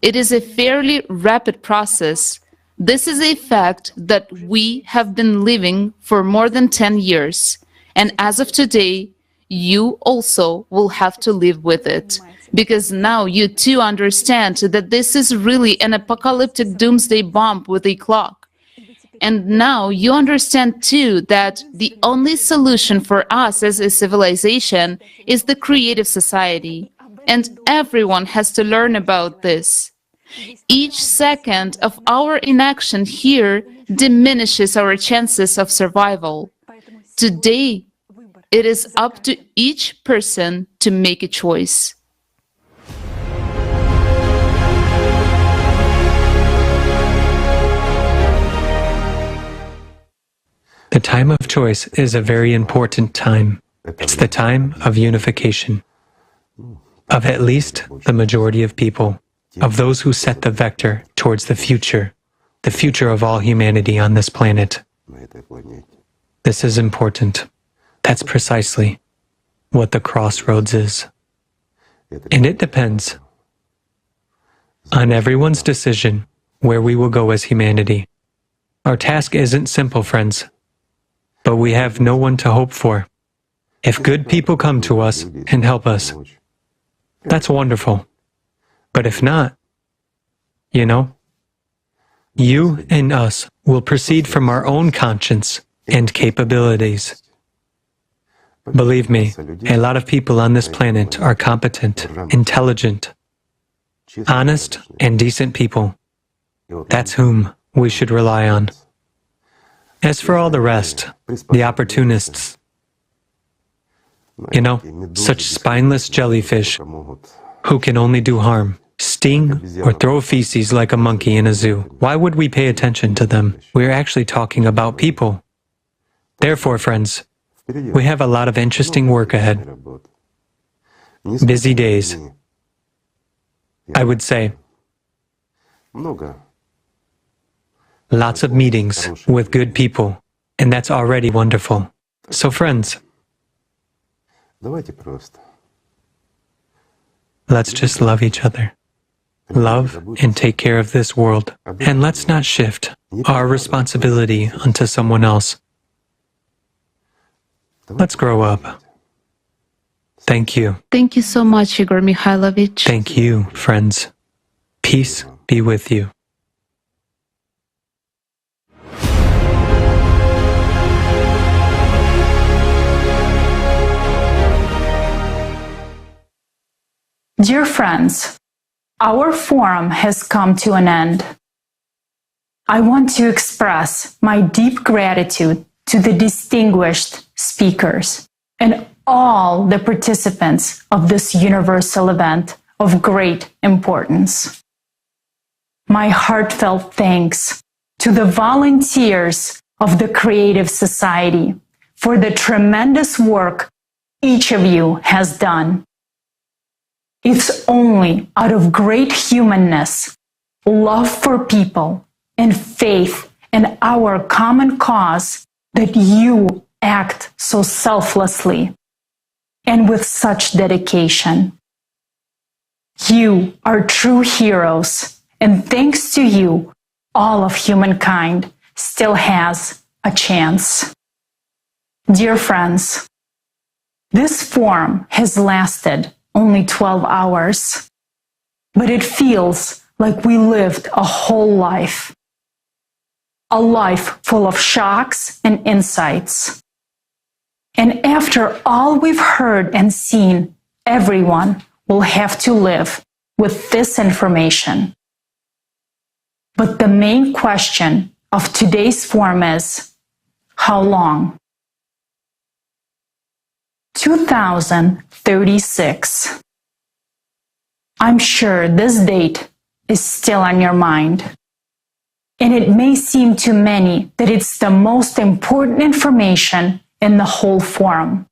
It is a fairly rapid process. This is a fact that we have been living for more than 10 years. And as of today, you also will have to live with it. Because now you too understand that this is really an apocalyptic doomsday bomb with a clock. And now you understand too that the only solution for us as a civilization is the creative society. And everyone has to learn about this. Each second of our inaction here diminishes our chances of survival. Today, it is up to each person to make a choice. The time of choice is a very important time. It's the time of unification, of at least the majority of people, of those who set the vector towards the future of all humanity on this planet. This is important. That's precisely what the crossroads is. And it depends on everyone's decision where we will go as humanity. Our task isn't simple, friends, but we have no one to hope for. If good people come to us and help us, that's wonderful. But if not, you and us will proceed from our own conscience and capabilities. Believe me, a lot of people on this planet are competent, intelligent, honest, and decent people. That's whom we should rely on. As for all the rest, the opportunists, such spineless jellyfish who can only do harm, sting, or throw feces like a monkey in a zoo. Why would we pay attention to them? We're actually talking about people. Therefore, friends, we have a lot of interesting work ahead. Busy days, I would say. Lots of meetings with good people, and that's already wonderful. So friends, let's just love each other. Love and take care of this world. And let's not shift our responsibility onto someone else. Let's grow up. Thank you. Thank you so much, Igor Mikhailovich. Thank you, friends. Peace be with you. Dear friends, our forum has come to an end. I want to express my deep gratitude to the distinguished speakers and all the participants of this universal event of great importance. My heartfelt thanks to the volunteers of the Creative Society for the tremendous work each of you has done. It's only out of great humanness, love for people, and faith in our common cause that you act so selflessly and with such dedication. You are true heroes, and thanks to you, all of humankind still has a chance. Dear friends, this forum has lasted only 12 hours, but it feels like we lived a whole life. A life full of shocks and insights. And after all we've heard and seen, everyone will have to live with this information. But the main question of today's forum is, how long? 2036. I'm sure this date is still on your mind. And it may seem to many that it's the most important information in the whole forum.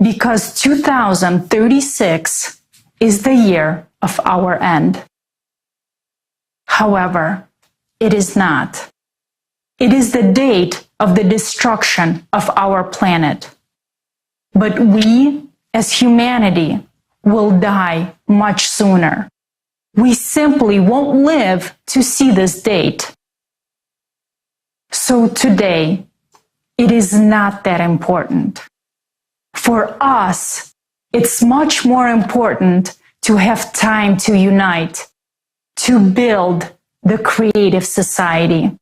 Because 2036 is the year of our end. However, it is not. It is the date of the destruction of our planet. But we, as humanity, will die much sooner. We simply won't live to see this date. So today, it is not that important. For us, it's much more important to have time to unite, to build the creative society,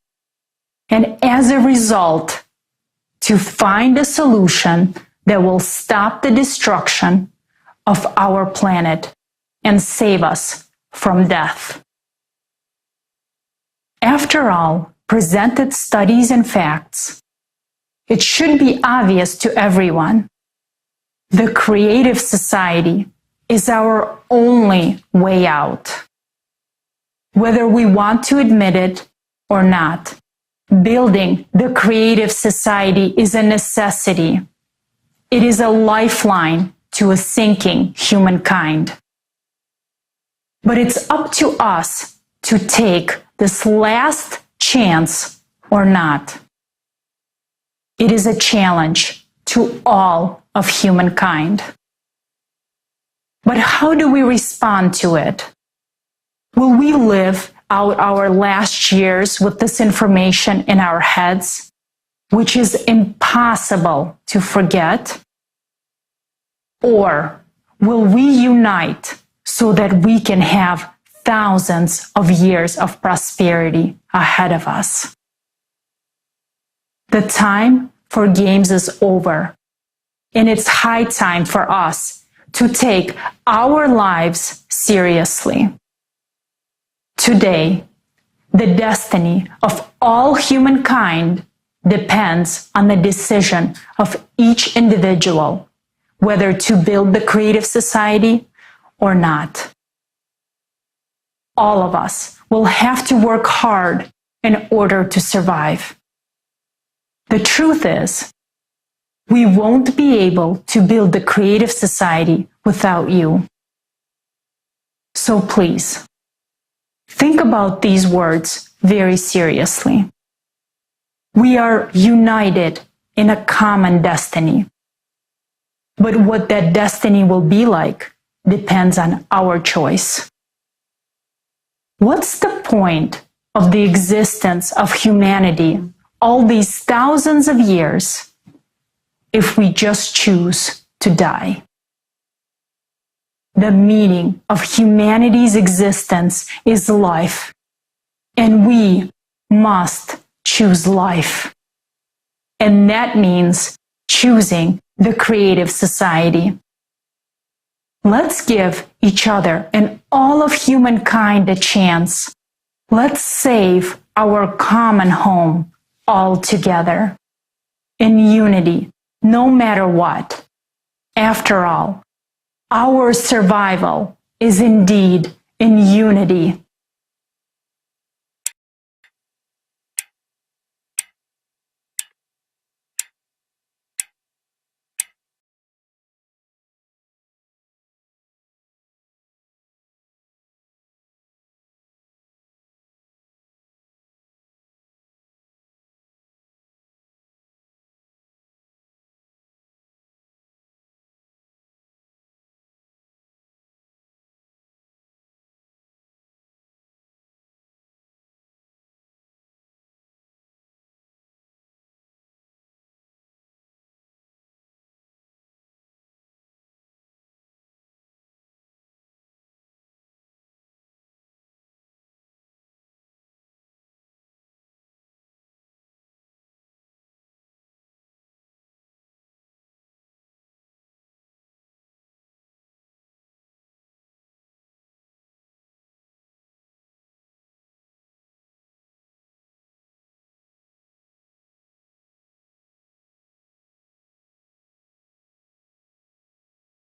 and as a result, to find a solution that will stop the destruction of our planet and save us from death. After all, presented studies and facts, it should be obvious to everyone. The creative society is our only way out. Whether we want to admit it or not, building the creative society is a necessity. It is a lifeline to a sinking humankind. But it's up to us to take this last chance or not. It is a challenge to all of humankind. But how do we respond to it? Will we live out our last years with this information in our heads, which is impossible to forget? Or will we unite so that we can have thousands of years of prosperity ahead of us? The time for games is over, and it's high time for us to take our lives seriously. Today, the destiny of all humankind depends on the decision of each individual, whether to build the creative society or not. All of us will have to work hard in order to survive. The truth is, we won't be able to build the creative society without you. So please, think about these words very seriously. We are united in a common destiny. But what that destiny will be like depends on our choice. What's the point of the existence of humanity all these thousands of years if we just choose to die. The meaning of humanity's existence is life, and we must choose life. And that means choosing the creative society. Let's give each other and all of humankind a chance. Let's save our common home all together. In unity, no matter what. After all, our survival is indeed in unity.